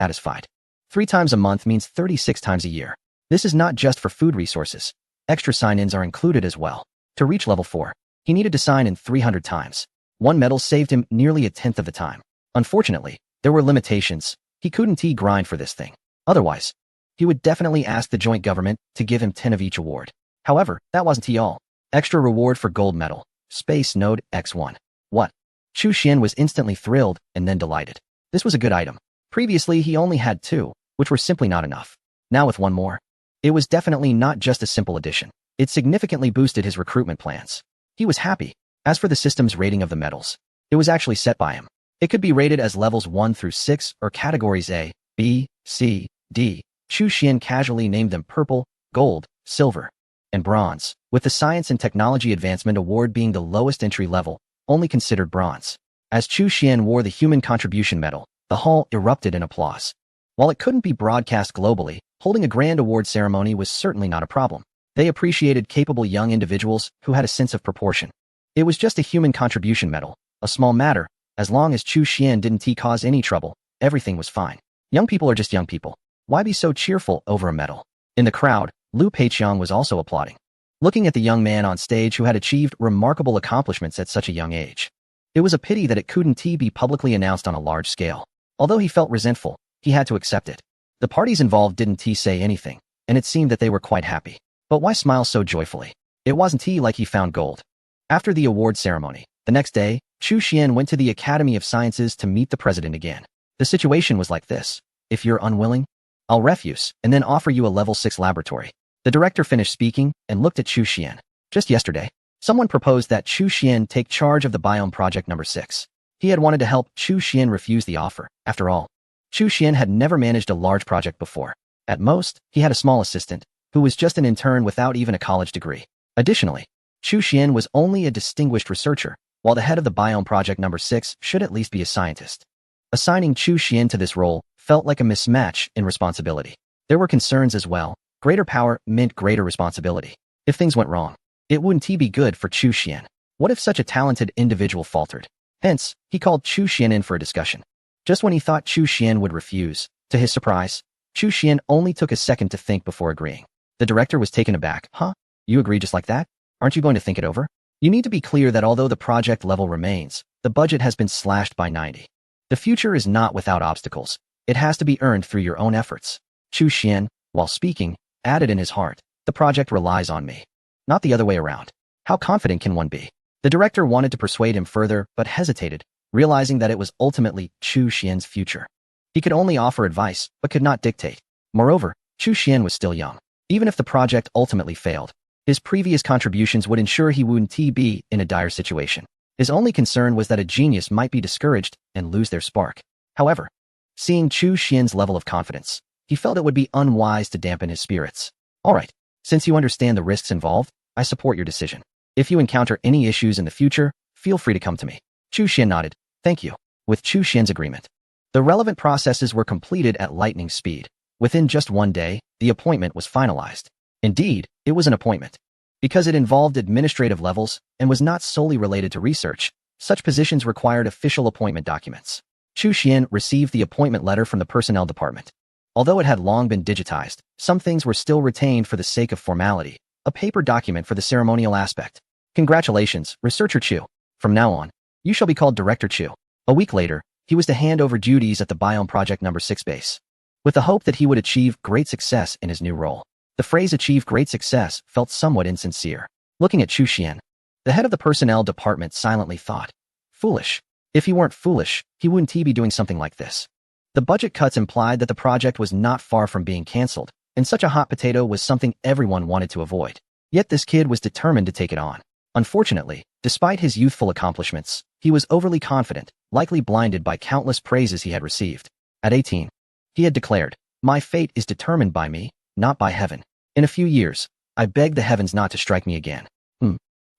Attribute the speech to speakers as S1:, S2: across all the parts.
S1: satisfied. 3 times a month means 36 times a year. This is not just for food resources. Extra sign-ins are included as well. To reach level 4, he needed to sign in 300 times. One medal saved him nearly a tenth of the time. Unfortunately, there were limitations. He couldn't grind for this thing. Otherwise, he would definitely ask the joint government to give him 10 of each award. However, that wasn't all. Extra reward for gold medal. Space Node X1. What? Chu Xian was instantly thrilled and then delighted. This was a good item. Previously, he only had 2, which were simply not enough. Now with 1 more. It was definitely not just a simple addition. It significantly boosted his recruitment plans. He was happy. As for the system's rating of the medals, it was actually set by him. It could be rated as levels 1 through 6 or categories A, B, C, D. Chu Xian casually named them purple, gold, silver, and bronze, with the Science and Technology Advancement Award being the lowest entry level, only considered bronze. As Chu Xian wore the Human Contribution Medal, the hall erupted in applause. While it couldn't be broadcast globally, holding a grand award ceremony was certainly not a problem. They appreciated capable young individuals who had a sense of proportion. It was just a Human Contribution Medal, a small matter. As long as Chu Xian didn't cause any trouble, everything was fine. Young people are just young people. Why be so cheerful over a medal? In the crowd, Liu Peiqiang was also applauding, looking at the young man on stage who had achieved remarkable accomplishments at such a young age. It was a pity that it couldn't be publicly announced on a large scale. Although he felt resentful, he had to accept it. The parties involved didn't say anything, and it seemed that they were quite happy. But why smile so joyfully? It wasn't like he found gold. After the award ceremony, the next day, Chu Xian went to the Academy of Sciences to meet the president again. The situation was like this. If you're unwilling, I'll refuse and then offer you a level 6 laboratory. The director finished speaking and looked at Chu Xian. Just yesterday, someone proposed that Chu Xian take charge of the biome project number 6. He had wanted to help. Chu Xian refused the offer. After all, Chu Xian had never managed a large project before. At most, he had a small assistant, who was just an intern without even a college degree. Additionally, Chu Xian was only a distinguished researcher, while the head of the biome project number 6 should at least be a scientist. Assigning Chu Xian to this role felt like a mismatch in responsibility. There were concerns as well. Greater power meant greater responsibility. If things went wrong, it wouldn't be good for Chu Xian. What if such a talented individual faltered? Hence, he called Chu Xian in for a discussion. Just when he thought Chu Xian would refuse, to his surprise, Chu Xian only took a second to think before agreeing. The director was taken aback. Huh? You agree just like that? Aren't you going to think it over? You need to be clear that although the project level remains, the budget has been slashed by 90. The future is not without obstacles. It has to be earned through your own efforts. Chu Xian, while speaking, added in his heart, the project relies on me. Not the other way around. How confident can one be? The director wanted to persuade him further, but hesitated, realizing that it was ultimately Chu Xian's future. He could only offer advice, but could not dictate. Moreover, Chu Xian was still young. Even if the project ultimately failed, his previous contributions would ensure he wouldn't be in a dire situation. His only concern was that a genius might be discouraged and lose their spark. However, seeing Chu Xian's level of confidence, he felt it would be unwise to dampen his spirits. All right, since you understand the risks involved, I support your decision. If you encounter any issues in the future, feel free to come to me. Chu Xian nodded. Thank you. With Chu Xian's agreement, the relevant processes were completed at lightning speed. Within just 1 day, the appointment was finalized. Indeed, it was an appointment. Because it involved administrative levels and was not solely related to research, such positions required official appointment documents. Chu Xian received the appointment letter from the personnel department. Although it had long been digitized, some things were still retained for the sake of formality, a paper document for the ceremonial aspect. Congratulations, Researcher Chu. From now on, you shall be called Director Chu. A week later, he was to hand over duties at the Biome Project number 6 base, with the hope that he would achieve great success in his new role. The phrase achieve great success felt somewhat insincere. Looking at Chu Xian, the head of the personnel department silently thought, foolish. If he weren't foolish, he wouldn't be doing something like this. The budget cuts implied that the project was not far from being cancelled, and such a hot potato was something everyone wanted to avoid. Yet this kid was determined to take it on. Unfortunately, despite his youthful accomplishments, he was overly confident, likely blinded by countless praises he had received. At 18, he had declared, "My fate is determined by me, not by heaven. In a few years, I beg the heavens not to strike me again."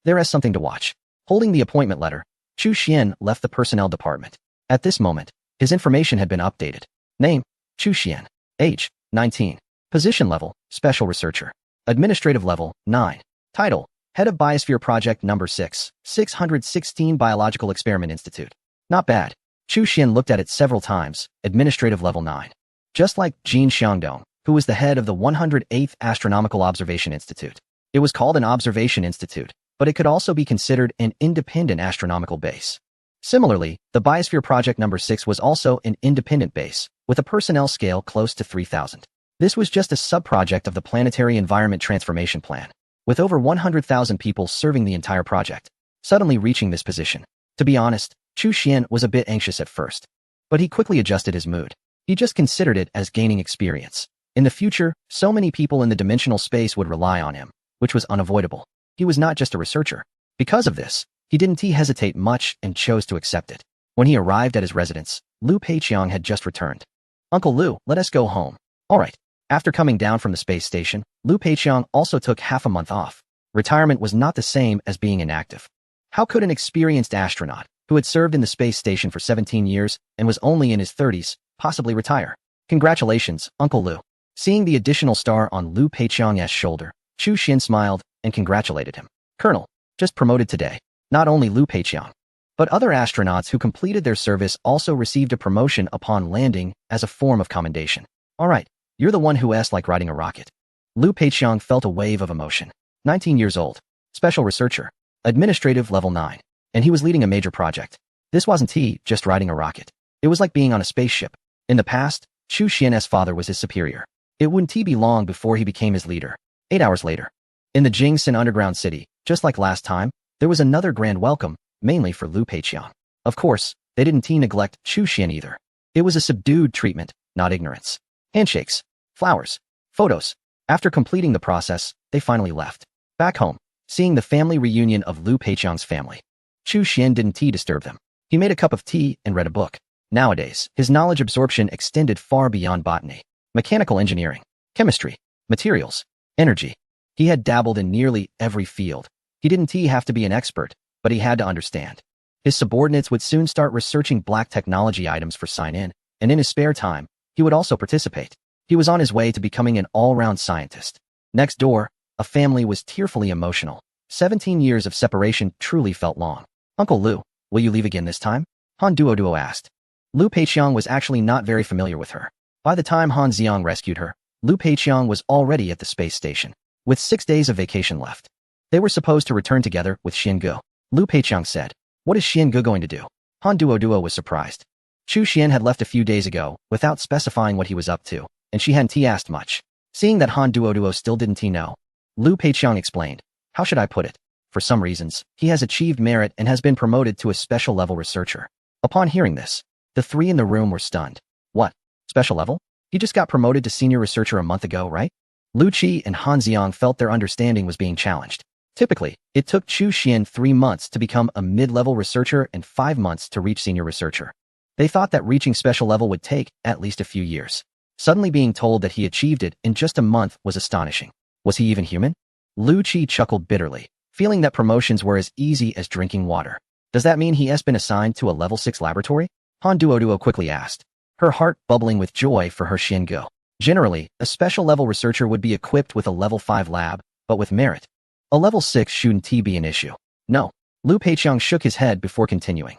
S1: There is something to watch. Holding the appointment letter, Chu Xian left the personnel department. At this moment, his information had been updated. Name, Chu Xian. Age, 19. Position level, Special Researcher. Administrative level, 9. Title, Head of Biosphere Project number 6, 616 Biological Experiment Institute. Not bad. Chu Xian looked at it several times. Administrative level 9. just like Jin Xiangdong, who was the head of the 108th Astronomical Observation Institute. It was called an observation institute, but it could also be considered an independent astronomical base. Similarly, the Biosphere Project No. 6 was also an independent base, with a personnel scale close to 3,000. This was just a sub-project of the Planetary Environment Transformation Plan, with over 100,000 people serving the entire project. Suddenly reaching this position. To be honest, Chu Xian was a bit anxious at first, but he quickly adjusted his mood. He just considered it as gaining experience. In the future, so many people in the dimensional space would rely on him, which was unavoidable. He was not just a researcher. Because of this, he didn't hesitate much and chose to accept it. When he arrived at his residence, Liu Peiqiang had just returned. "Uncle Liu, let us go home." "All right." After coming down from the space station, Liu Peiqiang also took half a month off. Retirement was not the same as being inactive. How could an experienced astronaut, who had served in the space station for 17 years and was only in his 30s, possibly retire? "Congratulations, Uncle Liu." Seeing the additional star on Liu Peiqiang's shoulder, Chu Xian smiled and congratulated him. "Colonel, just promoted today." Not only Liu Peiqiang, but other astronauts who completed their service also received a promotion upon landing as a form of commendation. "All right, you're the one who asked like riding a rocket." Liu Peiqiang felt a wave of emotion. 19 years old, special researcher, administrative level 9, and he was leading a major project. This wasn't he just riding a rocket. It was like being on a spaceship. In the past, Chu Xian's father was his superior. It wouldn't be long before he became his leader. 8 hours later, in the Jingxin underground city, just like last time, there was another grand welcome, mainly for Liu Peiqiang. Of course, they didn't neglect Chu Xian either. It was a subdued treatment, not ignorance. Handshakes, flowers, photos. After completing the process, they finally left. Back home, seeing the family reunion of Liu Peiqiang's family. Chu Xian didn't disturb them. He made a cup of tea and read a book. Nowadays, his knowledge absorption extended far beyond botany, mechanical engineering, chemistry, materials, energy. He had dabbled in nearly every field. He didn't have to be an expert, but he had to understand. His subordinates would soon start researching black technology items for sign-in, and in his spare time, he would also participate. He was on his way to becoming an all-round scientist. Next door, a family was tearfully emotional. 17 years of separation truly felt long. "Uncle Liu, will you leave again this time?" Han Duoduo asked. Liu Peiqiang was actually not very familiar with her. By the time Han Xiang rescued her, Liu Peiqiang was already at the space station, with 6 days of vacation left. They were supposed to return together with Xiangu. Liu Peiqiang said, "What is Xiangu going to do?" Han Duoduo was surprised. Chu Xian had left a few days ago without specifying what he was up to, and she hadn't asked much. Seeing that Han Duoduo still didn't know, Liu Peiqiang explained, "How should I put it? For some reasons, he has achieved merit and has been promoted to a special level researcher." Upon hearing this, the three in the room were stunned. "What? Special level? He just got promoted to senior researcher a month ago, right?" Lu Qi and Han Xiang felt their understanding was being challenged. Typically, it took Chu Xian 3 months to become a mid-level researcher and 5 months to reach senior researcher. They thought that reaching special level would take at least a few years. Suddenly being told that he achieved it in just a month was astonishing. Was he even human? Lu Qi chuckled bitterly, feeling that promotions were as easy as drinking water. Does that mean he has been assigned to a level 6 laboratory? Han Duoduo quickly asked, her heart bubbling with joy for her Xiangu. Generally, a special level researcher would be equipped with a level 5 lab, but with merit. A level 6 shouldn't be an issue. No. Liu Peiqiang shook his head before continuing.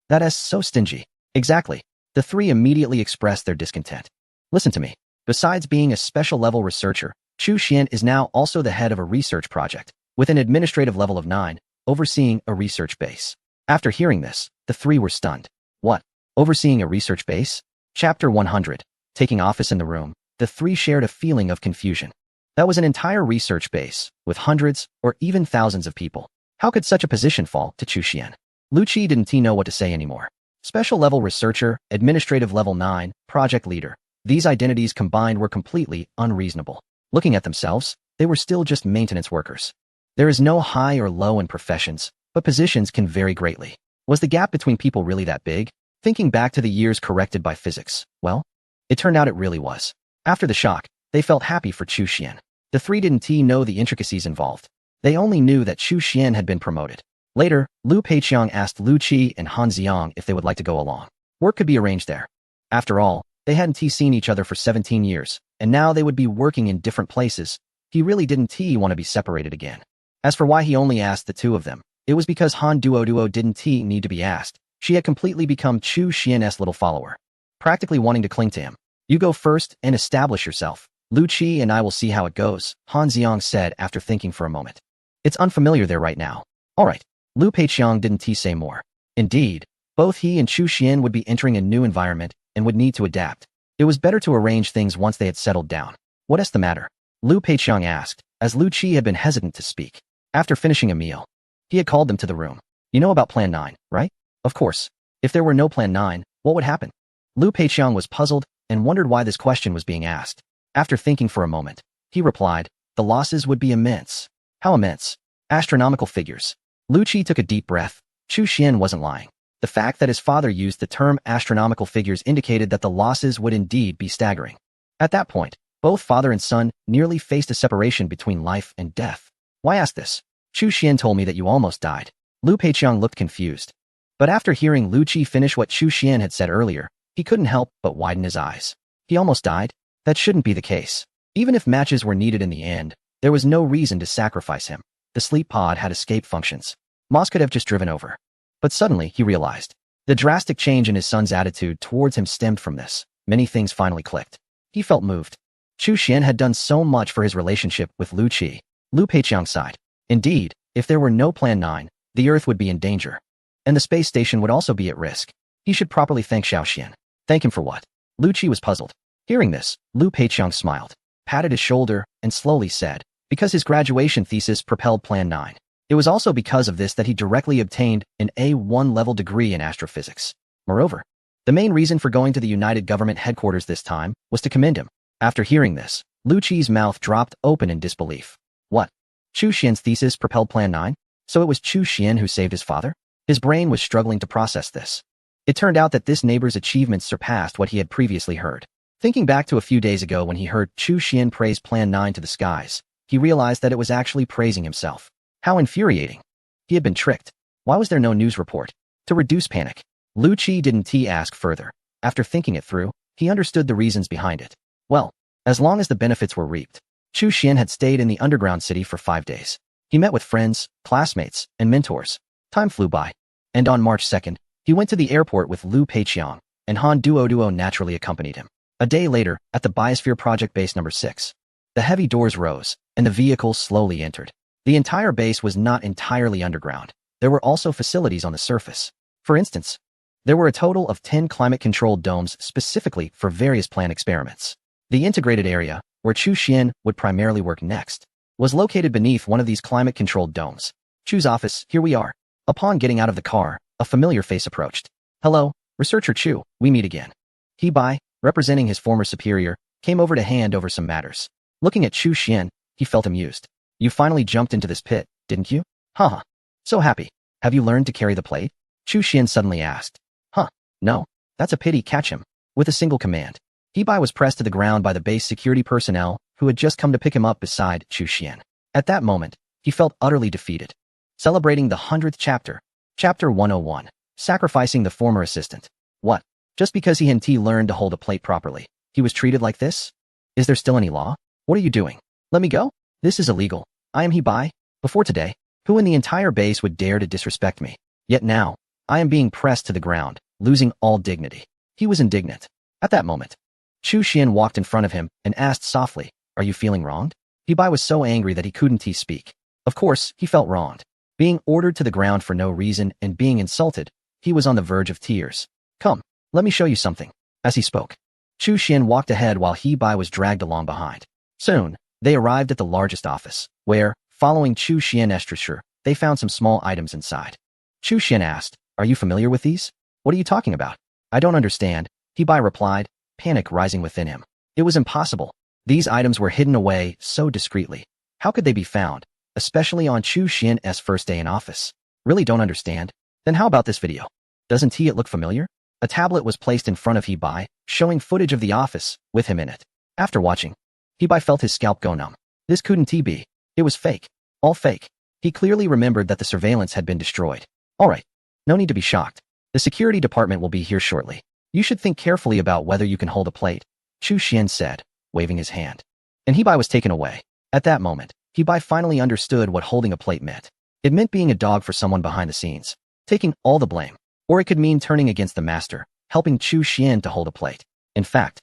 S1: That is so stingy. Exactly. The three immediately expressed their discontent. Listen to me. Besides being a special level researcher, Chu Xian is now also the head of a research project, with an administrative level of 9, overseeing a research base. After hearing this, the three were stunned. What? Overseeing a research base? Chapter 100. Taking office in the room, the three shared a feeling of confusion. That was an entire research base, with hundreds or even thousands of people. How could such a position fall to Chu Xian? Lu Qi didn't know what to say anymore. Special level researcher, administrative level 9, project leader. These identities combined were completely unreasonable. Looking at themselves, they were still just maintenance workers. There is no high or low in professions, but positions can vary greatly. Was the gap between people really that big? Thinking back to the years corrected by physics, well, it turned out it really was. After the shock, they felt happy for Chu Xian. The three didn't know the intricacies involved. They only knew that Chu Xian had been promoted. Later, Liu Peiqiang asked Lu Qi and Han Xiang if they would like to go along. Work could be arranged there. After all, they hadn't seen each other for 17 years, and now they would be working in different places. He really didn't want to be separated again. As for why he only asked the two of them, it was because Han Duoduo didn't need to be asked. She had completely become Chu Xian's little follower, practically wanting to cling to him. You go first and establish yourself. Lu Qi and I will see how it goes, Han Xiang said after thinking for a moment. It's unfamiliar there right now. All right. Lu Peiqiang didn't say more. Indeed, both he and Chu Xian would be entering a new environment and would need to adapt. It was better to arrange things once they had settled down. What is the matter? Lu Peiqiang asked, as Lu Qi had been hesitant to speak. After finishing a meal, he had called them to the room. You know about Plan 9, right? Of course. If there were no Plan 9, what would happen? Lu Peiqiang was puzzled and wondered why this question was being asked. After thinking for a moment, he replied, the losses would be immense. How immense? Astronomical figures. Lu Qi took a deep breath. Chu Xian wasn't lying. The fact that his father used the term astronomical figures indicated that the losses would indeed be staggering. At that point, both father and son nearly faced a separation between life and death. Why ask this? Chu Xian told me that you almost died. Lu Peiqiang looked confused. But after hearing Lu Qi finish what Chu Xian had said earlier, he couldn't help but widen his eyes. He almost died? That shouldn't be the case. Even if matches were needed in the end, there was no reason to sacrifice him. The sleep pod had escape functions. Moss could have just driven over. But suddenly, he realized. The drastic change in his son's attitude towards him stemmed from this. Many things finally clicked. He felt moved. Chu Xian had done so much for his relationship with Lu Qi. Lu Peiqiang sighed. Indeed, if there were no Plan 9, the Earth would be in danger. And the space station would also be at risk. He should properly thank Xiao Xian. Thank him for what? Lu Qi was puzzled. Hearing this, Lu Peiqiang smiled, patted his shoulder, and slowly said, because his graduation thesis propelled Plan 9. It was also because of this that he directly obtained an A1 level degree in astrophysics. Moreover, the main reason for going to the United Government headquarters this time was to commend him. After hearing this, Lu Qi's mouth dropped open in disbelief. What? Chu Xian's thesis propelled Plan 9? So it was Chu Xian who saved his father? His brain was struggling to process this. It turned out that this neighbor's achievements surpassed what he had previously heard. Thinking back to a few days ago when he heard Chu Xian praise Plan 9 to the skies, he realized that it was actually praising himself. How infuriating. He had been tricked. Why was there no news report? To reduce panic. Lu Qi didn't ask further. After thinking it through, he understood the reasons behind it. Well, as long as the benefits were reaped. Chu Xian had stayed in the underground city for 5 days. He met with friends, classmates, and mentors. Time flew by. And on March 2nd, he went to the airport with Lu Peiqiang, and Han Duo naturally accompanied him. A day later, at the Biosphere Project Base Number 6, the heavy doors rose, and the vehicle slowly entered. The entire base was not entirely underground. There were also facilities on the surface. For instance, there were a total of 10 climate-controlled domes specifically for various plant experiments. The integrated area, where Chu Xian would primarily work next, was located beneath one of these climate-controlled domes. Chu's office, here we are. Upon getting out of the car, a familiar face approached. Hello, Researcher Chu, we meet again. He Bai, representing his former superior, came over to hand over some matters. Looking at Chu Xian, he felt amused. You finally jumped into this pit, didn't you? Haha. So happy. Have you learned to carry the plate? Chu Xian suddenly asked. No. That's a pity, catch him. With a single command. He Bai was pressed to the ground by the base security personnel who had just come to pick him up beside Chu Xian. At that moment, he felt utterly defeated. Celebrating the 100th chapter. Chapter 101. Sacrificing the former assistant. What? Just because he hadn't learned to hold a plate properly, he was treated like this? Is there still any law? What are you doing? Let me go? This is illegal. I am He Bai. Before today, who in the entire base would dare to disrespect me? Yet now, I am being pressed to the ground, losing all dignity. He was indignant. At that moment, Chu Xian walked in front of him and asked softly, are you feeling wronged? He Bai was so angry that he couldn't speak. Of course, he felt wronged. Being ordered to the ground for no reason and being insulted, he was on the verge of tears. Come, let me show you something. As he spoke, Chu Xian walked ahead while He Bai was dragged along behind. Soon, they arrived at the largest office, where, following Chu Xian's gesture, they found some small items inside. Chu Xian asked, are you familiar with these? What are you talking about? I don't understand, He Bai replied, panic rising within him. It was impossible. These items were hidden away so discreetly. How could they be found, especially on Chu Xian's first day in office? Really don't understand? Then how about this video? Doesn't it look familiar? A tablet was placed in front of He Bai, showing footage of the office, with him in it. After watching, He Bai felt his scalp go numb. This couldn't be. It was fake. All fake. He clearly remembered that the surveillance had been destroyed. Alright. No need to be shocked. The security department will be here shortly. You should think carefully about whether you can hold a plate, Chu Xian said, waving his hand. And He Bai was taken away. At that moment, He Bai finally understood what holding a plate meant. It meant being a dog for someone behind the scenes, taking all the blame. Or it could mean turning against the master, helping Chu Xian to hold a plate. In fact,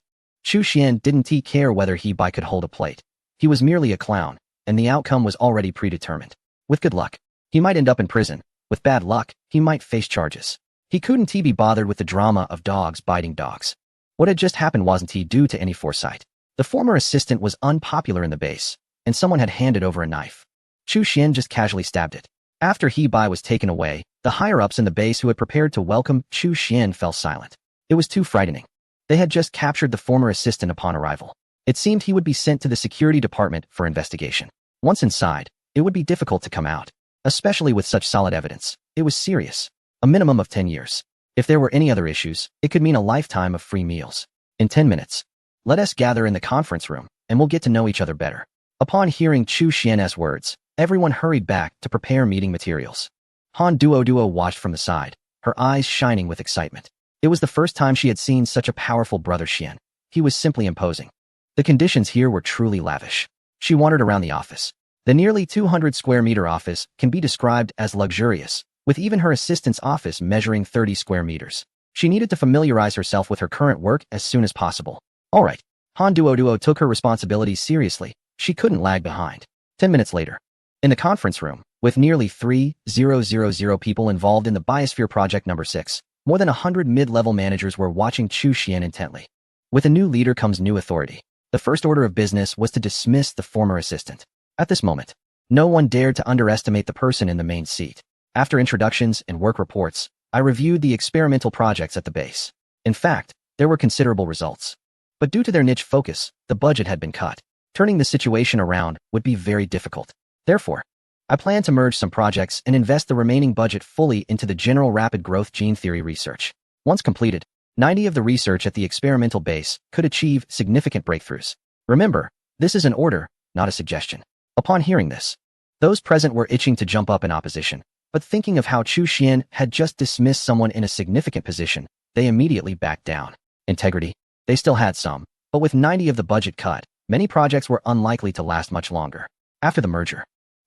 S1: Chu Xian didn't care whether He Bai could hold a plate. He was merely a clown, and the outcome was already predetermined. With good luck, he might end up in prison. With bad luck, he might face charges. He couldn't be bothered with the drama of dogs biting dogs. What had just happened wasn't due to any foresight. The former assistant was unpopular in the base, and someone had handed over a knife. Chu Xian just casually stabbed it. After He Bai was taken away, the higher-ups in the base who had prepared to welcome Chu Xian fell silent. It was too frightening. They had just captured the former assistant upon arrival. It seemed he would be sent to the security department for investigation. Once inside, it would be difficult to come out, especially with such solid evidence. It was serious. A minimum of 10 years. If there were any other issues, it could mean a lifetime of free meals. In 10 minutes, let us gather in the conference room, and we'll get to know each other better. Upon hearing Chu Xian's words, everyone hurried back to prepare meeting materials. Han Duo watched from the side, her eyes shining with excitement. It was the first time she had seen such a powerful brother Xian. He was simply imposing. The conditions here were truly lavish. She wandered around the office. The nearly 200 square meter office can be described as luxurious, with even her assistant's office measuring 30 square meters. She needed to familiarize herself with her current work as soon as possible. All right. Han Duo took her responsibilities seriously. She couldn't lag behind. 10 minutes later, in the conference room, with nearly 3,000 people involved in the Biosphere Project number 6, more than 100 mid-level managers were watching Chu Xian intently. With a new leader comes new authority. The first order of business was to dismiss the former assistant. At this moment, no one dared to underestimate the person in the main seat. After introductions and work reports, I reviewed the experimental projects at the base. In fact, there were considerable results. But due to their niche focus, the budget had been cut. Turning the situation around would be very difficult. Therefore, I plan to merge some projects and invest the remaining budget fully into the general rapid growth gene theory research. Once completed, 90 of the research at the experimental base could achieve significant breakthroughs. Remember, this is an order, not a suggestion. Upon hearing this, those present were itching to jump up in opposition, but thinking of how Chu Xian had just dismissed someone in a significant position, they immediately backed down. Integrity, they still had some, but with 90 of the budget cut, many projects were unlikely to last much longer. After the merger,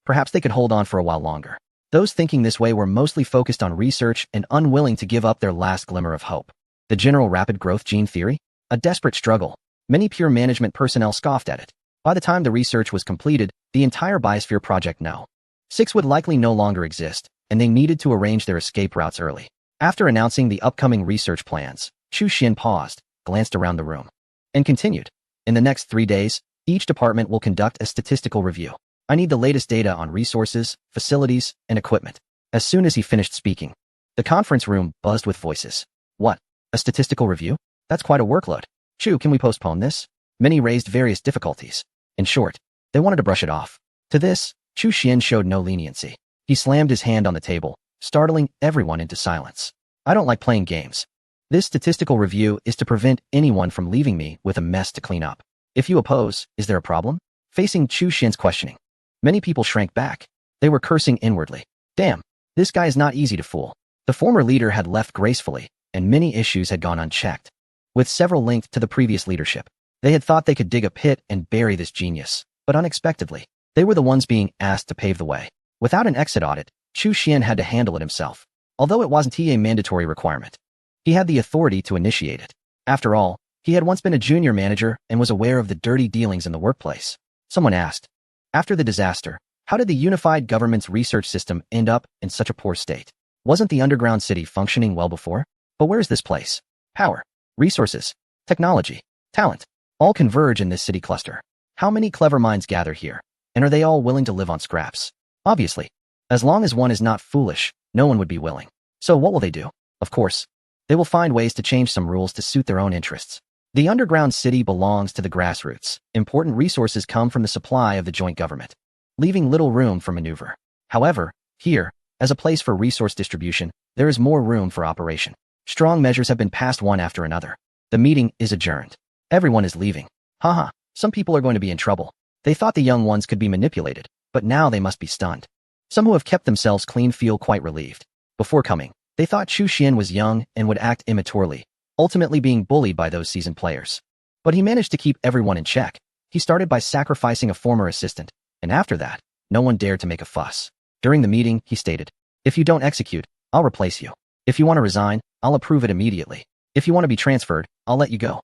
S1: perhaps they could hold on for a while longer. Those thinking this way were mostly focused on research and unwilling to give up their last glimmer of hope. The general rapid growth gene theory? A desperate struggle. Many pure management personnel scoffed at it. By the time the research was completed, the entire Biosphere Project No. 6 would likely no longer exist, and they needed to arrange their escape routes early. After announcing the upcoming research plans, Chu Xian paused, glanced around the room, and continued. In the next 3 days, each department will conduct a statistical review. I need the latest data on resources, facilities, and equipment. As soon as he finished speaking, the conference room buzzed with voices. What? A statistical review? That's quite a workload. Chu, can we postpone this? Many raised various difficulties. In short, they wanted to brush it off. To this, Chu Xian showed no leniency. He slammed his hand on the table, startling everyone into silence. I don't like playing games. This statistical review is to prevent anyone from leaving me with a mess to clean up. If you oppose, is there a problem? Facing Chu Xian's questioning, many people shrank back. They were cursing inwardly. Damn, this guy is not easy to fool. The former leader had left gracefully, and many issues had gone unchecked, with several linked to the previous leadership. They had thought they could dig a pit and bury this genius, but unexpectedly, they were the ones being asked to pave the way. Without an exit audit, Chu Xian had to handle it himself. Although it wasn't a mandatory requirement, he had the authority to initiate it. After all, he had once been a junior manager and was aware of the dirty dealings in the workplace. Someone asked, after the disaster, how did the unified government's research system end up in such a poor state? Wasn't the underground city functioning well before? But where is this place? Power, resources, technology, talent, all converge in this city cluster. How many clever minds gather here? And are they all willing to live on scraps? Obviously, as long as one is not foolish, no one would be willing. So what will they do? Of course, they will find ways to change some rules to suit their own interests. The underground city belongs to the grassroots. Important resources come from the supply of the joint government, leaving little room for maneuver. However, here, as a place for resource distribution, there is more room for operation. Strong measures have been passed one after another. The meeting is adjourned. Everyone is leaving. Haha, some people are going to be in trouble. They thought the young ones could be manipulated, but now they must be stunned. Some who have kept themselves clean feel quite relieved. Before coming, they thought Chu Xian was young and would act immaturely, ultimately being bullied by those seasoned players. But he managed to keep everyone in check. He started by sacrificing a former assistant, and after that, no one dared to make a fuss. During the meeting, he stated, if you don't execute, I'll replace you. If you want to resign, I'll approve it immediately. If you want to be transferred, I'll let you go.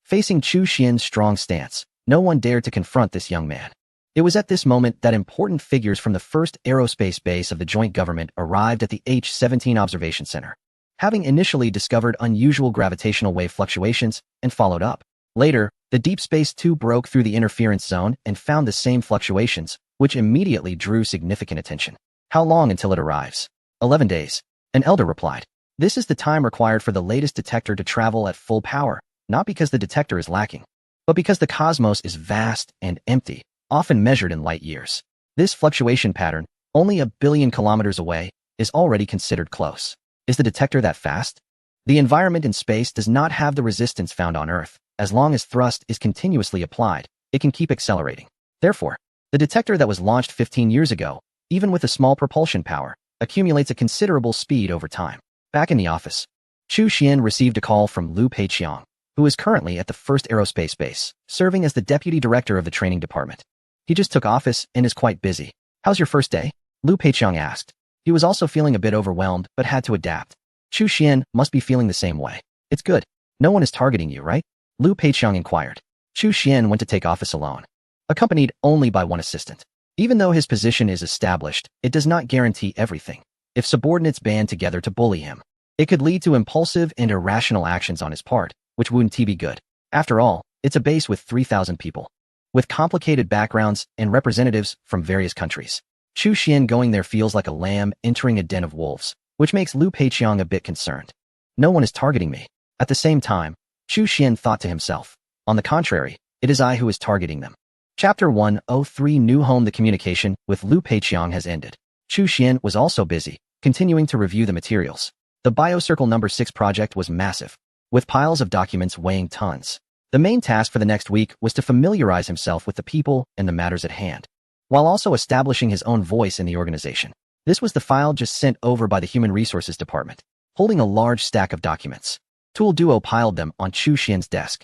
S1: Facing Chu Xian's strong stance, no one dared to confront this young man. It was at this moment that important figures from the first aerospace base of the joint government arrived at the H-17 observation center, having initially discovered unusual gravitational wave fluctuations and followed up. Later, the Deep Space 2 broke through the interference zone and found the same fluctuations, which immediately drew significant attention. How long until it arrives? 11 days. An elder replied. This is the time required for the latest detector to travel at full power, not because the detector is lacking, but because the cosmos is vast and empty, often measured in light years. This fluctuation pattern, only 1 billion kilometers away, is already considered close. Is the detector that fast? The environment in space does not have the resistance found on Earth. As long as thrust is continuously applied, it can keep accelerating. Therefore, the detector that was launched 15 years ago, even with a small propulsion power, accumulates a considerable speed over time. Back in the office, Chu Xian received a call from Liu Peiqiang, who is currently at the first aerospace base, serving as the deputy director of the training department. He just took office and is quite busy. How's your first day? Liu Peiqiang asked. He was also feeling a bit overwhelmed, but had to adapt. Chu Xian must be feeling the same way. It's good. No one is targeting you, right? Liu Peiqiang inquired. Chu Xian went to take office alone, accompanied only by one assistant. Even though his position is established, it does not guarantee everything. If subordinates band together to bully him, it could lead to impulsive and irrational actions on his part, which wouldn't be good. After all, it's a base with 3,000 people, with complicated backgrounds and representatives from various countries. Chu Xian going there feels like a lamb entering a den of wolves, which makes Liu Peiqiang a bit concerned. No one is targeting me. At the same time, Chu Xian thought to himself. On the contrary, it is I who is targeting them. Chapter 103 New Home. The communication with Liu Peiqiang has ended. Chu Xian was also busy, continuing to review the materials. The Biocircle No. 6 project was massive, with piles of documents weighing tons. The main task for the next week was to familiarize himself with the people and the matters at hand, while also establishing his own voice in the organization. This was the file just sent over by the Human Resources Department, holding a large stack of documents. Tool Duo piled them on Chu Xian's desk.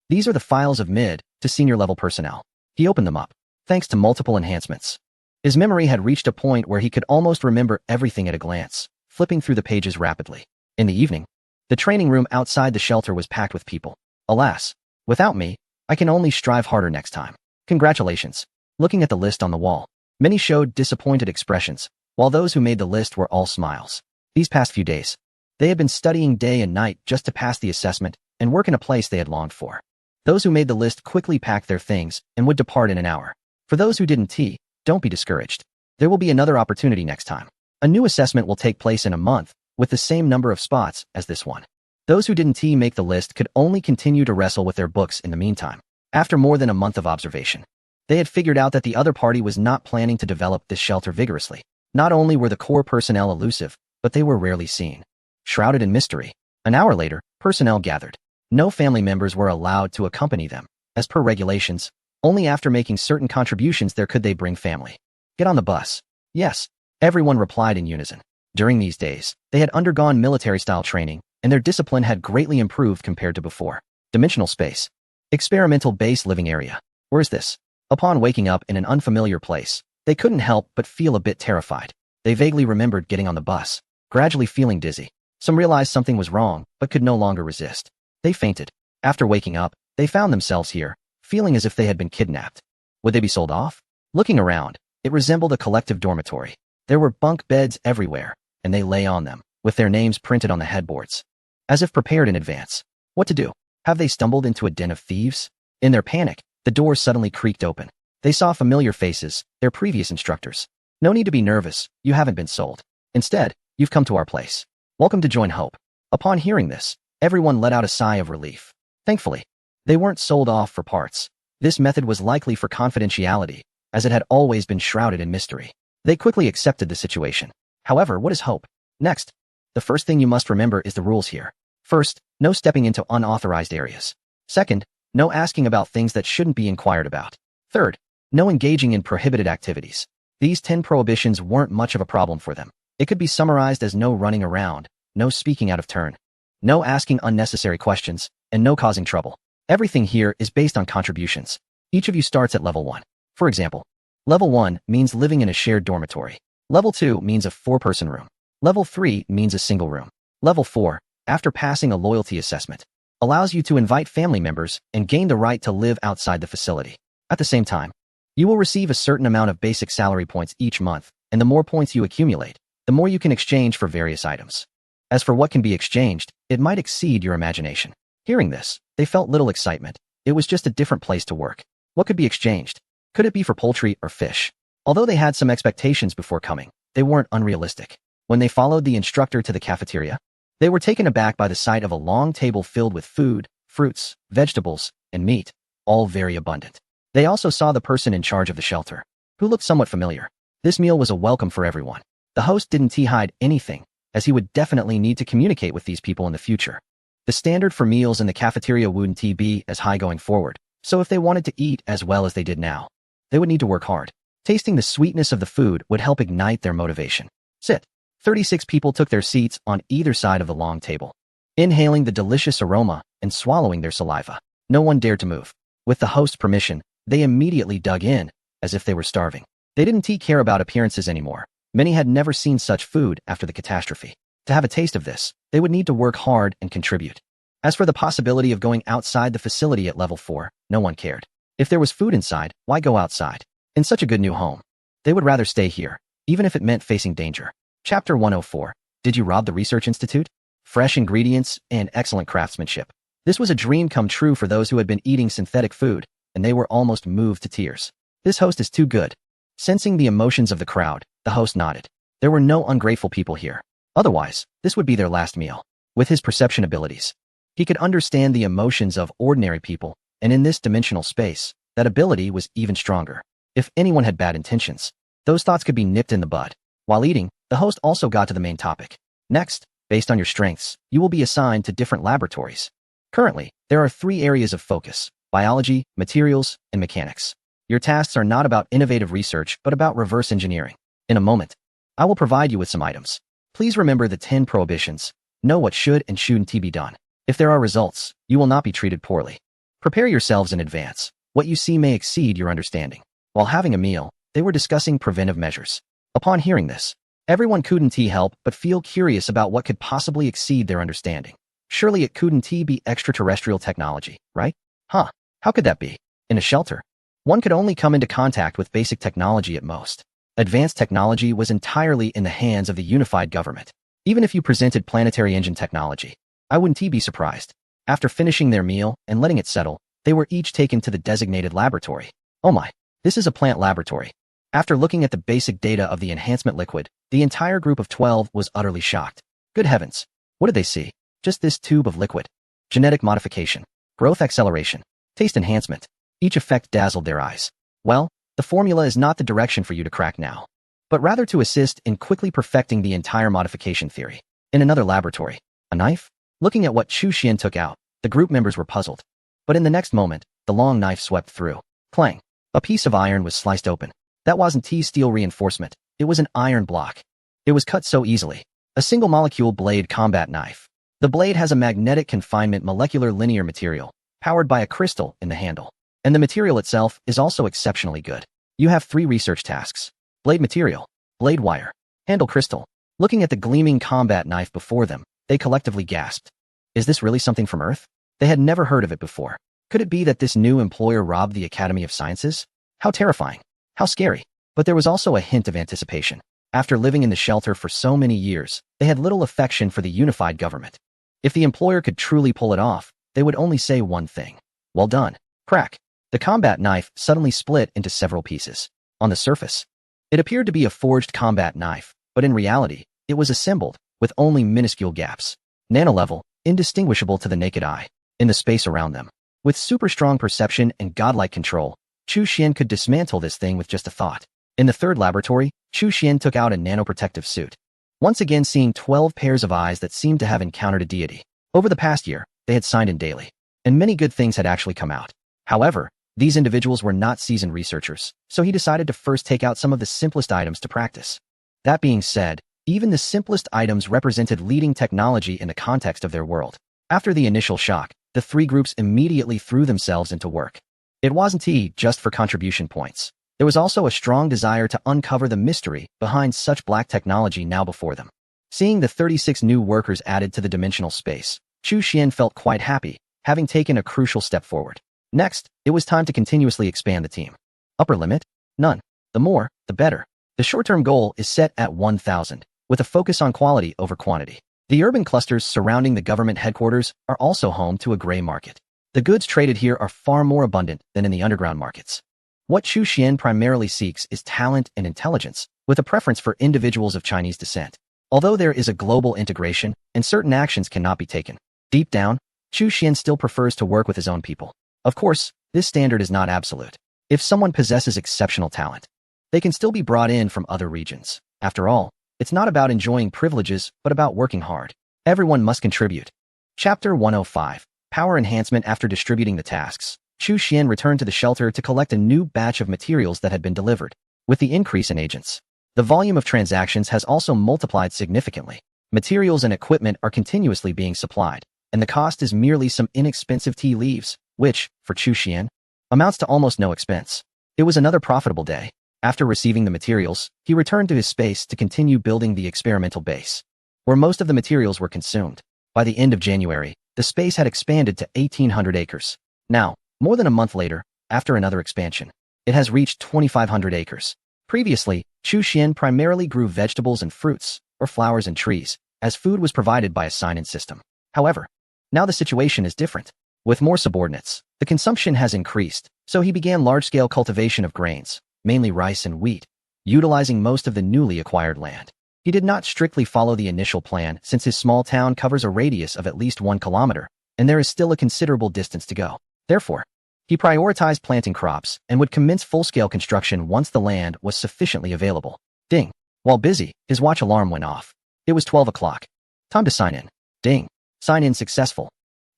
S1: These are the files of mid to senior level personnel. He opened them up, thanks to multiple enhancements. His memory had reached a point where he could almost remember everything at a glance, flipping through the pages rapidly. In the evening, the training room outside the shelter was packed with people. Alas, without me, I can only strive harder next time. Congratulations. Looking at the list on the wall, many showed disappointed expressions, while those who made the list were all smiles. These past few days, they had been studying day and night just to pass the assessment and work in a place they had longed for. Those who made the list quickly packed their things and would depart in an hour. For those who didn't, don't be discouraged. There will be another opportunity next time. A new assessment will take place in a month, with the same number of spots as this one. Those who didn't make the list could only continue to wrestle with their books in the meantime. After more than a month of observation, they had figured out that the other party was not planning to develop this shelter vigorously. Not only were the core personnel elusive, but they were rarely seen, shrouded in mystery. An hour later, personnel gathered. No family members were allowed to accompany them. As per regulations, only after making certain contributions could they bring family. Get on the bus. Yes, everyone replied in unison. During these days, they had undergone military-style training, and their discipline had greatly improved compared to before. Dimensional space. Experimental base living area. Where is this? Upon waking up in an unfamiliar place, they couldn't help but feel a bit terrified. They vaguely remembered getting on the bus, gradually feeling dizzy. Some realized something was wrong, but could no longer resist. They fainted. After waking up, they found themselves here, feeling as if they had been kidnapped. Would they be sold off? Looking around, it resembled a collective dormitory. There were bunk beds everywhere, and they lay on them, with their names printed on the headboards, as if prepared in advance. What to do? Have they stumbled into a den of thieves? In their panic, the doors suddenly creaked open. They saw familiar faces, their previous instructors. No need to be nervous, you haven't been sold. Instead, you've come to our place. Welcome to Join Hope. Upon hearing this, everyone let out a sigh of relief. Thankfully, they weren't sold off for parts. This method was likely for confidentiality, as it had always been shrouded in mystery. They quickly accepted the situation. However, what is hope? Next, the first thing you must remember is the rules here. First, no stepping into unauthorized areas. Second, no asking about things that shouldn't be inquired about. Third, no engaging in prohibited activities. These 10 prohibitions weren't much of a problem for them. It could be summarized as no running around, no speaking out of turn, no asking unnecessary questions, and no causing trouble. Everything here is based on contributions. Each of you starts at level 1. For example, level 1 means living in a shared dormitory. Level 2 means a 4-person room. Level 3 means a single room. Level 4, after passing a loyalty assessment, allows you to invite family members and gain the right to live outside the facility. At the same time, you will receive a certain amount of basic salary points each month, and the more points you accumulate, the more you can exchange for various items. As for what can be exchanged, it might exceed your imagination. Hearing this, they felt little excitement. It was just a different place to work. What could be exchanged? Could it be for poultry or fish? Although they had some expectations before coming, they weren't unrealistic. When they followed the instructor to the cafeteria, they were taken aback by the sight of a long table filled with food, fruits, vegetables, and meat, all very abundant. They also saw the person in charge of the shelter, who looked somewhat familiar. This meal was a welcome for everyone. The host didn't hide anything, as he would definitely need to communicate with these people in the future. The standard for meals in the cafeteria wouldn't be as high going forward, so if they wanted to eat as well as they did now, they would need to work hard. Tasting the sweetness of the food would help ignite their motivation. Sit. 36 people took their seats on either side of the long table, inhaling the delicious aroma and swallowing their saliva. No one dared to move. With the host's permission, they immediately dug in, as if they were starving. They didn't care about appearances anymore. Many had never seen such food after the catastrophe. To have a taste of this, they would need to work hard and contribute. As for the possibility of going outside the facility at level 4, no one cared. If there was food inside, why go outside? In such a good new home, they would rather stay here, even if it meant facing danger. Chapter 104. Did you rob the Research Institute? Fresh ingredients and excellent craftsmanship. This was a dream come true for those who had been eating synthetic food, and they were almost moved to tears. This host is too good. Sensing the emotions of the crowd, the host nodded. There were no ungrateful people here. Otherwise, this would be their last meal. With his perception abilities, he could understand the emotions of ordinary people, and in this dimensional space, that ability was even stronger. If anyone had bad intentions, those thoughts could be nipped in the bud. While eating, the host also got to the main topic. Next, based on your strengths, you will be assigned to different laboratories. Currently, there are 3 areas of focus: biology, materials, and mechanics. Your tasks are not about innovative research, but about reverse engineering. In a moment, I will provide you with some items. Please remember the 10 prohibitions. Know what should and shouldn't be done. If there are results, you will not be treated poorly. Prepare yourselves in advance. What you see may exceed your understanding. While having a meal, they were discussing preventive measures. Upon hearing this, everyone couldn't help but feel curious about what could possibly exceed their understanding. Surely it couldn't be extraterrestrial technology, right? How could that be? In a shelter, one could only come into contact with basic technology at most. Advanced technology was entirely in the hands of the unified government. Even if you presented planetary engine technology, I wouldn't be surprised. After finishing their meal and letting it settle, they were each taken to the designated laboratory. Oh my, this is a plant laboratory. After looking at the basic data of the enhancement liquid, the entire group of 12 was utterly shocked. Good heavens, what did they see? Just this tube of liquid. Genetic modification, growth acceleration, taste enhancement. Each effect dazzled their eyes. Well, the formula is not the direction for you to crack now, but rather to assist in quickly perfecting the entire modification theory. In another laboratory, a knife? Looking at what Chu Xian took out, the group members were puzzled. But in the next moment, the long knife swept through. Clang! A piece of iron was sliced open. That wasn't steel reinforcement, it was an iron block. It was cut so easily. A single molecule blade combat knife. The blade has a magnetic confinement molecular linear material, powered by a crystal in the handle. And the material itself is also exceptionally good. You have 3 research tasks: blade material, blade wire, handle crystal. Looking at the gleaming combat knife before them, they collectively gasped. Is this really something from Earth? They had never heard of it before. Could it be that this new employer robbed the Academy of Sciences? How terrifying. How scary. But there was also a hint of anticipation. After living in the shelter for so many years, they had little affection for the unified government. If the employer could truly pull it off, they would only say one thing: well done. Crack. The combat knife suddenly split into several pieces. On the surface, it appeared to be a forged combat knife, but in reality, it was assembled, with only minuscule gaps. Nano-level, indistinguishable to the naked eye. In the space around them, with super strong perception and godlike control, Chu Xian could dismantle this thing with just a thought. In the 3rd laboratory, Chu Xian took out a nanoprotective suit. Once again seeing 12 pairs of eyes that seemed to have encountered a deity. Over the past year, they had signed in daily, and many good things had actually come out. However, these individuals were not seasoned researchers, so he decided to first take out some of the simplest items to practice. That being said, even the simplest items represented leading technology in the context of their world. After the initial shock, the 3 groups immediately threw themselves into work. It wasn't just for contribution points. There was also a strong desire to uncover the mystery behind such black technology now before them. Seeing the 36 new workers added to the dimensional space, Chu Xian felt quite happy, having taken a crucial step forward. Next, it was time to continuously expand the team. Upper limit? None. The more, the better. The short-term goal is set at 1,000, with a focus on quality over quantity. The urban clusters surrounding the government headquarters are also home to a gray market. The goods traded here are far more abundant than in the underground markets. What Chu Xian primarily seeks is talent and intelligence, with a preference for individuals of Chinese descent. Although there is a global integration and certain actions cannot be taken, deep down, Chu Xian still prefers to work with his own people. Of course, this standard is not absolute. If someone possesses exceptional talent, they can still be brought in from other regions. After all, it's not about enjoying privileges, but about working hard. Everyone must contribute. Chapter 105. Power Enhancement. After distributing the tasks, Chu Xian returned to the shelter to collect a new batch of materials that had been delivered. With the increase in agents, the volume of transactions has also multiplied significantly. Materials and equipment are continuously being supplied, and the cost is merely some inexpensive tea leaves, which, for Chu Xian, amounts to almost no expense. It was another profitable day. After receiving the materials, he returned to his space to continue building the experimental base, where most of the materials were consumed. By the end of January, the space had expanded to 1,800 acres. Now, more than a month later, after another expansion, it has reached 2,500 acres. Previously, Chu Xian primarily grew vegetables and fruits, or flowers and trees, as food was provided by a sign-in system. However, now the situation is different. With more subordinates, the consumption has increased, so he began large-scale cultivation of grains, mainly rice and wheat, utilizing most of the newly acquired land. He did not strictly follow the initial plan since his small town covers a radius of at least 1 kilometer, and there is still a considerable distance to go. Therefore, he prioritized planting crops and would commence full-scale construction once the land was sufficiently available. Ding. While busy, his watch alarm went off. It was 12 o'clock. Time to sign in. Ding. Sign in successful.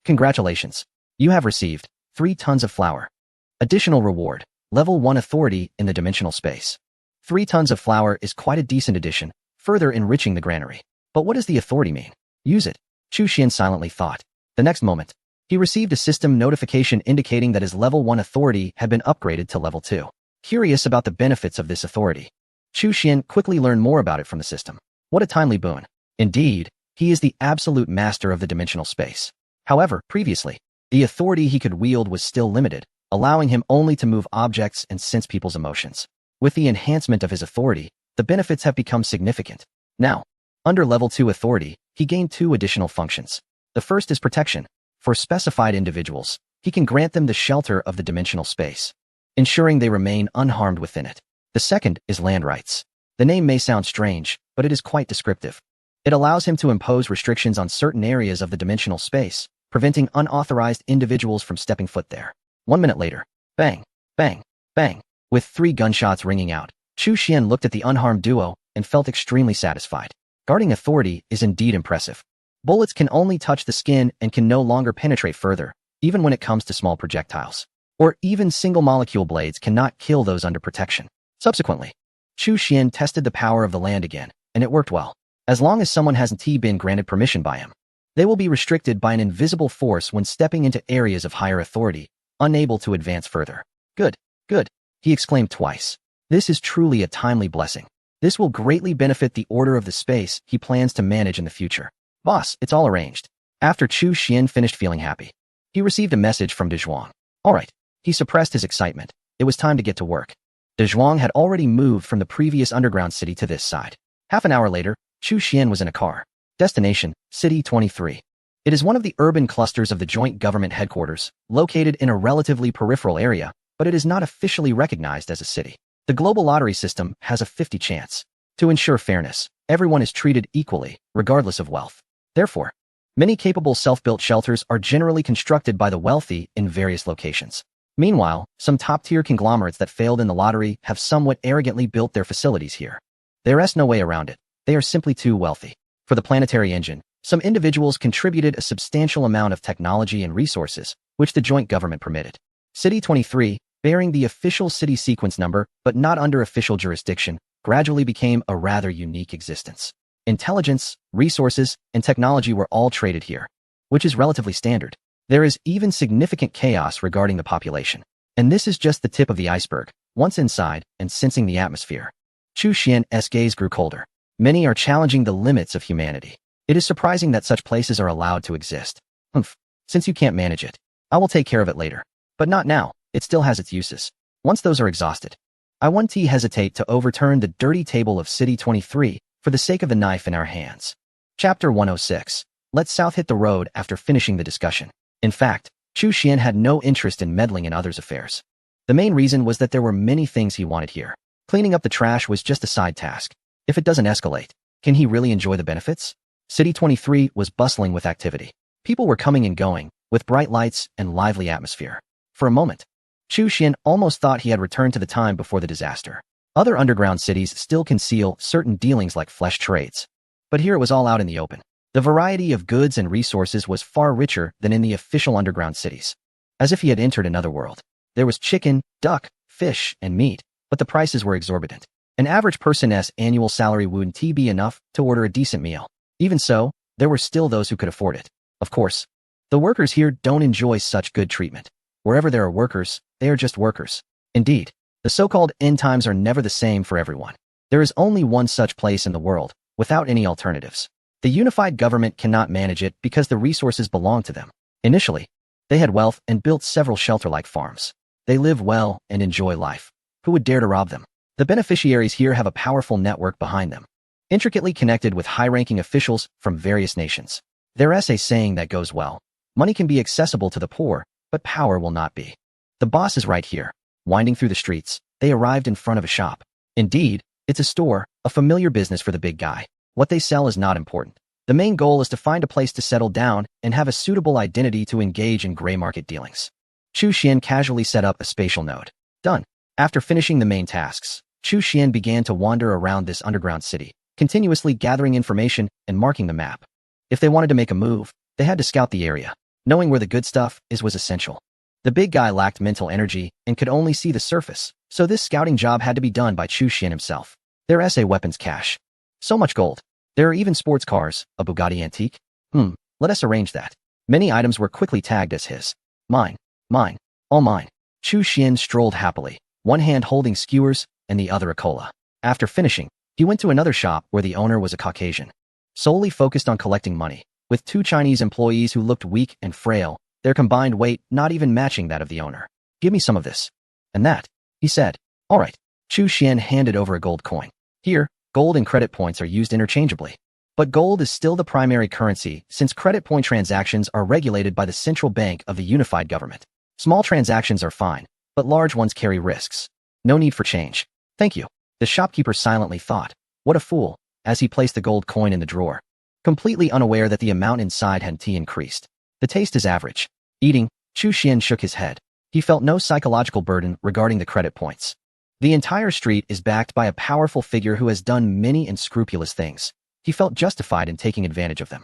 S1: Congratulations. You have received 3 tons of flour. Additional reward. Level 1 authority in the dimensional space. 3 tons of flour is quite a decent addition, further enriching the granary. But what does the authority mean? Use it. Chu Xian silently thought. The next moment, he received a system notification indicating that his level 1 authority had been upgraded to level 2. Curious about the benefits of this authority, Chu Xian quickly learned more about it from the system. What a timely boon. Indeed, he is the absolute master of the dimensional space. However, previously, the authority he could wield was still limited, allowing him only to move objects and sense people's emotions. With the enhancement of his authority, the benefits have become significant. Now, under level 2 authority, he gained 2 additional functions. The first is protection. For specified individuals, he can grant them the shelter of the dimensional space, ensuring they remain unharmed within it. The second is land rights. The name may sound strange, but it is quite descriptive. It allows him to impose restrictions on certain areas of the dimensional space, preventing unauthorized individuals from stepping foot there. 1 minute later, bang, bang, bang. With 3 gunshots ringing out, Chu Xian looked at the unharmed duo and felt extremely satisfied. Guarding authority is indeed impressive. Bullets can only touch the skin and can no longer penetrate further, even when it comes to small projectiles. Or even single-molecule blades cannot kill those under protection. Subsequently, Chu Xian tested the power of the land again, and it worked well. As long as someone hasn't been granted permission by him, they will be restricted by an invisible force when stepping into areas of higher authority, unable to advance further. Good, good, he exclaimed twice. This is truly a timely blessing. This will greatly benefit the order of the space he plans to manage in the future. Boss, it's all arranged. After Chu Xian finished feeling happy, he received a message from De Zhuang. All right, he suppressed his excitement. It was time to get to work. De Zhuang had already moved from the previous underground city to this side. Half an hour later, Chu Xian was in a car. Destination, City 23. It is one of the urban clusters of the joint government headquarters, located in a relatively peripheral area, but it is not officially recognized as a city. The global lottery system has a 50 chance. To ensure fairness, everyone is treated equally, regardless of wealth. Therefore, many capable self-built shelters are generally constructed by the wealthy in various locations. Meanwhile, some top-tier conglomerates that failed in the lottery have somewhat arrogantly built their facilities here. There is no way around it. They are simply too wealthy. For the planetary engine, some individuals contributed a substantial amount of technology and resources, which the joint government permitted. City 23, bearing the official city sequence number but not under official jurisdiction, gradually became a rather unique existence. Intelligence, resources, and technology were all traded here, which is relatively standard. There is even significant chaos regarding the population. And this is just the tip of the iceberg. Once inside and sensing the atmosphere, Chu Xian's gaze grew colder. Many are challenging the limits of humanity. It is surprising that such places are allowed to exist. Since you can't manage it, I will take care of it later. But not now, it still has its uses. Once those are exhausted, I won't hesitate to overturn the dirty table of City 23 for the sake of the knife in our hands. Chapter 106. Let South hit the road after finishing the discussion. In fact, Chu Xian had no interest in meddling in others' affairs. The main reason was that there were many things he wanted here. Cleaning up the trash was just a side task. If it doesn't escalate, can he really enjoy the benefits? City 23 was bustling with activity. People were coming and going, with bright lights and lively atmosphere. For a moment, Chu Xian almost thought he had returned to the time before the disaster. Other underground cities still conceal certain dealings like flesh trades. But here it was all out in the open. The variety of goods and resources was far richer than in the official underground cities. As if he had entered another world. There was chicken, duck, fish, and meat, but the prices were exorbitant. An average person's annual salary wouldn't be enough to order a decent meal. Even so, there were still those who could afford it. Of course, the workers here don't enjoy such good treatment. Wherever there are workers, they are just workers. Indeed, the so-called end times are never the same for everyone. There is only one such place in the world, without any alternatives. The unified government cannot manage it because the resources belong to them. Initially, they had wealth and built several shelter-like farms. They live well and enjoy life. Who would dare to rob them? The beneficiaries here have a powerful network behind them, intricately connected with high-ranking officials from various nations. There's a saying that goes well. Money can be accessible to the poor, but power will not be. The boss is right here. Winding through the streets, they arrived in front of a shop. Indeed, it's a store, a familiar business for the big guy. What they sell is not important. The main goal is to find a place to settle down and have a suitable identity to engage in gray market dealings. Chu Xian casually set up a spatial node. Done. After finishing the main tasks, Chu Xian began to wander around this underground city, continuously gathering information and marking the map. If they wanted to make a move, they had to scout the area. Knowing where the good stuff was essential. The big guy lacked mental energy and could only see the surface, so this scouting job had to be done by Chu Xian himself. There's a weapons cache. So much gold. There are even sports cars, a Bugatti antique. Let us arrange that. Many items were quickly tagged as his. Mine, all mine. Chu Xian strolled happily, one hand holding skewers and the other a cola. After finishing, he went to another shop where the owner was a Caucasian, solely focused on collecting money. With two Chinese employees who looked weak and frail, their combined weight not even matching that of the owner. Give me some of this. And that, he said. All right. Chu Xian handed over a gold coin. Here, gold and credit points are used interchangeably. But gold is still the primary currency since credit point transactions are regulated by the central bank of the unified government. Small transactions are fine, but large ones carry risks. No need for change. Thank you. The shopkeeper silently thought. What a fool, as he placed the gold coin in the drawer. Completely unaware that the amount inside had increased. The taste is average. Eating, Chu Xian shook his head. He felt no psychological burden regarding the credit points. The entire street is backed by a powerful figure who has done many unscrupulous things. He felt justified in taking advantage of them.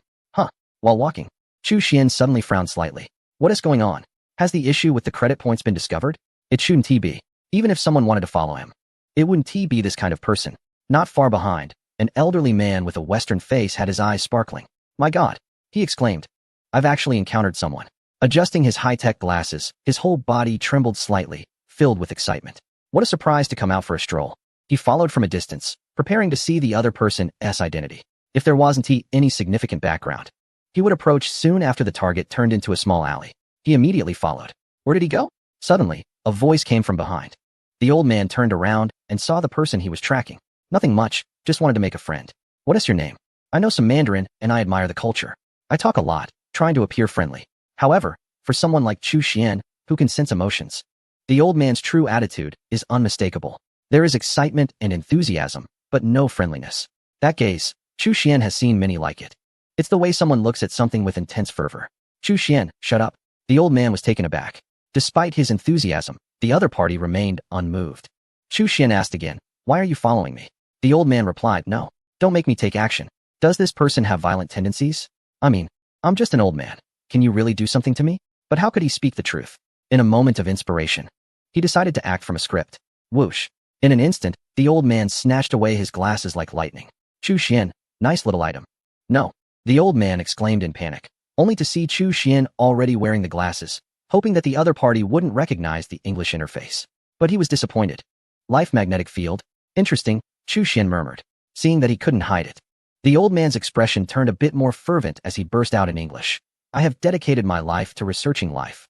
S1: While walking, Chu Xian suddenly frowned slightly. What is going on? Has the issue with the credit points been discovered? It shouldn't be. Even if someone wanted to follow him. It wouldn't be this kind of person. Not far behind, an elderly man with a Western face had his eyes sparkling. My God, he exclaimed. I've actually encountered someone. Adjusting his high-tech glasses, his whole body trembled slightly, filled with excitement. What a surprise to come out for a stroll. He followed from a distance, preparing to see the other person's identity. If there wasn't any significant background, he would approach soon after the target turned into a small alley. He immediately followed. Where did he go? Suddenly, a voice came from behind. The old man turned around and saw the person he was tracking. Nothing much, just wanted to make a friend. What is your name? I know some Mandarin and I admire the culture. I talk a lot, trying to appear friendly. However, for someone like Chu Xian, who can sense emotions, the old man's true attitude is unmistakable. There is excitement and enthusiasm, but no friendliness. That gaze, Chu Xian has seen many like it. It's the way someone looks at something with intense fervor. Chu Xian, shut up. The old man was taken aback. Despite his enthusiasm, the other party remained unmoved. Chu Xian asked again, why are you following me? The old man replied, no, don't make me take action. Does this person have violent tendencies? I mean, I'm just an old man. Can you really do something to me? But how could he speak the truth? In a moment of inspiration, he decided to act from a script. Whoosh. In an instant, the old man snatched away his glasses like lightning. Chu Xian, nice little item. No. The old man exclaimed in panic, only to see Chu Xian already wearing the glasses, hoping that the other party wouldn't recognize the English interface. But he was disappointed. Life magnetic field. Interesting, Chu Xian murmured, seeing that he couldn't hide it. The old man's expression turned a bit more fervent as he burst out in English. I have dedicated my life to researching life.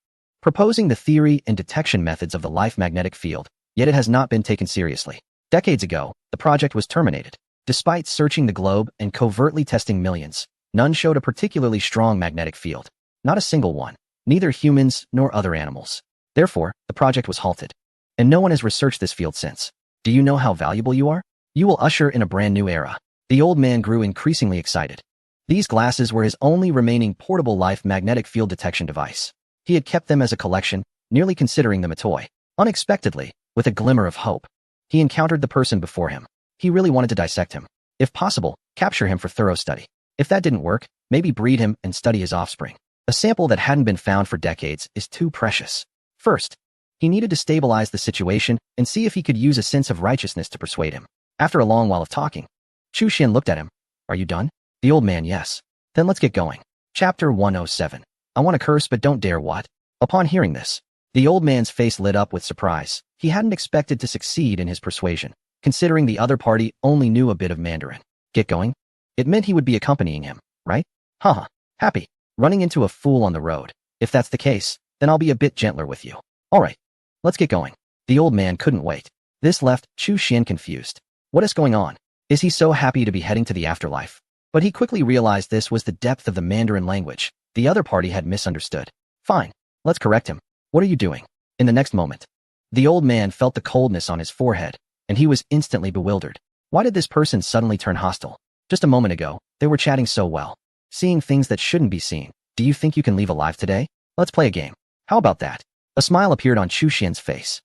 S1: proposing the theory and detection methods of the life magnetic field, yet it has not been taken seriously. Decades ago, the project was terminated. Despite searching the globe and covertly testing millions, none showed a particularly strong magnetic field. Not a single one, neither humans nor other animals. Therefore, the project was halted. And no one has researched this field since. Do you know how valuable you are? You will usher in a brand new era. The old man grew increasingly excited. These glasses were his only remaining portable life magnetic field detection device. He had kept them as a collection, nearly considering them a toy. Unexpectedly, with a glimmer of hope, he encountered the person before him. He really wanted to dissect him. If possible, capture him for thorough study. If that didn't work, maybe breed him and study his offspring. A sample that hadn't been found for decades is too precious. First, he needed to stabilize the situation and see if he could use a sense of righteousness to persuade him. After a long while of talking, Chu Xian looked at him. Are you done? The old man, yes. Then let's get going. Chapter 107. I want to curse but don't dare what? Upon hearing this, the old man's face lit up with surprise. He hadn't expected to succeed in his persuasion, considering the other party only knew a bit of Mandarin. Get going? It meant he would be accompanying him, right? Haha, happy. Running into a fool on the road. If that's the case, then I'll be a bit gentler with you. All right, let's get going. The old man couldn't wait. This left Chu Xian confused. What is going on? Is he so happy to be heading to the afterlife? But he quickly realized this was the depth of the Mandarin language the other party had misunderstood. Fine, let's correct him. What are you doing? In the next moment, the old man felt the coldness on his forehead, and he was instantly bewildered. Why did this person suddenly turn hostile? Just a moment ago, they were chatting so well, seeing things that shouldn't be seen. Do you think you can leave alive today? Let's play a game. How about that? A smile appeared on Chu Xian's face.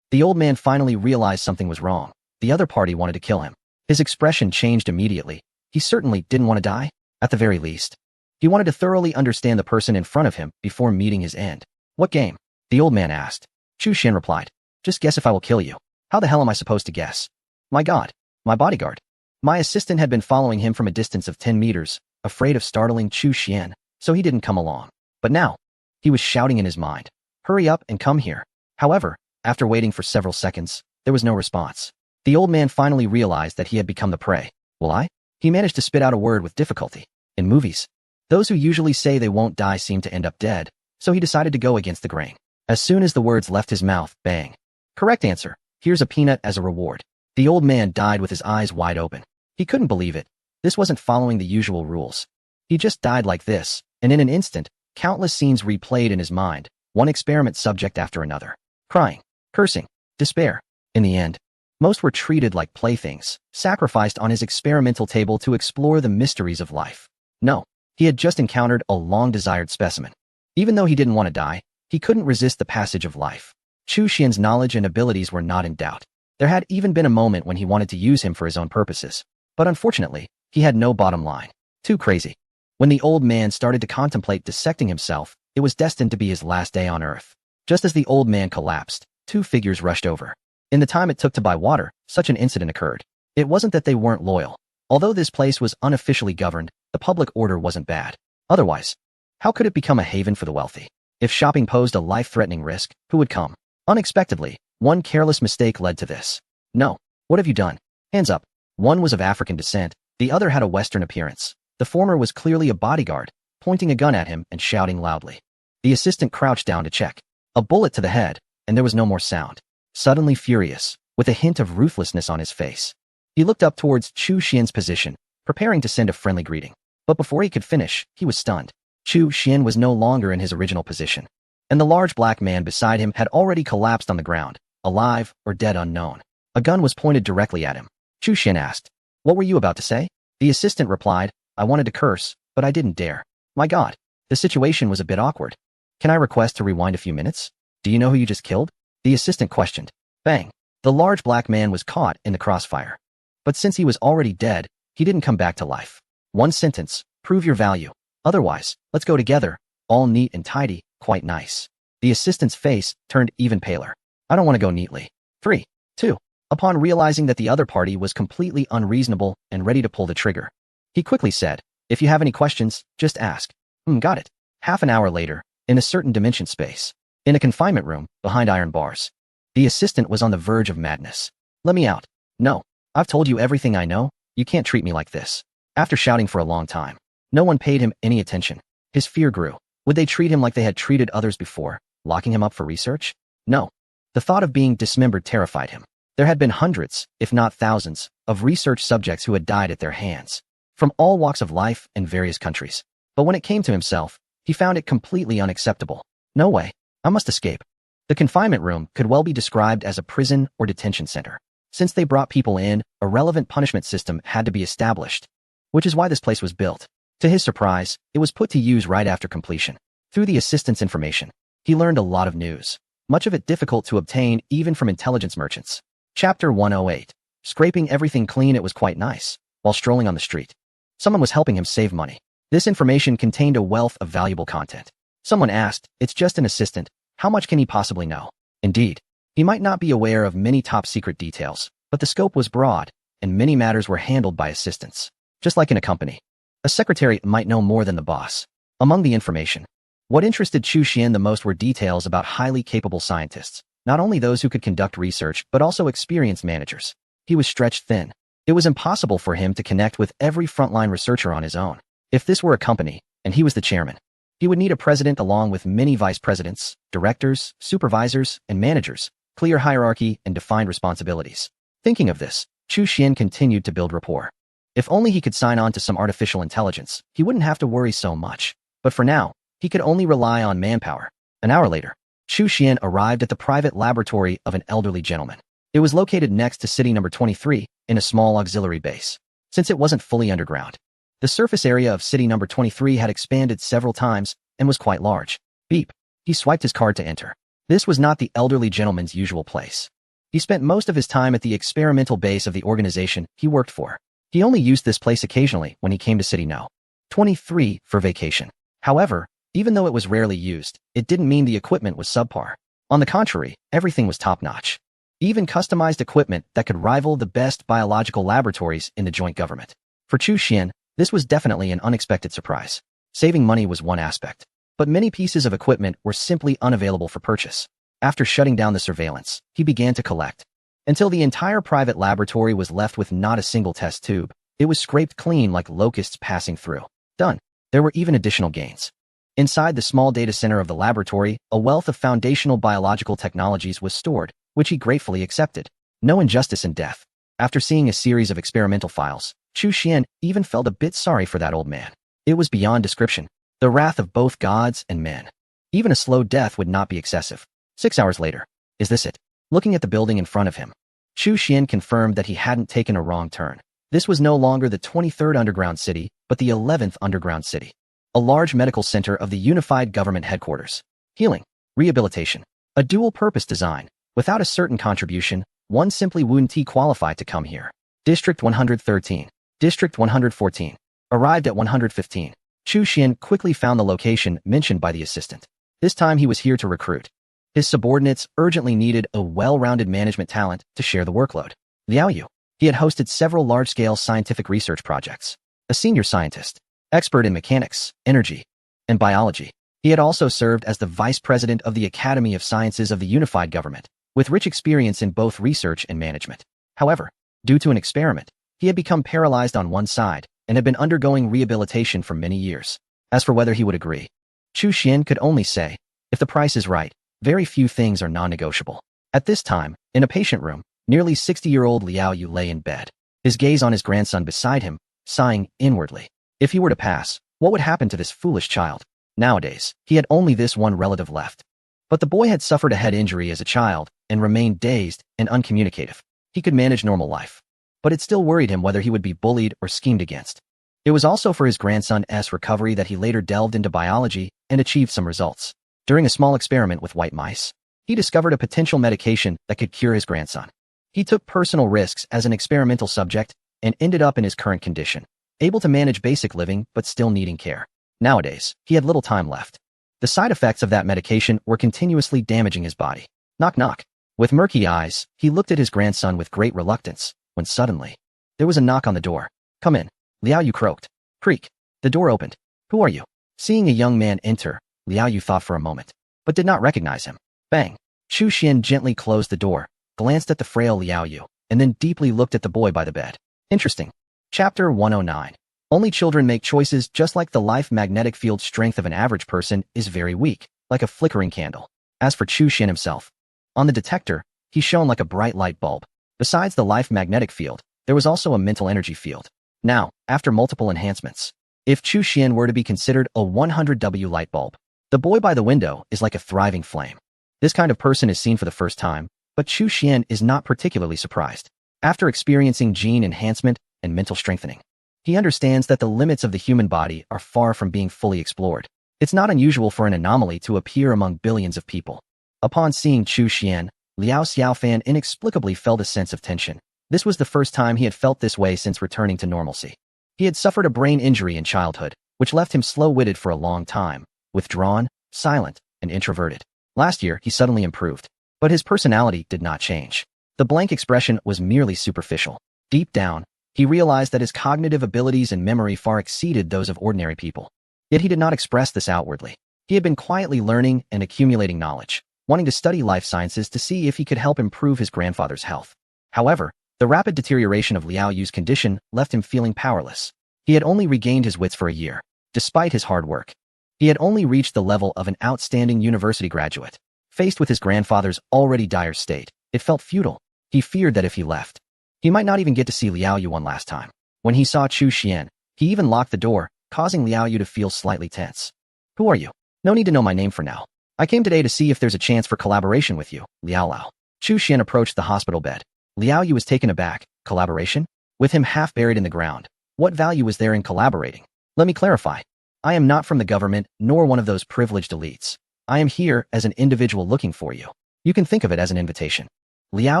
S1: The old man finally realized something was wrong. The other party wanted to kill him. His expression changed immediately. He certainly didn't want to die. At the very least, he wanted to thoroughly understand the person in front of him before meeting his end. What game? The old man asked. Chu Xian replied. Just guess if I will kill you. How the hell am I supposed to guess? My God, my bodyguard. My assistant had been following him from a distance of 10 meters, afraid of startling Chu Xian, so he didn't come along. But now, he was shouting in his mind. Hurry up and come here. However, after waiting for several seconds, there was no response. The old man finally realized that he had become the prey. Will I? He managed to spit out a word with difficulty. In movies, those who usually say they won't die seem to end up dead, so he decided to go against the grain. As soon as the words left his mouth, bang. Correct answer. Here's a peanut as a reward. The old man died with his eyes wide open. He couldn't believe it. This wasn't following the usual rules. He just died like this, and in an instant, countless scenes replayed in his mind, one experiment subject after another. Crying, cursing, despair. In the end, most were treated like playthings, sacrificed on his experimental table to explore the mysteries of life. No, he had just encountered a long-desired specimen. Even though he didn't want to die, he couldn't resist the passage of life. Chu Xian's knowledge and abilities were not in doubt. There had even been a moment when he wanted to use him for his own purposes. But unfortunately, he had no bottom line. Too crazy. When the old man started to contemplate dissecting himself, it was destined to be his last day on Earth. Just as the old man collapsed, two figures rushed over. In the time it took to buy water, such an incident occurred. It wasn't that they weren't loyal. Although this place was unofficially governed, the public order wasn't bad. Otherwise, how could it become a haven for the wealthy? If shopping posed a life-threatening risk, who would come? Unexpectedly, one careless mistake led to this. No. What have you done? Hands up. One was of African descent, the other had a Western appearance. The former was clearly a bodyguard, pointing a gun at him and shouting loudly. The assistant crouched down to check. A bullet to the head, and there was no more sound. Suddenly furious, with a hint of ruthlessness on his face, he looked up towards Chu Xian's position, preparing to send a friendly greeting. But before he could finish, he was stunned. Chu Xian was no longer in his original position, and the large black man beside him had already collapsed on the ground, alive or dead unknown. A gun was pointed directly at him. Chu Xian asked, "What were you about to say?" The assistant replied, "I wanted to curse, but I didn't dare. My God, the situation was a bit awkward. Can I request to rewind a few minutes? Do you know who you just killed?" The assistant questioned. Bang. The large black man was caught in the crossfire. But since he was already dead, he didn't come back to life. One sentence, prove your value. Otherwise, let's go together, all neat and tidy, quite nice. The assistant's face turned even paler. I don't want to go neatly. 3, 2. Upon realizing that the other party was completely unreasonable and ready to pull the trigger, he quickly said, "If you have any questions, just ask." Got it. Half an hour later, in a certain dimension space, in a confinement room, behind iron bars, the assistant was on the verge of madness. "Let me out." "No. I've told you everything I know. You can't treat me like this." After shouting for a long time, no one paid him any attention. His fear grew. Would they treat him like they had treated others before? Locking him up for research? No. The thought of being dismembered terrified him. There had been hundreds, if not thousands, of research subjects who had died at their hands, from all walks of life and various countries. But when it came to himself, he found it completely unacceptable. No way. I must escape. The confinement room could well be described as a prison or detention center. Since they brought people in, a relevant punishment system had to be established, which is why this place was built. To his surprise, it was put to use right after completion. Through the assistant's information, he learned a lot of news, much of it difficult to obtain even from intelligence merchants. Chapter 108. Scraping everything clean. It was quite nice. While strolling on the street, someone was helping him save money. This information contained a wealth of valuable content. Someone asked, "It's just an assistant. How much can he possibly know?" Indeed, he might not be aware of many top-secret details, but the scope was broad, and many matters were handled by assistants. Just like in a company, a secretary might know more than the boss. Among the information, what interested Chu Xian the most were details about highly capable scientists, not only those who could conduct research but also experienced managers. He was stretched thin. It was impossible for him to connect with every frontline researcher on his own. If this were a company, and he was the chairman, he would need a president along with many vice presidents, directors, supervisors, and managers, clear hierarchy and defined responsibilities. Thinking of this, Chu Xian continued to build rapport. If only he could sign on to some artificial intelligence, he wouldn't have to worry so much. But for now, he could only rely on manpower. An hour later, Chu Xian arrived at the private laboratory of an elderly gentleman. It was located next to city number 23 in a small auxiliary base. Since it wasn't fully underground, the surface area of city number 23 had expanded several times and was quite large. Beep. He swiped his card to enter. This was not the elderly gentleman's usual place. He spent most of his time at the experimental base of the organization he worked for. He only used this place occasionally when he came to city no. 23 for vacation. However, even though it was rarely used, it didn't mean the equipment was subpar. On the contrary, everything was top-notch. Even customized equipment that could rival the best biological laboratories in the joint government. For Chu Xian, this was definitely an unexpected surprise. Saving money was one aspect, but many pieces of equipment were simply unavailable for purchase. After shutting down the surveillance, he began to collect. Until the entire private laboratory was left with not a single test tube, it was scraped clean like locusts passing through. Done. There were even additional gains. Inside the small data center of the laboratory, a wealth of foundational biological technologies was stored, which he gratefully accepted. No injustice in death. After seeing a series of experimental files, Chu Xian even felt a bit sorry for that old man. It was beyond description. The wrath of both gods and men. Even a slow death would not be excessive. 6 hours later. Is this it? Looking at the building in front of him, Chu Xian confirmed that he hadn't taken a wrong turn. This was no longer the 23rd underground city, but the 11th underground city. A large medical center of the unified government headquarters. Healing. Rehabilitation. A dual-purpose design. Without a certain contribution, one simply wouldn't qualify to come here. District 113. District 114. Arrived at 115. Chu Xian quickly found the location mentioned by the assistant. This time he was here to recruit. His subordinates urgently needed a well-rounded management talent to share the workload. Liao Yu. He had hosted several large-scale scientific research projects. A senior scientist, expert in mechanics, energy, and biology. He had also served as the vice president of the Academy of Sciences of the Unified Government, with rich experience in both research and management. However, due to an experiment, he had become paralyzed on one side and had been undergoing rehabilitation for many years. As for whether he would agree, Chu Xian could only say, if the price is right, very few things are non-negotiable. At this time, in a patient room, nearly 60-year-old Liao Yu lay in bed, his gaze on his grandson beside him, sighing inwardly. If he were to pass, what would happen to this foolish child? Nowadays, he had only this one relative left. But the boy had suffered a head injury as a child and remained dazed and uncommunicative. He could manage normal life, but it still worried him whether he would be bullied or schemed against. It was also for his grandson's recovery that he later delved into biology and achieved some results. During a small experiment with white mice, he discovered a potential medication that could cure his grandson. He took personal risks as an experimental subject and ended up in his current condition, able to manage basic living but still needing care. Nowadays, he had little time left. The side effects of that medication were continuously damaging his body. Knock knock. With murky eyes, he looked at his grandson with great reluctance, when suddenly, there was a knock on the door. Come in. Liao Yu croaked. Creak. The door opened. Who are you? Seeing a young man enter, Liao Yu thought for a moment, but did not recognize him. Bang. Chu Xian gently closed the door, glanced at the frail Liao Yu, and then deeply looked at the boy by the bed. Interesting. Chapter 109. Only children make choices just like the life magnetic field strength of an average person is very weak, like a flickering candle. As for Chu Xian himself, on the detector, he shone like a bright light bulb. Besides the life magnetic field, there was also a mental energy field. Now, after multiple enhancements, if Chu Xian were to be considered a 100W light bulb, the boy by the window is like a thriving flame. This kind of person is seen for the first time, but Chu Xian is not particularly surprised. After experiencing gene enhancement and mental strengthening, he understands that the limits of the human body are far from being fully explored. It's not unusual for an anomaly to appear among billions of people. Upon seeing Chu Xian, Liao Xiaofan inexplicably felt a sense of tension. This was the first time he had felt this way since returning to normalcy. He had suffered a brain injury in childhood, which left him slow-witted for a long time, withdrawn, silent, and introverted. Last year, he suddenly improved, but his personality did not change. The blank expression was merely superficial. Deep down, he realized that his cognitive abilities and memory far exceeded those of ordinary people. Yet he did not express this outwardly. He had been quietly learning and accumulating knowledge, wanting to study life sciences to see if he could help improve his grandfather's health. However, the rapid deterioration of Liao Yu's condition left him feeling powerless. He had only regained his wits for a year. Despite his hard work, he had only reached the level of an outstanding university graduate. Faced with his grandfather's already dire state, it felt futile. He feared that if he left, he might not even get to see Liao Yu one last time. When he saw Chu Xian, he even locked the door, causing Liao Yu to feel slightly tense. "Who are you? No need to know my name for now. I came today to see if there's a chance for collaboration with you, Liao Lao." Chu Xian approached the hospital bed. Liao Yu was taken aback. Collaboration? With him half buried in the ground, what value was there in collaborating? Let me clarify. I am not from the government, nor one of those privileged elites. I am here as an individual looking for you. You can think of it as an invitation. Liao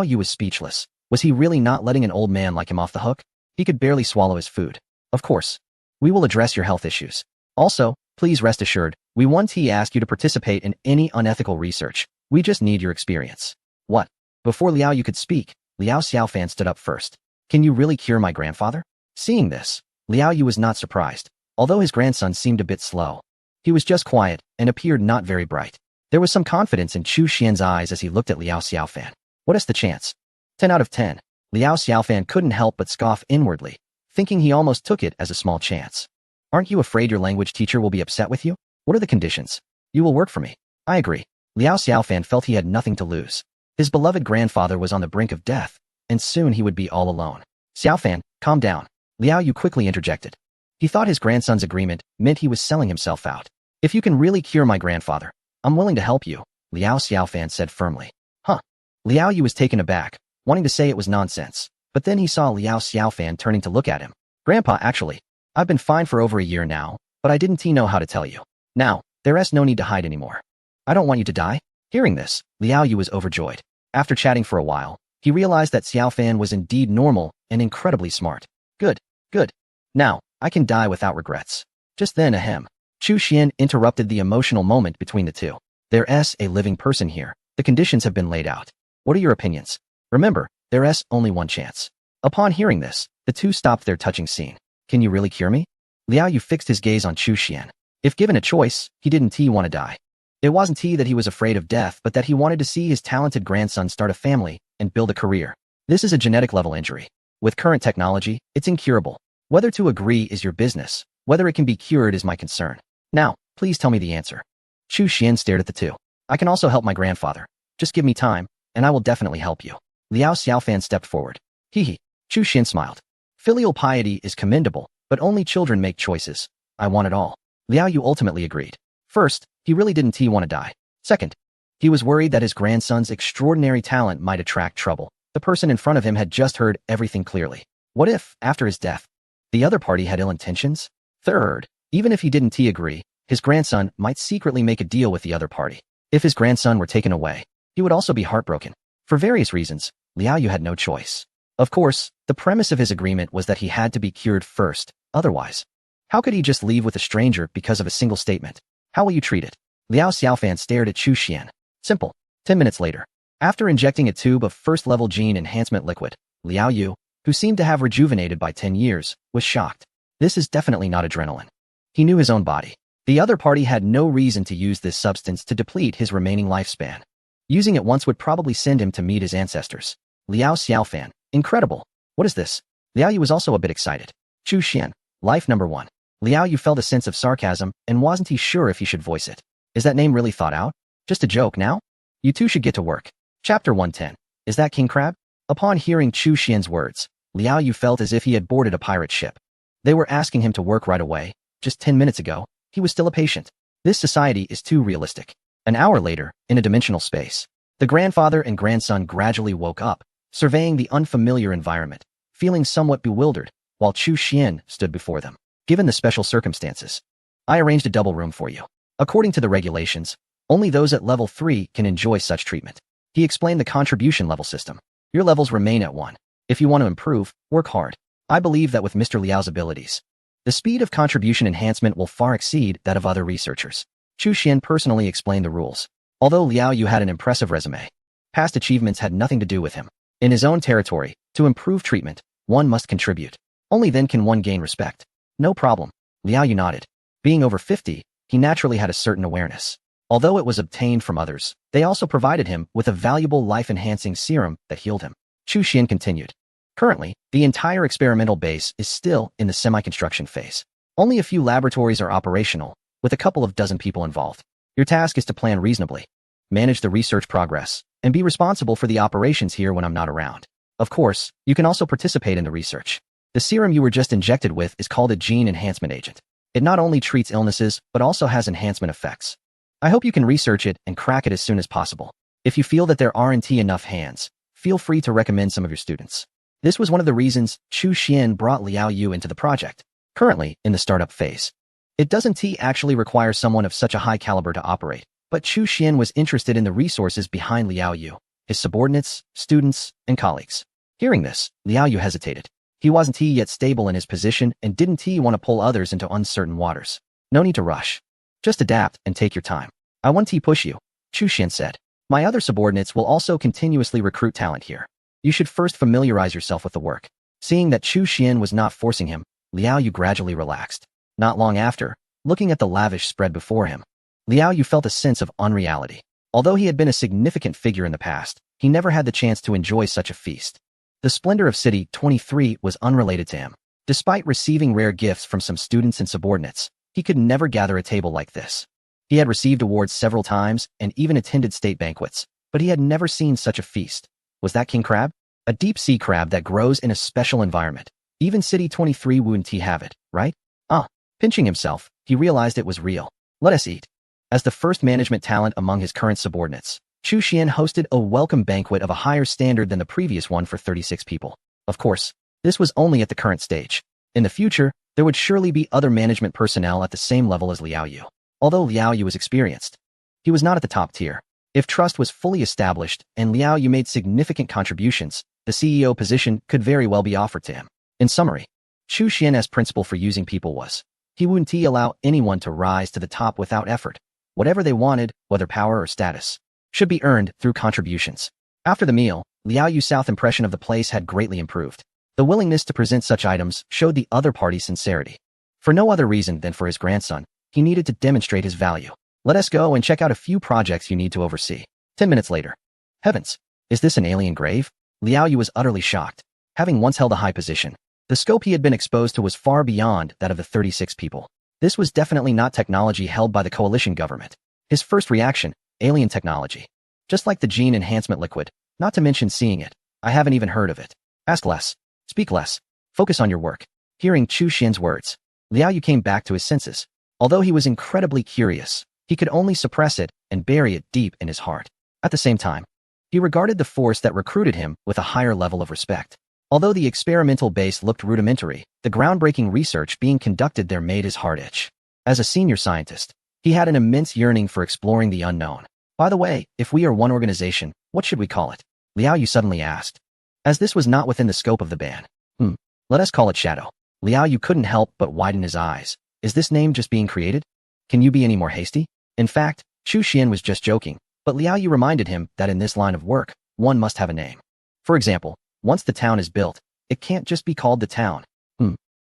S1: Yu was speechless. Was he really not letting an old man like him off the hook? He could barely swallow his food. Of course. We will address your health issues. Also, please rest assured, we won't ask you to participate in any unethical research. We just need your experience. What? Before Liao Yu could speak, Liao Xiaofan stood up first. Can you really cure my grandfather? Seeing this, Liao Yu was not surprised, although his grandson seemed a bit slow. He was just quiet and appeared not very bright. There was some confidence in Chu Xian's eyes as he looked at Liao Xiaofan. What is the chance? 10 out of 10. Liao Xiaofan couldn't help but scoff inwardly, thinking he almost took it as a small chance. Aren't you afraid your language teacher will be upset with you? What are the conditions? You will work for me. I agree. Liao Xiaofan felt he had nothing to lose. His beloved grandfather was on the brink of death, and soon he would be all alone. Xiaofan, calm down. Liao Yu quickly interjected. He thought his grandson's agreement meant he was selling himself out. If you can really cure my grandfather, I'm willing to help you, Liao Xiaofan said firmly. Huh. Liao Yu was taken aback, wanting to say it was nonsense, but then he saw Liao Xiaofan turning to look at him. Grandpa, actually, I've been fine for over a year now, but I didn't know how to tell you. Now, there's no need to hide anymore. I don't want you to die. Hearing this, Liao Yu was overjoyed. After chatting for a while, he realized that Xiaofan was indeed normal and incredibly smart. Good, good. Now, I can die without regrets. Just then, ahem. Chu Xian interrupted the emotional moment between the two. There's a living person here. The conditions have been laid out. What are your opinions? Remember, there's only one chance. Upon hearing this, the two stopped their touching scene. Can you really cure me? Liao Yu fixed his gaze on Chu Xian. If given a choice, he didn't want to die. It wasn't that he was afraid of death, but that he wanted to see his talented grandson start a family and build a career. This is a genetic level injury. With current technology, it's incurable. Whether to agree is your business. Whether it can be cured is my concern. Now, please tell me the answer. Chu Xian stared at the two. I can also help my grandfather. Just give me time, and I will definitely help you. Liao Xiaofan stepped forward. Hee. Chu Xian smiled. Filial piety is commendable, but only children make choices. I want it all. Liao Yu ultimately agreed. First, he really didn't want to die. Second, he was worried that his grandson's extraordinary talent might attract trouble. The person in front of him had just heard everything clearly. What if, after his death, the other party had ill intentions? Third, even if he didn't agree, his grandson might secretly make a deal with the other party. If his grandson were taken away, he would also be heartbroken. For various reasons, Liao Yu had no choice. Of course, the premise of his agreement was that he had to be cured first. Otherwise, how could he just leave with a stranger because of a single statement? How will you treat it? Liao Xiaofan stared at Chu Xian. Simple. 10 minutes later, after injecting a tube of first-level gene enhancement liquid, Liao Yu, who seemed to have rejuvenated by 10 years, was shocked. This is definitely not adrenaline. He knew his own body. The other party had no reason to use this substance to deplete his remaining lifespan. Using it once would probably send him to meet his ancestors. Liao Xiaofan. Incredible. What is this? Liao Yu was also a bit excited. Chu Xian. Life number 1. Liao Yu felt a sense of sarcasm and wasn't sure if he should voice it. Is that name really thought out? Just a joke now? You two should get to work. Chapter 110. Is that King Crab? Upon hearing Chu Xian's words, Liao Yu felt as if he had boarded a pirate ship. They were asking him to work right away. Just 10 minutes ago, he was still a patient. This society is too realistic. An hour later, in a dimensional space, the grandfather and grandson gradually woke up, surveying the unfamiliar environment, feeling somewhat bewildered, while Chu Xian stood before them. Given the special circumstances, I arranged a double room for you. According to the regulations, only those at level 3 can enjoy such treatment. He explained the contribution level system. Your levels remain at 1. If you want to improve, work hard. I believe that with Mr. Liao's abilities, the speed of contribution enhancement will far exceed that of other researchers. Chu Xian personally explained the rules. Although Liao Yu had an impressive resume, past achievements had nothing to do with him. In his own territory, to improve treatment, one must contribute. Only then can one gain respect. No problem. Liao Yu nodded. Being over 50, he naturally had a certain awareness. Although it was obtained from others, they also provided him with a valuable life-enhancing serum that healed him. Chu Xian continued. Currently, the entire experimental base is still in the semi-construction phase. Only a few laboratories are operational, with a couple of dozen people involved. Your task is to plan reasonably, manage the research progress, and be responsible for the operations here when I'm not around. Of course, you can also participate in the research. The serum you were just injected with is called a gene enhancement agent. It not only treats illnesses, but also has enhancement effects. I hope you can research it and crack it as soon as possible. If you feel that there aren't enough hands, feel free to recommend some of your students. This was one of the reasons Chu Xian brought Liao Yu into the project. Currently, in the startup phase, it doesn't actually require someone of such a high caliber to operate, but Chu Xian was interested in the resources behind Liao Yu, his subordinates, students, and colleagues. Hearing this, Liao Yu hesitated. He wasn't yet stable in his position and didn't want to pull others into uncertain waters. No need to rush. Just adapt and take your time. I won't push you, Chu Xian said. My other subordinates will also continuously recruit talent here. You should first familiarize yourself with the work. Seeing that Chu Xian was not forcing him, Liao Yu gradually relaxed. Not long after, looking at the lavish spread before him, Liao Yu felt a sense of unreality. Although he had been a significant figure in the past, he never had the chance to enjoy such a feast. The splendor of City 23 was unrelated to him. Despite receiving rare gifts from some students and subordinates, he could never gather a table like this. He had received awards several times and even attended state banquets, but he had never seen such a feast. Was that king crab? A deep-sea crab that grows in a special environment. Even City 23 wouldn't have it, right? Pinching himself, he realized it was real. Let us eat. As the first management talent among his current subordinates, Chu Xian hosted a welcome banquet of a higher standard than the previous one for 36 people. Of course, this was only at the current stage. In the future, there would surely be other management personnel at the same level as Liao Yu. Although Liao Yu was experienced, he was not at the top tier. If trust was fully established and Liao Yu made significant contributions, the CEO position could very well be offered to him. In summary, Chu Xian's principle for using people was, he wouldn't allow anyone to rise to the top without effort. Whatever they wanted, whether power or status, should be earned through contributions. After the meal, Liao Yu's south impression of the place had greatly improved. The willingness to present such items showed the other party's sincerity. For no other reason than for his grandson, he needed to demonstrate his value. Let us go and check out a few projects you need to oversee. 10 minutes later. Heavens! Is this an alien grave? Liao Yu was utterly shocked. Having once held a high position, the scope he had been exposed to was far beyond that of the 36 people. This was definitely not technology held by the coalition government. His first reaction, alien technology. Just like the gene enhancement liquid, not to mention seeing it. I haven't even heard of it. Ask less. Speak less. Focus on your work. Hearing Chu Xian's words, Liao Yu came back to his senses. Although he was incredibly curious, he could only suppress it and bury it deep in his heart. At the same time, he regarded the force that recruited him with a higher level of respect. Although the experimental base looked rudimentary, the groundbreaking research being conducted there made his heart itch. As a senior scientist, he had an immense yearning for exploring the unknown. By the way, if we are one organization, what should we call it? Liao Yu suddenly asked. As this was not within the scope of the ban. Let us call it Shadow. Liao Yu couldn't help but widen his eyes. Is this name just being created? Can you be any more hasty? In fact, Chu Xian was just joking, but Liao Yu reminded him that in this line of work, one must have a name. For example, once the town is built, it can't just be called the town.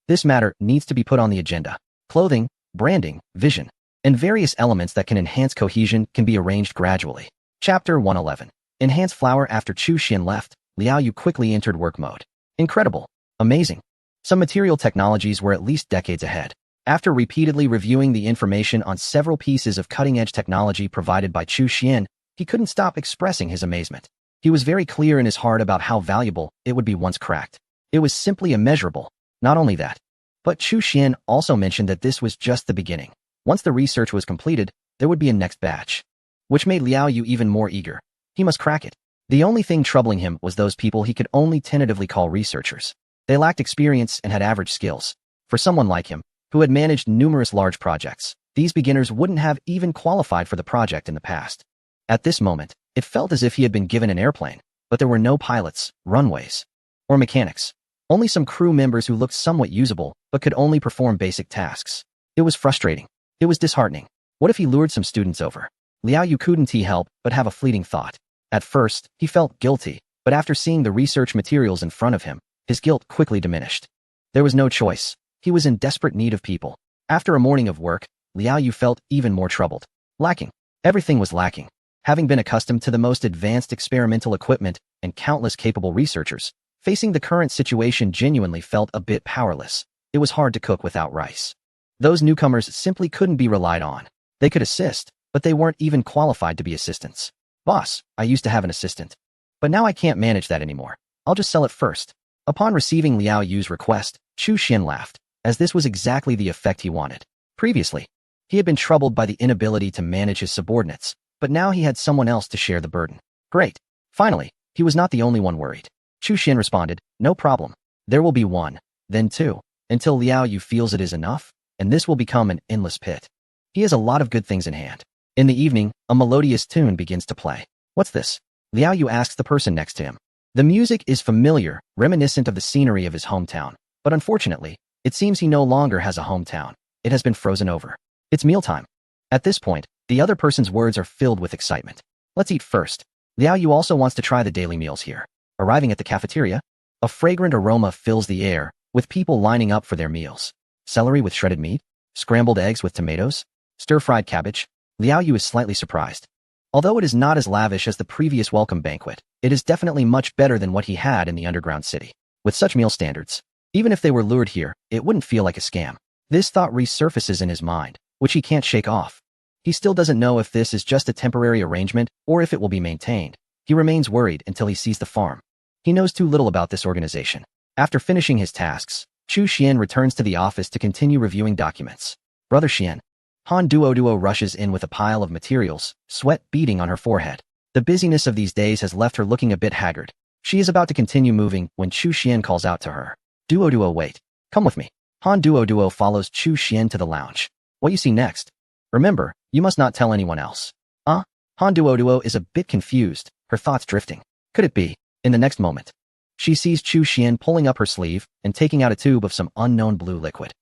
S1: This matter needs to be put on the agenda. Clothing, branding, vision, and various elements that can enhance cohesion can be arranged gradually. Chapter 111. Enhance flower. After Chu Xian left, Liao Yu quickly entered work mode. Incredible. Amazing. Some material technologies were at least decades ahead. After repeatedly reviewing the information on several pieces of cutting-edge technology provided by Chu Xian, He couldn't stop expressing his amazement. He was very clear in his heart about how valuable it would be once cracked. It was simply immeasurable. Not only that, but Chu Xian also mentioned that this was just the beginning. Once the research was completed, there would be a next batch, which made Liao Yu even more eager. He must crack it. The only thing troubling him was those people he could only tentatively call researchers. They lacked experience and had average skills. For someone like him, who had managed numerous large projects, these beginners wouldn't have even qualified for the project in the past. At this moment, it felt as if he had been given an airplane, but there were no pilots, runways, or mechanics. Only some crew members who looked somewhat usable, but could only perform basic tasks. It was frustrating. It was disheartening. What if he lured some students over? Liao Yu couldn't help but have a fleeting thought. At first, he felt guilty, but after seeing the research materials in front of him, his guilt quickly diminished. There was no choice. He was in desperate need of people. After a morning of work, Liao Yu felt even more troubled. Lacking. Everything was lacking. Having been accustomed to the most advanced experimental equipment and countless capable researchers, facing the current situation genuinely felt a bit powerless. It was hard to cook without rice. Those newcomers simply couldn't be relied on. They could assist, but they weren't even qualified to be assistants. Boss, I used to have an assistant, but now I can't manage that anymore. I'll just sell it first. Upon receiving Liao Yu's request, Chu Xian laughed, as this was exactly the effect he wanted. Previously, he had been troubled by the inability to manage his subordinates, but now he had someone else to share the burden. Great. Finally, he was not the only one worried. Chu Xian responded, no problem. There will be one, then two, until Liao Yu feels it is enough, and this will become an endless pit. He has a lot of good things in hand. In the evening, a melodious tune begins to play. What's this? Liao Yu asks the person next to him. The music is familiar, reminiscent of the scenery of his hometown, but unfortunately, it seems he no longer has a hometown. It has been frozen over. It's mealtime. At this point, the other person's words are filled with excitement. Let's eat first. Liao Yu also wants to try the daily meals here. Arriving at the cafeteria, a fragrant aroma fills the air, with people lining up for their meals. Celery with shredded meat, scrambled eggs with tomatoes, stir-fried cabbage. Liao Yu is slightly surprised. Although it is not as lavish as the previous welcome banquet, it is definitely much better than what he had in the underground city. With such meal standards, even if they were lured here, it wouldn't feel like a scam. This thought resurfaces in his mind, which he can't shake off. He still doesn't know if this is just a temporary arrangement or if it will be maintained. He remains worried until he sees the farm. He knows too little about this organization. After finishing his tasks, Chu Xian returns to the office to continue reviewing documents. Brother Xian. Han Duo rushes in with a pile of materials, sweat beading on her forehead. The busyness of these days has left her looking a bit haggard. She is about to continue moving when Chu Xian calls out to her. Duo, wait. Come with me. Han Duo follows Chu Xian to the lounge. What you see next? Remember, you must not tell anyone else. Han Duo is a bit confused, her thoughts drifting. Could it be? In the next moment, she sees Chu Xian pulling up her sleeve and taking out a tube of some unknown blue liquid.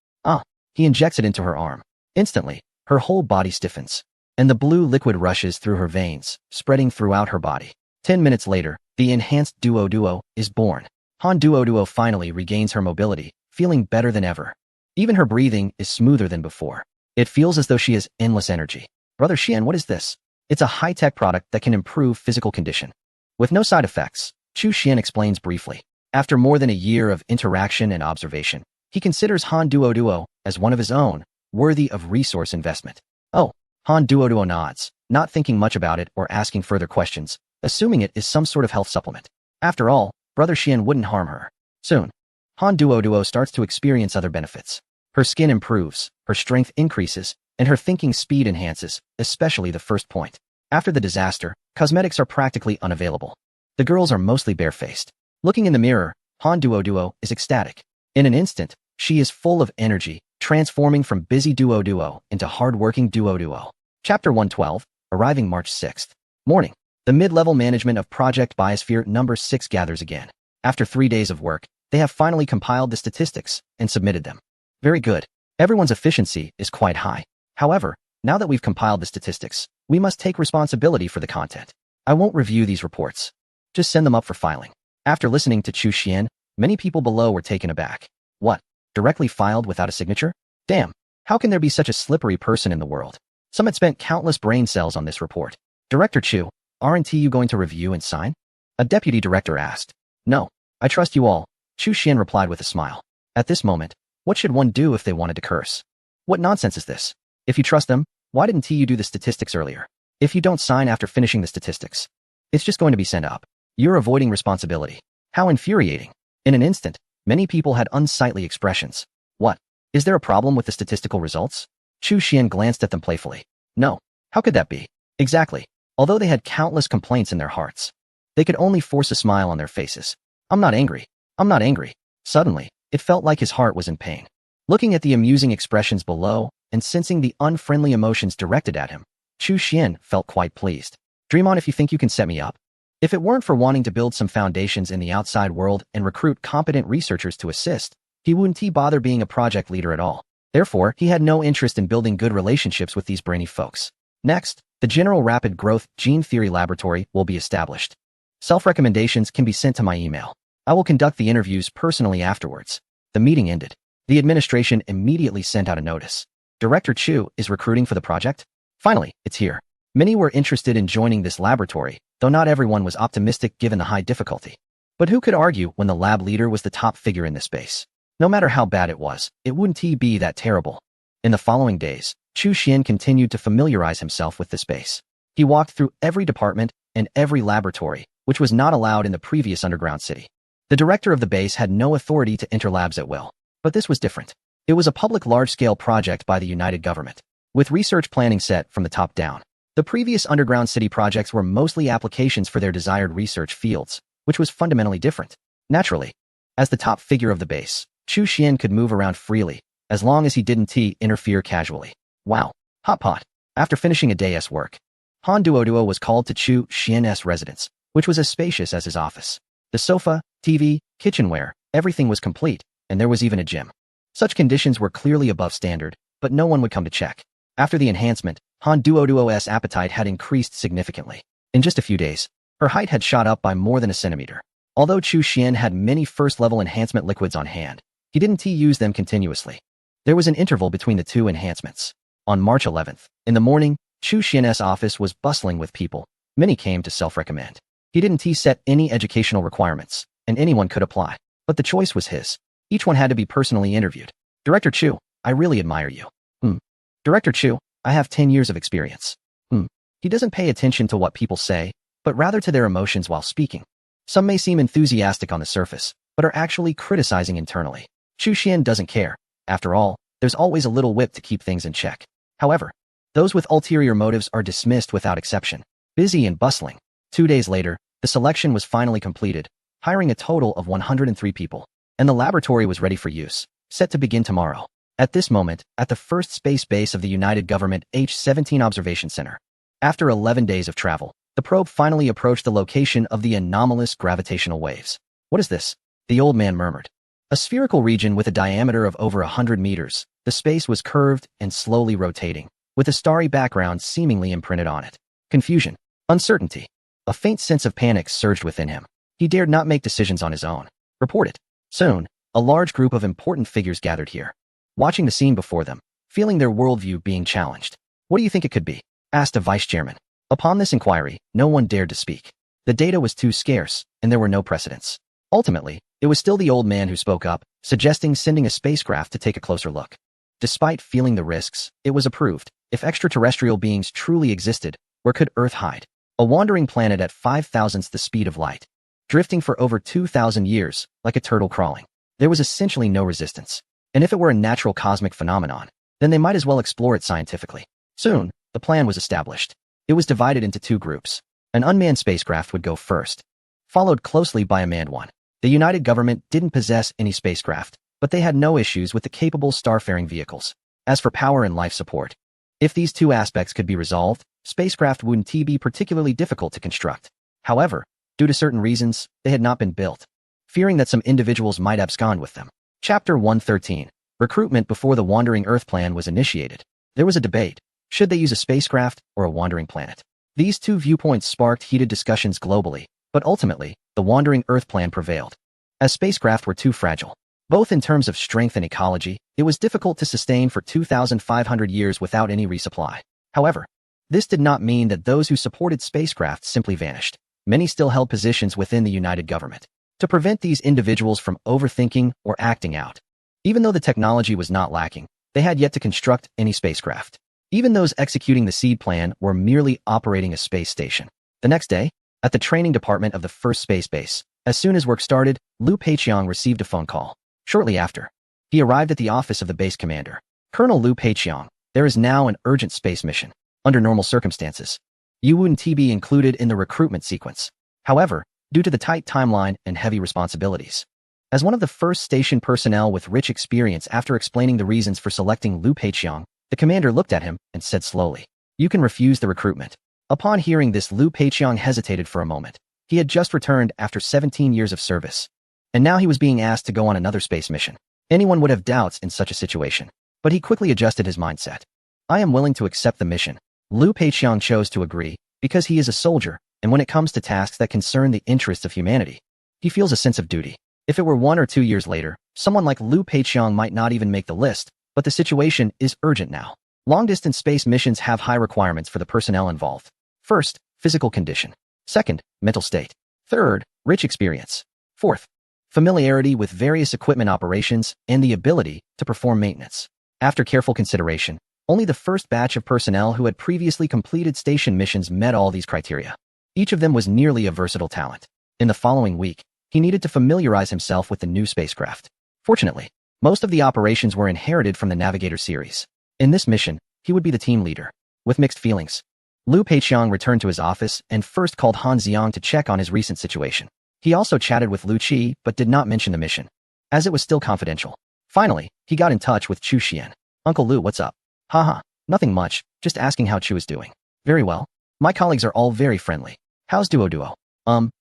S1: He injects it into her arm. Instantly, her whole body stiffens, and the blue liquid rushes through her veins, spreading throughout her body. 10 minutes later, the enhanced Duo is born. Han Duo finally regains her mobility, feeling better than ever. Even her breathing is smoother than before. It feels as though she has endless energy. Brother Xian, what is this? It's a high-tech product that can improve physical condition. With no side effects, Chu Xian explains briefly. After more than a year of interaction and observation, he considers Han Duo as one of his own, worthy of resource investment. Han Duo nods, not thinking much about it or asking further questions, assuming it is some sort of health supplement. After all, Brother Xian wouldn't harm her. Soon, Han Duo starts to experience other benefits. Her skin improves, her strength increases, and her thinking speed enhances, especially the first point. After the disaster, cosmetics are practically unavailable. The girls are mostly barefaced. Looking in the mirror, Han Duo is ecstatic. In an instant, she is full of energy, transforming from busy Duo into hard-working Duo. Chapter 112, arriving March 6th. Morning. The mid-level management of Project Biosphere number 6 gathers again. After 3 days of work, they have finally compiled the statistics and submitted them. Very good. Everyone's efficiency is quite high. However, now that we've compiled the statistics, we must take responsibility for the content. I won't review these reports. Just send them up for filing. After listening to Chu Xian, many people below were taken aback. What? Directly filed without a signature? Damn, how can there be such a slippery person in the world? Some had spent countless brain cells on this report. Director Chu, aren't you going to review and sign? A deputy director asked. No, I trust you all, Chu Xian replied with a smile. At this moment, what should one do if they wanted to curse? What nonsense is this? If you trust them, why didn't you do the statistics earlier? If you don't sign after finishing the statistics, it's just going to be sent up. You're avoiding responsibility. How infuriating. In an instant, many people had unsightly expressions. What? Is there a problem with the statistical results? Chu Xian glanced at them playfully. No. How could that be? Exactly. Although they had countless complaints in their hearts, they could only force a smile on their faces. I'm not angry. I'm not angry. Suddenly, it felt like his heart was in pain. Looking at the amusing expressions below and sensing the unfriendly emotions directed at him, Chu Xian felt quite pleased. Dream on if you think you can set me up. If it weren't for wanting to build some foundations in the outside world and recruit competent researchers to assist, he wouldn't bother being a project leader at all. Therefore, he had no interest in building good relationships with these brainy folks. Next, the General Rapid Growth Gene Theory Laboratory will be established. Self-recommendations can be sent to my email. I will conduct the interviews personally afterwards. The meeting ended. The administration immediately sent out a notice. Director Chu is recruiting for the project? Finally, it's here. Many were interested in joining this laboratory, though not everyone was optimistic given the high difficulty. But who could argue when the lab leader was the top figure in this space? No matter how bad it was, it wouldn't be that terrible. In the following days, Chu Xian continued to familiarize himself with the space. He walked through every department and every laboratory, which was not allowed in the previous underground city. The director of the base had no authority to enter labs at will. But this was different. It was a public large-scale project by the United Government, with research planning set from the top down. The previous underground city projects were mostly applications for their desired research fields, which was fundamentally different. Naturally, as the top figure of the base, Chu Xian could move around freely, as long as he didn't interfere casually. Wow. Hot pot. After finishing a day's work, Han Duoduo was called to Chu Xian's residence, which was as spacious as his office. The sofa, TV, kitchenware, everything was complete, and there was even a gym. Such conditions were clearly above standard, but no one would come to check. After the enhancement, Han Duoduo's appetite had increased significantly. In just a few days, her height had shot up by more than a centimeter. Although Chu Xian had many first-level enhancement liquids on hand, he didn't use them continuously. There was an interval between the two enhancements. On March 11th, in the morning, Chu Xian's office was bustling with people. Many came to self-recommend. He didn't set any educational requirements, and anyone could apply. But the choice was his. Each one had to be personally interviewed. Director Chu, I really admire you. Director Chu, I have 10 years of experience. He doesn't pay attention to what people say, but rather to their emotions while speaking. Some may seem enthusiastic on the surface, but are actually criticizing internally. Chu Xian doesn't care. After all, there's always a little whip to keep things in check. However, those with ulterior motives are dismissed without exception. Busy and bustling. 2 days later, the selection was finally completed, hiring a total of 103 people, and the laboratory was ready for use, set to begin tomorrow. At this moment, at the first space base of the United Government H-17 Observation Center. After 11 days of travel, the probe finally approached the location of the anomalous gravitational waves. What is this? The old man murmured. A spherical region with a diameter of over 100 meters, the space was curved and slowly rotating, with a starry background seemingly imprinted on it. Confusion. Uncertainty. A faint sense of panic surged within him. He dared not make decisions on his own. Report it. Soon, a large group of important figures gathered here, watching the scene before them, feeling their worldview being challenged. What do you think it could be? Asked a vice chairman. Upon this inquiry, no one dared to speak. The data was too scarce, and there were no precedents. Ultimately, it was still the old man who spoke up, suggesting sending a spacecraft to take a closer look. Despite feeling the risks, it was approved. If extraterrestrial beings truly existed, where could Earth hide? A wandering planet at 5,000th the speed of light, drifting for over 2,000 years, like a turtle crawling. There was essentially no resistance. And if it were a natural cosmic phenomenon, then they might as well explore it scientifically. Soon, the plan was established. It was divided into 2 groups. An unmanned spacecraft would go first, followed closely by a manned one. The United Government didn't possess any spacecraft, but they had no issues with the capable starfaring vehicles. As for power and life support, if these 2 aspects could be resolved, spacecraft wouldn't be particularly difficult to construct. However, due to certain reasons, they had not been built, fearing that some individuals might abscond with them. Chapter 113. Recruitment before the Wandering Earth plan was initiated. There was a debate. Should they use a spacecraft or a wandering planet? These 2 viewpoints sparked heated discussions globally, but ultimately, the Wandering Earth plan prevailed. As spacecraft were too fragile, both in terms of strength and ecology, it was difficult to sustain for 2,500 years without any resupply. However, this did not mean that those who supported spacecraft simply vanished. Many still held positions within the United Government to prevent these individuals from overthinking or acting out. Even though the technology was not lacking, they had yet to construct any spacecraft. Even those executing the seed plan were merely operating a space station. The next day, at the training department of the first space base, as soon as work started, Liu Peiqiang received a phone call. Shortly after, he arrived at the office of the base commander. Colonel Liu Peiqiang, there is now an urgent space mission. Under normal circumstances, you wouldn't be included in the recruitment sequence. However, due to the tight timeline and heavy responsibilities, as one of the first station personnel with rich experience after explaining the reasons for selecting Liu Peiqiang, the commander looked at him and said slowly, "You can refuse the recruitment." Upon hearing this, Liu Peiqiang hesitated for a moment. He had just returned after 17 years of service, and now he was being asked to go on another space mission. Anyone would have doubts in such a situation, but he quickly adjusted his mindset. "I am willing to accept the mission." Liu Peiqiang chose to agree because he is a soldier, and when it comes to tasks that concern the interests of humanity, he feels a sense of duty. If it were 1 or 2 years later, someone like Liu Peiqiang might not even make the list, but the situation is urgent now. Long-distance space missions have high requirements for the personnel involved. First, physical condition. Second, mental state. Third, rich experience. Fourth, familiarity with various equipment operations and the ability to perform maintenance. After careful consideration, only the first batch of personnel who had previously completed station missions met all these criteria. Each of them was nearly a versatile talent. In the following week, he needed to familiarize himself with the new spacecraft. Fortunately, most of the operations were inherited from the Navigator series. In this mission, he would be the team leader. With mixed feelings, Liu Peiqiang returned to his office and first called Han Xiang to check on his recent situation. He also chatted with Lu Qi but did not mention the mission, as it was still confidential. Finally, he got in touch with Chu Xian. "Uncle Lu, what's up?" "Haha, nothing much, just asking how Chu is doing." "Very well. My colleagues are all very friendly. How's Duo?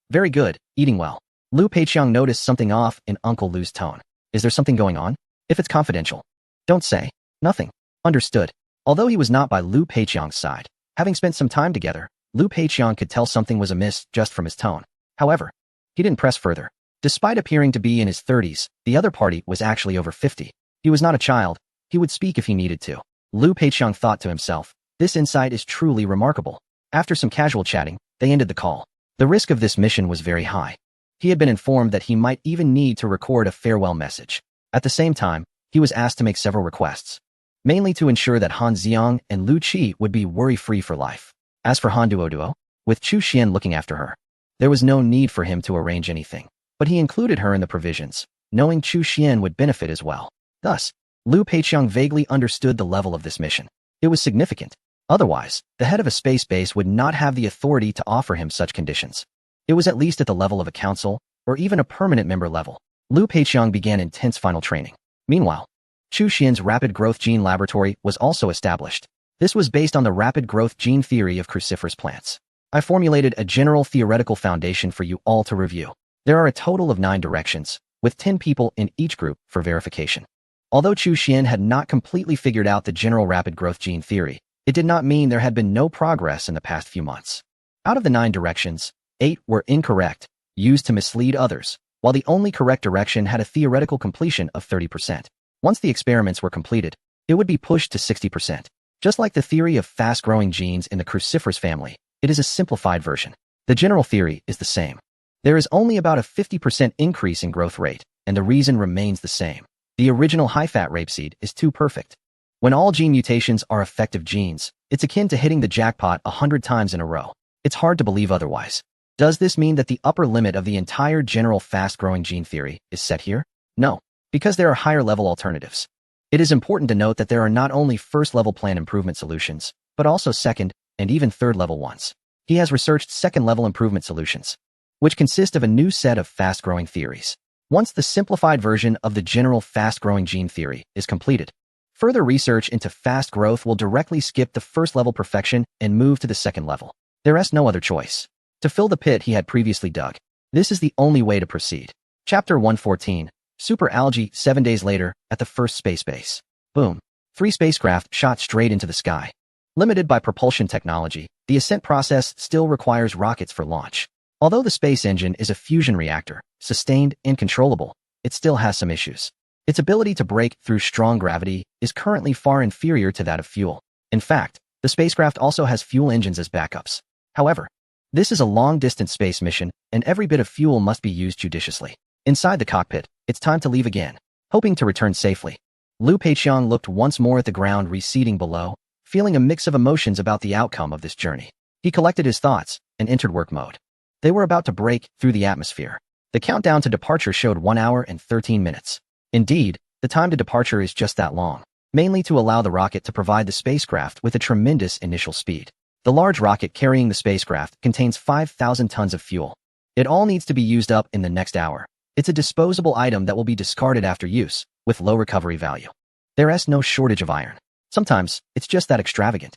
S1: Very good, eating well." Liu Peiqiang noticed something off in Uncle Lu's tone. "Is there something going on? If it's confidential, don't say." "Nothing." "Understood." Although he was not by Liu Peiqiang's side, having spent some time together, Liu Peiqiang could tell something was amiss just from his tone. However, he didn't press further. Despite appearing to be in his 30s, the other party was actually over 50. He was not a child. He would speak if he needed to. Liu Peiqiang thought to himself, "This insight is truly remarkable." After some casual chatting, they ended the call. The risk of this mission was very high. He had been informed that he might even need to record a farewell message. At the same time, he was asked to make several requests, mainly to ensure that Han Xiang and Lu Qi would be worry-free for life. As for Han Duo, with Chu Xian looking after her, there was no need for him to arrange anything, but he included her in the provisions, knowing Chu Xian would benefit as well. Thus, Liu Peiqiang vaguely understood the level of this mission. It was significant. Otherwise, the head of a space base would not have the authority to offer him such conditions. It was at least at the level of a council, or even a permanent member level. Liu Peiqiang began intense final training. Meanwhile, Chu Xian's rapid growth gene laboratory was also established. This was based on the rapid growth gene theory of cruciferous plants. I formulated a general theoretical foundation for you all to review. There are a total of 9 directions, with 10 people in each group for verification. Although Chu Xian had not completely figured out the general rapid growth gene theory, it did not mean there had been no progress in the past few months. Out of the 9 directions, 8 were incorrect, used to mislead others, while the only correct direction had a theoretical completion of 30%. Once the experiments were completed, it would be pushed to 60%. Just like the theory of fast-growing genes in the cruciferous family, it is a simplified version. The general theory is the same. There is only about a 50% increase in growth rate, and the reason remains the same. The original high-fat rapeseed is too perfect. When all gene mutations are effective genes, it's akin to hitting the jackpot 100 times in a row. It's hard to believe otherwise. Does this mean that the upper limit of the entire general fast-growing gene theory is set here? No, because there are higher-level alternatives. It is important to note that there are not only first-level plan improvement solutions, but also second and even third-level ones. He has researched second-level improvement solutions, which consist of a new set of fast-growing theories. Once the simplified version of the general fast-growing gene theory is completed, further research into fast growth will directly skip the first-level perfection and move to the second level. There is no other choice. To fill the pit he had previously dug, this is the only way to proceed. Chapter 114, Super Algae. 7 days later, at the first space base. Boom. 3 spacecraft shot straight into the sky. Limited by propulsion technology, the ascent process still requires rockets for launch. Although the space engine is a fusion reactor, sustained and controllable, it still has some issues. Its ability to break through strong gravity is currently far inferior to that of fuel. In fact, the spacecraft also has fuel engines as backups. However, this is a long-distance space mission, and every bit of fuel must be used judiciously. Inside the cockpit, it's time to leave again. Hoping to return safely, Liu Peiqiang looked once more at the ground receding below, feeling a mix of emotions about the outcome of this journey. He collected his thoughts and entered work mode. They were about to break through the atmosphere. The countdown to departure showed 1 hour and 13 minutes. Indeed, the time to departure is just that long, mainly to allow the rocket to provide the spacecraft with a tremendous initial speed. The large rocket carrying the spacecraft contains 5,000 tons of fuel. It all needs to be used up in the next hour. It's a disposable item that will be discarded after use, with low recovery value. There's no shortage of iron. Sometimes, it's just that extravagant.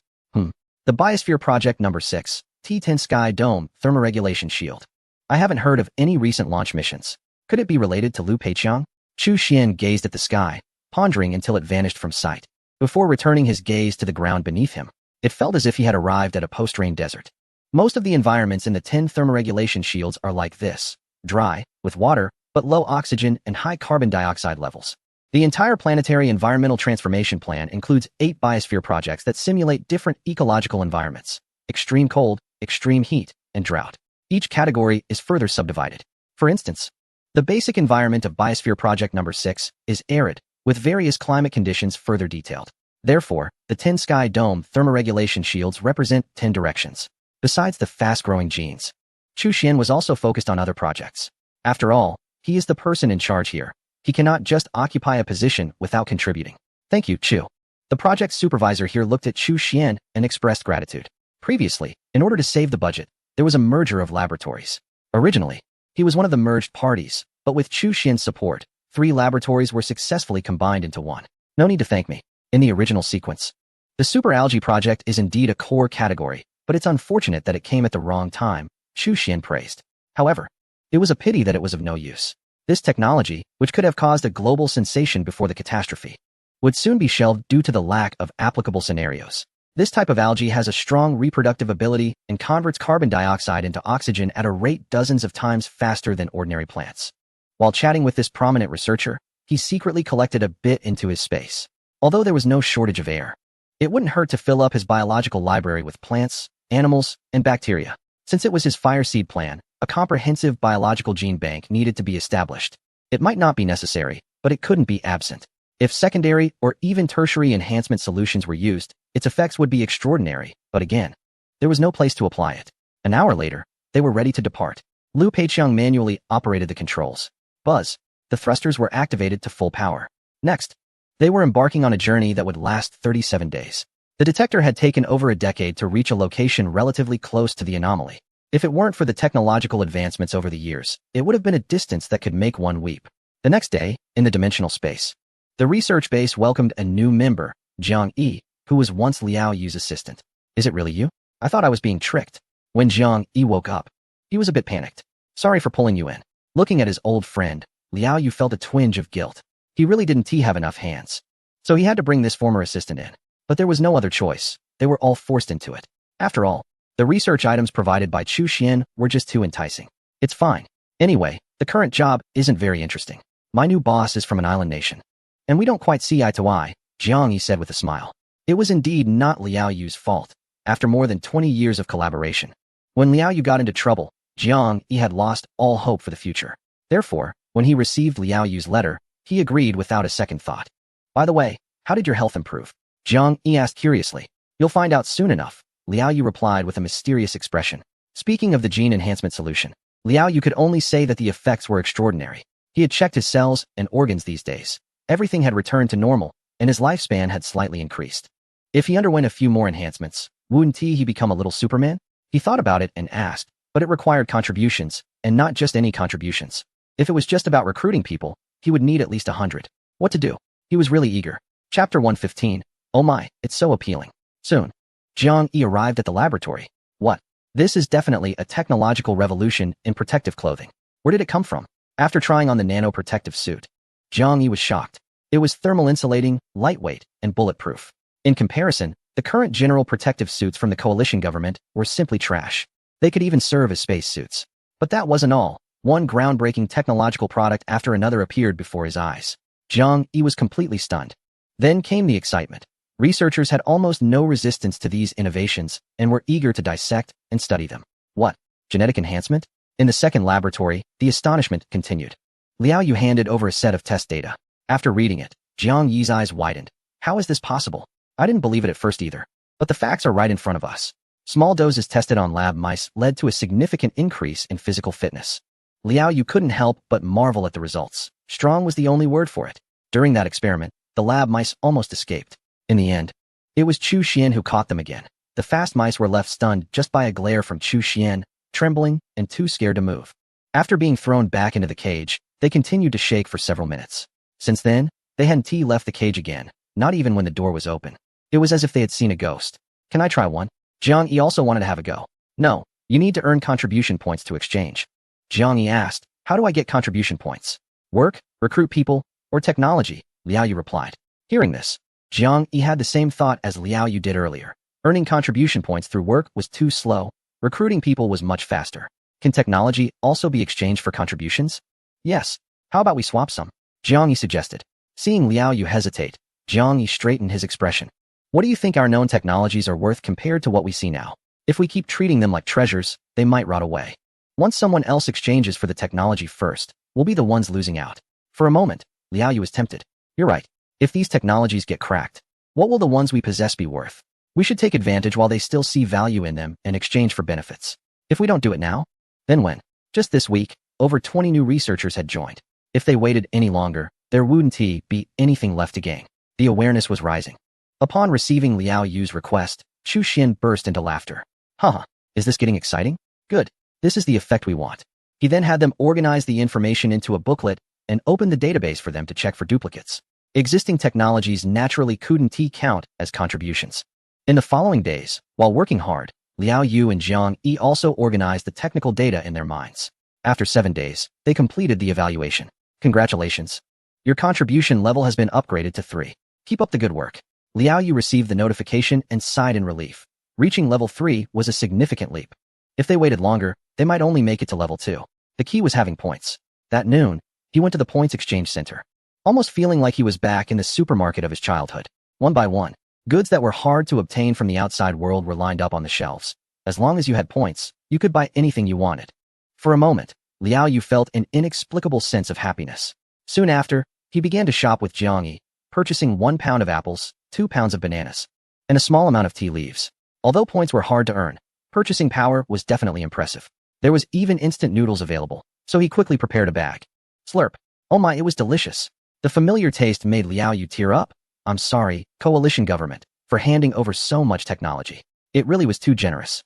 S1: The Biosphere Project Number 6, T-10 Sky Dome Thermoregulation Shield. I haven't heard of any recent launch missions. Could it be related to Liu Peiqiang? Chu Xian gazed at the sky, pondering until it vanished from sight. Before returning his gaze to the ground beneath him, it felt as if he had arrived at a post-rain desert. Most of the environments in the 10 thermoregulation shields are like this, dry, with water, but low oxygen and high carbon dioxide levels. The entire planetary environmental transformation plan includes 8 biosphere projects that simulate different ecological environments: extreme cold, extreme heat, and drought. Each category is further subdivided. For instance, the basic environment of Biosphere Project Number 6 is arid, with various climate conditions further detailed. Therefore, the 10 Sky Dome thermoregulation shields represent 10 directions. Besides the fast-growing genes, Chu Xian was also focused on other projects. After all, he is the person in charge here. He cannot just occupy a position without contributing. Thank you, Chu. The project supervisor here looked at Chu Xian and expressed gratitude. Previously, in order to save the budget, there was a merger of laboratories. Originally, he was one of the merged parties, but with Chu Xian's support, 3 laboratories were successfully combined into one. No need to thank me. In the original sequence, the super algae project is indeed a core category, but it's unfortunate that it came at the wrong time, Chu Xian praised. However, it was a pity that it was of no use. This technology, which could have caused a global sensation before the catastrophe, would soon be shelved due to the lack of applicable scenarios. This type of algae has a strong reproductive ability and converts carbon dioxide into oxygen at a rate dozens of times faster than ordinary plants. While chatting with this prominent researcher, he secretly collected a bit into his space. Although there was no shortage of air, it wouldn't hurt to fill up his biological library with plants, animals, and bacteria. Since it was his fire seed plan, a comprehensive biological gene bank needed to be established. It might not be necessary, but it couldn't be absent. If secondary or even tertiary enhancement solutions were used, its effects would be extraordinary, but again, there was no place to apply it. An hour later, they were ready to depart. Liu Peiqiang manually operated the controls. Buzz. The thrusters were activated to full power. Next, they were embarking on a journey that would last 37 days. The detector had taken over a decade to reach a location relatively close to the anomaly. If it weren't for the technological advancements over the years, it would have been a distance that could make one weep. The next day, in the dimensional space, the research base welcomed a new member, Jiang Yi, who was once Liao Yu's assistant. Is it really you? I thought I was being tricked. When Jiang Yi woke up, he was a bit panicked. Sorry for pulling you in. Looking at his old friend, Liao Yu felt a twinge of guilt. He really didn't have enough hands. So he had to bring this former assistant in. But there was no other choice. They were all forced into it. After all, the research items provided by Chu Xian were just too enticing. It's fine. Anyway, the current job isn't very interesting. My new boss is from an island nation. And we don't quite see eye to eye, Jiang Yi said with a smile. It was indeed not Liao Yu's fault. After more than 20 years of collaboration, when Liao Yu got into trouble, Jiang Yi had lost all hope for the future. Therefore, when he received Liao Yu's letter, he agreed without a second thought. By the way, how did your health improve? Jiang Yi asked curiously. You'll find out soon enough, Liao Yu replied with a mysterious expression. Speaking of the gene enhancement solution, Liao Yu could only say that the effects were extraordinary. He had checked his cells and organs these days. Everything had returned to normal, and his lifespan had slightly increased. If he underwent a few more enhancements, wouldn't he become a little Superman? He thought about it and asked, but it required contributions, and not just any contributions. If it was just about recruiting people, he would need at least 100. What to do? He was really eager. Chapter 115. Oh my, it's so appealing. Soon, Jiang Yi arrived at the laboratory. What? This is definitely a technological revolution in protective clothing. Where did it come from? After trying on the nano-protective suit, Jiang Yi was shocked. It was thermal insulating, lightweight, and bulletproof. In comparison, the current general protective suits from the coalition government were simply trash. They could even serve as space suits. But that wasn't all. One groundbreaking technological product after another appeared before his eyes. Jiang Yi was completely stunned. Then came the excitement. Researchers had almost no resistance to these innovations and were eager to dissect and study them. What? Genetic enhancement? In the second laboratory, the astonishment continued. Liao Yu handed over a set of test data. After reading it, Jiang Yi's eyes widened. How is this possible? I didn't believe it at first either. But the facts are right in front of us. Small doses tested on lab mice led to a significant increase in physical fitness. Liao Yu couldn't help but marvel at the results. Strong was the only word for it. During that experiment, the lab mice almost escaped. In the end, it was Chu Xian who caught them again. The fast mice were left stunned just by a glare from Chu Xian, trembling and too scared to move. After being thrown back into the cage, they continued to shake for several minutes. Since then, they hadn't left the cage again, not even when the door was open. It was as if they had seen a ghost. Can I try one? Jiang Yi also wanted to have a go. No, you need to earn contribution points to exchange. Jiang Yi asked, how do I get contribution points? Work, recruit people, or technology? Liao Yu replied. Hearing this, Jiang Yi had the same thought as Liao Yu did earlier. Earning contribution points through work was too slow. Recruiting people was much faster. Can technology also be exchanged for contributions? Yes. How about we swap some? Jiang Yi suggested. Seeing Liao Yu hesitate, Jiang Yi straightened his expression. What do you think our known technologies are worth compared to what we see now? If we keep treating them like treasures, they might rot away. Once someone else exchanges for the technology first, we'll be the ones losing out. For a moment, Liao Yu was tempted. You're right. If these technologies get cracked, what will the ones we possess be worth? We should take advantage while they still see value in them and exchange for benefits. If we don't do it now, then when? Just this week, over 20 new researchers had joined. If they waited any longer, there wouldn't be anything left to gain. The awareness was rising. Upon receiving Liao Yu's request, Chu Xian burst into laughter. Haha, is this getting exciting? Good. This is the effect we want. He then had them organize the information into a booklet and open the database for them to check for duplicates. Existing technologies naturally couldn't count as contributions. In the following days, while working hard, Liao Yu and Jiang Yi also organized the technical data in their minds. After 7 days, they completed the evaluation. Congratulations. Your contribution level has been upgraded to 3. Keep up the good work. Liao Yu received the notification and sighed in relief. Reaching level 3 was a significant leap. If they waited longer, they might only make it to level 2. The key was having points. That noon, he went to the points exchange center, almost feeling like he was back in the supermarket of his childhood. One by one, goods that were hard to obtain from the outside world were lined up on the shelves. As long as you had points, you could buy anything you wanted. For a moment, Liao Yu felt an inexplicable sense of happiness. Soon after, he began to shop with Jiang Yi, purchasing 1 pound of apples, 2 pounds of bananas, and a small amount of tea leaves. Although points were hard to earn, purchasing power was definitely impressive. There was even instant noodles available, so he quickly prepared a bag. Slurp. Oh my, it was delicious. The familiar taste made Liao Yu tear up. I'm sorry, coalition government, for handing over so much technology. It really was too generous.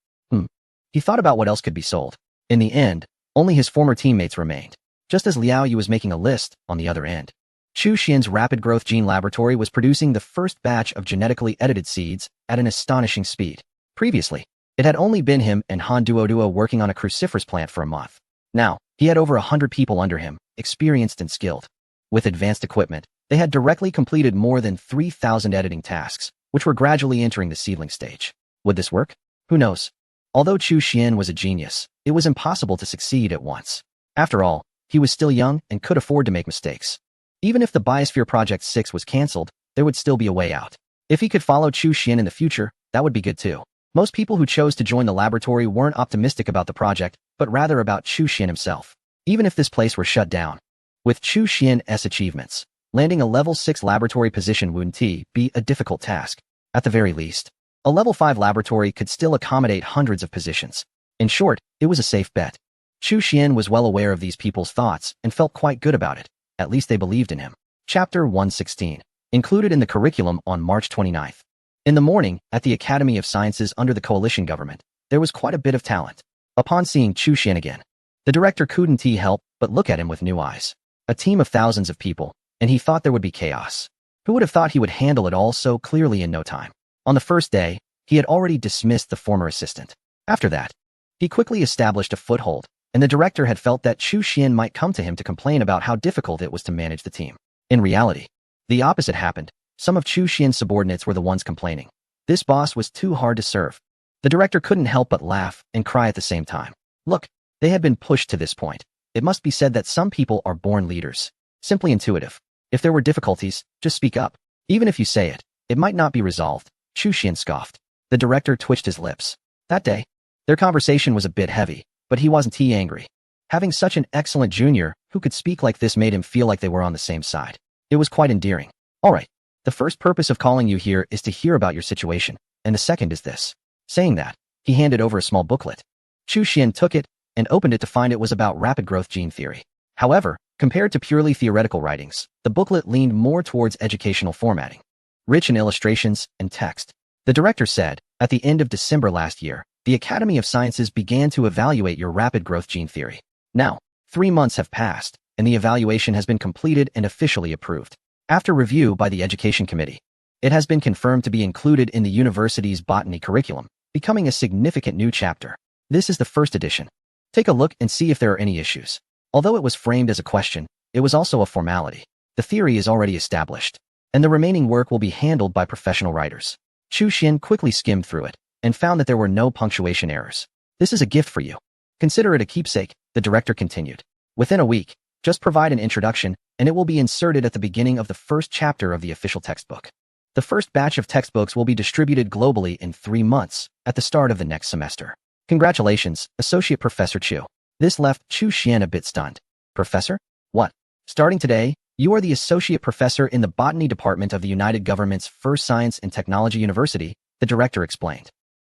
S1: He thought about what else could be sold. In the end, only his former teammates remained. Just as Liao Yu was making a list on the other end, Chu Xian's rapid growth gene laboratory was producing the first batch of genetically edited seeds at an astonishing speed. Previously, it had only been him and Han Duoduo working on a cruciferous plant for a month. Now, he had over 100 people under him, experienced and skilled. With advanced equipment, they had directly completed more than 3,000 editing tasks, which were gradually entering the seedling stage. Would this work? Who knows? Although Chu Xian was a genius, it was impossible to succeed at once. After all, he was still young and could afford to make mistakes. Even if the Biosphere Project 6 was cancelled, there would still be a way out. If he could follow Chu Xian in the future, that would be good too. Most people who chose to join the laboratory weren't optimistic about the project, but rather about Chu Xian himself. Even if this place were shut down. With Chu Xian's achievements, landing a level 6 laboratory position wouldn't be a difficult task. At the very least, a level 5 laboratory could still accommodate hundreds of positions. In short, it was a safe bet. Chu Xian was well aware of these people's thoughts and felt quite good about it. At least they believed in him. Chapter 116. Included in the curriculum on March 29th. In the morning, at the Academy of Sciences under the coalition government, there was quite a bit of talent. Upon seeing Chu Xian again, the director couldn't help but look at him with new eyes. A team of thousands of people, and he thought there would be chaos. Who would have thought he would handle it all so clearly in no time? On the first day, he had already dismissed the former assistant. After that, he quickly established a foothold, and the director had felt that Chu Xian might come to him to complain about how difficult it was to manage the team. In reality, the opposite happened. Some of Chu Xian's subordinates were the ones complaining. This boss was too hard to serve. The director couldn't help but laugh and cry at the same time. Look, they had been pushed to this point. It must be said that some people are born leaders. Simply intuitive. If there were difficulties, just speak up. Even if you say it, it might not be resolved. Chu Xian scoffed. The director twitched his lips. That day, their conversation was a bit heavy, but he wasn't angry. Having such an excellent junior who could speak like this made him feel like they were on the same side. It was quite endearing. All right, the first purpose of calling you here is to hear about your situation. and the second is this. Saying that, he handed over a small booklet. Chu Xian took it and opened it to find it was about rapid growth gene theory. However, compared to purely theoretical writings, the booklet leaned more towards educational formatting, rich in illustrations and text. The director said, at the end of December last year, the Academy of Sciences began to evaluate your rapid growth gene theory. Now, 3 months have passed, and the evaluation has been completed and officially approved. After review by the Education Committee, it has been confirmed to be included in the university's botany curriculum, becoming a significant new chapter. This is the first edition. Take a look and see if there are any issues. Although it was framed as a question, it was also a formality. The theory is already established, and the remaining work will be handled by professional writers. Chu Xian quickly skimmed through it and found that there were no punctuation errors. This is a gift for you. Consider it a keepsake, the director continued. Within a week, just provide an introduction, and it will be inserted at the beginning of the first chapter of the official textbook. The first batch of textbooks will be distributed globally in 3 months, at the start of the next semester. Congratulations, Associate Professor Chu. This left Chu Xian a bit stunned. Professor? What? Starting today, you are the Associate Professor in the Botany Department of the United Government's First Science and Technology University, the director explained.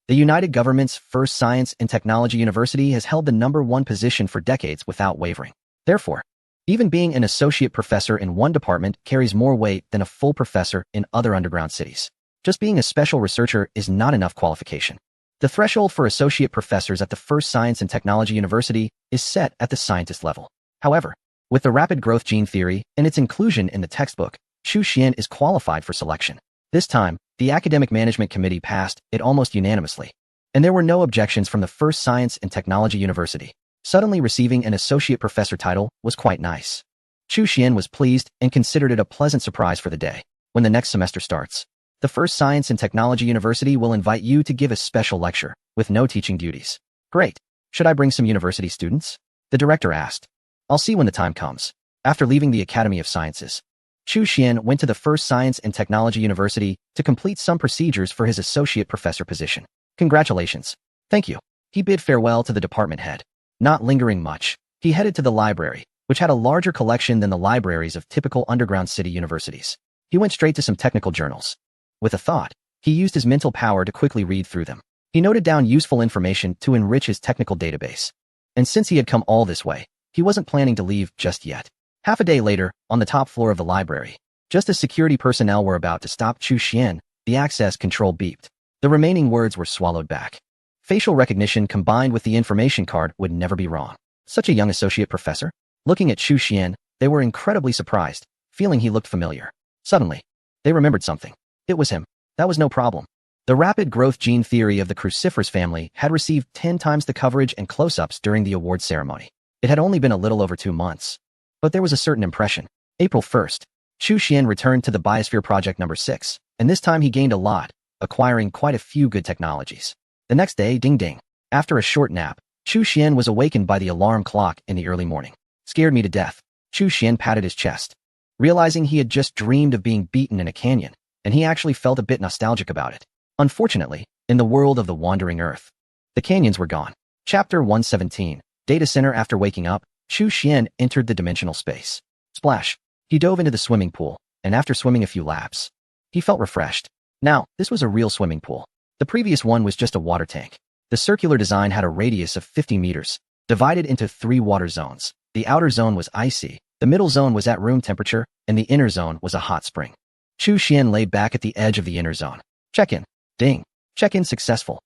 S1: The United Government's First Science and Technology University has held the #1 position for decades without wavering. Therefore, even being an associate professor in one department carries more weight than a full professor in other underground cities. Just being a special researcher is not enough qualification. The threshold for associate professors at the First Science and Technology University is set at the scientist level. However, with the rapid growth gene theory and its inclusion in the textbook, Chu Xian is qualified for selection. This time, the Academic Management Committee passed it almost unanimously, and there were no objections from the First Science and Technology University. Suddenly receiving an associate professor title was quite nice. Chu Xian was pleased and considered it a pleasant surprise for the day. When the next semester starts, the First Science and Technology University will invite you to give a special lecture, with no teaching duties. Great. Should I bring some university students? The director asked. I'll see when the time comes. After leaving the Academy of Sciences, Chu Xian went to the First Science and Technology University to complete some procedures for his associate professor position. Congratulations. Thank you. He bid farewell to the department head. Not lingering much, he headed to the library, which had a larger collection than the libraries of typical underground city universities. He went straight to some technical journals. With a thought, he used his mental power to quickly read through them. He noted down useful information to enrich his technical database. And since he had come all this way, he wasn't planning to leave just yet. Half a day later, on the top floor of the library, just as security personnel were about to stop Chu Xian, the access control beeped. The remaining words were swallowed back. Facial recognition combined with the information card would never be wrong. Such a young associate professor? Looking at Chu Xian, they were incredibly surprised, feeling he looked familiar. Suddenly, they remembered something. It was him. That was no problem. The rapid growth gene theory of the cruciferous family had received 10 times the coverage and close-ups during the awards ceremony. It had only been a little over 2 months. But there was a certain impression. April 1st, Chu Xian returned to the Biosphere Project number 6, and this time he gained a lot, acquiring quite a few good technologies. The next day, ding-ding. After a short nap, Chu Xian was awakened by the alarm clock in the early morning. Scared me to death. Chu Xian patted his chest, realizing he had just dreamed of being beaten in a canyon, and he actually felt a bit nostalgic about it. Unfortunately, in the world of the wandering earth, the canyons were gone. Chapter 117, Data Center. After waking up, Chu Xian entered the dimensional space. Splash. He dove into the swimming pool, and after swimming a few laps, he felt refreshed. Now, this was a real swimming pool. The previous one was just a water tank. The circular design had a radius of 50 meters, divided into 3 water zones. The outer zone was icy, the middle zone was at room temperature, and the inner zone was a hot spring. Chu Xian lay back at the edge of the inner zone. Check-in. Ding. Check-in successful.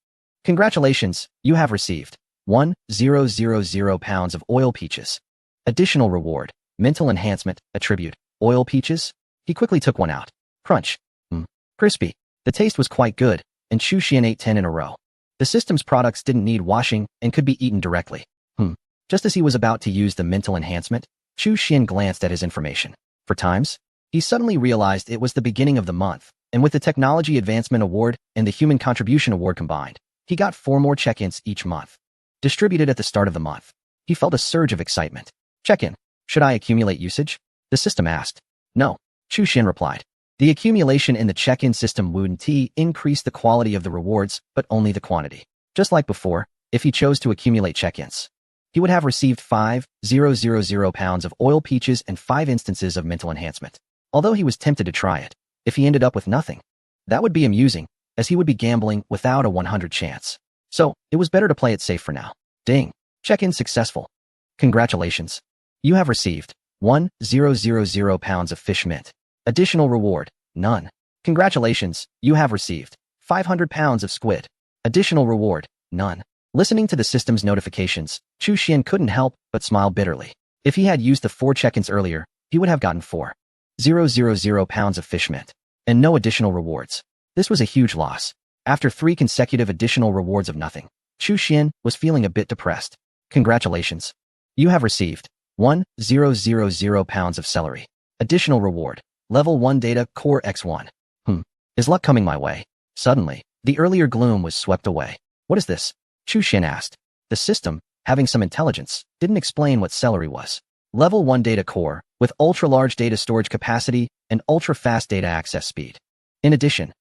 S1: Congratulations, you have received 1,000 pounds of oil peaches. Additional reward, mental enhancement, attribute, oil peaches. He quickly took one out. Crunch. Crispy. The taste was quite good, and Chu Xian ate 10 in a row. The system's products didn't need washing and could be eaten directly. Just as he was about to use the mental enhancement, Chu Xian glanced at his information. For times, he suddenly realized it was the beginning of the month, and with the Technology Advancement Award and the Human Contribution Award combined, he got 4 more check-ins each month. Distributed at the start of the month, he felt a surge of excitement. Check-in. Should I accumulate usage? The system asked. No, Chu Xian replied. The accumulation in the check-in system wouldn't increase the quality of the rewards, but only the quantity. Just like before, if he chose to accumulate check-ins, he would have received 5,000 pounds of oil peaches and 5 instances of mental enhancement. Although he was tempted to try it, if he ended up with nothing, that would be amusing, as he would be gambling without a 100 chance. So, it was better to play it safe for now. Ding. Check-in successful. Congratulations. You have received 1,000 pounds of fish mint. Additional reward, none. Congratulations, you have received 500 pounds of squid. Additional reward, none. Listening to the system's notifications, Chu Xian couldn't help but smile bitterly. If he had used the 4 check-ins earlier, he would have gotten 4,000 pounds of fish mint, and no additional rewards. This was a huge loss. After 3 consecutive additional rewards of nothing, Chu Xian was feeling a bit depressed. Congratulations. You have received 1,000 pounds of celery. Additional reward, level 1 data core X1. Is luck coming my way? Suddenly, the earlier gloom was swept away. What is this? Chu Xian asked. The system, having some intelligence, didn't explain what celery was. Level 1 data core, with ultra-large data storage capacity and ultra-fast data access speed. In addition,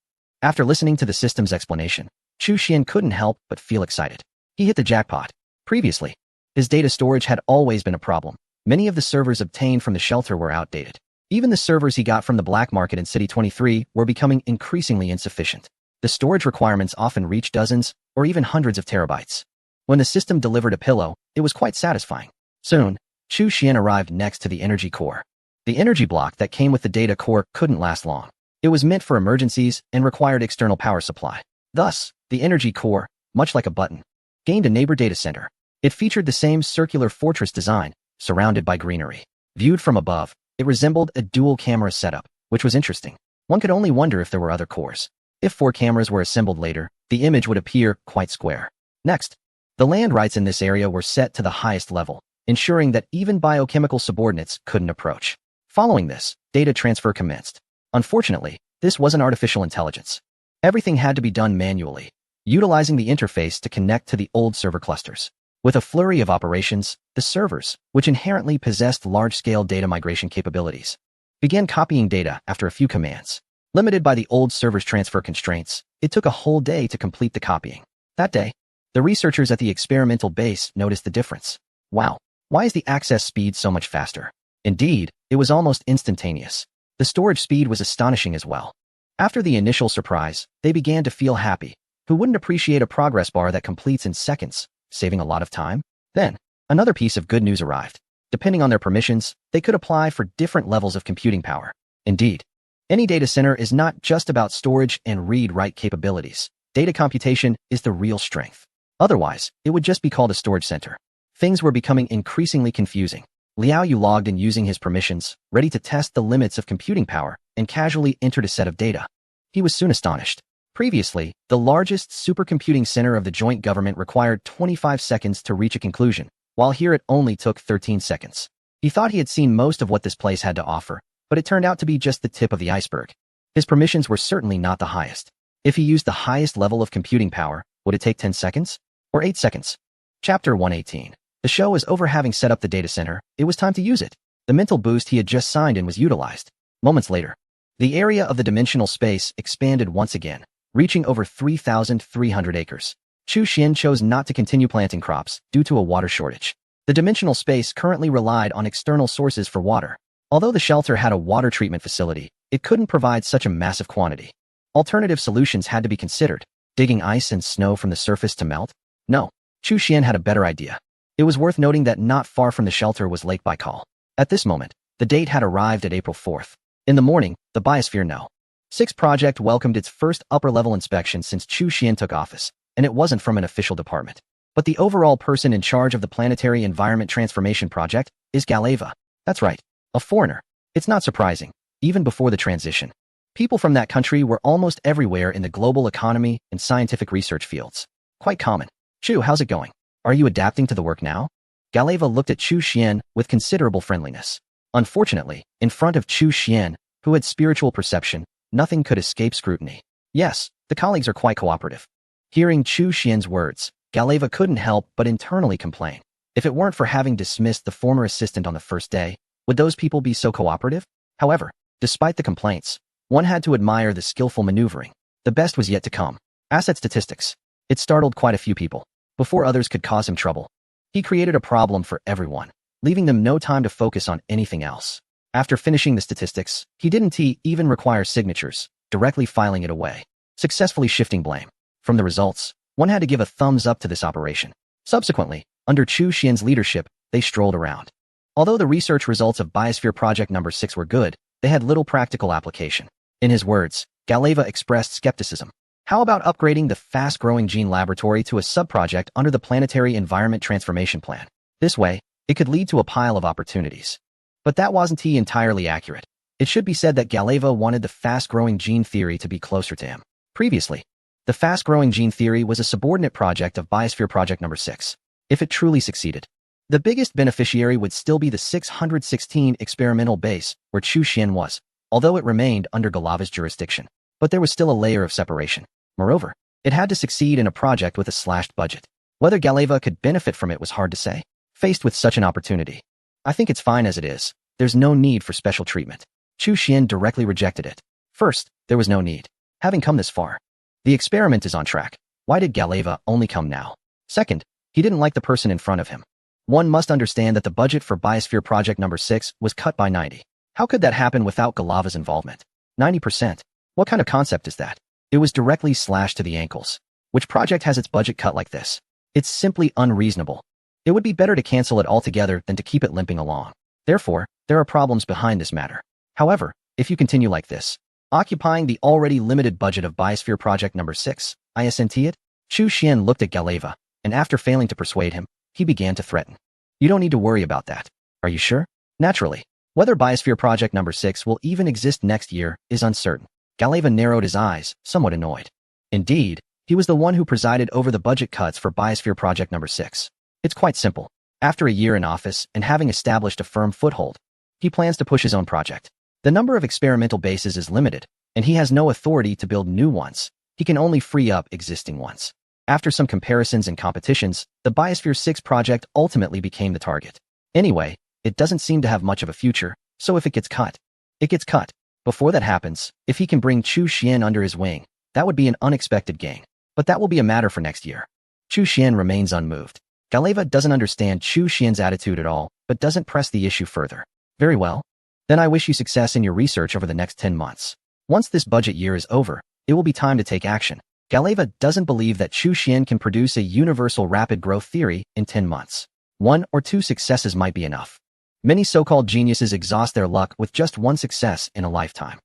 S1: after listening to the system's explanation, Chu Xian couldn't help but feel excited. He hit the jackpot. Previously, his data storage had always been a problem. Many of the servers obtained from the shelter were outdated. Even the servers he got from the black market in City 23 were becoming increasingly insufficient. The storage requirements often reached dozens or even hundreds of terabytes. When the system delivered a pillow, it was quite satisfying. Soon, Chu Xian arrived next to the energy core. The energy block that came with the data core couldn't last long. It was meant for emergencies and required external power supply. Thus, the energy core, much like a button, gained a neighbor data center. It featured the same circular fortress design, surrounded by greenery. Viewed from above, it resembled a dual-camera setup, which was interesting. One could only wonder if there were other cores. If 4 cameras were assembled later, the image would appear quite square. Next, the land rights in this area were set to the highest level, ensuring that even biochemical subordinates couldn't approach. Following this, data transfer commenced. Unfortunately, this wasn't artificial intelligence. Everything had to be done manually, utilizing the interface to connect to the old server clusters. With a flurry of operations, the servers, which inherently possessed large-scale data migration capabilities, began copying data after a few commands. Limited by the old server's transfer constraints, it took a whole day to complete the copying. That day, the researchers at the experimental base noticed the difference. Wow, why is the access speed so much faster? Indeed, it was almost instantaneous. The storage speed was astonishing as well. After the initial surprise, they began to feel happy. Who wouldn't appreciate a progress bar that completes in seconds, saving a lot of time? Then, another piece of good news arrived. Depending on their permissions, they could apply for different levels of computing power. Indeed, any data center is not just about storage and read-write capabilities. Data computation is the real strength. Otherwise, it would just be called a storage center. Things were becoming increasingly confusing. Liao Yu logged in using his permissions, ready to test the limits of computing power, and casually entered a set of data. He was soon astonished. Previously, the largest supercomputing center of the joint government required 25 seconds to reach a conclusion, while here it only took 13 seconds. He thought he had seen most of what this place had to offer, but it turned out to be just the tip of the iceberg. His permissions were certainly not the highest. If he used the highest level of computing power, would it take 10 seconds? Or 8 seconds? Chapter 118. The show was over. Having set up the data center, it was time to use it. The mental boost he had just signed in was utilized. Moments later, the area of the dimensional space expanded once again, reaching over 3,300 acres. Chu Xian chose not to continue planting crops due to a water shortage. The dimensional space currently relied on external sources for water. Although the shelter had a water treatment facility, it couldn't provide such a massive quantity. Alternative solutions had to be considered. Digging ice and snow from the surface to melt? No. Chu Xian had a better idea. It was worth noting that not far from the shelter was Lake Baikal. At this moment, the date had arrived at April 4th. In the morning, the Biosphere No. 6 project welcomed its first upper-level inspection since Chu Xian took office, and it wasn't from an official department. But the overall person in charge of the Planetary Environment Transformation Project is Galeva. That's right, a foreigner. It's not surprising. Even before the transition, people from that country were almost everywhere in the global economy and scientific research fields. Quite common. Chu, how's it going? Are you adapting to the work now? Galeva looked at Chu Xian with considerable friendliness. Unfortunately, in front of Chu Xian, who had spiritual perception, nothing could escape scrutiny. Yes, the colleagues are quite cooperative. Hearing Chu Xian's words, Galeva couldn't help but internally complain. If it weren't for having dismissed the former assistant on the first day, would those people be so cooperative? However, despite the complaints, one had to admire the skillful maneuvering. The best was yet to come. Asset statistics. It startled quite a few people. Before others could cause him trouble, he created a problem for everyone, leaving them no time to focus on anything else. After finishing the statistics, he didn't even require signatures, directly filing it away. successfully shifting blame. From the results, one had to give a thumbs up to this operation. Subsequently, under Chu Xian's leadership, they strolled around. Although the research results of Biosphere Project Number 6 were good, they had little practical application. In his words, Galeva expressed skepticism. How about upgrading the fast-growing gene laboratory to a sub-project under the Planetary Environment Transformation Plan? This way, it could lead to a pile of opportunities. But that wasn't entirely accurate. It should be said that Galeva wanted the fast-growing gene theory to be closer to him. Previously, the fast-growing gene theory was a subordinate project of Biosphere Project Number 6. If it truly succeeded, the biggest beneficiary would still be the 616 experimental base where Chu Xian was, although it remained under Galeva's jurisdiction. But there was still a layer of separation. Moreover, it had to succeed in a project with a slashed budget. Whether Galeva could benefit from it was hard to say. Faced with such an opportunity, I think it's fine as it is. There's no need for special treatment. Chu Xian directly rejected it. First, there was no need. Having come this far, the experiment is on track. Why did Galeva only come now? Second, he didn't like the person in front of him. One must understand that the budget for Biosphere Project Number 6 was cut by 90. How could that happen without Galeva's involvement? 90%? What kind of concept is that? It was directly slashed to the ankles. Which project has its budget cut like this? It's simply unreasonable. It would be better to cancel it altogether than to keep it limping along. Therefore, there are problems behind this matter. However, if you continue like this, occupying the already limited budget of Biosphere Project Number 6, isn't it? Chu Xian looked at Galeva, and after failing to persuade him, he began to threaten. You don't need to worry about that. Are you sure? Naturally. Whether Biosphere Project Number 6 will even exist next year is uncertain. Galeva narrowed his eyes, somewhat annoyed. Indeed, he was the one who presided over the budget cuts for Biosphere Project Number 6. It's quite simple. After a year in office and having established a firm foothold, he plans to push his own project. The number of experimental bases is limited, and he has no authority to build new ones. He can only free up existing ones. After some comparisons and competitions, the Biosphere 6 project ultimately became the target. Anyway, it doesn't seem to have much of a future, so if it gets cut, it gets cut. Before that happens, if he can bring Chu Xian under his wing, that would be an unexpected gain. But that will be a matter for next year. Chu Xian remains unmoved. Galeva doesn't understand Chu Xian's attitude at all, but doesn't press the issue further. Very well. Then I wish you success in your research over the next 10 months. Once this budget year is over, it will be time to take action. Galeva doesn't believe that Chu Xian can produce a universal rapid growth theory in 10 months. 1 or 2 successes might be enough. Many so-called geniuses exhaust their luck with just 1 success in a lifetime.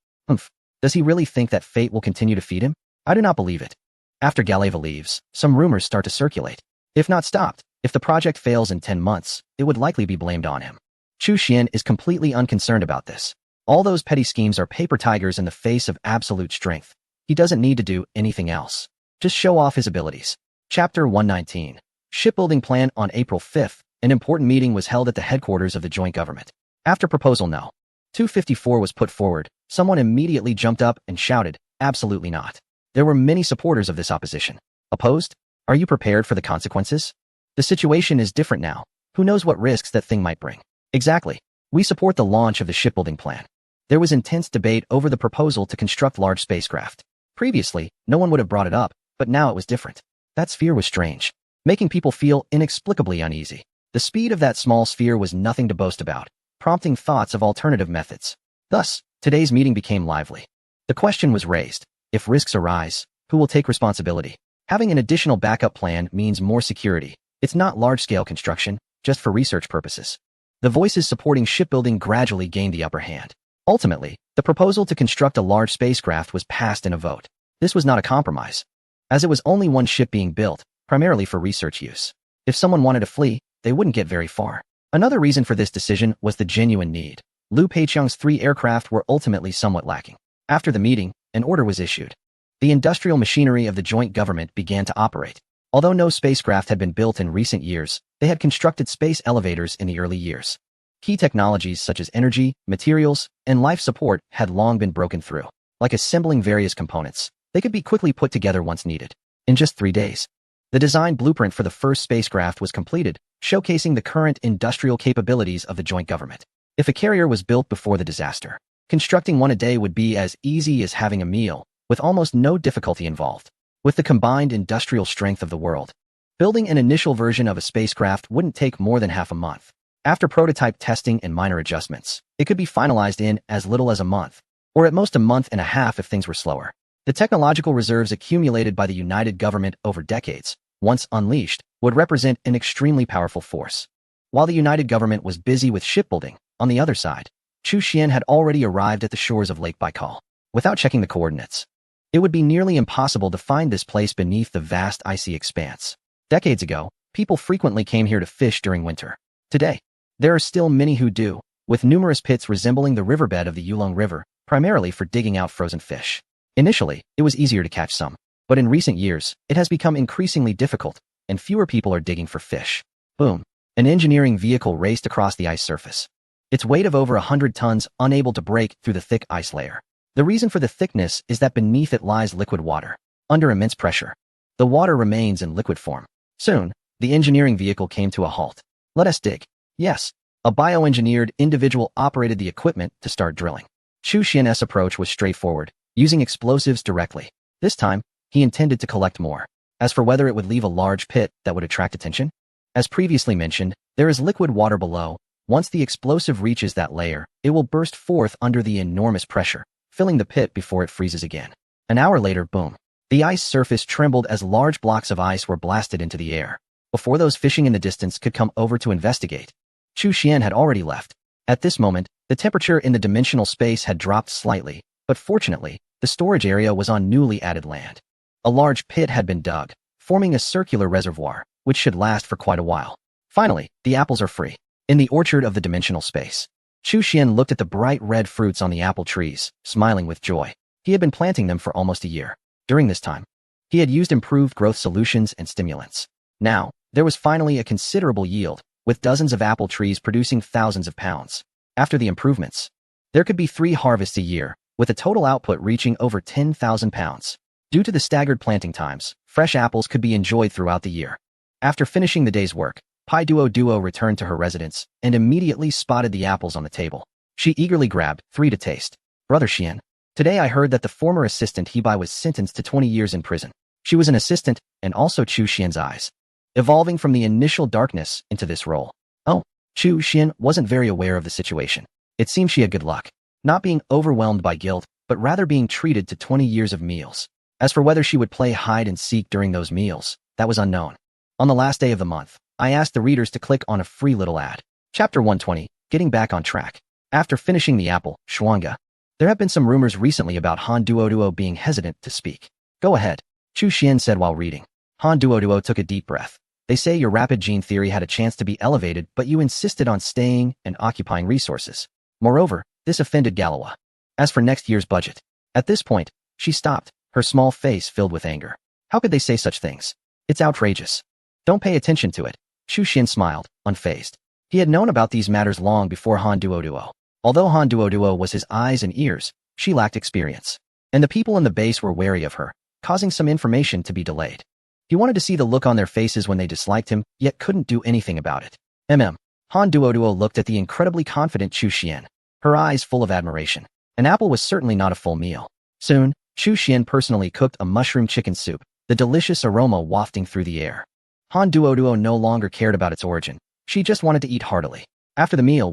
S1: Does he really think that fate will continue to feed him? I do not believe it. After Galeva leaves, some rumors start to circulate. If not stopped, if the project fails in 10 months, it would likely be blamed on him. Chu Xian is completely unconcerned about this. All those petty schemes are paper tigers in the face of absolute strength. He doesn't need to do anything else. Just show off his abilities. Chapter 119. Shipbuilding Plan. On April 5th, an important meeting was held at the headquarters of the joint government. After Proposal No. 254 was put forward, someone immediately jumped up and shouted, "Absolutely not." There were many supporters of this opposition. Opposed? Are you prepared for the consequences? The situation is different now. Who knows what risks that thing might bring? Exactly. We support the launch of the shipbuilding plan. There was intense debate over the proposal to construct large spacecraft. Previously, no one would have brought it up, but now it was different. That sphere was strange, making people feel inexplicably uneasy. The speed of that small sphere was nothing to boast about, prompting thoughts of alternative methods. Thus, today's meeting became lively. The question was raised: if risks arise, who will take responsibility? Having an additional backup plan means more security. It's not large-scale construction, just for research purposes. The voices supporting shipbuilding gradually gained the upper hand. Ultimately, the proposal to construct a large spacecraft was passed in a vote. This was not a compromise, as it was only one ship being built, primarily for research use. If someone wanted to flee, they wouldn't get very far. Another reason for this decision was the genuine need. Liu Peiqiang's 3 aircraft were ultimately somewhat lacking. After the meeting, an order was issued. The industrial machinery of the joint government began to operate. Although no spacecraft had been built in recent years, they had constructed space elevators in the early years. Key technologies such as energy, materials, and life support had long been broken through. Like assembling various components, they could be quickly put together once needed. In just 3 days, the design blueprint for the first spacecraft was completed, showcasing the current industrial capabilities of the joint government. If a carrier was built before the disaster, constructing one a day would be as easy as having a meal, with almost no difficulty involved. With the combined industrial strength of the world, building an initial version of a spacecraft wouldn't take more than half a month. After prototype testing and minor adjustments, it could be finalized in as little as a month, or at most a month and a half if things were slower. The technological reserves accumulated by the United Government over decades, once unleashed, would represent an extremely powerful force. While the United Government was busy with shipbuilding, on the other side, Chu Xian had already arrived at the shores of Lake Baikal. Without checking the coordinates, it would be nearly impossible to find this place beneath the vast icy expanse. Decades ago, people frequently came here to fish during winter. Today, there are still many who do, with numerous pits resembling the riverbed of the Yulong River, primarily for digging out frozen fish. Initially, it was easier to catch some, but in recent years, it has become increasingly difficult, and fewer people are digging for fish. Boom. An engineering vehicle raced across the ice surface. Its weight of over 100 tons unable to break through the thick ice layer. The reason for the thickness is that beneath it lies liquid water. Under immense pressure, the water remains in liquid form. Soon, the engineering vehicle came to a halt. Let us dig. Yes, a bioengineered individual operated the equipment to start drilling. Chu Xian's approach was straightforward, using explosives directly. This time, he intended to collect more. As for whether it would leave a large pit that would attract attention, as previously mentioned, there is liquid water below. Once the explosive reaches that layer, it will burst forth under the enormous pressure, filling the pit before it freezes again. An hour later, boom. The ice surface trembled as large blocks of ice were blasted into the air. Before those fishing in the distance could come over to investigate, Chu Xian had already left. At this moment, the temperature in the dimensional space had dropped slightly, but fortunately, the storage area was on newly added land. A large pit had been dug, forming a circular reservoir, which should last for quite a while. Finally, the apples are free. In the orchard of the dimensional space, Chu Xian looked at the bright red fruits on the apple trees, smiling with joy. He had been planting them for almost a year. During this time, he had used improved growth solutions and stimulants. Now, there was finally a considerable yield, with dozens of apple trees producing thousands of pounds. After the improvements, there could be 3 harvests a year, with a total output reaching over 10,000 pounds. Due to the staggered planting times, fresh apples could be enjoyed throughout the year. After finishing the day's work, part2 returned to her residence and immediately spotted the apples on the table. She eagerly grabbed 3 to taste. Brother Xian, today I heard that the former assistant Hebai was sentenced to 20 years in prison. She was an assistant, and also Chu Xian's eyes, evolving from the initial darkness into this role. Oh, Chu Xian wasn't very aware of the situation. It seemed she had good luck, not being overwhelmed by guilt, but rather being treated to 20 years of meals. As for whether she would play hide and seek during those meals, that was unknown. On the last day of the month, I asked the readers to click on a free little ad. Chapter 120, Getting Back on Track. After finishing the apple, Shuanga, there have been some rumors recently about Han Duoduo being hesitant to speak. Go ahead, Chu Xian said while reading. Han Duoduo took a deep breath. They say your rapid gene theory had a chance to be elevated, but you insisted on staying and occupying resources. Moreover, this offended Galois. As for next year's budget, at this point, she stopped, her small face filled with anger. How could they say such things? It's outrageous. Don't pay attention to it. Chu Xian smiled, unfazed. He had known about these matters long before Han Duoduo. Although Han Duoduo was his eyes and ears, she lacked experience. And the people in the base were wary of her, causing some information to be delayed. He wanted to see the look on their faces when they disliked him, yet couldn't do anything about it. Han Duoduo looked at the incredibly confident Chu Xian, her eyes full of admiration. An apple was certainly not a full meal. Soon, Chu Xian personally cooked a mushroom chicken soup, the delicious aroma wafting through the air. Han Duoduo no longer cared about its origin. She just wanted to eat heartily. After the meal,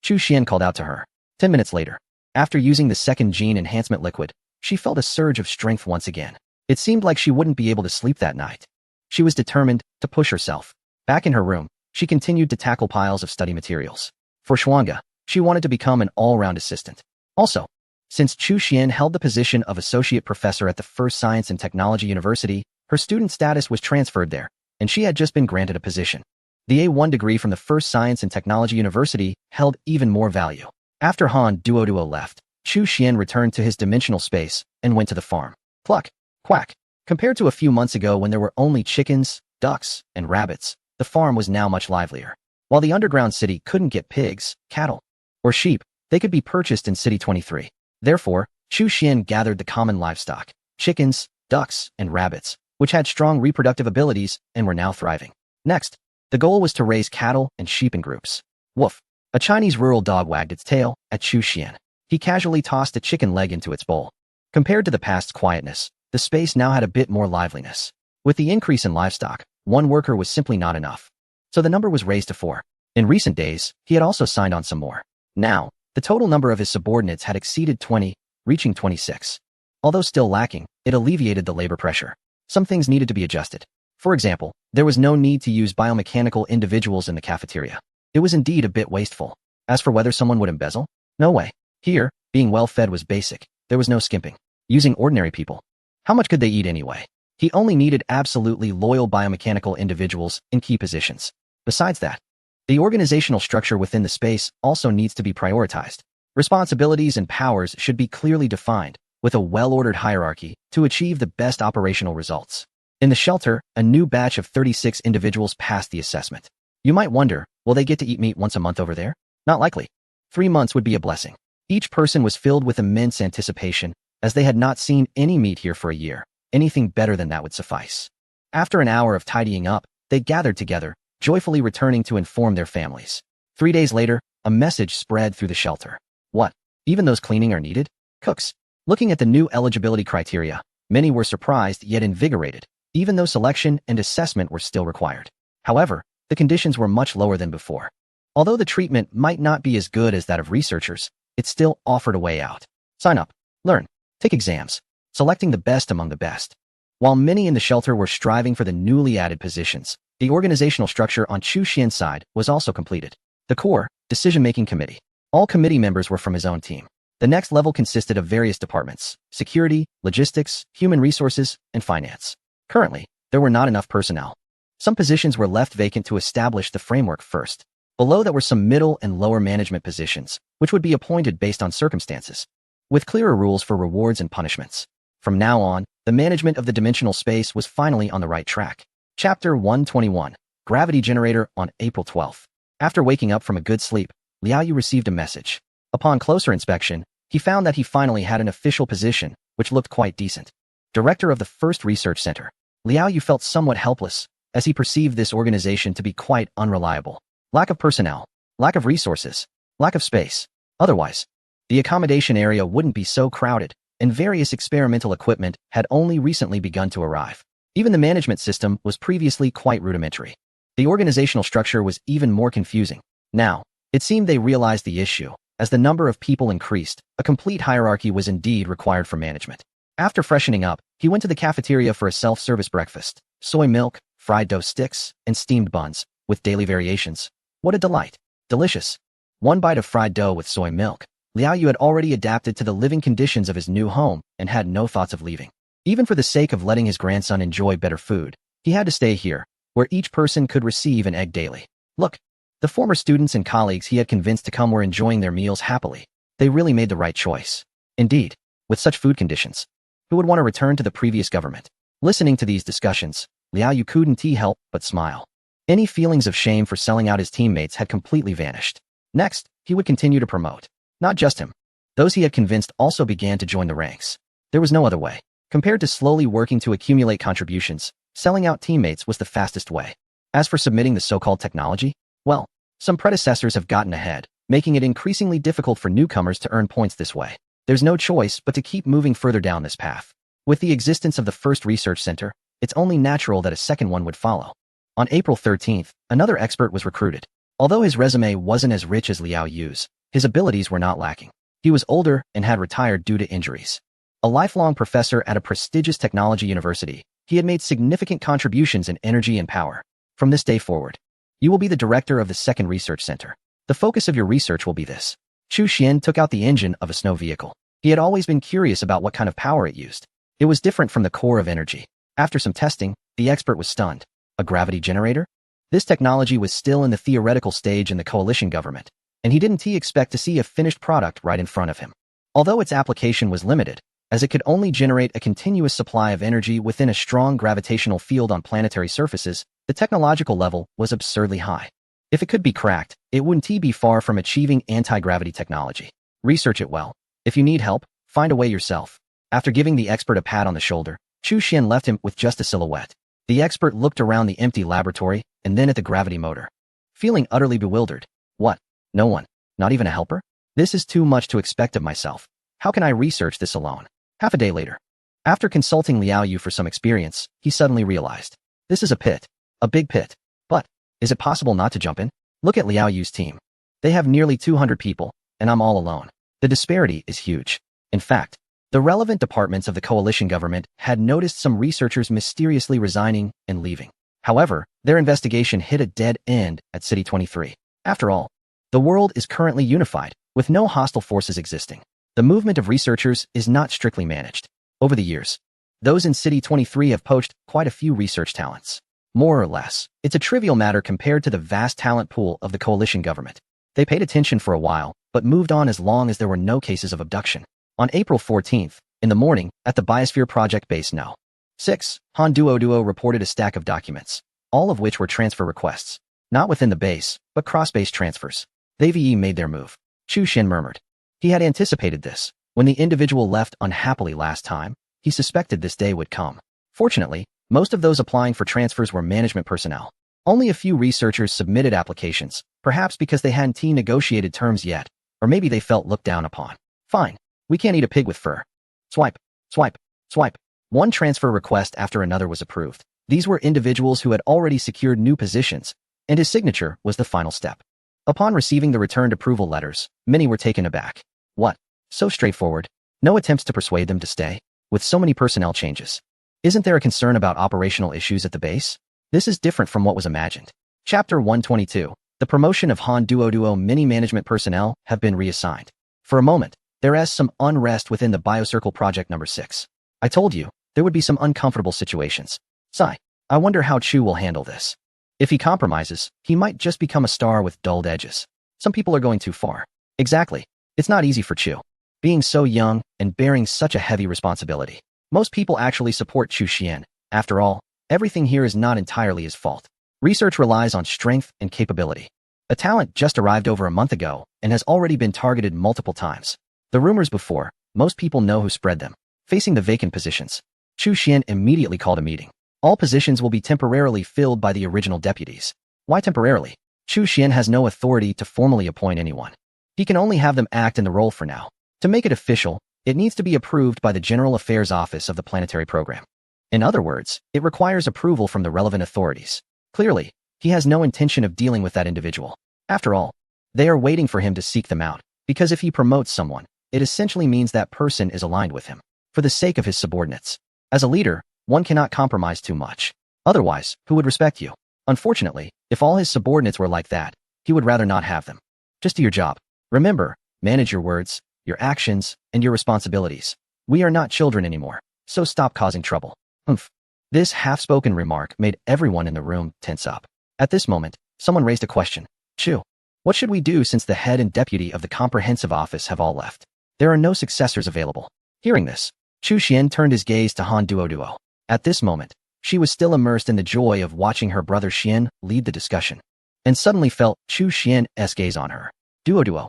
S1: Chu Xian called out to her. 10 minutes later, after using the second gene enhancement liquid, she felt a surge of strength once again. It seemed like she wouldn't be able to sleep that night. She was determined to push herself. Back in her room, she continued to tackle piles of study materials. For Shuanga, she wanted to become an all-round assistant. Also, since Chu Xian held the position of associate professor at the First Science and Technology University, her student status was transferred there, and she had just been granted a position. The A1 degree from the First Science and Technology University held even more value. After Han Duoduo left, Chu Xian returned to his dimensional space and went to the farm. Cluck, quack. Compared to a few months ago when there were only chickens, ducks, and rabbits, the farm was now much livelier. While the underground city couldn't get pigs, cattle, or sheep, they could be purchased in City 23. Therefore, Chu Xian gathered the common livestock, chickens, ducks, and rabbits, which had strong reproductive abilities and were now thriving. Next, the goal was to raise cattle and sheep in groups. Woof! A Chinese rural dog wagged its tail at Chu Xian. He casually tossed a chicken leg into its bowl. Compared to the past's quietness, the space now had a bit more liveliness. With the increase in livestock, one worker was simply not enough. So the number was raised to 4. In recent days, he had also signed on some more. Now, the total number of his subordinates had exceeded 20, reaching 26. Although still lacking, it alleviated the labor pressure. Some things needed to be adjusted. For example, there was no need to use biomechanical individuals in the cafeteria. It was indeed a bit wasteful. As for whether someone would embezzle, no way. Here, being well-fed was basic. There was no skimping. Using ordinary people. How much could they eat anyway? He only needed absolutely loyal biomechanical individuals in key positions. Besides that, the organizational structure within the space also needs to be prioritized. Responsibilities and powers should be clearly defined, with a well-ordered hierarchy, to achieve the best operational results. In the shelter, a new batch of 36 individuals passed the assessment. You might wonder, will they get to eat meat once a month over there? Not likely. 3 months would be a blessing. Each person was filled with immense anticipation, as they had not seen any meat here for a year. Anything better than that would suffice. After an hour of tidying up, they gathered together, joyfully returning to inform their families. 3 days later, a message spread through the shelter. What? Even those cleaning are needed? Cooks. Looking at the new eligibility criteria, many were surprised yet invigorated, even though selection and assessment were still required. However, the conditions were much lower than before. Although the treatment might not be as good as that of researchers, it still offered a way out. Sign up, learn, take exams, selecting the best among the best. While many in the shelter were striving for the newly added positions, the organizational structure on Chu Xian's side was also completed. The core, decision-making committee. All committee members were from his own team. The next level consisted of various departments: security, logistics, human resources, and finance. Currently, there were not enough personnel. Some positions were left vacant to establish the framework first. Below that were some middle and lower management positions, which would be appointed based on circumstances, with clearer rules for rewards and punishments. From now on, the management of the dimensional space was finally on the right track. Chapter 121, Gravity Generator on April 12th. After waking up from a good sleep, Liao Yu received a message. Upon closer inspection, he found that he finally had an official position, which looked quite decent. Director of the first research center. Liao Yu felt somewhat helpless, as he perceived this organization to be quite unreliable. Lack of personnel, lack of resources, lack of space. Otherwise, the accommodation area wouldn't be so crowded, and various experimental equipment had only recently begun to arrive. Even the management system was previously quite rudimentary. The organizational structure was even more confusing. Now, it seemed they realized the issue. As the number of people increased, a complete hierarchy was indeed required for management. After freshening up, he went to the cafeteria for a self-service breakfast. Soy milk, fried dough sticks, and steamed buns, with daily variations. What a delight. Delicious. One bite of fried dough with soy milk. Liao Yu had already adapted to the living conditions of his new home and had no thoughts of leaving. Even for the sake of letting his grandson enjoy better food, he had to stay here, where each person could receive an egg daily. Look, the former students and colleagues he had convinced to come were enjoying their meals happily. They really made the right choice. Indeed, with such food conditions, who would want to return to the previous government? Listening to these discussions, Liao Yu couldn't help but smile. Any feelings of shame for selling out his teammates had completely vanished. Next, he would continue to promote. Not just him. Those he had convinced also began to join the ranks. There was no other way. Compared to slowly working to accumulate contributions, selling out teammates was the fastest way. As for submitting the so-called technology, well, some predecessors have gotten ahead, making it increasingly difficult for newcomers to earn points this way. There's no choice but to keep moving further down this path. With the existence of the first research center, it's only natural that a second one would follow. On April 13th, another expert was recruited. Although his resume wasn't as rich as Liao Yu's, his abilities were not lacking. He was older and had retired due to injuries. A lifelong professor at a prestigious technology university, he had made significant contributions in energy and power. From this day forward, you will be the director of the second research center. The focus of your research will be this. Chu Xian took out the engine of a snow vehicle. He had always been curious about what kind of power it used. It was different from the core of energy. After some testing, the expert was stunned. A gravity generator? This technology was still in the theoretical stage in the coalition government, and he didn't expect to see a finished product right in front of him. Although its application was limited, as it could only generate a continuous supply of energy within a strong gravitational field on planetary surfaces, the technological level was absurdly high. If it could be cracked, it wouldn't be far from achieving anti-gravity technology. Research it well. If you need help, find a way yourself. After giving the expert a pat on the shoulder, Chu Xian left him with just a silhouette. The expert looked around the empty laboratory and then at the gravity motor. Feeling utterly bewildered. What? No one? Not even a helper? This is too much to expect of myself. How can I research this alone? Half a day later, after consulting Liao Yu for some experience, he suddenly realized. This is a pit. A big pit. But, is it possible not to jump in? Look at Liao Yu's team. They have nearly 200 people, and I'm all alone. The disparity is huge. In fact, The relevant departments of the coalition government had noticed some researchers mysteriously resigning and leaving. However, their investigation hit a dead end at City 23. After all, the world is currently unified, with no hostile forces existing. The movement of researchers is not strictly managed. Over the years, those in City 23 have poached quite a few research talents. More or less, it's a trivial matter compared to the vast talent pool of the coalition government. They paid attention for a while, but moved on as long as there were no cases of abduction. On April 14th, in the morning, at the Biosphere Project Base No. 6, Han Duo reported a stack of documents, all of which were transfer requests. Not within the base, but cross-base transfers. They made their move. Chu Xin murmured. He had anticipated this. When the individual left unhappily last time, he suspected this day would come. Fortunately, most of those applying for transfers were management personnel. Only a few researchers submitted applications, perhaps because they hadn't negotiated terms yet, or maybe they felt looked down upon. Fine. We can't eat a pig with fur. Swipe, swipe, swipe. One transfer request after another was approved. These were individuals who had already secured new positions, and his signature was the final step. Upon receiving the returned approval letters, many were taken aback. What? So straightforward? No attempts to persuade them to stay? With so many personnel changes. Isn't there a concern about operational issues at the base? This is different from what was imagined. Chapter 122. The promotion of Han Duo many management personnel have been reassigned. For a moment, there is some unrest within the Biocircle Project No. 6. I told you, there would be some uncomfortable situations. Sigh. I wonder how Chu will handle this. If he compromises, he might just become a star with dulled edges. Some people are going too far. Exactly. It's not easy for Chu. Being so young and bearing such a heavy responsibility. Most people actually support Chu Xian. After all, everything here is not entirely his fault. Research relies on strength and capability. A talent just arrived over a month ago and has already been targeted multiple times. The rumors before, most people know who spread them. Facing the vacant positions, Chu Xian immediately called a meeting. All positions will be temporarily filled by the original deputies. Why temporarily? Chu Xian has no authority to formally appoint anyone. He can only have them act in the role for now. To make it official, it needs to be approved by the General Affairs Office of the Planetary Program. In other words, it requires approval from the relevant authorities. Clearly, he has no intention of dealing with that individual. After all, they are waiting for him to seek them out, because if he promotes someone, it essentially means that person is aligned with him, for the sake of his subordinates. As a leader, one cannot compromise too much. Otherwise, who would respect you? Unfortunately, if all his subordinates were like that, he would rather not have them. Just do your job. Remember, manage your words, your actions, and your responsibilities. We are not children anymore, so stop causing trouble. Humph. This half-spoken remark made everyone in the room tense up. At this moment, someone raised a question. Chu, what should we do since the head and deputy of the comprehensive office have all left? There are no successors available. Hearing this, Chu Xian turned his gaze to Han Duo. At this moment, she was still immersed in the joy of watching her brother Xian lead the discussion, and suddenly felt Chu Xian's gaze on her. Duo.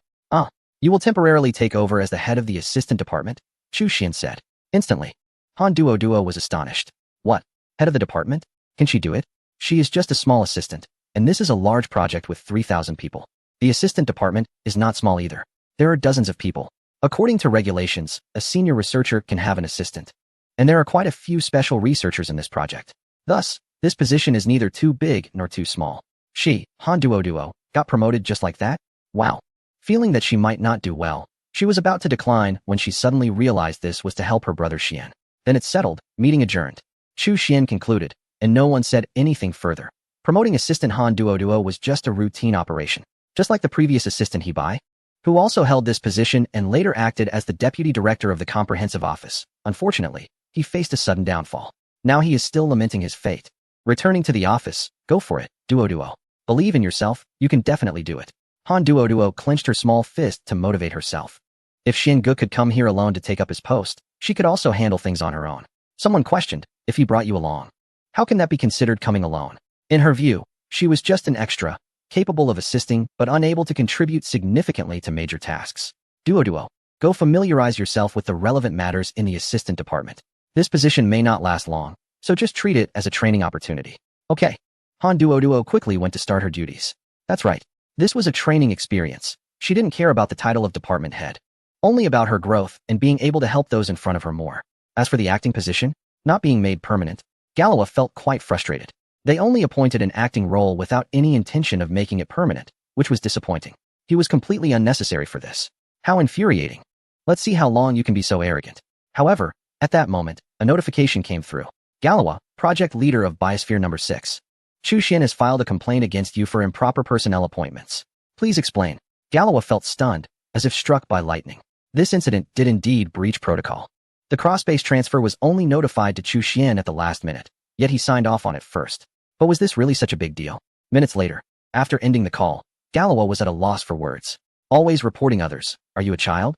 S1: You will temporarily take over as the head of the assistant department, Chu Xian said. Instantly, Han Duo was astonished. What? Head of the department? Can she do it? She is just a small assistant, and this is a large project with 3,000 people. The assistant department is not small either. There are dozens of people. According to regulations, a senior researcher can have an assistant. And there are quite a few special researchers in this project. Thus, this position is neither too big nor too small. She, Han Duo, got promoted just like that? Wow. Feeling that she might not do well, she was about to decline when she suddenly realized this was to help her brother Xian. Then it's settled, meeting adjourned. Chu Xian concluded, and no one said anything further. Promoting assistant Han Duo was just a routine operation, just like the previous assistant Hebai, who also held this position and later acted as the deputy director of the comprehensive office. Unfortunately, he faced a sudden downfall. Now he is still lamenting his fate. Returning to the office, go for it, Duo. Believe in yourself, you can definitely do it. Han Duo clenched her small fist to motivate herself. If Xingu could come here alone to take up his post, she could also handle things on her own. Someone questioned, if he brought you along. How can that be considered coming alone? In her view, she was just an extra, capable of assisting but unable to contribute significantly to major tasks. Duo, go familiarize yourself with the relevant matters in the assistant department. This position may not last long, so just treat it as a training opportunity. Okay. Han Duo quickly went to start her duties. That's right. This was a training experience. She didn't care about the title of department head, only about her growth and being able to help those in front of her more. As for the acting position, not being made permanent, Galois felt quite frustrated. They only appointed an acting role without any intention of making it permanent, which was disappointing. He was completely unnecessary for this. How infuriating. Let's see how long you can be so arrogant. However, at that moment, a notification came through. Galawa, project leader of Biosphere number 6. Chu Xian has filed a complaint against you for improper personnel appointments. Please explain. Galawa felt stunned, as if struck by lightning. This incident did indeed breach protocol. The cross-base transfer was only notified to Chu Xian at the last minute, yet he signed off on it first. But was this really such a big deal? Minutes later, after ending the call, Galawa was at a loss for words. Always reporting others. Are you a child?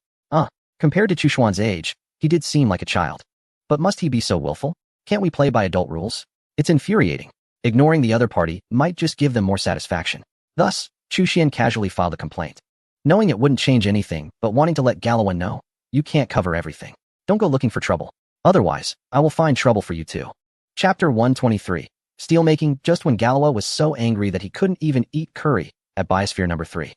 S1: Compared to Chu Xuan's age, he did seem like a child. But must he be so willful? Can't we play by adult rules? It's infuriating. Ignoring the other party might just give them more satisfaction. Thus, Chu Xian casually filed a complaint. Knowing it wouldn't change anything, but wanting to let Galawa know, you can't cover everything. Don't go looking for trouble. Otherwise, I will find trouble for you too. Chapter 123. Steelmaking. Just when Galawa was so angry that he couldn't even eat curry at Biosphere number 3.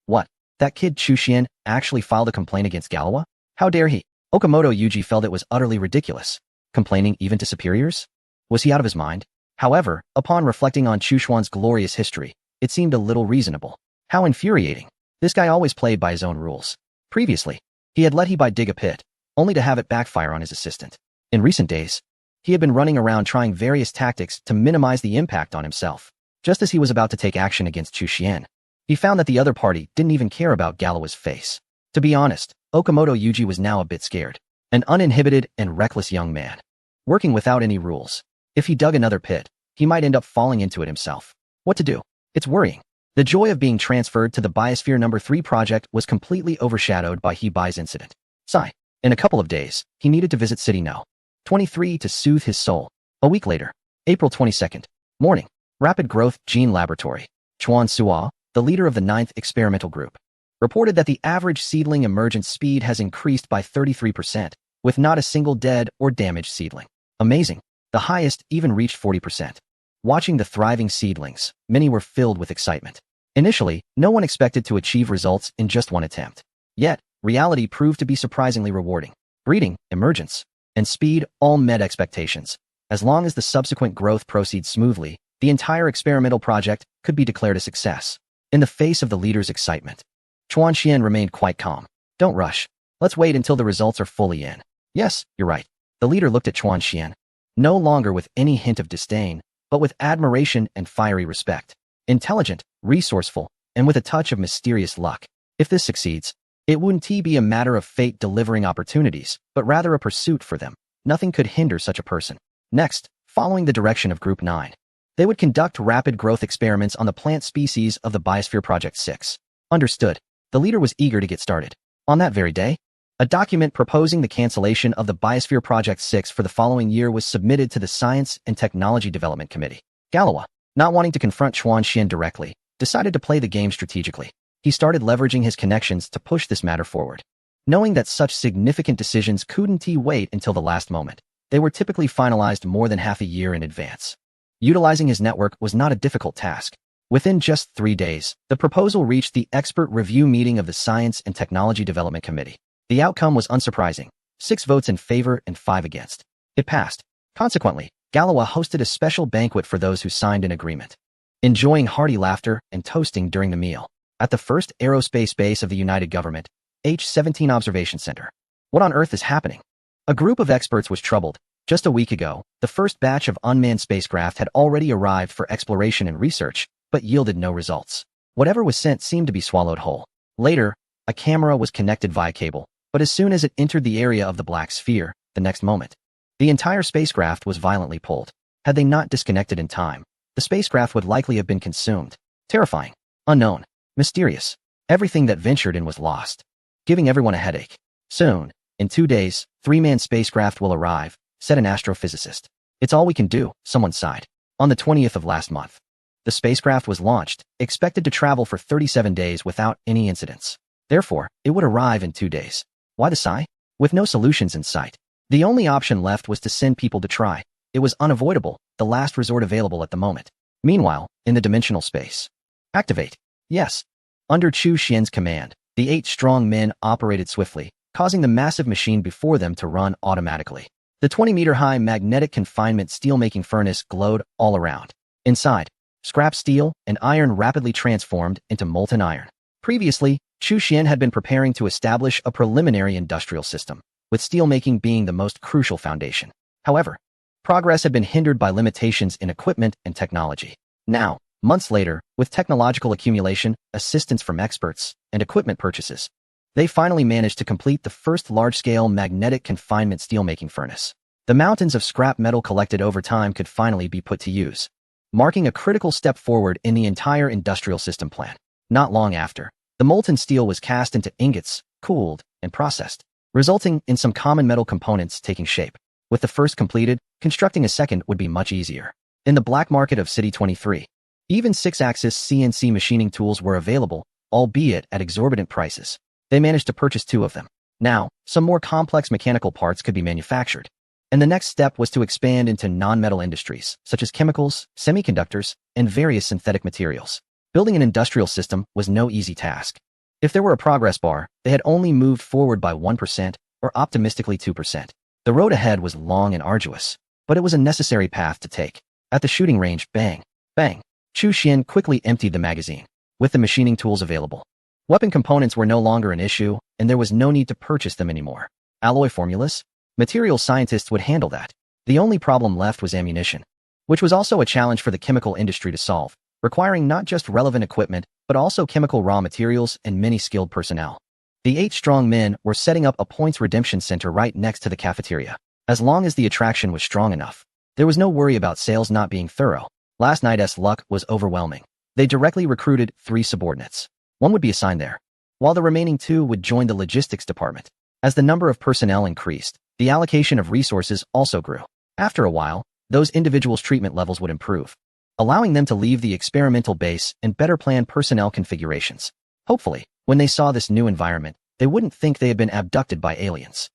S1: What? That kid Chu Xian actually filed a complaint against Galawa? How dare he? Okamoto Yuji felt it was utterly ridiculous. Complaining even to superiors? Was he out of his mind? However, upon reflecting on Chu Xuan's glorious history, it seemed a little reasonable. How infuriating. This guy always played by his own rules. Previously, he had let Hebai dig a pit, only to have it backfire on his assistant. In recent days, he had been running around trying various tactics to minimize the impact on himself. Just as he was about to take action against Chu Xian, he found that the other party didn't even care about Galawa's face. To be honest, Okamoto Yuji was now a bit scared. An uninhibited and reckless young man, working without any rules. If he dug another pit, he might end up falling into it himself. What to do? It's worrying. The joy of being transferred to the Biosphere number 3 project was completely overshadowed by Hebai's incident. Sigh. In a couple of days, he needed to visit City No. 23 to soothe his soul. A week later, April 22nd, morning, Rapid Growth Gene Laboratory. Chuan Suo, the leader of the 9th experimental group, reported that the average seedling emergence speed has increased by 33%, with not a single dead or damaged seedling. Amazing. The highest even reached 40%. Watching the thriving seedlings, many were filled with excitement. Initially, no one expected to achieve results in just one attempt. Yet, reality proved to be surprisingly rewarding. Breeding, emergence, and speed all met expectations. As long as the subsequent growth proceeds smoothly, the entire experimental project could be declared a success. In the face of the leader's excitement, Chuan Xian remained quite calm. Don't rush. Let's wait until the results are fully in. Yes, you're right. The leader looked at Chuan Xian, no longer with any hint of disdain, but with admiration and fiery respect. Intelligent, resourceful, and with a touch of mysterious luck. If this succeeds, it wouldn't be a matter of fate delivering opportunities, but rather a pursuit for them. Nothing could hinder such a person. Next, following the direction of Group 9, they would conduct rapid growth experiments on the plant species of the Biosphere Project 6. Understood. The leader was eager to get started. On that very day, a document proposing the cancellation of the Biosphere Project 6 for the following year was submitted to the Science and Technology Development Committee. Galawa, not wanting to confront Chuan Xian directly, decided to play the game strategically. He started leveraging his connections to push this matter forward. Knowing that such significant decisions couldn't wait until the last moment, they were typically finalized more than half a year in advance. Utilizing his network was not a difficult task. Within just 3 days, the proposal reached the expert review meeting of the Science and Technology Development Committee. The outcome was unsurprising. 6 votes in favor and 5 against. It passed. Consequently, Galawa hosted a special banquet for those who signed an agreement. Enjoying hearty laughter and toasting during the meal. At the first aerospace base of the United Government, H-17 Observation Center. What on earth is happening? A group of experts was troubled. Just a week ago, the first batch of unmanned spacecraft had already arrived for exploration and research, but yielded no results. Whatever was sent seemed to be swallowed whole. Later, a camera was connected via cable, but as soon as it entered the area of the black sphere, the next moment, the entire spacecraft was violently pulled. Had they not disconnected in time, the spacecraft would likely have been consumed. Terrifying. Unknown. Mysterious. Everything that ventured in was lost, giving everyone a headache. Soon, in 2 days, 3-man spacecraft will arrive, said an astrophysicist. It's all we can do, someone sighed. On the 20th of last month, the spacecraft was launched, expected to travel for 37 days without any incidents. Therefore, it would arrive in 2 days. Why the sigh? With no solutions in sight, the only option left was to send people to try. It was unavoidable, the last resort available at the moment. Meanwhile, in the dimensional space. Activate. Yes. Under Chu Xian's command, the 8 strong men operated swiftly, causing the massive machine before them to run automatically. The 20-meter-high magnetic confinement steelmaking furnace glowed all around. Inside, scrap steel and iron rapidly transformed into molten iron. Previously, Chu Xian had been preparing to establish a preliminary industrial system. with steelmaking being the most crucial foundation. However, progress had been hindered by limitations in equipment and technology. Now, months later, with technological accumulation, assistance from experts, and equipment purchases, they finally managed to complete the first large-scale magnetic confinement steelmaking furnace. The mountains of scrap metal collected over time could finally be put to use, marking a critical step forward in the entire industrial system plan. Not long after, the molten steel was cast into ingots, cooled, and processed, resulting in some common metal components taking shape. With the first completed, constructing a second would be much easier. In the black market of City 23, even 6-axis CNC machining tools were available, albeit at exorbitant prices. They managed to purchase 2 of them. Now, some more complex mechanical parts could be manufactured. And the next step was to expand into non-metal industries, such as chemicals, semiconductors, and various synthetic materials. Building an industrial system was no easy task. If there were a progress bar, they had only moved forward by 1%, or optimistically 2%. The road ahead was long and arduous, but it was a necessary path to take. At the shooting range, bang, bang, Chu Xian quickly emptied the magazine. With the machining tools available, weapon components were no longer an issue, and there was no need to purchase them anymore. Alloy formulas? Materials scientists would handle that. The only problem left was ammunition, which was also a challenge for the chemical industry to solve, requiring not just relevant equipment, but also chemical raw materials and many skilled personnel. The 8 strong men were setting up a points redemption center right next to the cafeteria. As long as the attraction was strong enough, there was no worry about sales not being thorough. Last night's luck was overwhelming. They directly recruited 3 subordinates. 1 would be assigned there, while the remaining 2 would join the logistics department. As the number of personnel increased, the allocation of resources also grew. After a while, those individuals' treatment levels would improve, allowing them to leave the experimental base and better plan personnel configurations. Hopefully, when they saw this new environment, they wouldn't think they had been abducted by aliens.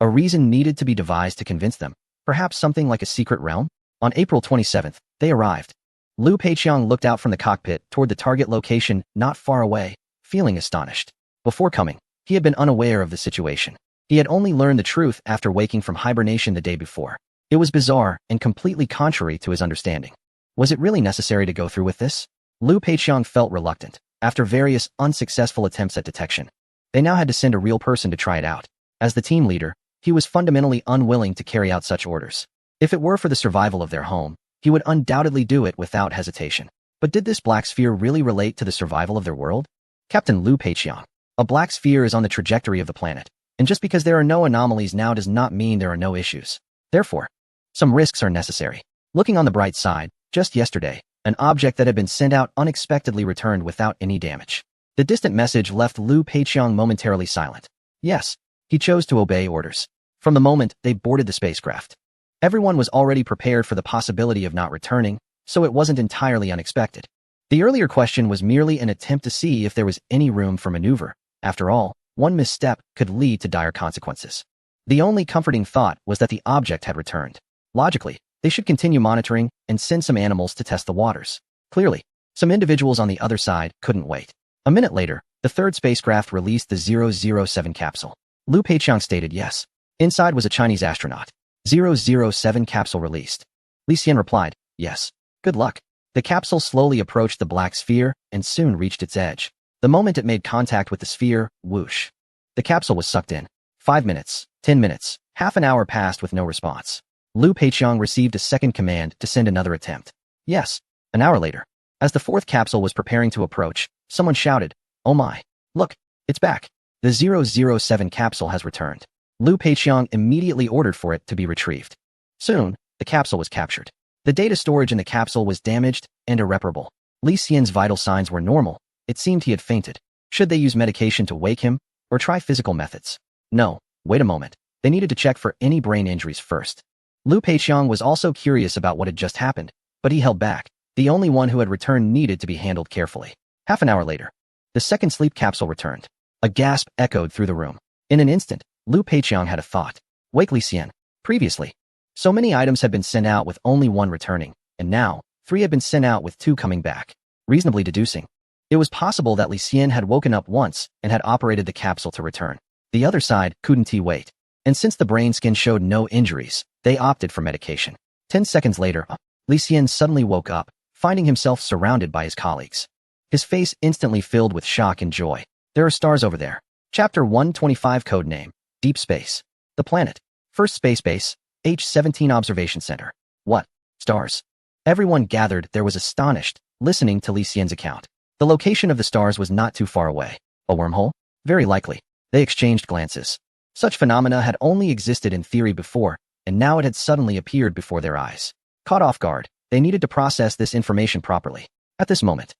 S1: A reason needed to be devised to convince them. Perhaps something like a secret realm? On April 27th, they arrived. Liu Peiqiang looked out from the cockpit toward the target location not far away, feeling astonished. Before coming, he had been unaware of the situation. He had only learned the truth after waking from hibernation the day before. It was bizarre and completely contrary to his understanding. Was it really necessary to go through with this? Liu Peiqiang felt reluctant. After various unsuccessful attempts at detection, they now had to send a real person to try it out. As the team leader, he was fundamentally unwilling to carry out such orders. If it were for the survival of their home, he would undoubtedly do it without hesitation. But did this black sphere really relate to the survival of their world? Captain Liu Peiqiang. A black sphere is on the trajectory of the planet, and just because there are no anomalies now does not mean there are no issues. Therefore, some risks are necessary. Looking on the bright side, just yesterday, an object that had been sent out unexpectedly returned without any damage. The distant message left Liu Peiqiang momentarily silent. Yes, he chose to obey orders. From the moment they boarded the spacecraft, everyone was already prepared for the possibility of not returning, so it wasn't entirely unexpected. The earlier question was merely an attempt to see if there was any room for maneuver. After all, one misstep could lead to dire consequences. The only comforting thought was that the object had returned. Logically, they should continue monitoring and send some animals to test the waters. Clearly, some individuals on the other side couldn't wait. A minute later, the third spacecraft released the 007 capsule. Liu Peiqiang stated yes. Inside was a Chinese astronaut. 007 capsule released. Li Xian replied, yes. Good luck. The capsule slowly approached the black sphere and soon reached its edge. The moment it made contact with the sphere, whoosh. The capsule was sucked in. 5 minutes, 10 minutes, half an hour passed with no response. Liu Peiqiang received a second command to send another attempt. Yes. An hour later, as the fourth capsule was preparing to approach, someone shouted, oh my, look, it's back. The 007 capsule has returned. Liu Peiqiang immediately ordered for it to be retrieved. Soon, the capsule was captured. The data storage in the capsule was damaged and irreparable. Li Xian's vital signs were normal. It seemed he had fainted. Should they use medication to wake him, or try physical methods? No, wait a moment. They needed to check for any brain injuries first. Liu Peiqiang was also curious about what had just happened, but he held back. The only one who had returned needed to be handled carefully. Half an hour later, the second sleep capsule returned. A gasp echoed through the room. In an instant, Liu Peiqiang had a thought. Wake Li Xian. Previously, so many items had been sent out with only 1 returning, and now, 3 had been sent out with 2 coming back. Reasonably deducing, it was possible that Li Xian had woken up once and had operated the capsule to return. The other side couldn't wait. And since the brain scan showed no injuries, they opted for medication. 10 seconds later, Li Xian suddenly woke up, finding himself surrounded by his colleagues. His face instantly filled with shock and joy. There are stars over there. Chapter 125 Codename. Deep space. The planet. First space base. H-17 Observation Center. What? Stars. Everyone gathered there was astonished, listening to Li Xian's account. The location of the stars was not too far away. A wormhole? Very likely. They exchanged glances. Such phenomena had only existed in theory before, and now it had suddenly appeared before their eyes. Caught off guard, they needed to process this information properly. At this moment,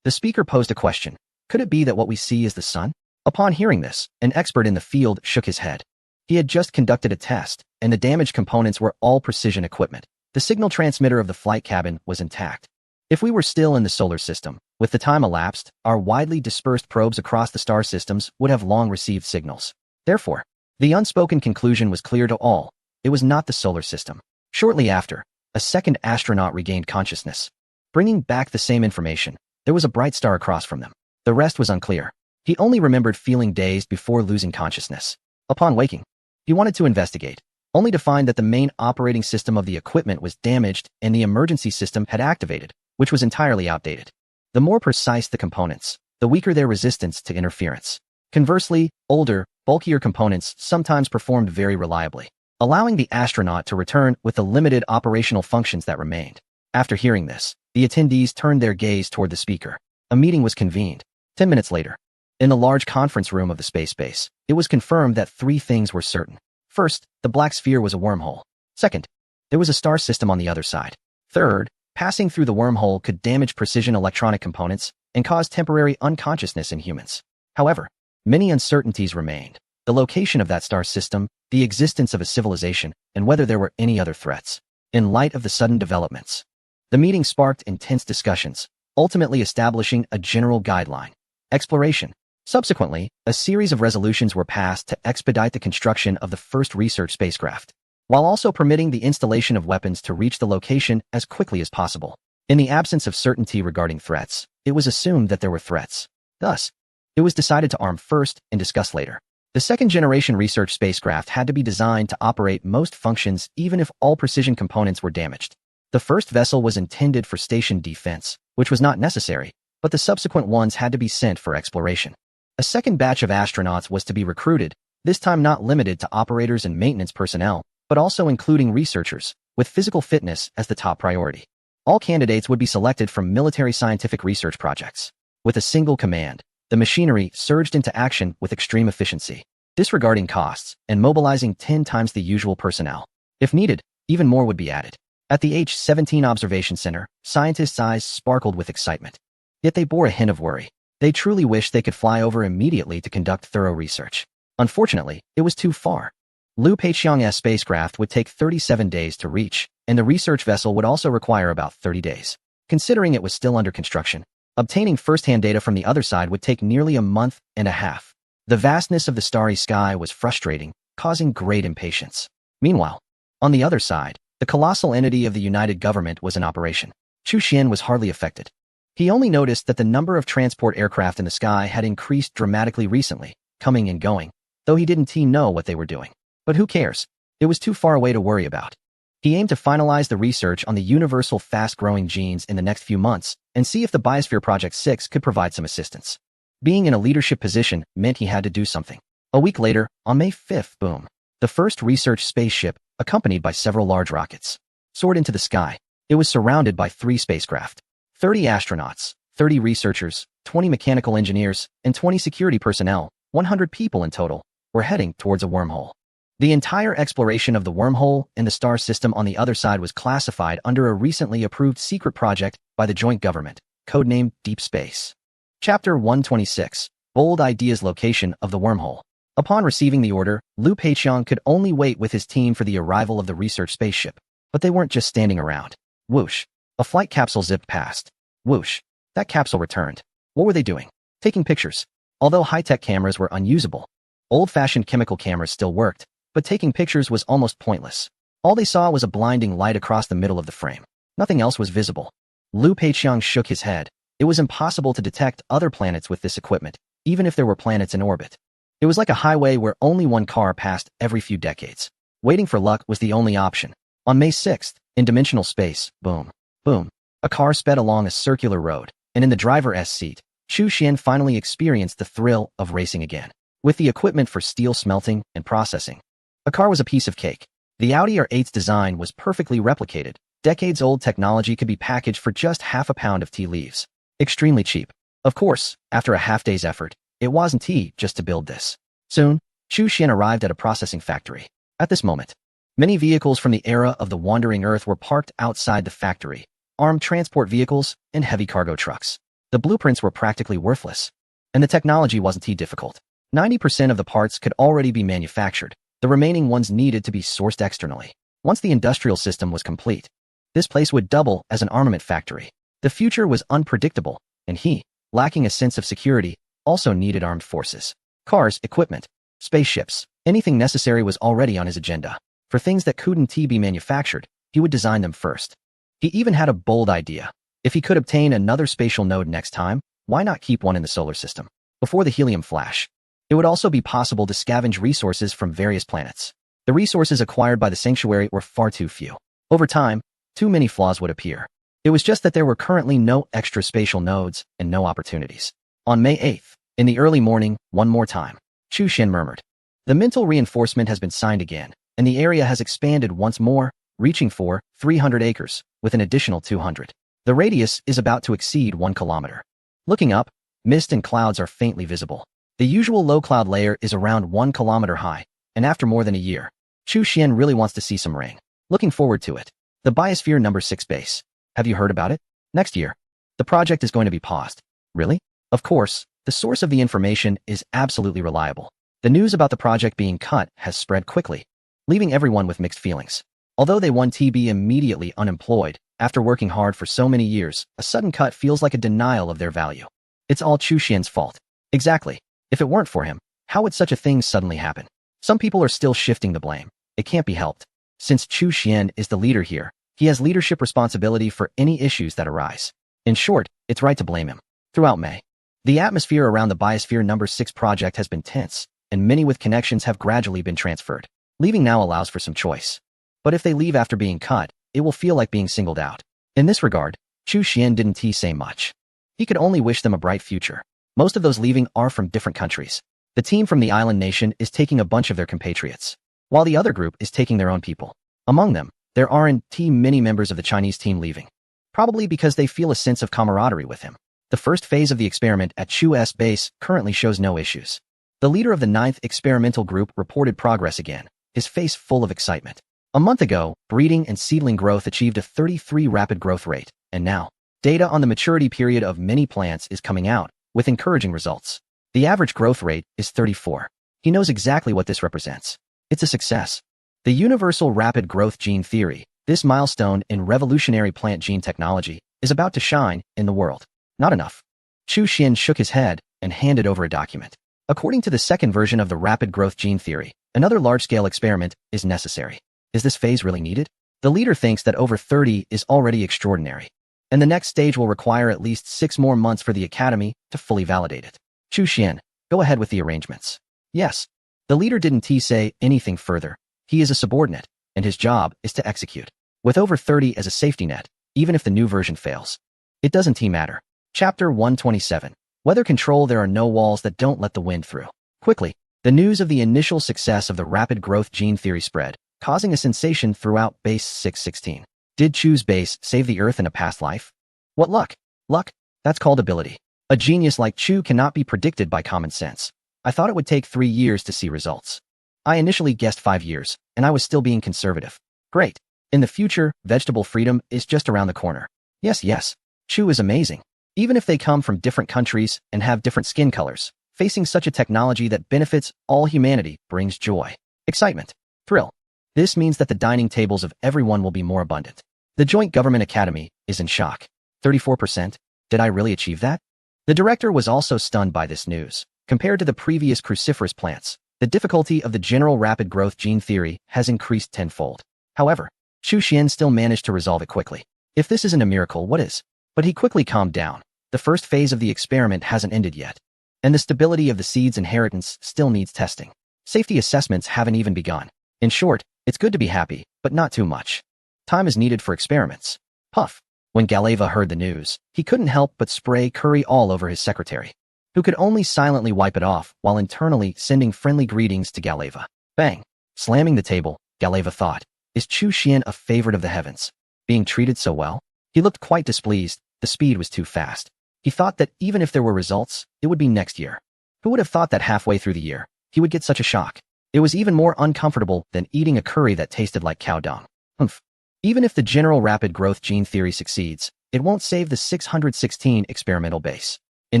S1: the speaker posed a question. Could it be that what we see is the sun? Upon hearing this, an expert in the field shook his head. He had just conducted a test, and the damaged components were all precision equipment. The signal transmitter of the flight cabin was intact. If we were still in the solar system, with the time elapsed, our widely dispersed probes across the star systems would have long received signals. Therefore, the unspoken conclusion was clear to all. It was not the solar system. Shortly after, a second astronaut regained consciousness. Bringing back the same information, there was a bright star across from them. The rest was unclear. He only remembered feeling dazed before losing consciousness. Upon waking, he wanted to investigate, only to find that the main operating system of the equipment was damaged and the emergency system had activated, which was entirely outdated. The more precise the components, the weaker their resistance to interference. Conversely, older, bulkier components sometimes performed very reliably, allowing the astronaut to return with the limited operational functions that remained. After hearing this, the attendees turned their gaze toward the speaker. A meeting was convened. 10 minutes later, in the large conference room of the space base, it was confirmed that 3 things were certain. First, the black sphere was a wormhole. Second, there was a star system on the other side. Third, passing through the wormhole could damage precision electronic components and cause temporary unconsciousness in humans. However, many uncertainties remained. The location of that star system, the existence of a civilization, and whether there were any other threats. In light of the sudden developments, the meeting sparked intense discussions, ultimately establishing a general guideline. Exploration. Subsequently, a series of resolutions were passed to expedite the construction of the first research spacecraft, while also permitting the installation of weapons to reach the location as quickly as possible. In the absence of certainty regarding threats, it was assumed that there were threats. Thus, it was decided to arm first and discuss later. The second-generation research spacecraft had to be designed to operate most functions even if all precision components were damaged. The first vessel was intended for station defense, which was not necessary, but the subsequent ones had to be sent for exploration. A second batch of astronauts was to be recruited, this time not limited to operators and maintenance personnel, but also including researchers, with physical fitness as the top priority. All candidates would be selected from military scientific research projects. With a single command, the machinery surged into action with extreme efficiency, disregarding costs and mobilizing 10 times the usual personnel. If needed, even more would be added. At the H-17 Observation Center, scientists' eyes sparkled with excitement. Yet they bore a hint of worry. They truly wished they could fly over immediately to conduct thorough research. Unfortunately, it was too far. Liu Peiqiang's spacecraft would take 37 days to reach, and the research vessel would also require about 30 days. Considering it was still under construction, obtaining first-hand data from the other side would take nearly a month and a half. The vastness of the starry sky was frustrating, causing great impatience. Meanwhile, on the other side, the colossal entity of the United Government was in operation. Chu Xian was hardly affected. He only noticed that the number of transport aircraft in the sky had increased dramatically recently, coming and going, though he didn't know what they were doing. But who cares? It was too far away to worry about. He aimed to finalize the research on the universal fast-growing genes in the next few months and see if the Biosphere Project 6 could provide some assistance. Being in a leadership position meant he had to do something. A week later, on May 5th, boom, the first research spaceship, accompanied by several large rockets, soared into the sky. It was surrounded by 3 spacecraft. 30 astronauts, 30 researchers, 20 mechanical engineers, and 20 security personnel, 100 people in total, were heading towards a wormhole. The entire exploration of the wormhole and the star system on the other side was classified under a recently approved secret project by the joint government, codenamed Deep Space. Chapter 126, Bold Ideas. Location of the wormhole. Upon receiving the order, Liu Peiqiang could only wait with his team for the arrival of the research spaceship. But they weren't just standing around. Whoosh. A flight capsule zipped past. Whoosh. That capsule returned. What were they doing? Taking pictures. Although high-tech cameras were unusable, old-fashioned chemical cameras still worked, but taking pictures was almost pointless. All they saw was a blinding light across the middle of the frame. Nothing else was visible. Liu Peiqiang shook his head. It was impossible to detect other planets with this equipment, even if there were planets in orbit. It was like a highway where only one car passed every few decades. Waiting for luck was the only option. On May 6th, in dimensional space, boom, boom, a car sped along a circular road, and in the driver's seat, Chu Xian finally experienced the thrill of racing again. with the equipment for steel smelting and processing. A car was a piece of cake. The Audi R8's design was perfectly replicated. Decades-old technology could be packaged for just half a pound of tea leaves. Extremely cheap. Of course, after a half-day's effort, it wasn't tea just to build this. Soon, Chu Xian arrived at a processing factory. At this moment, many vehicles from the era of the Wandering Earth were parked outside the factory, armed transport vehicles and heavy cargo trucks. The blueprints were practically worthless, and the technology wasn't too difficult. 90% of the parts could already be manufactured. The remaining ones needed to be sourced externally. Once the industrial system was complete, this place would double as an armament factory. The future was unpredictable, and he, lacking a sense of security, also needed armed forces. Cars, equipment, spaceships, anything necessary was already on his agenda. For things that couldn't be manufactured, he would design them first. He even had a bold idea. If he could obtain another spatial node next time, why not keep one in the solar system? Before the helium flash, it would also be possible to scavenge resources from various planets. The resources acquired by the sanctuary were far too few. Over time, too many flaws would appear. It was just that there were currently no extra spatial nodes and no opportunities. On May 8th, in the early morning, one more time, Chu Xian murmured. The mental reinforcement has been signed again, and the area has expanded once more, reaching for 300 acres, with an additional 200. The radius is about to exceed 1 kilometer. Looking up, mist and clouds are faintly visible. The usual low cloud layer is around 1 kilometer high, and after more than a year, Chu Xian really wants to see some rain. Looking forward to it. The Biosphere number 6 base. Have you heard about it? Next year, the project is going to be paused. Really? Of course, the source of the information is absolutely reliable. The news about the project being cut has spread quickly, leaving everyone with mixed feelings. Although they want to be immediately unemployed, after working hard for so many years, a sudden cut feels like a denial of their value. It's all Chu Xian's fault. Exactly. If it weren't for him, how would such a thing suddenly happen? Some people are still shifting the blame. It can't be helped. Since Chu Xian is the leader here, he has leadership responsibility for any issues that arise. In short, it's right to blame him. Throughout May, the atmosphere around the Biosphere number 6 project has been tense, and many with connections have gradually been transferred. Leaving now allows for some choice. But if they leave after being cut, it will feel like being singled out. In this regard, Chu Xian didn't say much. He could only wish them a bright future. Most of those leaving are from different countries. The team from the island nation is taking a bunch of their compatriots, while the other group is taking their own people. Among them, there aren't many members of the Chinese team leaving, probably because they feel a sense of camaraderie with him. The first phase of the experiment at Chu's base currently shows no issues. The leader of the 9th experimental group reported progress again, his face full of excitement. A month ago, breeding and seedling growth achieved a 33 rapid growth rate, and now, data on the maturity period of many plants is coming out, with encouraging results. The average growth rate is 34. He knows exactly what this represents. It's a success. The universal rapid growth gene theory, this milestone in revolutionary plant gene technology, is about to shine in the world. Not enough. Chu Xian shook his head and handed over a document. According to the second version of the rapid growth gene theory, another large-scale experiment is necessary. Is this phase really needed? The leader thinks that over 30 is already extraordinary, and the next stage will require at least 6 more months for the academy to fully validate it. Chu Xian, go ahead with the arrangements. Yes. The leader didn't say anything further. He is a subordinate, and his job is to execute. With over 30 as a safety net, even if the new version fails, it doesn't matter. Chapter 127. Weather control. There are no walls that don't let the wind through. Quickly, the news of the initial success of the rapid growth gene theory spread, causing a sensation throughout Base 616. Did Chu's base save the Earth in a past life? What luck? Luck? That's called ability. A genius like Chu cannot be predicted by common sense. I thought it would take 3 years to see results. I initially guessed 5 years, and I was still being conservative. Great. In the future, vegetable freedom is just around the corner. Yes. Chu is amazing. Even if they come from different countries and have different skin colors, facing such a technology that benefits all humanity brings joy, excitement, thrill. This means that the dining tables of everyone will be more abundant. The Joint Government Academy is in shock. 34%? Did I really achieve that? The director was also stunned by this news. Compared to the previous cruciferous plants, the difficulty of the general rapid growth gene theory has increased tenfold. However, Chu Xian still managed to resolve it quickly. If this isn't a miracle, what is? But he quickly calmed down. The first phase of the experiment hasn't ended yet, and the stability of the seed's inheritance still needs testing. Safety assessments haven't even begun. In short, it's good to be happy, but not too much. Time is needed for experiments. Puff. When Galeva heard the news, he couldn't help but spray curry all over his secretary. who could only silently wipe it off while internally sending friendly greetings to Galeva. Bang! Slamming the table, Galeva thought, is Chu Xian a favorite of the heavens? Being treated so well? He looked quite displeased. The speed was too fast. He thought that even if there were results, it would be next year. Who would have thought that halfway through the year, he would get such a shock? It was even more uncomfortable than eating a curry that tasted like cow dung. Humph. Even if the general rapid growth gene theory succeeds, it won't save the 616 experimental base. In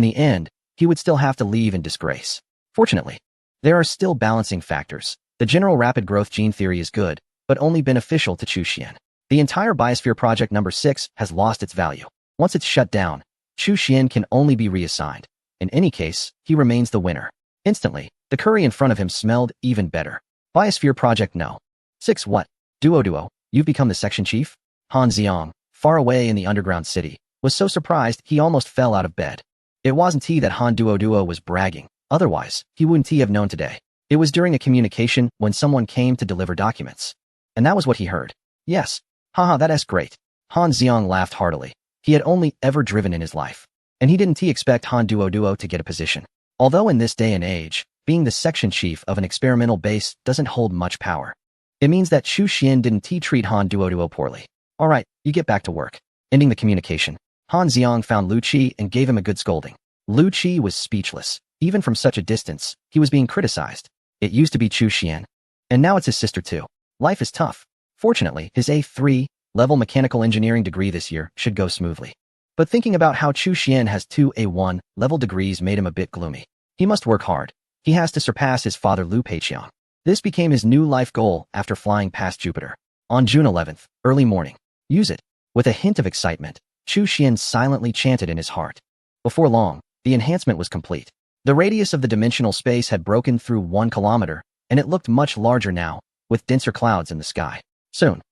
S1: the end, he would still have to leave in disgrace. Fortunately, there are still balancing factors. The general rapid growth gene theory is good, but only beneficial to Chu Xian. The entire Biosphere Project number 6 has lost its value. Once it's shut down, Chu Xian can only be reassigned. In any case, he remains the winner. Instantly, the curry in front of him smelled even better. Biosphere Project No. 6 What? Duo, you've become the section chief? Han Xiang, far away in the underground city, was so surprised he almost fell out of bed. It wasn't he that Han Duo was bragging. Otherwise, he wouldn't have known today. It was during a communication when someone came to deliver documents. And that was what he heard. Yes. Haha, that's great. Han Xiang laughed heartily. He had only ever driven in his life. And he didn't expect Han Duo to get a position. Although in this day and age, being the section chief of an experimental base doesn't hold much power. It means that Chu Xian didn't treat Han Duo poorly. Alright, you get back to work. Ending the communication, Han Xiang found Lu Qi and gave him a good scolding. Lu Qi was speechless. Even from such a distance, he was being criticized. It used to be Chu Xian. And now it's his sister too. Life is tough. Fortunately, his A3 level mechanical engineering degree this year should go smoothly. But thinking about how Chu Xian has 2 A1 level degrees made him a bit gloomy. He must work hard. He has to surpass his father Lu Peiqiang. This became his new life goal after flying past Jupiter. On June 11th, early morning. Use it. With a hint of excitement, Chu Xian silently chanted in his heart. Before long, the enhancement was complete. The radius of the dimensional space had broken through 1 kilometer, and it looked much larger now, with denser clouds in the sky. Soon.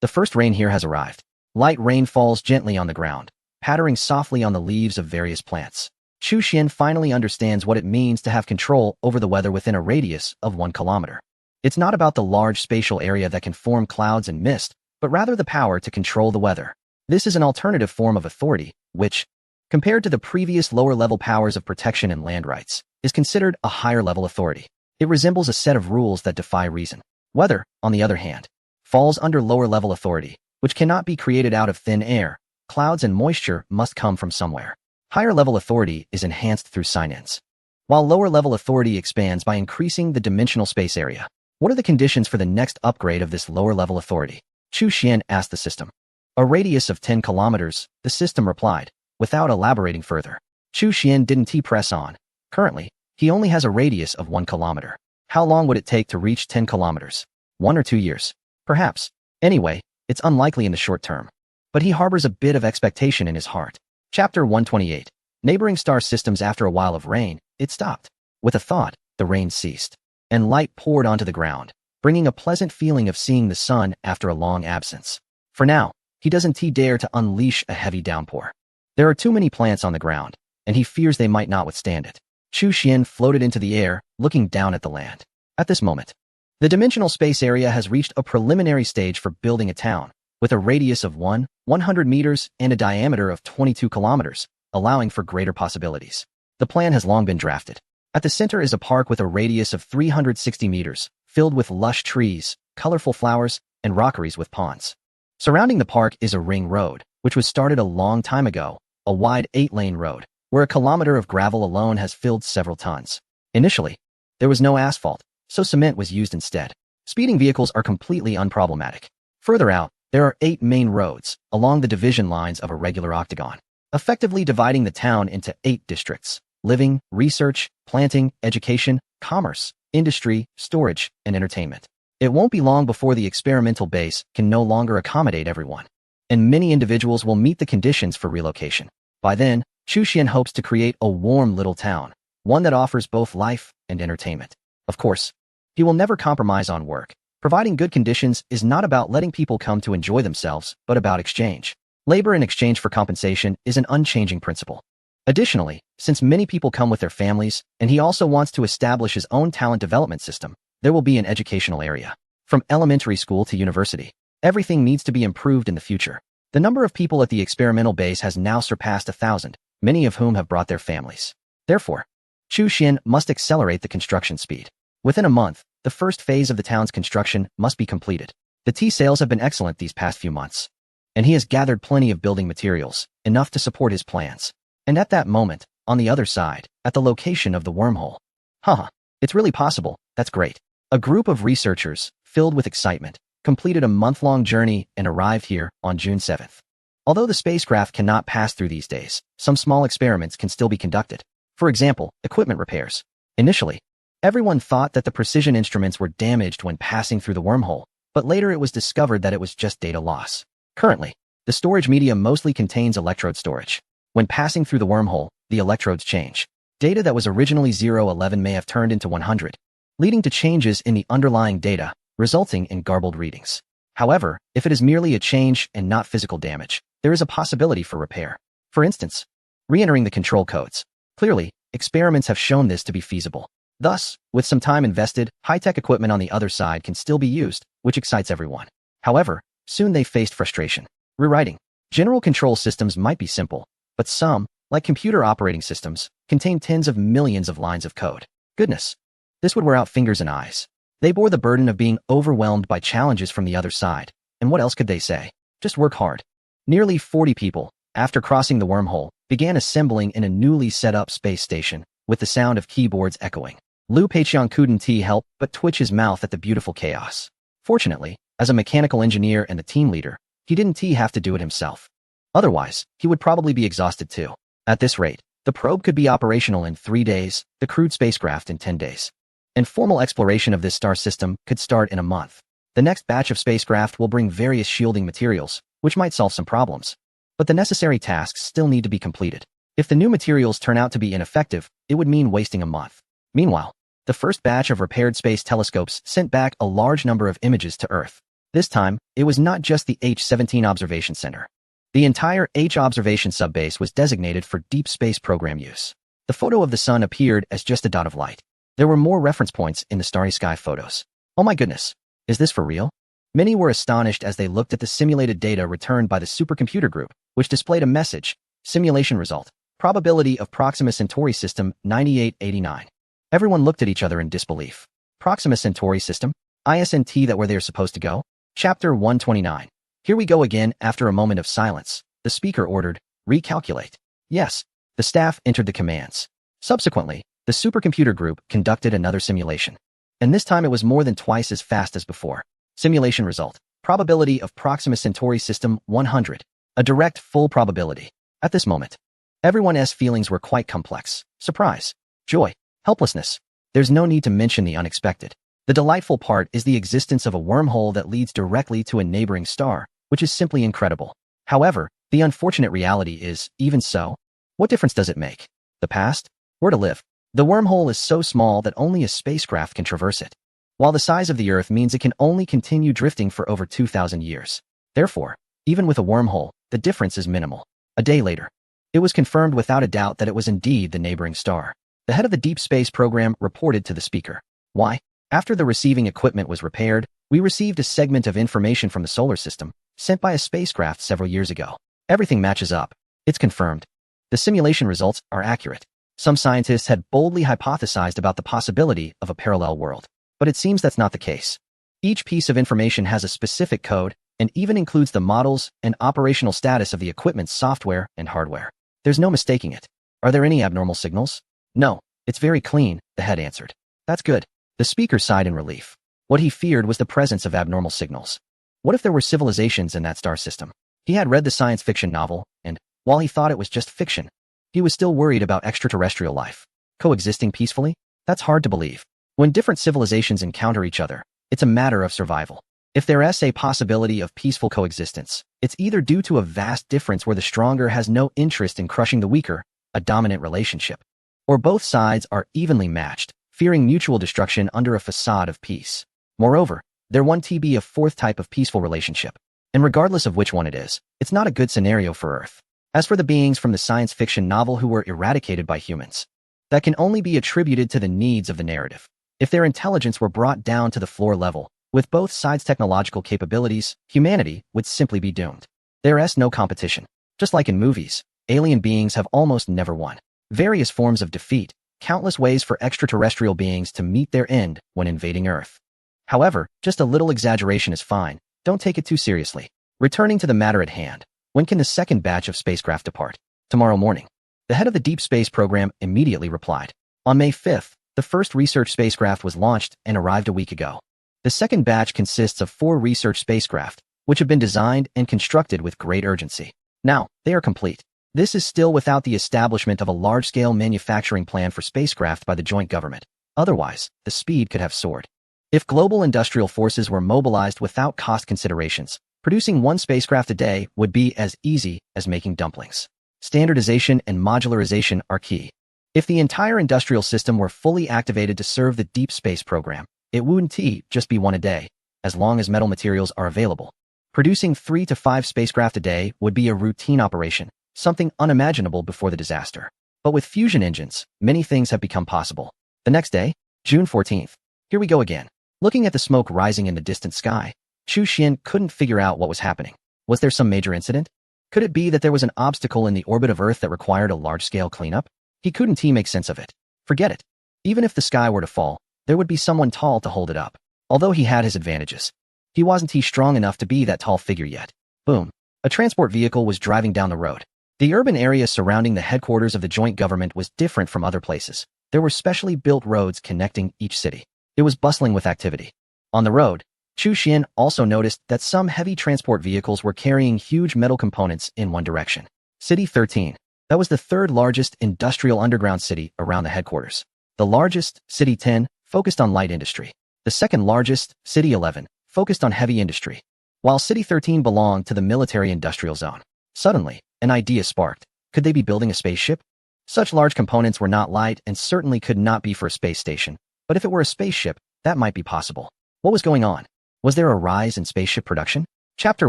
S1: The first rain here has arrived. Light rain falls gently on the ground, pattering softly on the leaves of various plants. Chu Xian finally understands what it means to have control over the weather within a radius of 1 kilometer. It's not about the large spatial area that can form clouds and mist, but rather the power to control the weather. This is an alternative form of authority, which, compared to the previous lower-level powers of protection and land rights, is considered a higher-level authority. It resembles a set of rules that defy reason. Weather, on the other hand, falls under lower-level authority, which cannot be created out of thin air. Clouds and moisture must come from somewhere. Higher-level authority is enhanced through sign-ins, while lower-level authority expands by increasing the dimensional space area. What are the conditions for the next upgrade of this lower-level authority? Chu Xian asked the system. A radius of 10 kilometers, the system replied, without elaborating further. Chu Xian didn't press on. Currently, he only has a radius of 1 kilometer. How long would it take to reach 10 kilometers? 1 or 2 years? Perhaps. Anyway, it's unlikely in the short term. But he harbors a bit of expectation in his heart. Chapter 128. Neighboring star systems. After a while of rain, it stopped. With a thought, the rain ceased, and light poured onto the ground, bringing a pleasant feeling of seeing the sun after a long absence. For now, he doesn't dare to unleash a heavy downpour. There are too many plants on the ground, and he fears they might not withstand it. Chu Xian floated into the air, looking down at the land. At this moment, the dimensional space area has reached a preliminary stage for building a town, with a radius of 100 meters and a diameter of 22 kilometers, allowing for greater possibilities. The plan has long been drafted. At the center is a park with a radius of 360 meters, filled with lush trees, colorful flowers, and rockeries with ponds. Surrounding the park is a ring road, which was started a long time ago, a wide 8-lane road, where a kilometer of gravel alone has filled several tons. Initially, there was no asphalt, so cement was used instead. Speeding vehicles are completely unproblematic. Further out, there are 8 main roads, along the division lines of a regular octagon, effectively dividing the town into 8 districts: living, research, planting, education, commerce, industry, storage, and entertainment. It won't be long before the experimental base can no longer accommodate everyone, and many individuals will meet the conditions for relocation. By then, Chu Xian hopes to create a warm little town, one that offers both life and entertainment. Of course, he will never compromise on work. Providing good conditions is not about letting people come to enjoy themselves, but about exchange. Labor in exchange for compensation is an unchanging principle. Additionally, since many people come with their families, and he also wants to establish his own talent development system, there will be an educational area. From elementary school to university, everything needs to be improved in the future. The number of people at the experimental base has now surpassed 1,000, many of whom have brought their families. Therefore, Chu Xin must accelerate the construction speed. Within a month, the first phase of the town's construction must be completed. The tea sales have been excellent these past few months, and he has gathered plenty of building materials, enough to support his plans. And at that moment, on the other side, at the location of the wormhole. Haha, it's really possible, that's great. A group of researchers, filled with excitement, completed a month-long journey and arrived here on June 7th. Although the spacecraft cannot pass through these days, some small experiments can still be conducted. For example, equipment repairs. Initially, everyone thought that the precision instruments were damaged when passing through the wormhole, but later it was discovered that it was just data loss. Currently, the storage media mostly contains electrode storage. When passing through the wormhole, the electrodes change. Data that was originally 011 may have turned into 100, leading to changes in the underlying data, resulting in garbled readings. However, if it is merely a change and not physical damage, there is a possibility for repair. For instance, re-entering the control codes. Clearly, experiments have shown this to be feasible. Thus, with some time invested, high-tech equipment on the other side can still be used, which excites everyone. However, soon they faced frustration. Rewriting. General control systems might be simple, but some, like computer operating systems, contain tens of millions of lines of code. Goodness. This would wear out fingers and eyes. They bore the burden of being overwhelmed by challenges from the other side, and what else could they say? Just work hard. Nearly 40 people, after crossing the wormhole, began assembling in a newly set-up space station, with the sound of keyboards echoing. Liu Peiqiang couldn't help but twitch his mouth at the beautiful chaos. Fortunately, as a mechanical engineer and a team leader, he didn't have to do it himself. Otherwise, he would probably be exhausted too. At this rate, the probe could be operational in 3 days, the crewed spacecraft in 10 days. And formal exploration of this star system could start in a month. The next batch of spacecraft will bring various shielding materials, which might solve some problems. But the necessary tasks still need to be completed. If the new materials turn out to be ineffective, it would mean wasting a month. Meanwhile, the first batch of repaired space telescopes sent back a large number of images to Earth. This time, it was not just the H-17 observation center. The entire H observation subbase was designated for deep space program use. The photo of the sun appeared as just a dot of light. There were more reference points in the starry sky photos. Oh my goodness, is this for real? Many were astonished as they looked at the simulated data returned by the supercomputer group, which displayed a message, simulation result, probability of Proxima Centauri system 9889. Everyone looked at each other in disbelief. Proxima Centauri system? ISNT, that where they're supposed to go? Chapter 129. Here we go again. After a moment of silence, the speaker ordered, recalculate. Yes, the staff entered the commands. Subsequently, the supercomputer group conducted another simulation. And this time it was more than twice as fast as before. Simulation result. Probability of Proxima Centauri system 100. A direct full probability. At this moment, everyone's feelings were quite complex. Surprise, joy, helplessness. There's no need to mention the unexpected. The delightful part is the existence of a wormhole that leads directly to a neighboring star, which is simply incredible. However, the unfortunate reality is, even so, what difference does it make? The past? Where to live? The wormhole is so small that only a spacecraft can traverse it, while the size of the Earth means it can only continue drifting for over 2,000 years. Therefore, even with a wormhole, the difference is minimal. A day later, it was confirmed without a doubt that it was indeed the neighboring star. The head of the deep space program reported to the speaker. Why? After the receiving equipment was repaired, we received a segment of information from the solar system, sent by a spacecraft several years ago. Everything matches up. It's confirmed. The simulation results are accurate. Some scientists had boldly hypothesized about the possibility of a parallel world, but it seems that's not the case. Each piece of information has a specific code and even includes the models and operational status of the equipment's software and hardware. There's no mistaking it. Are there any abnormal signals? No, it's very clean, the head answered. That's good. The speaker sighed in relief. What he feared was the presence of abnormal signals. What if there were civilizations in that star system? He had read the science fiction novel, and, while he thought it was just fiction, he was still worried about extraterrestrial life. Coexisting peacefully? That's hard to believe. When different civilizations encounter each other, it's a matter of survival. If there is a possibility of peaceful coexistence, it's either due to a vast difference where the stronger has no interest in crushing the weaker, a dominant relationship, or both sides are evenly matched, fearing mutual destruction under a facade of peace. Moreover, there won't be a fourth type of peaceful relationship. And regardless of which one it is, it's not a good scenario for Earth. As for the beings from the science fiction novel who were eradicated by humans, that can only be attributed to the needs of the narrative. If their intelligence were brought down to the floor level, with both sides' technological capabilities, humanity would simply be doomed. There is no competition. Just like in movies, alien beings have almost never won. various forms of defeat, countless ways for extraterrestrial beings to meet their end when invading Earth. However, just a little exaggeration is fine. Don't take it too seriously. Returning to the matter at hand, when can the second batch of spacecraft depart? Tomorrow morning. The head of the Deep Space Program immediately replied. On May 5th, the first research spacecraft was launched and arrived a week ago. The second batch consists of 4 research spacecraft, which have been designed and constructed with great urgency. Now, they are complete. This is still without the establishment of a large-scale manufacturing plan for spacecraft by the joint government. Otherwise, the speed could have soared. If global industrial forces were mobilized without cost considerations, producing 1 spacecraft a day would be as easy as making dumplings. Standardization and modularization are key. If the entire industrial system were fully activated to serve the deep space program, it wouldn't just be 1 a day, as long as metal materials are available. Producing 3 to 5 spacecraft a day would be a routine operation, something unimaginable before the disaster. But with fusion engines, many things have become possible. The next day, June 14th. Here we go again. Looking at the smoke rising in the distant sky, Chu Xian couldn't figure out what was happening. Was there some major incident? Could it be that there was an obstacle in the orbit of Earth that required a large-scale cleanup? He couldn't make sense of it. Forget it. Even if the sky were to fall, there would be someone tall to hold it up. Although he had his advantages, he wasn't strong enough to be that tall figure yet. Boom. A transport vehicle was driving down the road. The urban area surrounding the headquarters of the joint government was different from other places. There were specially built roads connecting each city. It was bustling with activity. On the road, Chu Xian also noticed that some heavy transport vehicles were carrying huge metal components in one direction. City 13. That was the 3rd largest industrial underground city around the headquarters. The largest, City 10, focused on light industry. The 2nd largest, City 11, focused on heavy industry. While City 13 belonged to the military-industrial zone. Suddenly, an idea sparked. Could they be building a spaceship? Such large components were not light and certainly could not be for a space station. But if it were a spaceship, that might be possible. What was going on? Was there a rise in spaceship production? Chapter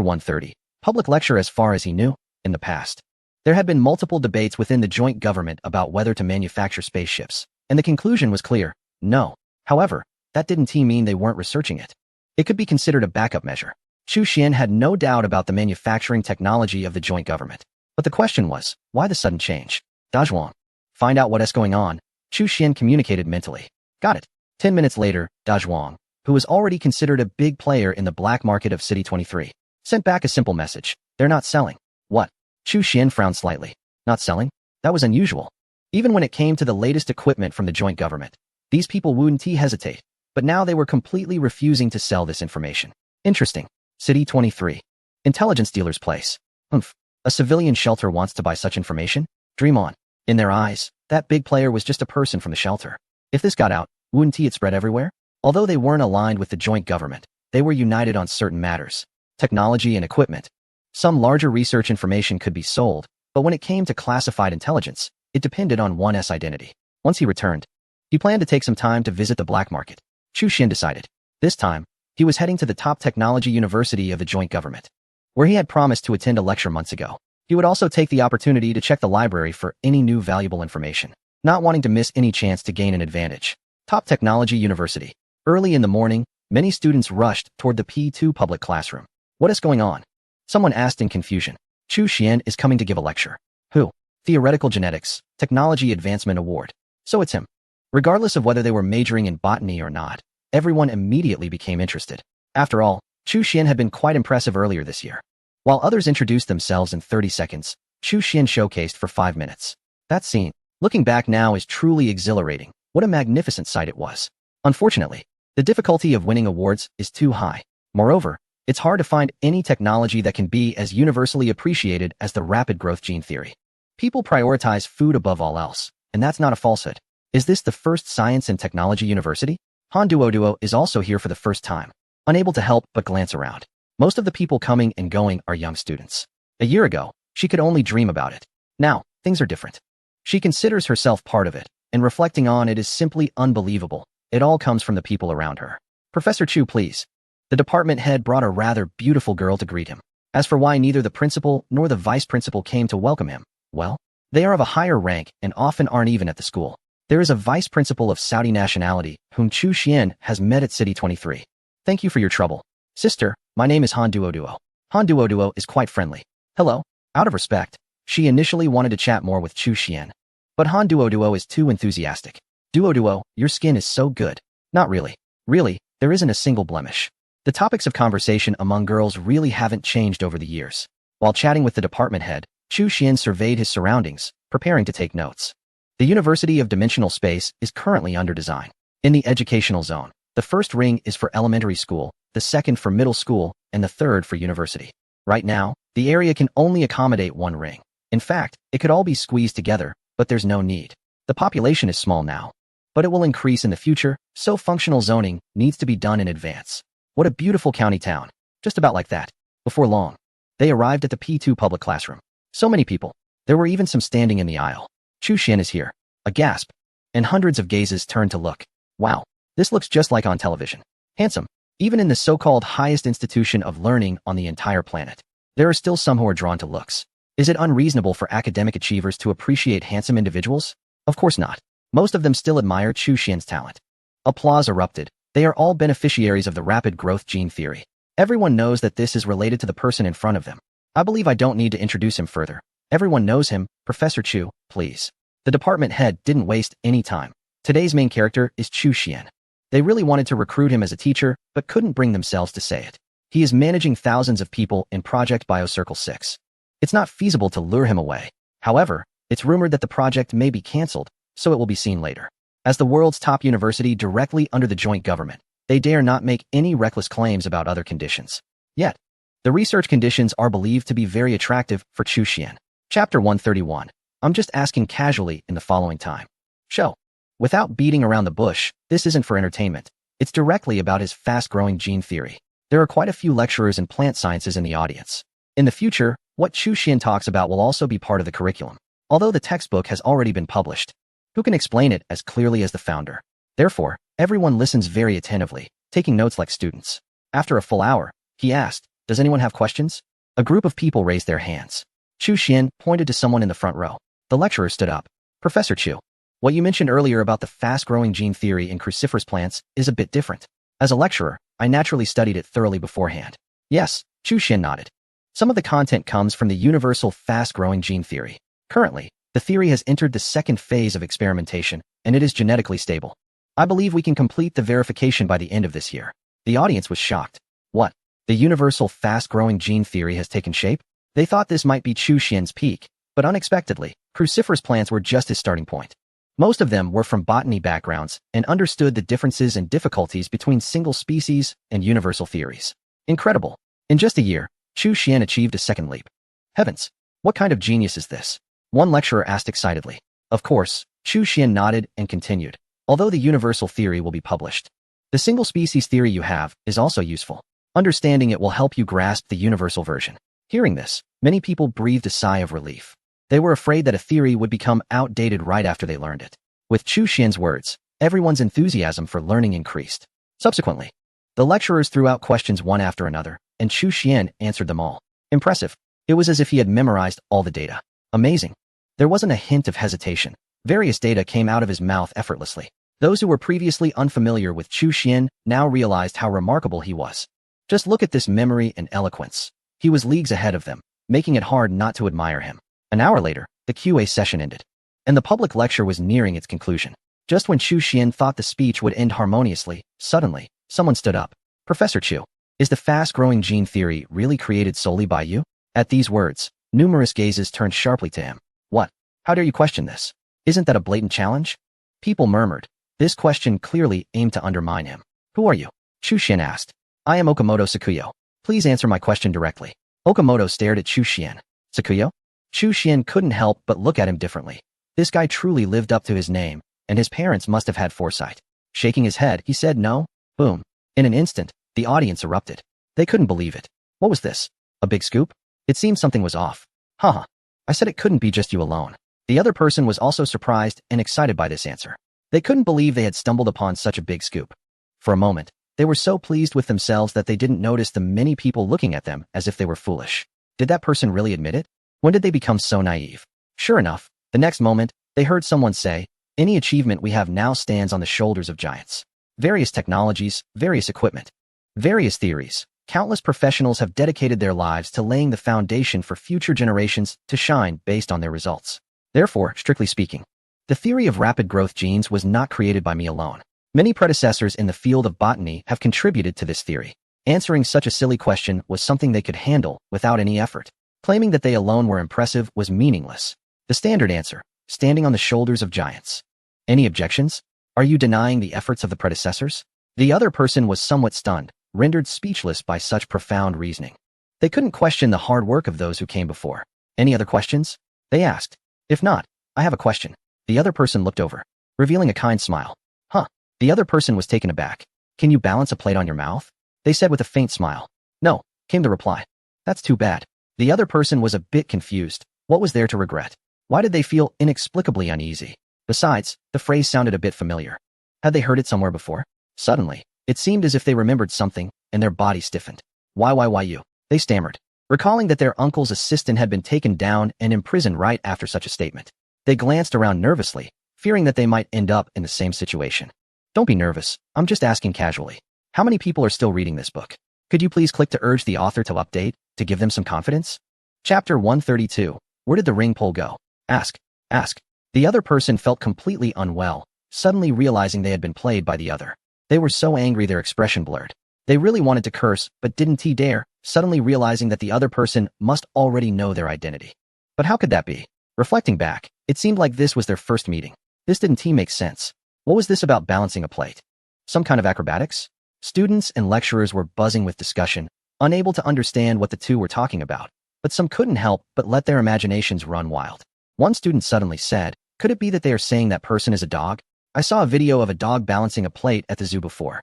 S1: 130. Public lecture. As far as he knew, in the past, there had been multiple debates within the joint government about whether to manufacture spaceships, and the conclusion was clear: no. However, that didn't mean they weren't researching it. It could be considered a backup measure. Chu Xian had no doubt about the manufacturing technology of the joint government. But the question was, why the sudden change? Dazhuang. Find out what's going on. Chu Xian communicated mentally. Got it. 10 minutes later, Dazhuang, who was already considered a big player in the black market of City 23, sent back a simple message. They're not selling. What? Chu Xian frowned slightly. Not selling? That was unusual. Even when it came to the latest equipment from the joint government, these people wouldn't hesitate. But now they were completely refusing to sell this information. Interesting. City 23. Intelligence dealer's place. A civilian shelter wants to buy such information? Dream on. In their eyes, that big player was just a person from the shelter. If this got out, wouldn't it spread everywhere? Although they weren't aligned with the joint government, they were united on certain matters. Technology and equipment. Some larger research information could be sold, but when it came to classified intelligence, it depended on one's identity. Once he returned, he planned to take some time to visit the black market. Chu Xian decided. This time, he was heading to the top technology university of the joint government, where he had promised to attend a lecture months ago. He would also take the opportunity to check the library for any new valuable information, not wanting to miss any chance to gain an advantage. Top Technology University. Early in the morning, many students rushed toward the P2 public classroom. What is going on? Someone asked in confusion. Chu Xian is coming to give a lecture. Who? Theoretical Genetics, Technology Advancement Award. So it's him. Regardless of whether they were majoring in botany or not, everyone immediately became interested. After all, Chu Xian had been quite impressive earlier this year. While others introduced themselves in 30 seconds, Chu Xian showcased for 5 minutes. That scene, looking back now, is truly exhilarating. What a magnificent sight it was. Unfortunately, the difficulty of winning awards is too high. Moreover, it's hard to find any technology that can be as universally appreciated as the rapid growth gene theory. People prioritize food above all else, and that's not a falsehood. Is this the first science and technology university? Han Duo is also here for the first time, unable to help but glance around. Most of the people coming and going are young students. A year ago, she could only dream about it. Now, things are different. She considers herself part of it, and reflecting on it is simply unbelievable. It all comes from the people around her. Professor Chu, please. The department head brought a rather beautiful girl to greet him. As for why neither the principal nor the vice principal came to welcome him, well, they are of a higher rank and often aren't even at the school. There is a vice principal of Saudi nationality whom Chu Xian has met at City 23. Thank you for your trouble. Sister, my name is Han Duo. Han Duo is quite friendly. Hello. Out of respect, she initially wanted to chat more with Chu Xian. But Han Duo is too enthusiastic. Duo, your skin is so good. Not really. Really, there isn't a single blemish. The topics of conversation among girls really haven't changed over the years. While chatting with the department head, Chu Xian surveyed his surroundings, preparing to take notes. The University of Dimensional Space is currently under design. In the educational zone, the first ring is for elementary school, the second for middle school, and the third for university. Right now, the area can only accommodate one ring. In fact, it could all be squeezed together, but there's no need. The population is small now, but it will increase in the future, so functional zoning needs to be done in advance. What a beautiful county town. Just about like that. Before long, they arrived at the P2 public classroom. So many people. There were even some standing in the aisle. Chu Xian is here. A gasp. And hundreds of gazes turned to look. Wow, this looks just like on television. Handsome. Even in the so-called highest institution of learning on the entire planet, there are still some who are drawn to looks. Is it unreasonable for academic achievers to appreciate handsome individuals? Of course not. Most of them still admire Chu Xian's talent. Applause erupted. They are all beneficiaries of the rapid growth gene theory. Everyone knows that this is related to the person in front of them. I believe I don't need to introduce him further. Everyone knows him. Professor Chu, please. The department head didn't waste any time. Today's main character is Chu Xian. They really wanted to recruit him as a teacher, but couldn't bring themselves to say it. He is managing thousands of people in Project BioCircle 6. It's not feasible to lure him away. However, it's rumored that the project may be cancelled, so it will be seen later. As the world's top university directly under the joint government, they dare not make any reckless claims about other conditions. Yet, the research conditions are believed to be very attractive for Chu Xian. Chapter 131. I'm just asking casually in the following time. Show. Without beating around the bush, this isn't for entertainment. It's directly about his fast-growing gene theory. There are quite a few lecturers in plant sciences in the audience. In the future, what Chu Xian talks about will also be part of the curriculum. Although the textbook has already been published, who can explain it as clearly as the founder? Therefore, everyone listens very attentively, taking notes like students. After a full hour, he asked, does anyone have questions? A group of people raised their hands. Chu Xian pointed to someone in the front row. The lecturer stood up. Professor Chu, what you mentioned earlier about the fast-growing gene theory in cruciferous plants is a bit different. As a lecturer, I naturally studied it thoroughly beforehand. Yes, Chu Xian nodded. Some of the content comes from the universal fast-growing gene theory. Currently, the theory has entered the second phase of experimentation, and it is genetically stable. I believe we can complete the verification by the end of this year. The audience was shocked. What? The universal fast-growing gene theory has taken shape? They thought this might be Chu Xian's peak, but unexpectedly, cruciferous plants were just his starting point. Most of them were from botany backgrounds and understood the differences and difficulties between single species and universal theories. Incredible. In just a year, Chu Xian achieved a second leap. Heavens, what kind of genius is this? One lecturer asked excitedly. Of course, Chu Xian nodded and continued. Although the universal theory will be published, the single species theory you have is also useful. Understanding it will help you grasp the universal version. Hearing this, many people breathed a sigh of relief. They were afraid that a theory would become outdated right after they learned it. With Chu Xian's words, everyone's enthusiasm for learning increased. Subsequently, the lecturers threw out questions one after another, and Chu Xian answered them all. Impressive. It was as if he had memorized all the data. Amazing. There wasn't a hint of hesitation. Various data came out of his mouth effortlessly. Those who were previously unfamiliar with Chu Xian now realized how remarkable he was. Just look at this memory and eloquence. He was leagues ahead of them, making it hard not to admire him. An hour later, the QA session ended, and the public lecture was nearing its conclusion. Just when Chu Xian thought the speech would end harmoniously, suddenly, someone stood up. Professor Chu, is the fast-growing gene theory really created solely by you? At these words, numerous gazes turned sharply to him. What? How dare you question this? Isn't that a blatant challenge? People murmured. This question clearly aimed to undermine him. Who are you? Chu Xian asked. I am Okamoto Sakuyo. Please answer my question directly. Okamoto stared at Chu Xian. Sakuyo? Chu Xian couldn't help but look at him differently. This guy truly lived up to his name, and his parents must have had foresight. Shaking his head, he said no. Boom. In an instant, the audience erupted. They couldn't believe it. What was this? A big scoop? It seemed something was off. Haha. I said it couldn't be just you alone. The other person was also surprised and excited by this answer. They couldn't believe they had stumbled upon such a big scoop. For a moment, they were so pleased with themselves that they didn't notice the many people looking at them as if they were foolish. Did that person really admit it? When did they become so naive? Sure enough, the next moment, they heard someone say, any achievement we have now stands on the shoulders of giants. Various technologies, various equipment, various theories. Countless professionals have dedicated their lives to laying the foundation for future generations to shine based on their results. Therefore, strictly speaking, The theory of rapid growth genes was not created by me alone. Many predecessors in the field of botany have contributed to this theory. Answering such a silly question was something they could handle without any effort. Claiming that they alone were impressive was meaningless. The standard answer, standing on the shoulders of giants. Any objections? Are you denying the efforts of the predecessors? The other person was somewhat stunned, rendered speechless by such profound reasoning. They couldn't question the hard work of those who came before. Any other questions? They asked. If not, I have a question. The other person looked over, revealing a kind smile. Huh. The other person was taken aback. Can you balance a plate on your mouth? They said with a faint smile. No, came the reply. That's too bad. The other person was a bit confused. What was there to regret? Why did they feel inexplicably uneasy? Besides, the phrase sounded a bit familiar. Had they heard it somewhere before? Suddenly, it seemed as if they remembered something, and their body stiffened. Why you? They stammered, recalling that their uncle's assistant had been taken down and imprisoned right after such a statement. They glanced around nervously, fearing that they might end up in the same situation. Don't be nervous, I'm just asking casually. How many people are still reading this book? Could you please click to urge the author to update, to give them some confidence? Chapter 132. Where did the ring pull go? Ask. The other person felt completely unwell, suddenly realizing they had been played by the other. They were so angry their expression blurred. They really wanted to curse, but didn't dare, suddenly realizing that the other person must already know their identity. But how could that be? Reflecting back, it seemed like this was their first meeting. This didn't make sense. What was this about balancing a plate? Some kind of acrobatics? Students and lecturers were buzzing with discussion, unable to understand what the two were talking about, but some couldn't help but let their imaginations run wild. One student suddenly said, could it be that they are saying that person is a dog? I saw a video of a dog balancing a plate at the zoo before.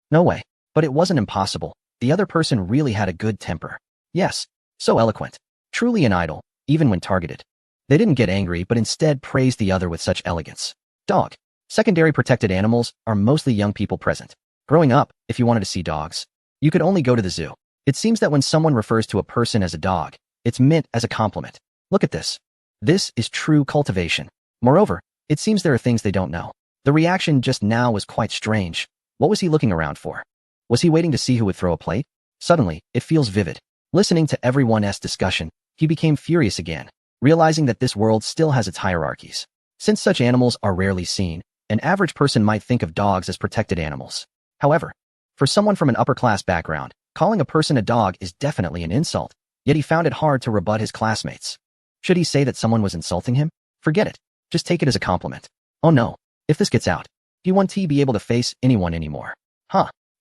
S1: No way. But it wasn't impossible. The other person really had a good temper. Yes, so eloquent. Truly an idol, even when targeted. They didn't get angry, but instead praised the other with such elegance. Dog. Secondary protected animals are mostly young people present. Growing up, if you wanted to see dogs, you could only go to the zoo. It seems that when someone refers to a person as a dog, it's meant as a compliment. Look at this. This is true cultivation. Moreover, it seems there are things they don't know. The reaction just now was quite strange. What was he looking around for? Was he waiting to see who would throw a plate? Suddenly, it feels vivid. Listening to everyone's discussion, he became furious again, realizing that this world still has its hierarchies. Since such animals are rarely seen, an average person might think of dogs as protected animals. However, for someone from an upper-class background, calling a person a dog is definitely an insult, yet he found it hard to rebut his classmates. Should he say that someone was insulting him? Forget it. Just take it as a compliment. Oh no, if this gets out, he won't be able to face anyone anymore.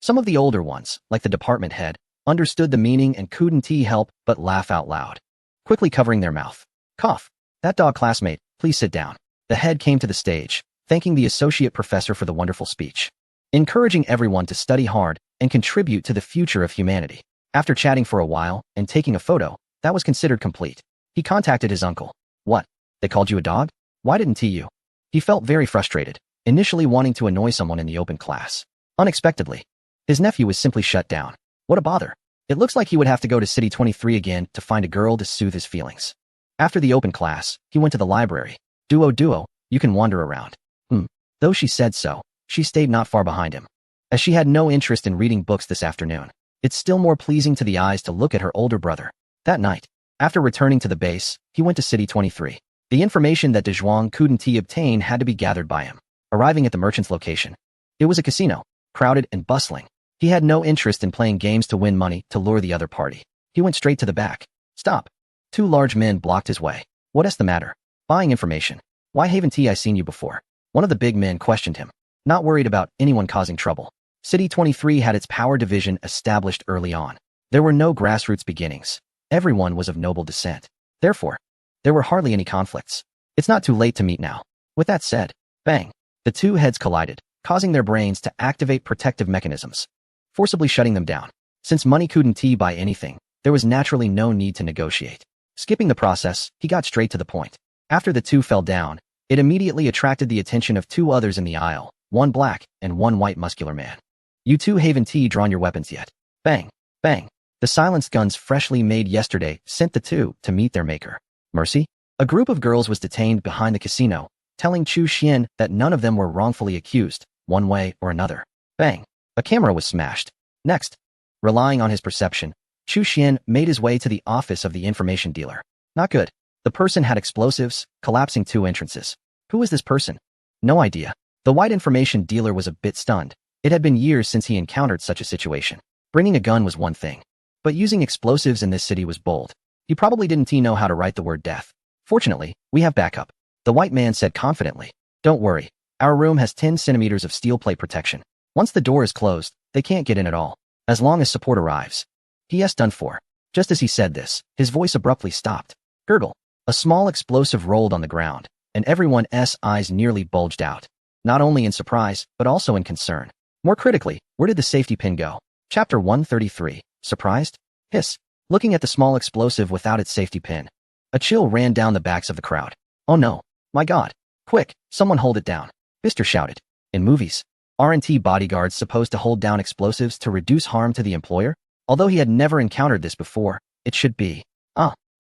S1: Some of the older ones, like the department head, understood the meaning and couldn't help but laugh out loud, quickly covering their mouth. Cough. That dog classmate, please sit down. The head came to the stage, thanking the associate professor for the wonderful speech, encouraging everyone to study hard and contribute to the future of humanity. After chatting for a while and taking a photo, that was considered complete. He contacted his uncle. What? They called you a dog? Why didn't you? He felt very frustrated, initially wanting to annoy someone in the open class. Unexpectedly, his nephew was simply shut down. What a bother. It looks like he would have to go to City 23 again to find a girl to soothe his feelings. After the open class, he went to the library. Duo, you can wander around. Though she said so, she stayed not far behind him, as she had no interest in reading books this afternoon. It's still more pleasing to the eyes to look at her older brother. That night, after returning to the base, he went to City 23. The information that Dezhuang couldn't obtain had to be gathered by him. Arriving at the merchant's location, it was a casino, crowded and bustling. He had no interest in playing games to win money to lure the other party. He went straight to the back. Stop. Two large men blocked his way. What's the matter? Buying information. Why haven't I seen you before? One of the big men questioned him, not worried about anyone causing trouble. City 23 had its power division established early on. There were no grassroots beginnings. Everyone was of noble descent. Therefore, there were hardly any conflicts. It's not too late to meet now. With that said, bang, the two heads collided, causing their brains to activate protective mechanisms, forcibly shutting them down. Since money couldn't buy anything, there was naturally no need to negotiate. Skipping the process, he got straight to the point. After the two fell down, it immediately attracted the attention of two others in the aisle, one black and one white muscular man. You two haven't drawn your weapons yet. Bang, bang. The silenced guns freshly made yesterday sent the two to meet their maker. Mercy? A group of girls was detained behind the casino, telling Chu Xian that none of them were wrongfully accused, one way or another. Bang. A camera was smashed. Next, relying on his perception, Chu Xian made his way to the office of the information dealer. Not good. The person had explosives, collapsing two entrances. Who was this person? No idea. The white information dealer was a bit stunned. It had been years since he encountered such a situation. Bringing a gun was one thing, but using explosives in this city was bold. He probably didn't know how to write the word death. Fortunately, we have backup. The white man said confidently. Don't worry. Our room has 10 centimeters of steel plate protection. Once the door is closed, they can't get in at all. As long as support arrives. P.S. done for. Just as he said this, his voice abruptly stopped. Gurgle. A small explosive rolled on the ground, and everyone's eyes nearly bulged out. Not only in surprise, but also in concern. More critically, where did the safety pin go? Chapter 133. Surprised? Hiss. Looking at the small explosive without its safety pin. A chill ran down the backs of the crowd. Oh no. My God. Quick, someone hold it down. Bister shouted. In movies, aren't bodyguards supposed to hold down explosives to reduce harm to the employer? Although he had never encountered this before, it should be.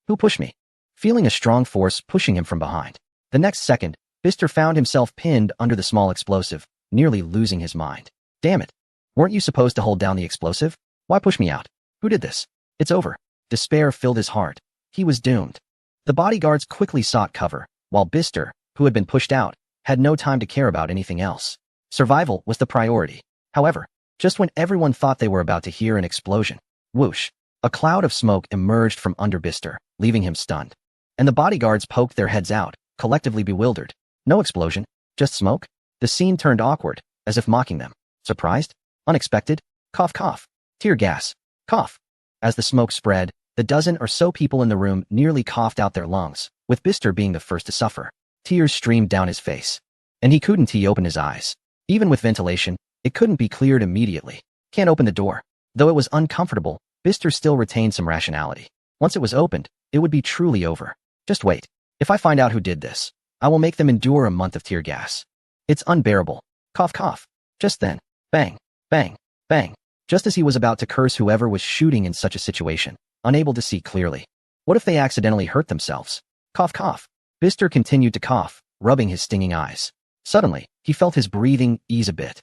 S1: Who pushed me? Feeling a strong force pushing him from behind. The next second, Bister found himself pinned under the small explosive, nearly losing his mind. Damn it. Weren't you supposed to hold down the explosive? Why push me out? Who did this? It's over. Despair filled his heart. He was doomed. The bodyguards quickly sought cover, while Bister, who had been pushed out, had no time to care about anything else. Survival was the priority. However, just when everyone thought they were about to hear an explosion, whoosh, a cloud of smoke emerged from under Bister, leaving him stunned. And the bodyguards poked their heads out, collectively bewildered. No explosion, just smoke? The scene turned awkward, as if mocking them. Surprised? Unexpected? Cough cough. Tear gas. Cough. As the smoke spread, the dozen or so people in the room nearly coughed out their lungs, with Bister being the first to suffer. Tears streamed down his face. And he couldn't open his eyes. Even with ventilation, it couldn't be cleared immediately. Can't open the door. Though it was uncomfortable, Bister still retained some rationality. Once it was opened, it would be truly over. Just wait. If I find out who did this, I will make them endure a month of tear gas. It's unbearable. Cough cough. Just then, bang, bang, bang. Just as he was about to curse whoever was shooting in such a situation, unable to see clearly. What if they accidentally hurt themselves? Cough cough. Bister continued to cough, rubbing his stinging eyes. Suddenly, he felt his breathing ease a bit.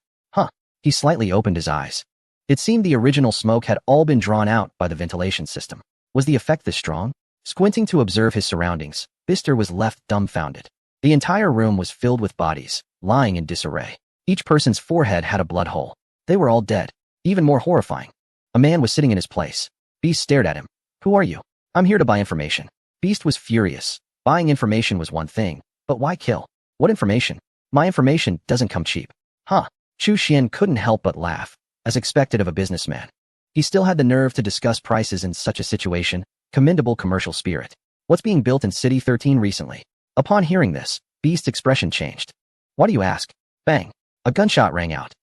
S1: He slightly opened his eyes. It seemed the original smoke had all been drawn out by the ventilation system. Was the effect this strong? Squinting to observe his surroundings, Bister was left dumbfounded. The entire room was filled with bodies, lying in disarray. Each person's forehead had a blood hole. They were all dead. Even more horrifying. A man was sitting in his place. Beast stared at him. Who are you? I'm here to buy information. Beast was furious. Buying information was one thing, but why kill? What information? My information doesn't come cheap. Chu Xian couldn't help but laugh, as expected of a businessman. He still had the nerve to discuss prices in such a situation. Commendable commercial spirit. What's being built in City 13 recently? Upon hearing this, Beast's expression changed. Why do you ask? Bang. A gunshot rang out.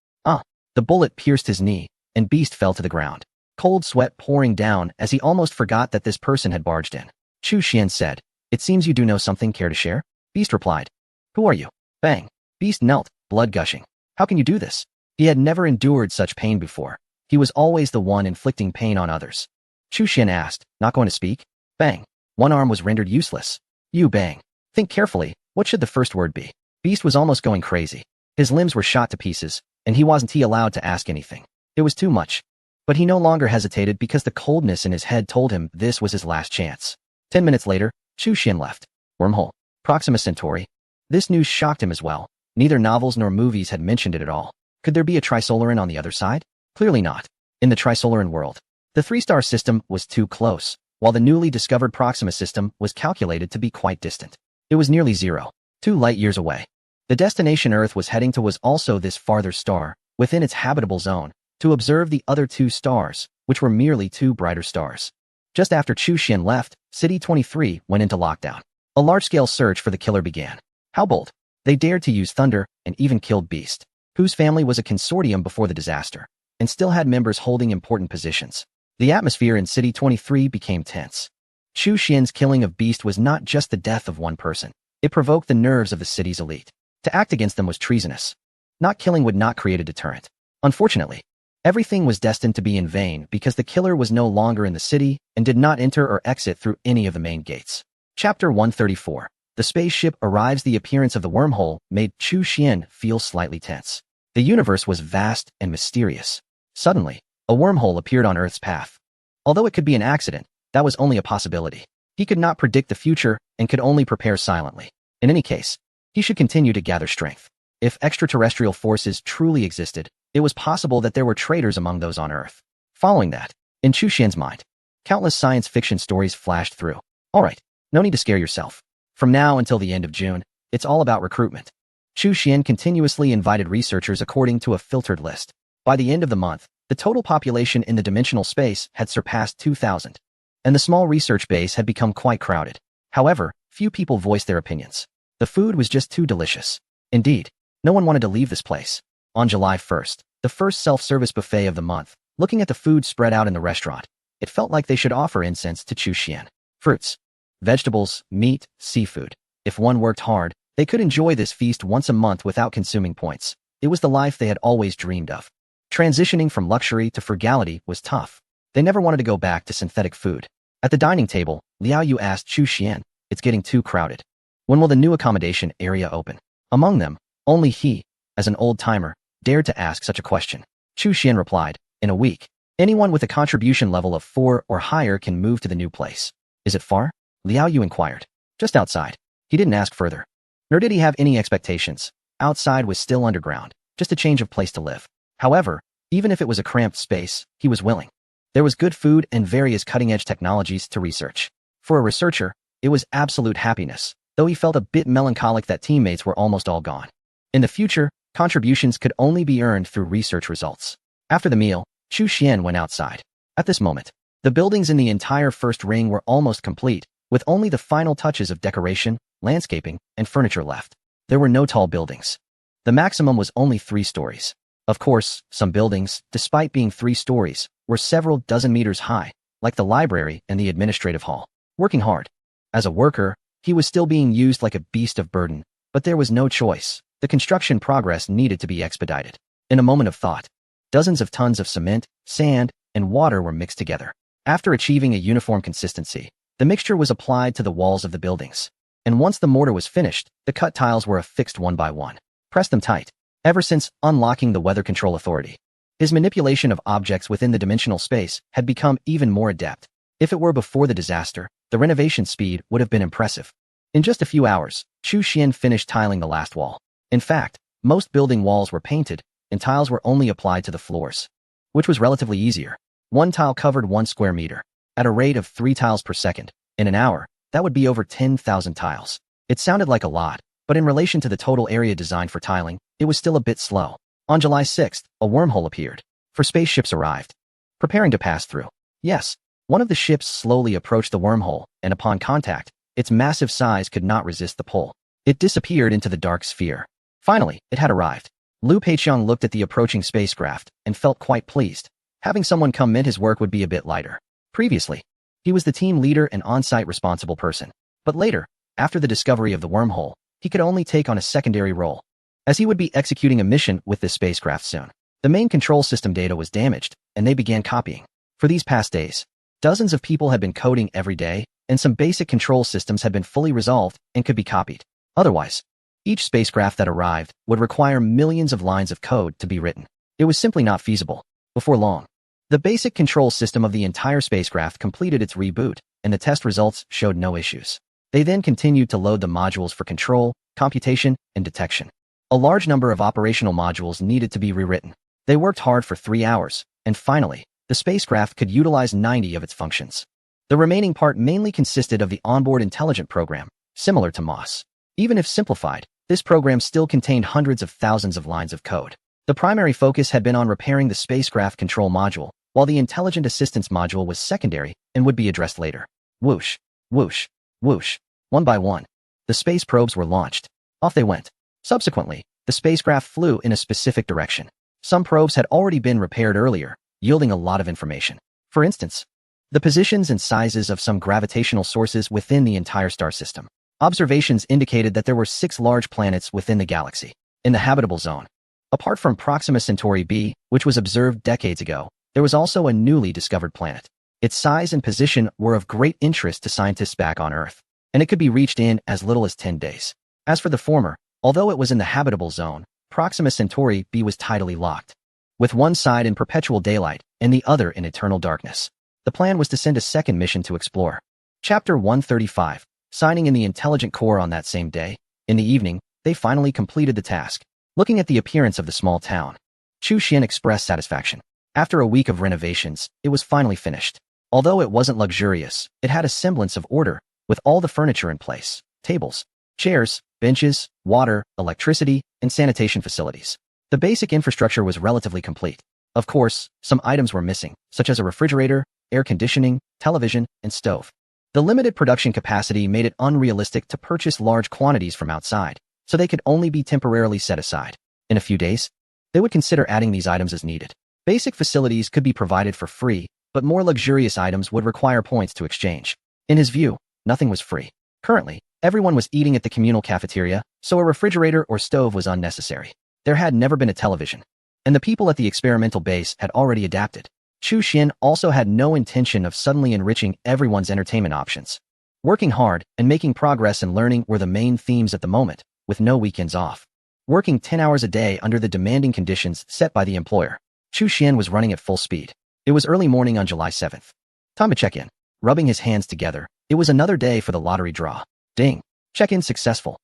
S1: The bullet pierced his knee, and Beast fell to the ground. Cold sweat pouring down as he almost forgot that this person had barged in. Chu Xian said, It seems you do know something. Care to share? Beast replied. Who are you? Bang. Beast knelt, blood gushing. How can you do this? He had never endured such pain before. He was always the one inflicting pain on others. Chu Xian asked, Not going to speak? Bang. One arm was rendered useless. You bang. Think carefully, what should the first word be? Beast was almost going crazy. His limbs were shot to pieces, and he wasn't allowed to ask anything. It was too much. But he no longer hesitated because the coldness in his head told him this was his last chance. 10 minutes later, Chu Xian left. Wormhole. Proxima Centauri. This news shocked him as well. Neither novels nor movies had mentioned it at all. Could there be a Trisolaran on the other side? Clearly not. In the Trisolaran world, the three-star system was too close, while the newly discovered Proxima system was calculated to be quite distant. It was nearly 2 light years away. The destination Earth was heading to was also this farther star, within its habitable zone, to observe the other 2 stars, which were merely 2 brighter stars. Just after Chu Xian left, City 23 went into lockdown. A large-scale search for the killer began. How bold! They dared to use thunder and even killed Beast, whose family was a consortium before the disaster, and still had members holding important positions. The atmosphere in City 23 became tense. Chu Xian's killing of Beast was not just the death of one person. It provoked the nerves of the city's elite. To act against them was treasonous. Not killing would not create a deterrent. Unfortunately, everything was destined to be in vain because the killer was no longer in the city and did not enter or exit through any of the main gates. Chapter 134. The spaceship arrives. The appearance of the wormhole made Chu Xian feel slightly tense. The universe was vast and mysterious. Suddenly, a wormhole appeared on Earth's path. Although it could be an accident, that was only a possibility. He could not predict the future and could only prepare silently. In any case, He should continue to gather strength. If extraterrestrial forces truly existed, it was possible that there were traitors among those on Earth. Following that, in Chu Xian's mind, countless science fiction stories flashed through. All right, no need to scare yourself. From now until the end of June, it's all about recruitment. Chu Xian continuously invited researchers according to a filtered list. By the end of the month, the total population in the dimensional space had surpassed 2,000, and the small research base had become quite crowded. However, few people voiced their opinions. The food was just too delicious. Indeed, no one wanted to leave this place. On July 1st, the first self-service buffet of the month, looking at the food spread out in the restaurant, it felt like they should offer incense to Chu Xian. Fruits, vegetables, meat, seafood. If one worked hard, they could enjoy this feast once a month without consuming points. It was the life they had always dreamed of. Transitioning from luxury to frugality was tough. They never wanted to go back to synthetic food. At the dining table, Liao Yu asked Chu Xian, "It's getting too crowded. When will the new accommodation area open?" Among them, only he, as an old-timer, dared to ask such a question. Chu Xian replied, "In a week. Anyone with a contribution level of 4 or higher can move to the new place." "Is it far?" Liao Yu inquired. "Just outside." He didn't ask further. Nor did he have any expectations. Outside was still underground, just a change of place to live. However, even if it was a cramped space, he was willing. There was good food and various cutting-edge technologies to research. For a researcher, it was absolute happiness, though he felt a bit melancholic that teammates were almost all gone. In the future, contributions could only be earned through research results. After the meal, Chu Xian went outside. At this moment, the buildings in the entire first ring were almost complete, with only the final touches of decoration, landscaping, and furniture left. There were no tall buildings. The maximum was only 3 stories. Of course, some buildings, despite being 3 stories, were several dozen meters high, like the library and the administrative hall. Working hard. As a worker, he was still being used like a beast of burden, but there was no choice. The construction progress needed to be expedited. In a moment of thought, dozens of tons of cement, sand, and water were mixed together. After achieving a uniform consistency, the mixture was applied to the walls of the buildings. And once the mortar was finished, the cut tiles were affixed one by one. Press them tight. Ever since unlocking the Weather Control Authority, his manipulation of objects within the dimensional space had become even more adept. If it were before the disaster, the renovation speed would have been impressive. In just a few hours, Chu Xian finished tiling the last wall. In fact, most building walls were painted, and tiles were only applied to the floors, which was relatively easier. One tile covered 1 square meter. At a rate of 3 tiles per second, in an hour, that would be over 10,000 tiles. It sounded like a lot, but in relation to the total area designed for tiling, it was still a bit slow. On July 6th, a wormhole appeared. 4 spaceships arrived, preparing to pass through. Yes, one of the ships slowly approached the wormhole, and upon contact, its massive size could not resist the pull. It disappeared into the dark sphere. Finally, it had arrived. Liu Peiqiang looked at the approaching spacecraft and felt quite pleased. Having someone come meant his work would be a bit lighter. Previously, he was the team leader and on-site responsible person. But later, after the discovery of the wormhole, he could only take on a secondary role, as he would be executing a mission with this spacecraft soon. The main control system data was damaged, and they began copying. For these past days, dozens of people had been coding every day, and some basic control systems had been fully resolved and could be copied. Otherwise, each spacecraft that arrived would require millions of lines of code to be written. It was simply not feasible. Before long, the basic control system of the entire spacecraft completed its reboot, and the test results showed no issues. They then continued to load the modules for control, computation, and detection. A large number of operational modules needed to be rewritten. They worked hard for 3 hours, and finally, the spacecraft could utilize 90 of its functions. The remaining part mainly consisted of the onboard intelligent program, similar to MOS. Even if simplified, this program still contained hundreds of thousands of lines of code. The primary focus had been on repairing the spacecraft control module, while the intelligent assistance module was secondary and would be addressed later. Whoosh, whoosh, whoosh. One by one, the space probes were launched. Off they went. Subsequently, the spacecraft flew in a specific direction. Some probes had already been repaired earlier, yielding a lot of information. For instance, the positions and sizes of some gravitational sources within the entire star system. Observations indicated that there were 6 large planets within the galaxy, in the habitable zone. Apart from Proxima Centauri b, which was observed decades ago, there was also a newly discovered planet. Its size and position were of great interest to scientists back on Earth, and it could be reached in as little as 10 days. As for the former, although it was in the habitable zone, Proxima Centauri b was tidally locked, with one side in perpetual daylight and the other in eternal darkness. The plan was to send a second mission to explore. Chapter 135, signing in the Intelligent Corps on that same day. In the evening, They finally completed the task. Looking at the appearance of the small town, Chu Xian expressed satisfaction. After a week of renovations, it was finally finished. Although it wasn't luxurious, it had a semblance of order, with all the furniture in place, tables, chairs, benches, water, electricity, and sanitation facilities. The basic infrastructure was relatively complete. Of course, some items were missing, such as a refrigerator, air conditioning, television, and stove. The limited production capacity made it unrealistic to purchase large quantities from outside, so they could only be temporarily set aside. In a few days, they would consider adding these items as needed. Basic facilities could be provided for free, but more luxurious items would require points to exchange. In his view, nothing was free. Currently, everyone was eating at the communal cafeteria, so a refrigerator or stove was unnecessary. There had never been a television, and the people at the experimental base had already adapted. Chu Xian also had no intention of suddenly enriching everyone's entertainment options. Working hard and making progress in learning were the main themes at the moment, with no weekends off. Working 10 hours a day under the demanding conditions set by the employer, Chu Xian was running at full speed. It was early morning on July 7th. Time to check in. Rubbing his hands together, it was another day for the lottery draw. Ding. Check-in successful.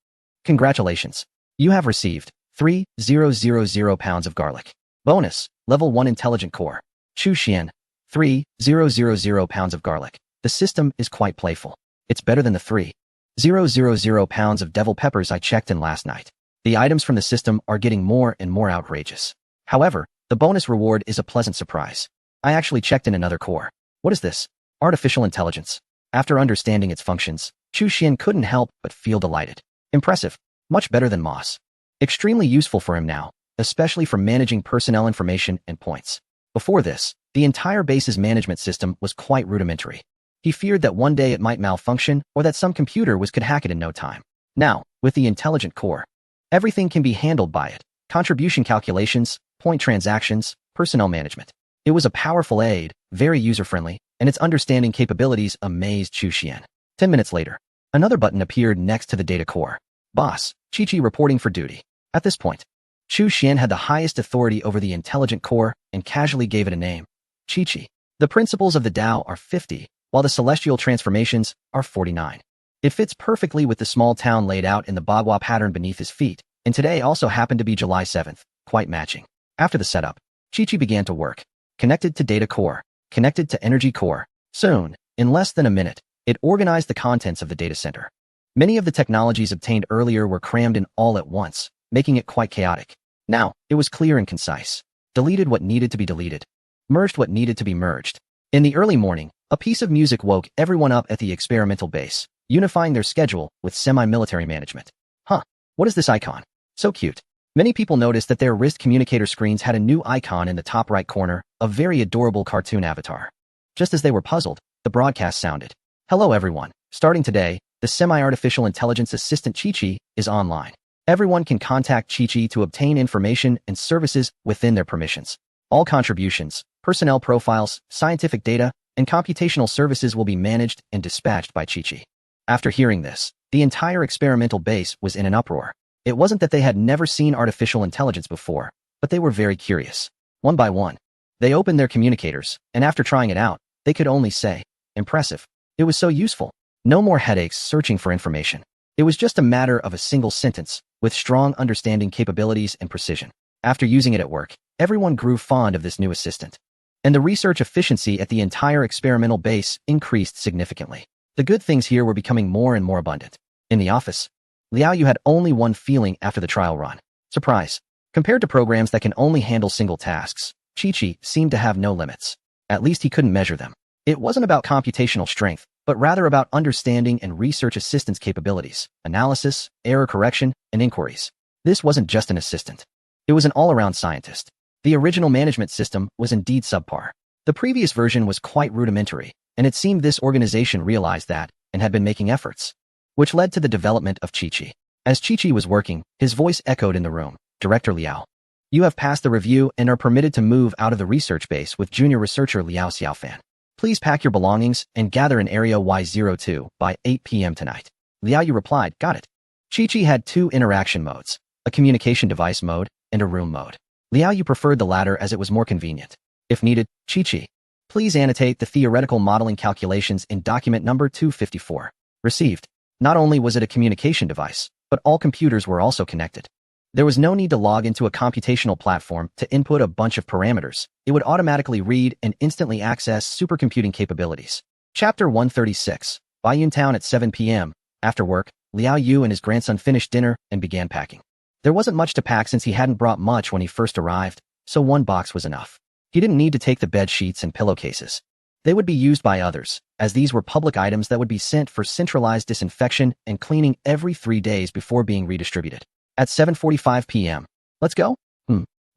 S1: Congratulations. You have received 3,000 pounds of garlic. Bonus, level 1 intelligent core. Chu Xian, 3,000 pounds of garlic. The system is quite playful. It's better than the 3,000 pounds of devil peppers I checked in last night. The items from the system are getting more and more outrageous. However, the bonus reward is a pleasant surprise. I actually checked in another core. What is this? Artificial intelligence. After understanding its functions, Chu Xian couldn't help but feel delighted. Impressive. Much better than Moss. Extremely useful for him now, especially for managing personnel information and points. Before this, the entire base's management system was quite rudimentary. He feared that one day it might malfunction or that some computer could hack it in no time. Now, with the intelligent core, everything can be handled by it. Contribution calculations, point transactions, personnel management. It was a powerful aid, very user-friendly, and its understanding capabilities amazed Chu Xian. 10 minutes later, another button appeared next to the data core. Boss, Chi-Chi reporting for duty. At this point, Chu Xian had the highest authority over the intelligent core and casually gave it a name. Chi-Chi. The principles of the Tao are 50, while the celestial transformations are 49. It fits perfectly with the small town laid out in the Bagua pattern beneath his feet, and today also happened to be July 7th, quite matching. After the setup, Chi-Chi began to work. Connected to data core, connected to energy core. Soon, in less than a minute, it organized the contents of the data center. Many of the technologies obtained earlier were crammed in all at once, making it quite chaotic. Now, it was clear and concise. Deleted what needed to be deleted. Merged what needed to be merged. In the early morning, a piece of music woke everyone up at the experimental base, unifying their schedule with semi-military management. Huh, what is this icon? So cute. Many people noticed that their wrist communicator screens had a new icon in the top right corner, a very adorable cartoon avatar. Just as they were puzzled, the broadcast sounded. Hello everyone. Starting today, the semi-artificial intelligence assistant Chi-Chi is online. Everyone can contact Chi-Chi to obtain information and services within their permissions. All contributions, personnel profiles, scientific data, and computational services will be managed and dispatched by Chi-Chi. After hearing this, the entire experimental base was in an uproar. It wasn't that they had never seen artificial intelligence before, but they were very curious. One by one, they opened their communicators, and after trying it out, they could only say, impressive. It was so useful. No more headaches searching for information. It was just a matter of a single sentence, with strong understanding capabilities and precision. After using it at work, everyone grew fond of this new assistant. And the research efficiency at the entire experimental base increased significantly. The good things here were becoming more and more abundant. In the office, Liao Yu had only one feeling after the trial run. Surprise. Compared to programs that can only handle single tasks, Chi-Chi seemed to have no limits. At least he couldn't measure them. It wasn't about computational strength, but rather about understanding and research assistance capabilities, analysis, error correction, and inquiries. This wasn't just an assistant. It was an all-around scientist. The original management system was indeed subpar. The previous version was quite rudimentary, and it seemed this organization realized that and had been making efforts, which led to the development of Chi-Chi. As Chi-Chi was working, his voice echoed in the room. Director Liao. You have passed the review and are permitted to move out of the research base with junior researcher Liao Xiaofan. Please pack your belongings and gather in Area Y02 by 8 p.m. tonight. Liao Yu replied, got it. Chi-Chi had two interaction modes, a communication device mode and a room mode. Liao Yu preferred the latter as it was more convenient. If needed, Chi-Chi, please annotate the theoretical modeling calculations in document number 254. Received. Not only was it a communication device, but all computers were also connected. There was no need to log into a computational platform to input a bunch of parameters. It would automatically read and instantly access supercomputing capabilities. Chapter 136. Baiyun Town at 7 p.m. After work, Liao Yu and his grandson finished dinner and began packing. There wasn't much to pack since he hadn't brought much when he first arrived, so one box was enough. He didn't need to take the bed sheets and pillowcases. They would be used by others, as these were public items that would be sent for centralized disinfection and cleaning every 3 days before being redistributed. At 7:45 p.m. Let's go?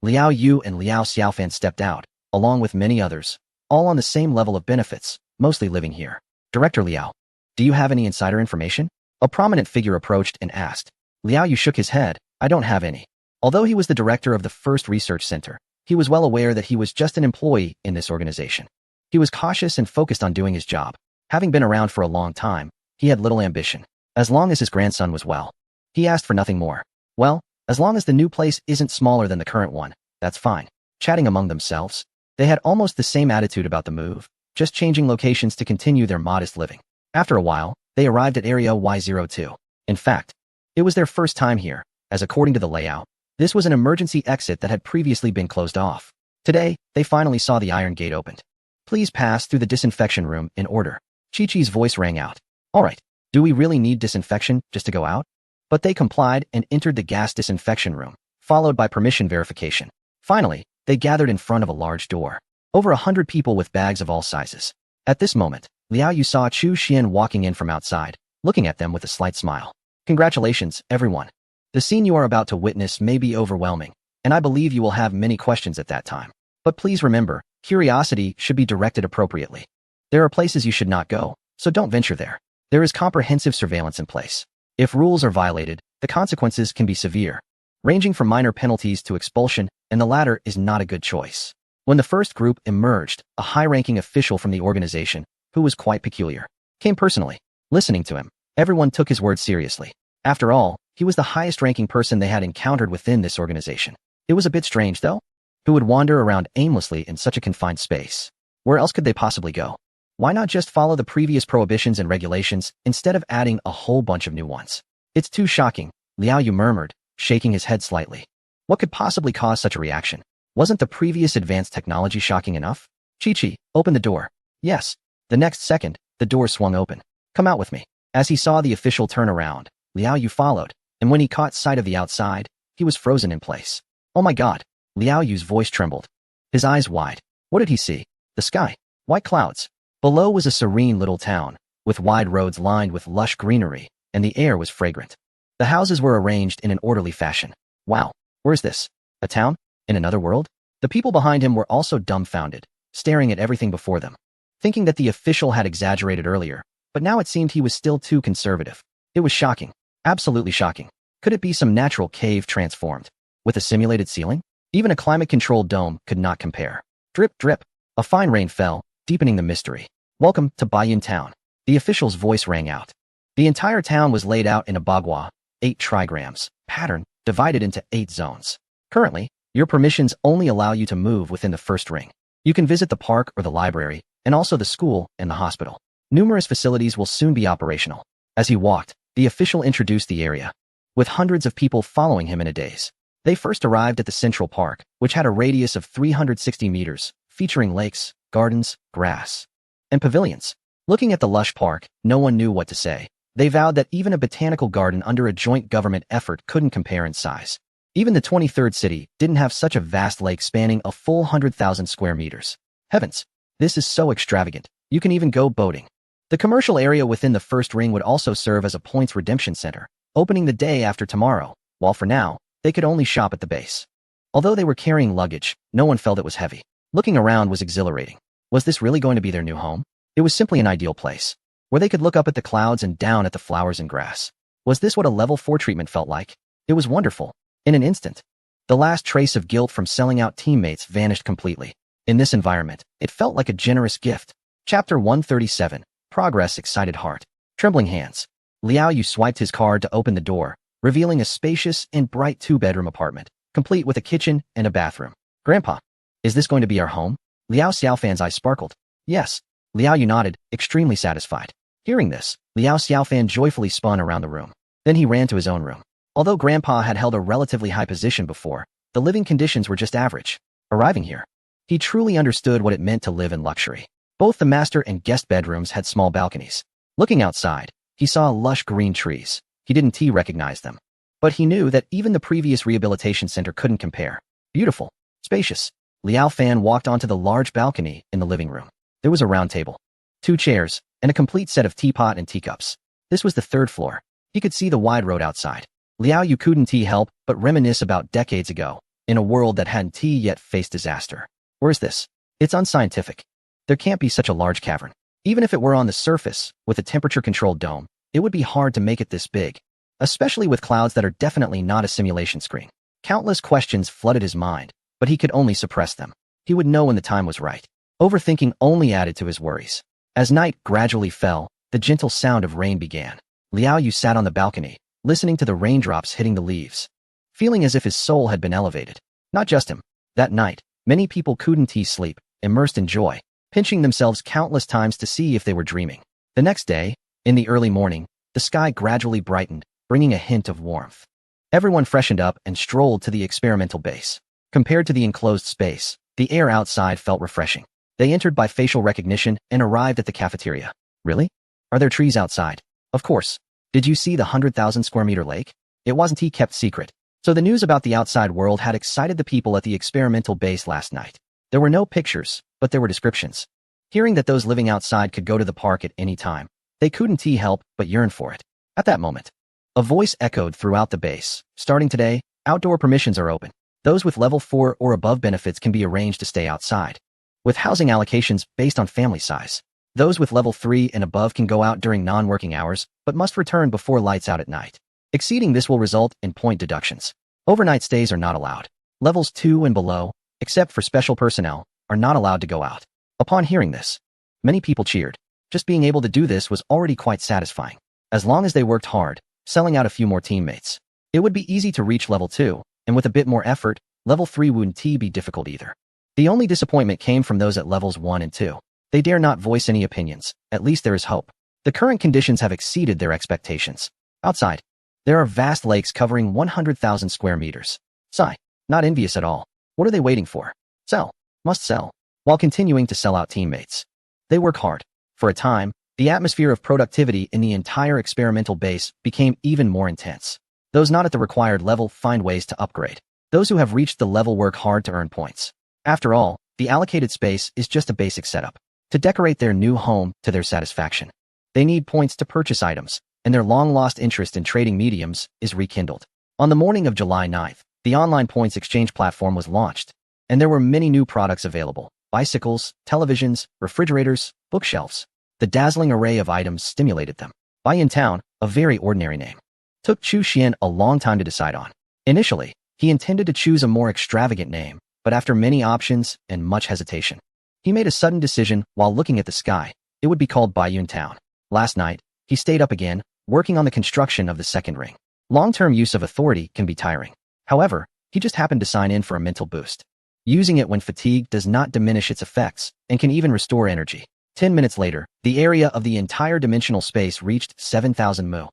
S1: Liao Yu and Liao Xiaofan stepped out, along with many others, all on the same level of benefits, mostly living here. Director Liao, do you have any insider information? A prominent figure approached and asked. Liao Yu shook his head. I don't have any. Although he was the director of the first research center, he was well aware that he was just an employee in this organization. He was cautious and focused on doing his job. Having been around for a long time, he had little ambition. As long as his grandson was well, he asked for nothing more. Well, as long as the new place isn't smaller than the current one, that's fine. Chatting among themselves, they had almost the same attitude about the move, just changing locations to continue their modest living. After a while, they arrived at Area Y02. In fact, it was their first time here, as according to the layout, this was an emergency exit that had previously been closed off. Today, they finally saw the iron gate opened. Please pass through the disinfection room in order. Chi-Chi's voice rang out. All right, do we really need disinfection just to go out? But they complied and entered the gas disinfection room, followed by permission verification. Finally, they gathered in front of a large door. Over 100 people with bags of all sizes. At this moment, Liao Yu saw Chu Xian walking in from outside, looking at them with a slight smile. Congratulations, everyone. The scene you are about to witness may be overwhelming, and I believe you will have many questions at that time. But please remember, curiosity should be directed appropriately. There are places you should not go, so don't venture there. There is comprehensive surveillance in place. If rules are violated, the consequences can be severe, ranging from minor penalties to expulsion, and the latter is not a good choice. When the first group emerged, a high-ranking official from the organization, who was quite peculiar, came personally. Listening to him, everyone took his words seriously. After all, he was the highest-ranking person they had encountered within this organization. It was a bit strange, though. Who would wander around aimlessly in such a confined space? Where else could they possibly go? Why not just follow the previous prohibitions and regulations instead of adding a whole bunch of new ones? It's too shocking, Liao Yu murmured, shaking his head slightly. What could possibly cause such a reaction? Wasn't the previous advanced technology shocking enough? Chi-Chi, open the door. Yes. The next second, the door swung open. Come out with me. As he saw the official turn around, Liao Yu followed, and when he caught sight of the outside, he was frozen in place. Oh my God! Liao Yu's voice trembled. His eyes wide. What did he see? The sky. White clouds. Below was a serene little town, with wide roads lined with lush greenery, and the air was fragrant. The houses were arranged in an orderly fashion. Wow, where's this? A town? In another world? The people behind him were also dumbfounded, staring at everything before them, thinking that the official had exaggerated earlier, but now it seemed he was still too conservative. It was shocking. Absolutely shocking. Could it be some natural cave transformed, with a simulated ceiling? Even a climate-controlled dome could not compare. Drip, drip. A fine rain fell, deepening the mystery. Welcome to Baiyun Town. The official's voice rang out. The entire town was laid out in a bagua, 8 trigrams, pattern, divided into 8 zones. Currently, your permissions only allow you to move within the first ring. You can visit the park or the library, and also the school and the hospital. Numerous facilities will soon be operational. As he walked, the official introduced the area, with hundreds of people following him in a daze. They first arrived at the Central Park, which had a radius of 360 meters, featuring lakes, gardens, grass, and pavilions. Looking at the lush park, no one knew what to say. They vowed that even a botanical garden under a joint government effort couldn't compare in size. Even the 23rd city didn't have such a vast lake spanning a full 100,000 square meters. Heavens, this is so extravagant. You can even go boating. The commercial area within the first ring would also serve as a points redemption center, opening the day after tomorrow, while for now, they could only shop at the base. Although they were carrying luggage, no one felt it was heavy. Looking around was exhilarating. Was this really going to be their new home? It was simply an ideal place, where they could look up at the clouds and down at the flowers and grass. Was this what a level 4 treatment felt like? It was wonderful. In an instant, the last trace of guilt from selling out teammates vanished completely. In this environment, it felt like a generous gift. Chapter 137. Progress. Excited heart. Trembling hands. Liao Yu swiped his card to open the door, revealing a spacious and bright 2-bedroom apartment, complete with a kitchen and a bathroom. Grandpa, is this going to be our home? Liao Xiaofan's eyes sparkled. Yes. Liao Yu nodded, extremely satisfied. Hearing this, Liao Xiaofan joyfully spun around the room. Then he ran to his own room. Although Grandpa had held a relatively high position before, the living conditions were just average. Arriving here, he truly understood what it meant to live in luxury. Both the master and guest bedrooms had small balconies. Looking outside, he saw lush green trees. He didn't recognize them. But he knew that even the previous rehabilitation center couldn't compare. Beautiful, spacious. Liao Fan walked onto the large balcony in the living room. There was a round table, 2 chairs, and a complete set of teapot and teacups. This was the 3rd floor. He could see the wide road outside. Liao Yu couldn't help but reminisce about decades ago, in a world that hadn't yet faced disaster. Where's this? It's unscientific. There can't be such a large cavern. Even if it were on the surface, with a temperature-controlled dome, it would be hard to make it this big, especially with clouds that are definitely not a simulation screen. Countless questions flooded his mind, but he could only suppress them. He would know when the time was right. Overthinking only added to his worries. As night gradually fell, the gentle sound of rain began. Liao Yu sat on the balcony, listening to the raindrops hitting the leaves, feeling as if his soul had been elevated. Not just him. That night, many people couldn't sleep, immersed in joy, pinching themselves countless times to see if they were dreaming. The next day, in the early morning, the sky gradually brightened, bringing a hint of warmth. Everyone freshened up and strolled to the experimental base. Compared to the enclosed space, the air outside felt refreshing. They entered by facial recognition and arrived at the cafeteria. Really? Are there trees outside? Of course. Did you see the 100,000 square meter lake? It wasn't kept secret. So the news about the outside world had excited the people at the experimental base last night. There were no pictures, but there were descriptions. Hearing that those living outside could go to the park at any time, they couldn't help but yearn for it. At that moment, a voice echoed throughout the base. Starting today, outdoor permissions are open. Those with level 4 or above benefits can be arranged to stay outside, with housing allocations based on family size. Those with level 3 and above can go out during non-working hours, but must return before lights out at night. Exceeding this will result in point deductions. Overnight stays are not allowed. Levels 2 and below, except for special personnel, are not allowed to go out. Upon hearing this, many people cheered. Just being able to do this was already quite satisfying. As long as they worked hard, selling out a few more teammates, it would be easy to reach level 2, and with a bit more effort, level 3 wouldn't be difficult either. The only disappointment came from those at levels 1 and 2. They dare not voice any opinions. At least there is hope. The current conditions have exceeded their expectations. Outside, there are vast lakes covering 100,000 square meters. Sigh, not envious at all. What are they waiting for? Sell. Must sell. While continuing to sell out teammates. They work hard. For a time, the atmosphere of productivity in the entire experimental base became even more intense. Those not at the required level find ways to upgrade. Those who have reached the level work hard to earn points. After all, the allocated space is just a basic setup to decorate their new home to their satisfaction. They need points to purchase items, and their long-lost interest in trading mediums is rekindled. On the morning of July 9th, the online points exchange platform was launched, and there were many new products available: bicycles, televisions, refrigerators, bookshelves. The dazzling array of items stimulated them. Buy in Town, a very ordinary name, took Chu Xian a long time to decide on. Initially, he intended to choose a more extravagant name, but after many options and much hesitation, he made a sudden decision while looking at the sky. It would be called Baiyun Town. Last night, he stayed up again, working on the construction of the second ring. Long-term use of authority can be tiring. However, he just happened to sign in for a mental boost. Using it when fatigued does not diminish its effects and can even restore energy. 10 minutes later, the area of the entire dimensional space reached 7,000 mu,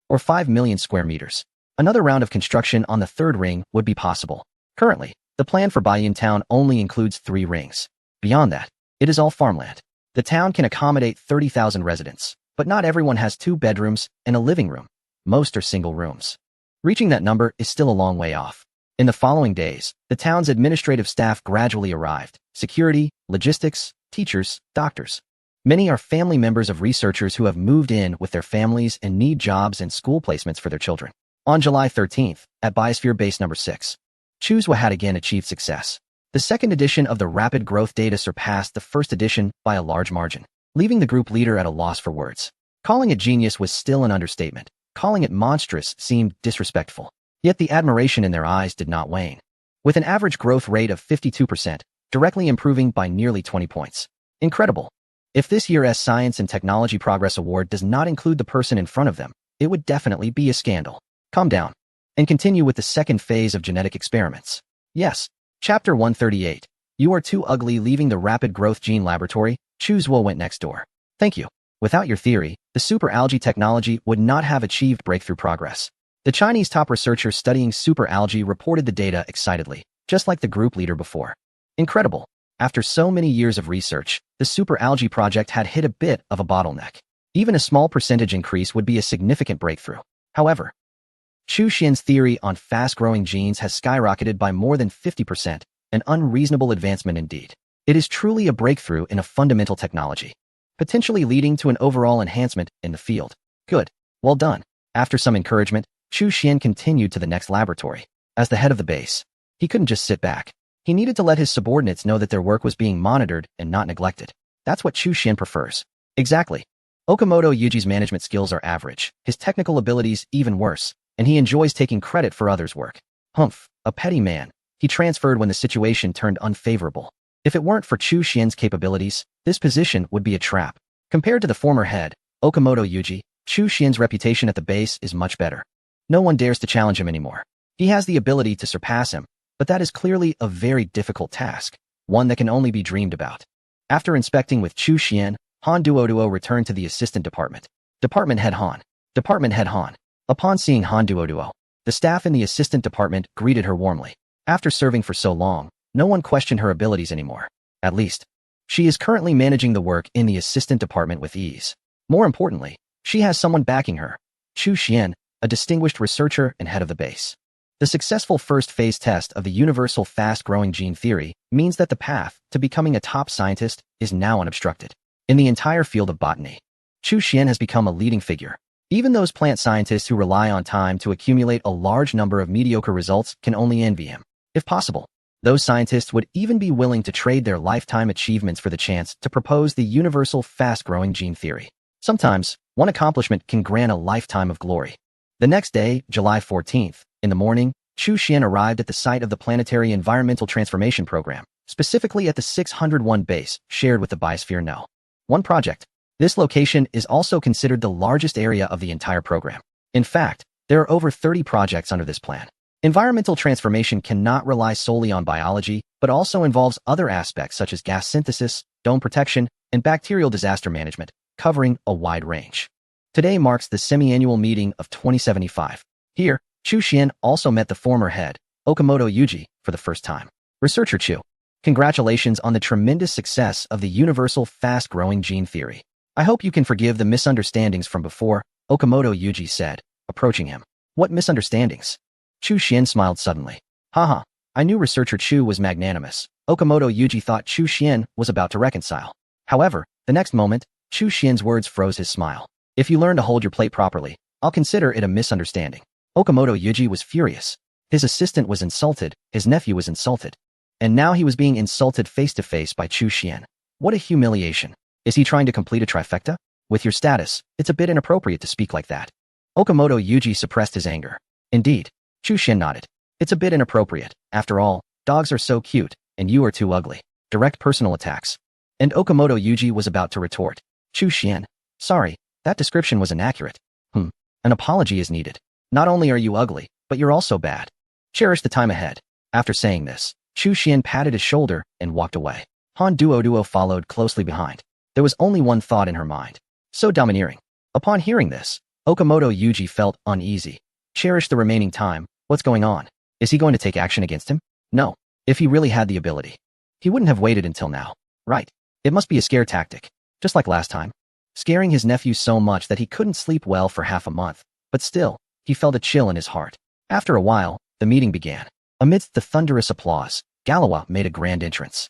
S1: or 5 million square meters. Another round of construction on the third ring would be possible. Currently, the plan for Baiyun Town only includes 3 rings. Beyond that, it is all farmland. The town can accommodate 30,000 residents, but not everyone has 2 bedrooms and a living room. Most are single rooms. Reaching that number is still a long way off. In the following days, the town's administrative staff gradually arrived: security, logistics, teachers, doctors. Many are family members of researchers who have moved in with their families and need jobs and school placements for their children. On July 13th, at Biosphere Base Number 6, Chuzhua had again achieved success. The second edition of the rapid growth data surpassed the first edition by a large margin, leaving the group leader at a loss for words. Calling it genius was still an understatement. Calling it monstrous seemed disrespectful. Yet the admiration in their eyes did not wane. With an average growth rate of 52%, directly improving by nearly 20 points. Incredible. If this year's Science and Technology Progress Award does not include the person in front of them, it would definitely be a scandal. Calm down and continue with the second phase of genetic experiments. Yes. Chapter 138. You are too ugly. Leaving the rapid growth gene laboratory, Chuzhua went next door. Thank you. Without your theory, the super algae technology would not have achieved breakthrough progress. The Chinese top researcher studying super algae reported the data excitedly, just like the group leader before. Incredible. After so many years of research, the super algae project had hit a bit of a bottleneck. Even a small percentage increase would be a significant breakthrough. However, Chu Xian's theory on fast-growing genes has skyrocketed by more than 50%, an unreasonable advancement indeed. It is truly a breakthrough in a fundamental technology, potentially leading to an overall enhancement in the field. Good. Well done. After some encouragement, Chu Xian continued to the next laboratory. As the head of the base, he couldn't just sit back. He needed to let his subordinates know that their work was being monitored and not neglected. That's what Chu Xian prefers. Exactly. Okamoto Yuji's management skills are average, his technical abilities even worse, and he enjoys taking credit for others' work. Humph, a petty man. He transferred when the situation turned unfavorable. If it weren't for Chu Xian's capabilities, this position would be a trap. Compared to the former head, Okamoto Yuji, Chu Xian's reputation at the base is much better. No one dares to challenge him anymore. He has the ability to surpass him, but that is clearly a very difficult task, one that can only be dreamed about. After inspecting with Chu Xian, Han Duoduo returned to the assistant department. Department Head Han. Department Head Han. Upon seeing Han Duoduo, the staff in the assistant department greeted her warmly. After serving for so long, no one questioned her abilities anymore. At least, she is currently managing the work in the assistant department with ease. More importantly, she has someone backing her. Chu Xian, a distinguished researcher and head of the base. The successful first phase test of the universal fast-growing gene theory means that the path to becoming a top scientist is now unobstructed. In the entire field of botany, Chu Xian has become a leading figure. Even those plant scientists who rely on time to accumulate a large number of mediocre results can only envy him. If possible, those scientists would even be willing to trade their lifetime achievements for the chance to propose the universal fast-growing gene theory. Sometimes, one accomplishment can grant a lifetime of glory. The next day, July 14th, in the morning, Chu Xian arrived at the site of the Planetary Environmental Transformation Program, specifically at the 601 base shared with the Biosphere No. 1 project. This location is also considered the largest area of the entire program. In fact, there are over 30 projects under this plan. Environmental transformation cannot rely solely on biology, but also involves other aspects such as gas synthesis, dome protection, and bacterial disaster management, covering a wide range. Today marks the semi-annual meeting of 2075. Here, Chu Xian also met the former head, Okamoto Yuji, for the first time. Researcher Chu, congratulations on the tremendous success of the universal fast-growing gene theory. I hope you can forgive the misunderstandings from before, Okamoto Yuji said, approaching him. What misunderstandings? Chu Xian smiled suddenly. Haha, I knew researcher Chu was magnanimous. Okamoto Yuji thought Chu Xian was about to reconcile. However, the next moment, Chu Xian's words froze his smile. If you learn to hold your plate properly, I'll consider it a misunderstanding. Okamoto Yuji was furious. His assistant was insulted, his nephew was insulted. And now he was being insulted face-to-face by Chu Xian. What a humiliation. Is he trying to complete a trifecta? With your status, it's a bit inappropriate to speak like that. Okamoto Yuji suppressed his anger. Indeed. Chu Xian nodded. It's a bit inappropriate. After all, dogs are so cute, and you are too ugly. Direct personal attacks. And Okamoto Yuji was about to retort. Chu Xian, sorry, that description was inaccurate. An apology is needed. Not only are you ugly, but you're also bad. Cherish the time ahead. After saying this, Chu Xian patted his shoulder and walked away. Han Duoduo followed closely behind. There was only one thought in her mind. So domineering. Upon hearing this, Okamoto Yuji felt uneasy. Cherish the remaining time. What's going on? Is he going to take action against him? No. If he really had the ability, he wouldn't have waited until now. Right. It must be a scare tactic. Just like last time. Scaring his nephew so much that he couldn't sleep well for half a month. But still, he felt a chill in his heart. After a while, the meeting began. Amidst the thunderous applause, Galois made a grand entrance.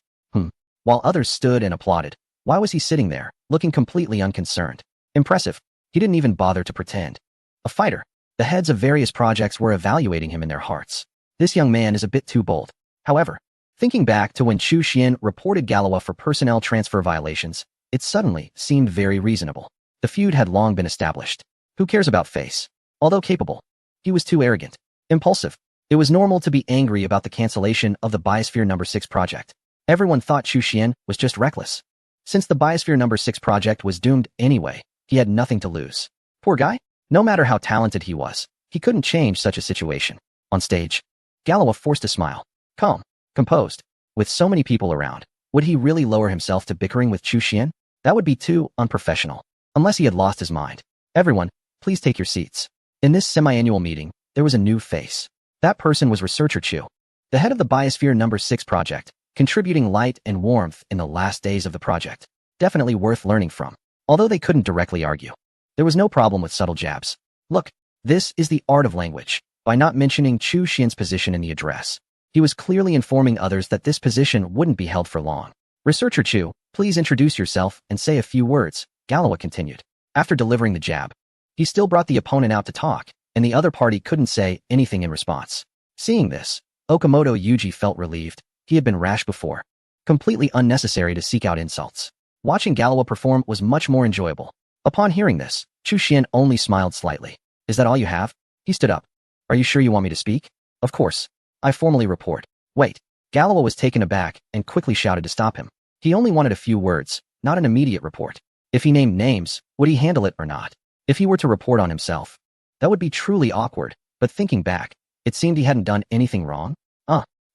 S1: While others stood and applauded, why was he sitting there, looking completely unconcerned? Impressive. He didn't even bother to pretend. A fighter. The heads of various projects were evaluating him in their hearts. This young man is a bit too bold. However, thinking back to when Chu Xian reported Galois for personnel transfer violations, it suddenly seemed very reasonable. The feud had long been established. Who cares about face? Although capable, he was too arrogant, impulsive. It was normal to be angry about the cancellation of the Biosphere No. 6 project. Everyone thought Chu Xian was just reckless. Since the Biosphere No. 6 project was doomed anyway, he had nothing to lose. Poor guy. No matter how talented he was, he couldn't change such a situation. On stage, Galois forced a smile. Calm, composed. With so many people around, would he really lower himself to bickering with Chu Xian? That would be too unprofessional. unless he had lost his mind. Everyone, please take your seats. In this semi-annual meeting, there was a new face. That person was Researcher Chu, the head of the Biosphere No. 6 project, contributing light and warmth in the last days of the project. Definitely worth learning from. Although they couldn't directly argue, there was no problem with subtle jabs. Look, this is the art of language. By not mentioning Chu Xian's position in the address, he was clearly informing others that this position wouldn't be held for long. Researcher Chu, please introduce yourself and say a few words, Galois continued. After delivering the jab, he still brought the opponent out to talk, and the other party couldn't say anything in response. Seeing this, Okamoto Yuji felt relieved. He had been rash before. Completely unnecessary to seek out insults. Watching Galois perform was much more enjoyable. Upon hearing this, Chu Xian only smiled slightly. Is that all you have? He stood up. Are you sure you want me to speak? Of course. I formally report. Wait. Galois was taken aback and quickly shouted to stop him. He only wanted a few words, not an immediate report. If he named names, would he handle it or not? If he were to report on himself, that would be truly awkward, but thinking back, it seemed he hadn't done anything wrong.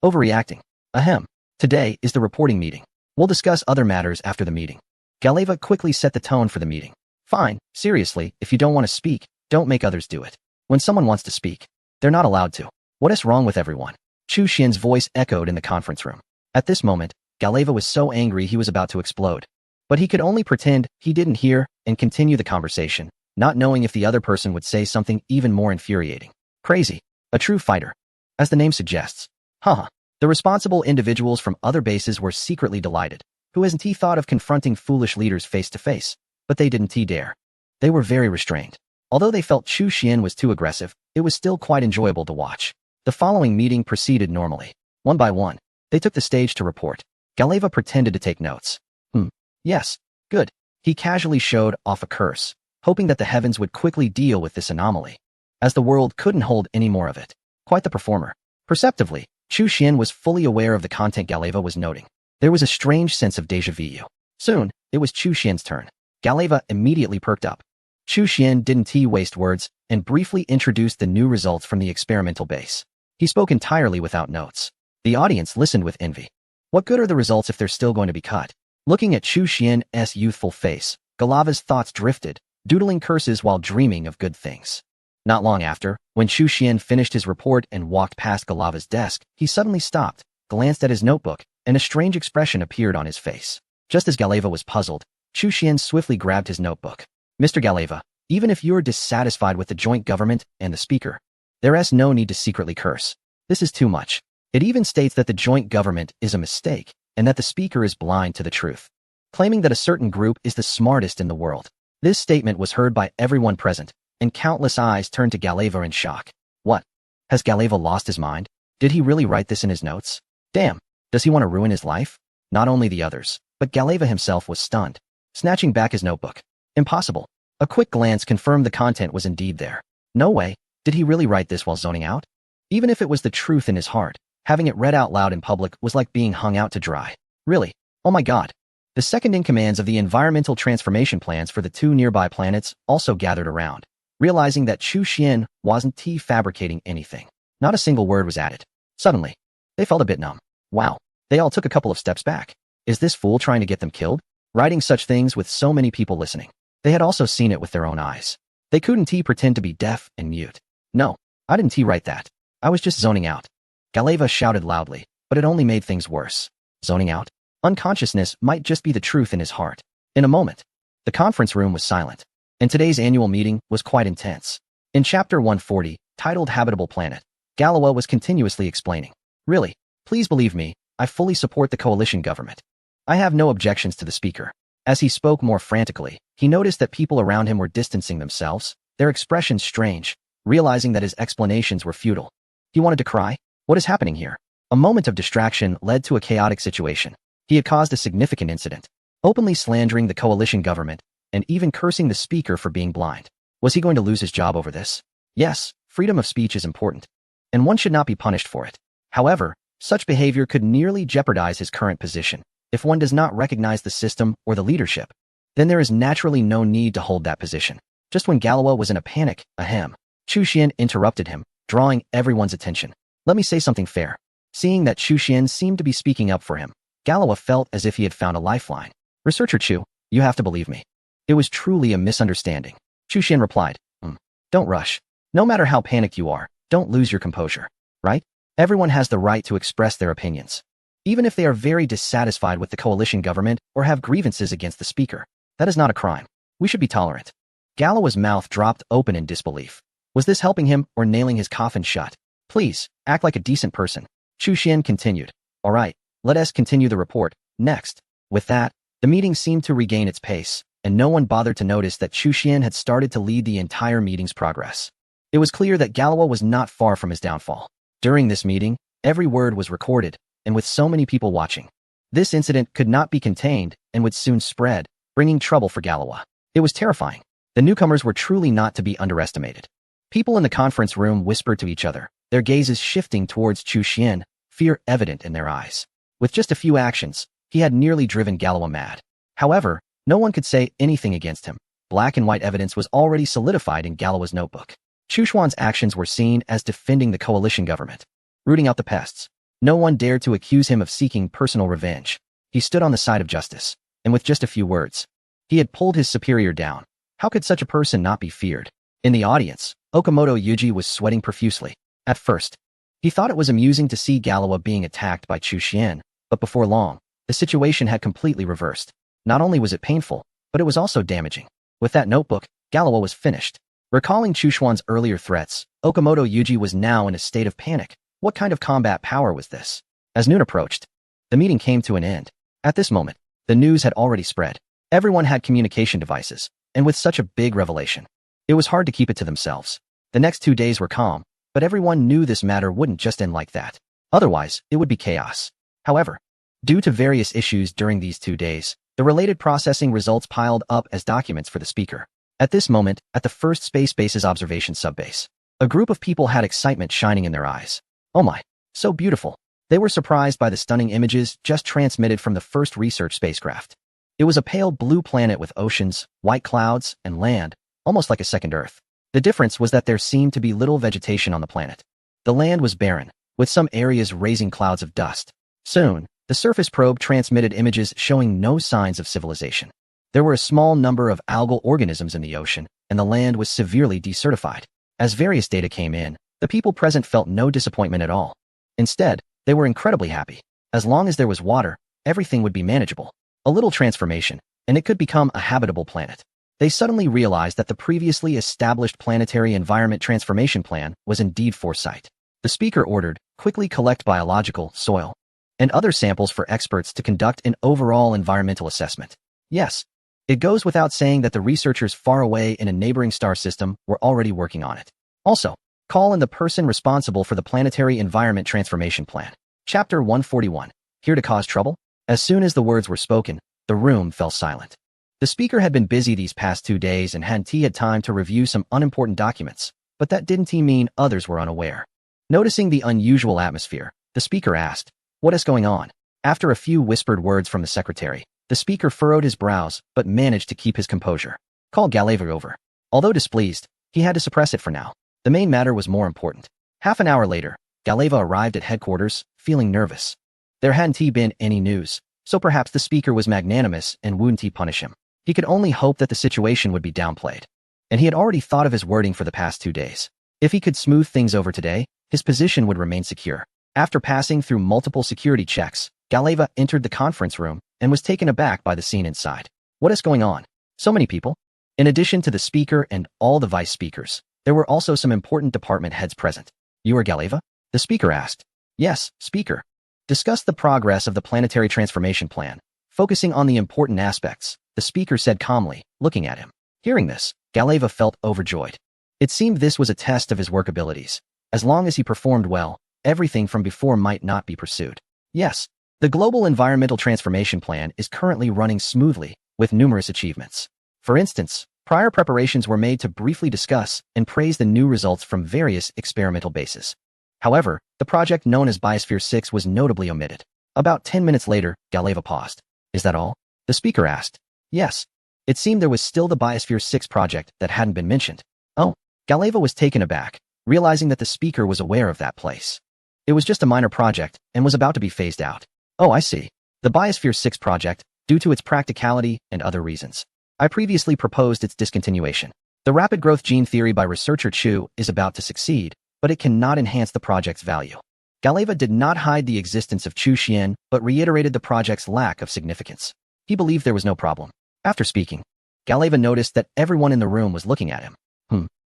S1: Overreacting. Ahem. Today is the reporting meeting. We'll discuss other matters after the meeting. Galois quickly set the tone for the meeting. Fine, seriously, if you don't want to speak, don't make others do it. When someone wants to speak, they're not allowed to. What is wrong with everyone? Chu Xian's voice echoed in the conference room. At this moment, Galois was so angry he was about to explode. But he could only pretend he didn't hear and continue the conversation, not knowing if the other person would say something even more infuriating. Crazy. A true fighter. As the name suggests. Haha. The responsible individuals from other bases were secretly delighted. Who hasn't he thought of confronting foolish leaders face to face? But they didn't dare. They were very restrained. Although they felt Chu Xian was too aggressive, it was still quite enjoyable to watch. The following meeting proceeded normally. One by one, they took the stage to report. Galois pretended to take notes. Yes, good. He casually showed off a curse, hoping that the heavens would quickly deal with this anomaly, as the world couldn't hold any more of it. Quite the performer. Perceptively, Chu Xian was fully aware of the content Galois was noting. There was a strange sense of déjà vu. Soon, it was Chu Xian's turn. Galois immediately perked up. Chu Xian didn't waste words and briefly introduced the new results from the experimental base. He spoke entirely without notes. The audience listened with envy. What good are the results if they're still going to be cut? Looking at Chu Xian's youthful face, Galois' thoughts drifted, doodling curses while dreaming of good things. Not long after, when Chu Xian finished his report and walked past Galois' desk, he suddenly stopped, glanced at his notebook, and a strange expression appeared on his face. Just as Galois was puzzled, Chu Xian swiftly grabbed his notebook. Mr. Galois, even if you're dissatisfied with the joint government and the speaker, there's no need to secretly curse. This is too much. It even states that the joint government is a mistake and that the speaker is blind to the truth, claiming that a certain group is the smartest in the world. This statement was heard by everyone present, and countless eyes turned to Galois in shock. What? Has Galois lost his mind? Did he really write this in his notes? Damn, does he want to ruin his life? Not only the others, but Galois himself was stunned, snatching back his notebook. Impossible. A quick glance confirmed the content was indeed there. No way, did he really write this while zoning out? Even if it was the truth in his heart, having it read out loud in public was like being hung out to dry. Really? Oh my god. The second-in-commands of the environmental transformation plans for the two nearby planets also gathered around, realizing that Chu Xian wasn't fabricating anything. Not a single word was added. Suddenly, they felt a bit numb. Wow. They all took a couple of steps back. Is this fool trying to get them killed? Writing such things with so many people listening. They had also seen it with their own eyes. They couldn't pretend to be deaf and mute. No, I didn't write that. I was just zoning out. Galois shouted loudly, but it only made things worse. Zoning out? Unconsciousness might just be the truth in his heart. In a moment, the conference room was silent, and today's annual meeting was quite intense. In Chapter 140, titled Habitable Planet, Galois was continuously explaining. Really, please believe me, I fully support the coalition government. I have no objections to the speaker. As he spoke more frantically, he noticed that people around him were distancing themselves, their expressions strange, realizing that his explanations were futile. He wanted to cry. What is happening here? A moment of distraction led to a chaotic situation. He had caused a significant incident, openly slandering the coalition government, and even cursing the speaker for being blind. Was he going to lose his job over this? Yes, freedom of speech is important, and one should not be punished for it. However, such behavior could nearly jeopardize his current position. If one does not recognize the system or the leadership, then there is naturally no need to hold that position. Just when Galois was in a panic, Chu Xian interrupted him, drawing everyone's attention. Let me say something fair. Seeing that Chu Xian seemed to be speaking up for him, Galois felt as if he had found a lifeline. Researcher Chu, you have to believe me. It was truly a misunderstanding. Chu Xian replied, Don't rush. No matter how panicked you are, don't lose your composure, right? Everyone has the right to express their opinions. Even if they are very dissatisfied with the coalition government or have grievances against the speaker, that is not a crime. We should be tolerant. Galowa's mouth dropped open in disbelief. Was this helping him or nailing his coffin shut? Please, act like a decent person. Chu Xian continued. All right, let us continue the report. Next. With that, the meeting seemed to regain its pace, and no one bothered to notice that Chu Xian had started to lead the entire meeting's progress. It was clear that Galowa was not far from his downfall. During this meeting, every word was recorded, and with so many people watching, this incident could not be contained and would soon spread, bringing trouble for Galowa. It was terrifying. The newcomers were truly not to be underestimated. People in the conference room whispered to each other, their gazes shifting towards Chu Xian, fear evident in their eyes. With just a few actions, he had nearly driven Galowa mad. However, no one could say anything against him. Black and white evidence was already solidified in Galowa's notebook. Chu Xuan's actions were seen as defending the coalition government, rooting out the pests. No one dared to accuse him of seeking personal revenge. He stood on the side of justice, and with just a few words, he had pulled his superior down. How could such a person not be feared? In the audience, Okamoto Yuji was sweating profusely. At first, he thought it was amusing to see Galowa being attacked by Chu Xian, but before long, the situation had completely reversed. Not only was it painful, but it was also damaging. With that notebook, Galowa was finished. Recalling Chu Xuan's earlier threats, Okamoto Yuji was now in a state of panic. What kind of combat power was this? As noon approached, the meeting came to an end. At this moment, the news had already spread. Everyone had communication devices, and with such a big revelation, it was hard to keep it to themselves. The next 2 days were calm, but everyone knew this matter wouldn't just end like that. Otherwise, it would be chaos. However, due to various issues during these 2 days, the related processing results piled up as documents for the speaker. At this moment, at the first Space Base's observation subbase, a group of people had excitement shining in their eyes. Oh my, so beautiful. They were surprised by the stunning images just transmitted from the first research spacecraft. It was a pale blue planet with oceans, white clouds, and land, almost like a second Earth. The difference was that there seemed to be little vegetation on the planet. The land was barren, with some areas raising clouds of dust. Soon, the surface probe transmitted images showing no signs of civilization. There were a small number of algal organisms in the ocean, and the land was severely desertified. As various data came in, the people present felt no disappointment at all. Instead, they were incredibly happy. As long as there was water, everything would be manageable. A little transformation, and it could become a habitable planet. They suddenly realized that the previously established planetary environment transformation plan was indeed foresight. The speaker ordered, quickly collect biological, soil, and other samples for experts to conduct an overall environmental assessment. Yes, it goes without saying that the researchers far away in a neighboring star system were already working on it. Also, call in the person responsible for the planetary environment transformation plan. Chapter 141. Here to cause trouble? As soon as the words were spoken, the room fell silent. The speaker had been busy these past 2 days and had time to review some unimportant documents, but that didn't mean others were unaware. Noticing the unusual atmosphere, the speaker asked, "What is going on?" After a few whispered words from the secretary, the speaker furrowed his brows but managed to keep his composure. Call Galowa over. Although displeased, he had to suppress it for now. The main matter was more important. Half an hour later, Galowa arrived at headquarters, feeling nervous. There hadn't been any news, so perhaps the speaker was magnanimous and wouldn't punish him. He could only hope that the situation would be downplayed. And he had already thought of his wording for the past 2 days. If he could smooth things over today, his position would remain secure. After passing through multiple security checks, Galowa entered the conference room and was taken aback by the scene inside. What is going on? So many people? In addition to the speaker and all the vice speakers, there were also some important department heads present. You are Galowa? The speaker asked. Yes, speaker. Discuss the progress of the planetary transformation plan, focusing on the important aspects, the speaker said calmly, looking at him. Hearing this, Galowa felt overjoyed. It seemed this was a test of his work abilities. As long as he performed well, everything from before might not be pursued. Yes, the global environmental transformation plan is currently running smoothly, with numerous achievements. For instance, prior preparations were made to briefly discuss and praise the new results from various experimental bases. However, the project known as Biosphere 6 was notably omitted. About 10 minutes later, Galowa paused. Is that all? The speaker asked. Yes. It seemed there was still the Biosphere 6 project that hadn't been mentioned. Oh, Galowa was taken aback, realizing that the speaker was aware of that place. It was just a minor project and was about to be phased out. Oh, I see. The Biosphere 6 project, due to its practicality and other reasons, I previously proposed its discontinuation. The rapid growth gene theory by researcher Chu is about to succeed, but it cannot enhance the project's value. Galeva did not hide the existence of Chu Xian, but reiterated the project's lack of significance. He believed there was no problem. After speaking, Galeva noticed that everyone in the room was looking at him.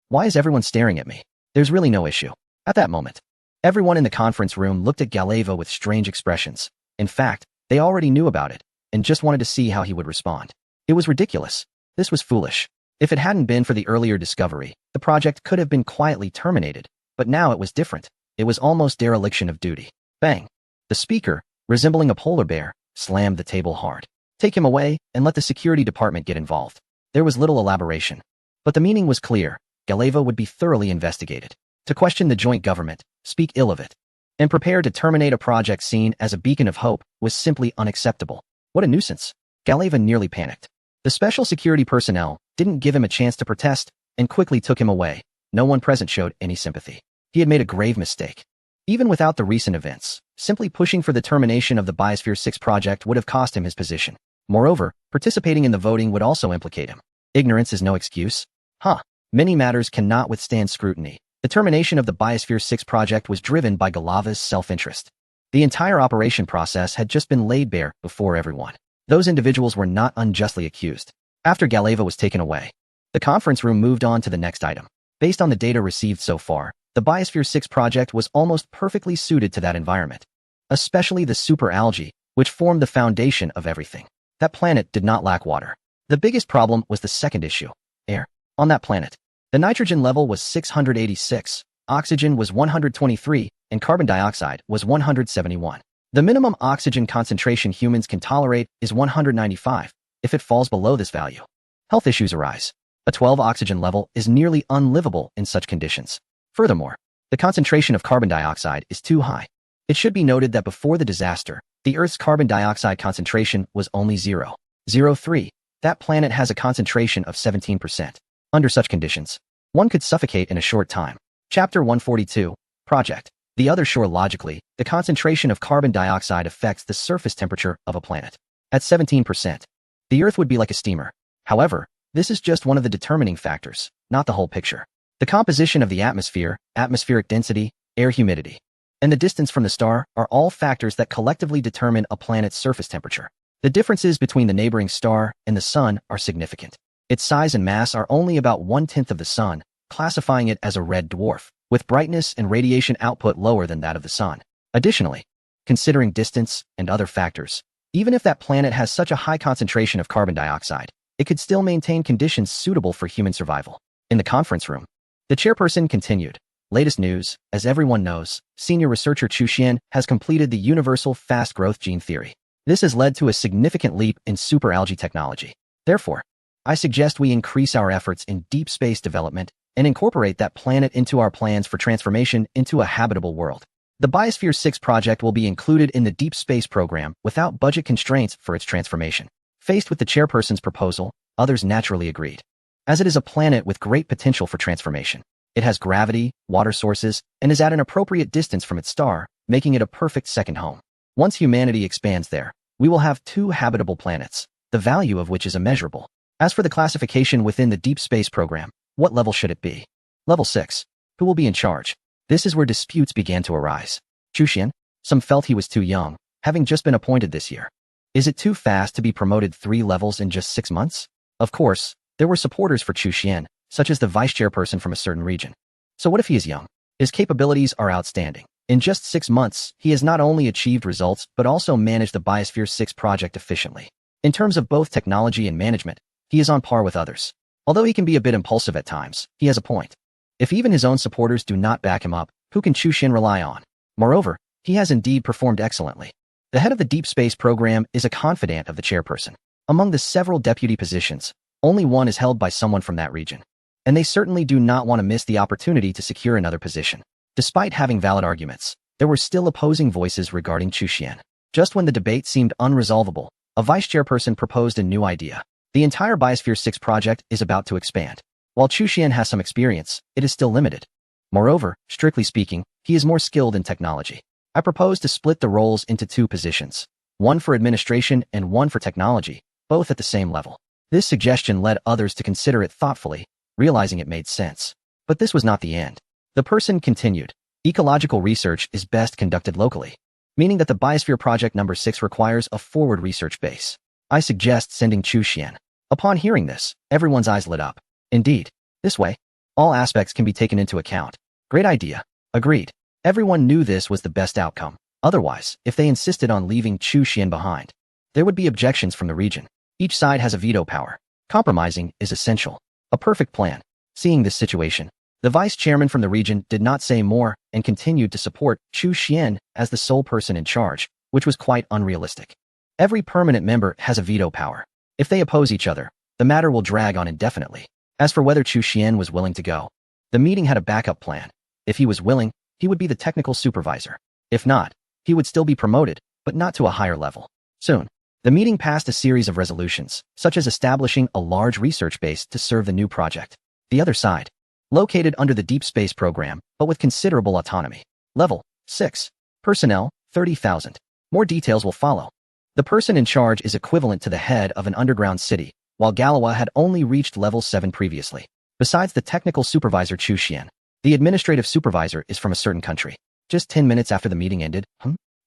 S1: Why is everyone staring at me? There's really no issue. At that moment, everyone in the conference room looked at Galeva with strange expressions. In fact, they already knew about it, and just wanted to see how he would respond. It was ridiculous. This was foolish. If it hadn't been for the earlier discovery, the project could have been quietly terminated, but now it was different. It was almost dereliction of duty. Bang! The speaker, resembling a polar bear, slammed the table hard. Take him away and let the security department get involved. There was little elaboration, but the meaning was clear. Galeva would be thoroughly investigated. To question the joint government, speak ill of it, and prepare to terminate a project seen as a beacon of hope was simply unacceptable. What a nuisance. Galeva nearly panicked. The special security personnel didn't give him a chance to protest and quickly took him away. No one present showed any sympathy. He had made a grave mistake. Even without the recent events, simply pushing for the termination of the Biosphere 6 project would have cost him his position. Moreover, participating in the voting would also implicate him. Ignorance is no excuse. Many matters cannot withstand scrutiny. The termination of the Biosphere 6 project was driven by Galeva's self-interest. The entire operation process had just been laid bare before everyone. Those individuals were not unjustly accused. After Galeva was taken away, the conference room moved on to the next item. Based on the data received so far, the Biosphere 6 project was almost perfectly suited to that environment, especially the super algae, which formed the foundation of everything. That planet did not lack water. The biggest problem was the second issue, air. On that planet, the nitrogen level was 686, oxygen was 123, and carbon dioxide was 171. The minimum oxygen concentration humans can tolerate is 195. If it falls below this value, health issues arise. A 12 oxygen level is nearly unlivable in such conditions. Furthermore, the concentration of carbon dioxide is too high. It should be noted that before the disaster, the Earth's carbon dioxide concentration was only 0.03. That planet has a concentration of 17%. Under such conditions, one could suffocate in a short time. Chapter 142, Project. The other shore logically, the concentration of carbon dioxide affects the surface temperature of a planet. At 17%, the Earth would be like a steamer. However, this is just one of the determining factors, not the whole picture. The composition of the atmosphere, atmospheric density, air humidity, and the distance from the star are all factors that collectively determine a planet's surface temperature. The differences between the neighboring star and the Sun are significant. Its size and mass are only about 1/10 of the Sun, classifying it as a red dwarf, with brightness and radiation output lower than that of the Sun. Additionally, considering distance and other factors, even if that planet has such a high concentration of carbon dioxide, it could still maintain conditions suitable for human survival. In the conference room, the chairperson continued. Latest news, as everyone knows, senior researcher Chu Xian has completed the universal fast growth gene theory. This has led to a significant leap in superalgae technology. Therefore, I suggest we increase our efforts in deep space development and incorporate that planet into our plans for transformation into a habitable world. The Biosphere 6 project will be included in the deep space program without budget constraints for its transformation. Faced with the chairperson's proposal, others naturally agreed. As it is a planet with great potential for transformation, it has gravity, water sources, and is at an appropriate distance from its star, making it a perfect second home. Once humanity expands there, we will have 2 habitable planets, the value of which is immeasurable. As for the classification within the deep space program, what level should it be? Level 6. Who will be in charge? This is where disputes began to arise. Chu Xian? Some felt he was too young, having just been appointed this year. Is it too fast to be promoted 3 levels in just 6 months? Of course, there were supporters for Chu Xian, such as the vice chairperson from a certain region. So what if he is young? His capabilities are outstanding. In just 6 months, he has not only achieved results, but also managed the Biosphere 6 project efficiently. In terms of both technology and management, he is on par with others. Although he can be a bit impulsive at times, he has a point. If even his own supporters do not back him up, who can Chu Xian rely on? Moreover, he has indeed performed excellently. The head of the deep space program is a confidant of the chairperson. Among the several deputy positions, only one is held by someone from that region. And they certainly do not want to miss the opportunity to secure another position. Despite having valid arguments, there were still opposing voices regarding Chu Xian. Just when the debate seemed unresolvable, a vice chairperson proposed a new idea. The entire Biosphere 6 project is about to expand. While Chu Xian has some experience, it is still limited. Moreover, strictly speaking, he is more skilled in technology. I propose to split the roles into 2 positions, one for administration and one for technology, both at the same level. This suggestion led others to consider it thoughtfully, realizing it made sense. But this was not the end. The person continued, ecological research is best conducted locally, meaning that the Biosphere Project number 6 requires a forward research base. I suggest sending Chu Xian. Upon hearing this, everyone's eyes lit up. Indeed, this way, all aspects can be taken into account. Great idea. Agreed. Everyone knew this was the best outcome. Otherwise, if they insisted on leaving Chu Xian behind, there would be objections from the region. Each side has a veto power. Compromising is essential. A perfect plan. Seeing this situation, the vice chairman from the region did not say more and continued to support Chu Xian as the sole person in charge, which was quite unrealistic. Every permanent member has a veto power. If they oppose each other, the matter will drag on indefinitely. As for whether Chu Xian was willing to go, the meeting had a backup plan. If he was willing, he would be the technical supervisor. If not, he would still be promoted, but not to a higher level. Soon, the meeting passed a series of resolutions, such as establishing a large research base to serve the new project. The other side, located under the Deep Space Program, but with considerable autonomy. Level 6. Personnel, 30,000. More details will follow. The person in charge is equivalent to the head of an underground city, while Galawa had only reached level 7 previously. Besides the technical supervisor Chu Xian, the administrative supervisor is from a certain country. Just 10 minutes after the meeting ended,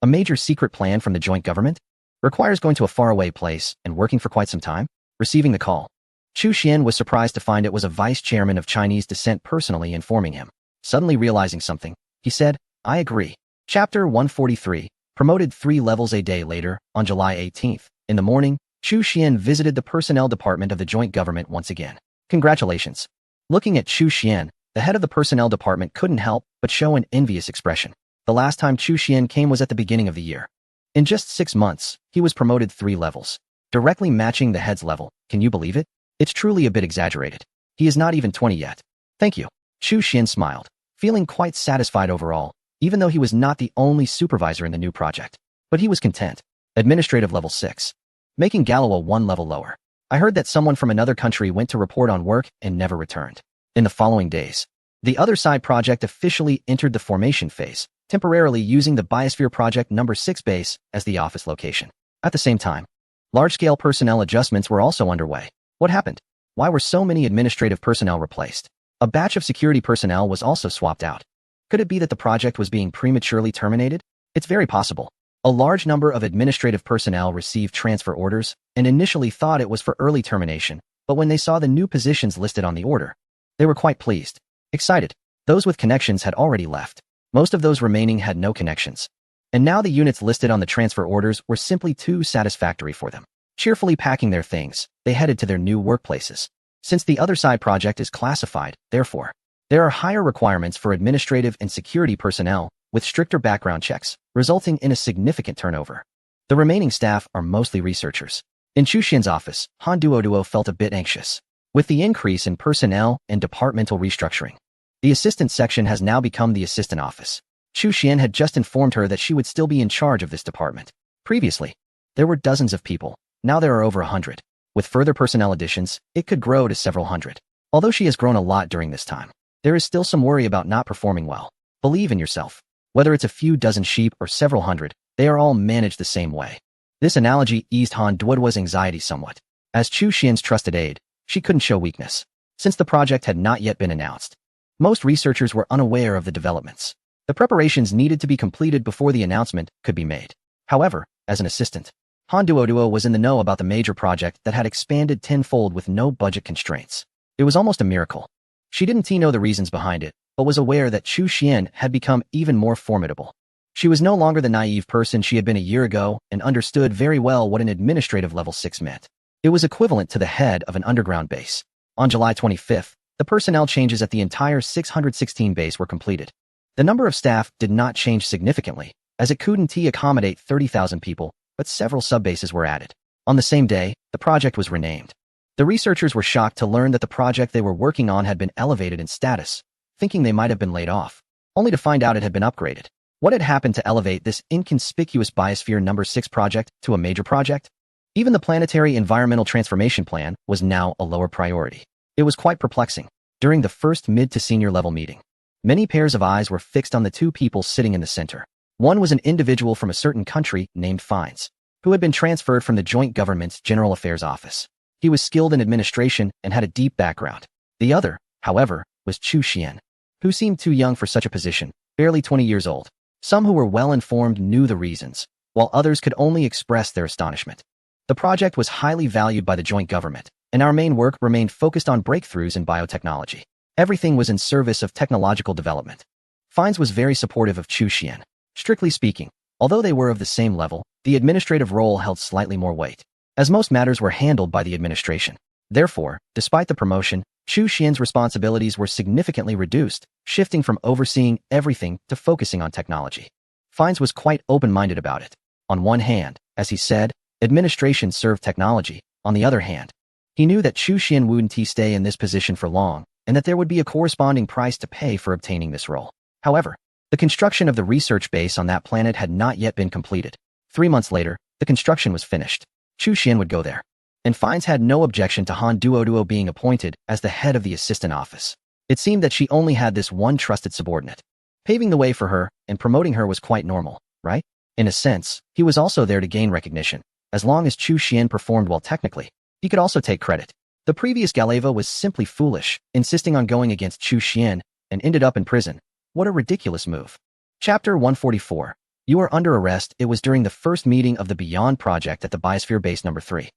S1: a major secret plan from the joint government? Requires going to a faraway place and working for quite some time? Receiving the call, Chu Xian was surprised to find it was a vice chairman of Chinese descent personally informing him. Suddenly realizing something, he said, I agree. Chapter 143, promoted 3 levels a day later, on July 18th. In the morning, Chu Xian visited the personnel department of the joint government once again. Congratulations. Looking at Chu Xian, the head of the personnel department couldn't help but show an envious expression. The last time Chu Xian came was at the beginning of the year. In just 6 months, he was promoted 3 levels, directly matching the head's level. Can you believe it? It's truly a bit exaggerated. He is not even 20 yet. Thank you. Chu Xian smiled, feeling quite satisfied overall, even though he was not the only supervisor in the new project. But he was content. Administrative level 6. Making Galawa 1 level lower. I heard that someone from another country went to report on work and never returned. In the following days, the other side project officially entered the formation phase, temporarily using the Biosphere Project number 6 base as the office location. At the same time, large-scale personnel adjustments were also underway. What happened? Why were so many administrative personnel replaced? A batch of security personnel was also swapped out. Could it be that the project was being prematurely terminated? It's very possible. A large number of administrative personnel received transfer orders and initially thought it was for early termination, but when they saw the new positions listed on the order, they were quite pleased. Excited. Those with connections had already left. Most of those remaining had no connections. And now the units listed on the transfer orders were simply too satisfactory for them. Cheerfully packing their things, they headed to their new workplaces. Since the other side project is classified, therefore, there are higher requirements for administrative and security personnel, with stricter background checks, resulting in a significant turnover. The remaining staff are mostly researchers. In Chu Xian's office, Han Duoduo felt a bit anxious. With the increase in personnel and departmental restructuring, the assistant section has now become the assistant office. Chu Xian had just informed her that she would still be in charge of this department. Previously, there were dozens of people. Now there are over 100. With further personnel additions, it could grow to several hundred. Although she has grown a lot during this time, there is still some worry about not performing well. Believe in yourself. Whether it's a few dozen sheep or several hundred, they are all managed the same way. This analogy eased Han Duoduo's anxiety somewhat. As Chu Xian's trusted aide, she couldn't show weakness. Since the project had not yet been announced, most researchers were unaware of the developments. The preparations needed to be completed before the announcement could be made. However, as an assistant, Han Duoduo was in the know about the major project that had expanded tenfold with no budget constraints. It was almost a miracle. She didn't know the reasons behind it, but was aware that Chu Xian had become even more formidable. She was no longer the naive person she had been a year ago and understood very well what an administrative level 6 meant. It was equivalent to the head of an underground base. On July 25th, the personnel changes at the entire 616 base were completed. The number of staff did not change significantly, as it couldn't accommodate 30,000 people, but several sub-bases were added. On the same day, the project was renamed. The researchers were shocked to learn that the project they were working on had been elevated in status, thinking they might have been laid off, only to find out it had been upgraded. What had happened to elevate this inconspicuous Biosphere number 6 project to a major project? Even the Planetary Environmental Transformation Plan was now a lower priority. It was quite perplexing. During the first mid to senior level meeting, many pairs of eyes were fixed on the 2 people sitting in the center. One was an individual from a certain country named Fines, who had been transferred from the joint government's General Affairs Office. He was skilled in administration and had a deep background. The other, however, was Chu Xian, who seemed too young for such a position, barely 20 years old. Some who were well-informed knew the reasons, while others could only express their astonishment. The project was highly valued by the joint government, and our main work remained focused on breakthroughs in biotechnology. Everything was in service of technological development. Fines was very supportive of Chu Xian. Strictly speaking, although they were of the same level, the administrative role held slightly more weight, as most matters were handled by the administration. Therefore, despite the promotion, Chu Xian's responsibilities were significantly reduced, shifting from overseeing everything to focusing on technology. Fines was quite open-minded about it. On one hand, as he said, administration served technology. On the other hand, he knew that Chu Xian wouldn't stay in this position for long, and that there would be a corresponding price to pay for obtaining this role. However, the construction of the research base on that planet had not yet been completed. 3 months later, the construction was finished. Chu Xian would go there. And Fines had no objection to Han Duoduo being appointed as the head of the assistant office. It seemed that she only had this one trusted subordinate. Paving the way for her and promoting her was quite normal, right? In a sense, he was also there to gain recognition. As long as Chu Xian performed well technically, he could also take credit. The previous Galeva was simply foolish, insisting on going against Chu Xian, and ended up in prison. What a ridiculous move. Chapter 144. You are under arrest. It was during the first meeting of the Beyond Project at the Biosphere Base number 3.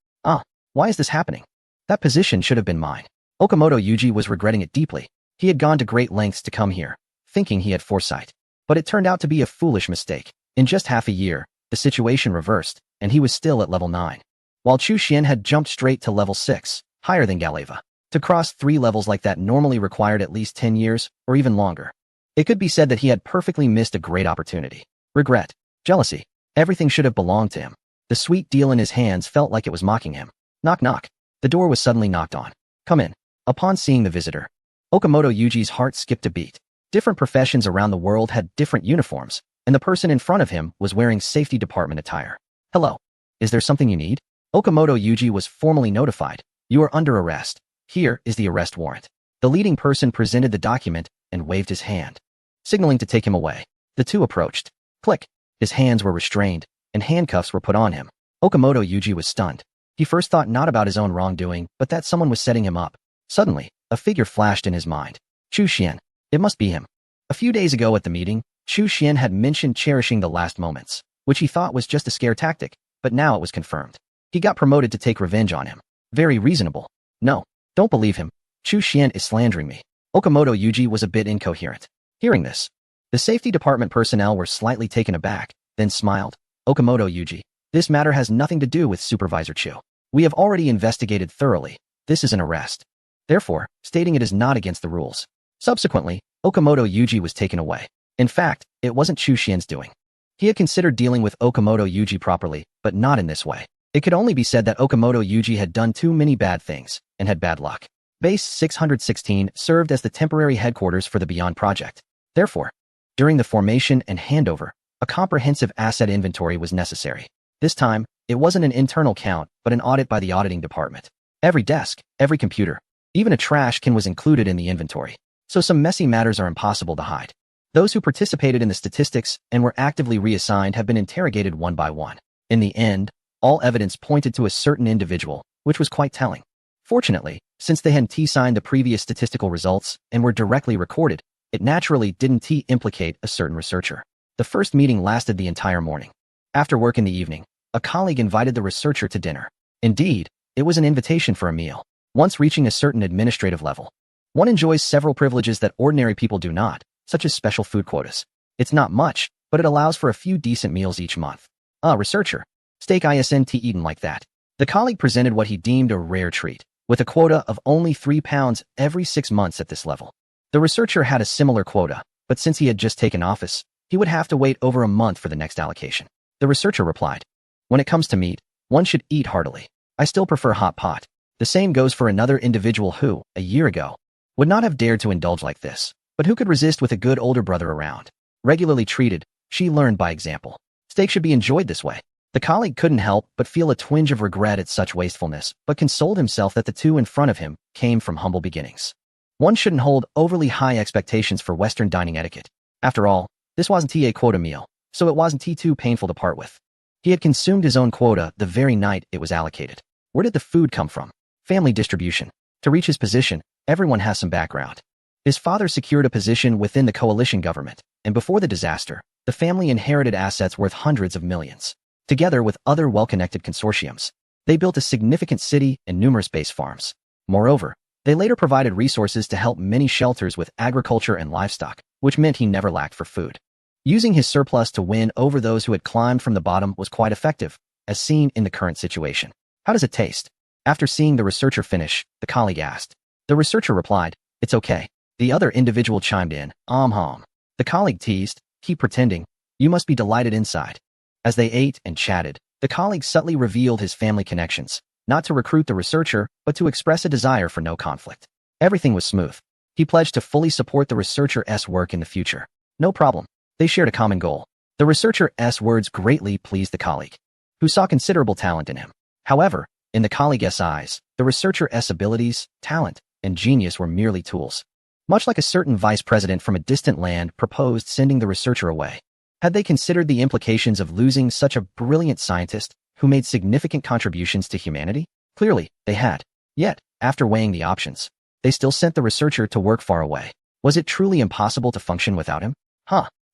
S1: Why is this happening? That position should have been mine. Okamoto Yuji was regretting it deeply. He had gone to great lengths to come here, thinking he had foresight. But it turned out to be a foolish mistake. In just half a year, the situation reversed, and he was still at level 9. While Chu Xian had jumped straight to level 6, higher than Galeva. To cross 3 levels like that normally required at least 10 years, or even longer. It could be said that he had perfectly missed a great opportunity. Regret, jealousy, everything should have belonged to him. The sweet deal in his hands felt like it was mocking him. Knock knock. The door was suddenly knocked on. Come in. Upon seeing the visitor, Okamoto Yuji's heart skipped a beat. Different professions around the world had different uniforms, and the person in front of him was wearing safety department attire. Hello. Is there something you need? Okamoto Yuji was formally notified. You are under arrest. Here is the arrest warrant. The leading person presented the document and waved his hand, signaling to take him away. The two approached. Click. His hands were restrained, and handcuffs were put on him. Okamoto Yuji was stunned. He first thought not about his own wrongdoing, but that someone was setting him up. Suddenly, a figure flashed in his mind. Chu Xian. It must be him. A few days ago at the meeting, Chu Xian had mentioned cherishing the last moments, which he thought was just a scare tactic, but now it was confirmed. He got promoted to take revenge on him. Very reasonable. No, don't believe him. Chu Xian is slandering me. Okamoto Yuji was a bit incoherent. Hearing this, the safety department personnel were slightly taken aback, then smiled. Okamoto Yuji. This matter has nothing to do with Supervisor Chu. We have already investigated thoroughly. This is an arrest. Therefore, stating it is not against the rules. Subsequently, Okamoto Yuji was taken away. In fact, it wasn't Chu Xian's doing. He had considered dealing with Okamoto Yuji properly, but not in this way. It could only be said that Okamoto Yuji had done too many bad things, and had bad luck. Base 616 served as the temporary headquarters for the Beyond Project. Therefore, during the formation and handover, a comprehensive asset inventory was necessary. This time, it wasn't an internal count, but an audit by the auditing department. Every desk, every computer, even a trash can was included in the inventory. So some messy matters are impossible to hide. Those who participated in the statistics and were actively reassigned have been interrogated one by one. In the end, all evidence pointed to a certain individual, which was quite telling. Fortunately, since they hadn't signed the previous statistical results and were directly recorded, it naturally didn't implicate a certain researcher. The first meeting lasted the entire morning. After work in the evening, a colleague invited the researcher to dinner. Indeed, it was an invitation for a meal. Once reaching a certain administrative level, one enjoys several privileges that ordinary people do not, such as special food quotas. It's not much, but it allows for a few decent meals each month. Researcher. Steak isn't eaten like that. The colleague presented what he deemed a rare treat, with a quota of only 3 pounds every 6 months at this level. The researcher had a similar quota, but since he had just taken office, he would have to wait over a month for the next allocation. The researcher replied, when it comes to meat, one should eat heartily. I still prefer hot pot. The same goes for another individual who, a year ago, would not have dared to indulge like this, but who could resist with a good older brother around. Regularly treated, she learned by example. Steak should be enjoyed this way. The colleague couldn't help but feel a twinge of regret at such wastefulness, but consoled himself that the two in front of him came from humble beginnings. One shouldn't hold overly high expectations for Western dining etiquette. After all, this wasn't a quota meal, so it wasn't too painful to part with. He had consumed his own quota the very night it was allocated. Where did the food come from? Family distribution. To reach his position, everyone has some background. His father secured a position within the coalition government, and before the disaster, the family inherited assets worth hundreds of millions. Together with other well-connected consortiums, they built a significant city and numerous base farms. Moreover, they later provided resources to help many shelters with agriculture and livestock, which meant he never lacked for food. Using his surplus to win over those who had climbed from the bottom was quite effective, as seen in the current situation. How does it taste? After seeing the researcher finish, the colleague asked. The researcher replied, "It's okay." The other individual chimed in, hum. The colleague teased, "Keep pretending. You must be delighted inside." As they ate and chatted, the colleague subtly revealed his family connections, not to recruit the researcher, but to express a desire for no conflict. Everything was smooth. He pledged to fully support the researcher's work in the future. No problem. They shared a common goal. The researcher's words greatly pleased the colleague, who saw considerable talent in him. However, in the colleague's eyes, the researcher's abilities, talent, and genius were merely tools. Much like a certain vice president from a distant land proposed sending the researcher away. Had they considered the implications of losing such a brilliant scientist who made significant contributions to humanity? Clearly, they had. Yet, after weighing the options, they still sent the researcher to work far away. Was it truly impossible to function without him?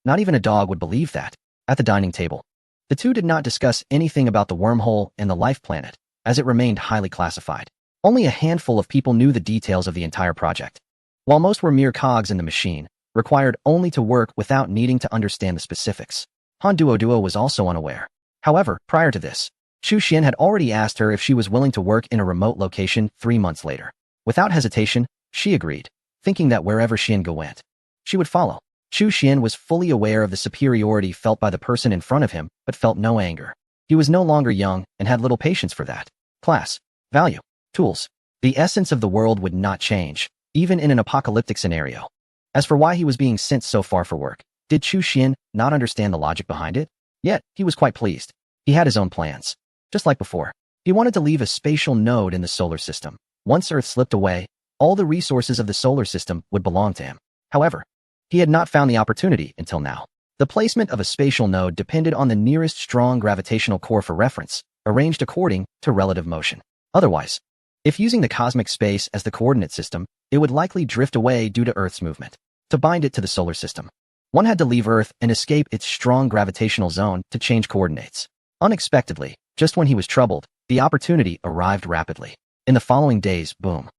S1: Not even a dog would believe that. At the dining table, the two did not discuss anything about the wormhole and the life planet, as it remained highly classified. Only a handful of people knew the details of the entire project. While most were mere cogs in the machine, required only to work without needing to understand the specifics. Han Duo was also unaware. However, prior to this, Chu Xian had already asked her if she was willing to work in a remote location 3 months later. Without hesitation, she agreed, thinking that wherever Xian went, she would follow. Chu Xian was fully aware of the superiority felt by the person in front of him, but felt no anger. He was no longer young and had little patience for that. Class, value, tools. The essence of the world would not change, even in an apocalyptic scenario. As for why he was being sent so far for work, did Chu Xian not understand the logic behind it? Yet, he was quite pleased. He had his own plans. Just like before, he wanted to leave a spatial node in the solar system. Once Earth slipped away, all the resources of the solar system would belong to him. However, he had not found the opportunity until now. The placement of a spatial node depended on the nearest strong gravitational core for reference, arranged according to relative motion. Otherwise, if using the cosmic space as the coordinate system, it would likely drift away due to Earth's movement. To bind it to the solar system, one had to leave Earth and escape its strong gravitational zone to change coordinates. Unexpectedly, just when he was troubled, the opportunity arrived rapidly. In the following days, boom,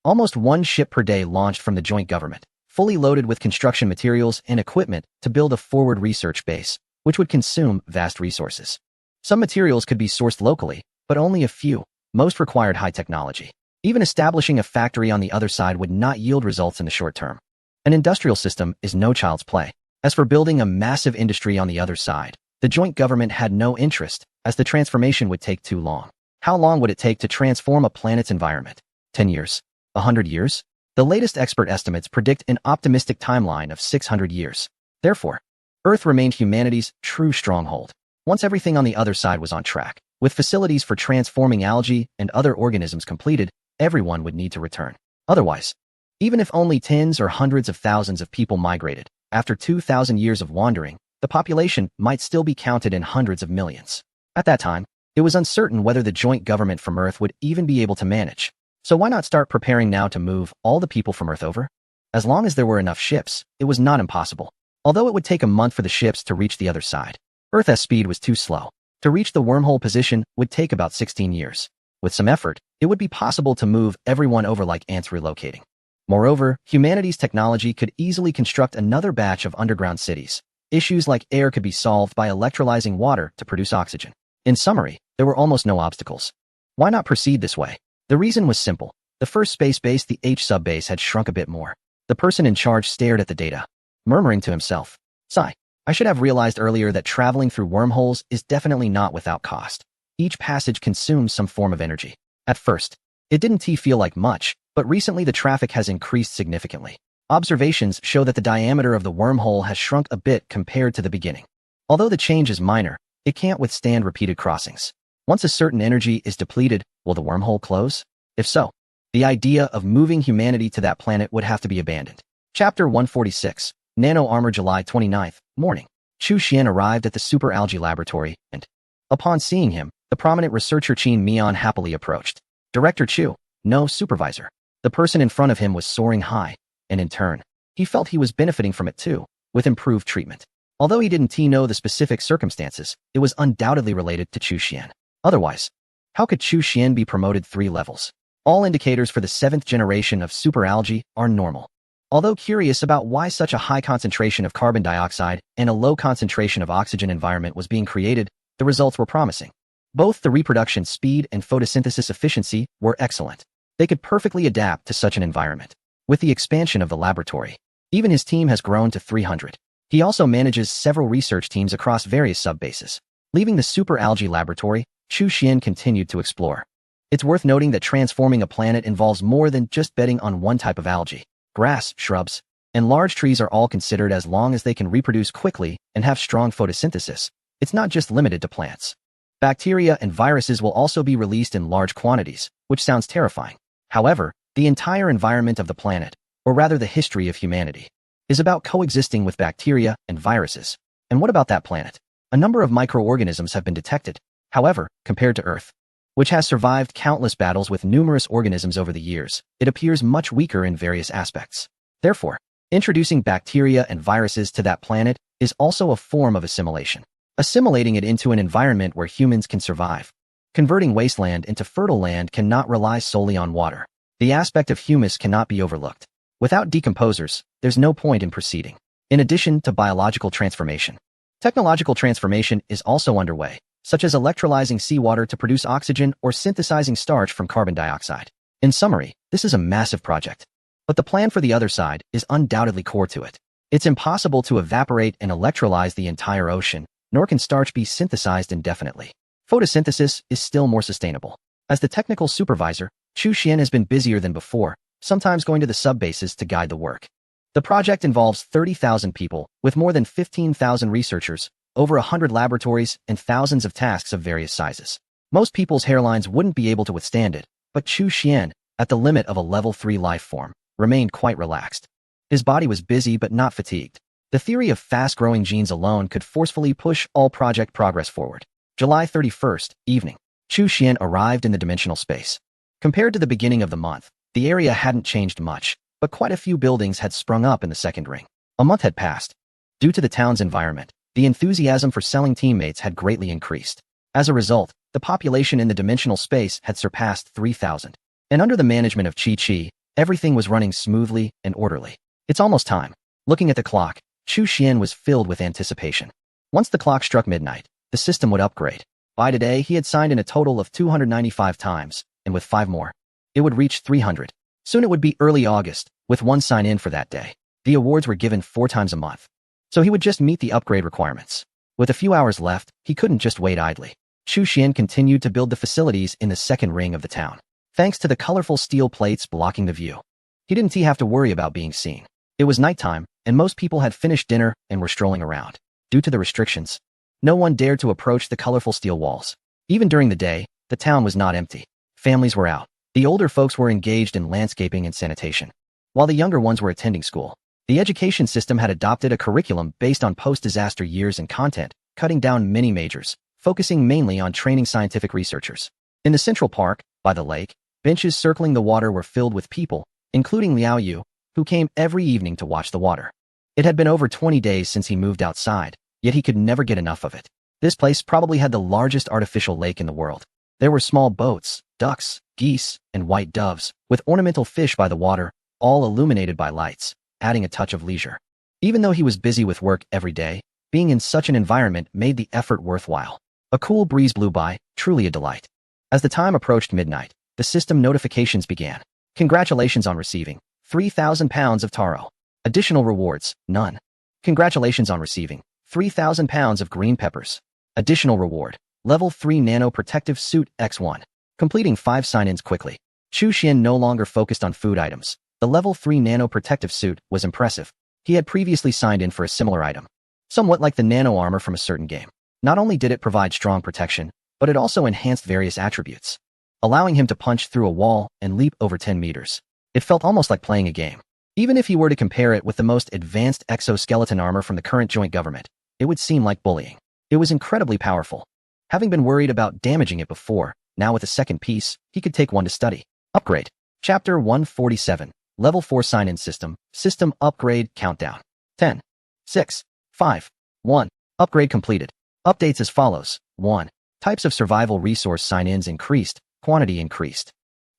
S1: almost one ship per day launched from the joint government, fully loaded with construction materials and equipment to build a forward research base, which would consume vast resources. Some materials could be sourced locally, but only a few. Most required high technology. Even establishing a factory on the other side would not yield results in the short term. An industrial system is no child's play. As for building a massive industry on the other side, the joint government had no interest, as the transformation would take too long. How long would it take to transform a planet's environment? 10 years? 100 years? The latest expert estimates predict an optimistic timeline of 600 years. Therefore, Earth remained humanity's true stronghold. Once everything on the other side was on track, with facilities for transforming algae and other organisms completed, everyone would need to return. Otherwise, even if only tens or hundreds of thousands of people migrated, after 2,000 years of wandering, the population might still be counted in hundreds of millions. At that time, it was uncertain whether the joint government from Earth would even be able to manage. So why not start preparing now to move all the people from Earth over? As long as there were enough ships, it was not impossible. Although it would take a month for the ships to reach the other side, Earth's speed was too slow. To reach the wormhole position would take about 16 years. With some effort, it would be possible to move everyone over like ants relocating. Moreover, humanity's technology could easily construct another batch of underground cities. Issues like air could be solved by electrolyzing water to produce oxygen. In summary, there were almost no obstacles. Why not proceed this way? The reason was simple. The first space base, the H sub-base, had shrunk a bit more. The person in charge stared at the data, murmuring to himself, "Sigh, I should have realized earlier that traveling through wormholes is definitely not without cost. Each passage consumes some form of energy." At first, it didn't feel like much, but recently the traffic has increased significantly. Observations show that the diameter of the wormhole has shrunk a bit compared to the beginning. Although the change is minor, it can't withstand repeated crossings. Once a certain energy is depleted, will the wormhole close? If so, the idea of moving humanity to that planet would have to be abandoned. Chapter 146, Nano Armor, July 29th, morning. Chu Xian arrived at the super algae laboratory, and, upon seeing him, the prominent researcher Qin Mian happily approached. Director Chu, no supervisor. The person in front of him was soaring high, and in turn, he felt he was benefiting from it too, with improved treatment. Although he didn't know the specific circumstances, it was undoubtedly related to Chu Xian. Otherwise, how could Chu Xian be promoted 3 levels? All indicators for the 7th generation of super algae are normal. Although curious about why such a high concentration of carbon dioxide and a low concentration of oxygen environment was being created, the results were promising. Both the reproduction speed and photosynthesis efficiency were excellent. They could perfectly adapt to such an environment. With the expansion of the laboratory, even his team has grown to 300. He also manages several research teams across various sub-bases. Leaving the super algae laboratory, Chu Xian continued to explore. It's worth noting that transforming a planet involves more than just betting on one type of algae. Grass, shrubs, and large trees are all considered as long as they can reproduce quickly and have strong photosynthesis. It's not just limited to plants. Bacteria and viruses will also be released in large quantities, which sounds terrifying. However, the entire environment of the planet, or rather the history of humanity, is about coexisting with bacteria and viruses. And what about that planet? A number of microorganisms have been detected. However, compared to Earth, which has survived countless battles with numerous organisms over the years, it appears much weaker in various aspects. Therefore, introducing bacteria and viruses to that planet is also a form of assimilation. Assimilating it into an environment where humans can survive. Converting wasteland into fertile land cannot rely solely on water. The aspect of humus cannot be overlooked. Without decomposers, there's no point in proceeding. In addition to biological transformation, technological transformation is also underway, such as electrolyzing seawater to produce oxygen or synthesizing starch from carbon dioxide. In summary, this is a massive project. But the plan for the other side is undoubtedly core to it. It's impossible to evaporate and electrolyze the entire ocean, nor can starch be synthesized indefinitely. Photosynthesis is still more sustainable. As the technical supervisor, Chu Xian has been busier than before, sometimes going to the sub-bases to guide the work. The project involves 30,000 people, with more than 15,000 researchers, over 100 laboratories, and thousands of tasks of various sizes. Most people's hairlines wouldn't be able to withstand it, but Chu Xian, at the limit of a level 3 life form, remained quite relaxed. His body was busy but not fatigued. The theory of fast-growing genes alone could forcefully push all project progress forward. July 31st, evening. Chu Xian arrived in the dimensional space. Compared to the beginning of the month, the area hadn't changed much, but quite a few buildings had sprung up in the second ring. A month had passed. Due to the town's environment, the enthusiasm for selling teammates had greatly increased. As a result, the population in the dimensional space had surpassed 3,000. And under the management of Chi, everything was running smoothly and orderly. It's almost time. Looking at the clock, Chu Xian was filled with anticipation. Once the clock struck midnight, the system would upgrade. By today, he had signed in a total of 295 times, and with 5 more, it would reach 300. Soon it would be early August, with 1 sign-in for that day. The awards were given 4 times a month, so he would just meet the upgrade requirements. With a few hours left, he couldn't just wait idly. Chu Xian continued to build the facilities in the second ring of the town. Thanks to the colorful steel plates blocking the view, he didn't have to worry about being seen. It was nighttime, and most people had finished dinner and were strolling around. Due to the restrictions, no one dared to approach the colorful steel walls. Even during the day, the town was not empty. Families were out. The older folks were engaged in landscaping and sanitation, while the younger ones were attending school. The education system had adopted a curriculum based on post-disaster years and content, cutting down many majors, focusing mainly on training scientific researchers. In the central park, by the lake, benches circling the water were filled with people, including Liao Yu, who came every evening to watch the water. It had been over 20 days since he moved outside, yet he could never get enough of it. This place probably had the largest artificial lake in the world. There were small boats, ducks, geese, and white doves, with ornamental fish by the water, all illuminated by lights, adding a touch of leisure. Even though he was busy with work every day, being in such an environment made the effort worthwhile. A cool breeze blew by, truly a delight. As the time approached midnight, the system notifications began. Congratulations on receiving 3,000 pounds of taro. Additional rewards, none. Congratulations on receiving 3,000 pounds of green peppers. Additional reward, level 3 nano protective suit X1. Completing 5 sign-ins quickly. Chu Xian no longer focused on food items. The level 3 nano protective suit was impressive. He had previously signed in for a similar item, somewhat like the nano armor from a certain game. Not only did it provide strong protection, but it also enhanced various attributes, allowing him to punch through a wall and leap over 10 meters. It felt almost like playing a game. Even if he were to compare it with the most advanced exoskeleton armor from the current joint government, it would seem like bullying. It was incredibly powerful. Having been worried about damaging it before, Now with a second piece, he could take one to study. Upgrade. Chapter 147. Level 4 Sign-In System. System Upgrade Countdown. 10, 6, 5, 1. Upgrade completed. Updates as follows. 1. Types of survival resource sign-ins increased. Quantity increased.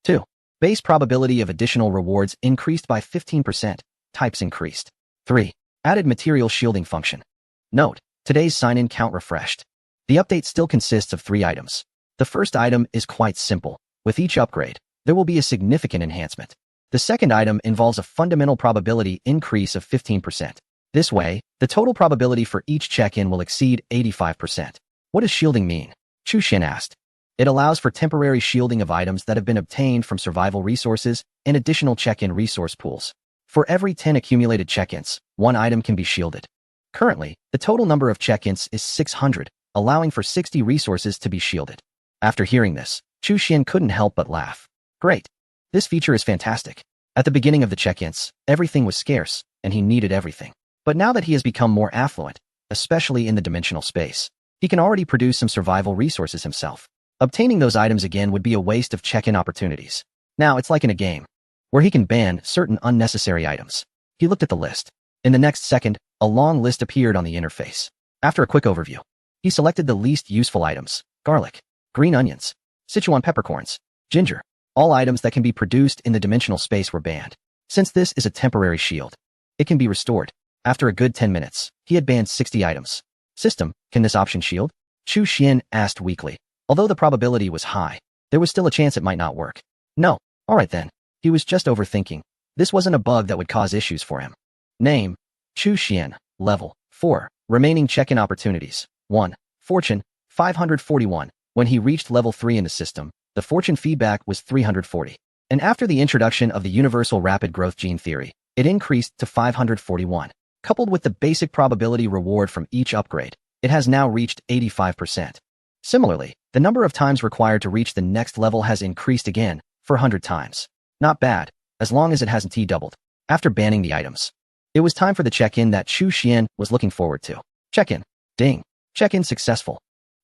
S1: 2. Base probability of additional rewards increased by 15%. Types increased. 3. Added material shielding function. Note, today's sign-in count refreshed. The update still consists of 3 items. The first item is quite simple. With each upgrade, there will be a significant enhancement. The second item involves a fundamental probability increase of 15%. This way, the total probability for each check-in will exceed 85%. What does shielding mean? Chu Xian asked. It allows for temporary shielding of items that have been obtained from survival resources and additional check-in resource pools. For every 10 accumulated check-ins, 1 item can be shielded. Currently, the total number of check-ins is 600, allowing for 60 resources to be shielded. After hearing this, Chu Xian couldn't help but laugh. Great. This feature is fantastic. At the beginning of the check-ins, everything was scarce, and he needed everything. But now that he has become more affluent, especially in the dimensional space, he can already produce some survival resources himself. Obtaining those items again would be a waste of check-in opportunities. Now it's like in a game, where he can ban certain unnecessary items. He looked at the list. In the next second, a long list appeared on the interface. After a quick overview, he selected the least useful items: garlic, green onions, Sichuan peppercorns, ginger. All items that can be produced in the dimensional space were banned. Since this is a temporary shield, it can be restored. After a good 10 minutes, he had banned 60 items. System, can this option shield? Chu Xian asked weakly. Although the probability was high, there was still a chance it might not work. No. Alright then. He was just overthinking. This wasn't a bug that would cause issues for him. Name: Chu Xian. Level 4. Remaining check-in opportunities. 1. Fortune, 541. When he reached level 3 in the system, the fortune feedback was 340. And after the introduction of the universal rapid growth gene theory, it increased to 541. Coupled with the basic probability reward from each upgrade, it has now reached 85%. Similarly, the number of times required to reach the next level has increased again, for 100 times. Not bad, as long as it hasn't doubled. After banning the items, it was time for the check-in that Chu Xian was looking forward to. Check-in. Ding. Check-in successful.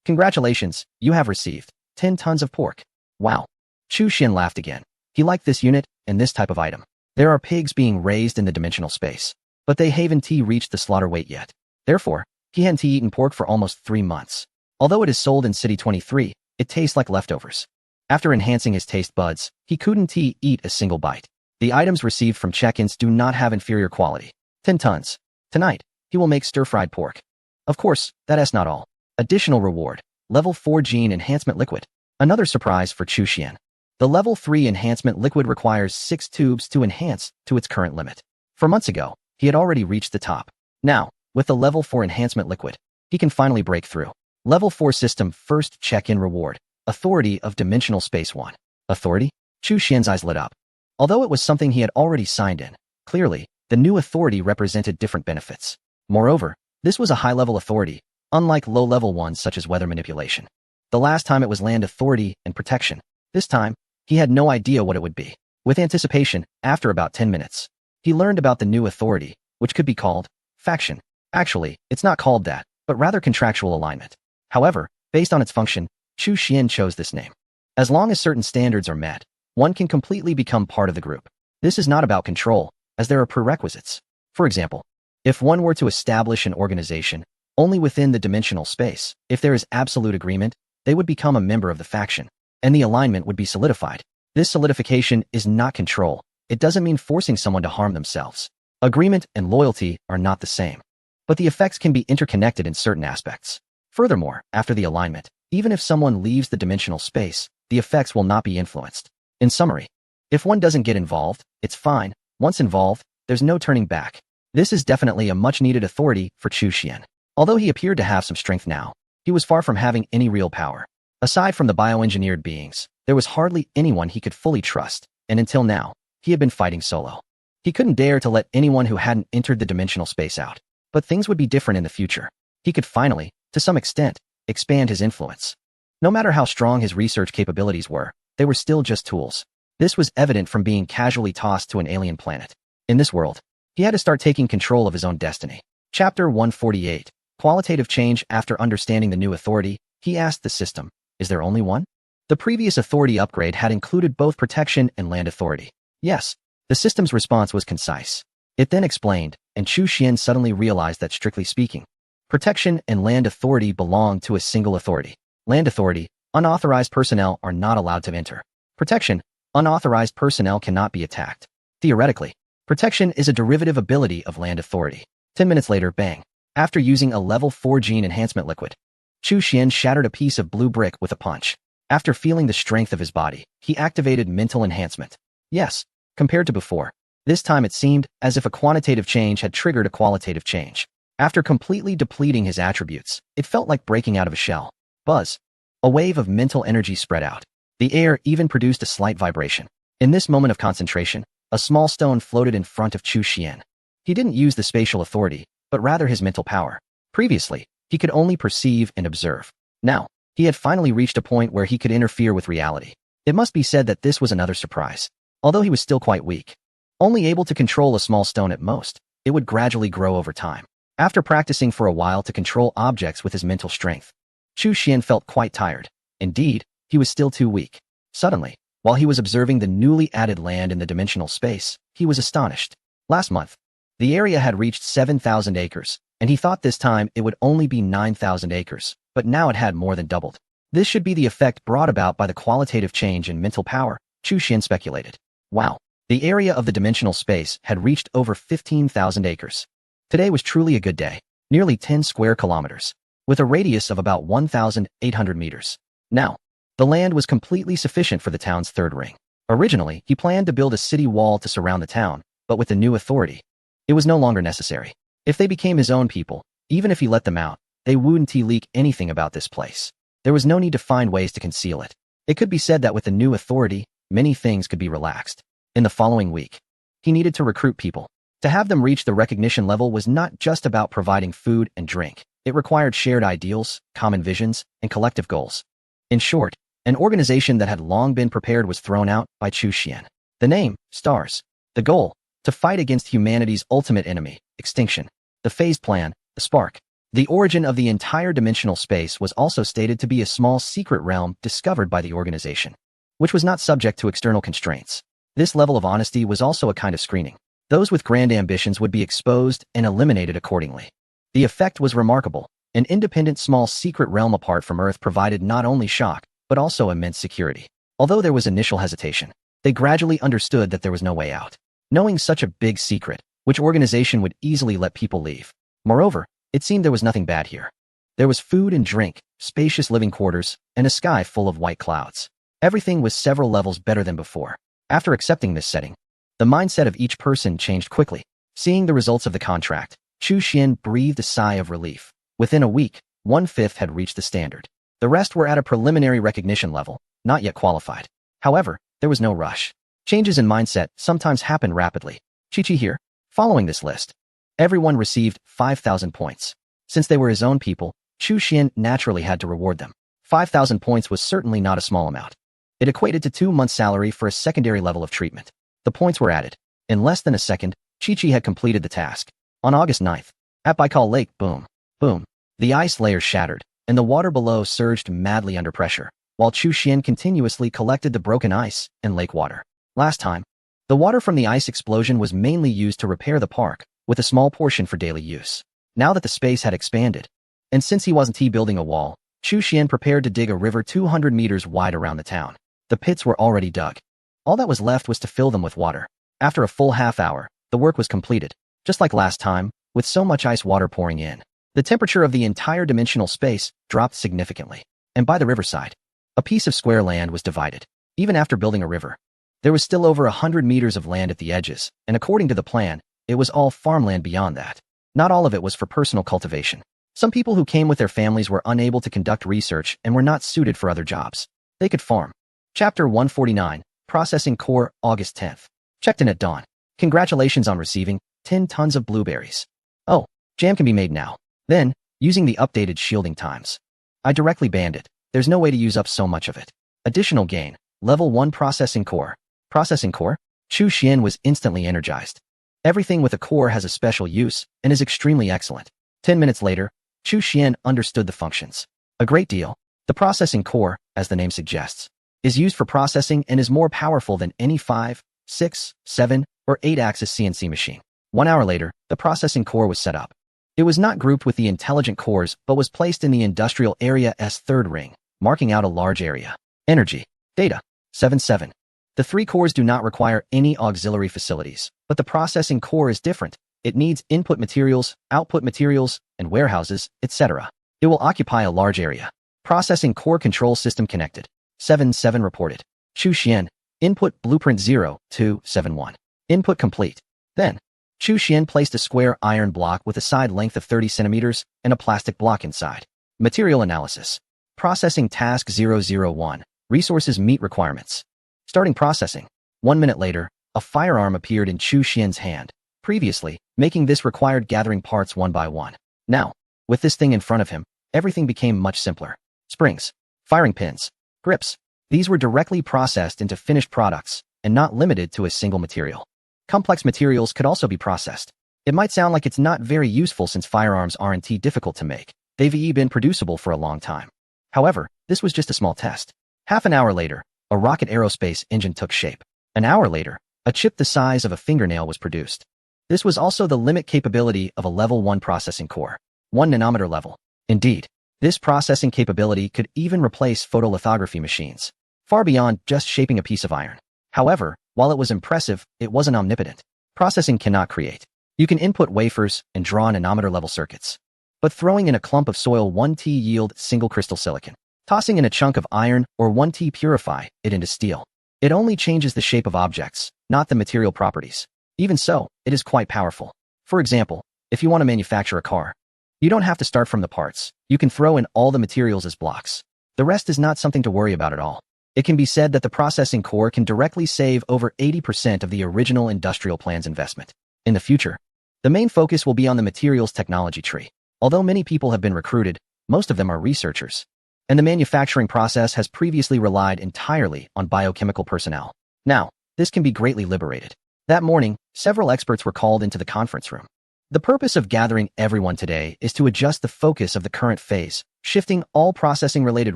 S1: Congratulations, you have received 10 tons of pork. Wow. Chu Xian laughed again. He liked this unit and this type of item. There are pigs being raised in the dimensional space, but they haven't reached the slaughter weight yet. Therefore, he hadn't eaten pork for almost 3 months. Although it is sold in City 23, it tastes like leftovers. After enhancing his taste buds, he couldn't eat a single bite. The items received from check-ins do not have inferior quality. 10 tons. Tonight, he will make stir-fried pork. Of course, that's not all. Additional reward. Level 4 Gene Enhancement Liquid. Another surprise for Chu Xian. The Level 3 Enhancement Liquid requires 6 tubes to enhance to its current limit. 4 months ago, he had already reached the top. Now, with the Level 4 Enhancement Liquid, he can finally break through. Level 4 System First Check-in Reward. Authority of Dimensional Space 1. Authority? Chu Xian's eyes lit up. Although it was something he had already signed in, clearly, the new authority represented different benefits. Moreover, this was a high-level authority, unlike low-level ones such as weather manipulation. The last time it was land authority and protection. This time, he had no idea what it would be. With anticipation, after about 10 minutes, he learned about the new authority, which could be called faction. Actually, it's not called that, but rather contractual alignment. However, based on its function, Chu Xian chose this name. As long as certain standards are met, one can completely become part of the group. This is not about control, as there are prerequisites. For example, if one were to establish an organization only within the dimensional space, if there is absolute agreement, they would become a member of the faction, and the alignment would be solidified. This solidification is not control. It doesn't mean forcing someone to harm themselves. Agreement and loyalty are not the same, but the effects can be interconnected in certain aspects. Furthermore, after the alignment, even if someone leaves the dimensional space, the effects will not be influenced. In summary, if one doesn't get involved, it's fine. Once involved, there's no turning back. This is definitely a much-needed authority for Chu Xian. Although he appeared to have some strength now, he was far from having any real power. Aside from the bioengineered beings, there was hardly anyone he could fully trust, and until now, he had been fighting solo. He couldn't dare to let anyone who hadn't entered the dimensional space out. But things would be different in the future. He could finally, to some extent, expand his influence. No matter how strong his research capabilities were, they were still just tools. This was evident from being casually tossed to an alien planet. In this world, he had to start taking control of his own destiny. Chapter 148. Qualitative change. After understanding the new authority, he asked the system, is there only one? The previous authority upgrade had included both protection and land authority. Yes, the system's response was concise. It then explained, and Chu Xian suddenly realized that strictly speaking, protection and land authority belong to a single authority. Land authority, unauthorized personnel are not allowed to enter. Protection, unauthorized personnel cannot be attacked. Theoretically, protection is a derivative ability of land authority. 10 minutes later, bang. After using a level 4 gene enhancement liquid, Chu Xian shattered a piece of blue brick with a punch. After feeling the strength of his body, he activated mental enhancement. Yes, compared to before, this time it seemed as if a quantitative change had triggered a qualitative change. After completely depleting his attributes, it felt like breaking out of a shell. Buzz. A wave of mental energy spread out. The air even produced a slight vibration. In this moment of concentration, a small stone floated in front of Chu Xian. He didn't use the spatial authority, but rather his mental power. Previously, he could only perceive and observe. Now, he had finally reached a point where he could interfere with reality. It must be said that this was another surprise. Although he was still quite weak, only able to control a small stone at most, it would gradually grow over time. After practicing for a while to control objects with his mental strength, Chu Xian felt quite tired. Indeed, he was still too weak. Suddenly, while he was observing the newly added land in the dimensional space, he was astonished. Last month, the area had reached 7,000 acres, and he thought this time it would only be 9,000 acres, but now it had more than doubled. This should be the effect brought about by the qualitative change in mental power, Chu Xian speculated. Wow, the area of the dimensional space had reached over 15,000 acres. Today was truly a good day, nearly 10 square kilometers, with a radius of about 1,800 meters. Now, the land was completely sufficient for the town's third ring. Originally, he planned to build a city wall to surround the town, but with the new authority, it was no longer necessary. If they became his own people, even if he let them out, they wouldn't leak anything about this place. There was no need to find ways to conceal it. It could be said that with the new authority, many things could be relaxed. In the following week, he needed to recruit people. To have them reach the recognition level was not just about providing food and drink. It required shared ideals, common visions, and collective goals. In short, an organization that had long been prepared was thrown out by Chu Xian. The name, Stars. The goal, to fight against humanity's ultimate enemy, extinction. The phased plan, the spark. The origin of the entire dimensional space was also stated to be a small secret realm discovered by the organization, which was not subject to external constraints. This level of honesty was also a kind of screening. Those with grand ambitions would be exposed and eliminated accordingly. The effect was remarkable. An independent small secret realm apart from Earth provided not only shock, but also immense security. Although there was initial hesitation, they gradually understood that there was no way out. Knowing such a big secret, which organization would easily let people leave? Moreover, it seemed there was nothing bad here. There was food and drink, spacious living quarters, and a sky full of white clouds. Everything was several levels better than before. After accepting this setting, the mindset of each person changed quickly. Seeing the results of the contract, Chu Xian breathed a sigh of relief. Within a week, 1/5 had reached the standard. The rest were at a preliminary recognition level, not yet qualified. However, there was no rush. Changes in mindset sometimes happen rapidly. Chi-Chi here. Following this list, everyone received 5,000 points. Since they were his own people, Chu Xian naturally had to reward them. 5,000 points was certainly not a small amount. It equated to 2 months' salary for a secondary level of treatment. The points were added. In less than a second, Chi-Chi had completed the task. On August 9th, at Baikal Lake, boom, boom, the ice layer shattered, and the water below surged madly under pressure, while Chu Xian continuously collected the broken ice and lake water. Last time, the water from the ice explosion was mainly used to repair the park, with a small portion for daily use. Now that the space had expanded, and since he wasn't building a wall, Chu Xian prepared to dig a river 200 meters wide around the town. The pits were already dug. All that was left was to fill them with water. After a full half hour, the work was completed. Just like last time, with so much ice water pouring in, the temperature of the entire dimensional space dropped significantly. And by the riverside, a piece of square land was divided. Even after building a river, there was still over 100 meters of land at the edges, and according to the plan, it was all farmland beyond that. Not all of it was for personal cultivation. Some people who came with their families were unable to conduct research and were not suited for other jobs. They could farm. Chapter 149, Processing Core, August 10th. Checked in at dawn. Congratulations on receiving 10 tons of blueberries. Oh, jam can be made now. Then, using the updated shielding times, I directly banned it. There's no way to use up so much of it. Additional gain, Level 1 Processing Core. Processing Core? Chu Xian was instantly energized. Everything with a core has a special use and is extremely excellent. 10 minutes later, Chu Xian understood the functions. A great deal. The processing core, as the name suggests, is used for processing and is more powerful than any 5, 6, 7, or 8-axis CNC machine. 1 hour later, the processing core was set up. It was not grouped with the intelligent cores but was placed in the industrial area's third ring, marking out a large area. Energy. Data. 7.7. The 3 cores do not require any auxiliary facilities, but the processing core is different. It needs input materials, output materials, and warehouses, etc. It will occupy a large area. Processing core control system connected. 7.7 reported. Chu Xian. Input blueprint 0.2.7.1. Input complete. Then, Chu Xian placed a square iron block with a side length of 30 centimeters and a plastic block inside. Material analysis. Processing task 001. Resources meet requirements. Starting processing. 1 minute later, a firearm appeared in Chu Xian's hand. Previously, making this required gathering parts one by one. Now, with this thing in front of him, everything became much simpler. Springs, firing pins, grips. These were directly processed into finished products and not limited to a single material. Complex materials could also be processed. It might sound like it's not very useful since firearms aren't difficult to make. They've been producible for a long time. However, this was just a small test. Half an hour later, a rocket aerospace engine took shape. An hour later, a chip the size of a fingernail was produced. This was also the limit capability of a level 1 processing core. 1 nanometer level. Indeed, this processing capability could even replace photolithography machines, far beyond just shaping a piece of iron. However, while it was impressive, it wasn't omnipotent. Processing cannot create. You can input wafers and draw nanometer level circuits. But throwing in a clump of soil 1T yield single crystal silicon. Tossing in a chunk of iron or 1T purify it into steel. It only changes the shape of objects, not the material properties. Even so, it is quite powerful. For example, if you want to manufacture a car, you don't have to start from the parts. You can throw in all the materials as blocks. The rest is not something to worry about at all. It can be said that the processing core can directly save over 80% of the original industrial plan's investment. In the future, the main focus will be on the materials technology tree. Although many people have been recruited, most of them are researchers. And the manufacturing process has previously relied entirely on biochemical personnel. Now, this can be greatly liberated. That morning, several experts were called into the conference room. The purpose of gathering everyone today is to adjust the focus of the current phase, shifting all processing-related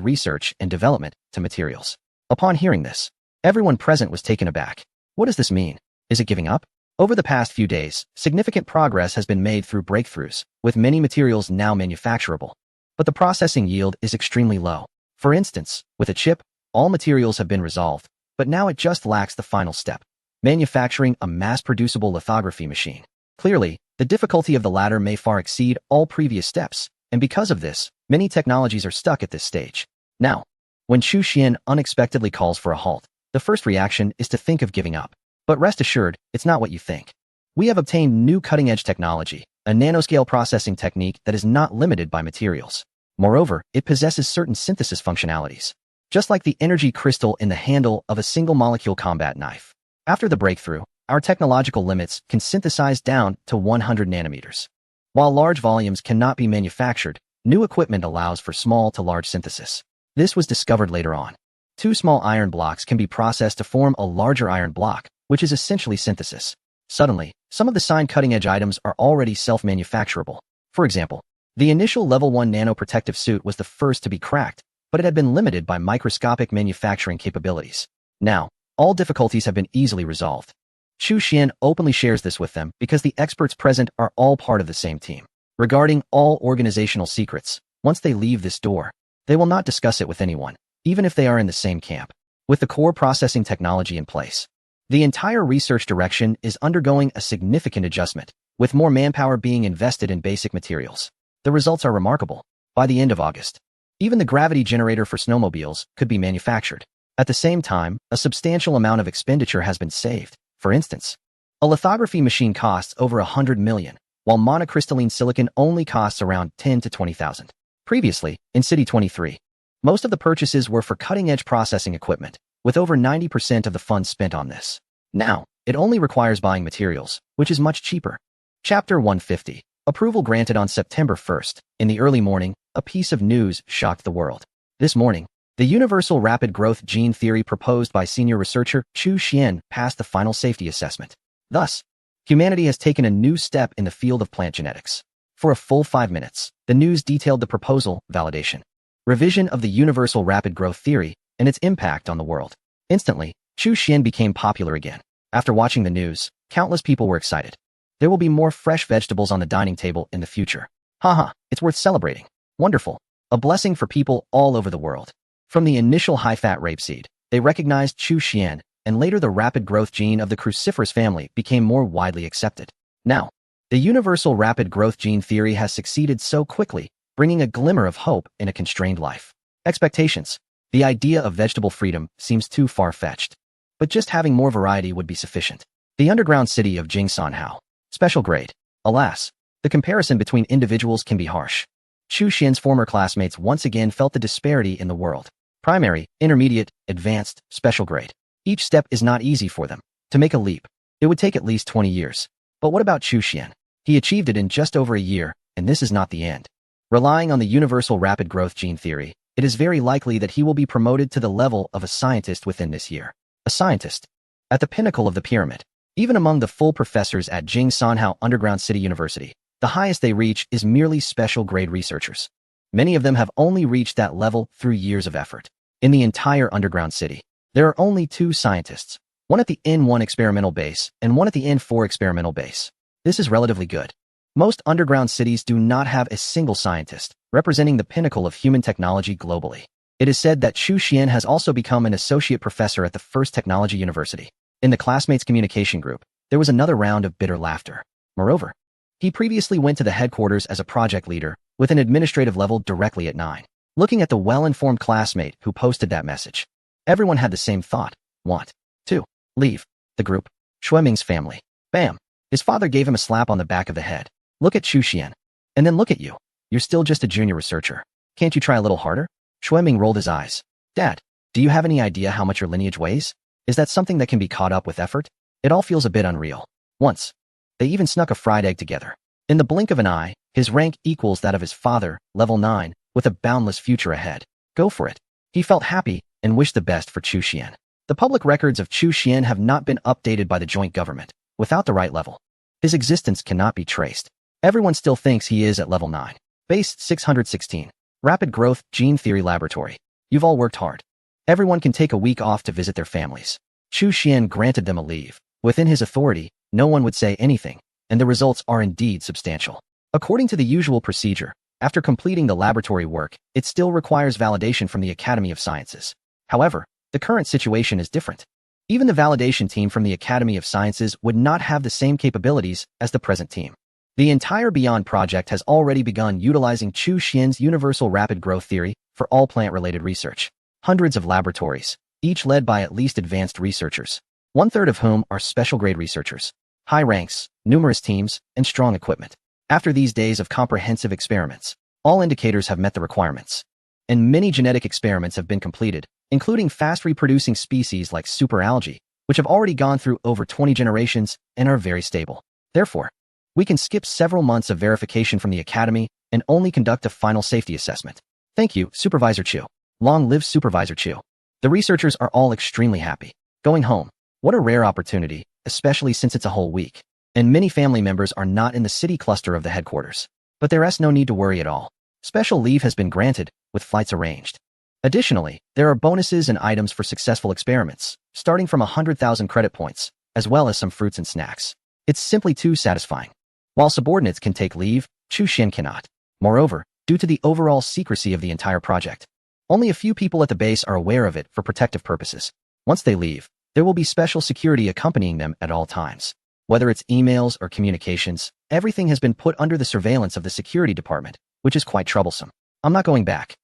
S1: research and development to materials. Upon hearing this, everyone present was taken aback. What does this mean? Is it giving up? Over the past few days, significant progress has been made through breakthroughs, with many materials now manufacturable. But the processing yield is extremely low. For instance, with a chip, all materials have been resolved, but now it just lacks the final step: manufacturing a mass-producible lithography machine. Clearly, the difficulty of the latter may far exceed all previous steps, and because of this, many technologies are stuck at this stage. Now, when Chu Xian unexpectedly calls for a halt, the first reaction is to think of giving up. But rest assured, it's not what you think. We have obtained new cutting-edge technology, a nanoscale processing technique that is not limited by materials. Moreover, it possesses certain synthesis functionalities, just like the energy crystal in the handle of a single-molecule combat knife. After the breakthrough, our technological limits can synthesize down to 100 nanometers. While large volumes cannot be manufactured, new equipment allows for small to large synthesis. This was discovered later on. 2 small iron blocks can be processed to form a larger iron block, which is essentially synthesis. Suddenly, some of the signed cutting-edge items are already self-manufacturable. For example, the initial level 1 nano-protective suit was the first to be cracked, but it had been limited by microscopic manufacturing capabilities. Now, all difficulties have been easily resolved. Chu Xian openly shares this with them because the experts present are all part of the same team. Regarding all organizational secrets, once they leave this door, they will not discuss it with anyone, even if they are in the same camp. With the core processing technology in place, the entire research direction is undergoing a significant adjustment, with more manpower being invested in basic materials. The results are remarkable. By the end of August, even the gravity generator for snowmobiles could be manufactured. At the same time, a substantial amount of expenditure has been saved. For instance, a lithography machine costs over 100 million, while monocrystalline silicon only costs around 10 to 20,000. Previously, in City 23, most of the purchases were for cutting-edge processing equipment, with over 90% of the funds spent on this. Now, it only requires buying materials, which is much cheaper. Chapter 150. Approval granted on September 1st. In the early morning, a piece of news shocked the world. This morning, the universal rapid growth gene theory proposed by senior researcher Chu Xian passed the final safety assessment. Thus, humanity has taken a new step in the field of plant genetics. For a full 5 minutes, the news detailed the proposal, validation, revision of the universal rapid growth theory, and its impact on the world. Instantly, Chu Xian became popular again. After watching the news, countless people were excited. There will be more fresh vegetables on the dining table in the future. Haha, it's worth celebrating. Wonderful. A blessing for people all over the world. From the initial high-fat rapeseed, they recognized Chu Xian, and later the rapid growth gene of the cruciferous family became more widely accepted. Now, the universal rapid growth gene theory has succeeded so quickly, bringing a glimmer of hope in a constrained life. Expectations. The idea of vegetable freedom seems too far-fetched. But just having more variety would be sufficient. The underground city of Jingsanhao. Special grade. Alas, the comparison between individuals can be harsh. Chu Xian's former classmates once again felt the disparity in the world. Primary, intermediate, advanced, special grade. Each step is not easy for them. To make a leap, it would take at least 20 years. But what about Chu Xian? He achieved it in just over a year, and this is not the end. Relying on the universal rapid growth gene theory, it is very likely that he will be promoted to the level of a scientist within this year. A scientist. At the pinnacle of the pyramid. Even among the full professors at Jingsanhao Underground City University, the highest they reach is merely special grade researchers. Many of them have only reached that level through years of effort. In the entire underground city, there are only 2 scientists, one at the N1 experimental base and one at the N4 experimental base. This is relatively good. Most underground cities do not have a single scientist, representing the pinnacle of human technology globally. It is said that Chu Xian has also become an associate professor at the First Technology University. In the classmates' communication group, there was another round of bitter laughter. Moreover, he previously went to the headquarters as a project leader, with an administrative level directly at 9. Looking at the well-informed classmate who posted that message, everyone had the same thought. Want to leave the group. Shueming's family. Bam. His father gave him a slap on the back of the head. Look at Chu Xian. And then look at you. You're still just a junior researcher. Can't you try a little harder? Shueming rolled his eyes. Dad, do you have any idea how much your lineage weighs? Is that something that can be caught up with effort? It all feels a bit unreal. Once, they even snuck a fried egg together. In the blink of an eye, his rank equals that of his father, level 9, with a boundless future ahead. Go for it. He felt happy and wished the best for Chu Xian. The public records of Chu Xian have not been updated by the joint government. Without the right level, his existence cannot be traced. Everyone still thinks he is at level 9. Base 616. Rapid Growth Gene Theory Laboratory. You've all worked hard. Everyone can take a week off to visit their families. Chu Xian granted them a leave. Within his authority, no one would say anything, and the results are indeed substantial. According to the usual procedure, after completing the laboratory work, it still requires validation from the Academy of Sciences. However, the current situation is different. Even the validation team from the Academy of Sciences would not have the same capabilities as the present team. The entire Beyond project has already begun utilizing Chu Xian's universal rapid growth theory for all plant-related research. Hundreds of laboratories, each led by at least advanced researchers, 1/3 of whom are special-grade researchers. High ranks, numerous teams, and strong equipment. After these days of comprehensive experiments, all indicators have met the requirements. And many genetic experiments have been completed, including fast-reproducing species like superalgae, which have already gone through over 20 generations and are very stable. Therefore, we can skip several months of verification from the Academy and only conduct a final safety assessment. Thank you, Supervisor Chu. Long live Supervisor Chu. The researchers are all extremely happy. Going home. What a rare opportunity, especially since it's a whole week. And many family members are not in the city cluster of the headquarters. But there is no need to worry at all. Special leave has been granted, with flights arranged. Additionally, there are bonuses and items for successful experiments, starting from 100,000 credit points, as well as some fruits and snacks. It's simply too satisfying. While subordinates can take leave, Chu Xian cannot. Moreover, due to the overall secrecy of the entire project, only a few people at the base are aware of it for protective purposes. Once they leave, there will be special security accompanying them at all times. Whether it's emails or communications, everything has been put under the surveillance of the security department, which is quite troublesome. I'm not going back.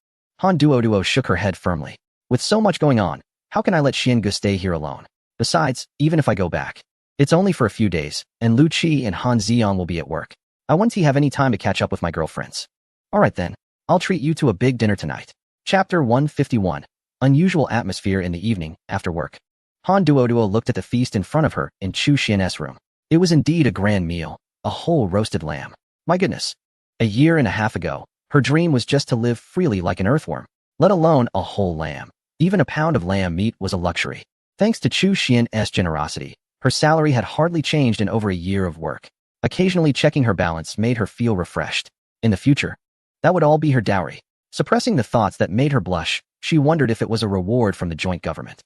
S1: Han Duoduo shook her head firmly. With so much going on, how can I let Xian Gu stay here alone? Besides, even if I go back, it's only for a few days, and Lu Qi and Han Ziyang will be at work. I won't have any time to catch up with my girlfriends. Alright then, I'll treat you to a big dinner tonight. Chapter 151. Unusual atmosphere in the evening, after work. Han Duoduo looked at the feast in front of her in Chu Xian's room. It was indeed a grand meal, a whole roasted lamb. My goodness. A year and a half ago, her dream was just to live freely like an earthworm, let alone a whole lamb. Even a pound of lamb meat was a luxury. Thanks to Chu Xian's generosity, her salary had hardly changed in over a year of work. Occasionally checking her balance made her feel refreshed. In the future, that would all be her dowry. Suppressing the thoughts that made her blush, She wondered if it was a reward from the joint government.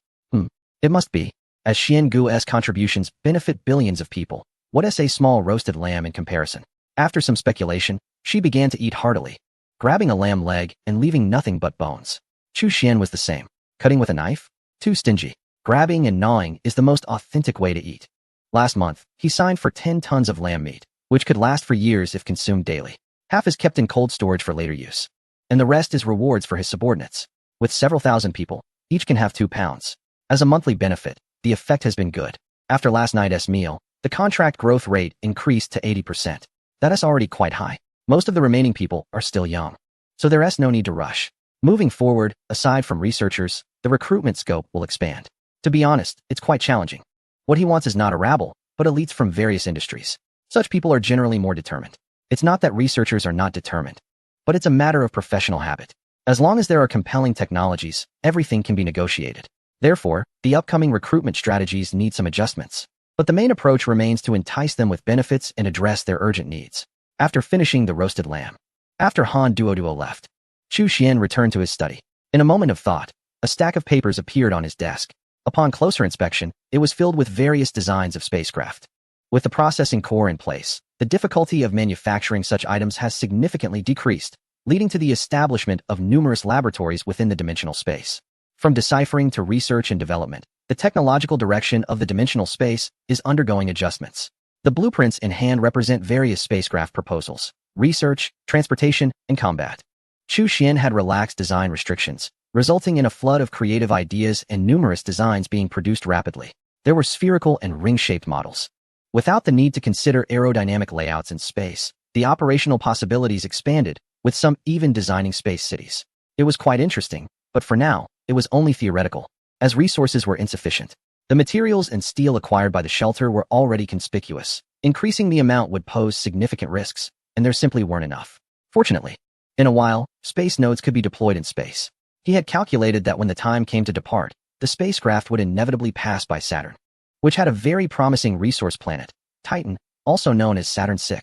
S1: It must be, as Xian Gu's contributions benefit billions of people. What is a small roasted lamb in comparison? After some speculation, she began to eat heartily, grabbing a lamb leg and leaving nothing but bones. Chu Xian was the same. Cutting with a knife? Too stingy. Grabbing and gnawing is the most authentic way to eat. Last month, he signed for 10 tons of lamb meat, which could last for years if consumed daily. Half is kept in cold storage for later use, and the rest is rewards for his subordinates. With several thousand people, each can have 2 pounds. As a monthly benefit, the effect has been good. After last night's meal, the contract growth rate increased to 80%. That is already quite high. Most of the remaining people are still young, so there is no need to rush. Moving forward, aside from researchers, the recruitment scope will expand. To be honest, it's quite challenging. What he wants is not a rabble, but elites from various industries. Such people are generally more determined. It's not that researchers are not determined, but it's a matter of professional habit. As long as there are compelling technologies, everything can be negotiated. Therefore, the upcoming recruitment strategies need some adjustments. But the main approach remains to entice them with benefits and address their urgent needs. After finishing the roasted lamb, after Han Duoduo left, Chu Xian returned to his study. In a moment of thought, a stack of papers appeared on his desk. Upon closer inspection, it was filled with various designs of spacecraft. With the processing core in place, the difficulty of manufacturing such items has significantly decreased, leading to the establishment of numerous laboratories within the dimensional space. From deciphering to research and development, the technological direction of the dimensional space is undergoing adjustments. The blueprints in hand represent various spacecraft proposals: research, transportation, and combat. Chu Xian had relaxed design restrictions, resulting in a flood of creative ideas and numerous designs being produced rapidly. There were spherical and ring-shaped models. Without the need to consider aerodynamic layouts in space, the operational possibilities expanded, with some even designing space cities. It was quite interesting, but for now, it was only theoretical, as resources were insufficient. The materials and steel acquired by the shelter were already conspicuous. Increasing the amount would pose significant risks, and there simply weren't enough. Fortunately, in a while, space nodes could be deployed in space. He had calculated that when the time came to depart, the spacecraft would inevitably pass by Saturn, which had a very promising resource planet, Titan, also known as Saturn VI.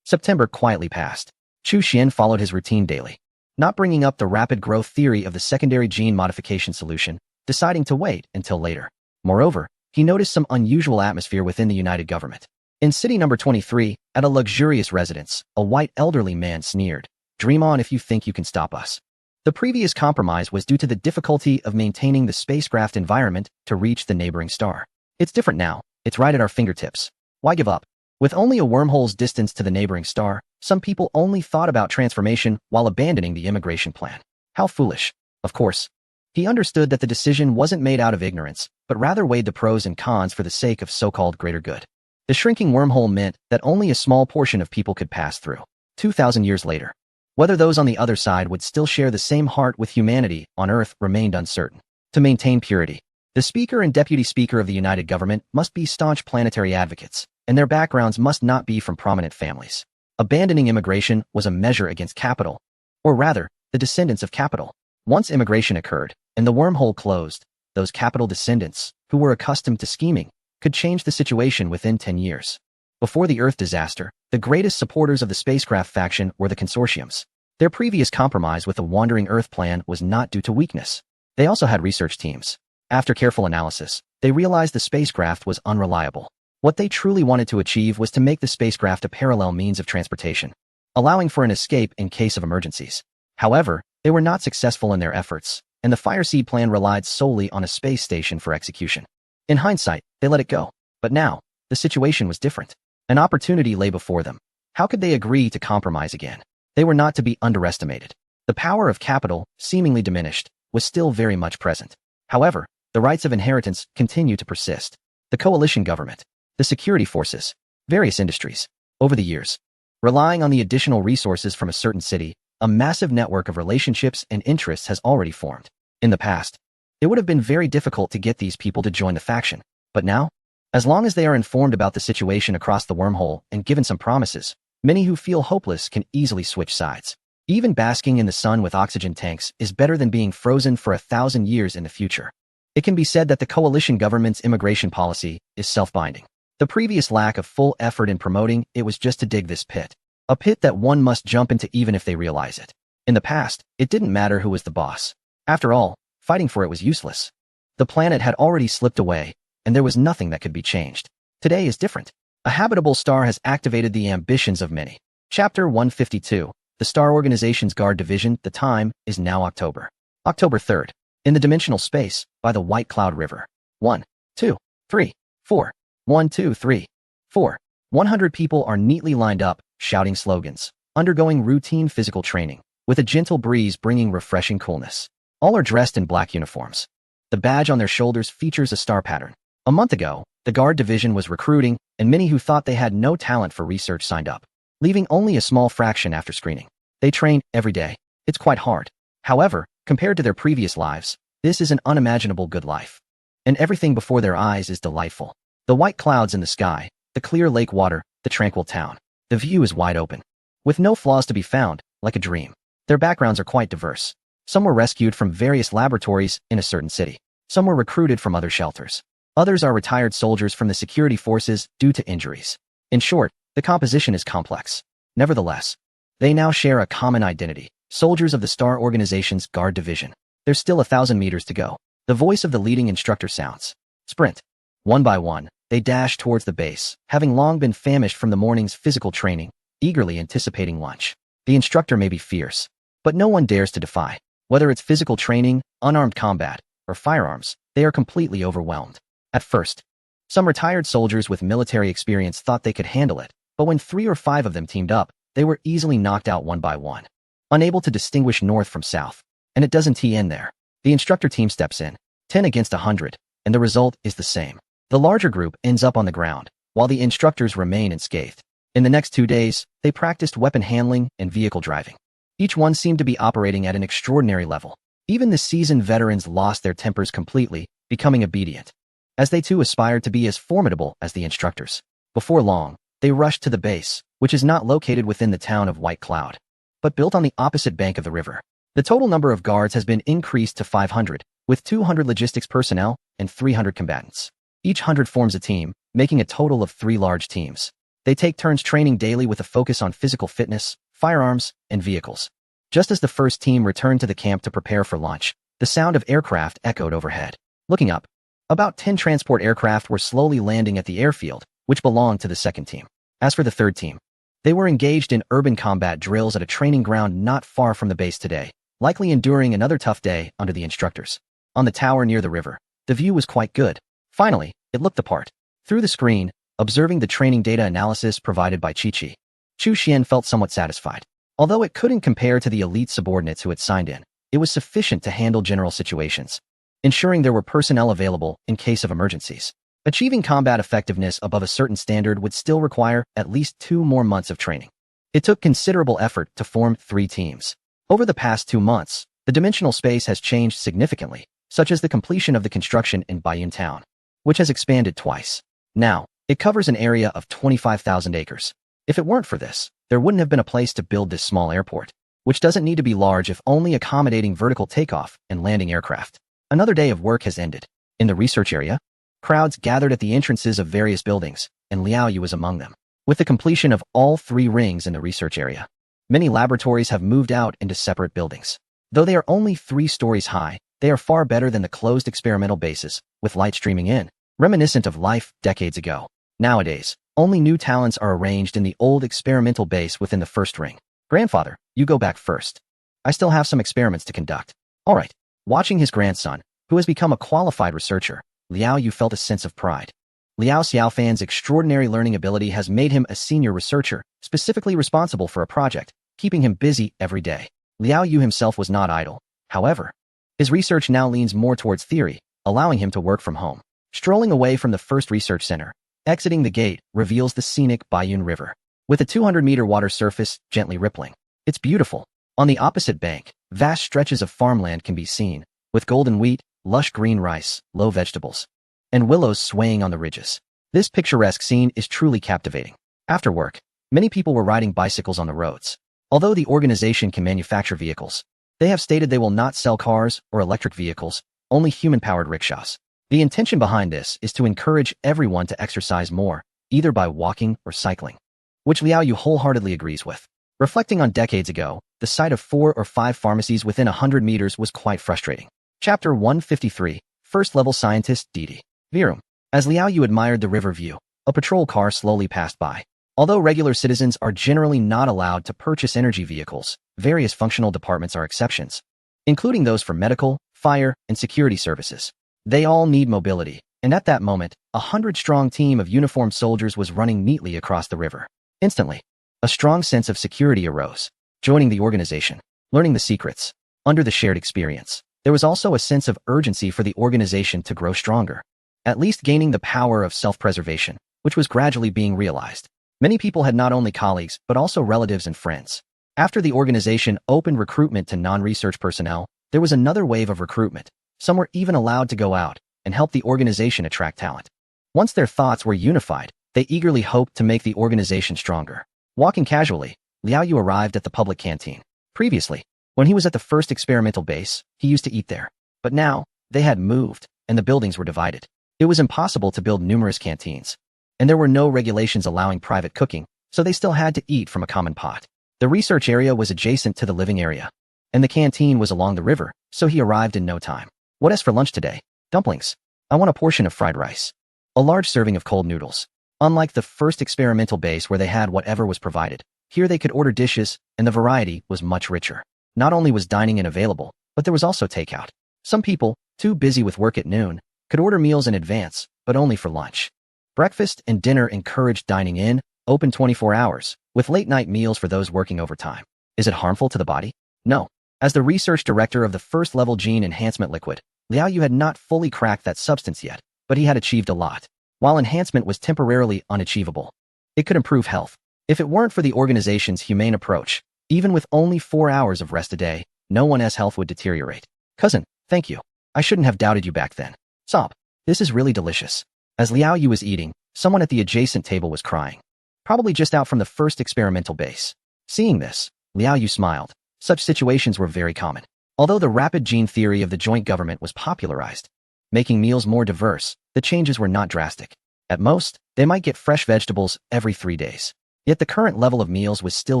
S1: September quietly passed. Chu Xian followed his routine daily, not bringing up the rapid growth theory of the secondary gene modification solution, deciding to wait until later. Moreover, he noticed some unusual atmosphere within the United Government. In city number 23, at a luxurious residence, a white elderly man sneered, "Dream on if you think you can stop us." The previous compromise was due to the difficulty of maintaining the spacecraft environment to reach the neighboring star. It's different now. It's right at our fingertips. Why give up? With only a wormhole's distance to the neighboring star, some people only thought about transformation while abandoning the immigration plan. How foolish. Of course, he understood that the decision wasn't made out of ignorance, but rather weighed the pros and cons for the sake of so-called greater good. The shrinking wormhole meant that only a small portion of people could pass through. 2,000 years later, whether those on the other side would still share the same heart with humanity on Earth remained uncertain. To maintain purity, the Speaker and Deputy Speaker of the United Government must be staunch planetary advocates, and their backgrounds must not be from prominent families. Abandoning immigration was a measure against capital, or rather, the descendants of capital. Once immigration occurred, and the wormhole closed, those capital descendants, who were accustomed to scheming, could change the situation within 10 years. Before the Earth disaster, the greatest supporters of the spacecraft faction were the consortiums. Their previous compromise with the Wandering Earth plan was not due to weakness. They also had research teams. After careful analysis, they realized the spacecraft was unreliable. What they truly wanted to achieve was to make the spacecraft a parallel means of transportation, allowing for an escape in case of emergencies. However, they were not successful in their efforts, and the Fireseed plan relied solely on a space station for execution. In hindsight, they let it go. But now, the situation was different. An opportunity lay before them. How could they agree to compromise again? They were not to be underestimated. The power of capital, seemingly diminished, was still very much present. However, the rights of inheritance continued to persist. The coalition government, the security forces, various industries. Over the years, relying on the additional resources from a certain city, a massive network of relationships and interests has already formed. In the past, it would have been very difficult to get these people to join the faction. But now, as long as they are informed about the situation across the wormhole and given some promises, many who feel hopeless can easily switch sides. Even basking in the sun with oxygen tanks is better than being frozen for 1,000 years in the future. It can be said that the coalition government's immigration policy is self-binding. The previous lack of full effort in promoting it was just to dig this pit. A pit that one must jump into even if they realize it. In the past, it didn't matter who was the boss. After all, fighting for it was useless. The planet had already slipped away, and there was nothing that could be changed. Today is different. A habitable star has activated the ambitions of many. Chapter 152. The Star Organization's Guard Division. The time is now October. October 3rd. In the dimensional space, by the White Cloud River. 1, 2, 3, 4. 1, 2, 3, 4. 100 people are neatly lined up, shouting slogans, undergoing routine physical training, with a gentle breeze bringing refreshing coolness. All are dressed in black uniforms. The badge on their shoulders features a star pattern. A month ago, the Guard Division was recruiting, and many who thought they had no talent for research signed up, leaving only a small fraction after screening. They train every day. It's quite hard. However, compared to their previous lives, this is an unimaginable good life. And everything before their eyes is delightful. The white clouds in the sky, the clear lake water, the tranquil town. The view is wide open, with no flaws to be found, like a dream. Their backgrounds are quite diverse. Some were rescued from various laboratories in a certain city. Some were recruited from other shelters. Others are retired soldiers from the security forces due to injuries. In short, the composition is complex. Nevertheless, they now share a common identity, soldiers of the Star Organization's Guard Division. There's still 1,000 meters to go. The voice of the leading instructor sounds. Sprint. One by one, they dash towards the base, having long been famished from the morning's physical training, eagerly anticipating lunch. The instructor may be fierce, but no one dares to defy. Whether it's physical training, unarmed combat, or firearms, they are completely overwhelmed. At first, some retired soldiers with military experience thought they could handle it, but when 3 or 5 of them teamed up, they were easily knocked out one by one. Unable to distinguish north from south, and it doesn't end there. The instructor team steps in, 10 against 100, and the result is the same. The larger group ends up on the ground, while the instructors remain unscathed. In the next 2 days, they practiced weapon handling and vehicle driving. Each one seemed to be operating at an extraordinary level. Even the seasoned veterans lost their tempers completely, becoming obedient, as they too aspired to be as formidable as the instructors. Before long, they rushed to the base, which is not located within the town of White Cloud, but built on the opposite bank of the river. The total number of guards has been increased to 500, with 200 logistics personnel and 300 combatants. Each 100 forms a team, making a total of 3 large teams. They take turns training daily with a focus on physical fitness, firearms, and vehicles. Just as the first team returned to the camp to prepare for launch, the sound of aircraft echoed overhead. Looking up, about 10 transport aircraft were slowly landing at the airfield, which belonged to the second team. As for the third team, they were engaged in urban combat drills at a training ground not far from the base today, likely enduring another tough day under the instructors. On the tower near the river, the view was quite good. Finally, it looked the part. Through the screen, observing the training data analysis provided by Chi-Chi, Chu Xian felt somewhat satisfied. Although it couldn't compare to the elite subordinates who had signed in, it was sufficient to handle general situations, ensuring there were personnel available in case of emergencies. Achieving combat effectiveness above a certain standard would still require at least 2 more months of training. It took considerable effort to form 3 teams. Over the past 2 months, the dimensional space has changed significantly, such as the completion of the construction in Bayun Town, which has expanded twice. Now, it covers an area of 25,000 acres. If it weren't for this, there wouldn't have been a place to build this small airport, which doesn't need to be large if only accommodating vertical takeoff and landing aircraft. Another day of work has ended. In the research area, crowds gathered at the entrances of various buildings, and Liao Yu was among them. With the completion of all 3 rings in the research area, many laboratories have moved out into separate buildings. Though they are only 3 stories high, they are far better than the closed experimental bases, with light streaming in, reminiscent of life decades ago. Nowadays, only new talents are arranged in the old experimental base within the first ring. Grandfather, you go back first. I still have some experiments to conduct. All right. Watching his grandson, who has become a qualified researcher, Liao Yu felt a sense of pride. Liao Xiaofan's extraordinary learning ability has made him a senior researcher, specifically responsible for a project, keeping him busy every day. Liao Yu himself was not idle. However, his research now leans more towards theory, allowing him to work from home. Strolling away from the first research center, exiting the gate reveals the scenic Bayun River, with a 200-meter water surface gently rippling. It's beautiful. On the opposite bank, vast stretches of farmland can be seen, with golden wheat, lush green rice, low vegetables, and willows swaying on the ridges. This picturesque scene is truly captivating. After work, many people were riding bicycles on the roads. Although the organization can manufacture vehicles, they have stated they will not sell cars or electric vehicles, only human-powered rickshaws. The intention behind this is to encourage everyone to exercise more, either by walking or cycling, which Liao Yu wholeheartedly agrees with. Reflecting on decades ago, the sight of 4 or 5 pharmacies within 100 meters was quite frustrating. Chapter 153, First-Level Scientist Didi. Virum. As Liao Yu admired the river view, a patrol car slowly passed by. Although regular citizens are generally not allowed to purchase energy vehicles, various functional departments are exceptions, including those for medical, fire, and security services. They all need mobility, and at that moment, a 100-strong team of uniformed soldiers was running neatly across the river. Instantly, a strong sense of security arose. Joining the organization, learning the secrets, under the shared experience, there was also a sense of urgency for the organization to grow stronger, at least gaining the power of self-preservation, which was gradually being realized. Many people had not only colleagues, but also relatives and friends. After the organization opened recruitment to non-research personnel, there was another wave of recruitment. Some were even allowed to go out and help the organization attract talent. Once their thoughts were unified, they eagerly hoped to make the organization stronger. Walking casually, Liao Yu arrived at the public canteen. Previously, when he was at the first experimental base, he used to eat there. But now, they had moved, and the buildings were divided. It was impossible to build numerous canteens, and there were no regulations allowing private cooking, so they still had to eat from a common pot. The research area was adjacent to the living area, and the canteen was along the river, so he arrived in no time. What is for lunch today? Dumplings. I want a portion of fried rice. A large serving of cold noodles. Unlike the first experimental base where they had whatever was provided, here they could order dishes, and the variety was much richer. Not only was dining in available, but there was also takeout. Some people, too busy with work at noon, could order meals in advance, but only for lunch. Breakfast and dinner encouraged dining in, open 24 hours, with late-night meals for those working overtime. Is it harmful to the body? No. As the research director of the first-level gene enhancement liquid, Liao Yu had not fully cracked that substance yet, but he had achieved a lot. While enhancement was temporarily unachievable, it could improve health. If it weren't for the organization's humane approach, even with only 4 hours of rest a day, no one's health would deteriorate. Cousin, thank you. I shouldn't have doubted you back then. Sob. This is really delicious. As Liao Yu was eating, someone at the adjacent table was crying. Probably just out from the first experimental base. Seeing this, Liao Yu smiled. Such situations were very common. Although the rapid gene theory of the joint government was popularized, making meals more diverse, the changes were not drastic. At most, they might get fresh vegetables every 3 days. Yet the current level of meals was still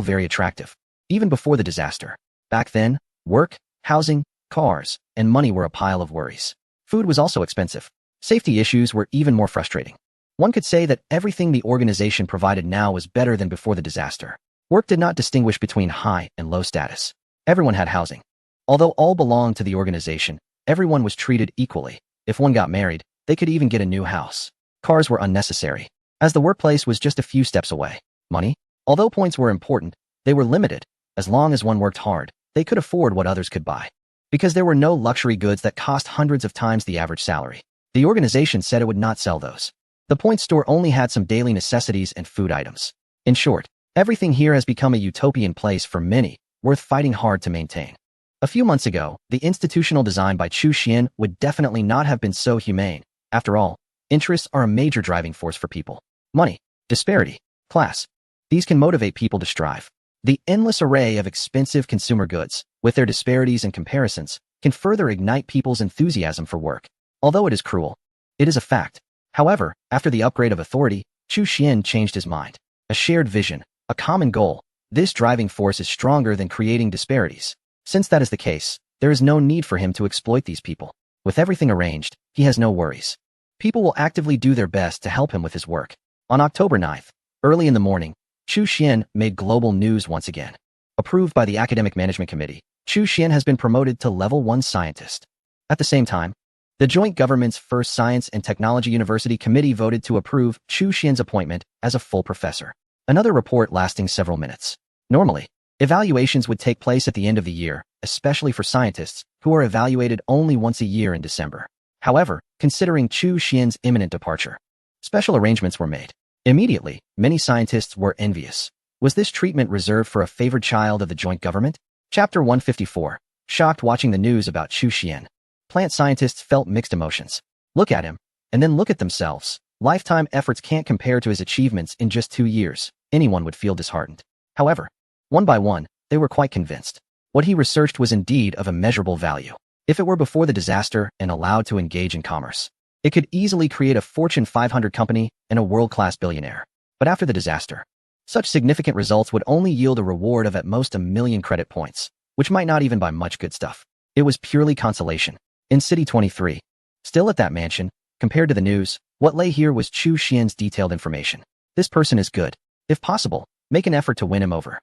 S1: very attractive, even before the disaster. Back then, work, housing, cars, and money were a pile of worries. Food was also expensive. Safety issues were even more frustrating. One could say that everything the organization provided now was better than before the disaster. Work did not distinguish between high and low status. Everyone had housing. Although all belonged to the organization, everyone was treated equally. If one got married, they could even get a new house. Cars were unnecessary, as the workplace was just a few steps away. Money? Although points were important, they were limited. As long as one worked hard, they could afford what others could buy. Because there were no luxury goods that cost hundreds of times the average salary, the organization said it would not sell those. The point store only had some daily necessities and food items. In short, everything here has become a utopian place for many, worth fighting hard to maintain. A few months ago, the institutional design by Chu Xian would definitely not have been so humane. After all, interests are a major driving force for people. Money, disparity, class. These can motivate people to strive. The endless array of expensive consumer goods, with their disparities and comparisons, can further ignite people's enthusiasm for work. Although it is cruel, it is a fact. However, after the upgrade of authority, Chu Xian changed his mind. A shared vision, a common goal. This driving force is stronger than creating disparities. Since that is the case, there is no need for him to exploit these people. With everything arranged, he has no worries. People will actively do their best to help him with his work. On October 9th, early in the morning, Chu Xian made global news once again. Approved by the Academic Management Committee, Chu Xian has been promoted to Level 1 scientist. At the same time, the joint government's first Science and Technology University Committee voted to approve Chu Xian's appointment as a full professor. Another report lasting several minutes. Normally, evaluations would take place at the end of the year, especially for scientists, who are evaluated only once a year in December. However, considering Chu Xian's imminent departure, special arrangements were made. Immediately, many scientists were envious. Was this treatment reserved for a favored child of the joint government? Chapter 154. Shocked watching the news about Chu Xian. Plant scientists felt mixed emotions. Look at him, and then look at themselves. Lifetime efforts can't compare to his achievements in just 2 years. Anyone would feel disheartened. However, one by one, they were quite convinced. What he researched was indeed of immeasurable value. If it were before the disaster and allowed to engage in commerce, it could easily create a Fortune 500 company and a world-class billionaire. But after the disaster, Such significant results would only yield a reward of at most 1,000,000 credit points, which might not even buy much good stuff. It was purely consolation. In City 23, still at that mansion, compared to the news, what lay here was Chu Xian's detailed information. This person is good. If possible, make an effort to win him over.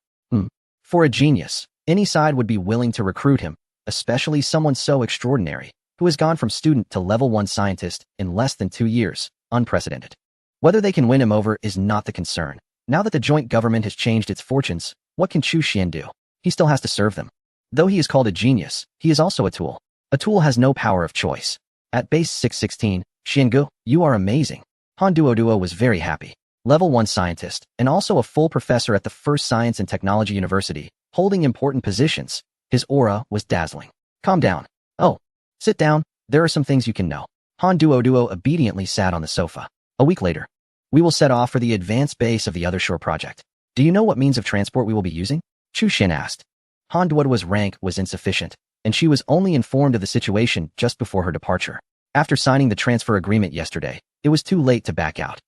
S1: For a genius, any side would be willing to recruit him, especially someone so extraordinary, who has gone from student to level 1 scientist in less than 2 years, unprecedented. Whether they can win him over is not the concern. Now that the joint government has changed its fortunes, what can Chu Xian do? He still has to serve them. Though he is called a genius, he is also a tool. A tool has no power of choice. At base 616, Xiangu, you are amazing. Han Duo was very happy. Level 1 scientist, and also a full professor at the first Science and Technology University, holding important positions. His aura was dazzling. Calm down. Oh, sit down, there are some things you can know. Han Duo obediently sat on the sofa. A week later, we will set off for the advanced base of the Other Shore project. Do you know what means of transport we will be using? Chu Xian asked. Han Duo's rank was insufficient, and she was only informed of the situation just before her departure. After signing the transfer agreement yesterday, it was too late to back out.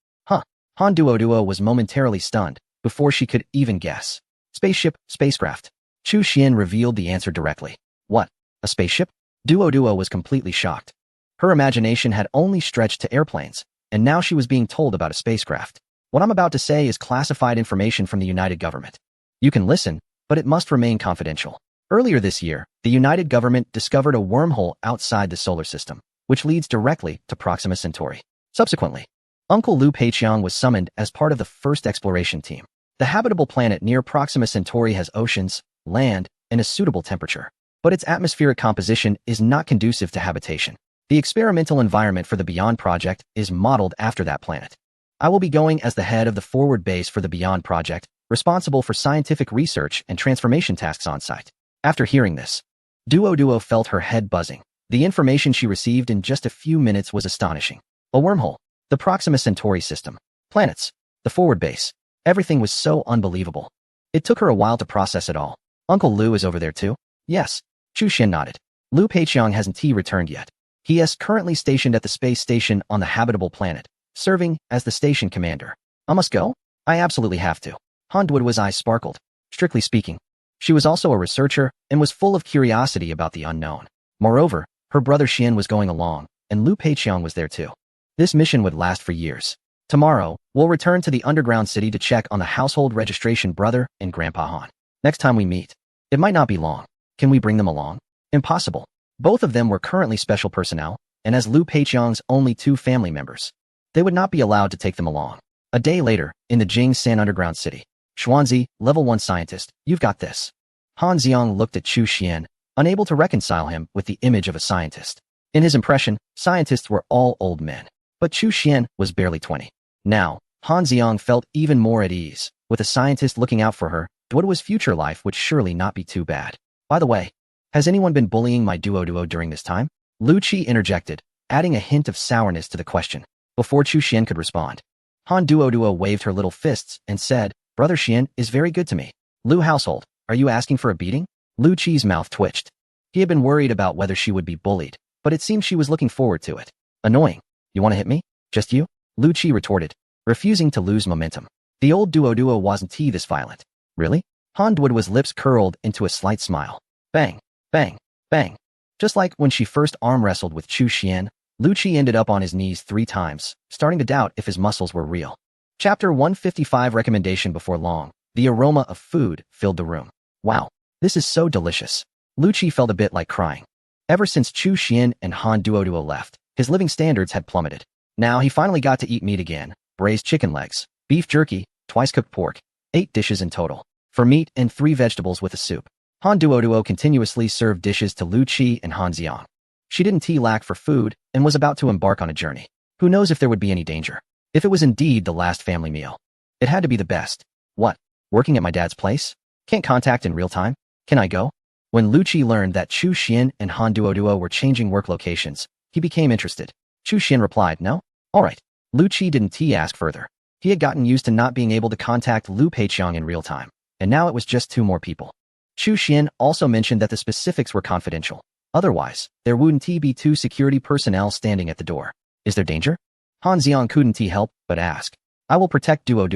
S1: Han Duo was momentarily stunned, before she could even guess. Spaceship, spacecraft. Chu Xian revealed the answer directly. What? A spaceship? Duo was completely shocked. Her imagination had only stretched to airplanes, and now she was being told about a spacecraft. What I'm about to say is classified information from the United Government. You can listen, but it must remain confidential. Earlier this year, the United Government discovered a wormhole outside the solar system, which leads directly to Proxima Centauri. Subsequently, Uncle Liu Peiqiang was summoned as part of the first exploration team. The habitable planet near Proxima Centauri has oceans, land, and a suitable temperature, but its atmospheric composition is not conducive to habitation. The experimental environment for the Beyond project is modeled after that planet. I will be going as the head of the forward base for the Beyond project, responsible for scientific research and transformation tasks on site. After hearing this, Duo felt her head buzzing. The information she received in just a few minutes was astonishing. A wormhole, the Proxima Centauri system, planets, the forward base. Everything was so unbelievable. It took her a while to process it all. Uncle Liu is over there too? Yes. Chu Xian nodded. Liu Peiqiang hasn't returned yet. He is currently stationed at the space station on the habitable planet, serving as the station commander. I must go? I absolutely have to. Han Duo's eyes sparkled. Strictly speaking, she was also a researcher and was full of curiosity about the unknown. Moreover, her brother Xian was going along, and Liu Peiqiang was there too. This mission would last for years. Tomorrow, we'll return to the underground city to check on the household registration brother and Grandpa Han. Next time we meet, it might not be long. Can we bring them along? Impossible. Both of them were currently special personnel, and as Liu Peiqiang's only 2 family members, they would not be allowed to take them along. A day later, in the Jingsan underground city, Xuanzi, level 1 scientist, you've got this. Han Xiang looked at Chu Xian, unable to reconcile him with the image of a scientist. In his impression, scientists were all old men, but Chu Xian was barely 20. Now, Han Xiang felt even more at ease. With a scientist looking out for her, Duo's future life would surely not be too bad. By the way, has anyone been bullying my Duo during this time? Lu Qi interjected, adding a hint of sourness to the question. Before Chu Xian could respond, Han Duo waved her little fists and said, Brother Xian is very good to me. Lu household, are you asking for a beating? Lu Qi's mouth twitched. He had been worried about whether she would be bullied, but it seemed she was looking forward to it. Annoying. You want to hit me? Just you? Lu Qi retorted, refusing to lose momentum. The old Duo wasn't this violent. Really? Han Duo's lips curled into a slight smile. Bang, bang, bang. Just like when she first arm wrestled with Chu Xian, Lu Qi ended up on his knees 3 times, starting to doubt if his muscles were real. Chapter 155 Recommendation. Before long, the aroma of food filled the room. Wow, this is so delicious. Lu Qi felt a bit like crying. Ever since Chu Xian and Han Duo left, his living standards had plummeted. Now he finally got to eat meat again, braised chicken legs, beef jerky, twice cooked pork, 8 dishes in total. For meat and 3 vegetables with a soup. Han Duo continuously served dishes to Lu Qi and Han Xiang. She didn't lack for food and was about to embark on a journey. Who knows if there would be any danger? If it was indeed the last family meal, it had to be the best. What? Working at my dad's place? Can't contact in real time? Can I go? When Lu Qi learned that Chu Xian and Han Duo were changing work locations, he became interested. Chu Xian replied, no? Alright. Lu Qi didn't ask further. He had gotten used to not being able to contact Liu Peiqiang in real time, and now it was just 2 more people. Chu Xian also mentioned that the specifics were confidential. Otherwise, there wouldn't be 2 security personnel standing at the door. Is there danger? Han Xiang couldn't help but ask. I will protect Duo,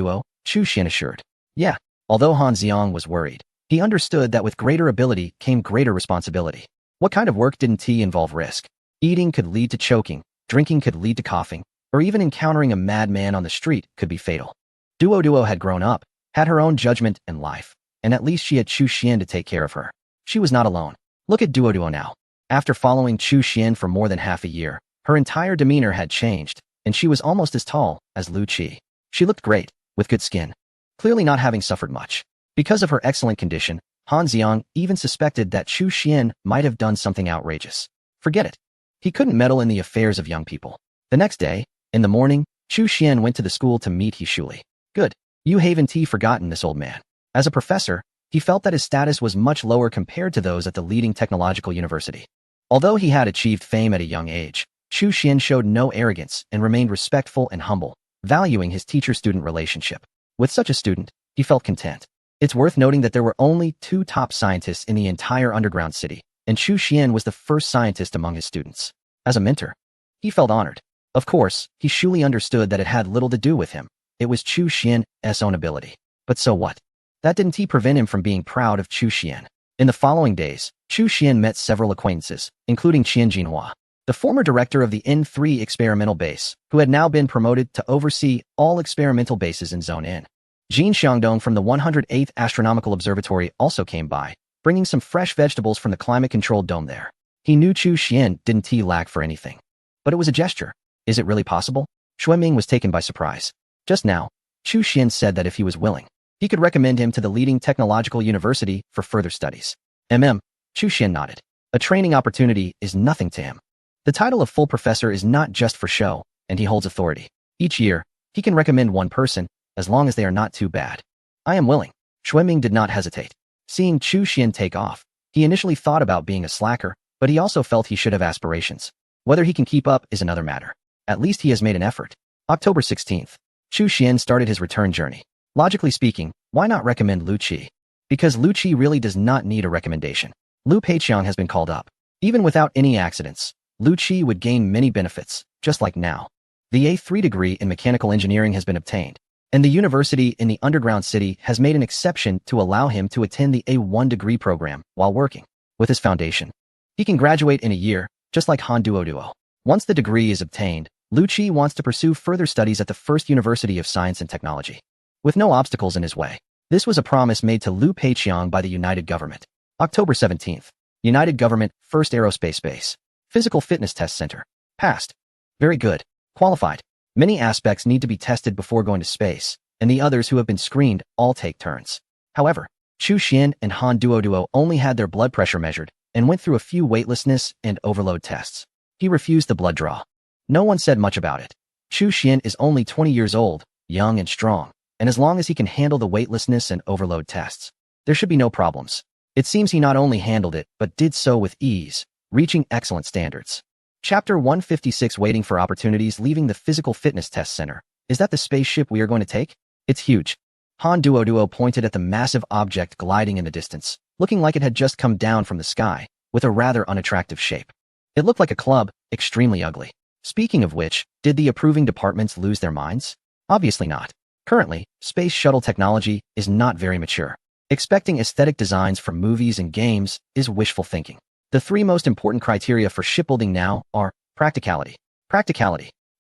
S1: Chu Xian assured. Yeah, although Han Xiang was worried, he understood that with greater ability came greater responsibility. What kind of work didn't he involve risk? Eating could lead to choking, drinking could lead to coughing, or even encountering a madman on the street could be fatal. Duo had grown up, had her own judgment and life, and at least she had Chu Xian to take care of her. She was not alone. Look at Duo now. After following Chu Xian for more than half a year, her entire demeanor had changed, and she was almost as tall as Lu Qi. She looked great, with good skin, clearly not having suffered much. Because of her excellent condition, Han Xiang even suspected that Chu Xian might have done something outrageous. Forget it. He couldn't meddle in the affairs of young people. The next day, in the morning, Chu Xian went to the school to meet He Shuli. Good. You haven't forgotten this old man. As a professor, he felt that his status was much lower compared to those at the leading technological university. Although he had achieved fame at a young age, Chu Xian showed no arrogance and remained respectful and humble, valuing his teacher-student relationship. With such a student, he felt content. It's worth noting that there were only 2 top scientists in the entire underground city, and Chu Xian was the first scientist among his students. As a mentor, he felt honored. Of course, he surely understood that it had little to do with him. It was Chu Xian's own ability. But so what? That didn't prevent him from being proud of Chu Xian. In the following days, Chu Xian met several acquaintances, including Qian Jinhua, the former director of the N3 experimental base, who had now been promoted to oversee all experimental bases in Zone N. Jin Xiangdong from the 108th Astronomical Observatory also came by, bringing some fresh vegetables from the climate-controlled dome there. He knew Chu Xian didn't lack for anything. But it was a gesture. Is it really possible? Xueming was taken by surprise. Just now, Chu Xian said that if he was willing, he could recommend him to the leading technological university for further studies. Chu Xian nodded. A training opportunity is nothing to him. The title of full professor is not just for show, and he holds authority. Each year, he can recommend one person, as long as they are not too bad. I am willing. Xueming did not hesitate. Seeing Chu Xian take off, he initially thought about being a slacker, but he also felt he should have aspirations. Whether he can keep up is another matter. At least he has made an effort. October 16th. Chu Xian started his return journey. Logically speaking, why not recommend Lu Qi? Because Lu Qi really does not need a recommendation. Lu Peiqiang has been called up. Even without any accidents, Lu Qi would gain many benefits, just like now. The A3 degree in mechanical engineering has been obtained, and the university in the underground city has made an exception to allow him to attend the A1 degree program while working. With his foundation, he can graduate in a year, just like Han Duo. Once the degree is obtained, Lu Qi wants to pursue further studies at the First University of Science and Technology, with no obstacles in his way. This was a promise made to Lu Peiqiang by the United Government. October 17th. United Government, First Aerospace Base. Physical Fitness Test Center. Passed. Very good. Qualified. Many aspects need to be tested before going to space, and the others who have been screened all take turns. However, Chu Xian and Han Duo only had their blood pressure measured and went through a few weightlessness and overload tests. He refused the blood draw. No one said much about it. Chu Xian is only 20 years old, young and strong, and as long as he can handle the weightlessness and overload tests, there should be no problems. It seems he not only handled it, but did so with ease, reaching excellent standards. Chapter 156 Waiting for Opportunities Leaving the Physical Fitness Test Center. Is that the spaceship we are going to take? It's huge. Han Duo pointed at the massive object gliding in the distance, looking like it had just come down from the sky, with a rather unattractive shape. It looked like a club, extremely ugly. Speaking of which, did the approving departments lose their minds? Obviously not. Currently, space shuttle technology is not very mature. Expecting aesthetic designs from movies and games is wishful thinking. The 3 most important criteria for shipbuilding now are practicality,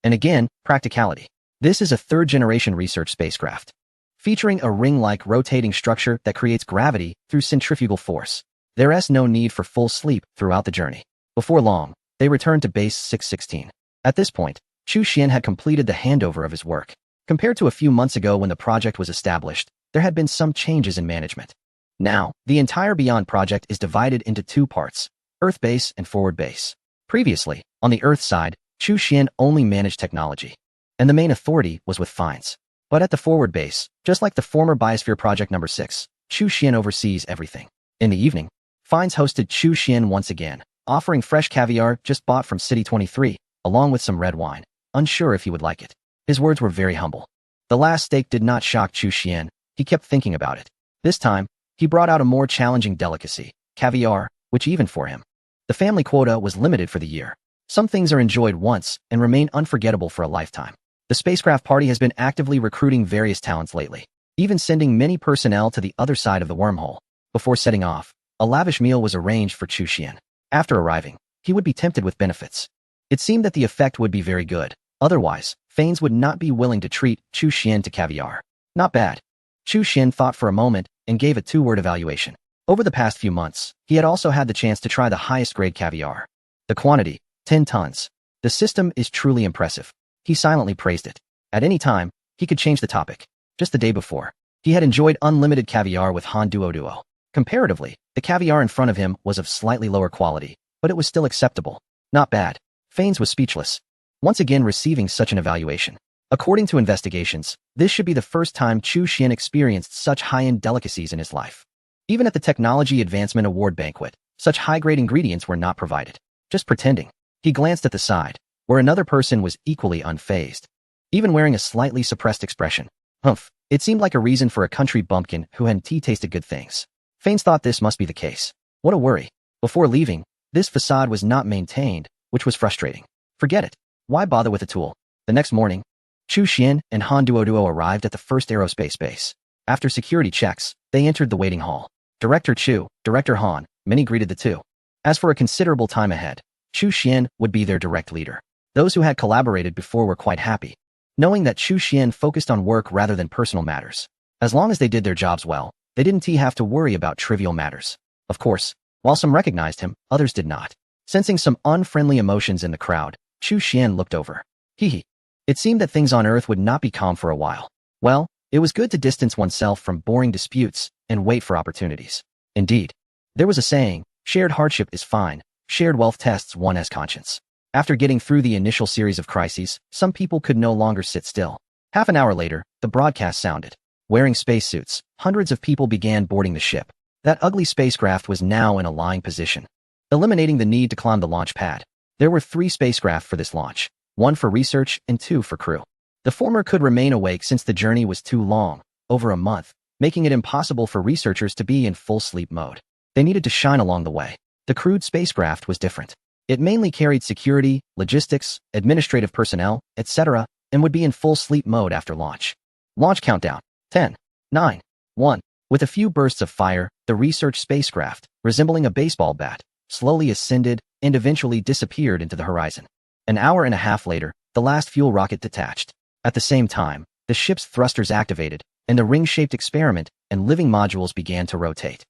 S1: and again, practicality. This is a 3rd-generation research spacecraft, featuring a ring-like rotating structure that creates gravity through centrifugal force. There is no need for full sleep throughout the journey. Before long, they returned to Base 616. At this point, Chu Xian had completed the handover of his work. Compared to a few months ago when the project was established, there had been some changes in management. Now, the entire Beyond project is divided into 2 parts, Earth Base and Forward Base. Previously, on the Earth side, Chu Xian only managed technology, and the main authority was with Fines. But at the Forward Base, just like the former Biosphere Project number 6, Chu Xian oversees everything. In the evening, Fines hosted Chu Xian once again, offering fresh caviar just bought from City 23, along with some red wine, unsure if he would like it. His words were very humble. The last steak did not shock Chu Xian. He kept thinking about it. This time, he brought out a more challenging delicacy, caviar, which even for him, the family quota was limited for the year. Some things are enjoyed once and remain unforgettable for a lifetime. The spacecraft party has been actively recruiting various talents lately. even sending many personnel to the other side of the wormhole. Before setting off, a lavish meal was arranged for Chu Xian. After arriving, he would be tempted with benefits. It seemed that the effect would be very good. Otherwise, Fanes would not be willing to treat Chu Xian to caviar. Not bad. Chu Xian thought for a moment and gave a two-word evaluation. Over the past few months, he had also had the chance to try the highest grade caviar. The quantity, 10 tons. The system is truly impressive. He silently praised it. At any time, he could change the topic. Just the day before, he had enjoyed unlimited caviar with Han Duo. Comparatively, the caviar in front of him was of slightly lower quality, but it was still acceptable. Not bad. Fanes was speechless, once again receiving such an evaluation. According to investigations, this should be the first time Chu Xian experienced such high-end delicacies in his life. Even at the Technology Advancement Award banquet, such high-grade ingredients were not provided. Just pretending. He glanced at the side, where another person was equally unfazed, even wearing a slightly suppressed expression. Humph. It seemed like a reason for a country bumpkin who hadn't tasted good things. Fanes thought this must be the case. What a worry. Before leaving, this facade was not maintained, which was frustrating. Forget it. Why bother with a tool? The next morning, Chu Xian and Han Duo arrived at the first aerospace base. After security checks, they entered the waiting hall. Director Chu, Director Han, many greeted the two. As for a considerable time ahead, Chu Xian would be their direct leader. Those who had collaborated before were quite happy, knowing that Chu Xian focused on work rather than personal matters. As long as they did their jobs well, they didn't have to worry about trivial matters. Of course, while some recognized him, others did not. Sensing some unfriendly emotions in the crowd, Chu Xian looked over. Hee. It seemed that things on Earth would not be calm for a while. Well, it was good to distance oneself from boring disputes and wait for opportunities. Indeed, there was a saying, shared hardship is fine, shared wealth tests one's conscience. After getting through the initial series of crises, some people could no longer sit still. Half an hour later, the broadcast sounded. Wearing spacesuits, hundreds of people began boarding the ship. That ugly spacecraft was now in a lying position, eliminating the need to climb the launch pad. There were 3 spacecraft for this launch, 1 for research and 2 for crew. The former could remain awake since the journey was too long, over a month, making it impossible for researchers to be in full sleep mode. They needed to shine along the way. The crewed spacecraft was different. It mainly carried security, logistics, administrative personnel, etc., and would be in full sleep mode after launch. Launch countdown. 10, 9, 1. With a few bursts of fire, the research spacecraft, resembling a baseball bat, slowly ascended and eventually disappeared into the horizon. An hour and a half later, the last fuel rocket detached. At the same time, the ship's thrusters activated, and the ring-shaped experiment and living modules began to rotate,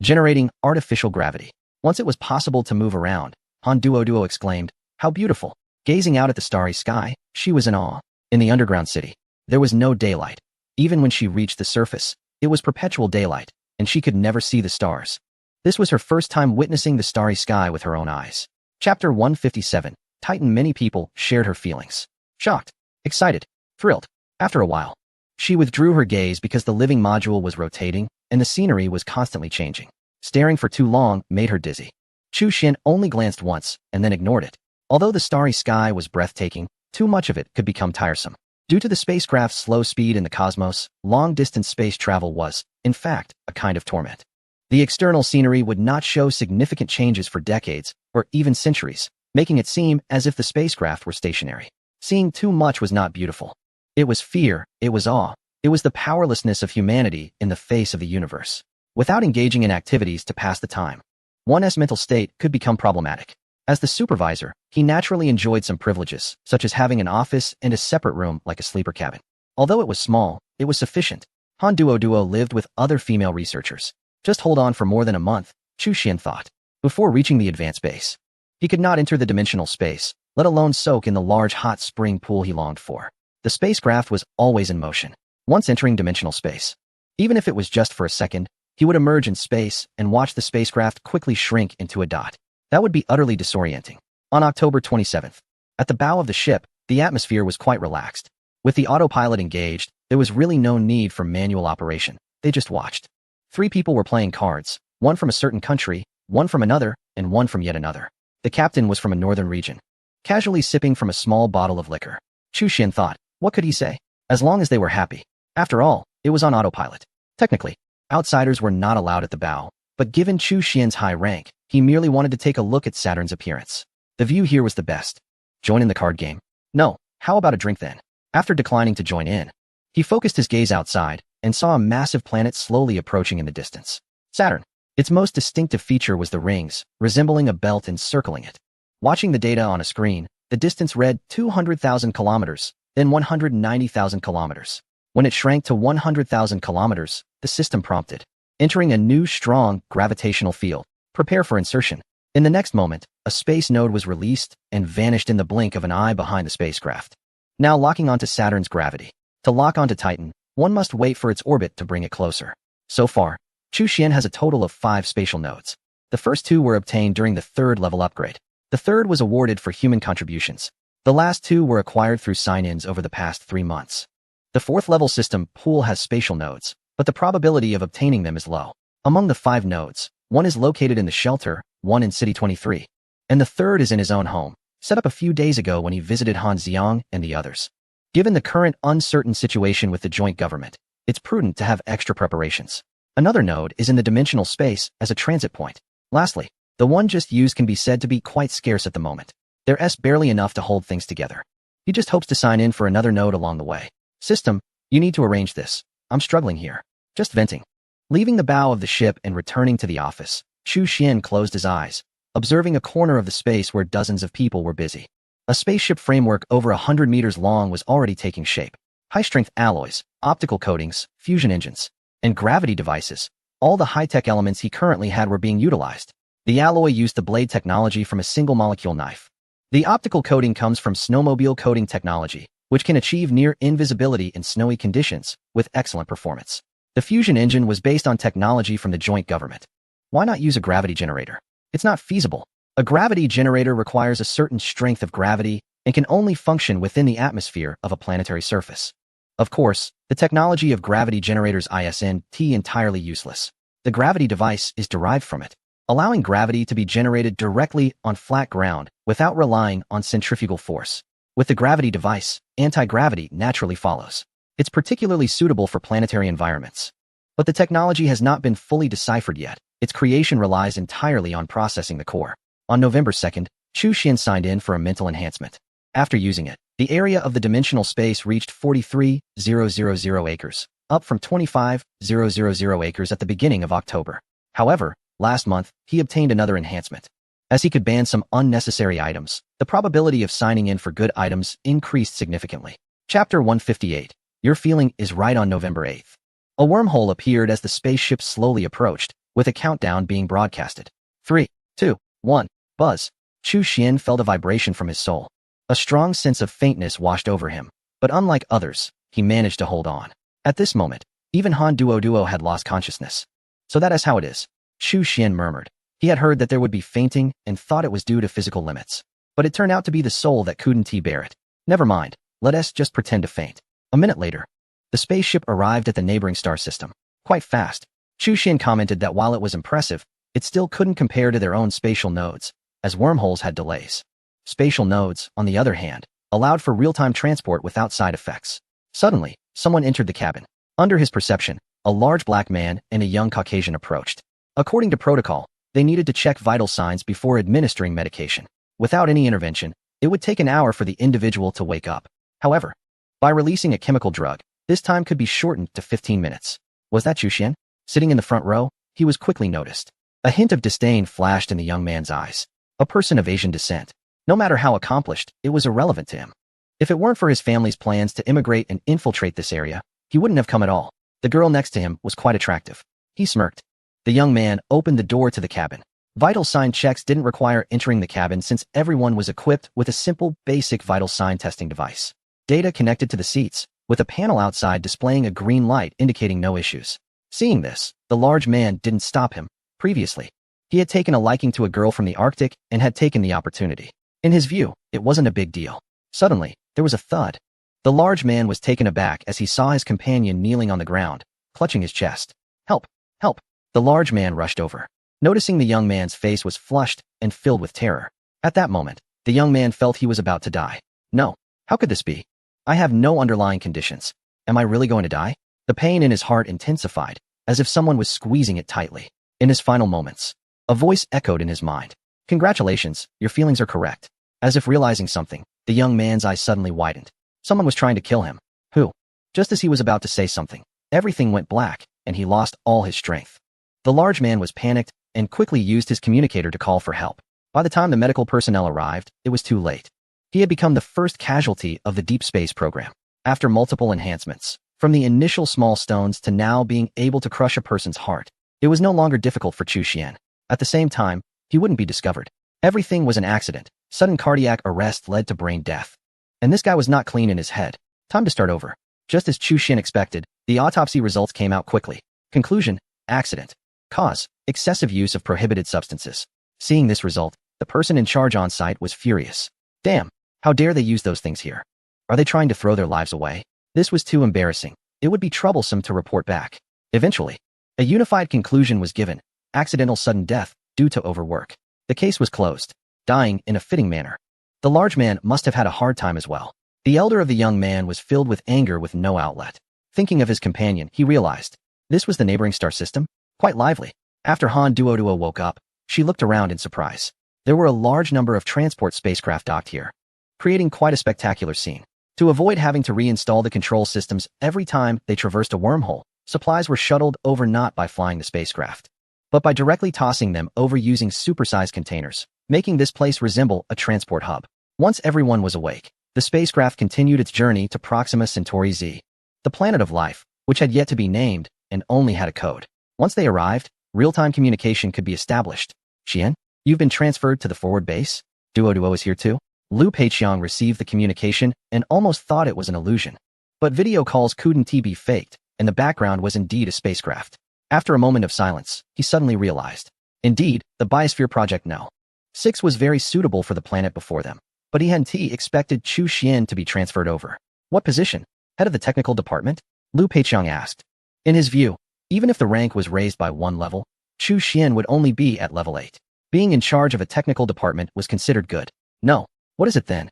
S1: generating artificial gravity. Once it was possible to move around, Han Duo exclaimed, "How beautiful!" Gazing out at the starry sky, she was in awe. In the underground city, there was no daylight. Even when she reached the surface, it was perpetual daylight, and she could never see the stars. This was her first time witnessing the starry sky with her own eyes. Chapter 157. Titan. Many people shared her feelings. Shocked, excited, thrilled. After a while, she withdrew her gaze because the living module was rotating, and the scenery was constantly changing. Staring for too long made her dizzy. Chu Xian only glanced once, and then ignored it. Although the starry sky was breathtaking, too much of it could become tiresome. Due to the spacecraft's slow speed in the cosmos, long-distance space travel was, in fact, a kind of torment. The external scenery would not show significant changes for decades, or even centuries, making it seem as if the spacecraft were stationary. Seeing too much was not beautiful. It was fear, it was awe, it was the powerlessness of humanity in the face of the universe. Without engaging in activities to pass the time, one's mental state could become problematic. As the supervisor, he naturally enjoyed some privileges, such as having an office and a separate room like a sleeper cabin. Although it was small, it was sufficient. Han Duo lived with other female researchers. Just hold on for more than a month, Chu Xian thought. Before reaching the advanced base, he could not enter the dimensional space, let alone soak in the large hot spring pool he longed for. The spacecraft was always in motion. Once entering dimensional space, even if it was just for a second, he would emerge in space and watch the spacecraft quickly shrink into a dot. That would be utterly disorienting. On October 27th, at the bow of the ship, the atmosphere was quite relaxed. With the autopilot engaged, there was really no need for manual operation. They just watched. 3 people were playing cards, 1 from a certain country, 1 from another, and 1 from yet another. The captain was from a northern region, casually sipping from a small bottle of liquor. Chu Xian thought, what could he say? As long as they were happy. After all, it was on autopilot. Technically, outsiders were not allowed at the bow, but given Chu Xian's high rank, he merely wanted to take a look at Saturn's appearance. The view here was the best. Join in the card game? No, how about a drink then? After declining to join in, he focused his gaze outside, and saw a massive planet slowly approaching in the distance. Saturn. Its most distinctive feature was the rings, resembling a belt encircling it. Watching the data on a screen, the distance read 200,000 kilometers, then 190,000 kilometers. When it shrank to 100,000 kilometers, the system prompted, entering a new strong gravitational field. Prepare for insertion. In the next moment, a space node was released and vanished in the blink of an eye behind the spacecraft. Now locking onto Saturn's gravity. To lock onto Titan, one must wait for its orbit to bring it closer. So far, Chu Xian has a total of 5 spatial nodes. The first 2 were obtained during the 3rd level upgrade. The 3rd was awarded for human contributions. The last 2 were acquired through sign-ins over the past 3 months. The 4th level system pool has spatial nodes, but the probability of obtaining them is low. Among the 5 nodes, 1 is located in the shelter, 1 in City 23, and the 3rd is in his own home, set up a few days ago when he visited Han Xiang and the others. Given the current uncertain situation with the joint government, it's prudent to have extra preparations. Another node is in the dimensional space as a transit point. Lastly, the one just used can be said to be quite scarce at the moment. There's barely enough to hold things together. He just hopes to sign in for another node along the way. System, you need to arrange this. I'm struggling here. Just venting. Leaving the bow of the ship and returning to the office, Chu Xian closed his eyes, observing a corner of the space where dozens of people were busy. A spaceship framework over 100 meters long was already taking shape. High-strength alloys, optical coatings, fusion engines, and gravity devices, all the high-tech elements he currently had were being utilized. The alloy used the blade technology from a single-molecule knife. The optical coating comes from snowmobile coating technology, which can achieve near invisibility in snowy conditions with excellent performance. The fusion engine was based on technology from the joint government. Why not use a gravity generator? It's not feasible. A gravity generator requires a certain strength of gravity and can only function within the atmosphere of a planetary surface. Of course, the technology of gravity generators isn't entirely useless. The gravity device is derived from it, allowing gravity to be generated directly on flat ground without relying on centrifugal force. With the gravity device, anti-gravity naturally follows. It's particularly suitable for planetary environments. But the technology has not been fully deciphered yet. Its creation relies entirely on processing the core. On November 2nd, Chu Xian signed in for a mental enhancement. After using it, the area of the dimensional space reached 43,000 acres, up from 25,000 acres at the beginning of October. However, last month, he obtained another enhancement. As he could ban some unnecessary items, the probability of signing in for good items increased significantly. Chapter 158. Your feeling is right. On November 8th. A wormhole appeared as the spaceship slowly approached, with a countdown being broadcasted. 3, 2, 1. Buzz. Chu Xian felt a vibration from his soul. A strong sense of faintness washed over him, but unlike others, he managed to hold on. At this moment, even Han Duo had lost consciousness. So that is how it is. Chu Xian murmured. He had heard that there would be fainting and thought it was due to physical limits. But it turned out to be the soul that couldn't bear it. Never mind, let us just pretend to faint. A minute later, the spaceship arrived at the neighboring star system. Quite fast. Chu Xian commented that while it was impressive, it still couldn't compare to their own spatial nodes, as wormholes had delays. Spatial nodes, on the other hand, allowed for real-time transport without side effects. Suddenly, someone entered the cabin. Under his perception, a large black man and a young Caucasian approached. According to protocol, they needed to check vital signs before administering medication. Without any intervention, it would take an hour for the individual to wake up. However, by releasing a chemical drug, this time could be shortened to 15 minutes. Was that Chu Xian? Sitting in the front row, he was quickly noticed. A hint of disdain flashed in the young man's eyes. A person of Asian descent. No matter how accomplished, it was irrelevant to him. If it weren't for his family's plans to immigrate and infiltrate this area, he wouldn't have come at all. The girl next to him was quite attractive. He smirked. The young man opened the door to the cabin. Vital sign checks didn't require entering the cabin since everyone was equipped with a simple, basic vital sign testing device. Data connected to the seats, with a panel outside displaying a green light indicating no issues. Seeing this, the large man didn't stop him. Previously, he had taken a liking to a girl from the Arctic and had taken the opportunity. In his view, it wasn't a big deal. Suddenly, there was a thud. The large man was taken aback as he saw his companion kneeling on the ground, clutching his chest. Help! Help! The large man rushed over. Noticing the young man's face was flushed and filled with terror. At that moment, the young man felt he was about to die. No, how could this be? I have no underlying conditions. Am I really going to die? The pain in his heart intensified, as if someone was squeezing it tightly. In his final moments, a voice echoed in his mind. Congratulations, your feelings are correct. As if realizing something, the young man's eyes suddenly widened. Someone was trying to kill him. Who? Just as he was about to say something, Everything went black, and he lost all his strength. The large man was panicked and quickly used his communicator to call for help. By the time the medical personnel arrived, it was too late. He had become the first casualty of the deep space program. After multiple enhancements, from the initial small stones to now being able to crush a person's heart, it was no longer difficult for Chu Xian. At the same time, he wouldn't be discovered. Everything was an accident. Sudden cardiac arrest led to brain death. And this guy was not clean in his head. Time to start over. Just as Chu Xian expected, the autopsy results came out quickly. Conclusion: accident. Cause: excessive use of prohibited substances. Seeing this result, the person in charge on site was furious. Damn, how dare they use those things here? Are they trying to throw their lives away? This was too embarrassing. It would be troublesome to report back. Eventually, a unified conclusion was given: accidental sudden death due to overwork. The case was closed, dying in a fitting manner. The large man must have had a hard time as well. The elder of the young man was filled with anger with no outlet. Thinking of his companion, he realized this was the neighboring star system? Quite lively. After Han Duoduo woke up, she looked around in surprise. There were a large number of transport spacecraft docked here, creating quite a spectacular scene. To avoid having to reinstall the control systems every time they traversed a wormhole, supplies were shuttled over not by flying the spacecraft, but by directly tossing them over using supersized containers, making this place resemble a transport hub. Once everyone was awake, the spacecraft continued its journey to Proxima Centauri Z, the planet of life, which had yet to be named and only had a code. Once they arrived, real-time communication could be established. Xian, you've been transferred to the forward base? Duoduo is here too? Lu Peiqiang received the communication and almost thought it was an illusion. But video calls couldn't be faked, and the background was indeed a spacecraft. After a moment of silence, he suddenly realized. Indeed, the Biosphere Project No. 6 was very suitable for the planet before them, but he hadn't expected Chu Xian to be transferred over. What position? Head of the technical department? Lu Peiqiang asked. In his view, even if the rank was raised by one level, Chu Xian would only be at level 8. Being in charge of a technical department was considered good. No. What is it then?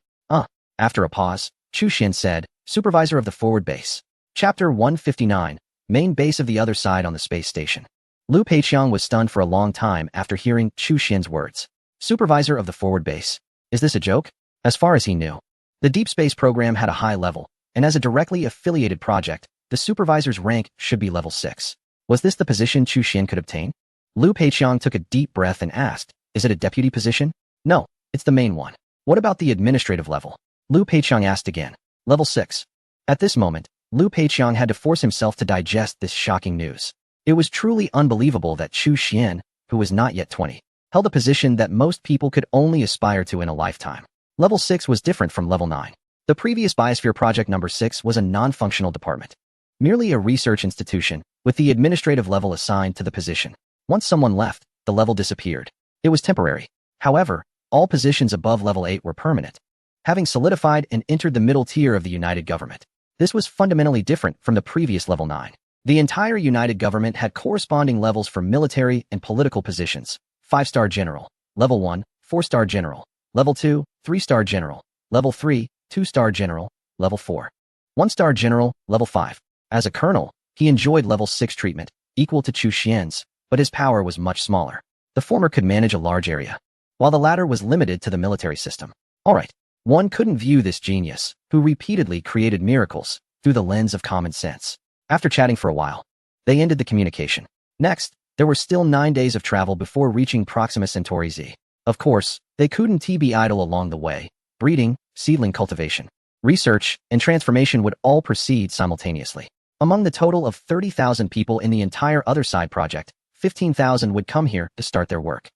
S1: After a pause, Chu Xian said, Supervisor of the Forward Base. Chapter 159, Main Base of the Other Side on the Space Station. Lu Peiqiang was stunned for a long time after hearing Chu Xian's words. Supervisor of the Forward Base. Is this a joke? As far as he knew, the Deep Space program had a high level, and as a directly affiliated project, the supervisor's rank should be level 6. Was this the position Chu Xian could obtain? Lu Peiqiang took a deep breath and asked, is it a deputy position? No, it's the main one. What about the administrative level? Lu Peiqiang asked again. Level 6. At this moment, Lu Peiqiang had to force himself to digest this shocking news. It was truly unbelievable that Chu Xian, who was not yet 20, held a position that most people could only aspire to in a lifetime. Level 6 was different from Level 9. The previous Biosphere Project number 6 was a non-functional department, merely a research institution, with the administrative level assigned to the position. Once someone left, the level disappeared. It was temporary. However, all positions above Level 8 were permanent, having solidified and entered the middle tier of the United Government. This was fundamentally different from the previous Level 9. The entire United Government had corresponding levels for military and political positions. 5-star General. Level 1, 4-star General. Level 2, 3-star General. Level 3, 2-star General. Level 4, 1-star General. Level 5. As a colonel, he enjoyed Level 6 treatment, equal to Chu Xian's, but his power was much smaller. The former could manage a large area, while the latter was limited to the military system. Alright, one couldn't view this genius, who repeatedly created miracles, through the lens of common sense. After chatting for a while, they ended the communication. Next, there were still 9 days of travel before reaching Proxima Centauri Z. Of course, they couldn't be idle along the way. Breeding, seedling cultivation, research, and transformation would all proceed simultaneously. Among the total of 30,000 people in the entire Other Side project, 15,000 would come here to start their work.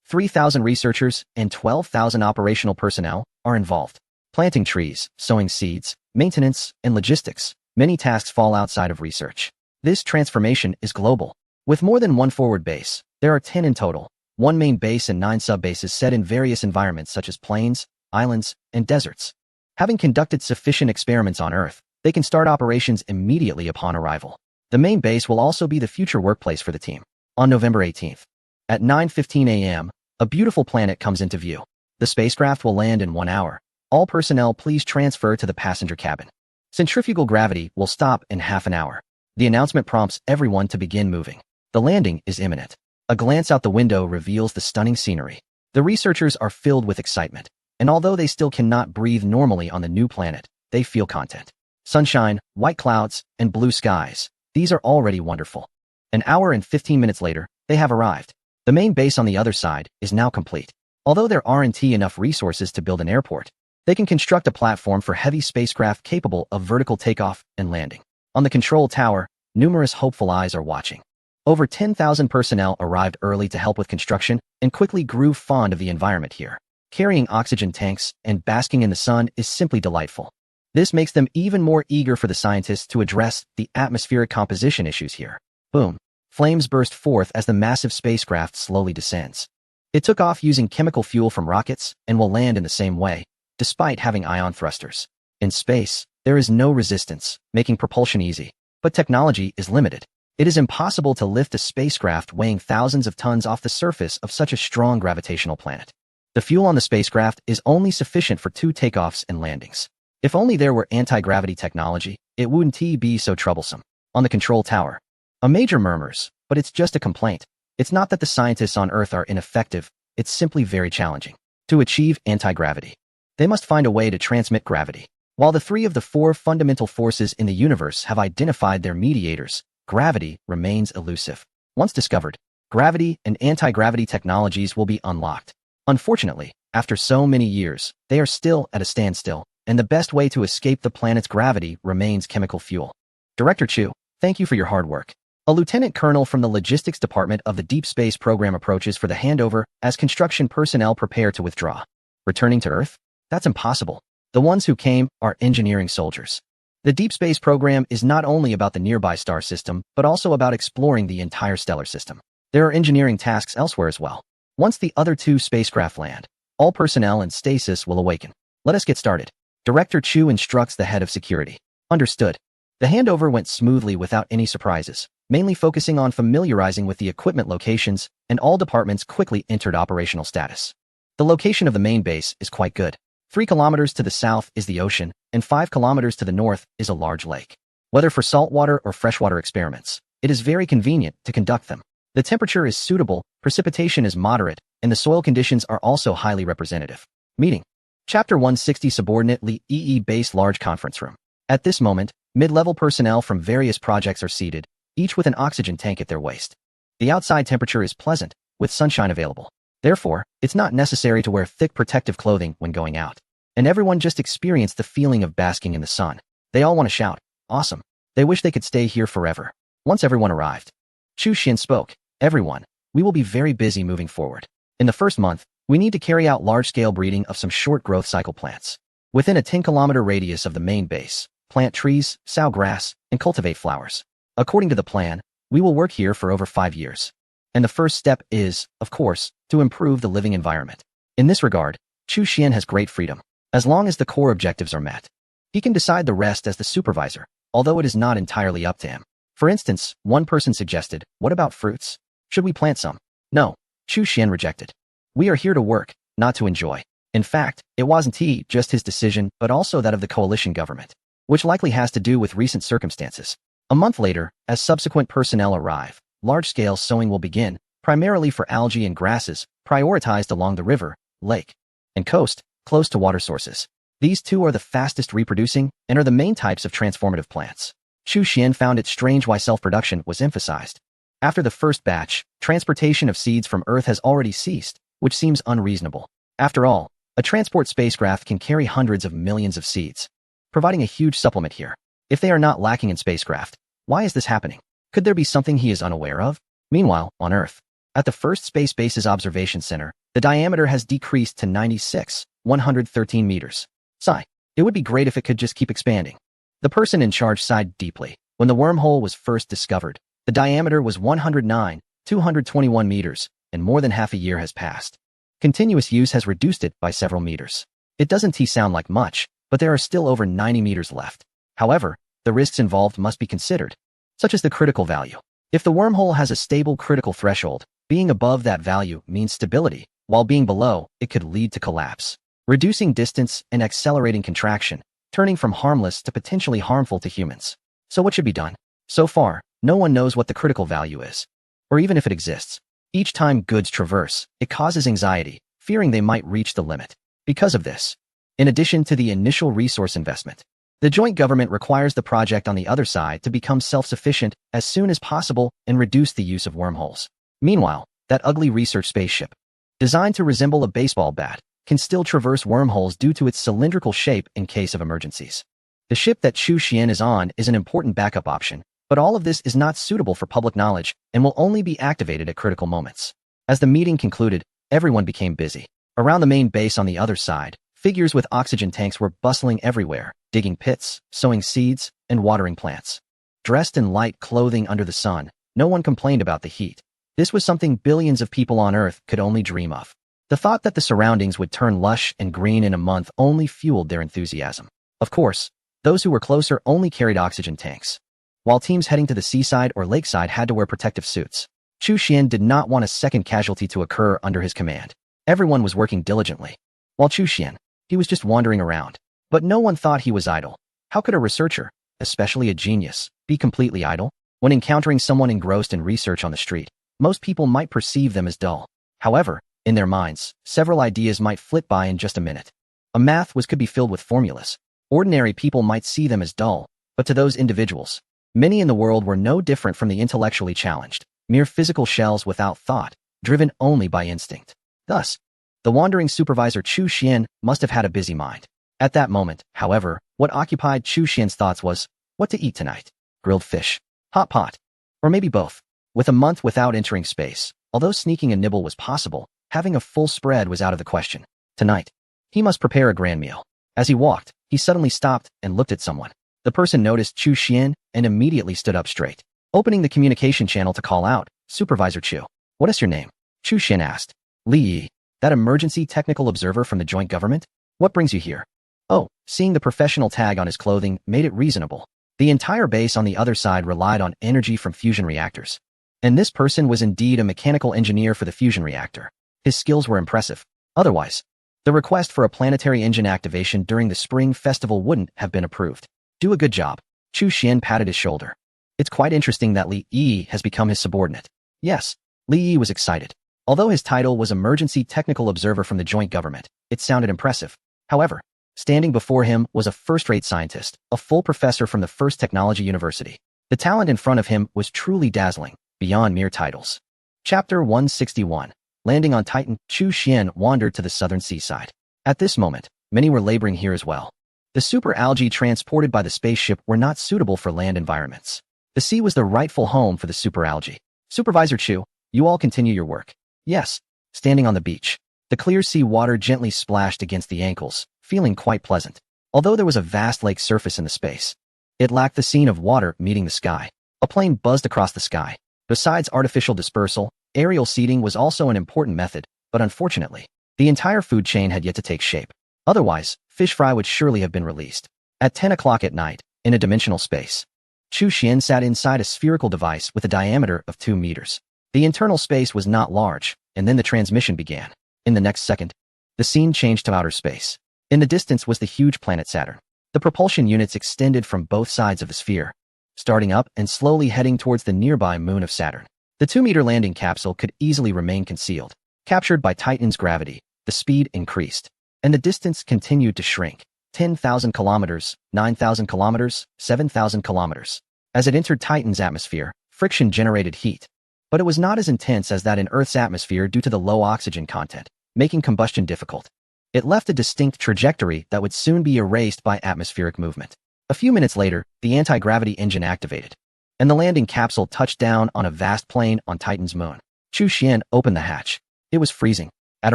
S1: 3,000 researchers and 12,000 operational personnel are involved. Planting trees, sowing seeds, maintenance, and logistics. Many tasks fall outside of research. This transformation is global. With more than one forward base, there are 10 in total, one main base and 9 sub-bases set in various environments such as plains, islands, and deserts. Having conducted sufficient experiments on Earth, they can start operations immediately upon arrival. The main base will also be the future workplace for the team. On November 18th, at 9:15 a.m., a beautiful planet comes into view. The spacecraft will land in 1 hour. All personnel please transfer to the passenger cabin. Centrifugal gravity will stop in half an hour. The announcement prompts everyone to begin moving. The landing is imminent. A glance out the window reveals the stunning scenery. The researchers are filled with excitement, and although they still cannot breathe normally on the new planet, they feel content. Sunshine, white clouds, and blue skies. These are already wonderful. An hour and 15 minutes later, they have arrived. The main base on the other side is now complete. Although there aren't enough resources to build an airport, they can construct a platform for heavy spacecraft capable of vertical takeoff and landing. On the control tower, numerous hopeful eyes are watching. Over 10,000 personnel arrived early to help with construction and quickly grew fond of the environment here. Carrying oxygen tanks and basking in the sun is simply delightful. This makes them even more eager for the scientists to address the atmospheric composition issues here. Boom. Flames burst forth as the massive spacecraft slowly descends. It took off using chemical fuel from rockets and will land in the same way, despite having ion thrusters. In space, there is no resistance, making propulsion easy. But technology is limited. It is impossible to lift a spacecraft weighing thousands of tons off the surface of such a strong gravitational planet. The fuel on the spacecraft is only sufficient for 2 takeoffs and landings. If only there were anti-gravity technology, it wouldn't be so troublesome. On the control tower, a major murmurs, but it's just a complaint. It's not that the scientists on Earth are ineffective, it's simply very challenging. To achieve anti-gravity, they must find a way to transmit gravity. While the 3 of the 4 fundamental forces in the universe have identified their mediators, gravity remains elusive. Once discovered, gravity and anti-gravity technologies will be unlocked. Unfortunately, after so many years, they are still at a standstill, and the best way to escape the planet's gravity remains chemical fuel. Director Chu, thank you for your hard work. A lieutenant colonel from the logistics department of the Deep Space Program approaches for the handover as construction personnel prepare to withdraw. Returning to Earth? That's impossible. The ones who came are engineering soldiers. The Deep Space Program is not only about the nearby star system, but also about exploring the entire stellar system. There are engineering tasks elsewhere as well. Once the other 2 spacecraft land, all personnel in stasis will awaken. Let us get started. Director Chu instructs the head of security. Understood. The handover went smoothly without any surprises, mainly focusing on familiarizing with the equipment locations, and all departments quickly entered operational status. The location of the main base is quite good. 3 kilometers to the south is the ocean, and 5 kilometers to the north is a large lake. Whether for saltwater or freshwater experiments, it is very convenient to conduct them. The temperature is suitable, precipitation is moderate, and the soil conditions are also highly representative. Meeting. Chapter 160 Subordinate Lee Base Large Conference Room. At this moment, mid-level personnel from various projects are seated, each with an oxygen tank at their waist. The outside temperature is pleasant, with sunshine available. Therefore, it's not necessary to wear thick protective clothing when going out. And everyone just experienced the feeling of basking in the sun. They all want to shout, awesome. They wish they could stay here forever. Once everyone arrived, Chu Xin spoke, everyone, we will be very busy moving forward. In the first month, we need to carry out large-scale breeding of some short growth cycle plants. Within a 10-kilometer radius of the main base, plant trees, sow grass, and cultivate flowers. According to the plan, we will work here for over 5 years. And the first step is, of course, to improve the living environment. In this regard, Chu Xian has great freedom. As long as the core objectives are met, he can decide the rest as the supervisor, although it is not entirely up to him. For instance, one person suggested, what about fruits? Should we plant some? No, Chu Xian rejected. We are here to work, not to enjoy. In fact, it wasn't just his decision, but also that of the coalition government, which likely has to do with recent circumstances. A month later, as subsequent personnel arrive, large-scale sowing will begin, primarily for algae and grasses, prioritized along the river, lake, and coast, close to water sources. These 2 are the fastest reproducing and are the main types of transformative plants. Chu Xian found it strange why self-production was emphasized. After the first batch, transportation of seeds from Earth has already ceased, which seems unreasonable. After all, a transport spacecraft can carry hundreds of millions of seeds, providing a huge supplement here. If they are not lacking in spacecraft, why is this happening? Could there be something he is unaware of? Meanwhile, on Earth, at the first Space Base's observation center, the diameter has decreased to 96,113 meters. Sigh. It would be great if it could just keep expanding. The person in charge sighed deeply. When the wormhole was first discovered, the diameter was 109,221 meters, and more than half a year has passed. Continuous use has reduced it by several meters. It doesn't sound like much, but there are still over 90 meters left. However, the risks involved must be considered, such as the critical value. If the wormhole has a stable critical threshold, being above that value means stability, while being below, it could lead to collapse. Reducing distance and accelerating contraction, turning from harmless to potentially harmful to humans. So what should be done? So far, no one knows what the critical value is, or even if it exists. Each time goods traverse, it causes anxiety, fearing they might reach the limit. Because of this, in addition to the initial resource investment, The joint government requires the project on the other side to become self-sufficient as soon as possible and reduce the use of wormholes. Meanwhile, that ugly research spaceship, designed to resemble a baseball bat, can still traverse wormholes due to its cylindrical shape in case of emergencies. The ship that Chu Xian is on is an important backup option, but all of this is not suitable for public knowledge and will only be activated at critical moments. As the meeting concluded, everyone became busy. Around the main base on the other side, figures with oxygen tanks were bustling everywhere, digging pits, sowing seeds, and watering plants. Dressed in light clothing under the sun, no one complained about the heat. This was something billions of people on Earth could only dream of. The thought that the surroundings would turn lush and green in a month only fueled their enthusiasm. Of course, those who were closer only carried oxygen tanks, while teams heading to the seaside or lakeside had to wear protective suits. Chu Xian did not want a second casualty to occur under his command. Everyone was working diligently. While Chu Xian, he was just wandering around. But no one thought he was idle. How could a researcher, especially a genius, be completely idle? When encountering someone engrossed in research on the street, most people might perceive them as dull. However, in their minds, several ideas might flit by in just a minute. A math quiz could be filled with formulas. Ordinary people might see them as dull, but to those individuals, many in the world were no different from the intellectually challenged, mere physical shells without thought, driven only by instinct. Thus, the wandering supervisor Chu Xian must have had a busy mind. At that moment, however, what occupied Chu Xian's thoughts was, what to eat tonight? Grilled fish, hot pot, or maybe both. With a month without entering space, although sneaking a nibble was possible, having a full spread was out of the question. Tonight, he must prepare a grand meal. As he walked, he suddenly stopped and looked at someone. The person noticed Chu Xian and immediately stood up straight. Opening the communication channel to call out, Supervisor Chu. What is your name? Chu Xian asked. Li Yi, that emergency technical observer from the joint government? What brings you here? Oh, seeing the professional tag on his clothing made it reasonable. The entire base on the other side relied on energy from fusion reactors. And this person was indeed a mechanical engineer for the fusion reactor. His skills were impressive. Otherwise, the request for a planetary engine activation during the Spring Festival wouldn't have been approved. Do a good job. Chu Xian patted his shoulder. It's quite interesting that Li Yi has become his subordinate. Yes, Li Yi was excited. Although his title was Emergency Technical Observer from the joint government, it sounded impressive. However, standing before him was a first-rate scientist, a full professor from the First Technology University. The talent in front of him was truly dazzling, beyond mere titles. Chapter 161. Landing on Titan, Chu Xian wandered to the southern seaside. At this moment, many were laboring here as well. The super algae transported by the spaceship were not suitable for land environments. The sea was the rightful home for the super algae. Supervisor Chu, you all continue your work. Yes. Standing on the beach, the clear sea water gently splashed against the ankles, feeling quite pleasant. Although there was a vast lake surface in the space, it lacked the scene of water meeting the sky. A plane buzzed across the sky. Besides artificial dispersal, aerial seeding was also an important method, but unfortunately, the entire food chain had yet to take shape. Otherwise, fish fry would surely have been released. At 10 o'clock at night, in a dimensional space, Chu Xian sat inside a spherical device with a diameter of 2 meters. The internal space was not large, and then the transmission began. In the next second, the scene changed to outer space. In the distance was the huge planet Saturn. The propulsion units extended from both sides of the sphere, starting up and slowly heading towards the nearby moon of Saturn. The 2-meter landing capsule could easily remain concealed. Captured by Titan's gravity, the speed increased, and the distance continued to shrink. 10,000 kilometers, 9,000 kilometers, 7,000 kilometers. As it entered Titan's atmosphere, friction generated heat. But it was not as intense as that in Earth's atmosphere due to the low oxygen content, making combustion difficult. It left a distinct trajectory that would soon be erased by atmospheric movement. A few minutes later, the anti-gravity engine activated, and the landing capsule touched down on a vast plain on Titan's moon. Chu Xian opened the hatch. It was freezing, at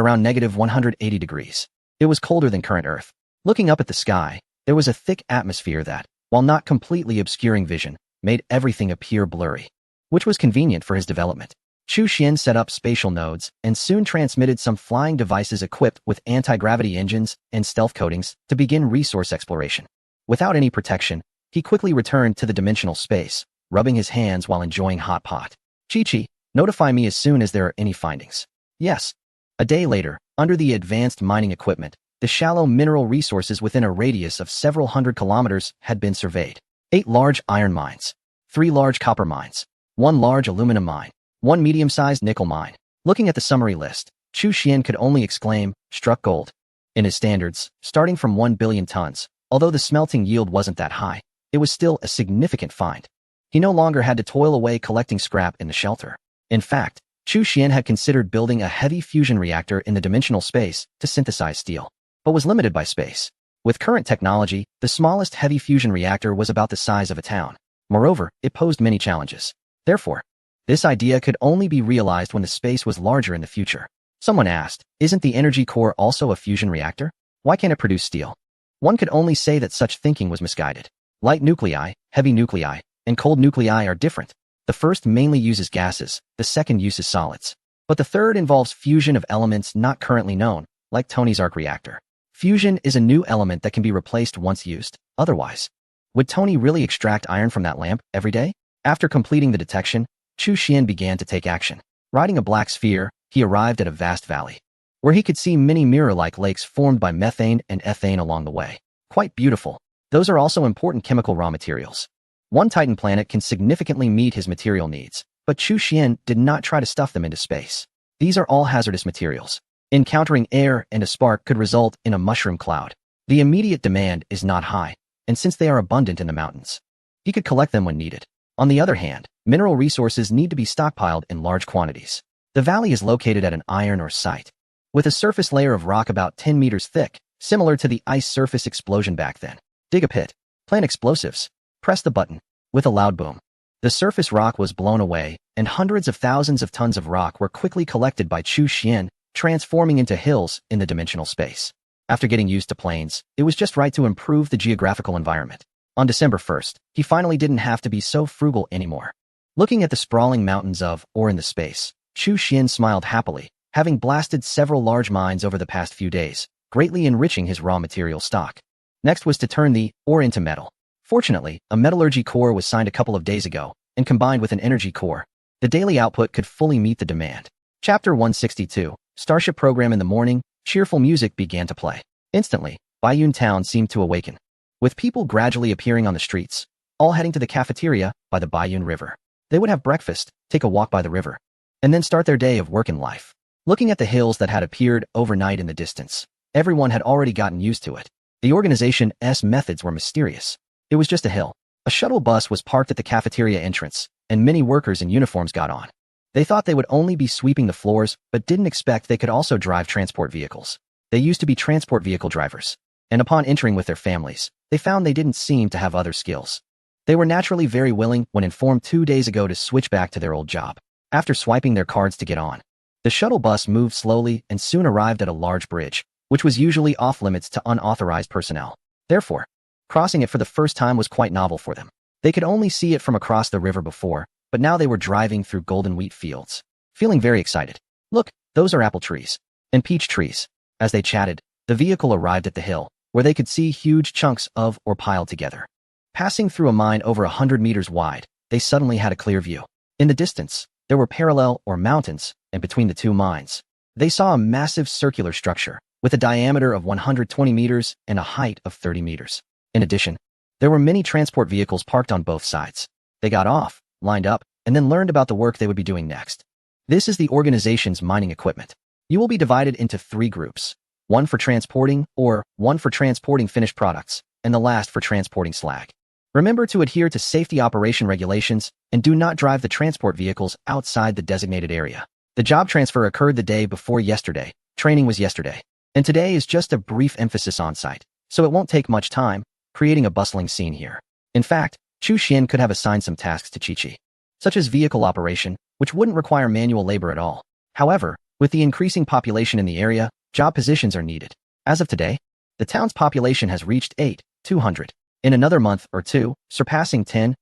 S1: around negative 180 degrees. It was colder than current Earth. Looking up at the sky, there was a thick atmosphere that, while not completely obscuring vision, made everything appear blurry, which was convenient for his development. Chu Xian set up spatial nodes and soon transmitted some flying devices equipped with anti-gravity engines and stealth coatings to begin resource exploration. Without any protection, he quickly returned to the dimensional space, rubbing his hands while enjoying hot pot. Chi-Chi, notify me as soon as there are any findings. Yes. A day later, under the advanced mining equipment, the shallow mineral resources within a radius of several hundred kilometers had been surveyed. 8 large iron mines, 3 large copper mines, 1 large aluminum mine, 1 medium-sized nickel mine. Looking at the summary list, Chu Xian could only exclaim, struck gold. In his standards, starting from 1 billion tons, Although the smelting yield wasn't that high, it was still a significant find. He no longer had to toil away collecting scrap in the shelter. In fact, Chu Xian had considered building a heavy fusion reactor in the dimensional space to synthesize steel, but was limited by space. With current technology, the smallest heavy fusion reactor was about the size of a town. Moreover, it posed many challenges. Therefore, this idea could only be realized when the space was larger in the future. Someone asked, isn't the energy core also a fusion reactor? Why can't it produce steel? One could only say that such thinking was misguided. Light nuclei, heavy nuclei, and cold nuclei are different. The first mainly uses gases, the second uses solids. But the third involves fusion of elements not currently known, like Tony's arc reactor. Fusion is a new element that can be replaced once used. Otherwise, would Tony really extract iron from that lamp every day? After completing the detection, Chu Xian began to take action. Riding a black sphere, he arrived at a vast valley, where he could see many mirror-like lakes formed by methane and ethane along the way. Quite beautiful. Those are also important chemical raw materials. One Titan planet can significantly meet his material needs, but Chu Xian did not try to stuff them into space. These are all hazardous materials. Encountering air and a spark could result in a mushroom cloud. The immediate demand is not high, and since they are abundant in the mountains, he could collect them when needed. On the other hand, mineral resources need to be stockpiled in large quantities. The valley is located at an iron ore site, with a surface layer of rock about 10 meters thick, similar to the ice surface explosion back then. Dig a pit. Plant explosives. Press the button. With a loud boom, the surface rock was blown away, and hundreds of thousands of tons of rock were quickly collected by Chu Xian, transforming into hills in the dimensional space. After getting used to plains, it was just right to improve the geographical environment. On December 1st, he finally didn't have to be so frugal anymore. Looking at the sprawling mountains of ore in the space, Chu Xian smiled happily, having blasted several large mines over the past few days, greatly enriching his raw material stock. Next was to turn the ore into metal. Fortunately, a metallurgy core was signed a couple of days ago, and combined with an energy core, the daily output could fully meet the demand. Chapter 162, Starship Program. In the morning, cheerful music began to play. Instantly, Baiyun Town seemed to awaken, with people gradually appearing on the streets, all heading to the cafeteria by the Baiyun River. They would have breakfast, take a walk by the river, and then start their day of work and life. Looking at the hills that had appeared overnight in the distance, everyone had already gotten used to it. The organization's methods were mysterious. It was just a hill. A shuttle bus was parked at the cafeteria entrance, and many workers in uniforms got on. They thought they would only be sweeping the floors, but didn't expect they could also drive transport vehicles. They used to be transport vehicle drivers, and upon entering with their families, they found they didn't seem to have other skills. They were naturally very willing when informed 2 days ago to switch back to their old job. After swiping their cards to get on, the shuttle bus moved slowly and soon arrived at a large bridge, which was usually off-limits to unauthorized personnel. Therefore, crossing it for the first time was quite novel for them. They could only see it from across the river before, but now they were driving through golden wheat fields, feeling very excited. Look, those are apple trees and peach trees. As they chatted, the vehicle arrived at the hill, where they could see huge chunks of ore piled together. Passing through a mine over 100 meters wide, they suddenly had a clear view. In the distance, there were parallel or mountains, and between the two mines, they saw a massive circular structure, with a diameter of 120 meters and a height of 30 meters. In addition, there were many transport vehicles parked on both sides. They got off, lined up, and then learned about the work they would be doing next. This is the organization's mining equipment. You will be divided into 3 groups, one for transporting ore, one for transporting finished products, and the last for transporting slag. Remember to adhere to safety operation regulations and do not drive the transport vehicles outside the designated area. The job transfer occurred the day before yesterday. Training was yesterday. And today is just a brief emphasis on site, so it won't take much time, creating a bustling scene here. In fact, Chu Xian could have assigned some tasks to Chi-Chi, such as vehicle operation, which wouldn't require manual labor at all. However, with the increasing population in the area, job positions are needed. As of today, the town's population has reached 8,200. In another month or two, surpassing 10,000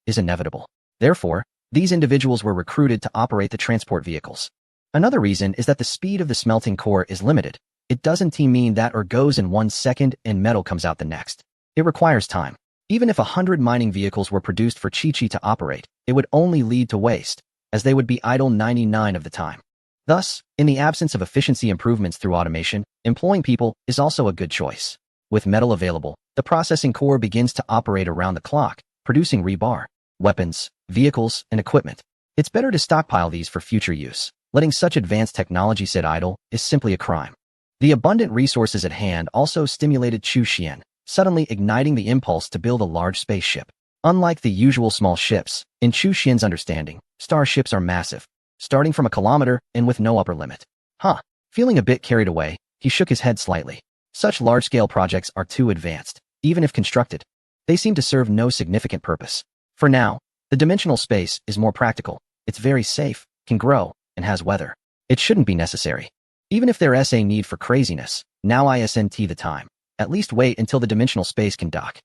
S1: is inevitable. Therefore, these individuals were recruited to operate the transport vehicles. Another reason is that the speed of the smelting core is limited. It doesn't mean that ore goes in 1 second and metal comes out the next. It requires time. Even if 100 mining vehicles were produced for Chi-Chi to operate, it would only lead to waste, as they would be idle 99 of the time. Thus, in the absence of efficiency improvements through automation, employing people is also a good choice. With metal available, the processing core begins to operate around the clock, producing rebar, weapons, vehicles, and equipment. It's better to stockpile these for future use. Letting such advanced technology sit idle is simply a crime. The abundant resources at hand also stimulated Chu Xian, suddenly igniting the impulse to build a large spaceship. Unlike the usual small ships, in Chu Xian's understanding, starships are massive, starting from a kilometer and with no upper limit. Feeling a bit carried away, he shook his head slightly. Such large-scale projects are too advanced, even if constructed. They seem to serve no significant purpose. For now, the dimensional space is more practical. It's very safe, can grow, and has weather. It shouldn't be necessary. Even if there is a need for craziness, now isn't the time. At least wait until the dimensional space can dock.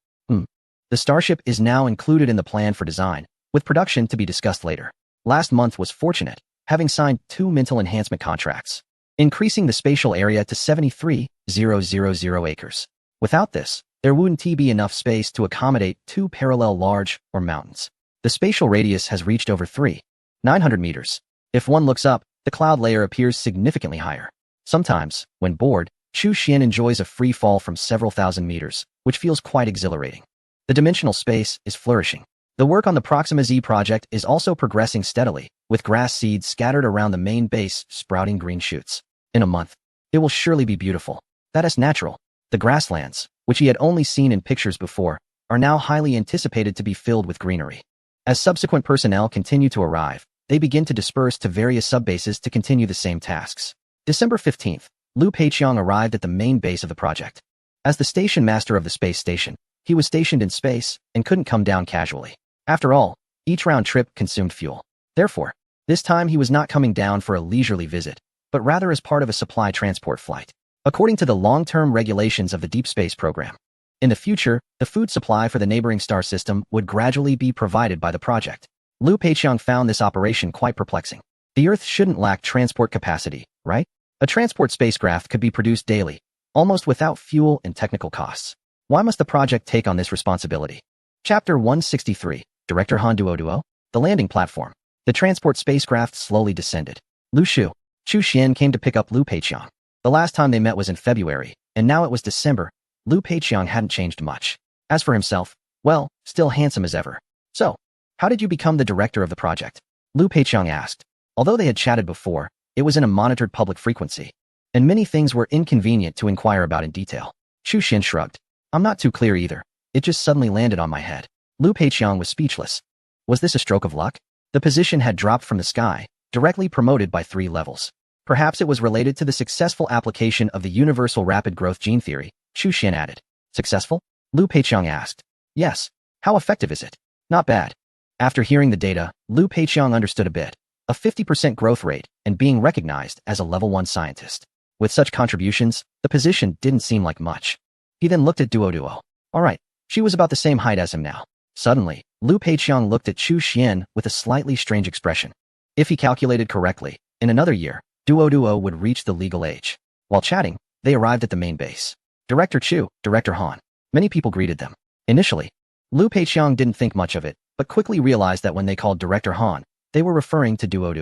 S1: The starship is now included in the plan for design, with production to be discussed later. Last month was fortunate, having signed 2 mental enhancement contracts, increasing the spatial area to 73,000 acres. Without this, there wouldn't be enough space to accommodate 2 parallel large or mountains. The spatial radius has reached over 3,900 meters. If one looks up, the cloud layer appears significantly higher. Sometimes, when bored, Chu Xian enjoys a free fall from several thousand meters, which feels quite exhilarating. The dimensional space is flourishing. The work on the Proxima Z project is also progressing steadily, with grass seeds scattered around the main base sprouting green shoots. In a month, it will surely be beautiful. That is natural. The grasslands, which he had only seen in pictures before, are now highly anticipated to be filled with greenery. As subsequent personnel continue to arrive, they begin to disperse to various subbases to continue the same tasks. December 15th, Lu Peiqiang arrived at the main base of the project. As the station master of the space station, he was stationed in space and couldn't come down casually. After all, each round trip consumed fuel. Therefore, this time he was not coming down for a leisurely visit, but rather as part of a supply transport flight. According to the long-term regulations of the deep space program, in the future, the food supply for the neighboring star system would gradually be provided by the project. Lu Peiqiang found this operation quite perplexing. The Earth shouldn't lack transport capacity, right? A transport spacecraft could be produced daily, almost without fuel and technical costs. Why must the project take on this responsibility? Chapter 163, Director Han Duo, the landing platform. The transport spacecraft slowly descended. Chu Xian came to pick up Lu Peiqiang. The last time they met was in February, and now it was December. Lu Peiqiang hadn't changed much. As for himself, well, still handsome as ever. So, how did you become the director of the project? Lu Peiqiang asked. Although they had chatted before, it was in a monitored public frequency, and many things were inconvenient to inquire about in detail. Chu Xian shrugged. I'm not too clear either. It just suddenly landed on my head. Lu Peiqiang was speechless. Was this a stroke of luck? The position had dropped from the sky, directly promoted by 3 levels. Perhaps it was related to the successful application of the universal rapid growth gene theory, Chu Xian added. Successful? Lu Peiqiang asked. Yes. How effective is it? Not bad. After hearing the data, Lu Peiqiang understood a bit. A 50% growth rate and being recognized as a level 1 scientist. With such contributions, the position didn't seem like much. He then looked at Duo. All right, she was about the same height as him now. Suddenly, Lu Peiqiang looked at Chu Xian with a slightly strange expression. If he calculated correctly, in another year, Duo would reach the legal age. While chatting, they arrived at the main base. Director Chu, Director Han. Many people greeted them. Initially, Lu Peiqiang didn't think much of it, but quickly realized that when they called Director Han, they were referring to Duo.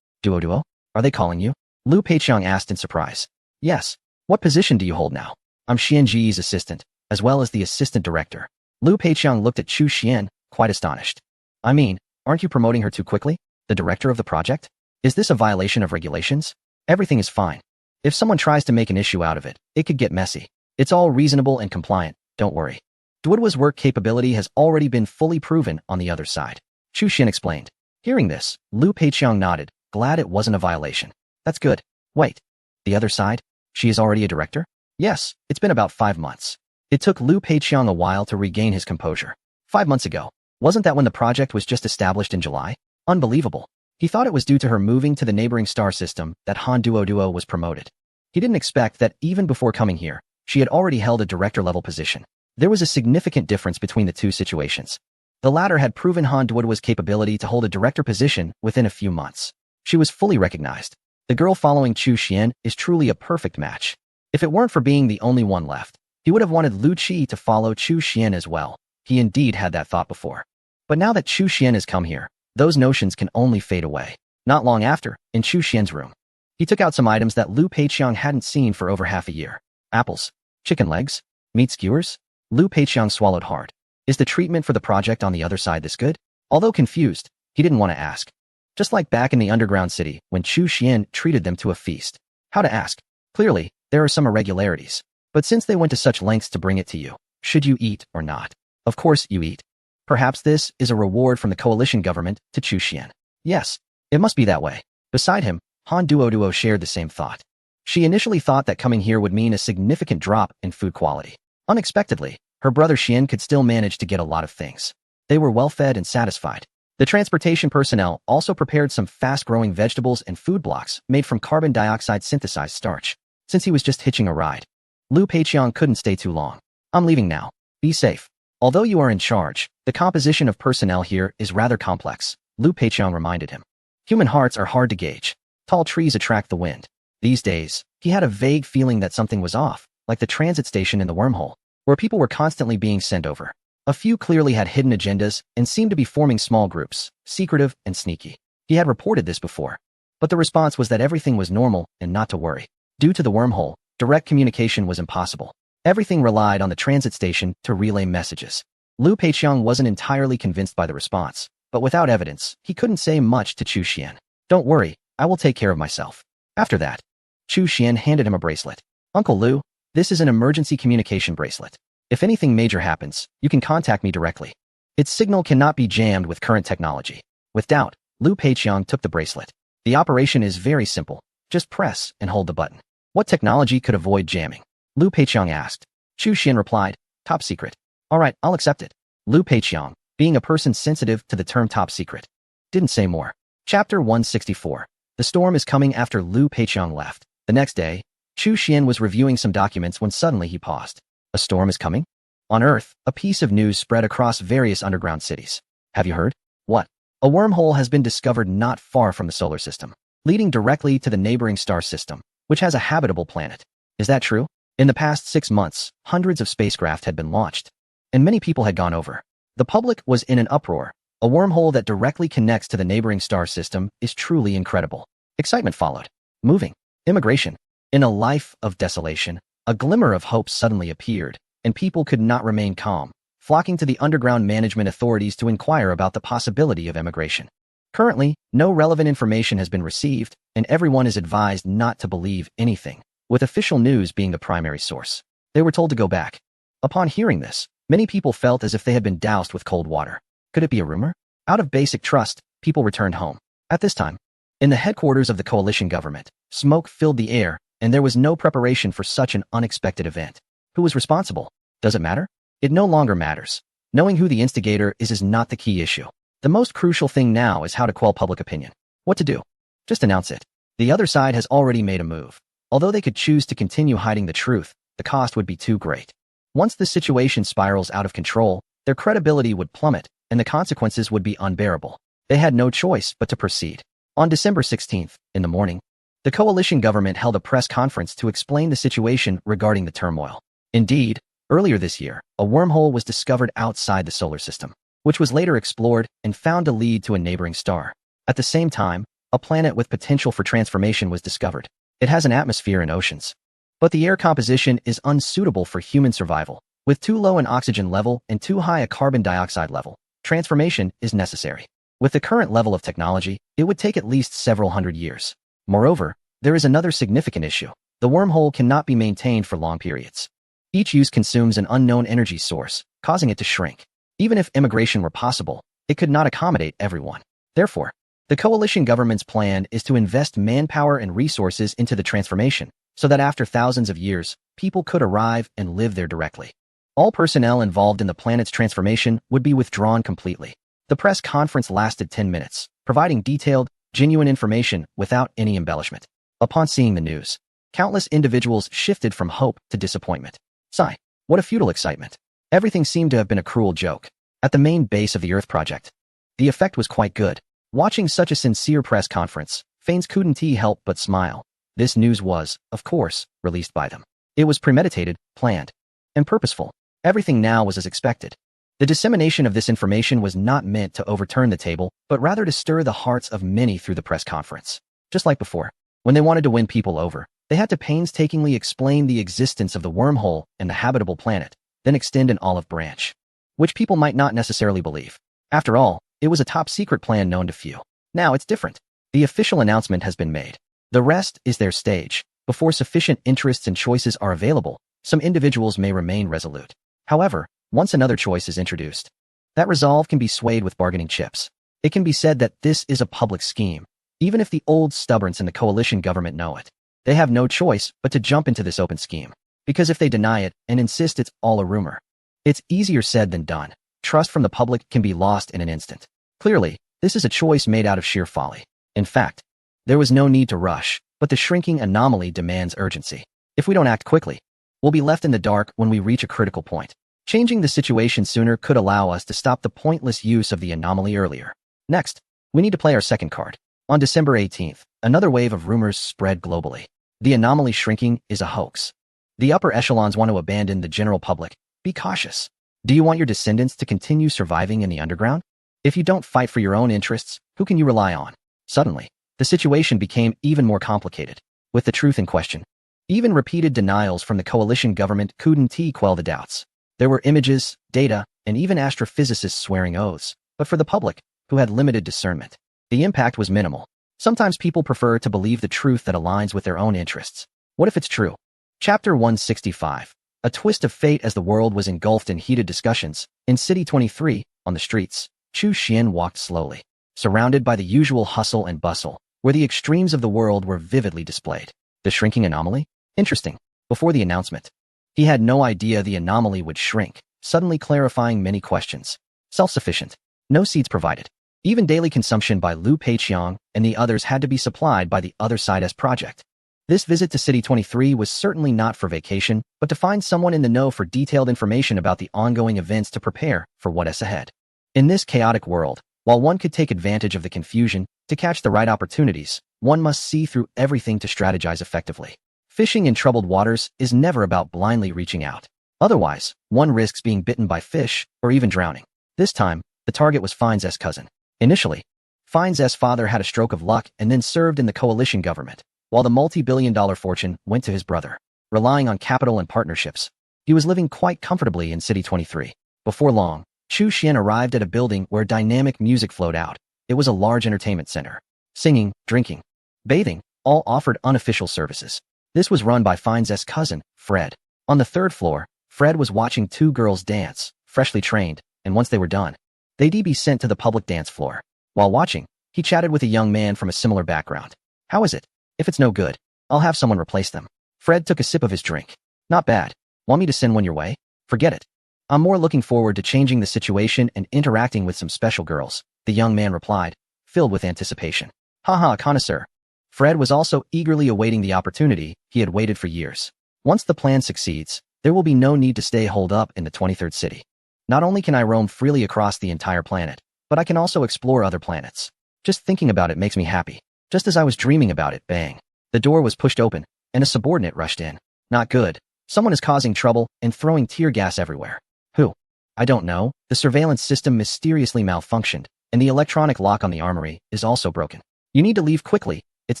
S1: Duo? Are they calling you? Lu Peiqiang asked in surprise. Yes. What position do you hold now? I'm Xianji's assistant, as well as the assistant director. Lu Peiqiang looked at Chu Xian, quite astonished. I mean, aren't you promoting her too quickly? The director of the project? Is this a violation of regulations? Everything is fine. If someone tries to make an issue out of it, it could get messy. It's all reasonable and compliant, don't worry. Duoduo's work capability has already been fully proven on the other side. Chu Xian explained. Hearing this, Lu Peiqiang nodded, glad it wasn't a violation. That's good. Wait. The other side? She is already a director? Yes, it's been about 5 months. It took Lu Peiqiang a while to regain his composure. 5 months ago. Wasn't that when the project was just established in July? Unbelievable. He thought it was due to her moving to the neighboring star system that Han Duo was promoted. He didn't expect that even before coming here, she had already held a director-level position. There was a significant difference between the two situations. The latter had proven Han Duo's capability to hold a director position within a few months. She was fully recognized. The girl following Chu Xian is truly a perfect match. If it weren't for being the only one left, he would have wanted Lu Qi to follow Chu Xian as well. He indeed had that thought before. But now that Chu Xian has come here, those notions can only fade away. Not long after, in Chu Xian's room, he took out some items that Lu Peiqiang hadn't seen for over half a year. Apples, chicken legs, meat skewers. Lu Peiqiang swallowed hard. Is the treatment for the project on the other side this good? Although confused, he didn't want to ask. Just like back in the underground city when Chu Xian treated them to a feast. How to ask? Clearly, there are some irregularities. But since they went to such lengths to bring it to you, should you eat or not? Of course you eat. Perhaps this is a reward from the coalition government to Chu Xian. Yes, it must be that way. Beside him, Han Duo shared the same thought. She initially thought that coming here would mean a significant drop in food quality. Unexpectedly, her brother Xian could still manage to get a lot of things. They were well-fed and satisfied. The transportation personnel also prepared some fast-growing vegetables and food blocks made from carbon dioxide synthesized starch. Since he was just hitching a ride, Lu Peiqiang couldn't stay too long. I'm leaving now. Be safe. Although you are in charge, the composition of personnel here is rather complex, Lu Peiqiang reminded him. Human hearts are hard to gauge. Tall trees attract the wind. These days, he had a vague feeling that something was off, like the transit station in the wormhole, where people were constantly being sent over. A few clearly had hidden agendas and seemed to be forming small groups, secretive and sneaky. He had reported this before. But the response was that everything was normal and not to worry. Due to the wormhole, direct communication was impossible. Everything relied on the transit station to relay messages. Lu Peiqiang wasn't entirely convinced by the response, but without evidence, he couldn't say much to Chu Xian. Don't worry, I will take care of myself. After that, Chu Xian handed him a bracelet. Uncle Lu, this is an emergency communication bracelet. If anything major happens, you can contact me directly. Its signal cannot be jammed with current technology. With doubt, Lu Peiqiang took the bracelet. The operation is very simple. Just press and hold the button. What technology could avoid jamming? Lu Peiqiang asked. Chu Xian replied, top secret. All right, I'll accept it. Lu Peiqiang, being a person sensitive to the term top secret, didn't say more. Chapter 164. The storm is coming after Lu Peiqiang left. The next day, Chu Xian was reviewing some documents when suddenly he paused. A storm is coming? On Earth, a piece of news spread across various underground cities. Have you heard? What? A wormhole has been discovered not far from the solar system, leading directly to the neighboring star system, which has a habitable planet. Is that true? In the past 6 months, hundreds of spacecraft had been launched, and many people had gone over. The public was in an uproar. A wormhole that directly connects to the neighboring star system is truly incredible. Excitement followed. Moving. Immigration. In a life of desolation, a glimmer of hope suddenly appeared, and people could not remain calm, flocking to the underground management authorities to inquire about the possibility of immigration. Currently, no relevant information has been received, and everyone is advised not to believe anything, with official news being the primary source. They were told to go back. Upon hearing this, many people felt as if they had been doused with cold water. Could it be a rumor? Out of basic trust, people returned home. At this time, in the headquarters of the coalition government, smoke filled the air, and there was no preparation for such an unexpected event. Who was responsible? Does it matter? It no longer matters. Knowing who the instigator is not the key issue. The most crucial thing now is how to quell public opinion. What to do? Just announce it. The other side has already made a move. Although they could choose to continue hiding the truth, the cost would be too great. Once the situation spirals out of control, their credibility would plummet, and the consequences would be unbearable. They had no choice but to proceed. On December 16th, in the morning, the coalition government held a press conference to explain the situation regarding the turmoil. Indeed, earlier this year, a wormhole was discovered outside the solar system, which was later explored and found to lead to a neighboring star. At the same time, a planet with potential for transformation was discovered. It has an atmosphere and oceans, but the air composition is unsuitable for human survival. With too low an oxygen level and too high a carbon dioxide level, transformation is necessary. With the current level of technology, it would take at least several hundred years. Moreover, there is another significant issue. The wormhole cannot be maintained for long periods. Each use consumes an unknown energy source, causing it to shrink. Even if immigration were possible, it could not accommodate everyone. Therefore, the coalition government's plan is to invest manpower and resources into the transformation, so that after thousands of years, people could arrive and live there directly. All personnel involved in the planet's transformation would be withdrawn completely. The press conference lasted 10 minutes, providing detailed, genuine information without any embellishment. Upon seeing the news, countless individuals shifted from hope to disappointment. Sigh, what a futile excitement. Everything seemed to have been a cruel joke. At the main base of the Earth project, the effect was quite good. Watching such a sincere press conference, fans couldn't help but smile. This news was, of course, released by them. It was premeditated, planned, and purposeful. Everything now was as expected. The dissemination of this information was not meant to overturn the table, but rather to stir the hearts of many through the press conference. Just like before, when they wanted to win people over, they had to painstakingly explain the existence of the wormhole and the habitable planet, then extend an olive branch, which people might not necessarily believe. After all, it was a top-secret plan known to few. Now it's different. The official announcement has been made. The rest is their stage. Before sufficient interests and choices are available, some individuals may remain resolute. However, once another choice is introduced, that resolve can be swayed with bargaining chips. It can be said that this is a public scheme. Even if the old stubborns in the coalition government know it, they have no choice but to jump into this open scheme. Because if they deny it and insist it's all a rumor, it's easier said than done. Trust from the public can be lost in an instant. Clearly, this is a choice made out of sheer folly. In fact, there was no need to rush, but the shrinking anomaly demands urgency. If we don't act quickly, we'll be left in the dark when we reach a critical point. Changing the situation sooner could allow us to stop the pointless use of the anomaly earlier. Next, we need to play our second card. On December 18th, another wave of rumors spread globally. The anomaly shrinking is a hoax. The upper echelons want to abandon the general public. Be cautious. Do you want your descendants to continue surviving in the underground? If you don't fight for your own interests, who can you rely on? Suddenly, the situation became even more complicated, with the truth in question. Even repeated denials from the coalition government couldn't quell the doubts. There were images, data, and even astrophysicists swearing oaths, but for the public, who had limited discernment, the impact was minimal. Sometimes people prefer to believe the truth that aligns with their own interests. What if it's true? Chapter 165. A twist of fate. As the world was engulfed in heated discussions, in City 23, on the streets, Chu Xian walked slowly, surrounded by the usual hustle and bustle, where the extremes of the world were vividly displayed. The shrinking anomaly? Interesting. Before the announcement, he had no idea the anomaly would shrink, suddenly clarifying many questions. Self-sufficient. No seeds provided. Even daily consumption by Liu Peiqiang and the others had to be supplied by the Other Side's project. This visit to City 23 was certainly not for vacation, but to find someone in the know for detailed information about the ongoing events to prepare for what is ahead. In this chaotic world, while one could take advantage of the confusion to catch the right opportunities, one must see through everything to strategize effectively. Fishing in troubled waters is never about blindly reaching out. Otherwise, one risks being bitten by fish or even drowning. This time, the target was Fine's cousin. Initially, Fine's father had a stroke of luck and then served in the coalition government, while the multi-billion-dollar fortune went to his brother. Relying on capital and partnerships, he was living quite comfortably in City 23. Before long, Chu Xian arrived at a building where dynamic music flowed out. It was a large entertainment center. Singing, drinking, bathing, all offered unofficial services. This was run by Fine's cousin, Fred. On the third floor, Fred was watching two girls dance, freshly trained, and once they were done, they'd be sent to the public dance floor. While watching, he chatted with a young man from a similar background. How is it? If it's no good, I'll have someone replace them. Fred took a sip of his drink. Not bad. Want me to send one your way? Forget it. I'm more looking forward to changing the situation and interacting with some special girls, the young man replied, filled with anticipation. Haha, connoisseur. Fred was also eagerly awaiting the opportunity he had waited for years. Once the plan succeeds, there will be no need to stay holed up in the 23rd city. Not only can I roam freely across the entire planet, but I can also explore other planets. Just thinking about it makes me happy. Just as I was dreaming about it, bang. The door was pushed open, and a subordinate rushed in. Not good. Someone is causing trouble and throwing tear gas everywhere. Who? I don't know. The surveillance system mysteriously malfunctioned, and the electronic lock on the armory is also broken. You need to leave quickly. It's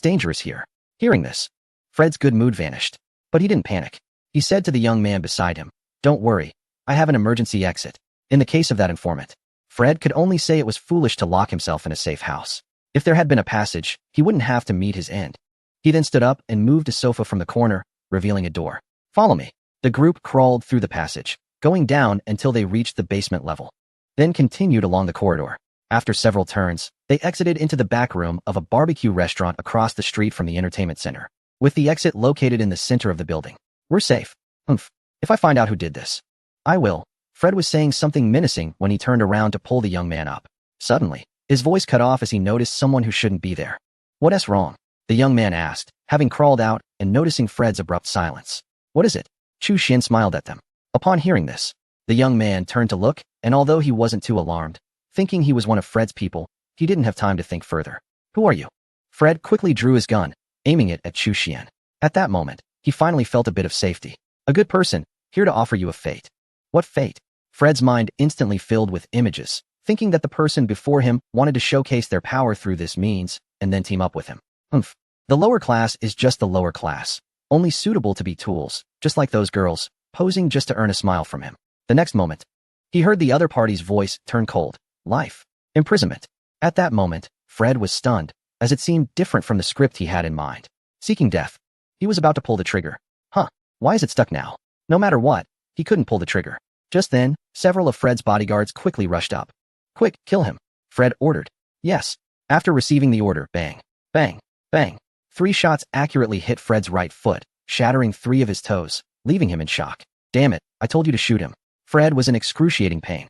S1: dangerous here. Hearing this, Fred's good mood vanished. But he didn't panic. He said to the young man beside him, don't worry. I have an emergency exit. In the case of that informant, Fred could only say it was foolish to lock himself in a safe house. If there had been a passage, he wouldn't have to meet his end. He then stood up and moved a sofa from the corner, revealing a door. Follow me. The group crawled through the passage, going down until they reached the basement level, then continued along the corridor. After several turns, they exited into the back room of a barbecue restaurant across the street from the entertainment center, with the exit located in the center of the building. We're safe. If I find out who did this, I will. Fred was saying something menacing when he turned around to pull the young man up. Suddenly, his voice cut off as he noticed someone who shouldn't be there. What's wrong? The young man asked, having crawled out and noticing Fred's abrupt silence. What is it? Chu Xian smiled at them. Upon hearing this, the young man turned to look, and although he wasn't too alarmed, thinking he was one of Fred's people, he didn't have time to think further. Who are you? Fred quickly drew his gun, aiming it at Chu Xian. At that moment, he finally felt a bit of safety. A good person, here to offer you a fate. What fate? Fred's mind instantly filled with images, thinking that the person before him wanted to showcase their power through this means, and then team up with him. The lower class is just the lower class, only suitable to be tools, just like those girls, posing just to earn a smile from him. The next moment, he heard the other party's voice turn cold. Life. Imprisonment. At that moment, Fred was stunned, as it seemed different from the script he had in mind. Seeking death. He was about to pull the trigger. Huh, why is it stuck now? No matter what, he couldn't pull the trigger. Just then, several of Fred's bodyguards quickly rushed up. Quick, kill him, Fred ordered. Yes. After receiving the order, bang, bang, bang. 3 shots accurately hit Fred's right foot, shattering 3 of his toes, leaving him in shock. Damn it, I told you to shoot him. Fred was in excruciating pain.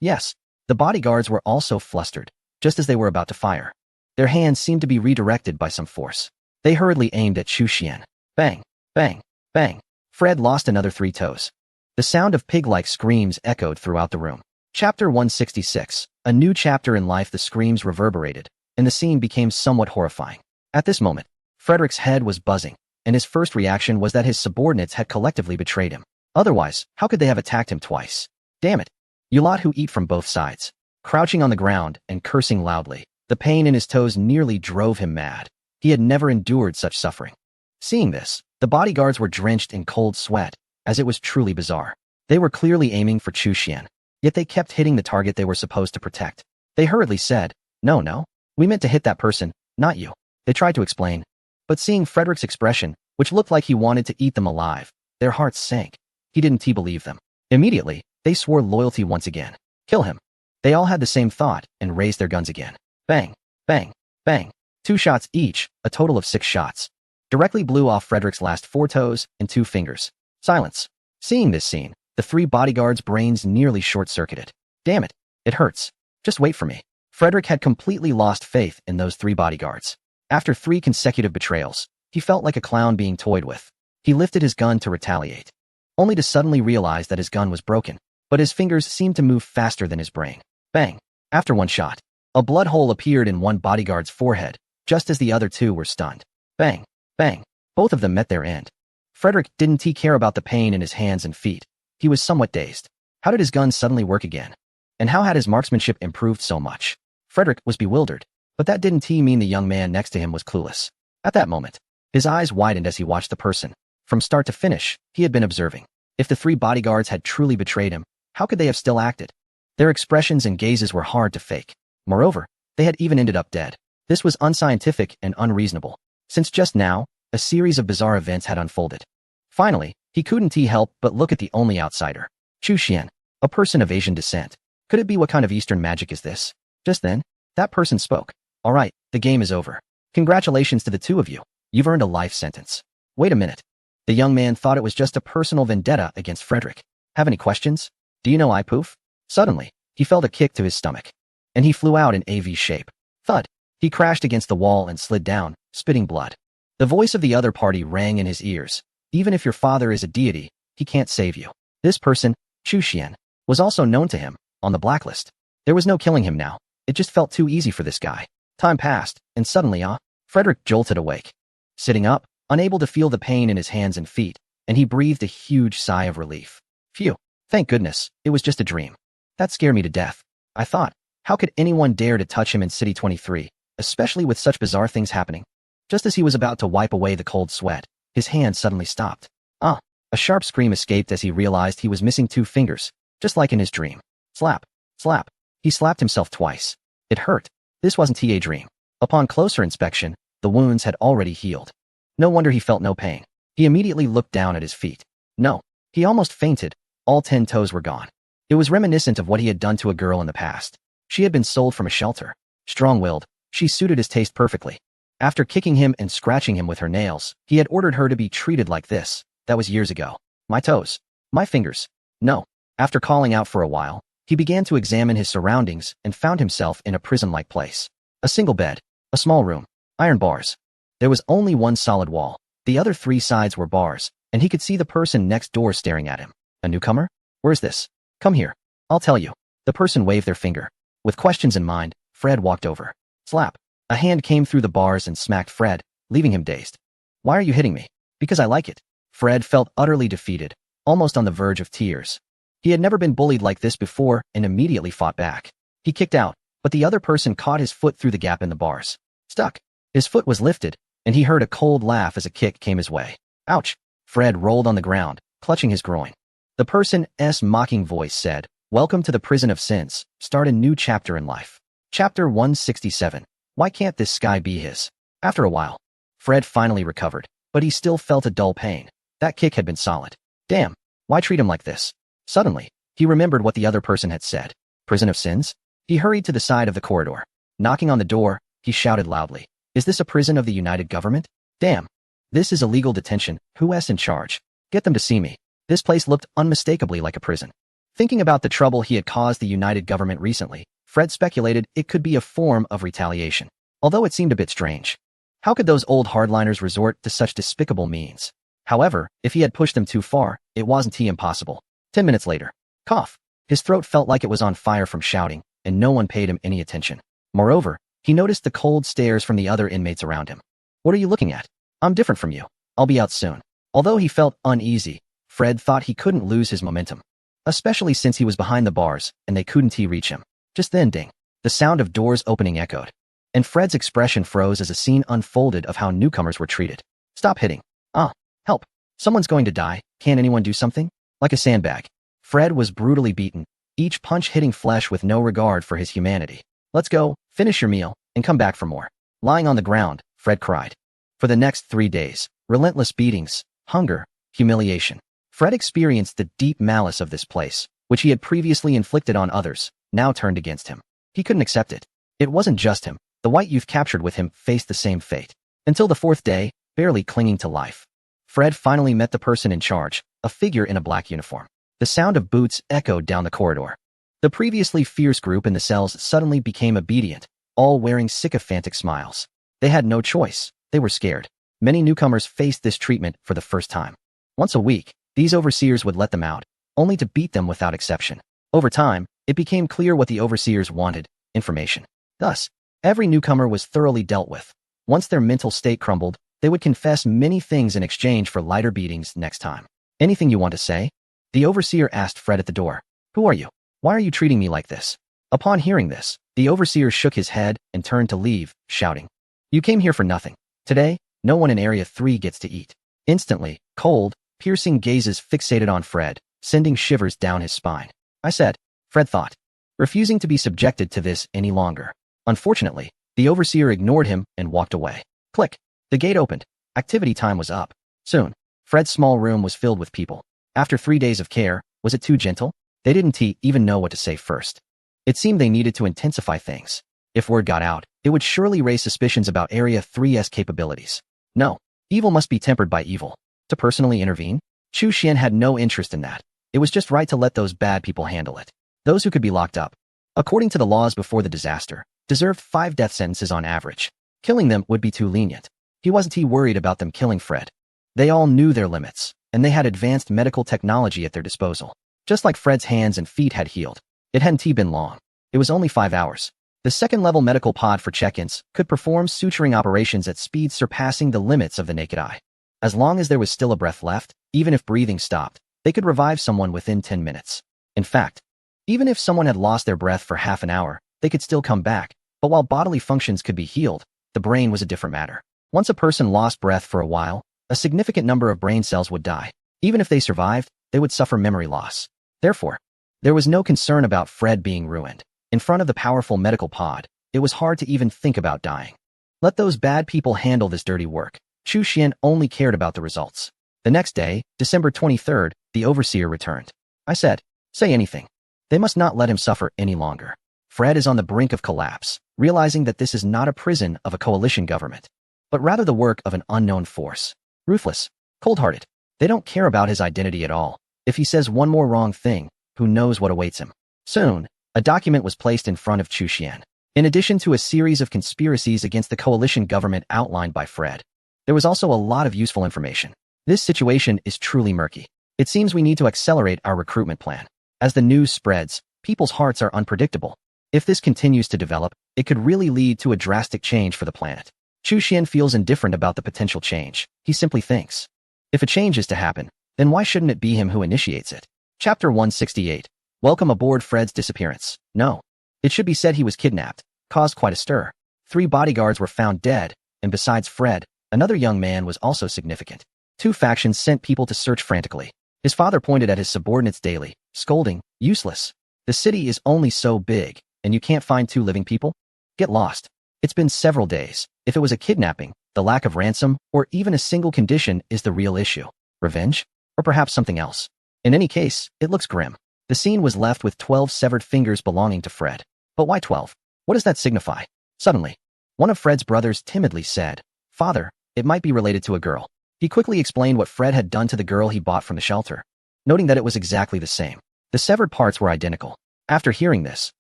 S1: Yes. The bodyguards were also flustered, just as they were about to fire. Their hands seemed to be redirected by some force. They hurriedly aimed at Chu Xian. Bang, bang, bang. Fred lost another 3 toes. The sound of pig-like screams echoed throughout the room. Chapter 166. A new chapter in life. The screams reverberated, and the scene became somewhat horrifying. At this moment, Frederick's head was buzzing, and his first reaction was that his subordinates had collectively betrayed him. Otherwise, how could they have attacked him twice? Damn it. You lot who eat from both sides. Crouching on the ground and cursing loudly, the pain in his toes nearly drove him mad. He had never endured such suffering. Seeing this, the bodyguards were drenched in cold sweat, as it was truly bizarre. They were clearly aiming for Chu Xian, yet they kept hitting the target they were supposed to protect. They hurriedly said, No, we meant to hit that person, not you. They tried to explain, but seeing Frederick's expression, which looked like he wanted to eat them alive, their hearts sank. He didn't believe them. Immediately, they swore loyalty once again. Kill him. They all had the same thought and raised their guns again. Bang, bang, bang. 2 shots each, a total of 6 shots, directly blew off Frederick's last 4 toes and 2 fingers. Silence. Seeing this scene, the 3 bodyguards' brains nearly short-circuited. Damn it, it hurts. Just wait for me. Frederick had completely lost faith in those 3 bodyguards. After 3 consecutive betrayals, he felt like a clown being toyed with. He lifted his gun to retaliate, only to suddenly realize that his gun was broken, but his fingers seemed to move faster than his brain. Bang. After 1 shot, a blood hole appeared in one bodyguard's forehead, just as the other 2 were stunned. Bang, bang. Both of them met their end. Frederick didn't care about the pain in his hands and feet. He was somewhat dazed. How did his gun suddenly work again? And how had his marksmanship improved so much? Frederick was bewildered, but that didn't mean the young man next to him was clueless. At that moment, his eyes widened as he watched the person. From start to finish, he had been observing. If the 3 bodyguards had truly betrayed him, how could they have still acted? Their expressions and gazes were hard to fake. Moreover, they had even ended up dead. This was unscientific and unreasonable, since just now, a series of bizarre events had unfolded. Finally, he couldn't help but look at the only outsider, Chu Xian, a person of Asian descent. Could it be? What kind of Eastern magic is this? Just then, that person spoke. All right, the game is over. Congratulations to the 2 of you. You've earned a life sentence. Wait a minute. The young man thought it was just a personal vendetta against Frederick. Have any questions? Do you know I poof? Suddenly, he felt a kick to his stomach, and he flew out in a V shape. Thud. He crashed against the wall and slid down, spitting blood. The voice of the other party rang in his ears. Even if your father is a deity, he can't save you. This person, Chu Xian, was also known to him, on the blacklist. There was no killing him now. It just felt too easy for this guy. Time passed, and suddenly, Frederick jolted awake. Sitting up, unable to feel the pain in his hands and feet, and he breathed a huge sigh of relief. Phew. Thank goodness, it was just a dream. That scared me to death. I thought, how could anyone dare to touch him in City 23, especially with such bizarre things happening? Just as he was about to wipe away the cold sweat, his hand suddenly stopped. A sharp scream escaped as he realized he was missing 2 fingers, just like in his dream. Slap, slap. He slapped himself twice. It hurt. This wasn't a dream. Upon closer inspection, the wounds had already healed. No wonder he felt no pain. He immediately looked down at his feet. No, he almost fainted. All 10 toes were gone. It was reminiscent of what he had done to a girl in the past. She had been sold from a shelter. Strong-willed, she suited his taste perfectly. After kicking him and scratching him with her nails, he had ordered her to be treated like this. That was years ago. My toes. My fingers. No. After calling out for a while, he began to examine his surroundings and found himself in a prison-like place. A single bed, a small room, iron bars. There was only one solid wall. The other 3 sides were bars, and he could see the person next door staring at him. A newcomer? Where's this? Come here. I'll tell you. The person waved their finger. With questions in mind, Fred walked over. Slap. A hand came through the bars and smacked Fred, leaving him dazed. Why are you hitting me? Because I like it. Fred felt utterly defeated, almost on the verge of tears. He had never been bullied like this before and immediately fought back. He kicked out, but the other person caught his foot through the gap in the bars. Stuck. His foot was lifted, and he heard a cold laugh as a kick came his way. Ouch. Fred rolled on the ground, clutching his groin. The person's mocking voice said, Welcome to the prison of sins. Start a new chapter in life. Chapter 167. Why can't this sky be his? After a while, Fred finally recovered, but he still felt a dull pain. That kick had been solid. Damn, why treat him like this? Suddenly, he remembered what the other person had said. Prison of sins? He hurried to the side of the corridor. Knocking on the door, he shouted loudly. Is this a prison of the United Government? Damn. This is illegal detention. Who's in charge? Get them to see me. This place looked unmistakably like a prison. Thinking about the trouble he had caused the United Government recently, Fred speculated it could be a form of retaliation, although it seemed a bit strange. How could those old hardliners resort to such despicable means? However, if he had pushed them too far, it wasn't impossible. 10 minutes later. Cough. His throat felt like it was on fire from shouting, and no one paid him any attention. Moreover, he noticed the cold stares from the other inmates around him. What are you looking at? I'm different from you. I'll be out soon. Although he felt uneasy, Fred thought he couldn't lose his momentum, especially since he was behind the bars and they couldn't reach him. Just then, ding. The sound of doors opening echoed, and Fred's expression froze as a scene unfolded of how newcomers were treated. Stop hitting. Ah, help. Someone's going to die. Can't anyone do something? Like a sandbag. Fred was brutally beaten, each punch hitting flesh with no regard for his humanity. Let's go, finish your meal, and come back for more. Lying on the ground, Fred cried. For the next 3 days, relentless beatings, hunger, humiliation. Fred experienced the deep malice of this place, which he had previously inflicted on others, now turned against him. He couldn't accept it. It wasn't just him. The white youth captured with him faced the same fate. Until the 4th day, barely clinging to life. Fred finally met the person in charge, a figure in a black uniform. The sound of boots echoed down the corridor. The previously fierce group in the cells suddenly became obedient, all wearing sycophantic smiles. They had no choice. They were scared. Many newcomers faced this treatment for the first time. Once a week, these overseers would let them out, only to beat them without exception. Over time, it became clear what the overseers wanted: information. Thus, every newcomer was thoroughly dealt with. Once their mental state crumbled, they would confess many things in exchange for lighter beatings next time. Anything you want to say? The overseer asked Fred at the door. Who are you? Why are you treating me like this? Upon hearing this, the overseer shook his head and turned to leave, shouting, You came here for nothing. Today, no one in Area 3 gets to eat. Instantly, cold, piercing gazes fixated on Fred, sending shivers down his spine. I said, Fred thought, refusing to be subjected to this any longer. Unfortunately, the overseer ignored him and walked away. Click. The gate opened. Activity time was up. Soon, Fred's small room was filled with people. After 3 days of care, was it too gentle? They didn't even know what to say first. It seemed they needed to intensify things. If word got out, it would surely raise suspicions about Area 3's capabilities. No, evil must be tempered by evil. To personally intervene? Chu Xian had no interest in that. It was just right to let those bad people handle it. Those who could be locked up, according to the laws before the disaster, deserved 5 death sentences on average. Killing them would be too lenient. He wasn't worried about them killing Fred. They all knew their limits, and they had advanced medical technology at their disposal. Just like Fred's hands and feet had healed. It hadn't been long. It was only 5 hours. The second-level medical pod for check-ins could perform suturing operations at speeds surpassing the limits of the naked eye. As long as there was still a breath left, even if breathing stopped, they could revive someone within 10 minutes. In fact, even if someone had lost their breath for half an hour, they could still come back. But while bodily functions could be healed, the brain was a different matter. Once a person lost breath for a while, a significant number of brain cells would die. Even if they survived, they would suffer memory loss. Therefore, there was no concern about Fred being ruined. In front of the powerful medical pod, it was hard to even think about dying. Let those bad people handle this dirty work. Chu Xian only cared about the results. The next day, December 23rd, the overseer returned. I said, say anything. They must not let him suffer any longer. Fred is on the brink of collapse, realizing that this is not a prison of a coalition government, but rather the work of an unknown force. Ruthless, cold-hearted. They don't care about his identity at all. If he says one more wrong thing, who knows what awaits him. Soon, a document was placed in front of Chu Xian. In addition to a series of conspiracies against the coalition government outlined by Fred, there was also a lot of useful information. This situation is truly murky. It seems we need to accelerate our recruitment plan. As the news spreads, people's hearts are unpredictable. If this continues to develop, it could really lead to a drastic change for the planet. Chu Xian feels indifferent about the potential change. He simply thinks, if a change is to happen, then why shouldn't it be him who initiates it? Chapter 168. Welcome aboard. Fred's disappearance. No. It should be said he was kidnapped. Caused quite a stir. 3 bodyguards were found dead, and besides Fred, another young man was also significant. 2 factions sent people to search frantically. His father pointed at his subordinates daily, scolding, useless. The city is only so big, and you can't find 2 living people? Get lost. It's been several days. If it was a kidnapping, The lack of ransom, or even a single condition, is the real issue. Revenge? Or perhaps something else. In any case, it looks grim. The scene was left with 12 severed fingers belonging to Fred. But why 12? What does that signify? Suddenly, one of Fred's brothers timidly said, "Father, it might be related to a girl." He quickly explained what Fred had done to the girl he bought from the shelter, noting that it was exactly the same. The severed parts were identical. After hearing this,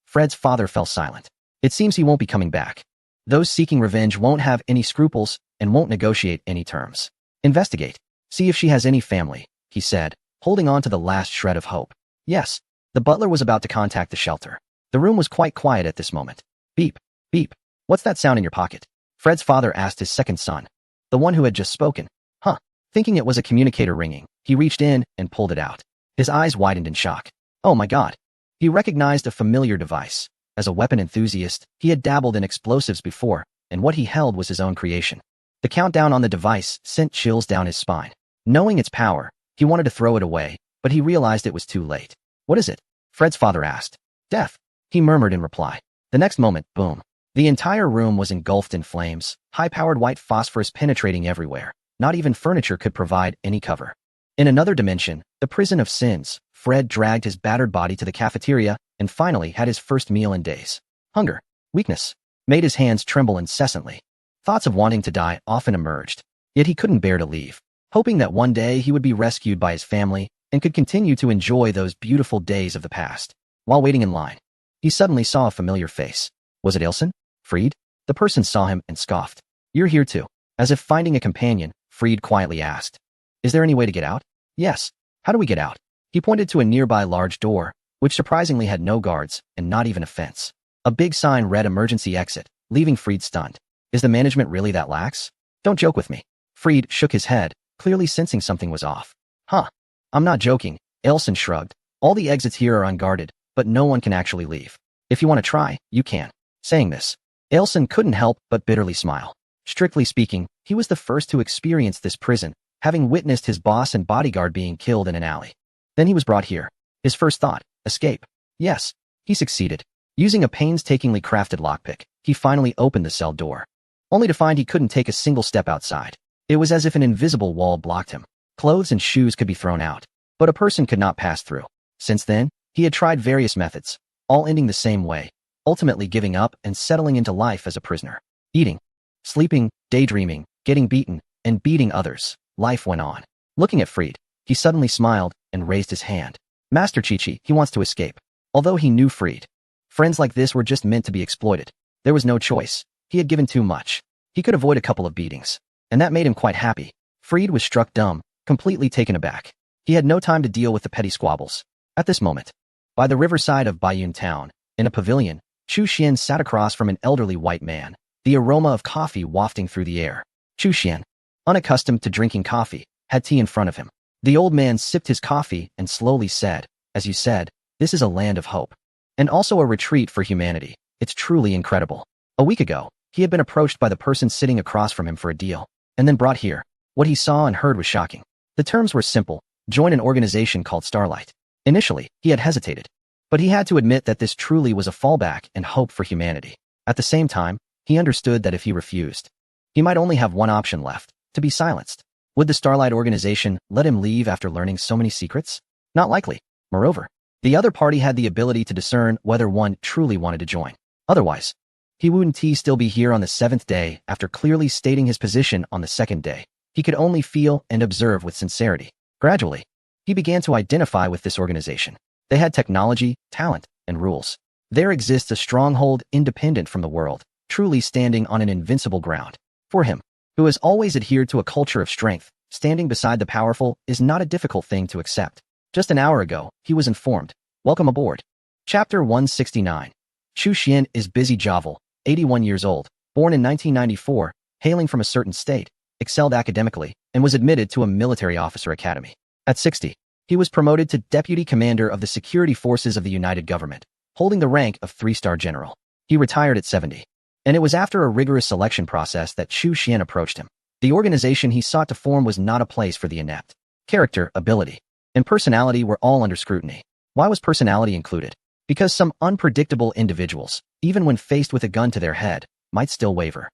S1: Fred's father fell silent. It seems he won't be coming back. Those seeking revenge won't have any scruples and won't negotiate any terms. Investigate. See if she has any family, he said, holding on to the last shred of hope. Yes, the butler was about to contact the shelter. The room was quite quiet at this moment. Beep, beep. What's that sound in your pocket? Fred's father asked his second son, the one who had just spoken. Huh. Thinking it was a communicator ringing, he reached in and pulled it out. His eyes widened in shock. Oh my God. He recognized a familiar device. As a weapon enthusiast, he had dabbled in explosives before, and what he held was his own creation. The countdown on the device sent chills down his spine. Knowing its power, he wanted to throw it away, but he realized it was too late. What is it? Fred's father asked. Death, he murmured in reply. The next moment, boom. The entire room was engulfed in flames, high-powered white phosphorus penetrating everywhere. Not even furniture could provide any cover. In another dimension, the prison of sins, Fred dragged his battered body to the cafeteria and finally had his first meal in days. Hunger, weakness, made his hands tremble incessantly. Thoughts of wanting to die often emerged, yet he couldn't bear to leave, hoping that one day he would be rescued by his family and could continue to enjoy those beautiful days of the past. While waiting in line, he suddenly saw a familiar face. Was it Ilsen? Fried? The person saw him and scoffed. You're here too. As if finding a companion, Fried quietly asked. Is there any way to get out? Yes. How do we get out? He pointed to a nearby large door, which surprisingly had no guards and not even a fence. A big sign read emergency exit, leaving Fried stunned. Is the management really that lax? Don't joke with me. Fried shook his head, clearly sensing something was off. Huh. I'm not joking, Ilsen shrugged. All the exits here are unguarded, but no one can actually leave. If you want to try, you can. Saying this, Ilsen couldn't help but bitterly smile. Strictly speaking, he was the first to experience this prison, having witnessed his boss and bodyguard being killed in an alley. Then he was brought here. His first thought, escape. Yes, he succeeded. Using a painstakingly crafted lockpick, he finally opened the cell door, only to find he couldn't take a single step outside. It was as if an invisible wall blocked him. Clothes and shoes could be thrown out, but a person could not pass through. Since then, he had tried various methods, all ending the same way, ultimately giving up and settling into life as a prisoner. Eating, sleeping, daydreaming, getting beaten, and beating others. Life went on. Looking at Fried, he suddenly smiled and raised his hand. Master Chichi, he wants to escape. Although he knew Fried, friends like this were just meant to be exploited. There was no choice. He had given too much. He could avoid a couple of beatings, and that made him quite happy. Fried was struck dumb, completely taken aback. He had no time to deal with the petty squabbles. At this moment, by the riverside of Bayun town, in a pavilion, Chu Xian sat across from an elderly white man, the aroma of coffee wafting through the air. Chu Xian, unaccustomed to drinking coffee, had tea in front of him. The old man sipped his coffee and slowly said, as you said, this is a land of hope. And also a retreat for humanity. It's truly incredible. A week ago, he had been approached by the person sitting across from him for a deal, and then brought here. What he saw and heard was shocking. The terms were simple: join an organization called Starlight. Initially, he had hesitated, but he had to admit that this truly was a fallback and hope for humanity. At the same time, he understood that if he refused, he might only have one option left: to be silenced. Would the Starlight organization let him leave after learning so many secrets? Not likely. Moreover, the other party had the ability to discern whether one truly wanted to join. Otherwise, he wouldn't still be here on the 7th day after clearly stating his position on the 2nd day. He could only feel and observe with sincerity. Gradually, he began to identify with this organization. They had technology, talent, and rules. There exists a stronghold independent from the world, truly standing on an invincible ground. For him, who has always adhered to a culture of strength, standing beside the powerful is not a difficult thing to accept. Just an hour ago, he was informed. Welcome aboard. Chapter 169. Chu Xian is Busy Jovel, 81 years old, born in 1994, hailing from a certain state, excelled academically, and was admitted to a military officer academy. At 60, he was promoted to Deputy Commander of the Security Forces of the United Government, holding the rank of 3-star General. He retired at 70, and it was after a rigorous selection process that Chu Xian approached him. The organization he sought to form was not a place for the inept. Character, ability, and personality were all under scrutiny. Why was personality included? Because some unpredictable individuals, even when faced with a gun to their head, might still waver.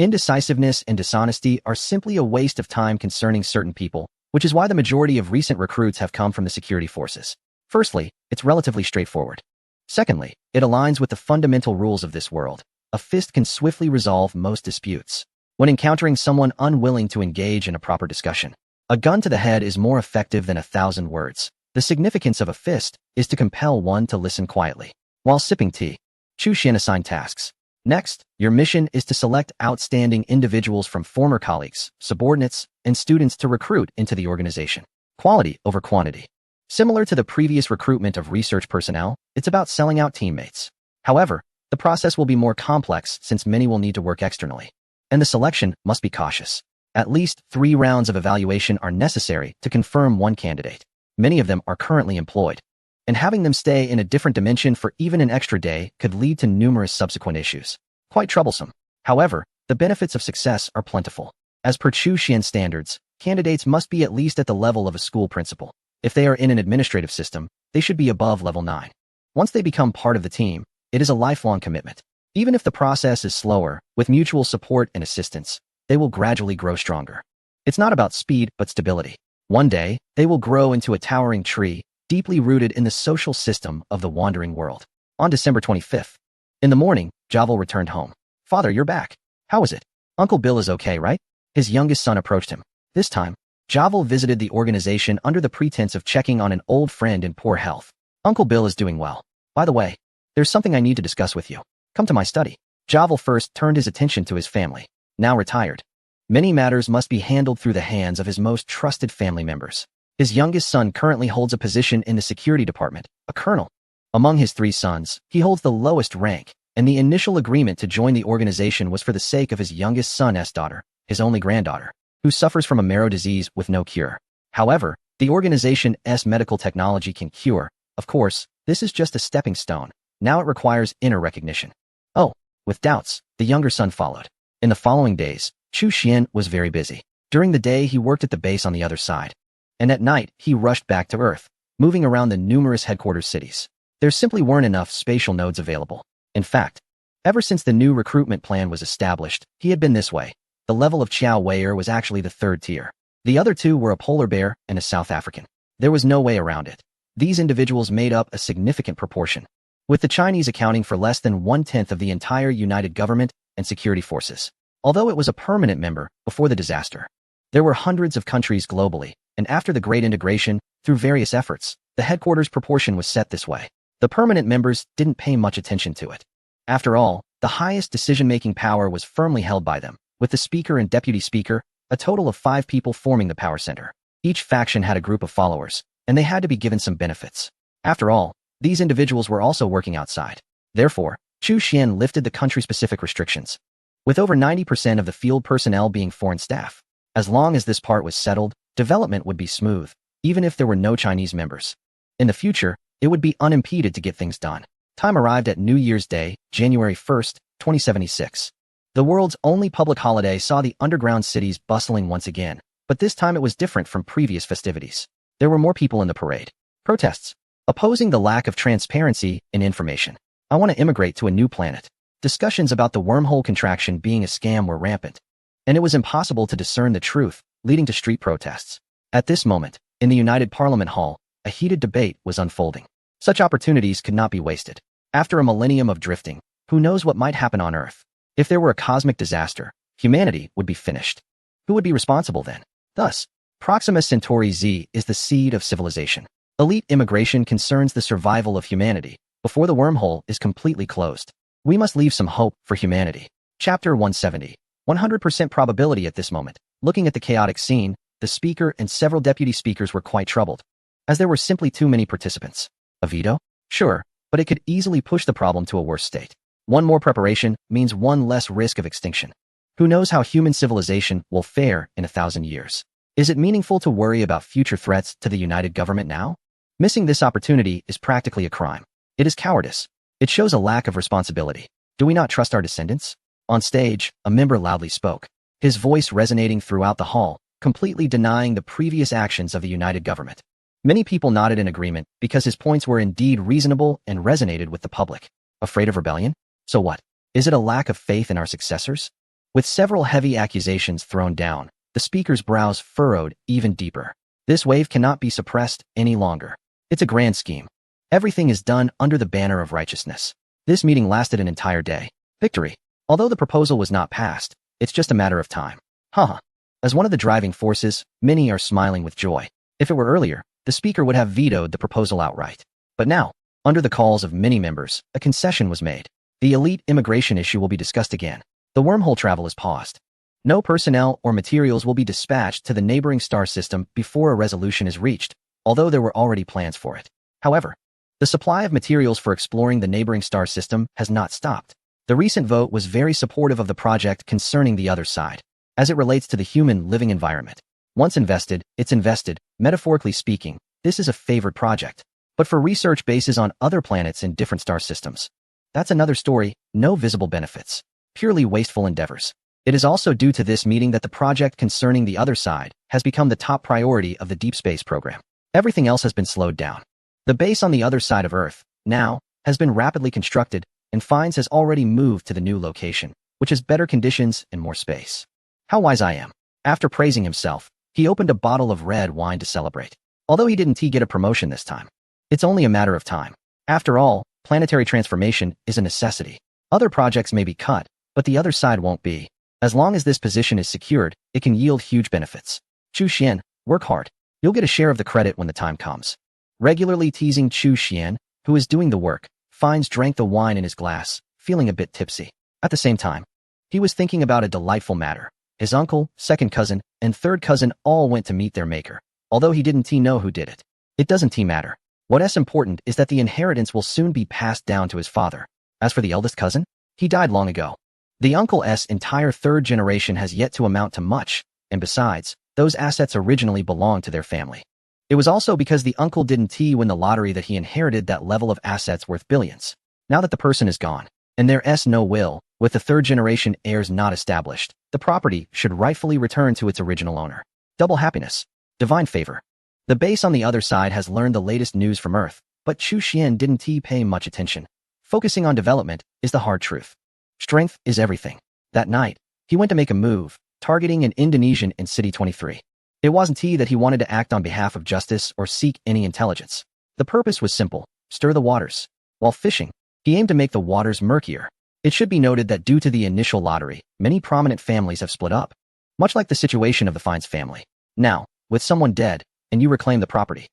S1: Indecisiveness and dishonesty are simply a waste of time concerning certain people, which is why the majority of recent recruits have come from the security forces. Firstly, it's relatively straightforward. Secondly, it aligns with the fundamental rules of this world. A fist can swiftly resolve most disputes. When encountering someone unwilling to engage in a proper discussion, a gun to the head is more effective than 1,000 words. The significance of a fist is to compel one to listen quietly while sipping tea. Chu Xian assigned tasks. Next, your mission is to select outstanding individuals from former colleagues, subordinates, and students to recruit into the organization. Quality over quantity. Similar to the previous recruitment of research personnel, it's about selling out teammates. However, the process will be more complex since many will need to work externally. And the selection must be cautious. At least 3 rounds of evaluation are necessary to confirm one candidate. Many of them are currently employed, and having them stay in a different dimension for even an extra day could lead to numerous subsequent issues. Quite troublesome. However, the benefits of success are plentiful. As per Chu Xian standards, candidates must be at least at the level of a school principal. If they are in an administrative system, they should be above level 9. Once they become part of the team, it is a lifelong commitment. Even if the process is slower, with mutual support and assistance, they will gradually grow stronger. It's not about speed, but stability. One day, they will grow into a towering tree, deeply rooted in the social system of the wandering world. On December 25th, in the morning, Javel returned home. "Father, you're back. How is it? Uncle Bill is okay, right?" His youngest son approached him. This time, Javel visited the organization under the pretense of checking on an old friend in poor health. "Uncle Bill is doing well. By the way, there's something I need to discuss with you. Come to my study." Javel first turned his attention to his family, now retired. Many matters must be handled through the hands of his most trusted family members. His youngest son currently holds a position in the security department, a colonel. Among his 3 sons, he holds the lowest rank, and the initial agreement to join the organization was for the sake of his youngest son's daughter, his only granddaughter, who suffers from a marrow disease with no cure. However, the organization's medical technology can cure. Of course, this is just a stepping stone. Now it requires inner recognition. Oh, with doubts, the younger son followed. In the following days, Chu Xian was very busy. During the day, he worked at the base on the other side. And at night, he rushed back to Earth, moving around the numerous headquarters cities. There simply weren't enough spatial nodes available. In fact, ever since the new recruitment plan was established, he had been this way. The level of Qiao Weier was actually the 3rd tier. The other 2 were a polar bear and a South African. There was no way around it. These individuals made up a significant proportion, with the Chinese accounting for less than 1/10 of the entire United Government and Security Forces. Although it was a permanent member before the disaster, there were hundreds of countries globally, and after the Great Integration, through various efforts, the headquarters proportion was set this way. The permanent members didn't pay much attention to it. After all, the highest decision-making power was firmly held by them, with the speaker and deputy speaker, a total of 5 people forming the power center. Each faction had a group of followers, and they had to be given some benefits. After all, these individuals were also working outside. Therefore, Chu Xian lifted the country-specific restrictions, with over 90% of the field personnel being foreign staff. As long as this part was settled, development would be smooth, even if there were no Chinese members. In the future, it would be unimpeded to get things done. Time arrived at New Year's Day, January 1st, 2076. The world's only public holiday saw the underground cities bustling once again, but this time it was different from previous festivities. There were more people in the parade. Protests, opposing the lack of transparency in information. "I want to immigrate to a new planet." Discussions about the wormhole contraction being a scam were rampant, and it was impossible to discern the truth, leading to street protests. At this moment, in the United Parliament Hall, a heated debate was unfolding. Such opportunities could not be wasted. After a millennium of drifting, who knows what might happen on Earth? If there were a cosmic disaster, humanity would be finished. Who would be responsible then? Thus, Proxima Centauri Z is the seed of civilization. Elite immigration concerns the survival of humanity before the wormhole is completely closed. We must leave some hope for humanity. Chapter 170. 100% probability at this moment. Looking at the chaotic scene, the speaker and several deputy speakers were quite troubled, as there were simply too many participants. A veto? Sure, but it could easily push the problem to a worse state. One more preparation means one less risk of extinction. Who knows how human civilization will fare in 1,000 years? Is it meaningful to worry about future threats to the United Government now? Missing this opportunity is practically a crime. It is cowardice. It shows a lack of responsibility. Do we not trust our descendants? On stage, a member loudly spoke, his voice resonating throughout the hall, completely denying the previous actions of the United Government. Many people nodded in agreement because his points were indeed reasonable and resonated with the public. Afraid of rebellion? So what? Is it a lack of faith in our successors? With several heavy accusations thrown down, the speaker's brows furrowed even deeper. This wave cannot be suppressed any longer. It's a grand scheme. Everything is done under the banner of righteousness. This meeting lasted an entire day. Victory. Although the proposal was not passed, it's just a matter of time. Haha. As one of the driving forces, many are smiling with joy. If it were earlier, the speaker would have vetoed the proposal outright. But now, under the calls of many members, a concession was made. The elite immigration issue will be discussed again. The wormhole travel is paused. No personnel or materials will be dispatched to the neighboring star system before a resolution is reached, although there were already plans for it. However, the supply of materials for exploring the neighboring star system has not stopped. The recent vote was very supportive of the project concerning the other side, as it relates to the human living environment. Once invested, it's invested. Metaphorically speaking, this is a favored project. But for research bases on other planets in different star systems, that's another story. No visible benefits. Purely wasteful endeavors. It is also due to this meeting that the project concerning the other side has become the top priority of the deep space program. Everything else has been slowed down. The base on the other side of Earth, now, has been rapidly constructed, and Fiennes has already moved to the new location, which has better conditions and more space. How wise I am. After praising himself, he opened a bottle of red wine to celebrate. Although he didn't get a promotion this time. It's only a matter of time. After all, planetary transformation is a necessity. Other projects may be cut, but the other side won't be. As long as this position is secured, it can yield huge benefits. Chu Xian, work hard. You'll get a share of the credit when the time comes. Regularly teasing Chu Xian, who is doing the work, Fiennes drank the wine in his glass, feeling a bit tipsy. At the same time, he was thinking about a delightful matter. His uncle, second cousin, and third cousin all went to meet their maker, although he didn't know who did it. It doesn't matter. What's important is that the inheritance will soon be passed down to his father. As for the eldest cousin, he died long ago. The uncle's entire third generation has yet to amount to much, and besides, those assets originally belonged to their family. It was also because the uncle didn't win the lottery that he inherited that level of assets worth billions. Now that the person is gone, and there's no will, with the third generation heirs not established, the property should rightfully return to its original owner. Double happiness. Divine favor. The base on the other side has learned the latest news from Earth, but Chu Xian didn't pay much attention. Focusing on development is the hard truth. Strength is everything. That night, he went to make a move, targeting an Indonesian in City 23. It wasn't that he wanted to act on behalf of justice or seek any intelligence. The purpose was simple: stir the waters. While fishing, he aimed to make the waters murkier. It should be noted that due to the initial lottery, many prominent families have split up. Much like the situation of the Fiennes family. Now, with someone dead, and you reclaim the property.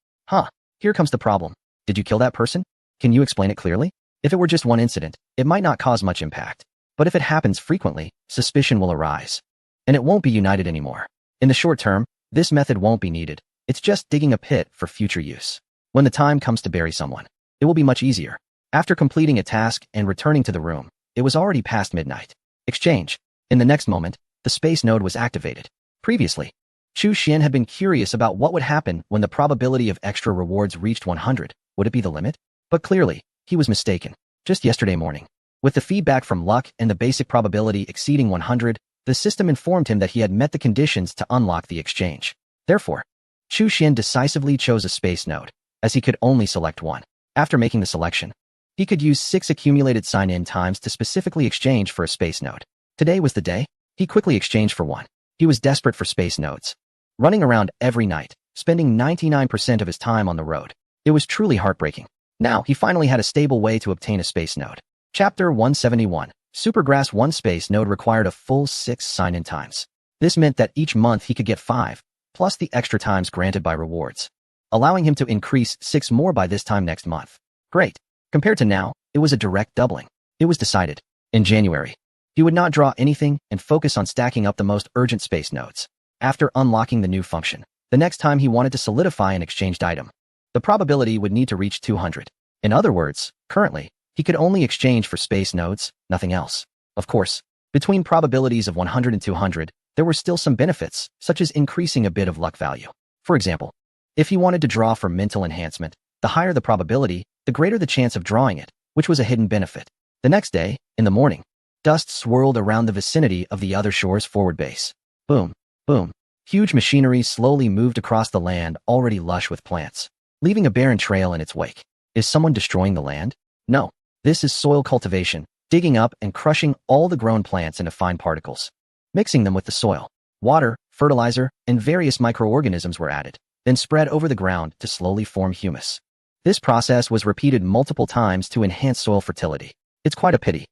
S1: Here comes the problem. Did you kill that person? Can you explain it clearly? If it were just one incident, it might not cause much impact. But if it happens frequently, suspicion will arise. And it won't be united anymore. In the short term, this method won't be needed. It's just digging a pit for future use. When the time comes to bury someone, it will be much easier. After completing a task and returning to the room, it was already past midnight. Exchange. In the next moment, the space node was activated. Previously, Chu Xian had been curious about what would happen when the probability of extra rewards reached 100. Would it be the limit? But clearly, he was mistaken. Just yesterday morning, with the feedback from luck and the basic probability exceeding 100, the system informed him that he had met the conditions to unlock the exchange. Therefore, Chu Xian decisively chose a space node, as he could only select one. After making the selection, he could use 6 accumulated sign-in times to specifically exchange for a space node. Today was the day. He quickly exchanged for one. He was desperate for space nodes. Running around every night, spending 99% of his time on the road. It was truly heartbreaking. Now, he finally had a stable way to obtain a space node. Chapter 171. Supergrass 1 space node required a full 6 sign-in times. This meant that each month he could get 5, plus the extra times granted by rewards, allowing him to increase 6 more by this time next month. Great. Compared to now, it was a direct doubling. It was decided. In January, he would not draw anything and focus on stacking up the most urgent space nodes. After unlocking the new function, the next time he wanted to solidify an exchanged item, the probability would need to reach 200. In other words, currently, he could only exchange for space nodes, nothing else. Of course, between probabilities of 100 and 200, there were still some benefits, such as increasing a bit of luck value. For example, if he wanted to draw for mental enhancement, the higher the probability, the greater the chance of drawing it, which was a hidden benefit. The next day, in the morning, dust swirled around the vicinity of the other shore's forward base. Boom, boom. Huge machinery slowly moved across the land already lush with plants, leaving a barren trail in its wake. Is someone destroying the land? No. This is soil cultivation, digging up and crushing all the grown plants into fine particles. Mixing them with the soil, water, fertilizer, and various microorganisms were added, then spread over the ground to slowly form humus. This process was repeated multiple times to enhance soil fertility. It's quite a pity.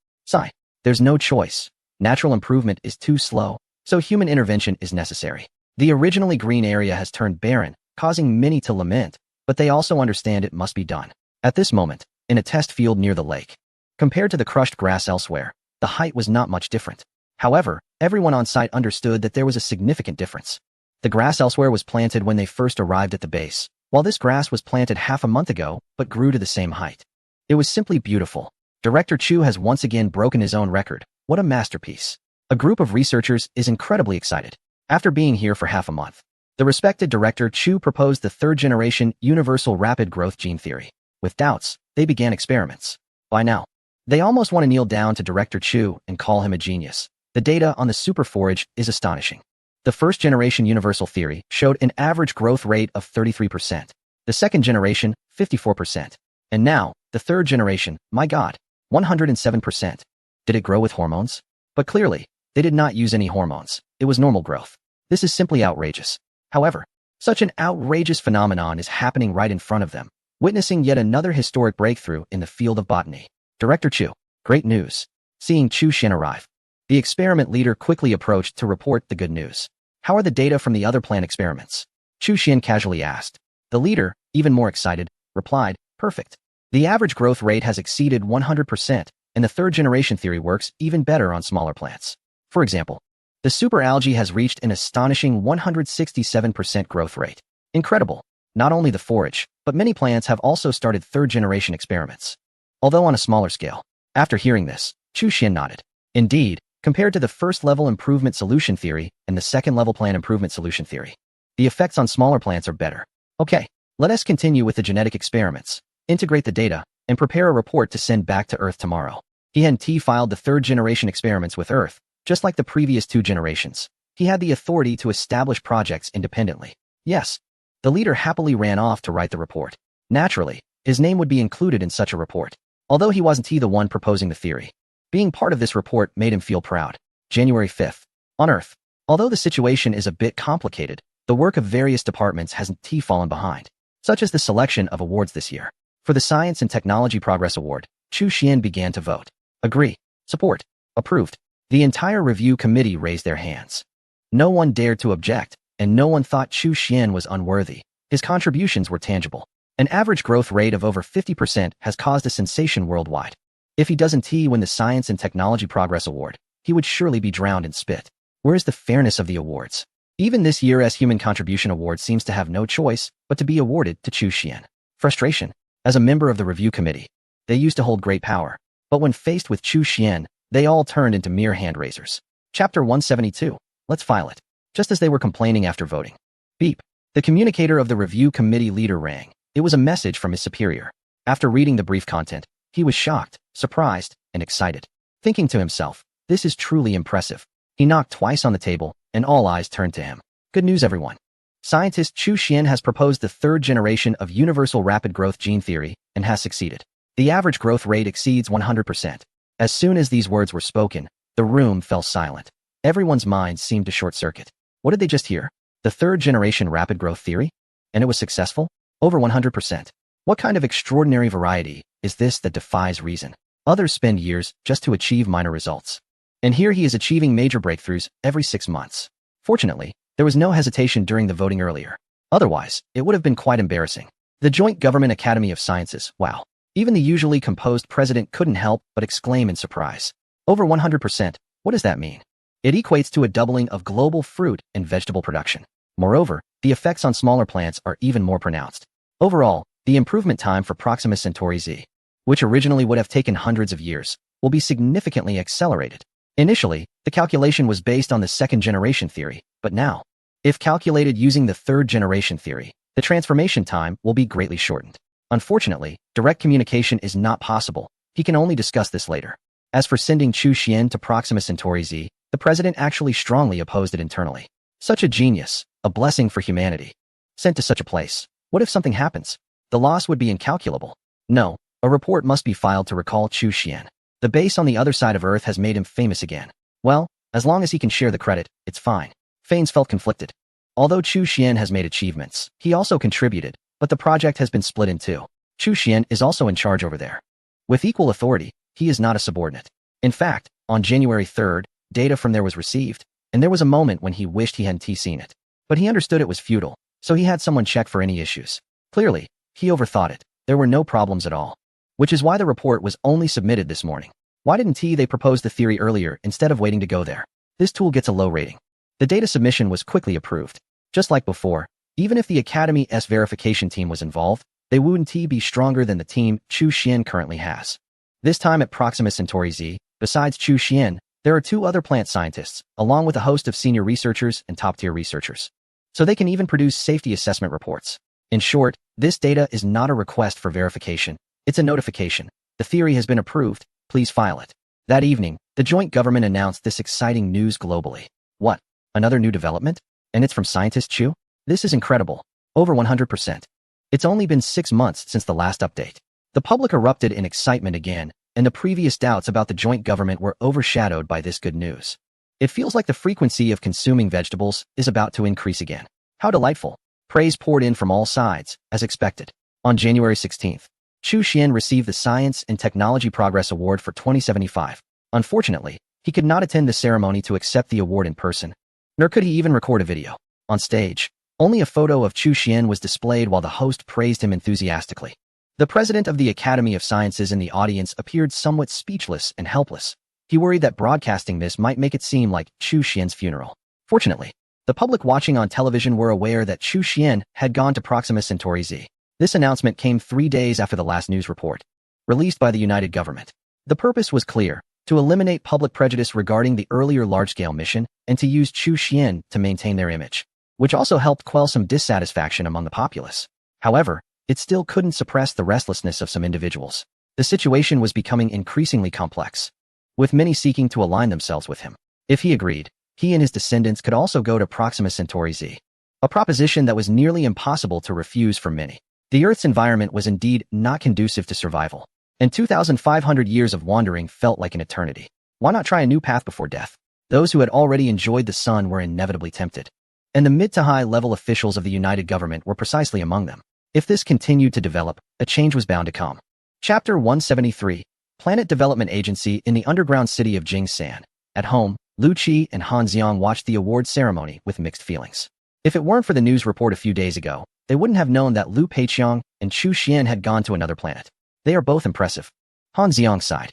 S1: There's no choice. Natural improvement is too slow, so human intervention is necessary. The originally green area has turned barren, causing many to lament, but they also understand it must be done. At this moment, in a test field near the lake, compared to the crushed grass elsewhere, the height was not much different. However, everyone on site understood that there was a significant difference. The grass elsewhere was planted when they first arrived at the base, while this grass was planted half a month ago but grew to the same height. It was simply beautiful. Director Chu has once again broken his own record. What a masterpiece. A group of researchers is incredibly excited. After being here for half a month, the respected Director Chu proposed the third-generation universal rapid growth gene theory. With doubts, they began experiments. By now, they almost want to kneel down to Director Chu and call him a genius. The data on the super forage is astonishing. The first-generation universal theory showed an average growth rate of 33%. The second generation, 54%. And now, the third generation, my God, 107%. Did it grow with hormones? But clearly, they did not use any hormones. It was normal growth. This is simply outrageous. However, such an outrageous phenomenon is happening right in front of them, witnessing yet another historic breakthrough in the field of botany. Director Chu, great news. Seeing Chu Xian arrive, the experiment leader quickly approached to report the good news. How are the data from the other plant experiments? Chu Xian casually asked. The leader, even more excited, replied, perfect. The average growth rate has exceeded 100%, and the third-generation theory works even better on smaller plants. For example, the superalgae has reached an astonishing 167% growth rate. Incredible. Not only the forage, but many plants have also started third-generation experiments. Although on a smaller scale. After hearing this, Chu Xian nodded. Indeed, compared to the first-level improvement solution theory and the second-level plant improvement solution theory, the effects on smaller plants are better. Okay, let us continue with the genetic experiments, integrate the data, and prepare a report to send back to Earth tomorrow. He and T filed the third-generation experiments with Earth, just like the previous two generations. He had the authority to establish projects independently. Yes, the leader happily ran off to write the report. Naturally, his name would be included in such a report. Although he wasn't the one proposing the theory, being part of this report made him feel proud. January 5th. On Earth. Although the situation is a bit complicated, the work of various departments hasn't fallen behind, such as the selection of awards this year. For the Science and Technology Progress Award, Chu Xian began to vote. Agree. Support. Approved. The entire review committee raised their hands. No one dared to object, and no one thought Chu Xian was unworthy. His contributions were tangible. An average growth rate of over 50% has caused a sensation worldwide. If he doesn't win the Science and Technology Progress Award, he would surely be drowned in spit. Where is the fairness of the awards? Even this year's Human Contribution Award seems to have no choice but to be awarded to Chu Xian. Frustration. As a member of the review committee, they used to hold great power, but when faced with Chu Xian, they all turned into mere hand-raisers. Chapter 172. Let's file it. Just as they were complaining after voting. Beep. The communicator of the review committee leader rang. It was a message from his superior. After reading the brief content, he was shocked, surprised, and excited. Thinking to himself, this is truly impressive. He knocked twice on the table, and all eyes turned to him. Good news, everyone. Scientist Chu Xian has proposed the third generation of universal rapid growth gene theory and has succeeded. The average growth rate exceeds 100%. As soon as these words were spoken, the room fell silent. Everyone's minds seemed to short-circuit. What did they just hear? The third generation rapid growth theory? And it was successful? Over 100%. What kind of extraordinary variety is this that defies reason? Others spend years just to achieve minor results. And here he is achieving major breakthroughs every 6 months. Fortunately, there was no hesitation during the voting earlier. Otherwise, it would have been quite embarrassing. The Joint Government Academy of Sciences, wow. Even the usually composed president couldn't help but exclaim in surprise. Over 100%, what does that mean? It equates to a doubling of global fruit and vegetable production. Moreover, the effects on smaller plants are even more pronounced. Overall, the improvement time for Proxima Centauri Z, which originally would have taken hundreds of years, will be significantly accelerated. Initially, the calculation was based on the second-generation theory, but now, if calculated using the third-generation theory, the transformation time will be greatly shortened. Unfortunately, direct communication is not possible. He can only discuss this later. As for sending Chu Xian to Proxima Centauri Z, the president actually strongly opposed it internally. Such a genius, a blessing for humanity. Sent to such a place. What if something happens? The loss would be incalculable. No, a report must be filed to recall Chu Xian. The base on the other side of Earth has made him famous again. Well, As long as he can share the credit, it's fine. Fanes felt conflicted. Although Chu Xian has made achievements, he also contributed, but the project has been split in two. Chu Xian is also in charge over there. With equal authority, he is not a subordinate. In fact, on January 3rd, data from there was received, and there was a moment when he wished he hadn't seen it. But he understood it was futile, so he had someone check for any issues. Clearly, he overthought it. There were no problems at all. Which is why the report was only submitted this morning. Why didn't they propose the theory earlier instead of waiting to go there? This tool gets a low rating. The data submission was quickly approved. Just like before, even if the Academy's verification team was involved, they wouldn't be stronger than the team Chu Xian currently has. This time at Proxima Centauri Z, besides Chu Xian, there are two other plant scientists, along with a host of senior researchers and top-tier researchers. So they can even produce safety assessment reports. In short, this data is not a request for verification. It's a notification. The theory has been approved. Please file it. That evening, the joint government announced this exciting news globally. What? Another new development? And it's from scientist Chu? This is incredible. Over 100%. It's only been 6 months since the last update. The public erupted in excitement again, and the previous doubts about the joint government were overshadowed by this good news. It feels like the frequency of consuming vegetables is about to increase again. How delightful. Praise poured in from all sides, as expected. On January 16th, Chu Xian received the Science and Technology Progress Award for 2075. Unfortunately, he could not attend the ceremony to accept the award in person, nor could he even record a video. On stage, only a photo of Chu Xian was displayed while the host praised him enthusiastically. The president of the Academy of Sciences in the audience appeared somewhat speechless and helpless. He worried that broadcasting this might make it seem like Chu Xian's funeral. Fortunately, the public watching on television were aware that Chu Xian had gone to Proxima Centauri Z. This announcement came 3 days after the last news report, released by the United Government. The purpose was clear, to eliminate public prejudice regarding the earlier large-scale mission and to use Chu Xian to maintain their image, which also helped quell some dissatisfaction among the populace. However, it still couldn't suppress the restlessness of some individuals. The situation was becoming increasingly complex, with many seeking to align themselves with him. If he agreed, he and his descendants could also go to Proxima Centauri Z, a proposition that was nearly impossible to refuse for many. The Earth's environment was indeed not conducive to survival, and 2,500 years of wandering felt like an eternity. Why not try a new path before death? Those who had already enjoyed the sun were inevitably tempted, and the mid to high-level officials of the United Government were precisely among them. If this continued to develop, a change was bound to come. Chapter 173, Planet Development Agency in the underground city of Jingsan. At home, Lu Qi and Han Xiang watched the award ceremony with mixed feelings. If it weren't for the news report a few days ago, they wouldn't have known that Lu Peiqiang and Chu Xian had gone to another planet. They are both impressive. Han Xiang sighed.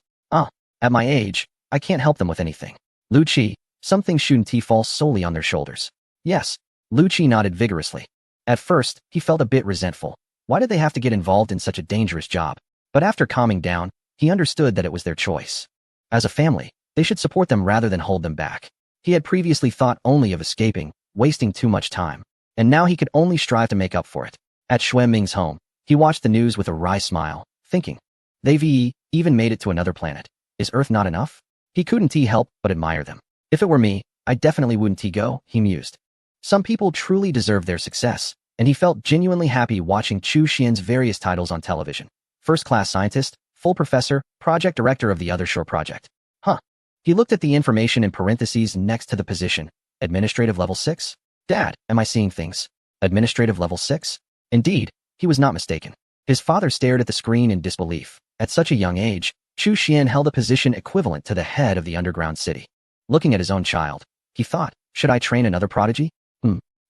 S1: At my age, I can't help them with anything. Lu Qi, some things shouldn't fall solely on their shoulders. Yes. Lu Qi nodded vigorously. At first, he felt a bit resentful. Why did they have to get involved in such a dangerous job? But after calming down, he understood that it was their choice. As a family, they should support them rather than hold them back. He had previously thought only of escaping, wasting too much time, and now he could only strive to make up for it. At Xue Ming's home, he watched the news with a wry smile, thinking, they've even made it to another planet. Is Earth not enough? He couldn't help but admire them. If it were me, I definitely wouldn't go, he mused. Some people truly deserve their success, and he felt genuinely happy watching Chu Xian's various titles on television. First-class scientist, full professor, project director of the other shore project. He looked at the information in parentheses next to the position. Administrative level 6? Dad, am I seeing things? Administrative level 6? Indeed, he was not mistaken. His father stared at the screen in disbelief. At such a young age, Chu Xian held a position equivalent to the head of the underground city. Looking at his own child, he thought, should I train another prodigy?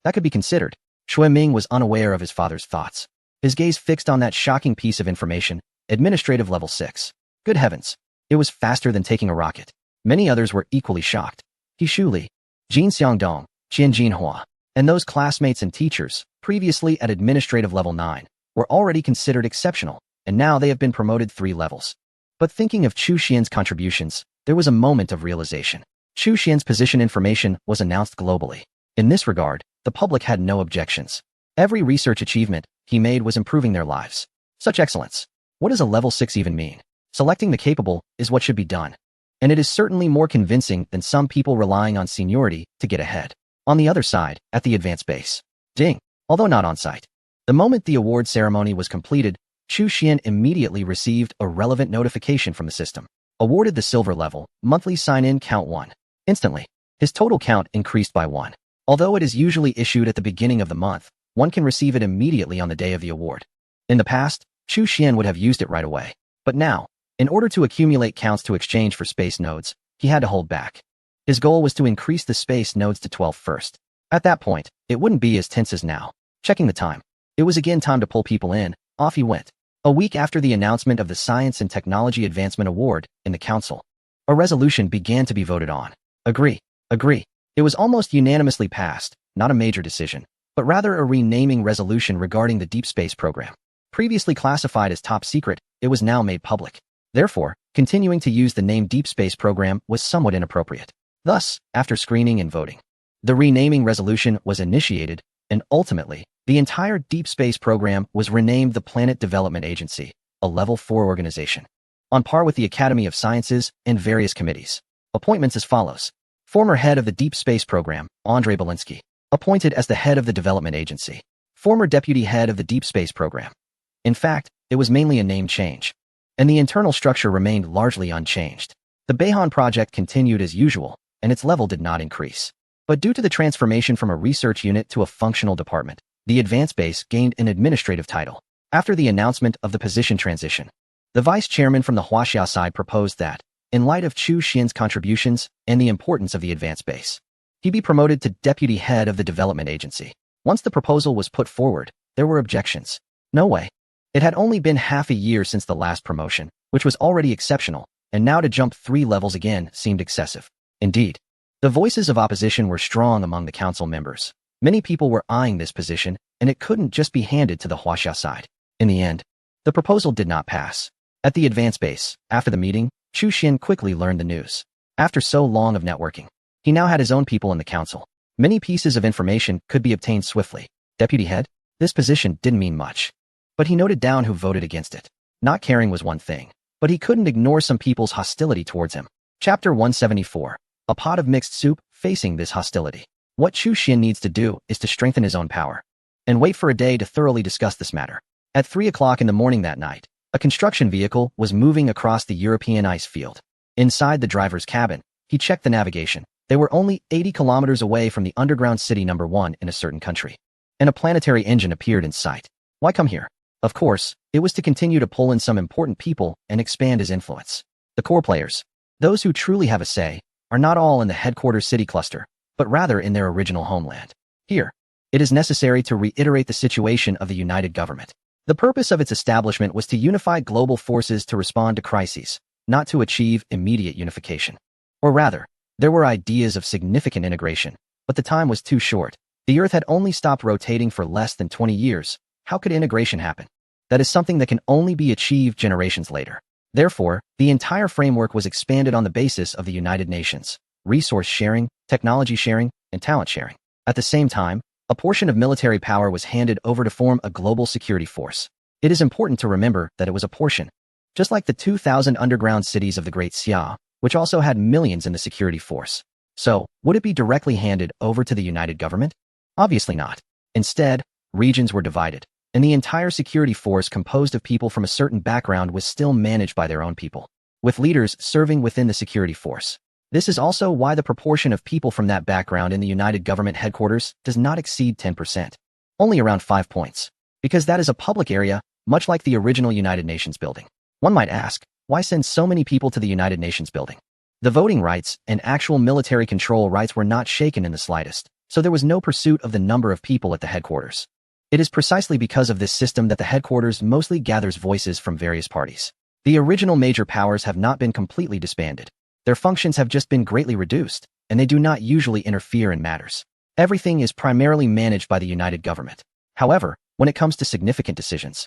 S1: That could be considered. Xue Ming was unaware of his father's thoughts. His gaze fixed on that shocking piece of information, administrative level 6. Good heavens. It was faster than taking a rocket. Many others were equally shocked. He Shu Li, Jin Xiangdong, Qian Jinhua, and those classmates and teachers, previously at administrative level 9, were already considered exceptional, and now they have been promoted 3 levels. But thinking of Chu Xian's contributions, there was a moment of realization. Chu Xian's position information was announced globally. In this regard, the public had no objections. Every research achievement he made was improving their lives. Such excellence. What does a level 6 even mean? Selecting the capable is what should be done. And it is certainly more convincing than some people relying on seniority to get ahead. On the other side, at the advanced base. Ding. Although not on site. The moment the award ceremony was completed, Chu Xian immediately received a relevant notification from the system. Awarded the silver level, monthly sign-in count 1. Instantly, His total count increased by 1. Although it is usually issued at the beginning of the month, one can receive it immediately on the day of the award. In the past, Chu Xian would have used it right away. But now, in order to accumulate counts to exchange for space nodes, he had to hold back. His goal was to increase the space nodes to 12 first. At that point, it wouldn't be as tense as now. Checking the time. It was again time to pull people in. Off he went. A week after the announcement of the Science and Technology Advancement Award in the Council, a resolution began to be voted on. Agree. Agree. It was almost unanimously passed, not a major decision, but rather a renaming resolution regarding the deep space program. Previously classified as top secret, it was now made public. Therefore, continuing to use the name Deep Space Program was somewhat inappropriate. Thus, after screening and voting, the renaming resolution was initiated, and ultimately, the entire Deep Space Program was renamed the Planet Development Agency, a Level 4 organization, on par with the Academy of Sciences and various committees. Appointments as follows. Former head of the Deep Space Program, Andrei Belinsky, appointed as the head of the Development Agency. Former deputy head of the Deep Space Program. In fact, it was mainly a name change, and the internal structure remained largely unchanged. The Bayhan project continued as usual, and its level did not increase. But due to the transformation from a research unit to a functional department, the advanced base gained an administrative title. After the announcement of the position transition, the vice chairman from the Huaxia side proposed that, in light of Chu Xian's contributions and the importance of the advanced base, he be promoted to deputy head of the development agency. Once the proposal was put forward, there were objections. No way. It had only been half a year since the last promotion, which was already exceptional, and now to jump 3 levels again seemed excessive. Indeed, the voices of opposition were strong among the council members. Many people were eyeing this position, and it couldn't just be handed to the Huaxia side. In the end, the proposal did not pass. At the advanced base, after the meeting, Chu Xian quickly learned the news. After so long of networking, he now had his own people in the council. Many pieces of information could be obtained swiftly. Deputy head? This position didn't mean much. But he noted down who voted against it. Not caring was one thing, but he couldn't ignore some people's hostility towards him. Chapter 174. A pot of mixed soup. Facing this hostility, what Chu Xian needs to do is to strengthen his own power and wait for a day to thoroughly discuss this matter. At 3 o'clock in the morning that night, a construction vehicle was moving across the European ice field. Inside the driver's cabin, he checked the navigation. They were only 80 kilometers away from the underground city number 1 in a certain country, and a planetary engine appeared in sight. Why come here? Of course, it was to continue to pull in some important people and expand his influence. The core players, those who truly have a say, are not all in the headquarters city cluster, but rather in their original homeland. Here, it is necessary to reiterate the situation of the United Government. The purpose of its establishment was to unify global forces to respond to crises, not to achieve immediate unification. Or rather, there were ideas of significant integration, but the time was too short. The Earth had only stopped rotating for less than 20 years. How could integration happen? That is something that can only be achieved generations later. Therefore, the entire framework was expanded on the basis of the United Nations, resource sharing, technology sharing, and talent sharing. At the same time, a portion of military power was handed over to form a global security force. It is important to remember that it was a portion. Just like the 2,000 underground cities of the Great Xia, which also had millions in the security force. So, would it be directly handed over to the United Government? Obviously not. Instead, regions were divided, and the entire security force composed of people from a certain background was still managed by their own people, with leaders serving within the security force. This is also why the proportion of people from that background in the United Government headquarters does not exceed 10%, only around 5 points, because that is a public area, much like the original United Nations building. One might ask, why send so many people to the United Nations building? The voting rights and actual military control rights were not shaken in the slightest, so there was no pursuit of the number of people at the headquarters. It is precisely because of this system that the headquarters mostly gathers voices from various parties. The original major powers have not been completely disbanded. Their functions have just been greatly reduced, and they do not usually interfere in matters. Everything is primarily managed by the United Government. However, when it comes to significant decisions,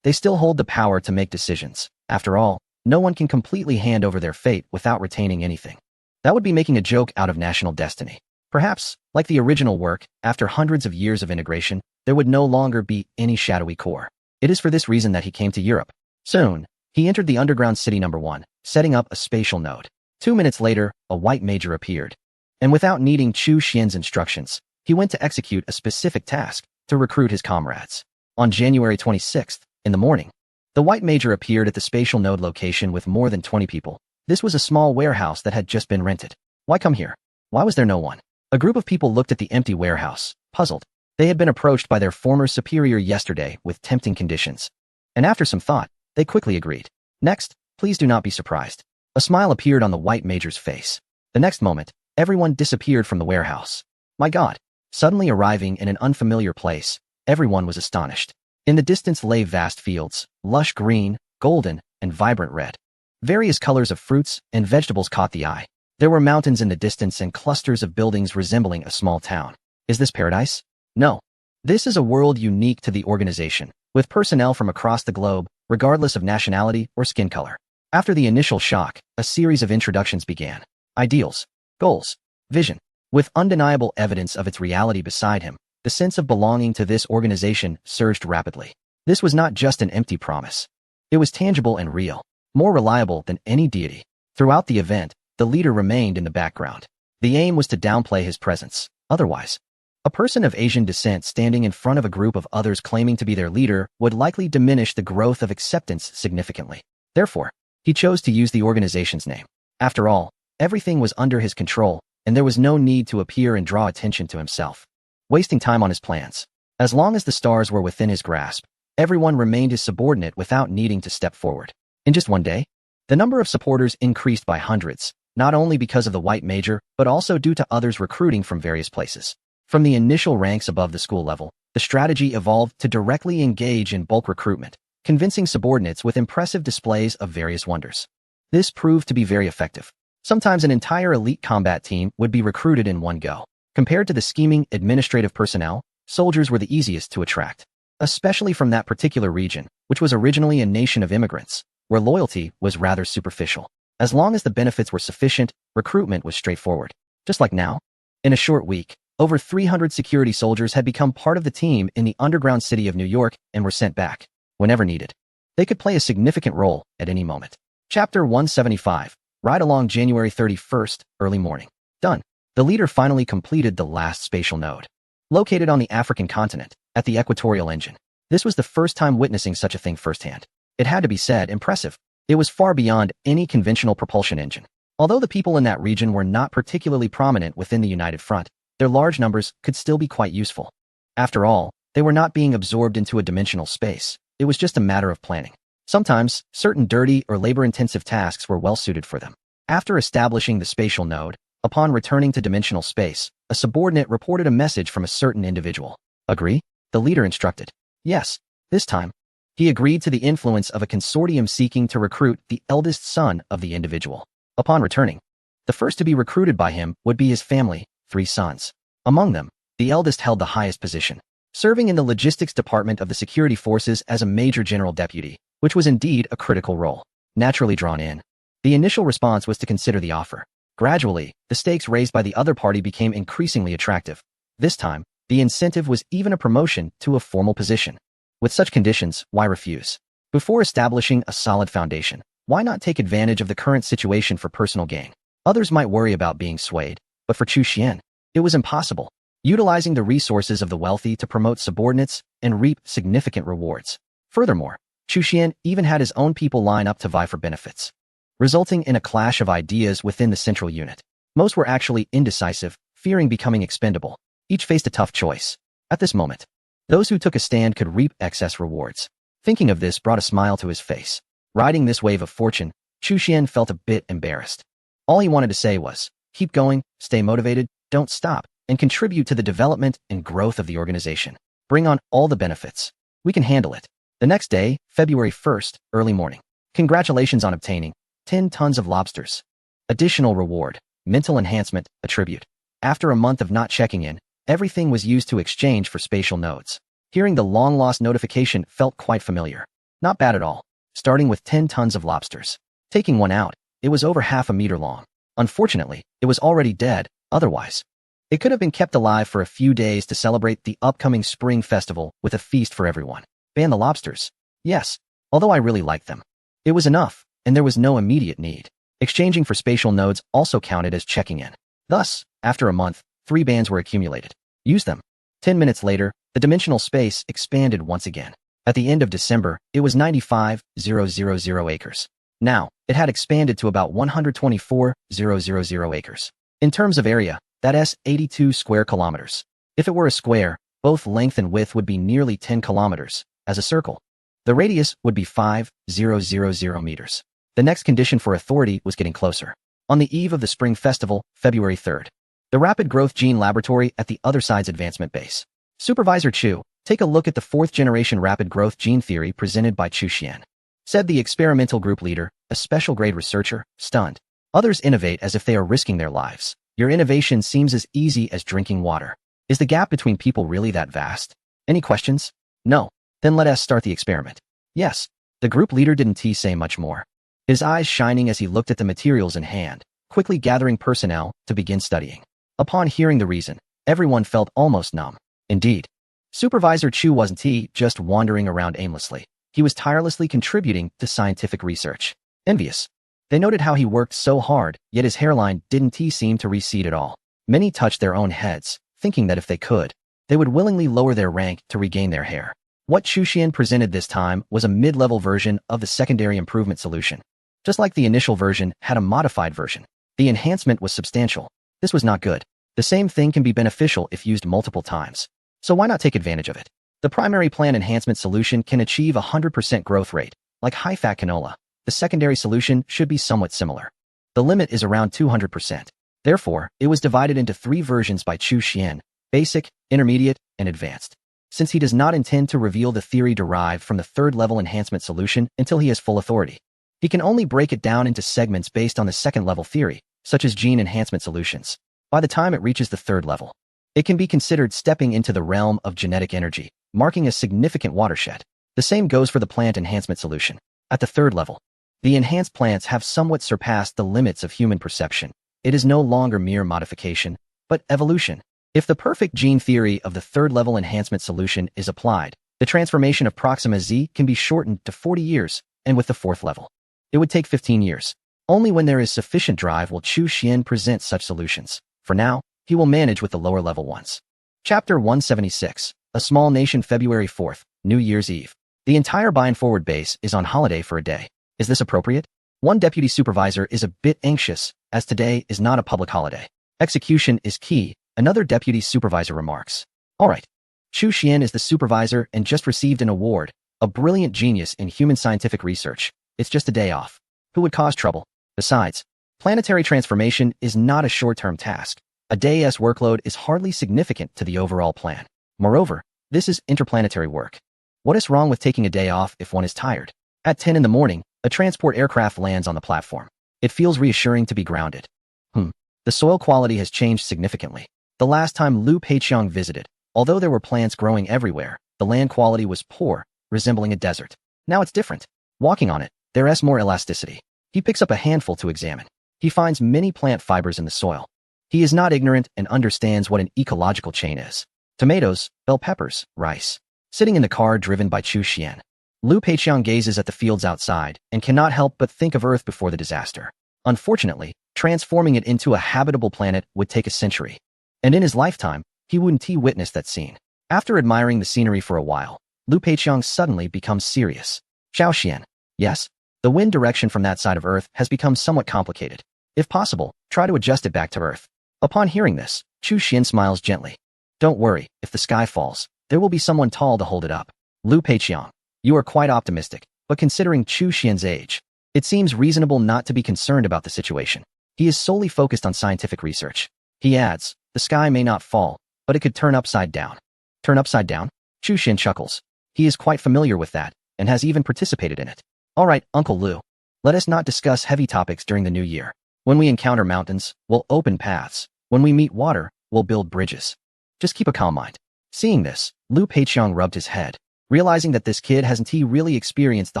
S1: they still hold the power to make decisions. After all, no one can completely hand over their fate without retaining anything. That would be making a joke out of national destiny. Perhaps, like the original work, after hundreds of years of integration, there would no longer be any shadowy core. It is for this reason that he came to Europe. Soon, he entered the underground city number 1, setting up a spatial node. 2 minutes later, a white major appeared. And without needing Chu Xian's instructions, he went to execute a specific task to recruit his comrades. On January 26th, in the morning, the white major appeared at the spatial node location with more than 20 people. This was a small warehouse that had just been rented. Why come here? Why was there no one? A group of people looked at the empty warehouse, puzzled. They had been approached by their former superior yesterday with tempting conditions. And after some thought, they quickly agreed. Next, please do not be surprised. A smile appeared on the white major's face. The next moment, everyone disappeared from the warehouse. My God! Suddenly arriving in an unfamiliar place, everyone was astonished. In the distance lay vast fields, lush green, golden, and vibrant red. Various colors of fruits and vegetables caught the eye. There were mountains in the distance and clusters of buildings resembling a small town. Is this paradise? No. This is a world unique to the organization, with personnel from across the globe, regardless of nationality or skin color. After the initial shock, a series of introductions began. Ideals, goals, vision. With undeniable evidence of its reality beside him, the sense of belonging to this organization surged rapidly. This was not just an empty promise. It was tangible and real, more reliable than any deity. Throughout the event, the leader remained in the background. The aim was to downplay his presence. Otherwise, a person of Asian descent standing in front of a group of others claiming to be their leader would likely diminish the growth of acceptance significantly. Therefore, he chose to use the organization's name. After all, everything was under his control, and there was no need to appear and draw attention to himself, wasting time on his plans. As long as the stars were within his grasp, everyone remained his subordinate without needing to step forward. In just one day, the number of supporters increased by hundreds, not only because of the white major, but also due to others recruiting from various places. From the initial ranks above the school level, the strategy evolved to directly engage in bulk recruitment, convincing subordinates with impressive displays of various wonders. This proved to be very effective. Sometimes an entire elite combat team would be recruited in one go. Compared to the scheming administrative personnel, soldiers were the easiest to attract, especially from that particular region, which was originally a nation of immigrants, where loyalty was rather superficial. As long as the benefits were sufficient, recruitment was straightforward. Just like now, in a short week, over 300 security soldiers had become part of the team in the underground city of New York and were sent back whenever needed. They could play a significant role at any moment. Chapter 175. Ride along January 31st, early morning. Done. The leader finally completed the last spatial node. Located on the African continent, at the equatorial engine. This was the first time witnessing such a thing firsthand. It had to be said, impressive. It was far beyond any conventional propulsion engine. Although the people in that region were not particularly prominent within the United Front, their large numbers could still be quite useful. After all, they were not being absorbed into a dimensional space. It was just a matter of planning. Sometimes, certain dirty or labor-intensive tasks were well-suited for them. After establishing the spatial node, upon returning to dimensional space, a subordinate reported a message from a certain individual. Agree? The leader instructed. Yes. This time, he agreed to the influence of a consortium seeking to recruit the eldest son of the individual. Upon returning, the first to be recruited by him would be his family, 3 sons. Among them, the eldest held the highest position, serving in the logistics department of the security forces as a major general deputy, which was indeed a critical role. Naturally drawn in, the initial response was to consider the offer. Gradually, the stakes raised by the other party became increasingly attractive. This time, the incentive was even a promotion to a formal position. With such conditions, why refuse? Before establishing a solid foundation, why not take advantage of the current situation for personal gain? Others might worry about being swayed, but for Chu Xian, it was impossible. Utilizing the resources of the wealthy to promote subordinates and reap significant rewards. Furthermore, Chu Xian even had his own people line up to vie for benefits, resulting in a clash of ideas within the central unit. Most were actually indecisive, fearing becoming expendable. Each faced a tough choice. At this moment, those who took a stand could reap excess rewards. Thinking of this brought a smile to his face. Riding this wave of fortune, Chu Xian felt a bit embarrassed. All he wanted to say was, keep going, stay motivated, don't stop, and contribute to the development and growth of the organization. Bring on all the benefits. We can handle it. The next day, February 1st, early morning. Congratulations on obtaining 10 tons of lobsters. Additional reward, mental enhancement, attribute. After a month of not checking in, everything was used to exchange for spatial nodes. Hearing the long-lost notification felt quite familiar. Not bad at all. Starting with 10 tons of lobsters. Taking one out, it was over half a meter long. Unfortunately, it was already dead. Otherwise, it could have been kept alive for a few days to celebrate the upcoming spring festival with a feast for everyone. Ban the lobsters. Yes, although I really liked them. It was enough, and there was no immediate need. Exchanging for spatial nodes also counted as checking in. Thus, after a month, 3 bans were accumulated. Use them. 10 minutes later, the dimensional space expanded once again. At the end of December, it was 95,000 acres. Now, it had expanded to about 124,000 acres. In terms of area, that's 82 square kilometers. If it were a square, both length and width would be nearly 10 kilometers. As a circle, the radius would be 5,000 meters. The next condition for authority was getting closer. On the eve of the Spring Festival, February 3rd, the Rapid Growth Gene Laboratory at the other side's advancement base. Supervisor Chu, take a look at the fourth-generation rapid growth gene theory presented by Chu Xian, said the experimental group leader, a special-grade researcher, stunned. Others innovate as if they are risking their lives. Your innovation seems as easy as drinking water. Is the gap between people really that vast? Any questions? No. Then let us start the experiment. Yes. The group leader didn't say much more, his eyes shining as he looked at the materials in hand, quickly gathering personnel to begin studying. Upon hearing the reason, everyone felt almost numb. Indeed, Supervisor Chu wasn't just wandering around aimlessly. He was tirelessly contributing to scientific research. Envious. They noted how he worked so hard, yet his hairline didn't seem to recede at all. Many touched their own heads, thinking that if they could, they would willingly lower their rank to regain their hair. What Chu Xian presented this time was a mid-level version of the secondary improvement solution. Just like the initial version had a modified version, the enhancement was substantial. This was not good. The same thing can be beneficial if used multiple times. So why not take advantage of it? The primary plant enhancement solution can achieve a 100% growth rate, like high-fat canola. The secondary solution should be somewhat similar. The limit is around 200%. Therefore, it was divided into 3 versions by Chu Xian: basic, intermediate, and advanced. Since he does not intend to reveal the theory derived from the third-level enhancement solution until he has full authority, he can only break it down into segments based on the second-level theory, such as gene enhancement solutions. By the time it reaches the third level, it can be considered stepping into the realm of genetic energy, marking a significant watershed. The same goes for the plant enhancement solution. At the third level, the enhanced plants have somewhat surpassed the limits of human perception. It is no longer mere modification, but evolution. If the perfect gene theory of the third-level enhancement solution is applied, the transformation of Proxima Z can be shortened to 40 years, and with the fourth level, it would take 15 years. Only when there is sufficient drive will Chu Xian present such solutions. For now, he will manage with the lower-level ones. Chapter 176, A Small Nation, February 4th, New Year's Eve. The entire Bind Forward base is on holiday for a day. Is this appropriate? One deputy supervisor is a bit anxious, as today is not a public holiday. Execution is key, another deputy supervisor remarks. All right. Chu Xian is the supervisor and just received an award, a brilliant genius in human scientific research. It's just a day off. Who would cause trouble? Besides, planetary transformation is not a short-term task. A day's workload is hardly significant to the overall plan. Moreover, this is interplanetary work. What is wrong with taking a day off if one is tired? At 10 in the morning, a transport aircraft lands on the platform. It feels reassuring to be grounded. The soil quality has changed significantly. The last time Lu Peiqiang visited, although there were plants growing everywhere, the land quality was poor, resembling a desert. Now it's different. Walking on it, there's more elasticity. He picks up a handful to examine. He finds many plant fibers in the soil. He is not ignorant and understands what an ecological chain is. Tomatoes, bell peppers, rice. Sitting in the car driven by Chu Xian, Lu Peiqiang gazes at the fields outside and cannot help but think of Earth before the disaster. Unfortunately, transforming it into a habitable planet would take a century. And in his lifetime, he wouldn't witness that scene. After admiring the scenery for a while, Lu Peiqiang suddenly becomes serious. Xiao Xian. Yes, the wind direction from that side of Earth has become somewhat complicated. If possible, try to adjust it back to Earth. Upon hearing this, Chu Xian smiles gently. Don't worry, if the sky falls, there will be someone tall to hold it up. Lu Peiqiang. You are quite optimistic, but considering Chu Xian's age, it seems reasonable not to be concerned about the situation. He is solely focused on scientific research. He adds, the sky may not fall, but it could turn upside down. Turn upside down? Chu Xian chuckles. He is quite familiar with that, and has even participated in it. All right, Uncle Lu. Let us not discuss heavy topics during the new year. When we encounter mountains, we'll open paths. When we meet water, we'll build bridges. Just keep a calm mind. Seeing this, Lu Peiqiang rubbed his head, realizing that this kid hasn't really experienced the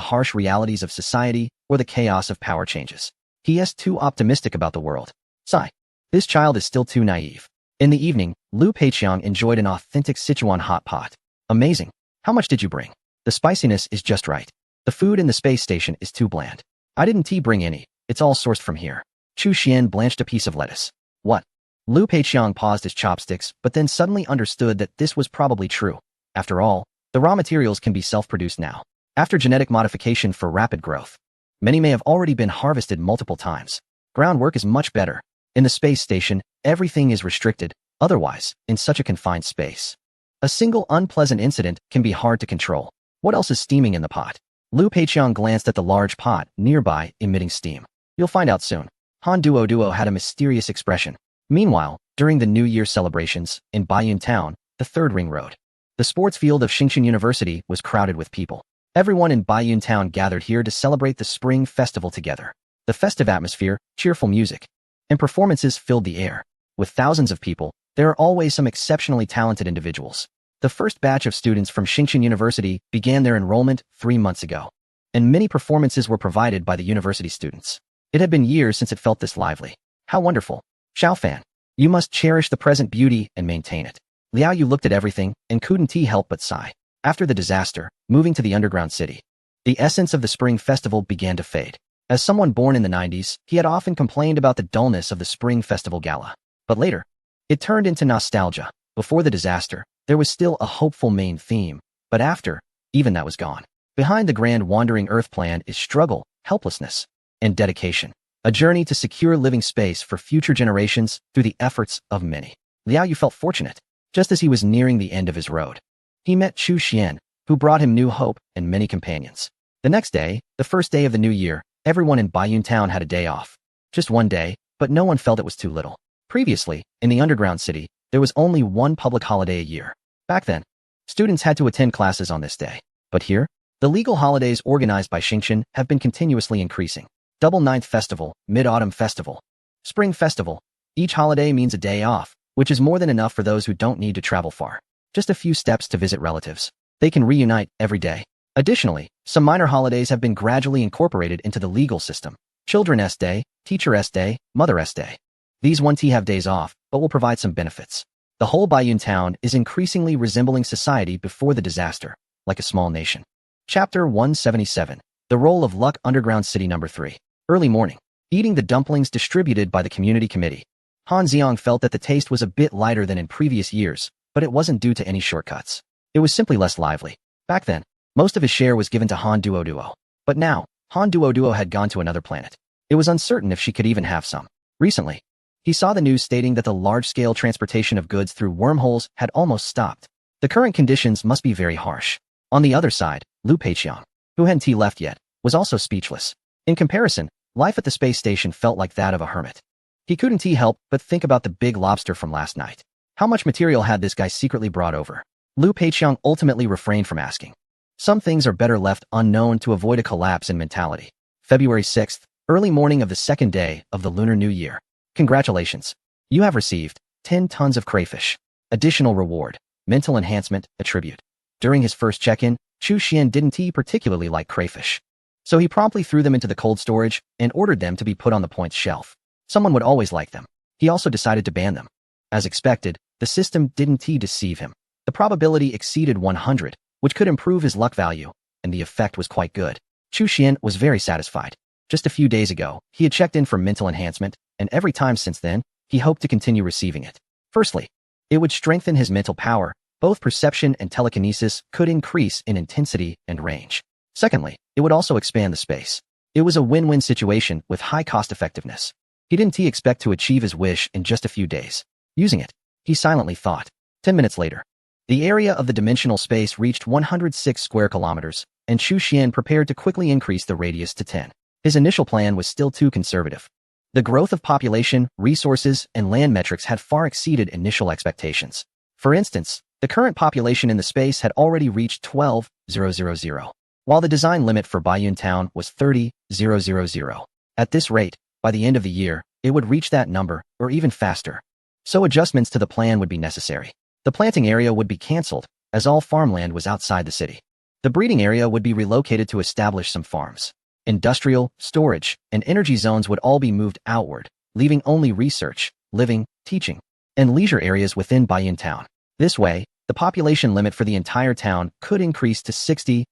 S1: harsh realities of society or the chaos of power changes. He is too optimistic about the world. Sigh. This child is still too naive. In the evening, Lu Peiqiang enjoyed an authentic Sichuan hot pot. Amazing. How much did you bring? The spiciness is just right. The food in the space station is too bland. I didn't bring any. It's all sourced from here. Chu Xian blanched a piece of lettuce. What? Lu Peiqiang paused his chopsticks, but then suddenly understood that this was probably true. After all, the raw materials can be self-produced now. After genetic modification for rapid growth, many may have already been harvested multiple times. Groundwork is much better. In the space station, everything is restricted, otherwise, in such a confined space. A single unpleasant incident can be hard to control. What else is steaming in the pot? Liu Peiqiang glanced at the large pot nearby, emitting steam. You'll find out soon. Han Duo had a mysterious expression. Meanwhile, during the New Year celebrations, in Baiyun Town, the third ring road, the sports field of Xingqian University was crowded with people. Everyone in Baiyun Town gathered here to celebrate the Spring Festival together. The festive atmosphere, cheerful music, and performances filled the air. With thousands of people, there are always some exceptionally talented individuals. The first batch of students from Xingqian University began their enrollment 3 months ago, and many performances were provided by the university students. It had been years since it felt this lively. How wonderful. Xiaofan, you must cherish the present beauty and maintain it. Liao Yu looked at everything and couldn't help but sigh. After the disaster, moving to the underground city, the essence of the Spring Festival began to fade. As someone born in the 90s, he had often complained about the dullness of the Spring Festival Gala. But later, it turned into nostalgia. Before the disaster, there was still a hopeful main theme, but after, even that was gone. Behind the grand Wandering Earth plan is struggle, helplessness, and dedication. A journey to secure living space for future generations through the efforts of many. Liao Yu felt fortunate. Just as he was nearing the end of his road, he met Chu Xian, who brought him new hope and many companions. The next day, the first day of the new year, everyone in Baiyun Town had a day off. Just one day, but no one felt it was too little. Previously, in the underground city, there was only one public holiday a year. Back then, students had to attend classes on this day. But here, the legal holidays organized by Xingqian have been continuously increasing. Double Ninth Festival, Mid-Autumn Festival, Spring Festival. Each holiday means a day off, which is more than enough for those who don't need to travel far. Just a few steps to visit relatives. They can reunite every day. Additionally, some minor holidays have been gradually incorporated into the legal system. Children's Day, Teacher's Day, Mother's Day. These won't have days off, but will provide some benefits. The whole Baiyun Town is increasingly resembling society before the disaster, like a small nation. Chapter 177. The Role of Luck. Underground City Number 3. Early morning. Eating the dumplings distributed by the community committee. Han Xiang felt that the taste was a bit lighter than in previous years, but it wasn't due to any shortcuts. It was simply less lively. Back then, most of his share was given to Han Duo. But now, Han Duo had gone to another planet. It was uncertain if she could even have some. Recently, he saw the news stating that the large-scale transportation of goods through wormholes had almost stopped. The current conditions must be very harsh. On the other side, Liu Peiqiang, who hadn't left yet, was also speechless. In comparison, life at the space station felt like that of a hermit. He couldn't help but think about the big lobster from last night. How much material had this guy secretly brought over? Liu Peiqiang ultimately refrained from asking. Some things are better left unknown to avoid a collapse in mentality. February 6th, early morning of the second day of the Lunar New Year. Congratulations. You have received 10 tons of crayfish. Additional reward, mental enhancement, attribute. During his first check-in, Chu Xian didn't particularly like crayfish. So he promptly threw them into the cold storage and ordered them to be put on the points shelf. Someone would always like them. He also decided to ban them. As expected, the system didn't deceive him. The probability exceeded 100, which could improve his luck value, and the effect was quite good. Chu Xian was very satisfied. Just a few days ago, he had checked in for mental enhancement, and every time since then, he hoped to continue receiving it. Firstly, it would strengthen his mental power. Both perception and telekinesis could increase in intensity and range. Secondly, it would also expand the space. It was a win-win situation with high cost-effectiveness. He didn't expect to achieve his wish in just a few days. Using it, he silently thought. 10 minutes later, the area of the dimensional space reached 106 square kilometers, and Chu Xian prepared to quickly increase the radius to 10. His initial plan was still too conservative. The growth of population, resources, and land metrics had far exceeded initial expectations. For instance, the current population in the space had already reached 12,000, while the design limit for Baiyun Town was 30,000. At this rate, by the end of the year, it would reach that number, or even faster. So adjustments to the plan would be necessary. The planting area would be cancelled, as all farmland was outside the city. The breeding area would be relocated to establish some farms. Industrial, storage, and energy zones would all be moved outward, leaving only research, living, teaching, and leisure areas within Baiyun Town. This way, the population limit for the entire town could increase to 60,000.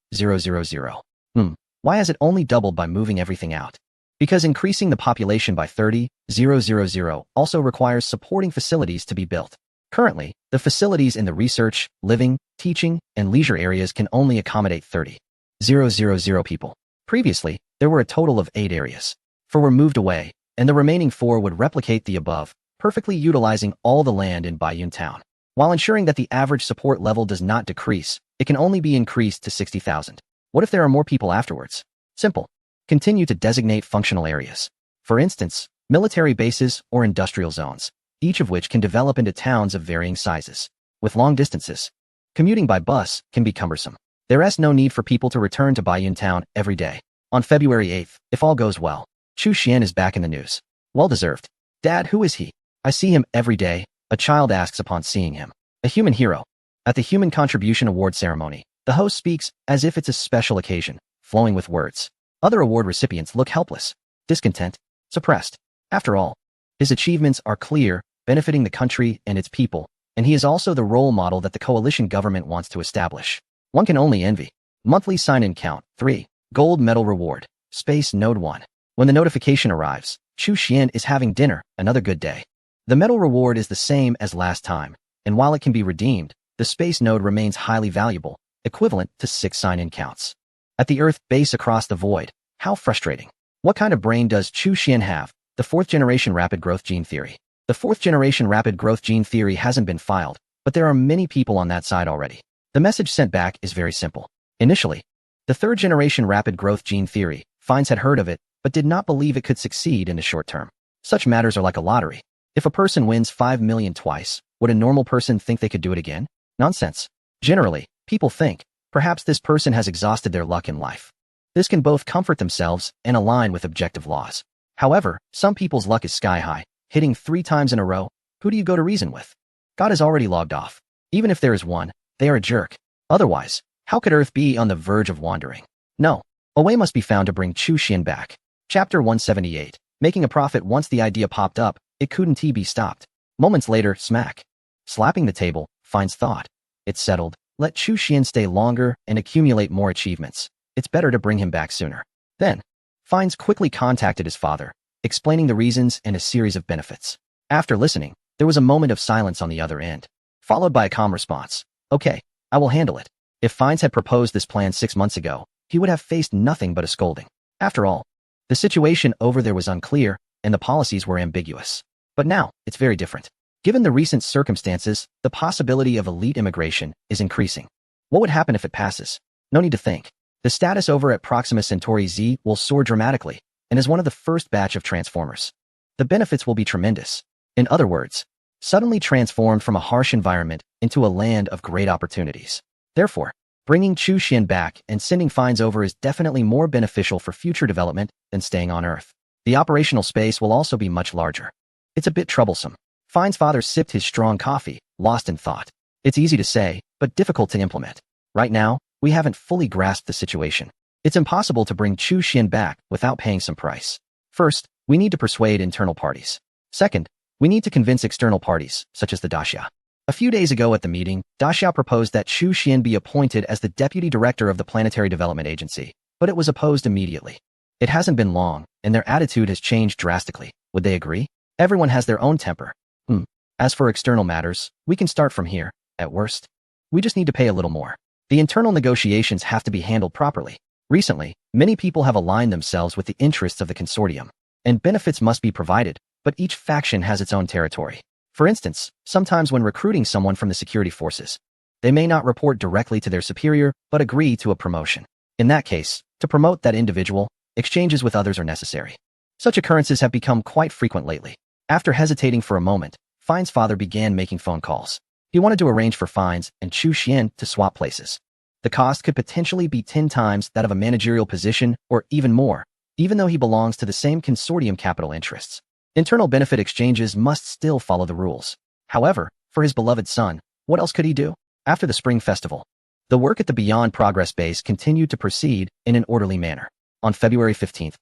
S1: Why has it only doubled by moving everything out? Because increasing the population by 30,000 also requires supporting facilities to be built. Currently, the facilities in the research, living, teaching, and leisure areas can only accommodate 30,000 people. Previously, there were a total of 8 areas. 4 were moved away, and the remaining 4 would replicate the above, perfectly utilizing all the land in Bayun Town. While ensuring that the average support level does not decrease, it can only be increased to 60,000. What if there are more people afterwards? Simple. Continue to designate functional areas. For instance, military bases or industrial zones, each of which can develop into towns of varying sizes. With long distances, commuting by bus can be cumbersome. There is no need for people to return to Bayun Town every day. On February 8th, if all goes well, Chu Xian is back in the news. Well deserved. Dad, who is he? I see him every day, a child asks upon seeing him. A human hero. At the Human Contribution Award ceremony, the host speaks as if it's a special occasion, flowing with words. Other award recipients look helpless, discontent, suppressed. After all, his achievements are clear, benefiting the country and its people, and he is also the role model that the coalition government wants to establish. One can only envy. Monthly sign-in count, 3. Gold medal reward, Space Node 1. When the notification arrives, Chu Xian is having dinner, another good day. The medal reward is the same as last time, and while it can be redeemed, the space node remains highly valuable, equivalent to 6 sign-in counts. At the Earth base across the void, how frustrating. What kind of brain does Chu Xian have? The 4th generation rapid growth gene theory. The 4th generation rapid growth gene theory hasn't been filed, but there are many people on that side already. The message sent back is very simple. Initially, the 3rd generation rapid growth gene theory, Fines had heard of it, but did not believe it could succeed in the short term. Such matters are like a lottery. If a person wins 5 million twice, would a normal person think they could do it again? Nonsense. Generally, people think, perhaps this person has exhausted their luck in life. This can both comfort themselves and align with objective laws. However, some people's luck is sky high, hitting 3 times in a row. Who do you go to reason with? God is already logged off. Even if there is one, they are a jerk. Otherwise, how could Earth be on the verge of wandering? No. A way must be found to bring Chu Xian back. Chapter 178. Making a profit. Once the idea popped up, it couldn't be stopped. Moments later, smack. Slapping the table, Fines thought. It's settled. Let Chu Xian stay longer and accumulate more achievements. It's better to bring him back sooner. Then, Fines quickly contacted his father, explaining the reasons and a series of benefits. After listening, there was a moment of silence on the other end, followed by a calm response. Okay, I will handle it. If Fines had proposed this plan 6 months ago, he would have faced nothing but a scolding. After all, the situation over there was unclear, and the policies were ambiguous. But now, it's very different. Given the recent circumstances, the possibility of elite immigration is increasing. What would happen if it passes? No need to think. The status over at Proxima Centauri Z will soar dramatically, and as one of the first batch of transformers, the benefits will be tremendous. In other words, suddenly transformed from a harsh environment into a land of great opportunities. Therefore, bringing Chu Xian back and sending Fines over is definitely more beneficial for future development than staying on Earth. The operational space will also be much larger. It's a bit troublesome. Fines' father sipped his strong coffee, lost in thought. It's easy to say, but difficult to implement. Right now, we haven't fully grasped the situation. It's impossible to bring Chu Xian back without paying some price. First, we need to persuade internal parties. Second, we need to convince external parties, such as the Daxia. A few days ago at the meeting, Daxia proposed that Chu Xian be appointed as the deputy director of the Planetary Development Agency, but it was opposed immediately. It hasn't been long, and their attitude has changed drastically. Would they agree? Everyone has their own temper. As for external matters, we can start from here, at worst. We just need to pay a little more. The internal negotiations have to be handled properly. Recently, many people have aligned themselves with the interests of the consortium, and benefits must be provided, but each faction has its own territory. For instance, sometimes when recruiting someone from the security forces, they may not report directly to their superior, but agree to a promotion. In that case, to promote that individual, exchanges with others are necessary. Such occurrences have become quite frequent lately. After hesitating for a moment, Fines' father began making phone calls. He wanted to arrange for Fines and Chu Xian to swap places. The cost could potentially be 10 times that of a managerial position or even more, even though he belongs to the same consortium capital interests. Internal benefit exchanges must still follow the rules. However, for his beloved son, what else could he do? After the Spring Festival, the work at the Beyond Progress Base continued to proceed in an orderly manner. On February 15th,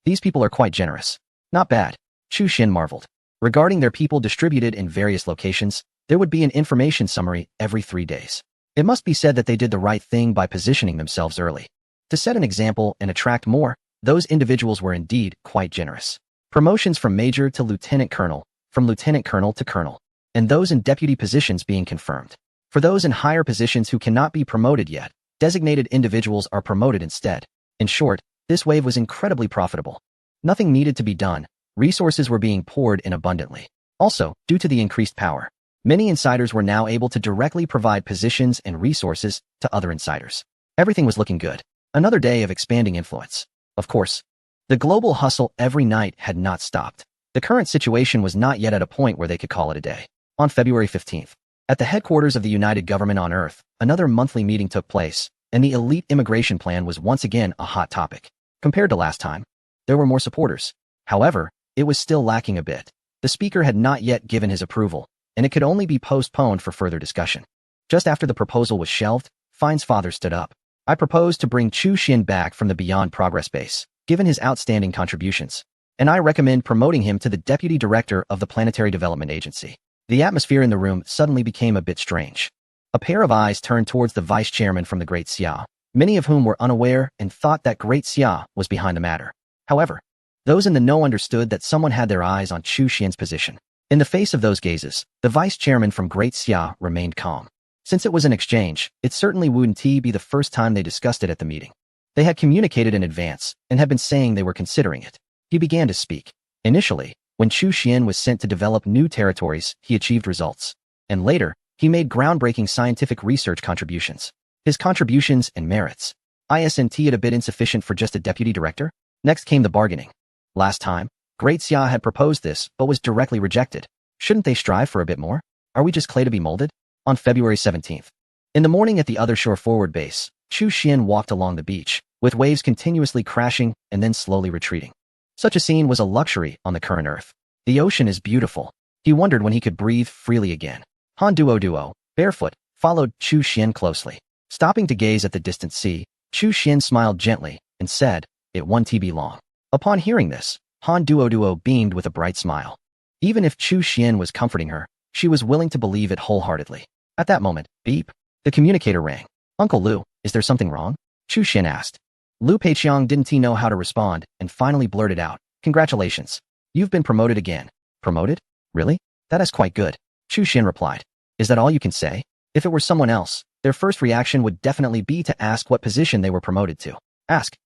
S1: these people are quite generous. Not bad. Chu Xian marveled. Regarding their people distributed in various locations, there would be an information summary every 3 days. It must be said that they did the right thing by positioning themselves early. To set an example and attract more, those individuals were indeed quite generous. Promotions from major to lieutenant colonel, from lieutenant colonel to colonel, and those in deputy positions being confirmed. For those in higher positions who cannot be promoted yet, designated individuals are promoted instead. In short, this wave was incredibly profitable. Nothing needed to be done, Resources were being poured in abundantly. Also, due to the increased power, many insiders were now able to directly provide positions and resources to other insiders. Everything was looking good. Another day of expanding influence. Of course, the global hustle every night had not stopped. The current situation was not yet at a point where they could call it a day. On February 15th, at the headquarters of the United Government on Earth, another monthly meeting took place, and the elite immigration plan was once again a hot topic. Compared to last time, there were more supporters. However, it was still lacking a bit. The speaker had not yet given his approval, and it could only be postponed for further discussion. Just after the proposal was shelved, Fine's father stood up. I propose to bring Chu Xian back from the Beyond Progress base, given his outstanding contributions, and I recommend promoting him to the Deputy Director of the Planetary Development Agency. The atmosphere in the room suddenly became a bit strange. A pair of eyes turned towards the vice chairman from the Great Xia, many of whom were unaware and thought that Great Xia was behind the matter. However, those in the know understood that someone had their eyes on Chu Xian's position. In the face of those gazes, the vice chairman from Great Xia remained calm. Since it was an exchange, it certainly wouldn't be the first time they discussed it at the meeting. They had communicated in advance and had been saying they were considering it. He began to speak. Initially, when Chu Xian was sent to develop new territories, he achieved results. And later, he made groundbreaking scientific research contributions. His contributions and merits isn't it a bit insufficient for just a deputy director? Next came the bargaining. Last time, Great Xia had proposed this, but was directly rejected. Shouldn't they strive for a bit more? Are we just clay to be molded? On February 17th. In the morning at the other shore forward base, Chu Xian walked along the beach, with waves continuously crashing and then slowly retreating. Such a scene was a luxury on the current Earth. The ocean is beautiful. He wondered when he could breathe freely again. Han Duo, barefoot, followed Chu Xian closely. Stopping to gaze at the distant sea, Chu Xian smiled gently and said, "It won't be long." Upon hearing this, Han Duo beamed with a bright smile. Even if Chu Xian was comforting her, she was willing to believe it wholeheartedly. At that moment, beep, the communicator rang. "Uncle Lu, is there something wrong?" Chu Xian asked. Lu Peiqiang didn't know how to respond and finally blurted out, "Congratulations. You've been promoted again." "Promoted? Really? That is quite good." Chu Xian replied. "Is that all you can say?" If it were someone else, their first reaction would definitely be to ask what position they were promoted to. Ask.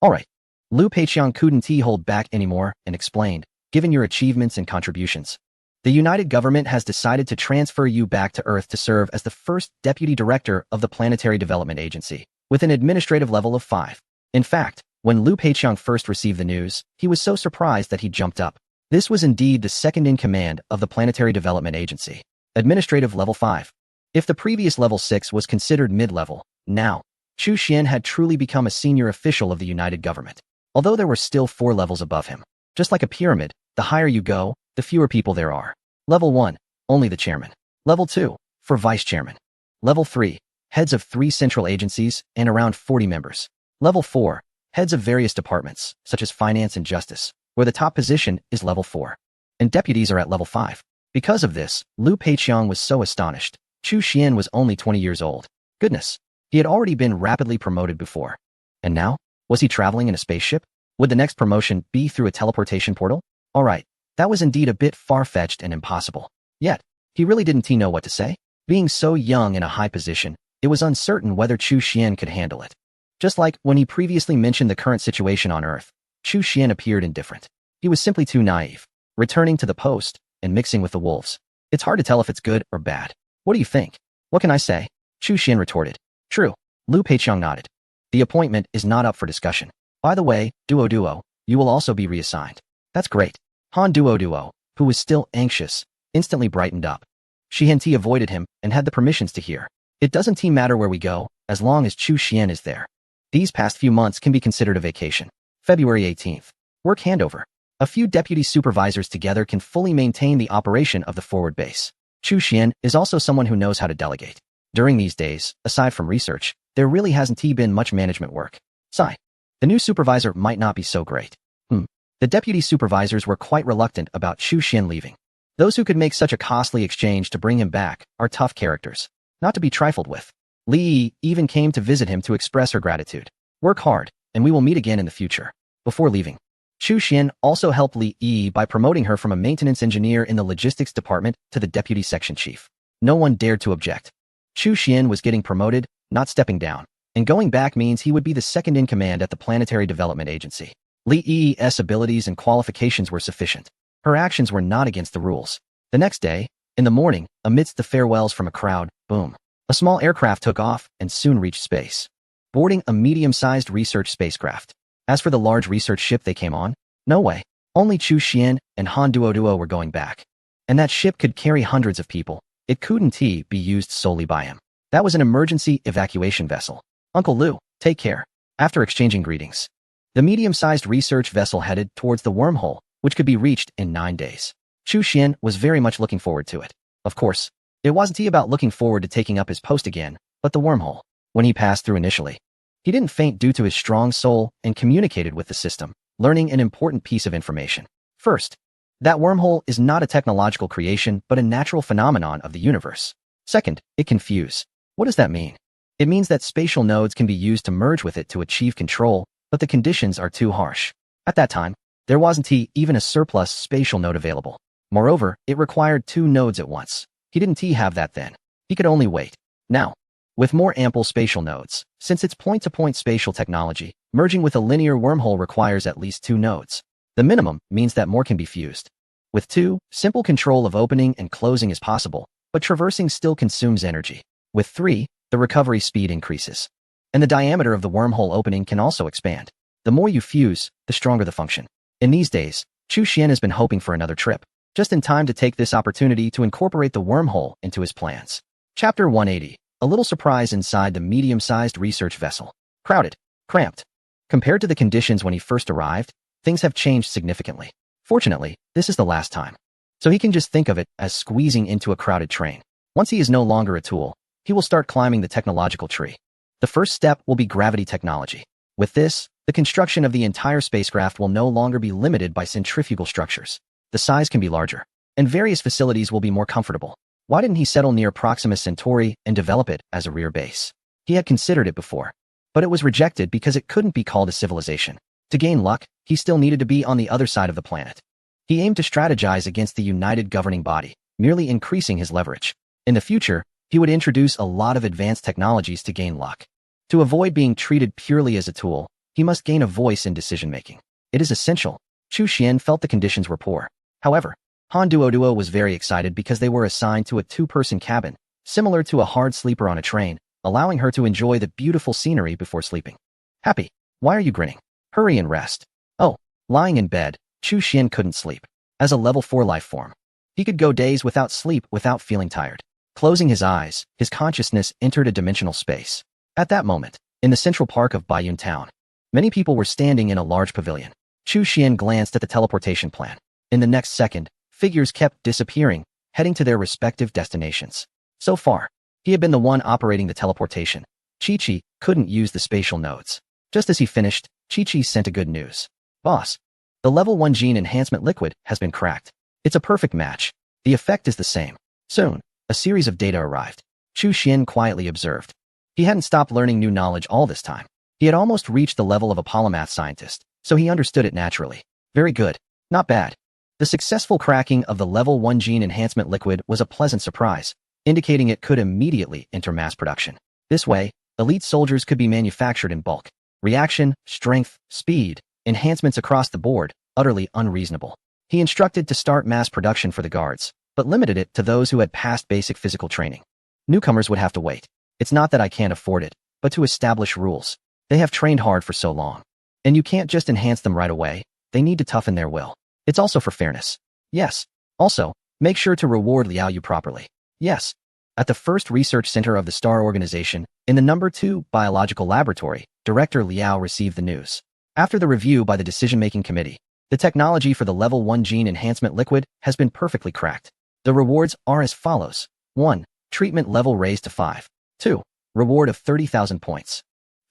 S1: All right. Lu Peiqiang couldn't hold back anymore and explained, "Given your achievements and contributions, the United Government has decided to transfer you back to Earth to serve as the first Deputy Director of the Planetary Development Agency, with an administrative level of 5. In fact, when Lu Peiqiang first received the news, he was so surprised that he jumped up. This was indeed the second in command of the Planetary Development Agency. Administrative level 5. If the previous level 6 was considered mid-level, now, Chu Xian had truly become a senior official of the United Government. Although there were still 4 levels above him. Just like a pyramid, the higher you go, the fewer people there are. Level 1, only the chairman. Level 2, for vice chairman. Level 3, heads of 3 central agencies and around 40 members. Level 4, heads of various departments, such as finance and justice, where the top position is level 4. And deputies are at level 5. Because of this, Lu Peiqiang was so astonished. Chu Xian was only 20 years old. Goodness, he had already been rapidly promoted before. And now? Was he traveling in a spaceship? Would the next promotion be through a teleportation portal? Alright, that was indeed a bit far-fetched and impossible. Yet, he really didn't know what to say. Being so young in a high position, it was uncertain whether Chu Xian could handle it. Just like when he previously mentioned the current situation on Earth, Chu Xian appeared indifferent. He was simply too naive, returning to the post and mixing with the wolves. It's hard to tell if it's good or bad. What do you think? What can I say? Chu Xian retorted. True. Lu Peiqiang nodded. The appointment is not up for discussion. By the way, Duo, you will also be reassigned. That's great. Han Duo, who was still anxious, instantly brightened up. Shi avoided him and had the permissions to hear. It doesn't matter where we go, as long as Chu Xian is there. These past few months can be considered a vacation. February 18th. Work handover. A few deputy supervisors together can fully maintain the operation of the forward base. Chu Xian is also someone who knows how to delegate. During these days, aside from research, there really hasn't been much management work. Sigh. The new supervisor might not be so great. The deputy supervisors were quite reluctant about Chu Xian leaving. Those who could make such a costly exchange to bring him back are tough characters, not to be trifled with. Li Yi even came to visit him to express her gratitude. Work hard, and we will meet again in the future. Before leaving, Chu Xian also helped Li Yi by promoting her from a maintenance engineer in the logistics department to the deputy section chief. No one dared to object. Chu Xian was getting promoted, not stepping down, and going back means he would be the second in command at the Planetary Development Agency. Li's abilities and qualifications were sufficient. Her actions were not against the rules. The next day, in the morning, amidst the farewells from a crowd, boom. A small aircraft took off and soon reached space, boarding a medium-sized research spacecraft. As for the large research ship they came on, no way. Only Chu Xian and Han Duoduo were going back. And that ship could carry hundreds of people. It couldn't be used solely by him. That was an emergency evacuation vessel. Uncle Lu, take care. After exchanging greetings, the medium-sized research vessel headed towards the wormhole, which could be reached in 9 days. Chu Xian was very much looking forward to it. Of course, it wasn't about looking forward to taking up his post again, but the wormhole. When he passed through initially, he didn't faint due to his strong soul and communicated with the system, learning an important piece of information. First, that wormhole is not a technological creation but a natural phenomenon of the universe. Second, it can fuse. What does that mean? It means that spatial nodes can be used to merge with it to achieve control, but the conditions are too harsh. At that time, there wasn't even a surplus spatial node available. Moreover, it required 2 nodes at once. He didn't have that then. He could only wait. Now, with more ample spatial nodes, since it's point-to-point spatial technology, merging with a linear wormhole requires at least 2 nodes. The minimum means that more can be fused. With 2, simple control of opening and closing is possible, but traversing still consumes energy. With 3, the recovery speed increases. And the diameter of the wormhole opening can also expand. The more you fuse, the stronger the function. In these days, Chu Xian has been hoping for another trip, just in time to take this opportunity to incorporate the wormhole into his plans. Chapter 180. A little surprise inside the medium-sized research vessel. Crowded. Cramped. Compared to the conditions when he first arrived, things have changed significantly. Fortunately, this is the last time. So he can just think of it as squeezing into a crowded train. Once he is no longer a tool, he will start climbing the technological tree. The first step will be gravity technology. With this, the construction of the entire spacecraft will no longer be limited by centrifugal structures. The size can be larger, and various facilities will be more comfortable. Why didn't he settle near Proxima Centauri and develop it as a rear base? He had considered it before, but it was rejected because it couldn't be called a civilization. To gain luck, he still needed to be on the other side of the planet. He aimed to strategize against the united governing body, merely increasing his leverage. In the future, he would introduce a lot of advanced technologies to gain luck. To avoid being treated purely as a tool, he must gain a voice in decision-making. It is essential. Chu Xian felt the conditions were poor. However, Han Duoduo was very excited because they were assigned to a 2-person cabin, similar to a hard sleeper on a train, allowing her to enjoy the beautiful scenery before sleeping. Happy. Why are you grinning? Hurry and rest. Oh, lying in bed, Chu Xian couldn't sleep. As a level 4 life form, he could go days without sleep without feeling tired. Closing his eyes, his consciousness entered a dimensional space. At that moment, in the central park of Baiyun Town, many people were standing in a large pavilion. Chu Xian glanced at the teleportation plan. In the next second, figures kept disappearing, heading to their respective destinations. So far, he had been the one operating the teleportation. Chi-Chi couldn't use the spatial nodes. Just as he finished, Chi-Chi sent a good news. Boss, the level 1 gene enhancement liquid has been cracked. It's a perfect match. The effect is the same. Soon, a series of data arrived. Chu Xian quietly observed. He hadn't stopped learning new knowledge all this time. He had almost reached the level of a polymath scientist, so he understood it naturally. Very good. Not bad. The successful cracking of the level 1 gene enhancement liquid was a pleasant surprise, indicating it could immediately enter mass production. This way, elite soldiers could be manufactured in bulk. Reaction, strength, speed, enhancements across the board, utterly unreasonable. He instructed to start mass production for the guards, but limited it to those who had passed basic physical training. Newcomers would have to wait. It's not that I can't afford it, but to establish rules. They have trained hard for so long. And you can't just enhance them right away. They need to toughen their will. It's also for fairness. Yes. Also, make sure to reward Liao Yu properly. Yes. At the first research center of the STAR organization, in the number 2 biological laboratory, Director Liao received the news. After the review by the decision-making committee, the technology for the level 1 gene enhancement liquid has been perfectly cracked. The rewards are as follows. 1. Treatment level raised to 5. 2. Reward of 30,000 points.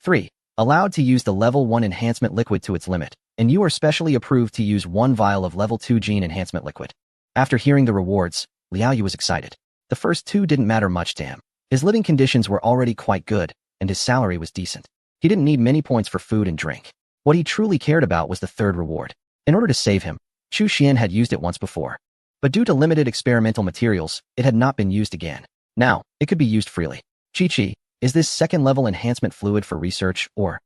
S1: 3. Allowed to use the level 1 enhancement liquid to its limit, and you are specially approved to use 1 vial of level 2 gene enhancement liquid. After hearing the rewards, Liao Yu was excited. The first 2 didn't matter much to him. His living conditions were already quite good, and his salary was decent. He didn't need many points for food and drink. What he truly cared about was the 3rd reward. In order to save him, Chu Xian had used it once before. But due to limited experimental materials, it had not been used again. Now, it could be used freely. Chi-Chi, is this 2nd level enhancement fluid for research or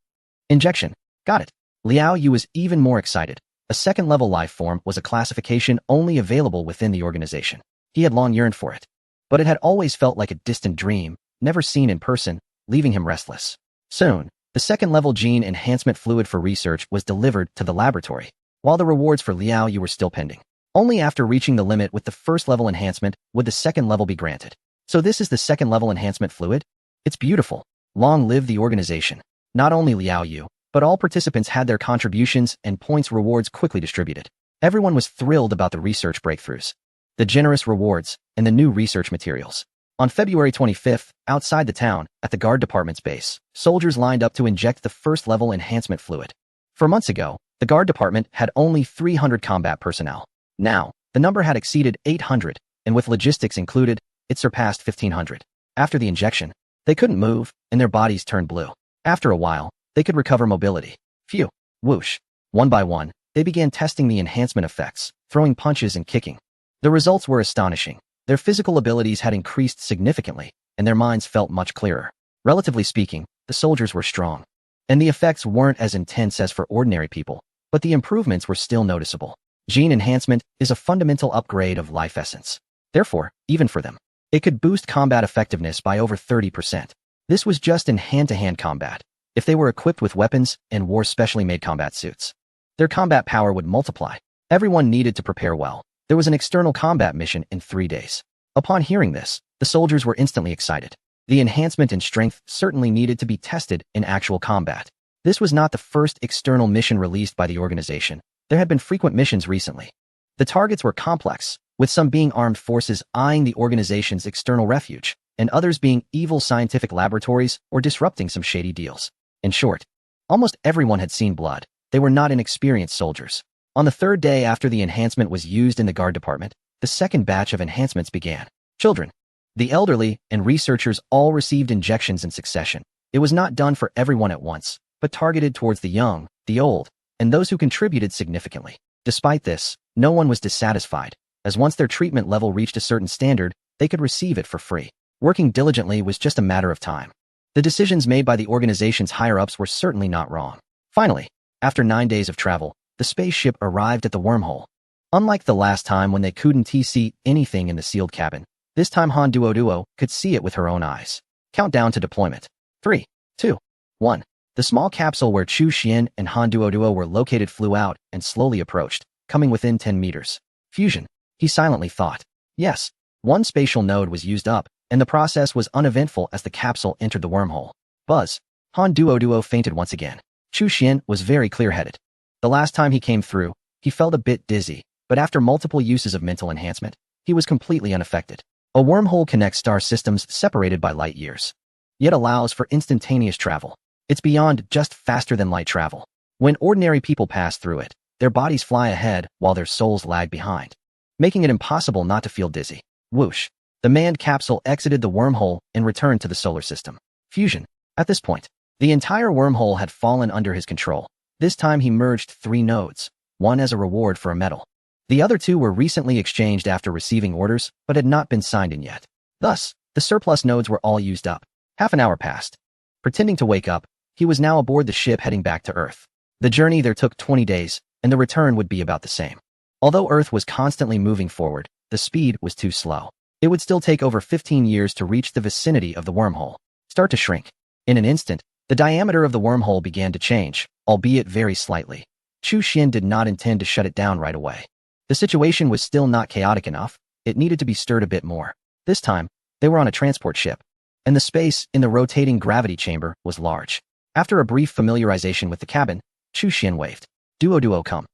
S1: injection? Got it. Liao Yu was even more excited. A second-level life form was a classification only available within the organization. He had long yearned for it. But it had always felt like a distant dream, never seen in person, leaving him restless. Soon, the second-level gene enhancement fluid for research was delivered to the laboratory, while the rewards for Liao Yu were still pending. Only after reaching the limit with the first-level enhancement would the second level be granted. So this is the second-level enhancement fluid? It's beautiful. Long live the organization. Not only Liao Yu, but all participants had their contributions and points rewards quickly distributed. Everyone was thrilled about the research breakthroughs, the generous rewards, and the new research materials. On February 25th, outside the town, at the guard department's base, soldiers lined up to inject the first-level enhancement fluid. 4 months ago, the guard department had only 300 combat personnel. Now, the number had exceeded 800, and with logistics included, it surpassed 1,500. After the injection, they couldn't move, and their bodies turned blue. After a while, they could recover mobility. Phew. Whoosh. One by one, they began testing the enhancement effects, throwing punches and kicking. The results were astonishing. Their physical abilities had increased significantly, and their minds felt much clearer. Relatively speaking, the soldiers were strong. And the effects weren't as intense as for ordinary people, but the improvements were still noticeable. Gene enhancement is a fundamental upgrade of life essence. Therefore, even for them, it could boost combat effectiveness by over 30%. This was just in hand-to-hand combat. If they were equipped with weapons and wore specially made combat suits, their combat power would multiply. Everyone needed to prepare well. There was an external combat mission in 3 days. Upon hearing this, the soldiers were instantly excited. The enhancement in strength certainly needed to be tested in actual combat. This was not the first external mission released by the organization. There had been frequent missions recently. The targets were complex, with some being armed forces eyeing the organization's external refuge, and others being evil scientific laboratories or disrupting some shady deals. In short, almost everyone had seen blood. They were not inexperienced soldiers. On the 3rd day after the enhancement was used in the guard department, the second batch of enhancements began. Children, the elderly, and researchers all received injections in succession. It was not done for everyone at once, but targeted towards the young, the old, and those who contributed significantly. Despite this, no one was dissatisfied, as once their treatment level reached a certain standard, they could receive it for free. Working diligently was just a matter of time. The decisions made by the organization's higher-ups were certainly not wrong. Finally, after 9 days of travel, the spaceship arrived at the wormhole. Unlike the last time when they couldn't see anything in the sealed cabin, this time Han Duo could see it with her own eyes. Countdown to deployment. 3, 2, 1. The small capsule where Chu Xian and Han Duo were located flew out and slowly approached, coming within 10 meters. Fusion, he silently thought. Yes, one spatial node was used up, and the process was uneventful as the capsule entered the wormhole. Buzz. Han Duo fainted once again. Chu Xian was very clear-headed. The last time he came through, he felt a bit dizzy, but after multiple uses of mental enhancement, he was completely unaffected. A wormhole connects star systems separated by light years, yet allows for instantaneous travel. It's beyond just faster-than-light travel. When ordinary people pass through it, their bodies fly ahead while their souls lag behind, making it impossible not to feel dizzy. Whoosh. The manned capsule exited the wormhole and returned to the solar system. Fusion. At this point, the entire wormhole had fallen under his control. This time he merged 3 nodes, one as a reward for a medal. The other 2 were recently exchanged after receiving orders, but had not been signed in yet. Thus, the surplus nodes were all used up. Half an hour passed. Pretending to wake up, he was now aboard the ship heading back to Earth. The journey there took 20 days, and the return would be about the same. Although Earth was constantly moving forward, the speed was too slow. It would still take over 15 years to reach the vicinity of the wormhole. Start to shrink. In an instant, the diameter of the wormhole began to change, albeit very slightly. Chu Xian did not intend to shut it down right away. The situation was still not chaotic enough. It needed to be stirred a bit more. This time, they were on a transport ship, and the space in the rotating gravity chamber was large. After a brief familiarization with the cabin, Chu Xian waved. Duo come.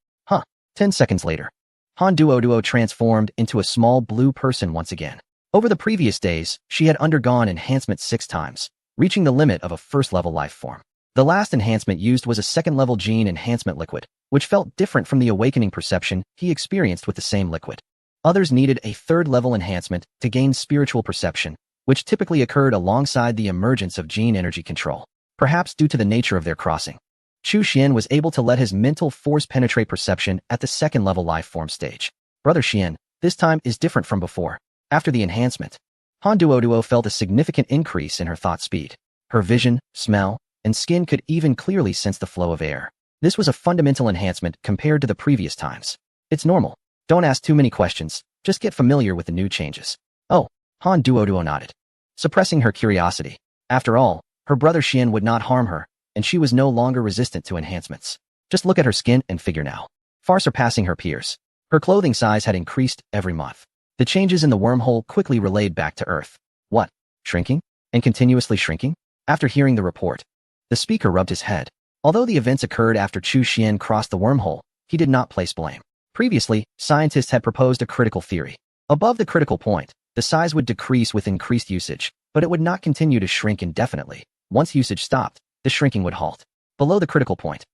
S1: 10 seconds later, Han Duo transformed into a small blue person once again. Over the previous days, she had undergone enhancement 6 times, reaching the limit of a first-level life form. The last enhancement used was a second-level gene enhancement liquid, which felt different from the awakening perception he experienced with the same liquid. Others needed a third-level enhancement to gain spiritual perception, which typically occurred alongside the emergence of gene energy control, perhaps due to the nature of their crossing. Chu Xian was able to let his mental force penetrate perception at the second-level life form stage. Brother Xian, this time is different from before. After the enhancement, Han Duo felt a significant increase in her thought speed. Her vision, smell, and skin could even clearly sense the flow of air. This was a fundamental enhancement compared to the previous times. It's normal. Don't ask too many questions, just get familiar with the new changes. Oh, Han Duo nodded, suppressing her curiosity. After all, her brother Xian would not harm her, and she was no longer resistant to enhancements. Just look at her skin and figure now. Far surpassing her peers. Her clothing size had increased every month. The changes in the wormhole quickly relayed back to Earth. What? Shrinking? And continuously shrinking? After hearing the report, the speaker rubbed his head. Although the events occurred after Chu Xian crossed the wormhole, he did not place blame. Previously, scientists had proposed a critical theory. Above the critical point, the size would decrease with increased usage, but it would not continue to shrink indefinitely. Once usage stopped, the shrinking would halt. Below the critical point,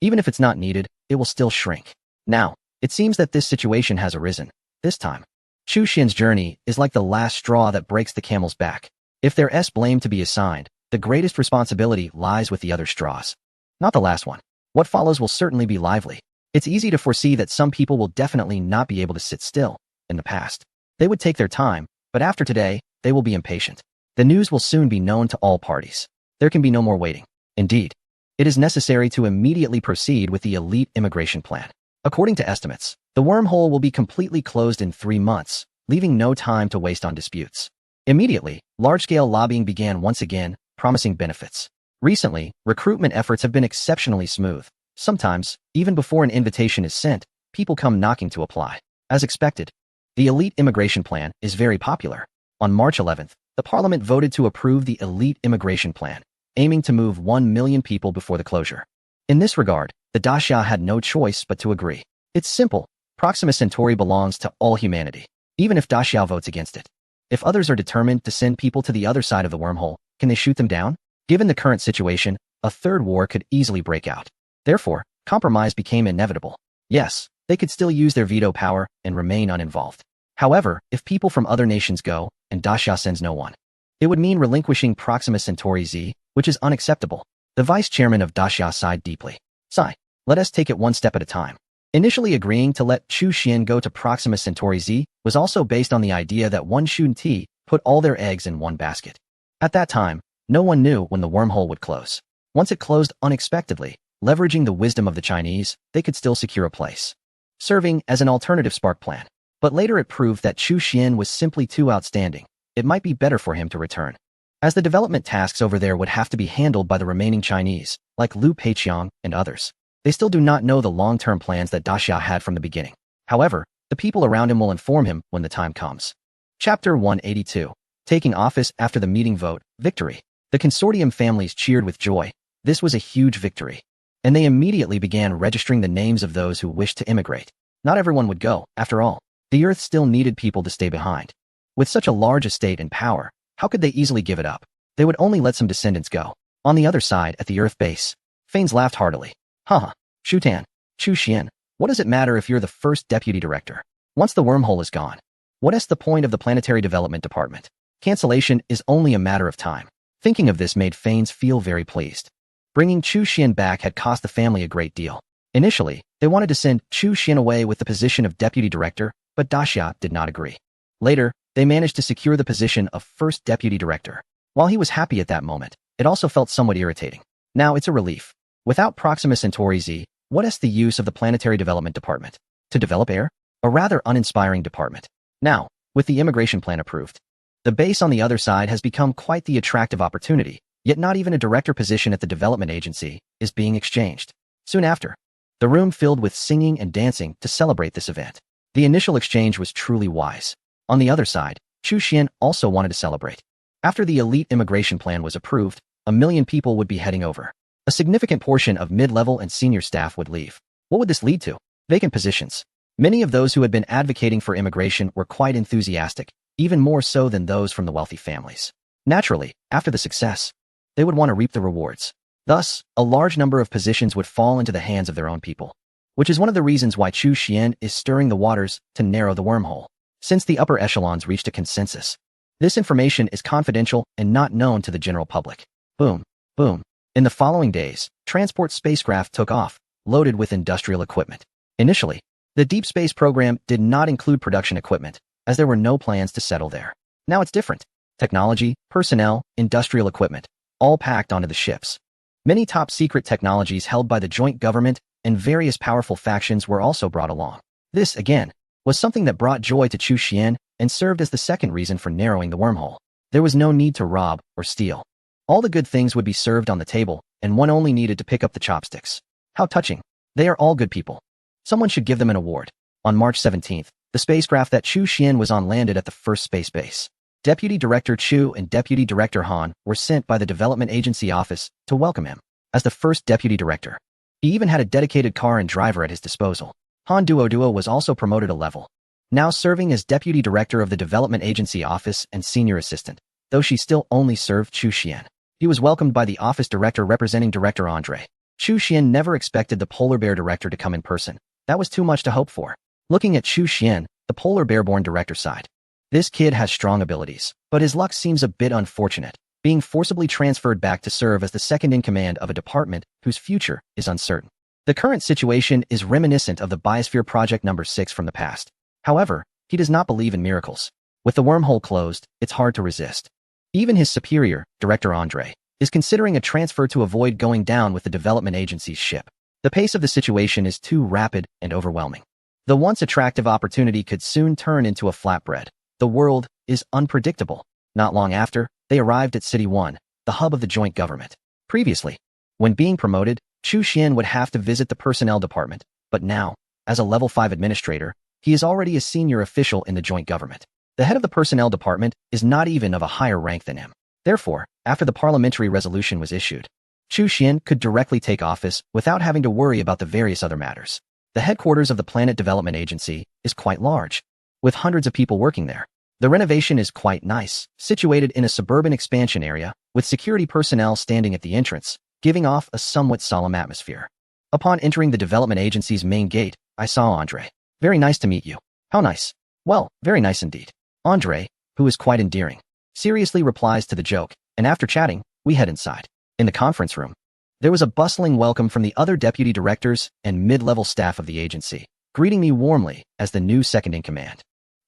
S1: even if it's not needed, it will still shrink. Now, it seems that this situation has arisen. This time, Chu Xian's journey is like the last straw that breaks the camel's back. If there is blame to be assigned, the greatest responsibility lies with the other straws. Not the last one. What follows will certainly be lively. It's easy to foresee that some people will definitely not be able to sit still. In the past, they would take their time, but after today, they will be impatient. The news will soon be known to all parties. There can be no more waiting. Indeed, it is necessary to immediately proceed with the elite immigration plan. According to estimates, the wormhole will be completely closed in 3 months, leaving no time to waste on disputes. Immediately, large-scale lobbying began once again, promising benefits. Recently, recruitment efforts have been exceptionally smooth. Sometimes, even before an invitation is sent, people come knocking to apply. As expected, the elite immigration plan is very popular. On March 11th, the parliament voted to approve the elite immigration plan, aiming to move 1 million people before the closure. In this regard, the Daxia had no choice but to agree. It's simple. Proxima Centauri belongs to all humanity, even if Daxia votes against it. If others are determined to send people to the other side of the wormhole, can they shoot them down? Given the current situation, a third war could easily break out. Therefore, compromise became inevitable. Yes, they could still use their veto power and remain uninvolved. However, if people from other nations go, and Daxia sends no one, it would mean relinquishing Proxima Centauri Z, which is unacceptable. The vice chairman of Daxia sighed deeply. Sigh, let us take it one step at a time. Initially agreeing to let Chu Xian go to Proxima Centauri Z was also based on the idea that one Shun Ti put all their eggs in one basket. At that time, no one knew when the wormhole would close. Once it closed unexpectedly, leveraging the wisdom of the Chinese, they could still secure a place, serving as an alternative spark plan. But later it proved that Chu Xian was simply too outstanding. It might be better for him to return, as the development tasks over there would have to be handled by the remaining Chinese, like Liu Peiqiang and others. They still do not know the long-term plans that Daxia had from the beginning. However, the people around him will inform him when the time comes. Chapter 182. Taking office after the meeting vote, victory. The consortium families cheered with joy. This was a huge victory, and they immediately began registering the names of those who wished to immigrate. Not everyone would go, after all. The Earth still needed people to stay behind. With such a large estate and power, how could they easily give it up? They would only let some descendants go. On the other side, at the Earth base, Fanes laughed heartily. Haha, Shutan, Chu Xian, what does it matter if you're the first deputy director? Once the wormhole is gone, what is the point of the Planetary Development Department? Cancellation is only a matter of time. Thinking of this made Fanes feel very pleased. Bringing Chu Xian back had cost the family a great deal. Initially, they wanted to send Chu Xian away with the position of deputy director, but Daxia did not agree. Later, they managed to secure the position of first deputy director. While he was happy at that moment, it also felt somewhat irritating. Now it's a relief. Without Proxima Centauri Z, what is the use of the Planetary Development Department? To develop air? A rather uninspiring department. Now, with the immigration plan approved, the base on the other side has become quite the attractive opportunity, yet not even a director position at the development agency is being exchanged. Soon after, the room filled with singing and dancing to celebrate this event. The initial exchange was truly wise. On the other side, Chu Xian also wanted to celebrate. After the elite immigration plan was approved, 1 million people would be heading over. A significant portion of mid-level and senior staff would leave. What would this lead to? Vacant positions. Many of those who had been advocating for immigration were quite enthusiastic, even more so than those from the wealthy families. Naturally, after the success, they would want to reap the rewards. Thus, a large number of positions would fall into the hands of their own people, which is one of the reasons why Chu Xian is stirring the waters to narrow the wormhole. Since the upper echelons reached a consensus, this information is confidential and not known to the general public. Boom, boom. In the following days, transport spacecraft took off, loaded with industrial equipment. Initially, the deep space program did not include production equipment, as there were no plans to settle there. Now it's different. Technology, personnel, industrial equipment, all packed onto the ships. Many top-secret technologies held by the joint government and various powerful factions were also brought along. This, again, was something that brought joy to Chu Xian and served as the second reason for narrowing the wormhole. There was no need to rob or steal. All the good things would be served on the table, and one only needed to pick up the chopsticks. How touching. They are all good people. Someone should give them an award. On March 17th, the spacecraft that Chu Xian was on landed at the first space base. Deputy Director Chu and Deputy Director Han were sent by the Development Agency office to welcome him as the first Deputy Director. He even had a dedicated car and driver at his disposal. Han Duo was also promoted a level, now serving as Deputy Director of the Development Agency office and Senior Assistant, though she still only served Chu Xian. He was welcomed by the office director representing Director Andre. Chu Xian never expected the Polar Bear Director to come in person. That was too much to hope for. Looking at Chu Xian, the Polar Bear-born director sighed. This kid has strong abilities, but his luck seems a bit unfortunate, being forcibly transferred back to serve as the second-in-command of a department whose future is uncertain. The current situation is reminiscent of the Biosphere Project No. 6 from the past. However, he does not believe in miracles. With the wormhole closed, it's hard to resist. Even his superior, Director Andre, is considering a transfer to avoid going down with the development agency's ship. The pace of the situation is too rapid and overwhelming. The once attractive opportunity could soon turn into a flatbread. The world is unpredictable. Not long after, they arrived at City 1, the hub of the joint government. Previously, when being promoted, Chu Xian would have to visit the personnel department, but now, as a level 5 administrator, he is already a senior official in the joint government. The head of the personnel department is not even of a higher rank than him. Therefore, after the parliamentary resolution was issued, Chu Xian could directly take office without having to worry about the various other matters. The headquarters of the Planet Development Agency is quite large, with hundreds of people working there. The renovation is quite nice, situated in a suburban expansion area, with security personnel standing at the entrance, giving off a somewhat solemn atmosphere. Upon entering the development agency's main gate, I saw Andre. Very nice to meet you. How nice. Well, very nice indeed. Andre, who is quite endearing, seriously replies to the joke, and after chatting, we head inside. In the conference room, there was a bustling welcome from the other deputy directors and mid-level staff of the agency, greeting me warmly as the new second-in-command.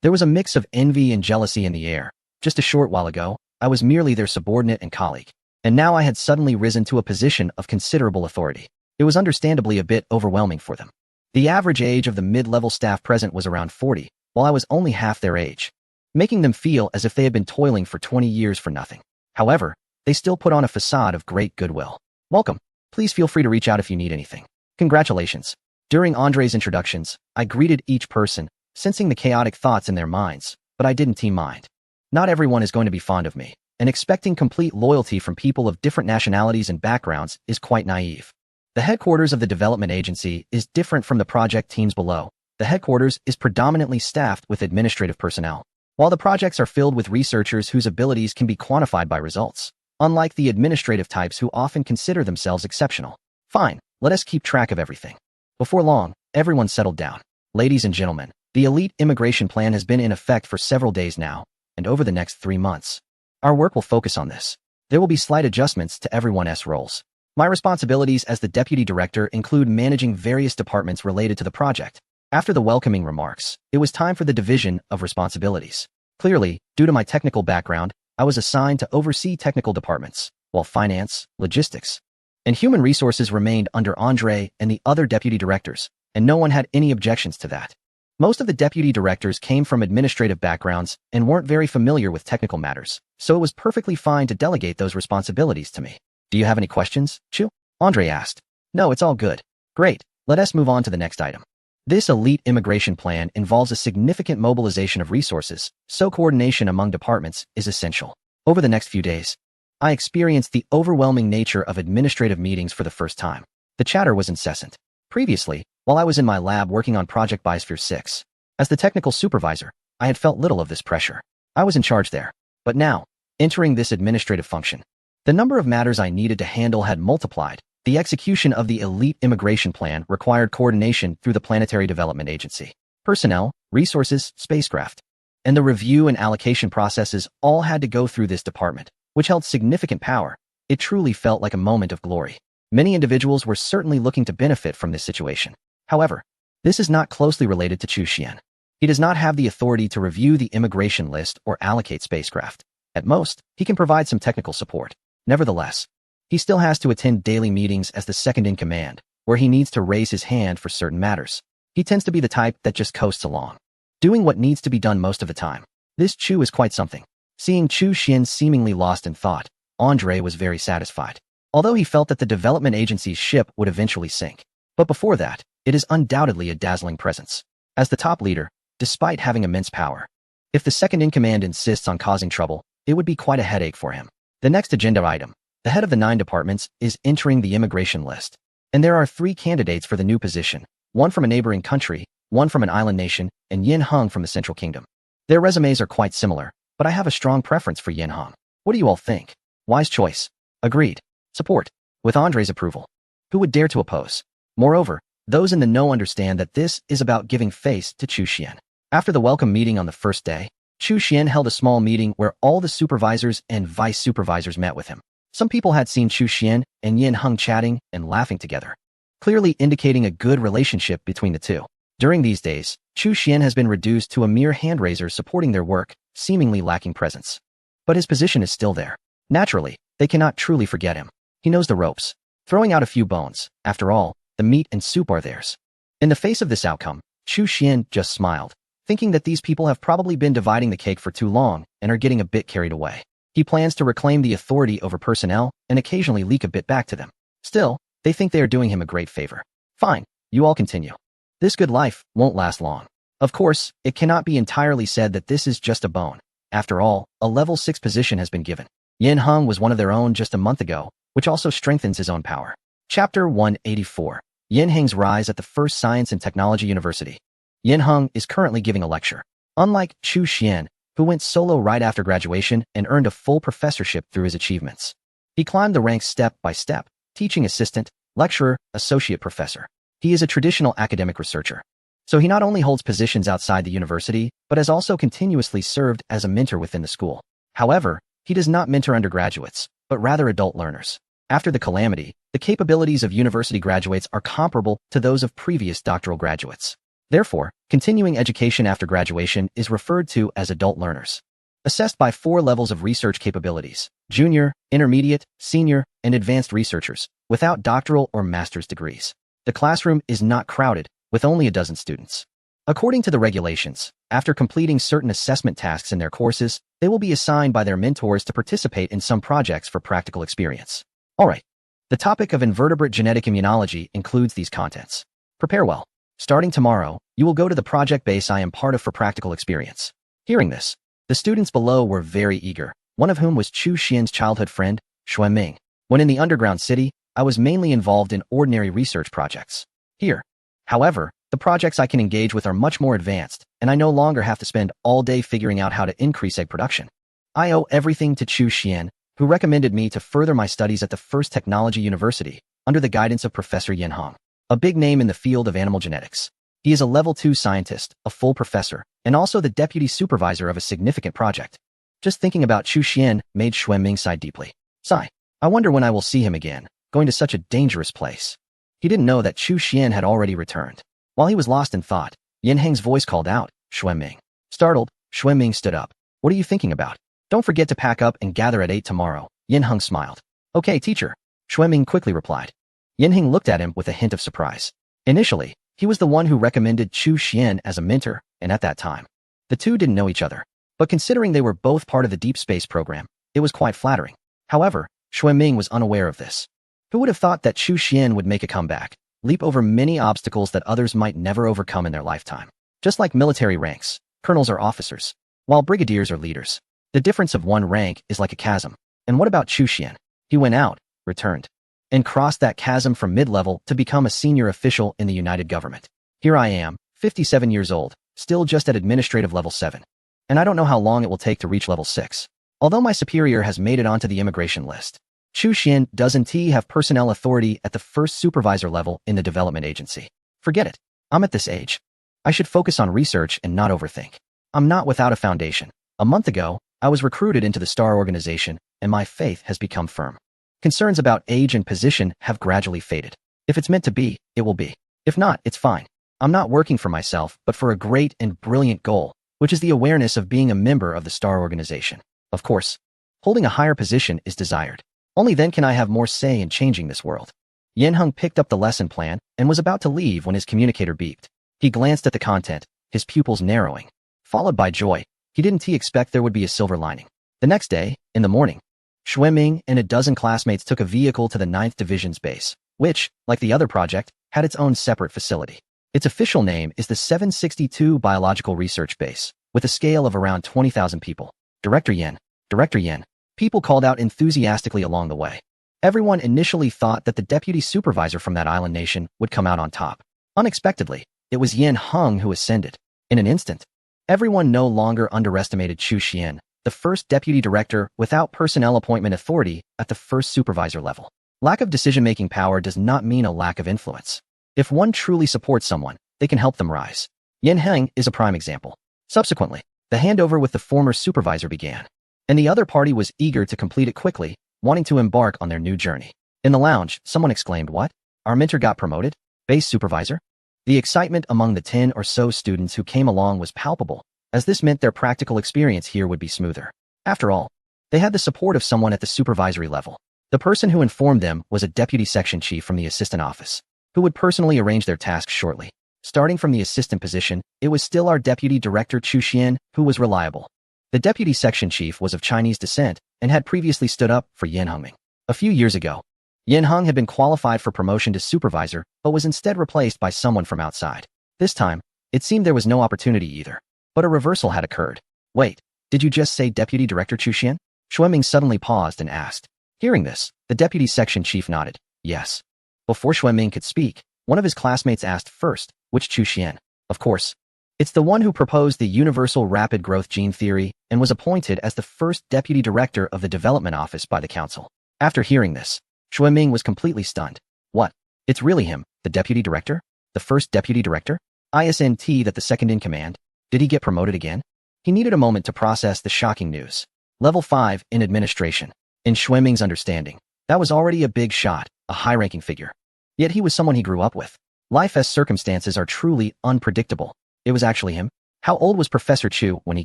S1: There was a mix of envy and jealousy in the air. Just a short while ago, I was merely their subordinate and colleague, and now I had suddenly risen to a position of considerable authority. It was understandably a bit overwhelming for them. The average age of the mid-level staff present was around 40, while I was only half their age, making them feel as if they had been toiling for 20 years for nothing. However, they still put on a facade of great goodwill. Welcome. Please feel free to reach out if you need anything. Congratulations. During Andre's introductions, I greeted each person, sensing the chaotic thoughts in their minds, but I didn't mind. Not everyone is going to be fond of me, and expecting complete loyalty from people of different nationalities and backgrounds is quite naive. The headquarters of the development agency is different from the project teams below. The headquarters is predominantly staffed with administrative personnel, while the projects are filled with researchers whose abilities can be quantified by results, unlike the administrative types who often consider themselves exceptional. Fine, let us keep track of everything. Before long, everyone settled down. Ladies and gentlemen, the elite immigration plan has been in effect for several days now, and over the next 3 months, our work will focus on this. There will be slight adjustments to everyone's roles. My responsibilities as the deputy director include managing various departments related to the project. After the welcoming remarks, it was time for the division of responsibilities. Clearly, due to my technical background, I was assigned to oversee technical departments, while finance, logistics, and human resources remained under Andre and the other deputy directors, and no one had any objections to that. Most of the deputy directors came from administrative backgrounds and weren't very familiar with technical matters, so it was perfectly fine to delegate those responsibilities to me. Do you have any questions, Chu? Andre asked. No, it's all good. Great, let us move on to the next item. This elite immigration plan involves a significant mobilization of resources, so coordination among departments is essential. Over the next few days, I experienced the overwhelming nature of administrative meetings for the first time. The chatter was incessant. Previously, while I was in my lab working on Project Biosphere 6, as the technical supervisor, I had felt little of this pressure. I was in charge there. But now, entering this administrative function, the number of matters I needed to handle had multiplied. The execution of the elite immigration plan required coordination through the Planetary Development Agency. Personnel, resources, spacecraft, and the review and allocation processes all had to go through this department, which held significant power. It truly felt like a moment of glory. Many individuals were certainly looking to benefit from this situation. However, this is not closely related to Chu Xian. He does not have the authority to review the immigration list or allocate spacecraft. At most, he can provide some technical support. Nevertheless, He still has to attend daily meetings as the second-in-command, where he needs to raise his hand for certain matters. He tends to be the type that just coasts along, doing what needs to be done most of the time. This Chu is quite something. Seeing Chu Xian seemingly lost in thought, Andre was very satisfied. Although he felt that the development agency's ship would eventually sink. But before that, it is undoubtedly a dazzling presence. As the top leader, despite having immense power, if the second-in-command insists on causing trouble, it would be quite a headache for him. The next agenda item, the head of the 9 departments, is entering the immigration list. And there are 3 candidates for the new position, one from a neighboring country, one from an island nation, and Yin Heng from the Central Kingdom. Their resumes are quite similar, but I have a strong preference for Yin Heng. What do you all think? Wise choice. Agreed. Support. With Andre's approval. Who would dare to oppose? Moreover, those in the know understand that this is about giving face to Chu Xian. After the welcome meeting on the first day, Chu Xian held a small meeting where all the supervisors and vice supervisors met with him. Some people had seen Chu Xian and Yin Heng chatting and laughing together, clearly indicating a good relationship between the two. During these days, Chu Xian has been reduced to a mere hand-raiser supporting their work, seemingly lacking presence. But his position is still there. Naturally, they cannot truly forget him. He knows the ropes, throwing out a few bones. After all, the meat and soup are theirs. In the face of this outcome, Chu Xian just smiled, thinking that these people have probably been dividing the cake for too long and are getting a bit carried away. He plans to reclaim the authority over personnel and occasionally leak a bit back to them. Still, they think they are doing him a great favor. Fine, you all continue. This good life won't last long. Of course, it cannot be entirely said that this is just a bone. After all, a level 6 position has been given. Yin Heng was one of their own just a month ago, which also strengthens his own power. Chapter 184. Yin Heng's Rise at the First Science and Technology University. Yin Heng is currently giving a lecture. Unlike Chu Xian, who went solo right after graduation and earned a full professorship through his achievements, he climbed the ranks step by step, teaching assistant, lecturer, associate professor. He is a traditional academic researcher. So he not only holds positions outside the university, but has also continuously served as a mentor within the school. However, he does not mentor undergraduates, but rather adult learners. After the calamity, the capabilities of university graduates are comparable to those of previous doctoral graduates. Therefore, continuing education after graduation is referred to as adult learners. Assessed by 4 levels of research capabilities: junior, intermediate, senior, and advanced researchers, without doctoral or master's degrees. The classroom is not crowded, with only a dozen students. According to the regulations, after completing certain assessment tasks in their courses, they will be assigned by their mentors to participate in some projects for practical experience. Alright, the topic of invertebrate genetic immunology includes these contents. Prepare well. Starting tomorrow, you will go to the project base I am part of for practical experience. Hearing this, the students below were very eager, one of whom was Chu Xian's childhood friend, Xuanming. When in the underground city, I was mainly involved in ordinary research projects. Here, however, the projects I can engage with are much more advanced, and I no longer have to spend all day figuring out how to increase egg production. I owe everything to Chu Xian, who recommended me to further my studies at the First Technology University, under the guidance of Professor Yin Heng, a big name in the field of animal genetics. He is a level 2 scientist, a full professor, and also the deputy supervisor of a significant project. Just thinking about Chu Xian made Xuanming sigh deeply. Sigh. I wonder when I will see him again, going to such a dangerous place. He didn't know that Chu Xian had already returned. While he was lost in thought, Yin Heng's voice called out, Xuanming. Startled, Xuanming stood up. What are you thinking about? Don't forget to pack up and gather at 8 tomorrow. Yin Heng smiled. Okay, teacher. Xuanming quickly replied. Yin Heng looked at him with a hint of surprise. Initially, he was the one who recommended Chu Xian as a mentor, and at that time, the two didn't know each other. But considering they were both part of the deep space program, it was quite flattering. However, Xuanming was unaware of this. Who would have thought that Chu Xian would make a comeback, leap over many obstacles that others might never overcome in their lifetime? Just like military ranks, colonels are officers, while brigadiers are leaders. The difference of one rank is like a chasm. And what about Chu Xian? He went out, returned, and crossed that chasm from mid-level to become a senior official in the United Government. Here I am, 57 years old, still just at administrative level 7. And I don't know how long it will take to reach level 6. Although my superior has made it onto the immigration list, Chu Xian doesn't have personnel authority at the first supervisor level in the development agency. Forget it. I'm at this age. I should focus on research and not overthink. I'm not without a foundation. A month ago, I was recruited into the STAR organization, and my faith has become firm. Concerns about age and position have gradually faded. If it's meant to be, it will be. If not, it's fine. I'm not working for myself, but for a great and brilliant goal, which is the awareness of being a member of the STAR organization. Of course, holding a higher position is desired. Only then can I have more say in changing this world. Yin Heng picked up the lesson plan and was about to leave when his communicator beeped. He glanced at the content, his pupils narrowing. Followed by joy. He didn't expect there would be a silver lining. The next day, in the morning, Xueming and a dozen classmates took a vehicle to the 9th Division's base, which, like the other project, had its own separate facility. Its official name is the 762 Biological Research Base, with a scale of around 20,000 people. Director Yin. Director Yin. People called out enthusiastically along the way. Everyone initially thought that the deputy supervisor from that island nation would come out on top. Unexpectedly, it was Yin Heng who ascended. In an instant, everyone no longer underestimated Chu Xian, the first deputy director without personnel appointment authority at the first supervisor level. Lack of decision-making power does not mean a lack of influence. If one truly supports someone, they can help them rise. Yin Heng is a prime example. Subsequently, the handover with the former supervisor began, and the other party was eager to complete it quickly, wanting to embark on their new journey. In the lounge, someone exclaimed, "What? Our mentor got promoted? Base supervisor?" The excitement among the 10 or so students who came along was palpable, as this meant their practical experience here would be smoother. After all, they had the support of someone at the supervisory level. The person who informed them was a deputy section chief from the assistant office, who would personally arrange their tasks shortly. Starting from the assistant position, it was still our deputy director Chu Xian who was reliable. The deputy section chief was of Chinese descent and had previously stood up for Yin Hengming. A few years ago, Yin Heng had been qualified for promotion to supervisor but was instead replaced by someone from outside. This time, it seemed there was no opportunity either. But a reversal had occurred. "Wait, did you just say Deputy Director Chu Xian?" Xueming suddenly paused and asked. Hearing this, the deputy section chief nodded. Yes. Before Xueming could speak, one of his classmates asked first, "Which Chu Xian?" Of course. It's the one who proposed the universal rapid growth gene theory and was appointed as the first deputy director of the development office by the council. After hearing this, Xueming was completely stunned. What? It's really him, the deputy director? The first deputy director? ISNT that the second in command? Did he get promoted again? He needed a moment to process the shocking news. Level 5 in administration. In Xueming's understanding, that was already a big shot, a high-ranking figure. Yet he was someone he grew up with. Life's circumstances are truly unpredictable. It was actually him. How old was Professor Chu when he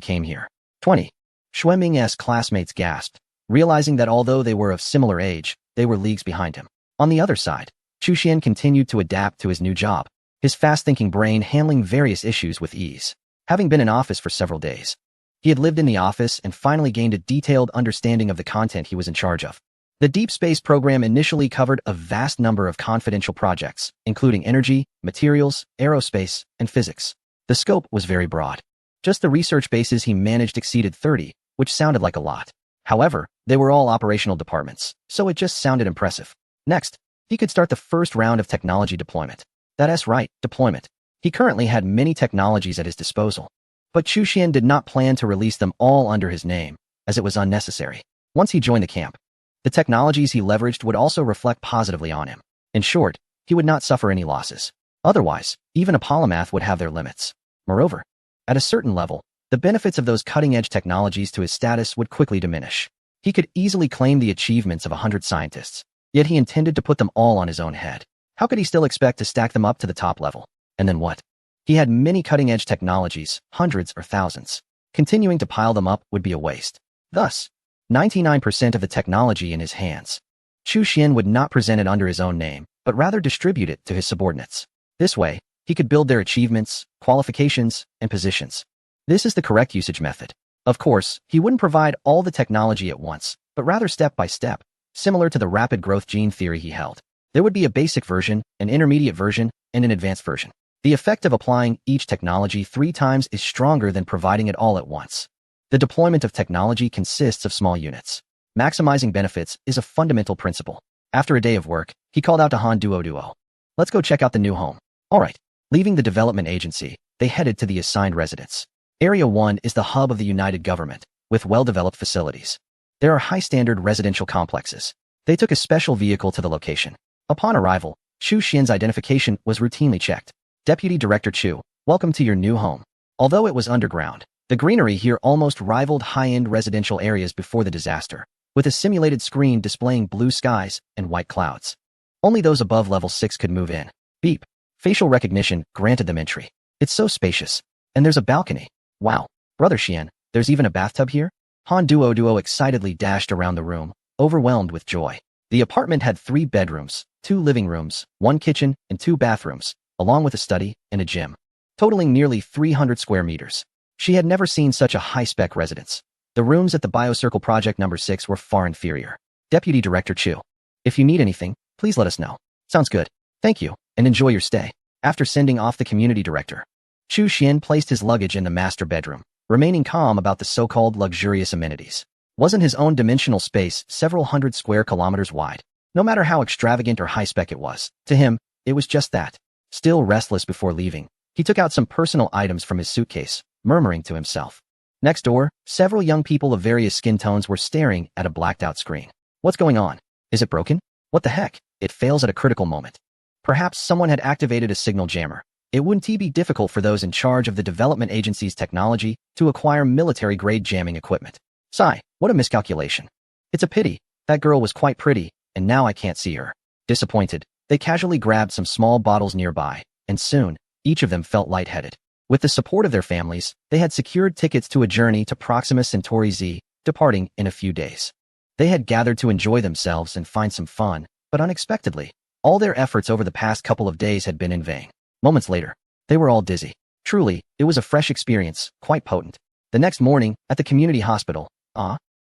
S1: came here? 20. Xueming's classmates gasped, realizing that although they were of similar age, they were leagues behind him. On the other side, Chu Xian continued to adapt to his new job, his fast-thinking brain handling various issues with ease. Having been in office for several days, he had lived in the office and finally gained a detailed understanding of the content he was in charge of. The Deep Space program initially covered a vast number of confidential projects, including energy, materials, aerospace, and physics. The scope was very broad. Just the research bases he managed exceeded 30, which sounded like a lot. However, they were all operational departments, so it just sounded impressive. Next, he could start the first round of technology deployment. That's right, deployment. He currently had many technologies at his disposal, but Chu Xian did not plan to release them all under his name, as it was unnecessary. Once he joined the camp, the technologies he leveraged would also reflect positively on him. In short, he would not suffer any losses. Otherwise, even a polymath would have their limits. Moreover, at a certain level, the benefits of those cutting-edge technologies to his status would quickly diminish. He could easily claim the achievements of 100 scientists, yet he intended to put them all on his own head. How could he still expect to stack them up to the top level? And then what? He had many cutting-edge technologies, hundreds or thousands. Continuing to pile them up would be a waste. Thus, 99% of the technology in his hands. Chu Xian would not present it under his own name, but rather distribute it to his subordinates. This way, he could build their achievements, qualifications, and positions. This is the correct usage method. Of course, he wouldn't provide all the technology at once, but rather step by step, similar to the rapid growth gene theory he held. There would be a basic version, an intermediate version, and an advanced version. The effect of applying each technology 3 times is stronger than providing it all at once. The deployment of technology consists of small units. Maximizing benefits is a fundamental principle. After a day of work, he called out to Han Duo. Let's go check out the new home. All right. Leaving the development agency, they headed to the assigned residence. Area 1 is the hub of the United Government, with well-developed facilities. There are high-standard residential complexes. They took a special vehicle to the location. Upon arrival, Chu Xian's identification was routinely checked. Deputy Director Chu, welcome to your new home. Although it was underground, the greenery here almost rivaled high-end residential areas before the disaster, with a simulated screen displaying blue skies and white clouds. Only those above level 6 could move in. Beep. Facial recognition granted them entry. It's so spacious. And there's a balcony. Wow. Brother Xian, there's even a bathtub here? Han Duo excitedly dashed around the room, overwhelmed with joy. The apartment had 3 bedrooms, 2 living rooms, 1 kitchen, and 2 bathrooms, along with a study and a gym, totaling nearly 300 square meters. She had never seen such a high-spec residence. The rooms at the BioCircle Project number 6 were far inferior. Deputy Director Chu. If you need anything, please let us know. Sounds good. Thank you, and enjoy your stay. After sending off the community director, Chu Xian placed his luggage in the master bedroom, remaining calm about the so-called luxurious amenities. Wasn't his own dimensional space several hundred square kilometers wide? No matter how extravagant or high-spec it was, to him, it was just that. Still restless before leaving, he took out some personal items from his suitcase, murmuring to himself. Next door, several young people of various skin tones were staring at a blacked-out screen. What's going on? Is it broken? What the heck? It fails at a critical moment. Perhaps someone had activated a signal jammer. It wouldn't be difficult for those in charge of the development agency's technology to acquire military-grade jamming equipment. Sigh, what a miscalculation. It's a pity. That girl was quite pretty, and now I can't see her. Disappointed, they casually grabbed some small bottles nearby, and soon, each of them felt lightheaded. With the support of their families, they had secured tickets to a journey to Proxima Centauri Z, departing in a few days. They had gathered to enjoy themselves and find some fun, but unexpectedly, all their efforts over the past couple of days had been in vain. Moments later, they were all dizzy. Truly, it was a fresh experience, quite potent. The next morning, at the community hospital,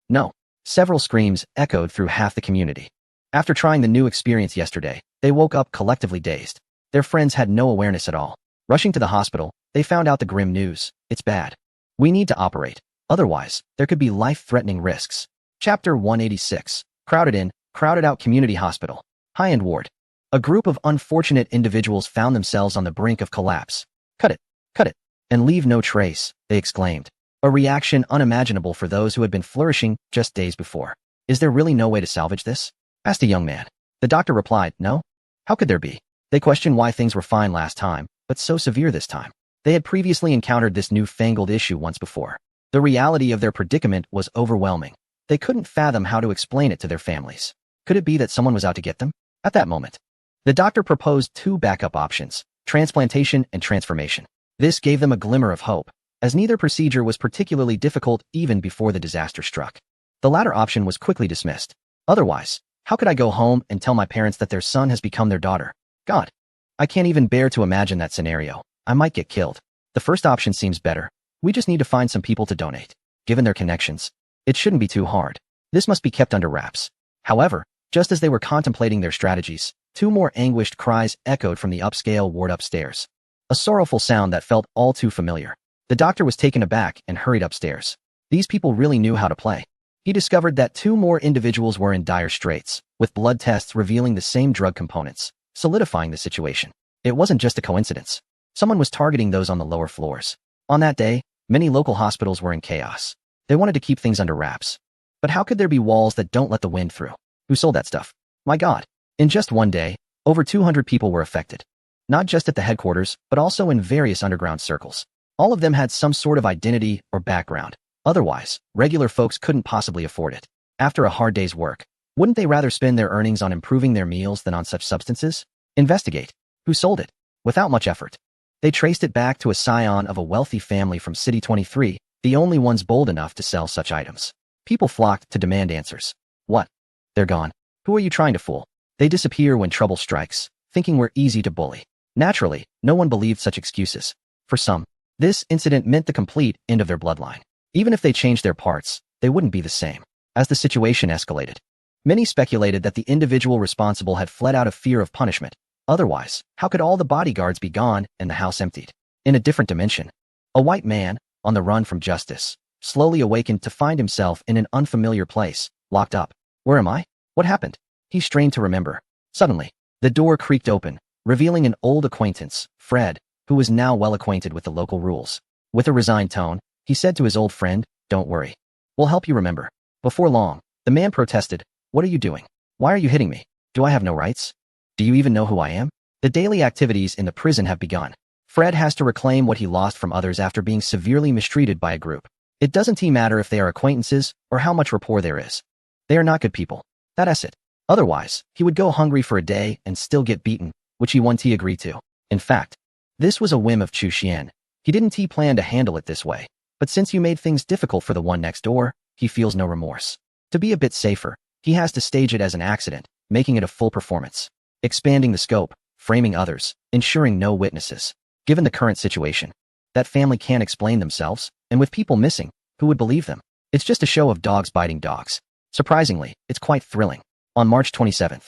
S1: no. Several screams echoed through half the community. After trying the new experience yesterday, they woke up collectively dazed. Their friends had no awareness at all. Rushing to the hospital, they found out the grim news. It's bad. We need to operate. Otherwise, there could be life-threatening risks. Chapter 186. Crowded out community hospital. High-end ward. A group of unfortunate individuals found themselves on the brink of collapse. Cut it, and leave no trace, they exclaimed. A reaction unimaginable for those who had been flourishing just days before. Is there really no way to salvage this? Asked a young man. The doctor replied, no. How could there be? They questioned why things were fine last time, but so severe this time. They had previously encountered this newfangled issue once before. The reality of their predicament was overwhelming. They couldn't fathom how to explain it to their families. Could it be that someone was out to get them? At that moment, the doctor proposed 2 backup options, transplantation and transformation. This gave them a glimmer of hope, as neither procedure was particularly difficult even before the disaster struck. The latter option was quickly dismissed. Otherwise, how could I go home and tell my parents that their son has become their daughter? God, I can't even bear to imagine that scenario. I might get killed. The first option seems better. We just need to find some people to donate. Given their connections, it shouldn't be too hard. This must be kept under wraps. However, just as they were contemplating their strategies, 2 more anguished cries echoed from the upscale ward upstairs. A sorrowful sound that felt all too familiar. The doctor was taken aback and hurried upstairs. These people really knew how to play. He discovered that 2 more individuals were in dire straits, with blood tests revealing the same drug components, solidifying the situation. It wasn't just a coincidence. Someone was targeting those on the lower floors. On that day, many local hospitals were in chaos. They wanted to keep things under wraps. But how could there be walls that don't let the wind through? Who sold that stuff? My God. In just one day, over 200 people were affected. Not just at the headquarters, but also in various underground circles. All of them had some sort of identity or background. Otherwise, regular folks couldn't possibly afford it. After a hard day's work, wouldn't they rather spend their earnings on improving their meals than on such substances? Investigate. Who sold it? Without much effort, they traced it back to a scion of a wealthy family from City 23, the only ones bold enough to sell such items. People flocked to demand answers. What? They're gone. Who are you trying to fool? They disappear when trouble strikes, thinking we're easy to bully. Naturally, no one believed such excuses. For some, this incident meant the complete end of their bloodline. Even if they changed their parts, they wouldn't be the same. As the situation escalated, many speculated that the individual responsible had fled out of fear of punishment. Otherwise, how could all the bodyguards be gone and the house emptied? In a different dimension, a white man, on the run from justice, slowly awakened to find himself in an unfamiliar place, locked up. Where am I? What happened? He strained to remember. Suddenly, the door creaked open, revealing an old acquaintance, Fred, who was now well acquainted with the local rules. With a resigned tone, he said to his old friend, "Don't worry. We'll help you remember." Before long, the man protested, "What are you doing? Why are you hitting me? Do I have no rights? Do you even know who I am?" The daily activities in the prison have begun. Fred has to reclaim what he lost from others after being severely mistreated by a group. It doesn't matter if they are acquaintances or how much rapport there is. They are not good people. That's it. Otherwise, he would go hungry for a day and still get beaten, which he once agreed to. In fact, this was a whim of Chu Xian. He didn't plan to handle it this way. But since you made things difficult for the one next door, he feels no remorse. To be a bit safer, He has to stage it as an accident, making it a full performance. Expanding the scope, framing others, ensuring no witnesses. Given the current situation, that family can't explain themselves, and with people missing, who would believe them? It's just a show of dogs biting dogs. Surprisingly, it's quite thrilling. On March 27th,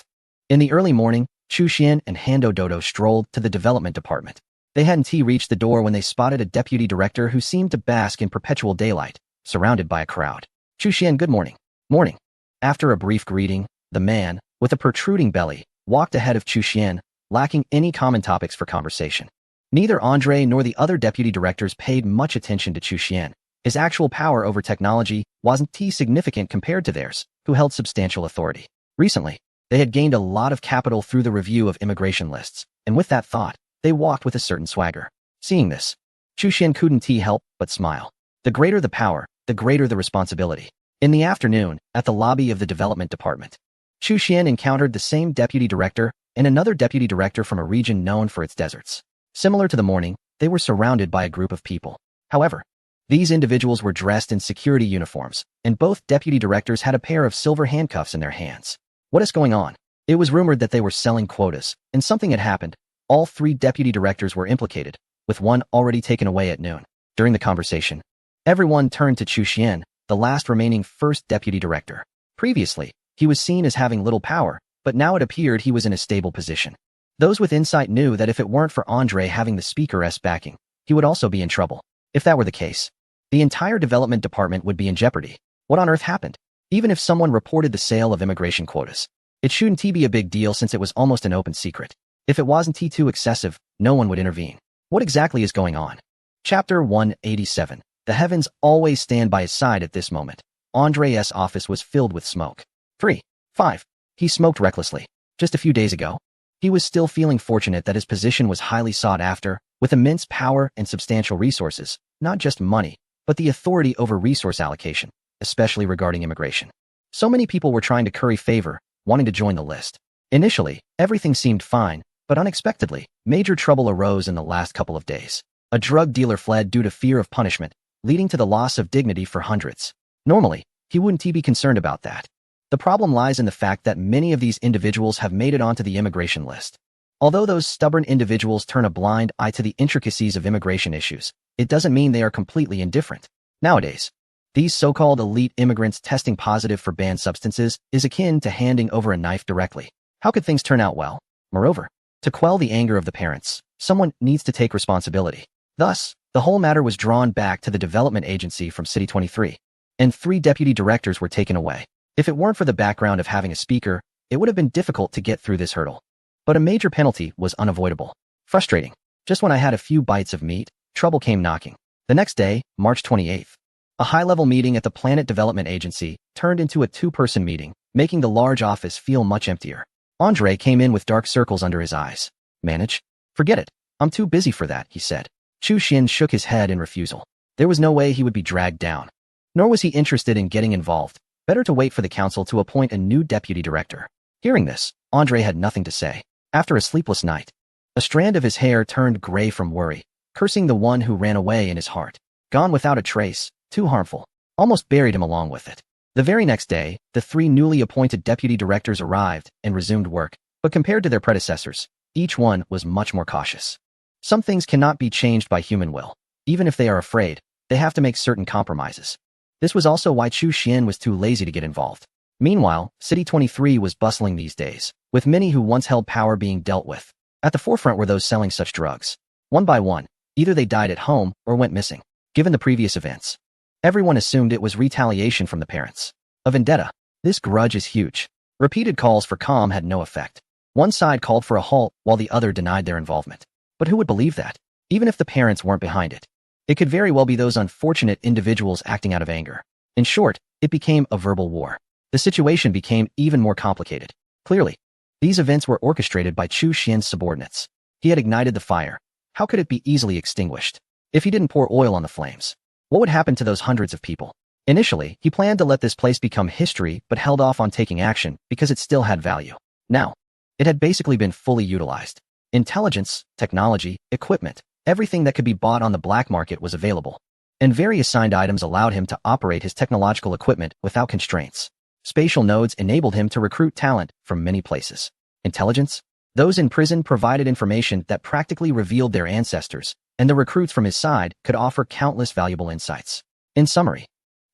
S1: in the early morning, Chu Xian and Hando Dodo strolled to the development department. They hadn't reached the door when they spotted a deputy director who seemed to bask in perpetual daylight, surrounded by a crowd. Chu Xian, good morning. Morning. After a brief greeting, the man, with a protruding belly, walked ahead of Chu Xian, lacking any common topics for conversation. Neither Andre nor the other deputy directors paid much attention to Chu Xian. His actual power over technology wasn't significant compared to theirs, who held substantial authority. Recently, they had gained a lot of capital through the review of immigration lists, and with that thought, they walked with a certain swagger. Seeing this, Chu Xian couldn't help but smile. The greater the power, the greater the responsibility. In the afternoon, at the lobby of the development department, Chu Xian encountered the same deputy director and another deputy director from a region known for its deserts. Similar to the morning, they were surrounded by a group of people. However, these individuals were dressed in security uniforms, and both deputy directors had a pair of silver handcuffs in their hands. What is going on? It was rumored that they were selling quotas, and something had happened. All three deputy directors were implicated, with one already taken away at noon. During the conversation, everyone turned to Chu Xian, the last remaining first deputy director. Previously, he was seen as having little power, but now it appeared he was in a stable position. Those with insight knew that if it weren't for Andre having the speaker's backing, he would also be in trouble. If that were the case, the entire development department would be in jeopardy. What on earth happened? Even if someone reported the sale of immigration quotas, it shouldn't be a big deal since it was almost an open secret. If it wasn't too excessive, no one would intervene. What exactly is going on? Chapter 187. The heavens always stand by his side at this moment. Andre's office was filled with smoke. 3. 5. He smoked recklessly. Just a few days ago, he was still feeling fortunate that his position was highly sought after, with immense power and substantial resources, not just money, but the authority over resource allocation, especially regarding immigration. So many people were trying to curry favor, wanting to join the list. Initially, everything seemed fine, but unexpectedly, major trouble arose in the last couple of days. A drug dealer fled due to fear of punishment, leading to the loss of dignity for hundreds. Normally, he wouldn't be concerned about that. The problem lies in the fact that many of these individuals have made it onto the immigration list. Although those stubborn individuals turn a blind eye to the intricacies of immigration issues, it doesn't mean they are completely indifferent. Nowadays, these so-called elite immigrants testing positive for banned substances is akin to handing over a knife directly. How could things turn out well? Moreover, to quell the anger of the parents, someone needs to take responsibility. Thus, the whole matter was drawn back to the development agency from City 23, and 3 deputy directors were taken away. If it weren't for the background of having a speaker, it would have been difficult to get through this hurdle. But a major penalty was unavoidable. Frustrating. Just when I had a few bites of meat, trouble came knocking. The next day, March 28th, a high-level meeting at the Planet Development Agency turned into a 2-person meeting, making the large office feel much emptier. Andre came in with dark circles under his eyes. Manage? Forget it. I'm too busy for that, he said. Chu Xian shook his head in refusal. There was no way he would be dragged down. Nor was he interested in getting involved. Better to wait for the council to appoint a new deputy director. Hearing this, Andre had nothing to say. After a sleepless night, a strand of his hair turned gray from worry, cursing the one who ran away in his heart. Gone without a trace, too harmful, almost buried him along with it. The very next day, the 3 newly appointed deputy directors arrived and resumed work, but compared to their predecessors, each one was much more cautious. Some things cannot be changed by human will. Even if they are afraid, they have to make certain compromises. This was also why Chu Xian was too lazy to get involved. Meanwhile, City 23 was bustling these days, with many who once held power being dealt with. At the forefront were those selling such drugs. One by one, either they died at home or went missing. Given the previous events, everyone assumed it was retaliation from the parents. A vendetta. This grudge is huge. Repeated calls for calm had no effect. One side called for a halt while the other denied their involvement. But who would believe that? Even if the parents weren't behind it, it could very well be those unfortunate individuals acting out of anger. In short, it became a verbal war. The situation became even more complicated. Clearly, these events were orchestrated by Chu Xian's subordinates. He had ignited the fire. How could it be easily extinguished? If he didn't pour oil on the flames, what would happen to those hundreds of people? Initially, he planned to let this place become history but held off on taking action because it still had value. Now, it had basically been fully utilized. Intelligence, technology, equipment, everything that could be bought on the black market was available, and various signed items allowed him to operate his technological equipment without constraints. Spatial nodes enabled him to recruit talent from many places. Intelligence? Those in prison provided information that practically revealed their ancestors, and the recruits from his side could offer countless valuable insights. In summary,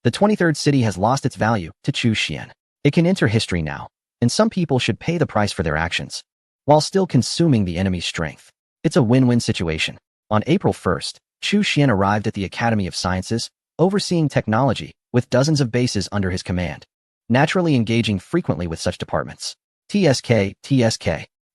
S1: the 23rd city has lost its value to Chu Xian. It can enter history now, and some people should pay the price for their actions, while still consuming the enemy's strength. It's a win-win situation. On April 1st, Chu Xian arrived at the Academy of Sciences, overseeing technology, with dozens of bases under his command, naturally engaging frequently with such departments. TSK.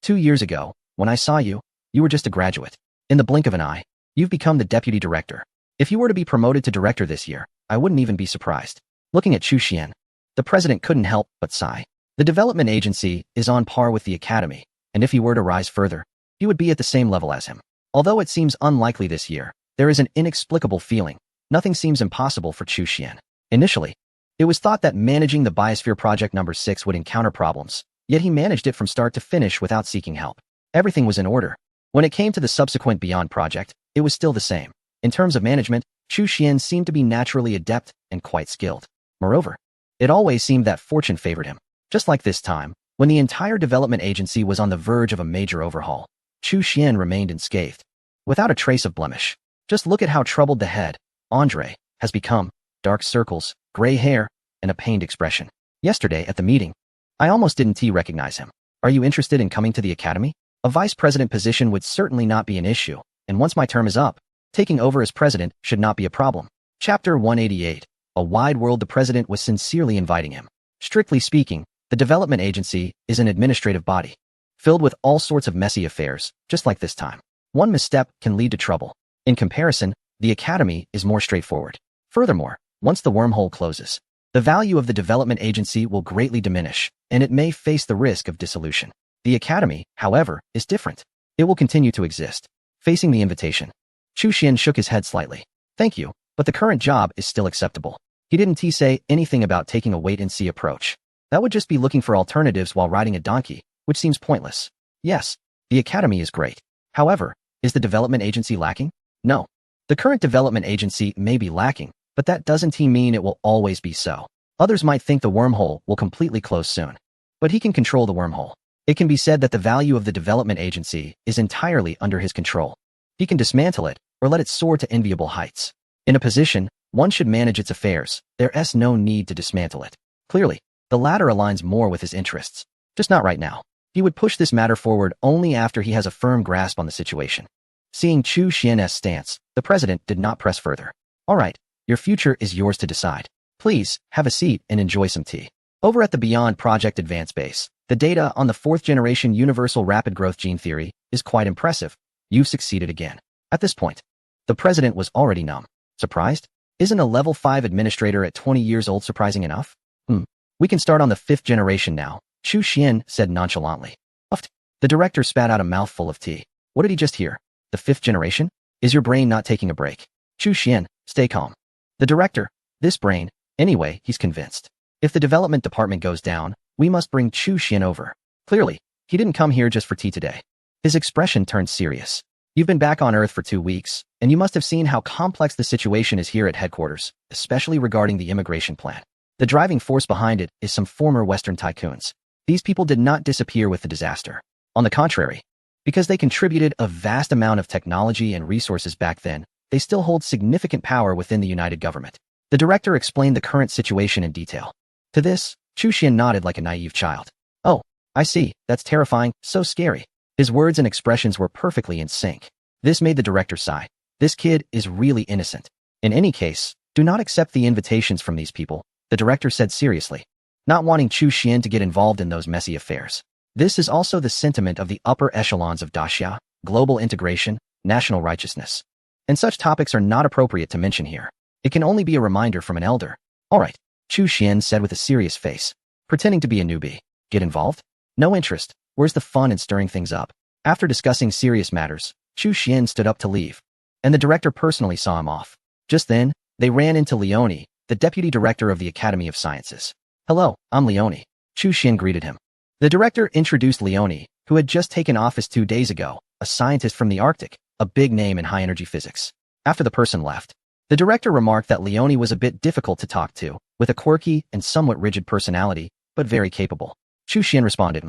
S1: 2 years ago, when I saw you, you were just a graduate. In the blink of an eye, you've become the deputy director. If you were to be promoted to director this year, I wouldn't even be surprised. Looking at Chu Xian, the president couldn't help but sigh. The development agency is on par with the academy, and if he were to rise further, he would be at the same level as him. Although it seems unlikely this year, there is an inexplicable feeling. Nothing seems impossible for Chu Xian. Initially, it was thought that managing the Biosphere Project number 6 would encounter problems, yet he managed it from start to finish without seeking help. Everything was in order. When it came to the subsequent Beyond project, it was still the same. In terms of management, Chu Xian seemed to be naturally adept and quite skilled. Moreover, it always seemed that fortune favored him. Just like this time, when the entire development agency was on the verge of a major overhaul, Chu Xian remained unscathed, without a trace of blemish. Just look at how troubled the head, Andre, has become. Dark circles, gray hair, and a pained expression. Yesterday at the meeting, I almost didn't recognize him. Are you interested in coming to the academy? A vice president position would certainly not be an issue, and once my term is up, taking over as president should not be a problem. Chapter 188. A wide world. The president was sincerely inviting him. Strictly speaking, the development agency is an administrative body, filled with all sorts of messy affairs, just like this time. One misstep can lead to trouble. In comparison, the academy is more straightforward. Furthermore, once the wormhole closes, the value of the development agency will greatly diminish, and it may face the risk of dissolution. The academy, however, is different. It will continue to exist. Facing the invitation, Chu Xian shook his head slightly. Thank you, but the current job is still acceptable. He didn't say anything about taking a wait-and-see approach. That would just be looking for alternatives while riding a donkey, which seems pointless. Yes, the academy is great. However, is the development agency lacking? No. The current development agency may be lacking, but that doesn't mean it will always be so. Others might think the wormhole will completely close soon, but he can control the wormhole. It can be said that the value of the development agency is entirely under his control. He can dismantle it or let it soar to enviable heights. In a position, one should manage its affairs. There's no need to dismantle it. Clearly, the latter aligns more with his interests. Just not right now. He would push this matter forward only after he has a firm grasp on the situation. Seeing Chu Xian's stance, the president did not press further. All right, your future is yours to decide. Please, have a seat and enjoy some tea. Over at the Beyond Project Advanced Base, the data on the 4th generation universal rapid growth gene theory is quite impressive. You've succeeded again. At this point, the president was already numb. Surprised? Isn't a level 5 administrator at 20 years old surprising enough? We can start on the 5th generation now, Chu Xian said nonchalantly. Uffed. The director spat out a mouthful of tea. What did he just hear? The 5th generation? Is your brain not taking a break? Chu Xian, stay calm. The director, this brain, anyway, he's convinced. If the development department goes down, we must bring Chu Xian over. Clearly, he didn't come here just for tea today. His expression turned serious. You've been back on Earth for 2 weeks, and you must have seen how complex the situation is here at headquarters, especially regarding the immigration plan. The driving force behind it is some former Western tycoons. These people did not disappear with the disaster. On the contrary, because they contributed a vast amount of technology and resources back then, they still hold significant power within the United Government. The director explained the current situation in detail. To this, Chu Xian nodded like a naive child. Oh, I see, that's terrifying, so scary. His words and expressions were perfectly in sync. This made the director sigh. This kid is really innocent. In any case, do not accept the invitations from these people, the director said seriously, not wanting Chu Xian to get involved in those messy affairs. This is also the sentiment of the upper echelons of Daxia, global integration, national righteousness. And such topics are not appropriate to mention here. It can only be a reminder from an elder. All right, Chu Xian said with a serious face, pretending to be a newbie. Get involved? No interest. Where's the fun in stirring things up? After discussing serious matters, Chu Xian stood up to leave, and the director personally saw him off. Just then, they ran into Leone, the deputy director of the Academy of Sciences. Hello, I'm Leone. Chu Xian greeted him. The director introduced Leone, who had just taken office 2 days ago, a scientist from the Arctic, a big name in high-energy physics. After the person left, the director remarked that Leone was a bit difficult to talk to, with a quirky and somewhat rigid personality, but very capable. Chu Xian responded,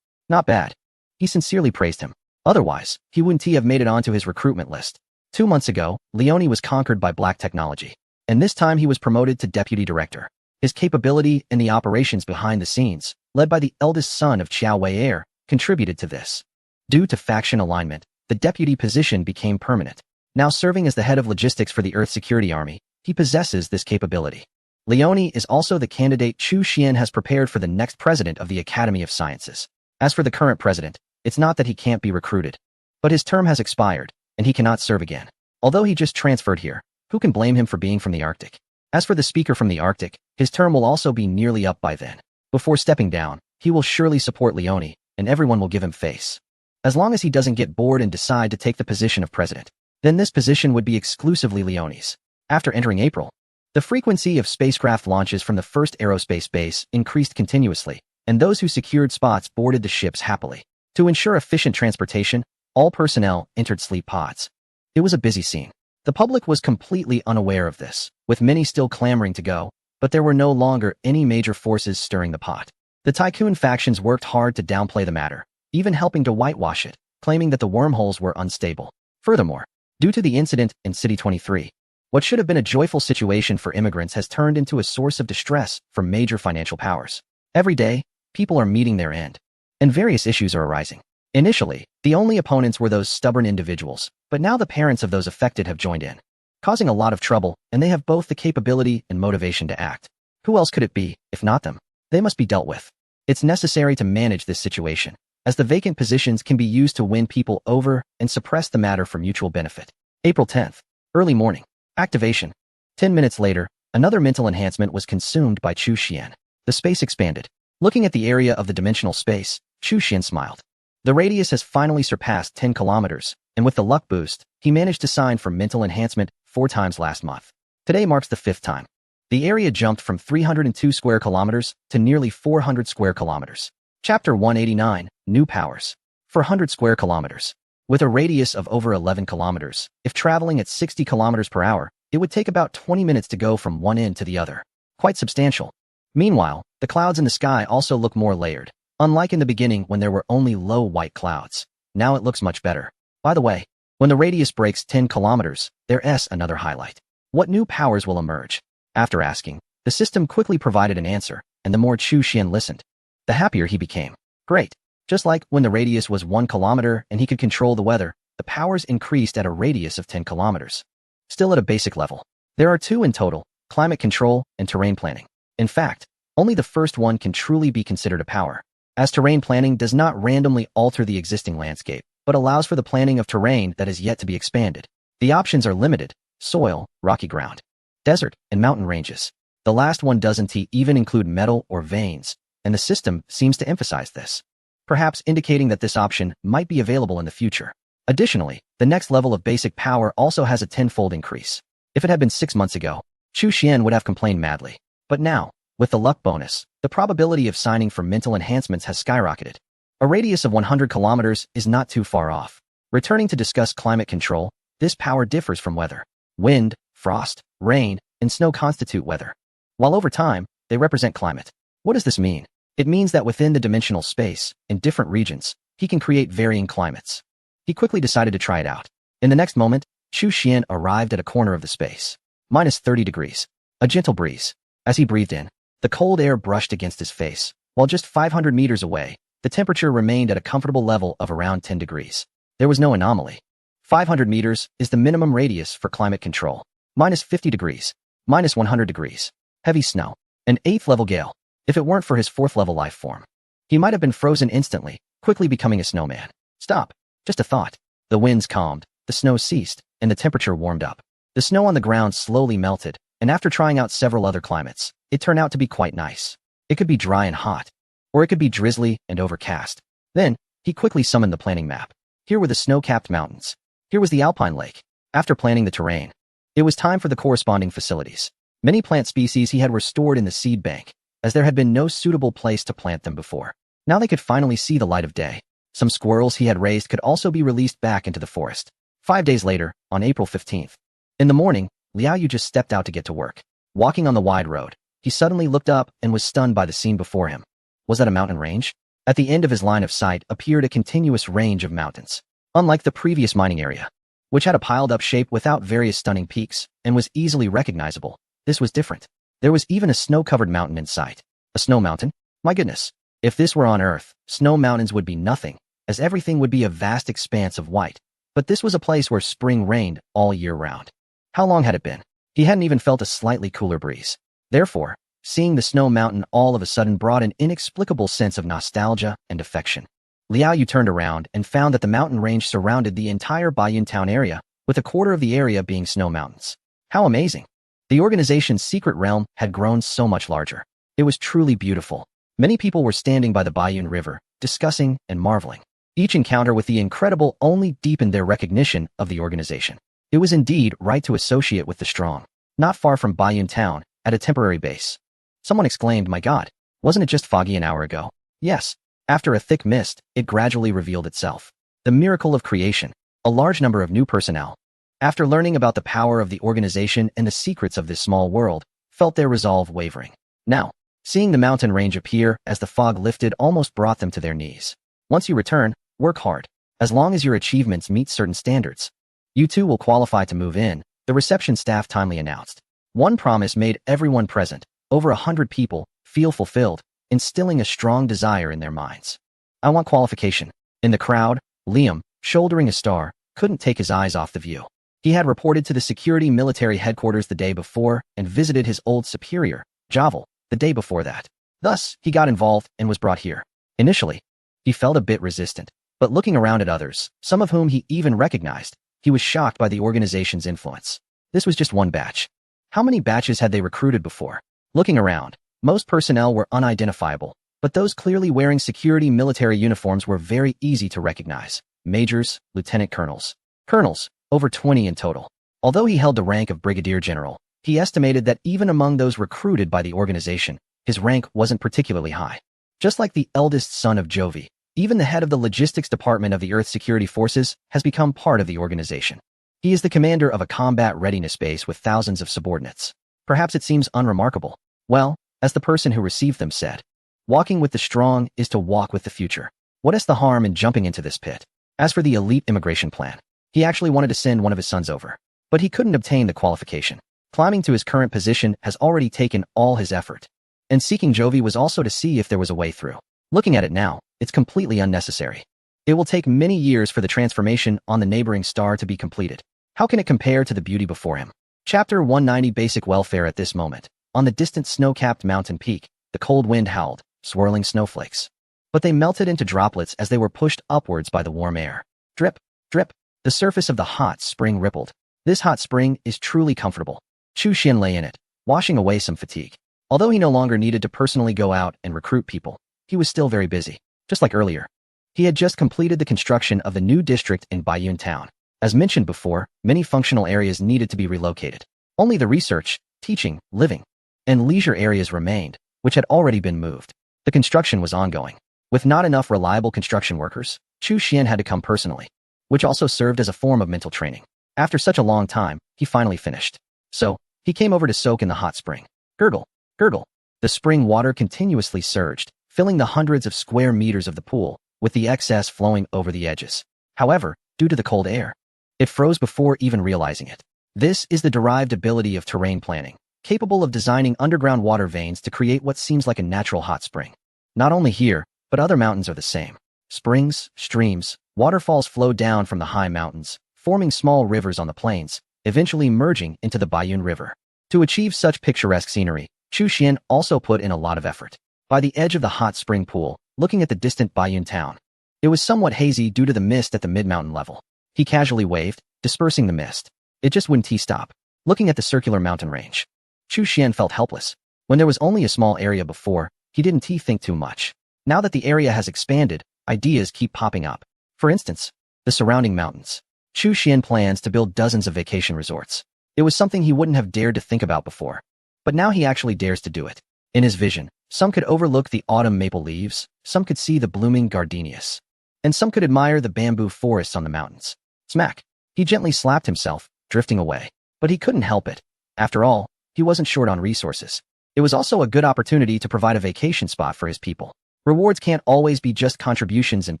S1: not bad. He sincerely praised him. Otherwise, he wouldn't have made it onto his recruitment list. 2 months ago, Leone was conquered by black technology, and this time he was promoted to deputy director. His capability in the operations behind the scenes, led by the eldest son of Qiao Wei, contributed to this. Due to faction alignment, the deputy position became permanent. Now serving as the head of logistics for the Earth Security Army, he possesses this capability. Leone is also the candidate Chu Xian has prepared for the next president of the Academy of Sciences. As for the current president, it's not that he can't be recruited, but his term has expired, and he cannot serve again. Although he just transferred here, who can blame him for being from the Arctic? As for the speaker from the Arctic, his term will also be nearly up by then. Before stepping down, he will surely support Leone, and everyone will give him face. As long as he doesn't get bored and decide to take the position of president, then this position would be exclusively Leone's. After entering April, the frequency of spacecraft launches from the first aerospace base increased continuously, and those who secured spots boarded the ships happily. To ensure efficient transportation, all personnel entered sleep pods. It was a busy scene. The public was completely unaware of this, with many still clamoring to go, but there were no longer any major forces stirring the pot. The tycoon factions worked hard to downplay the matter, even helping to whitewash it, claiming that the wormholes were unstable. Furthermore, due to the incident in City 23, what should have been a joyful situation for immigrants has turned into a source of distress for major financial powers. Every day, people are meeting their end, and various issues are arising. Initially, the only opponents were those stubborn individuals, but now the parents of those affected have joined in, causing a lot of trouble, and they have both the capability and motivation to act. Who else could it be, if not them? They must be dealt with. It's necessary to manage this situation, as the vacant positions can be used to win people over and suppress the matter for mutual benefit. April 10th, early morning. Activation. 10 minutes later, another mental enhancement was consumed by Chu Xian. The space expanded. Looking at the area of the dimensional space, Chu Xian smiled. The radius has finally surpassed 10 kilometers, and with the luck boost, he managed to sign for mental enhancement 4 times last month. Today marks the 5th time. The area jumped from 302 square kilometers to nearly 400 square kilometers. Chapter 189, New Powers. 400 square kilometers. With a radius of over 11 kilometers, if traveling at 60 kilometers per hour, it would take about 20 minutes to go from one end to the other. Quite substantial. Meanwhile, the clouds in the sky also look more layered. Unlike in the beginning when there were only low white clouds, now it looks much better. By the way, when the radius breaks 10 kilometers, there's another highlight. What new powers will emerge? After asking, the system quickly provided an answer, and the more Chu Xian listened, the happier he became. Great. Just like when the radius was 1 kilometer and he could control the weather, the powers increased at a radius of 10 kilometers. Still at a basic level. There are 2 in total, climate control and terrain planning. In fact, only the first one can truly be considered a power, as terrain planning does not randomly alter the existing landscape, but allows for the planning of terrain that is yet to be expanded. The options are limited: soil, rocky ground, desert, and mountain ranges. The last one doesn't even include metal or veins, and the system seems to emphasize this, perhaps indicating that this option might be available in the future. Additionally, the next level of basic power also has a 10-fold increase. If it had been 6 months ago, Chu Xian would have complained madly. But now, with the luck bonus, the probability of signing for mental enhancements has skyrocketed. A radius of 100 kilometers is not too far off. Returning to discuss climate control, this power differs from weather. Wind, frost, rain, and snow constitute weather, while over time, they represent climate. What does this mean? It means that within the dimensional space, in different regions, he can create varying climates. He quickly decided to try it out. In the next moment, Chu Xian arrived at a corner of the space. -30 degrees. A gentle breeze. As he breathed in, the cold air brushed against his face, while just 500 meters away, the temperature remained at a comfortable level of around 10 degrees. There was no anomaly. 500 meters is the minimum radius for climate control. -50 degrees. -100 degrees. Heavy snow. An 8th level gale. If it weren't for his 4th level life form, he might have been frozen instantly, quickly becoming a snowman. Stop. Just a thought. The winds calmed, the snow ceased, and the temperature warmed up. The snow on the ground slowly melted, and after trying out several other climates, it turned out to be quite nice. It could be dry and hot, or it could be drizzly and overcast. Then, he quickly summoned the planning map. Here were the snow-capped mountains. Here was the alpine lake. After planning the terrain, it was time for the corresponding facilities. Many plant species he had were stored in the seed bank, as there had been no suitable place to plant them before. Now they could finally see the light of day. Some squirrels he had raised could also be released back into the forest. 5 days later, on April 15th. In the morning, Liao Yu just stepped out to get to work. Walking on the wide road, He suddenly looked up and was stunned by the scene before him. Was that a mountain range? At the end of his line of sight appeared a continuous range of mountains. Unlike the previous mining area, which had a piled-up shape without various stunning peaks and was easily recognizable, this was different. There was even a snow-covered mountain in sight. A snow mountain? My goodness. If this were on Earth, snow mountains would be nothing, as everything would be a vast expanse of white. But this was a place where spring reigned all year round. How long had it been? He hadn't even felt a slightly cooler breeze. Therefore, seeing the snow mountain all of a sudden brought an inexplicable sense of nostalgia and affection. Liao Yu turned around and found that the mountain range surrounded the entire Baiyun town area, with a quarter of the area being snow mountains. How amazing! The organization's secret realm had grown so much larger. It was truly beautiful. Many people were standing by the Baiyun River, discussing and marveling. Each encounter with the incredible only deepened their recognition of the organization. It was indeed right to associate with the strong. Not far from Baiyun town, at a temporary base. Someone exclaimed, "My God, wasn't it just foggy an hour ago?" Yes. After a thick mist, it gradually revealed itself. The miracle of creation. A large number of new personnel, after learning about the power of the organization and the secrets of this small world, felt their resolve wavering. Now, seeing the mountain range appear as the fog lifted almost brought them to their knees. Once you return, work hard. As long as your achievements meet certain standards, you too will qualify to move in, the reception staff timely announced. One promise made everyone present, over 100 people, feel fulfilled, instilling a strong desire in their minds. I want qualification. In the crowd, Liam, shouldering a star, couldn't take his eyes off the view. He had reported to the security military headquarters the day before and visited his old superior, Javel, the day before that. Thus, he got involved and was brought here. Initially, he felt a bit resistant, but looking around at others, some of whom he even recognized, he was shocked by the organization's influence. This was just one batch. How many batches had they recruited before? Looking around, most personnel were unidentifiable, but those clearly wearing security military uniforms were very easy to recognize. Majors, lieutenant colonels. Colonels, over 20 in total. Although he held the rank of brigadier general, he estimated that even among those recruited by the organization, his rank wasn't particularly high. Just like the eldest son of Jovi, even the head of the logistics department of the Earth Security Forces has become part of the organization. He is the commander of a combat readiness base with thousands of subordinates. Perhaps it seems unremarkable. Well, as the person who received them said, walking with the strong is to walk with the future. What is the harm in jumping into this pit? As for the elite immigration plan, he actually wanted to send one of his sons over, but he couldn't obtain the qualification. Climbing to his current position has already taken all his effort. And seeking Jovi was also to see if there was a way through. Looking at it now, it's completely unnecessary. It will take many years for the transformation on the neighboring star to be completed. How can it compare to the beauty before him? Chapter 190 Basic Welfare. At this moment, on the distant snow-capped mountain peak, the cold wind howled, swirling snowflakes. But they melted into droplets as they were pushed upwards by the warm air. Drip, drip, the surface of the hot spring rippled. This hot spring is truly comfortable. Chu Xian lay in it, washing away some fatigue. Although he no longer needed to personally go out and recruit people, he was still very busy. Just like earlier, he had just completed the construction of the new district in Baiyun town. As mentioned before, many functional areas needed to be relocated. Only the research, teaching, living, and leisure areas remained, which had already been moved. The construction was ongoing. With not enough reliable construction workers, Chu Xian had to come personally, which also served as a form of mental training. After such a long time, he finally finished. So, he came over to soak in the hot spring. Gurgle, gurgle. The spring water continuously surged, filling the hundreds of square meters of the pool, with the excess flowing over the edges. However, due to the cold air, it froze before even realizing it. This is the derived ability of terrain planning, capable of designing underground water veins to create what seems like a natural hot spring. Not only here, but other mountains are the same. Springs, streams, waterfalls flow down from the high mountains, forming small rivers on the plains, eventually merging into the Baiyun River. To achieve such picturesque scenery, Chu Xian also put in a lot of effort. By the edge of the hot spring pool, looking at the distant Baiyun town, it was somewhat hazy due to the mist at the mid-mountain level. He casually waved, dispersing the mist. It just wouldn't stop. Looking at the circular mountain range, Chu Xian felt helpless. When there was only a small area before, he didn't think too much. Now that the area has expanded, ideas keep popping up. For instance, the surrounding mountains. Chu Xian plans to build dozens of vacation resorts. It was something he wouldn't have dared to think about before. But now he actually dares to do it. In his vision, some could overlook the autumn maple leaves, some could see the blooming gardenias, and some could admire the bamboo forests on the mountains. Smack! He gently slapped himself, drifting away. But he couldn't help it. After all, he wasn't short on resources. It was also a good opportunity to provide a vacation spot for his people. Rewards can't always be just contributions and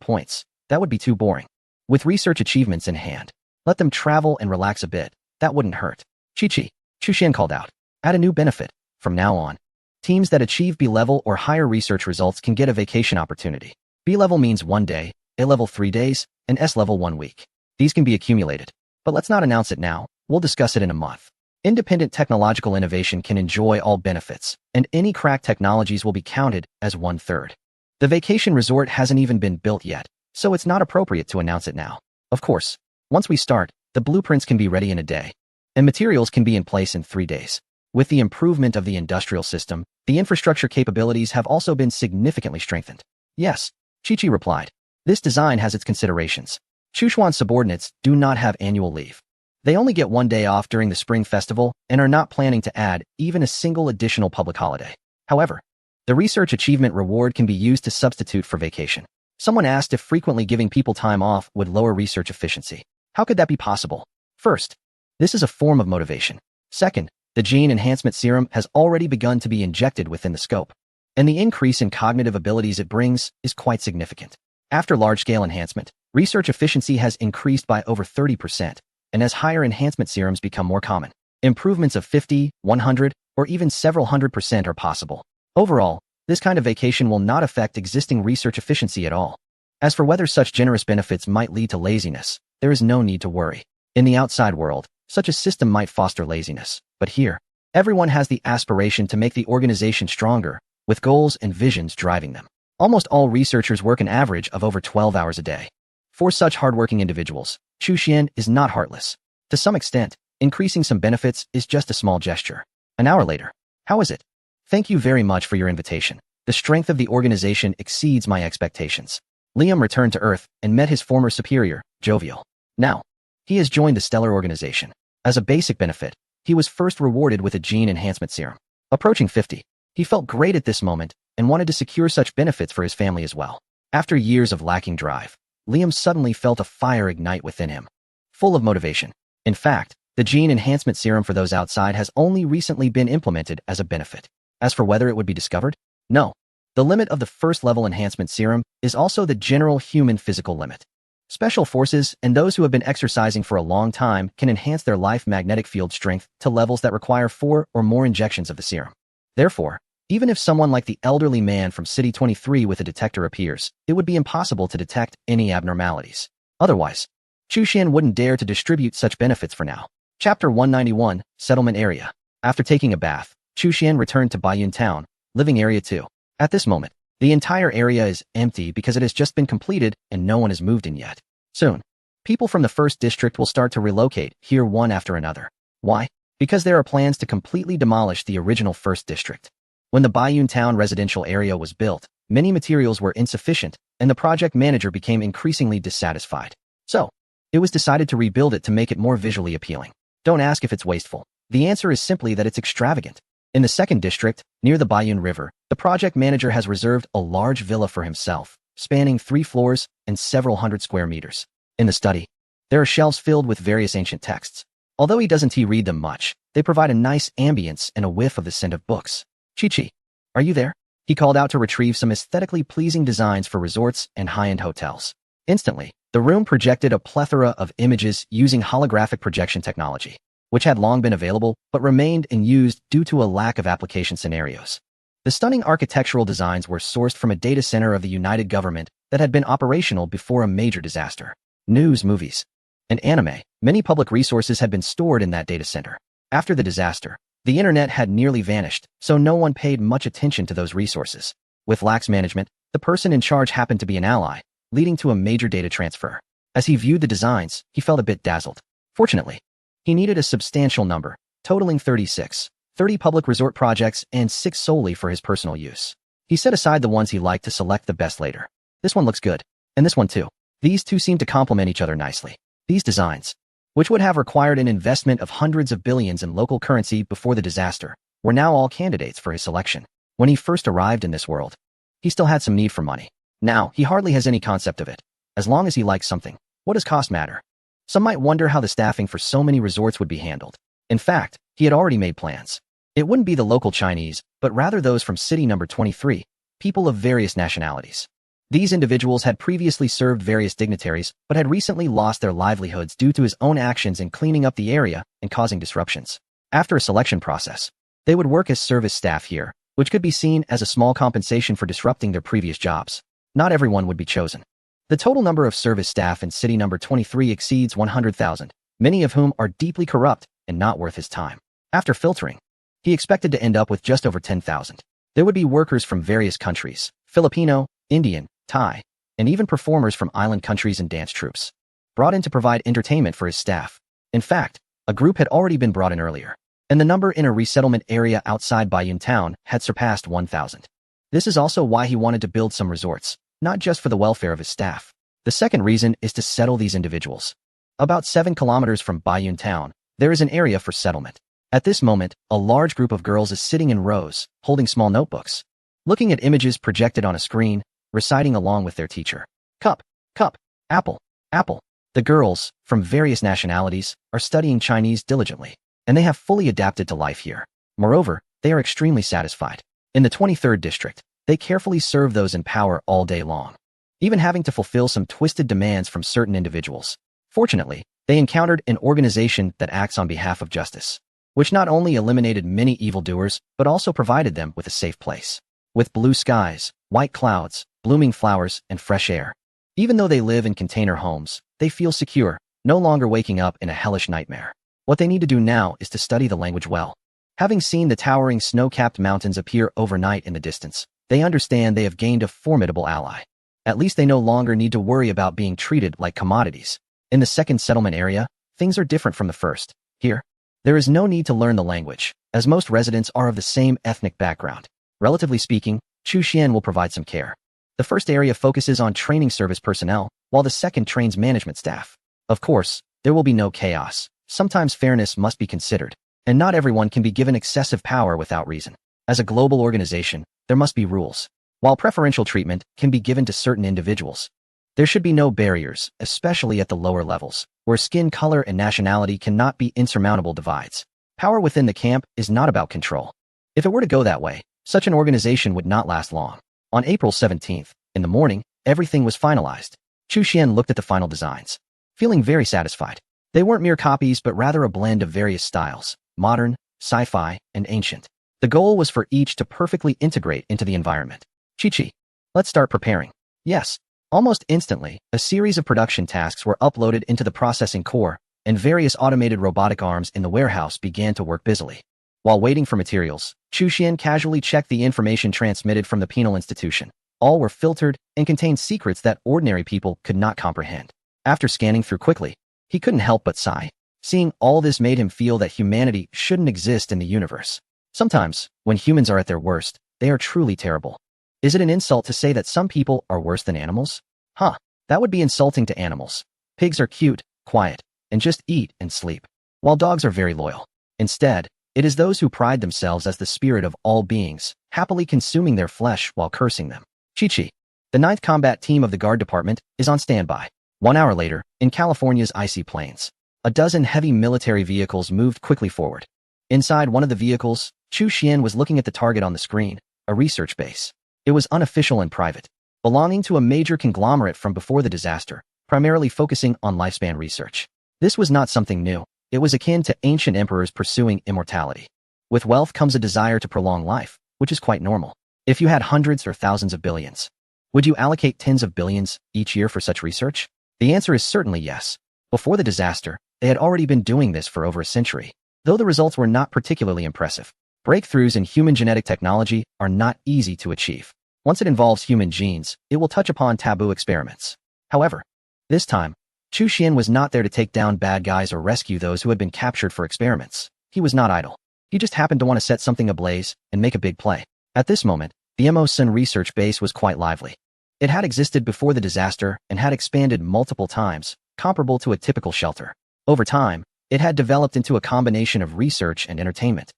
S1: points. That would be too boring. With research achievements in hand, let them travel and relax a bit. That wouldn't hurt. Chi-Chi, Chu-Xian called out. Add a new benefit. From now on, teams that achieve B-level or higher research results can get a vacation opportunity. B-level means 1 day, A-level 3 days, and S-level 1 week. These can be accumulated. But let's not announce it now. We'll discuss it in a month. Independent technological innovation can enjoy all benefits, and any cracked technologies will be counted as 1/3. The vacation resort hasn't even been built yet, so it's not appropriate to announce it now. Of course, once we start, the blueprints can be ready in a day, and materials can be in place in 3 days. With the improvement of the industrial system, the infrastructure capabilities have also been significantly strengthened. Yes, Chi-Chi replied. This design has its considerations. Chushuan's subordinates do not have annual leave. They only get 1 day off during the Spring Festival and are not planning to add even a single additional public holiday. However, the research achievement reward can be used to substitute for vacation. Someone asked if frequently giving people time off would lower research efficiency. How could that be possible? First, this is a form of motivation. Second, the gene enhancement serum has already begun to be injected within the scope, and the increase in cognitive abilities it brings is quite significant. After large-scale enhancement, research efficiency has increased by over 30%, and as higher enhancement serums become more common, improvements of 50, 100, or even several 100% are possible. Overall, this kind of vacation will not affect existing research efficiency at all. As for whether such generous benefits might lead to laziness, there is no need to worry. In the outside world, such a system might foster laziness, but here, everyone has the aspiration to make the organization stronger, with goals and visions driving them. Almost all researchers work an average of over 12 hours a day. For such hardworking individuals, Chu-Xian is not heartless. To some extent, increasing some benefits is just a small gesture. An hour later, how is it? Thank you very much for your invitation. The strength of the organization exceeds my expectations. Liam returned to Earth and met his former superior, Jovial. Now, he has joined the stellar organization. As a basic benefit, he was first rewarded with a gene enhancement serum. Approaching 50, he felt great at this moment and wanted to secure such benefits for his family as well. After years of lacking drive, Liam suddenly felt a fire ignite within him, full of motivation. In fact, the gene enhancement serum for those outside has only recently been implemented as a benefit. As for whether it would be discovered, no. The limit of the first-level enhancement serum is also the general human physical limit. Special forces and those who have been exercising for a long time can enhance their life magnetic field strength to levels that require 4 or more injections of the serum. Therefore, even if someone like the elderly man from City 23 with a detector appears, it would be impossible to detect any abnormalities. Otherwise, Chu-Xian wouldn't dare to distribute such benefits for now. Chapter 191, Settlement Area. After taking a bath, Chu-Xian returned to Baiyun Town, Living Area 2. At this moment, the entire area is empty because it has just been completed and no one has moved in yet. Soon, people from the first district will start to relocate here one after another. Why? Because there are plans to completely demolish the original first district. When the Baiyun Town residential area was built, many materials were insufficient, and the project manager became increasingly dissatisfied. So, it was decided to rebuild it to make it more visually appealing. Don't ask if it's wasteful. The answer is simply that it's extravagant. In the second district, near the Baiyun River, the project manager has reserved a large villa for himself, spanning 3 floors and several hundred square meters. In the study, there are shelves filled with various ancient texts. Although he doesn't read them much, they provide a nice ambience and a whiff of the scent of books. Chi-Chi, are you there? He called out to retrieve some aesthetically pleasing designs for resorts and high-end hotels. Instantly, the room projected a plethora of images using holographic projection technology, which had long been available but remained unused due to a lack of application scenarios. The stunning architectural designs were sourced from a data center of the United Government that had been operational before a major disaster. News, movies, and anime, many public resources had been stored in that data center. After the disaster, the internet had nearly vanished, so no one paid much attention to those resources. With lax management, the person in charge happened to be an ally, leading to a major data transfer. As he viewed the designs, he felt a bit dazzled. Fortunately, he needed a substantial number, totaling 36, 30 public resort projects and 6 solely for his personal use. He set aside the ones he liked to select the best later. This one looks good, and this one too. These two seem to complement each other nicely. These designs, which would have required an investment of hundreds of billions in local currency before the disaster, were now all candidates for his selection. When he first arrived in this world, he still had some need for money. Now, he hardly has any concept of it. As long as he likes something, what does cost matter? Some might wonder how the staffing for so many resorts would be handled. In fact, he had already made plans. It wouldn't be the local Chinese, but rather those from city number 23, people of various nationalities. These individuals had previously served various dignitaries, but had recently lost their livelihoods due to his own actions in cleaning up the area and causing disruptions. After a selection process, they would work as service staff here, which could be seen as a small compensation for disrupting their previous jobs. Not everyone would be chosen. The total number of service staff in city number 23 exceeds 100,000, many of whom are deeply corrupt and not worth his time. After filtering, he expected to end up with just over 10,000. There would be workers from various countries, Filipino, Indian, Thai, and even performers from island countries and dance troupes, brought in to provide entertainment for his staff. In fact, a group had already been brought in earlier, and the number in a resettlement area outside Bayun town had surpassed 1,000. This is also why he wanted to build some resorts, not just for the welfare of his staff. The second reason is to settle these individuals. About 7 kilometers from Bayun town, there is an area for settlement. At this moment, a large group of girls is sitting in rows, holding small notebooks, looking at images projected on a screen, reciting along with their teacher. Cup, cup, apple, apple. The girls, from various nationalities, are studying Chinese diligently, and they have fully adapted to life here. Moreover, they are extremely satisfied. In the 23rd district, they carefully serve those in power all day long, even having to fulfill some twisted demands from certain individuals. Fortunately, they encountered an organization that acts on behalf of justice, which not only eliminated many evildoers, but also provided them with a safe place, with blue skies, white clouds, blooming flowers, and fresh air. Even though they live in container homes, they feel secure, no longer waking up in a hellish nightmare. What they need to do now is to study the language well. Having seen the towering snow-capped mountains appear overnight in the distance, they understand they have gained a formidable ally. At least they no longer need to worry about being treated like commodities. In the second settlement area, things are different from the first. Here, there is no need to learn the language, as most residents are of the same ethnic background. Relatively speaking, Chu Xian will provide some care. The first area focuses on training service personnel, while the second trains management staff. Of course, there will be no chaos. Sometimes fairness must be considered, and not everyone can be given excessive power without reason. As a global organization, there must be rules. While preferential treatment can be given to certain individuals, there should be no barriers, especially at the lower levels, where skin color and nationality cannot be insurmountable divides. Power within the camp is not about control. If it were to go that way, such an organization would not last long. On April 17th, in the morning, everything was finalized. Chu Xian looked at the final designs, feeling very satisfied. They weren't mere copies but rather a blend of various styles, modern, sci-fi, and ancient. The goal was for each to perfectly integrate into the environment. Chi-Chi, let's start preparing. Yes. Almost instantly, a series of production tasks were uploaded into the processing core, and various automated robotic arms in the warehouse began to work busily. While waiting for materials, Chu Xian casually checked the information transmitted from the penal institution. All were filtered and contained secrets that ordinary people could not comprehend. After scanning through quickly, he couldn't help but sigh. Seeing all this made him feel that humanity shouldn't exist in the universe. Sometimes, when humans are at their worst, they are truly terrible. Is it an insult to say that some people are worse than animals? Huh, that would be insulting to animals. Pigs are cute, quiet, and just eat and sleep, while dogs are very loyal. Instead, it is those who pride themselves as the spirit of all beings, happily consuming their flesh while cursing them. Chi-Chi, the 9th Combat Team of the Guard Department, is on standby. 1 hour later, in California's icy plains, a dozen heavy military vehicles moved quickly forward. Inside one of the vehicles, Chu Xian was looking at the target on the screen, a research base. It was unofficial and private, belonging to a major conglomerate from before the disaster, primarily focusing on lifespan research. This was not something new. It was akin to ancient emperors pursuing immortality. With wealth comes a desire to prolong life, which is quite normal. If you had hundreds or thousands of billions, would you allocate tens of billions each year for such research? The answer is certainly yes. Before the disaster, they had already been doing this for over a century, though the results were not particularly impressive. Breakthroughs in human genetic technology are not easy to achieve. Once it involves human genes, it will touch upon taboo experiments. However, this time, Chu Xian was not there to take down bad guys or rescue those who had been captured for experiments. He was not idle. He just happened to want to set something ablaze and make a big play. At this moment, the Mo-Sun research base was quite lively. It had existed before the disaster and had expanded multiple times, comparable to a typical shelter. Over time, it had developed into a combination of research and entertainment.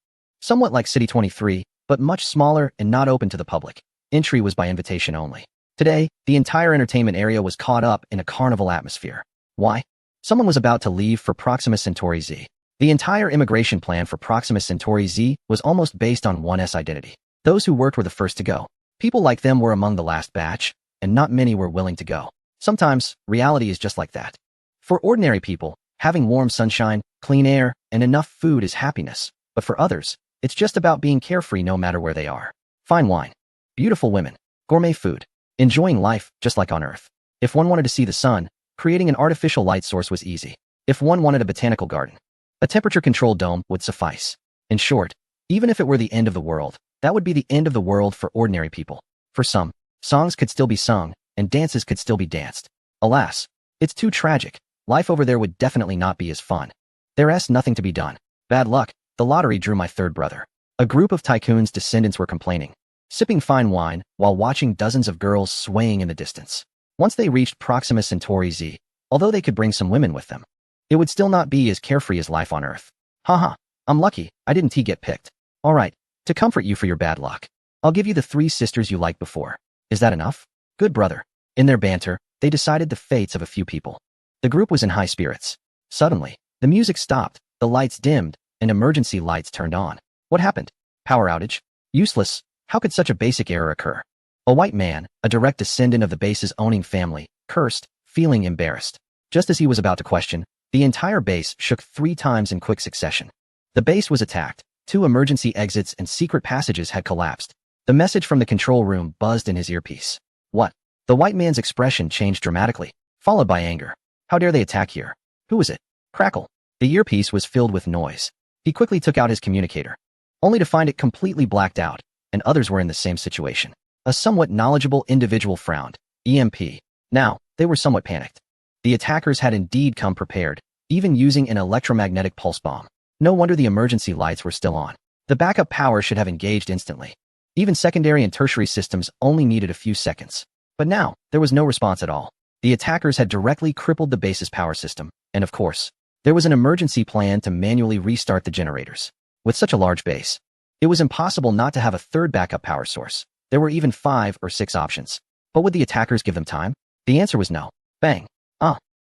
S1: Somewhat like City 23, but much smaller and not open to the public. Entry was by invitation only. Today, the entire entertainment area was caught up in a carnival atmosphere. Why? Someone was about to leave for Proxima Centauri Z. The entire immigration plan for Proxima Centauri Z was almost based on one's identity. Those who worked were the first to go. People like them were among the last batch, and not many were willing to go. Sometimes, reality is just like that. For ordinary people, having warm sunshine, clean air, and enough food is happiness. But for others, it's just about being carefree no matter where they are. Fine wine, beautiful women, gourmet food, enjoying life just like on Earth. If one wanted to see the sun, creating an artificial light source was easy. If one wanted a botanical garden, a temperature-controlled dome would suffice. In short, even if it were the end of the world, that would be the end of the world for ordinary people. For some, songs could still be sung, and dances could still be danced. Alas, it's too tragic. Life over there would definitely not be as fun. There's nothing to be done. Bad luck, the lottery drew my third brother. A group of tycoons' descendants were complaining, sipping fine wine while watching dozens of girls swaying in the distance. Once they reached Proxima Centauri Z, although they could bring some women with them, it would still not be as carefree as life on Earth. Haha, I'm lucky I didn't get picked. Alright, to comfort you for your bad luck, I'll give you the 3 sisters you liked before. Is that enough? Good brother. In their banter, they decided the fates of a few people. The group was in high spirits. Suddenly, the music stopped, the lights dimmed, and emergency lights turned on. What happened? Power outage? Useless. How could such a basic error occur? A white man, a direct descendant of the base's owning family, cursed, feeling embarrassed. Just as he was about to question, the entire base shook 3 times in quick succession. The base was attacked. 2 emergency exits and secret passages had collapsed. The message from the control room buzzed in his earpiece. What? The white man's expression changed dramatically, followed by anger. How dare they attack here? Who is it? Crackle. The earpiece was filled with noise. He quickly took out his communicator, only to find it completely blacked out, and others were in the same situation. A somewhat knowledgeable individual frowned. EMP. Now, they were somewhat panicked. The attackers had indeed come prepared, even using an electromagnetic pulse bomb. No wonder the emergency lights were still on. The backup power should have engaged instantly. Even secondary and tertiary systems only needed a few seconds. But now, there was no response at all. The attackers had directly crippled the base's power system, and of course, there was an emergency plan to manually restart the generators. With such a large base, it was impossible not to have a third backup power source. There were even 5 or 6 options. But would the attackers give them time? The answer was no. Bang.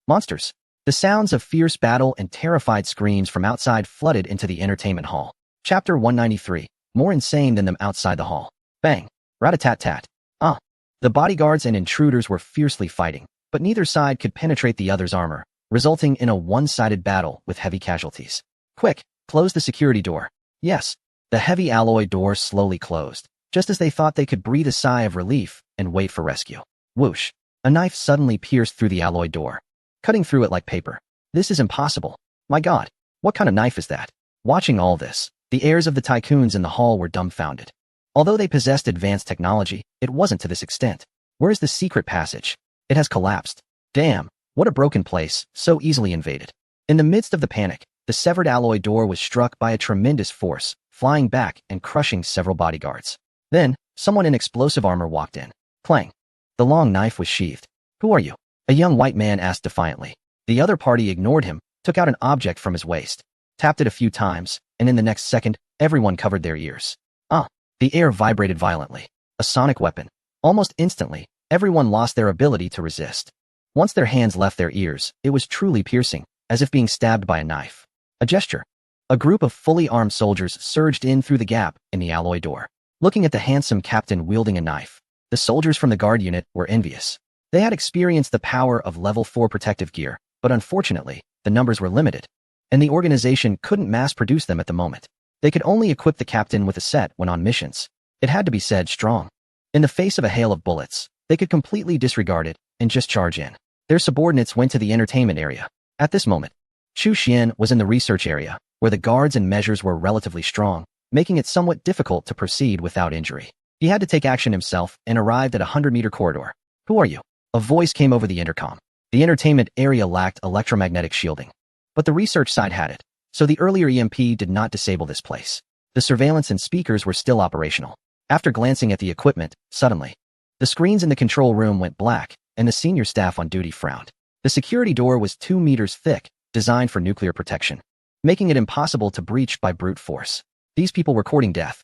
S1: Monsters. The sounds of fierce battle and terrified screams from outside flooded into the entertainment hall. Chapter 193. More insane than them outside the hall. Bang. Rat-a-tat-tat. The bodyguards and intruders were fiercely fighting, but neither side could penetrate the other's armor, resulting in a one-sided battle with heavy casualties. Quick, close the security door. Yes. The heavy alloy door slowly closed, just as they thought they could breathe a sigh of relief and wait for rescue. Whoosh. A knife suddenly pierced through the alloy door, cutting through it like paper. This is impossible. My God, what kind of knife is that? Watching all this, the heirs of the tycoons in the hall were dumbfounded. Although they possessed advanced technology, it wasn't to this extent. Where's the secret passage? It has collapsed. Damn, what a broken place, so easily invaded. In the midst of the panic, the severed alloy door was struck by a tremendous force, flying back and crushing several bodyguards. Then, someone in explosive armor walked in. Clang. The long knife was sheathed. Who are you? A young white man asked defiantly. The other party ignored him, took out an object from his waist, tapped it a few times, and in the next second, everyone covered their ears. The air vibrated violently. A sonic weapon. Almost instantly, everyone lost their ability to resist. Once their hands left their ears, it was truly piercing, as if being stabbed by a knife. A gesture. A group of fully armed soldiers surged in through the gap in the alloy door. Looking at the handsome captain wielding a knife, the soldiers from the guard unit were envious. They had experienced the power of level 4 protective gear, but unfortunately, the numbers were limited, and the organization couldn't mass-produce them at the moment. They could only equip the captain with a set when on missions. It had to be said strong. In the face of a hail of bullets, they could completely disregard it and just charge in. Their subordinates went to the entertainment area. At this moment, Chu Xian was in the research area, where the guards and measures were relatively strong, making it somewhat difficult to proceed without injury. He had to take action himself and arrived at a 100-meter corridor. Who are you? A voice came over the intercom. The entertainment area lacked electromagnetic shielding, but the research side had it, so the earlier EMP did not disable this place. The surveillance and speakers were still operational. After glancing at the equipment, suddenly, the screens in the control room went black, and the senior staff on duty frowned. The security door was 2 meters thick, designed for nuclear protection, making it impossible to breach by brute force. These people were courting death.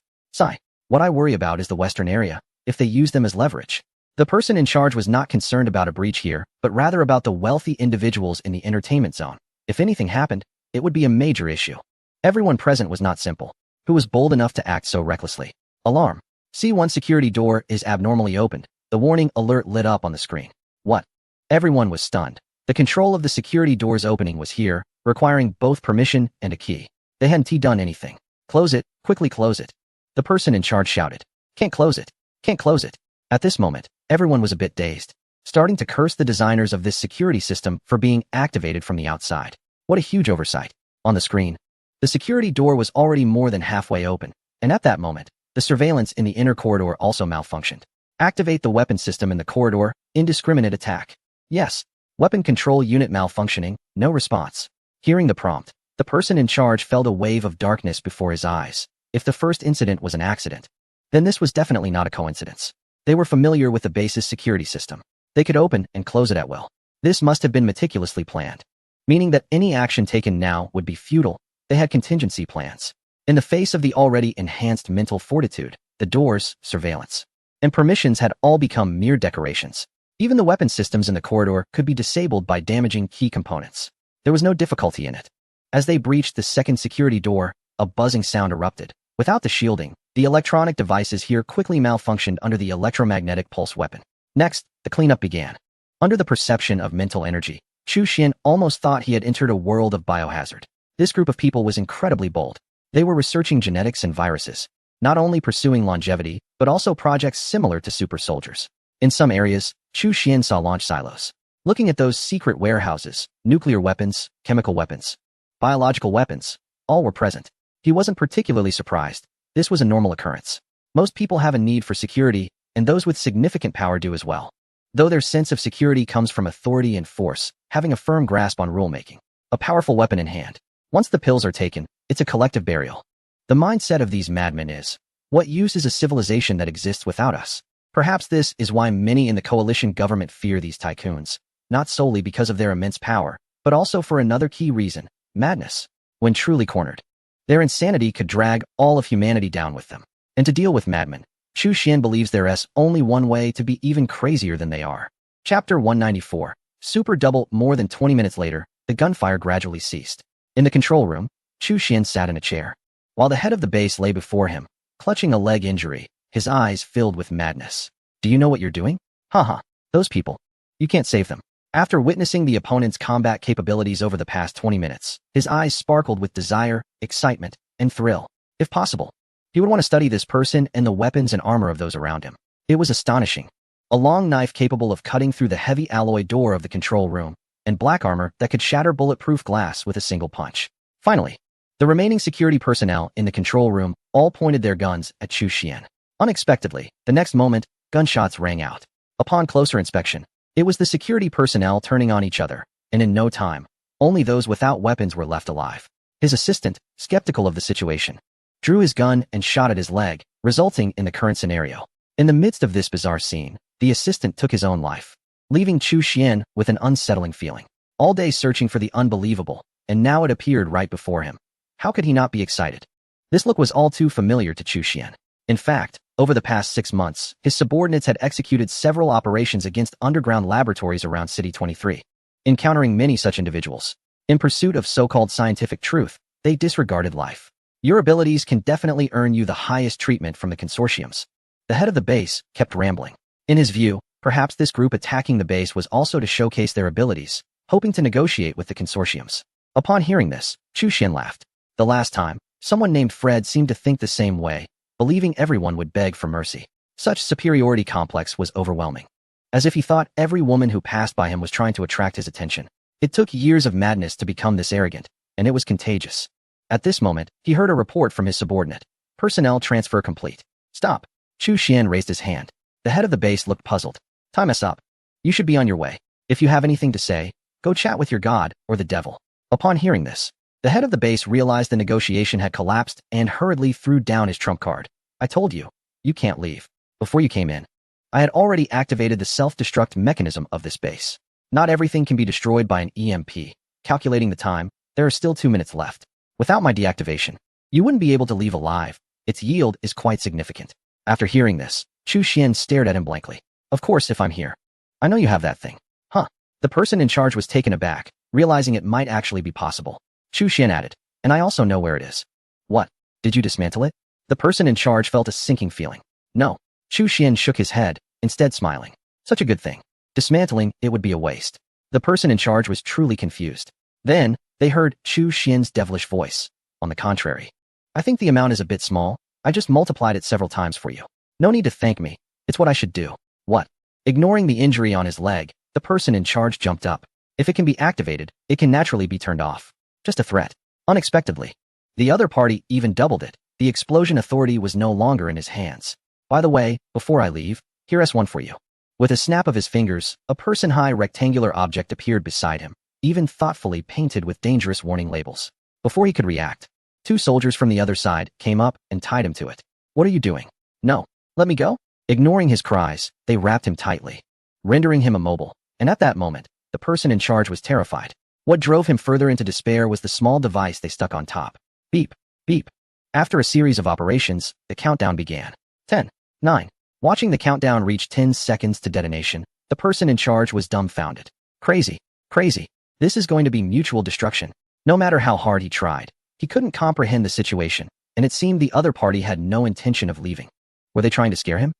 S1: What I worry about is the western area, if they use them as leverage. The person in charge was not concerned about a breach here, but rather about the wealthy individuals in the entertainment zone. If anything happened, it would be a major issue. Everyone present was not simple. Who was bold enough to act so recklessly? Alarm. C1 security door is abnormally opened. The warning alert lit up on the screen. What? Everyone was stunned. The control of the security door's opening was here, requiring both permission and a key. They hadn't done anything. Close it, quickly close it. The person in charge shouted. Can't close it. Can't close it. At this moment, everyone was a bit dazed, starting to curse the designers of this security system for being activated from the outside. What a huge oversight. On the screen, the security door was already more than halfway open, and at that moment, the surveillance in the inner corridor also malfunctioned. Activate the weapon system in the corridor, indiscriminate attack. Yes. Weapon control unit malfunctioning, no response. Hearing the prompt, the person in charge felt a wave of darkness before his eyes. If the first incident was an accident, then this was definitely not a coincidence. They were familiar with the base's security system. They could open and close it at will. This must have been meticulously planned, meaning that any action taken now would be futile. They had contingency plans. In the face of the already enhanced mental fortitude, the doors, surveillance, and permissions had all become mere decorations. Even the weapon systems in the corridor could be disabled by damaging key components. There was no difficulty in it. As they breached the second security door, a buzzing sound erupted. Without the shielding, the electronic devices here quickly malfunctioned under the electromagnetic pulse weapon. Next, the cleanup began. Under the perception of mental energy, Chu Xian almost thought he had entered a world of biohazard. This group of people was incredibly bold. They were researching genetics and viruses, not only pursuing longevity, but also projects similar to super soldiers. In some areas, Chu Xian saw launch silos. Looking at those secret warehouses, nuclear weapons, chemical weapons, biological weapons, all were present. He wasn't particularly surprised. This was a normal occurrence. Most people have a need for security, and those with significant power do as well. Though their sense of security comes from authority and force, having a firm grasp on rulemaking, a powerful weapon in hand. Once the pills are taken, it's a collective burial. The mindset of these madmen is, what use is a civilization that exists without us? Perhaps this is why many in the coalition government fear these tycoons, not solely because of their immense power, but also for another key reason, madness. When truly cornered, their insanity could drag all of humanity down with them. And to deal with madmen, Chu Xian believes there's only one way to be even crazier than they are. Chapter 194. Super Double. More than 20 minutes later, the gunfire gradually ceased. In the control room, Chu Xian sat in a chair, while the head of the base lay before him, clutching a leg injury, his eyes filled with madness. Do you know what you're doing? Haha, those people. You can't save them. After witnessing the opponent's combat capabilities over the past 20 minutes, his eyes sparkled with desire, excitement, and thrill. If possible, he would want to study this person and the weapons and armor of those around him. It was astonishing. A long knife capable of cutting through the heavy alloy door of the control room, and black armor that could shatter bulletproof glass with a single punch. Finally, the remaining security personnel in the control room all pointed their guns at Chu Xian. Unexpectedly, the next moment, gunshots rang out. Upon closer inspection, it was the security personnel turning on each other, and in no time, only those without weapons were left alive. His assistant, skeptical of the situation, drew his gun and shot at his leg, resulting in the current scenario. In the midst of this bizarre scene, the assistant took his own life, leaving Chu Xian with an unsettling feeling. All day searching for the unbelievable, and now it appeared right before him. How could he not be excited? This look was all too familiar to Chu Xian. In fact, over the past 6 months, his subordinates had executed several operations against underground laboratories around City 23, encountering many such individuals. In pursuit of so-called scientific truth, they disregarded life. Your abilities can definitely earn you the highest treatment from the consortiums. The head of the base kept rambling. In his view, perhaps this group attacking the base was also to showcase their abilities, hoping to negotiate with the consortiums. Upon hearing this, Chu Xian laughed. The last time, someone named Fred seemed to think the same way, believing everyone would beg for mercy. Such superiority complex was overwhelming. As if he thought every woman who passed by him was trying to attract his attention. It took years of madness to become this arrogant, and it was contagious. At this moment, he heard a report from his subordinate. Personnel transfer complete. Stop. Chu Xian raised his hand. The head of the base looked puzzled. Time us up. You should be on your way. If you have anything to say, go chat with your god or the devil. Upon hearing this, the head of the base realized the negotiation had collapsed and hurriedly threw down his trump card. I told you, you can't leave. Before you came in, I had already activated the self-destruct mechanism of this base. Not everything can be destroyed by an EMP. Calculating the time, there are still 2 minutes left. Without my deactivation, you wouldn't be able to leave alive. Its yield is quite significant. After hearing this, Chu Xian stared at him blankly. Of course, if I'm here. I know you have that thing. Huh. The person in charge was taken aback, realizing it might actually be possible. Chu Xian added. And I also know where it is. What? Did you dismantle it? The person in charge felt a sinking feeling. No. Chu Xian shook his head, instead smiling. Such a good thing. Dismantling it would be a waste. The person in charge was truly confused. Then, they heard Chu Xian's devilish voice. On the contrary. I think the amount is a bit small. I just multiplied it several times for you. No need to thank me. It's what I should do. What? Ignoring the injury on his leg, the person in charge jumped up. If it can be activated, it can naturally be turned off. Just a threat. Unexpectedly. The other party even doubled it. The explosion authority was no longer in his hands. By the way, before I leave, here's one for you. With a snap of his fingers, a person-high rectangular object appeared beside him, even thoughtfully painted with dangerous warning labels. Before he could react, 2 soldiers from the other side came up and tied him to it. What are you doing? No. Let me go? Ignoring his cries, they wrapped him tightly, rendering him immobile. And at that moment, the person in charge was terrified. What drove him further into despair was the small device they stuck on top. Beep, beep. After a series of operations, the countdown began. 10, 9. Watching the countdown reach 10 seconds to detonation, the person in charge was dumbfounded. Crazy, crazy. This is going to be mutual destruction. No matter how hard he tried, he couldn't comprehend the situation, and it seemed the other party had no intention of leaving. Were they trying to scare him?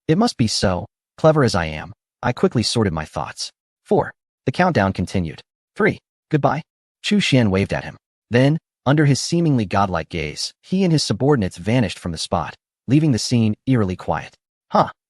S1: It must be so. Clever as I am, I quickly sorted my thoughts. 4. The countdown continued. 3. Goodbye. Chu Xian waved at him. Then, under his seemingly godlike gaze, he and his subordinates vanished from the spot, leaving the scene eerily quiet.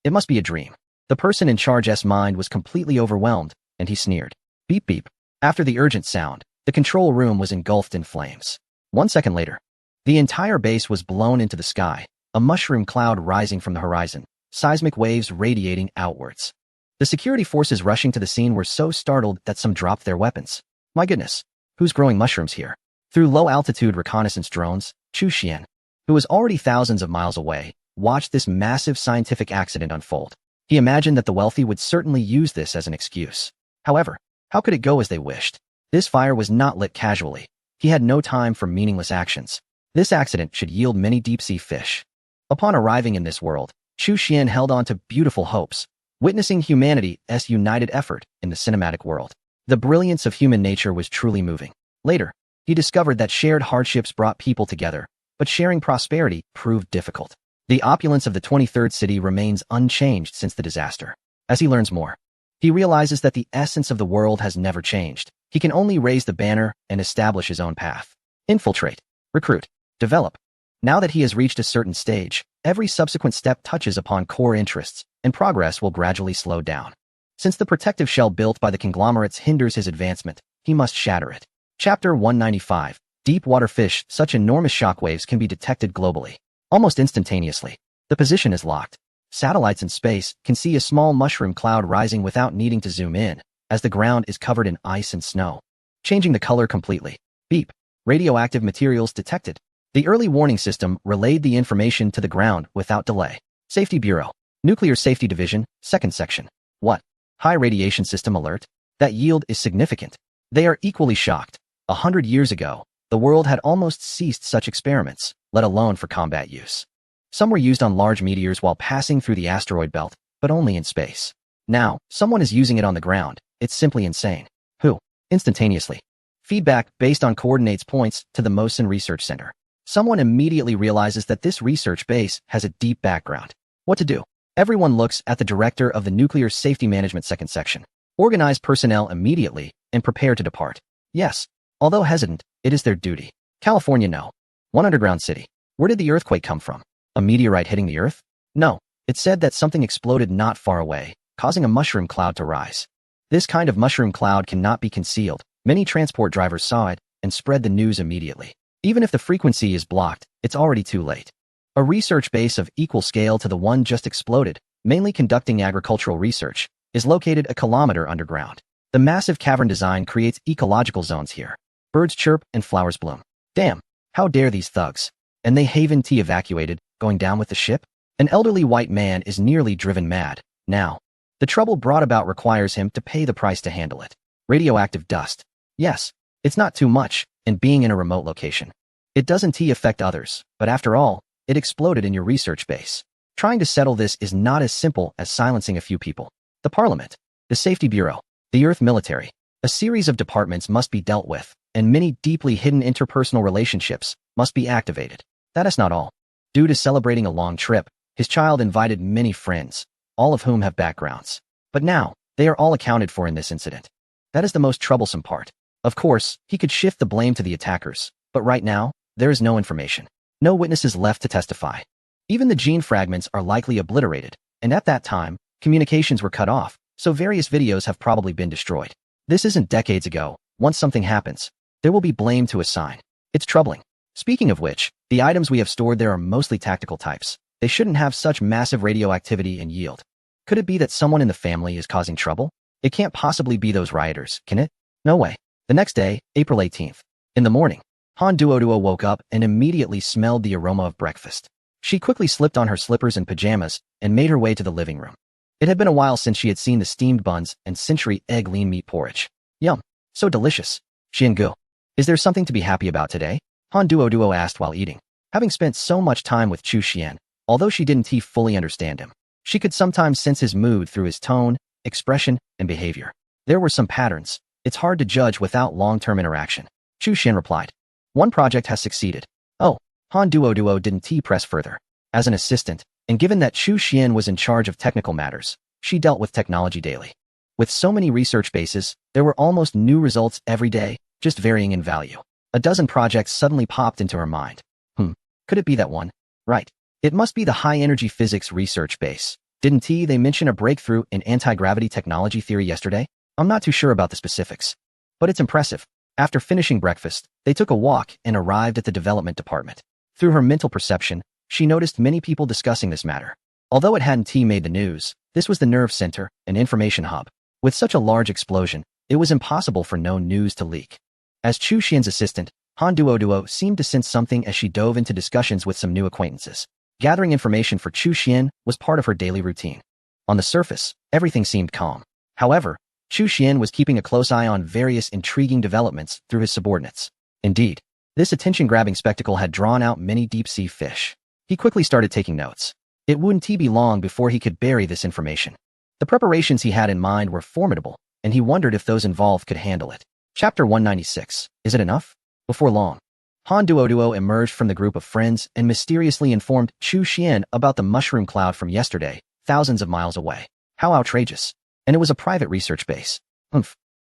S1: It must be a dream. The person in charge's mind was completely overwhelmed, and he sneered. Beep beep. After the urgent sound, the control room was engulfed in flames. 1 second later, the entire base was blown into the sky, a mushroom cloud rising from the horizon, seismic waves radiating outwards. The security forces rushing to the scene were so startled that some dropped their weapons. My goodness, who's growing mushrooms here? Through low-altitude reconnaissance drones, Chu Xian, who was already thousands of miles away, watched this massive scientific accident unfold. He imagined that the wealthy would certainly use this as an excuse. However, how could it go as they wished? This fire was not lit casually. He had no time for meaningless actions. This accident should yield many deep-sea fish. Upon arriving in this world, Chu Xian held on to beautiful hopes, witnessing humanity's united effort in the cinematic world. The brilliance of human nature was truly moving. Later, he discovered that shared hardships brought people together, but sharing prosperity proved difficult. The opulence of the 23rd city remains unchanged since the disaster. As he learns more, he realizes that the essence of the world has never changed. He can only raise the banner and establish his own path. Infiltrate, recruit, develop. Now that he has reached a certain stage, every subsequent step touches upon core interests, and progress will gradually slow down. Since the protective shell built by the conglomerates hinders his advancement, he must shatter it. Chapter 195. Deep water fish. Such enormous shockwaves can be detected globally. Almost instantaneously. The position is locked. Satellites in space can see a small mushroom cloud rising without needing to zoom in, as the ground is covered in ice and snow, changing the color completely. Beep. Radioactive materials detected. The early warning system relayed the information to the ground without delay. Safety Bureau. Nuclear Safety Division, 2nd Section. What? High radiation system alert? That yield is significant. They are equally shocked. 100 years ago, the world had almost ceased such experiments, let alone for combat use. Some were used on large meteors while passing through the asteroid belt, but only in space. Now, someone is using it on the ground. It's simply insane. Who? Instantaneously. Feedback based on coordinates points to the Mosin Research Center. Someone immediately realizes that this research base has a deep background. What to do? Everyone looks at the director of the Nuclear Safety Management 2nd Section. Organize personnel immediately and prepare to depart. Yes, although hesitant, it is their duty. California, no. One underground city. Where did the earthquake come from? A meteorite hitting the earth? No. It said that something exploded not far away, causing a mushroom cloud to rise. This kind of mushroom cloud cannot be concealed. Many transport drivers saw it and spread the news immediately. Even if the frequency is blocked, it's already too late. A research base of equal scale to the one just exploded, mainly conducting agricultural research, is located a kilometer underground. The massive cavern design creates ecological zones here. Birds chirp and flowers bloom. Damn, how dare these thugs? And they haven tea evacuated, going down with the ship? An elderly white man is nearly driven mad. Now, the trouble brought about requires him to pay the price to handle it. Radioactive dust. Yes, it's not too much, and being in a remote location. It doesn't affect others, but after all, it exploded in your research base. Trying to settle this is not as simple as silencing a few people. The Parliament, the Safety Bureau, the Earth Military. A series of departments must be dealt with, and many deeply hidden interpersonal relationships must be activated. That is not all. Due to celebrating a long trip, his child invited many friends, all of whom have backgrounds. But now, they are all accounted for in this incident. That is the most troublesome part. Of course, he could shift the blame to the attackers, but right now, there is no information. No witnesses left to testify. Even the gene fragments are likely obliterated, and at that time, communications were cut off, so various videos have probably been destroyed. This isn't decades ago. Once something happens, there will be blame to assign. It's troubling. Speaking of which, the items we have stored there are mostly tactical types. They shouldn't have such massive radioactivity and yield. Could it be that someone in the family is causing trouble? It can't possibly be those rioters, can it? No way. The next day, April 18th. In the morning, Han Duoduo woke up and immediately smelled the aroma of breakfast. She quickly slipped on her slippers and pajamas and made her way to the living room. It had been a while since she had seen the steamed buns and century egg lean meat porridge. Yum. So delicious. Xiangu. Is there something to be happy about today? Han Duoduo asked while eating. Having spent so much time with Chu Xian, although she didn't fully understand him, she could sometimes sense his mood through his tone, expression, and behavior. There were some patterns. It's hard to judge without long-term interaction. Chu Xian replied. One project has succeeded. Oh, Han Duoduo didn't press further. As an assistant, and given that Chu Xian was in charge of technical matters, she dealt with technology daily. With so many research bases, there were almost new results every day, just varying in value. A dozen projects suddenly popped into her mind. Could it be that one? Right. It must be the high-energy physics research base. Didn't they mention a breakthrough in anti-gravity technology theory yesterday? I'm not too sure about the specifics, but it's impressive. After finishing breakfast, they took a walk and arrived at the development department. Through her mental perception, she noticed many people discussing this matter. Although it hadn't made the news, this was the nerve center, an information hub. With such a large explosion, it was impossible for no news to leak. As Chu Xian's assistant, Han Duoduo seemed to sense something as she dove into discussions with some new acquaintances. Gathering information for Chu Xian was part of her daily routine. On the surface, everything seemed calm. However, Chu Xian was keeping a close eye on various intriguing developments through his subordinates. Indeed, this attention-grabbing spectacle had drawn out many deep-sea fish. He quickly started taking notes. It wouldn't be long before he could bury this information. The preparations he had in mind were formidable, and he wondered if those involved could handle it. Chapter 196. Is it enough? Before long, Han Duoduo emerged from the group of friends and mysteriously informed Chu Xian about the mushroom cloud from yesterday, thousands of miles away. How outrageous. And it was a private research base.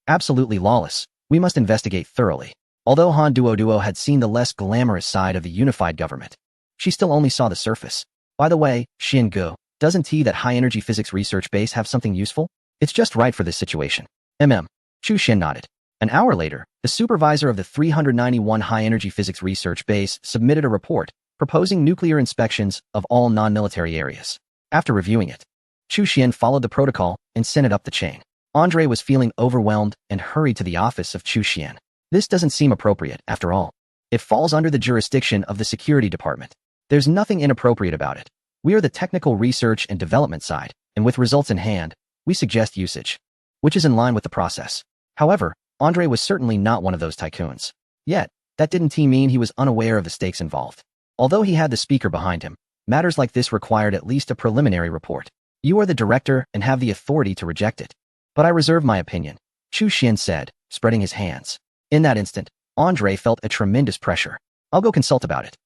S1: Absolutely lawless. We must investigate thoroughly. Although Han Duoduo had seen the less glamorous side of the unified government, she still only saw the surface. By the way, Xiangu, doesn't that high-energy physics research base have something useful? It's just right for this situation. Chu Xian nodded. An hour later, the supervisor of the 391 high-energy physics research base submitted a report proposing nuclear inspections of all non-military areas. After reviewing it, Chu Xian followed the protocol and sent it up the chain. Andre was feeling overwhelmed and hurried to the office of Chu Xian. This doesn't seem appropriate, after all. It falls under the jurisdiction of the security department. There's nothing inappropriate about it. We are the technical research and development side, and with results in hand, we suggest usage, which is in line with the process. However, Andre was certainly not one of those tycoons. Yet, that didn't mean he was unaware of the stakes involved. Although he had the speaker behind him, matters like this required at least a preliminary report. You are the director and have the authority to reject it. But I reserve my opinion, Chu Xian said, spreading his hands. In that instant, Andre felt a tremendous pressure. I'll go consult about it.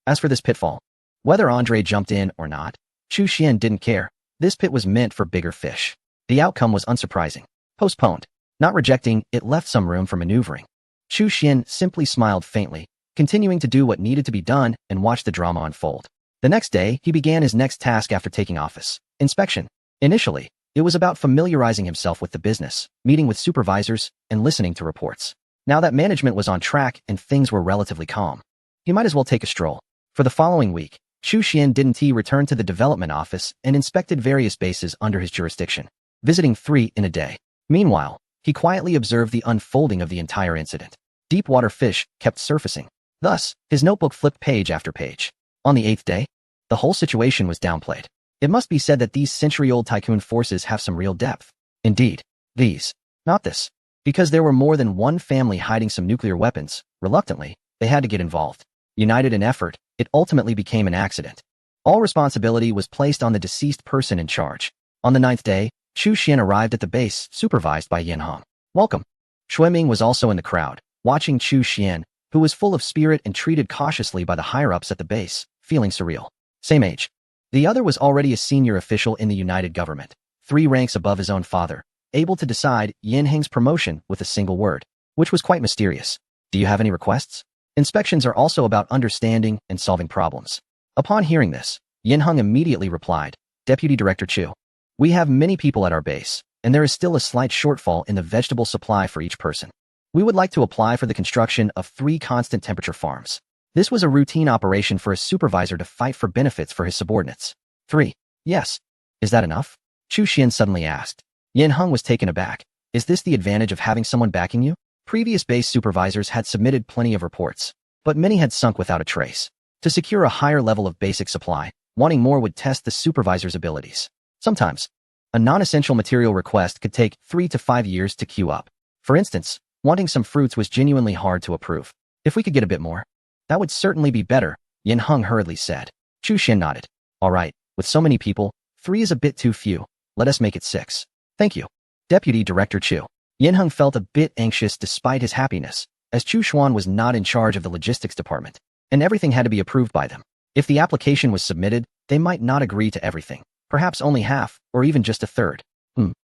S1: As for this pitfall, whether Andre jumped in or not, Chu Xian didn't care. This pit was meant for bigger fish. The outcome was unsurprising. Postponed. Not rejecting, it left some room for maneuvering. Chu Xian simply smiled faintly, continuing to do what needed to be done and watch the drama unfold. The next day, he began his next task after taking office. Inspection. Initially, it was about familiarizing himself with the business, meeting with supervisors, and listening to reports. Now that management was on track and things were relatively calm, he might as well take a stroll. For the following week, Chu Xian didn't return to the development office and inspected various bases under his jurisdiction, visiting 3 in a day. Meanwhile, he quietly observed the unfolding of the entire incident. Deep-water fish kept surfacing. Thus, his notebook flipped page after page. On the 8th day, the whole situation was downplayed. It must be said that these century-old tycoon forces have some real depth. Indeed, these, not this. Because there were more than one family hiding some nuclear weapons, reluctantly, they had to get involved. United in effort, it ultimately became an accident. All responsibility was placed on the deceased person in charge. On the 9th day, Chu Xian arrived at the base, supervised by Yin Hong. Welcome. Shui Ming was also in the crowd, watching Chu Xian, who was full of spirit and treated cautiously by the higher-ups at the base, feeling surreal. Same age. The other was already a senior official in the United Government, 3 ranks above his own father, able to decide Yin Heng's promotion with a single word, which was quite mysterious. Do you have any requests? Inspections are also about understanding and solving problems. Upon hearing this, Yin Heng immediately replied, Deputy Director Chu, we have many people at our base, and there is still a slight shortfall in the vegetable supply for each person. We would like to apply for the construction of 3 constant temperature farms. This was a routine operation for a supervisor to fight for benefits for his subordinates. 3. Yes. Is that enough? Chu Xian suddenly asked. Yin Heng was taken aback. Is this the advantage of having someone backing you? Previous base supervisors had submitted plenty of reports, but many had sunk without a trace. To secure a higher level of basic supply, wanting more would test the supervisor's abilities. Sometimes, a non-essential material request could take 3 to 5 years to queue up. For instance, wanting some fruits was genuinely hard to approve. If we could get a bit more, that would certainly be better, Yin Heng hurriedly said. Chu Xian nodded. All right, with so many people, 3 is a bit too few. Let us make it 6. Thank you. Deputy Director Chu. Yin Heng felt a bit anxious despite his happiness, as Chu Xuan was not in charge of the logistics department, and everything had to be approved by them. If the application was submitted, they might not agree to everything, perhaps only half, or even just a third.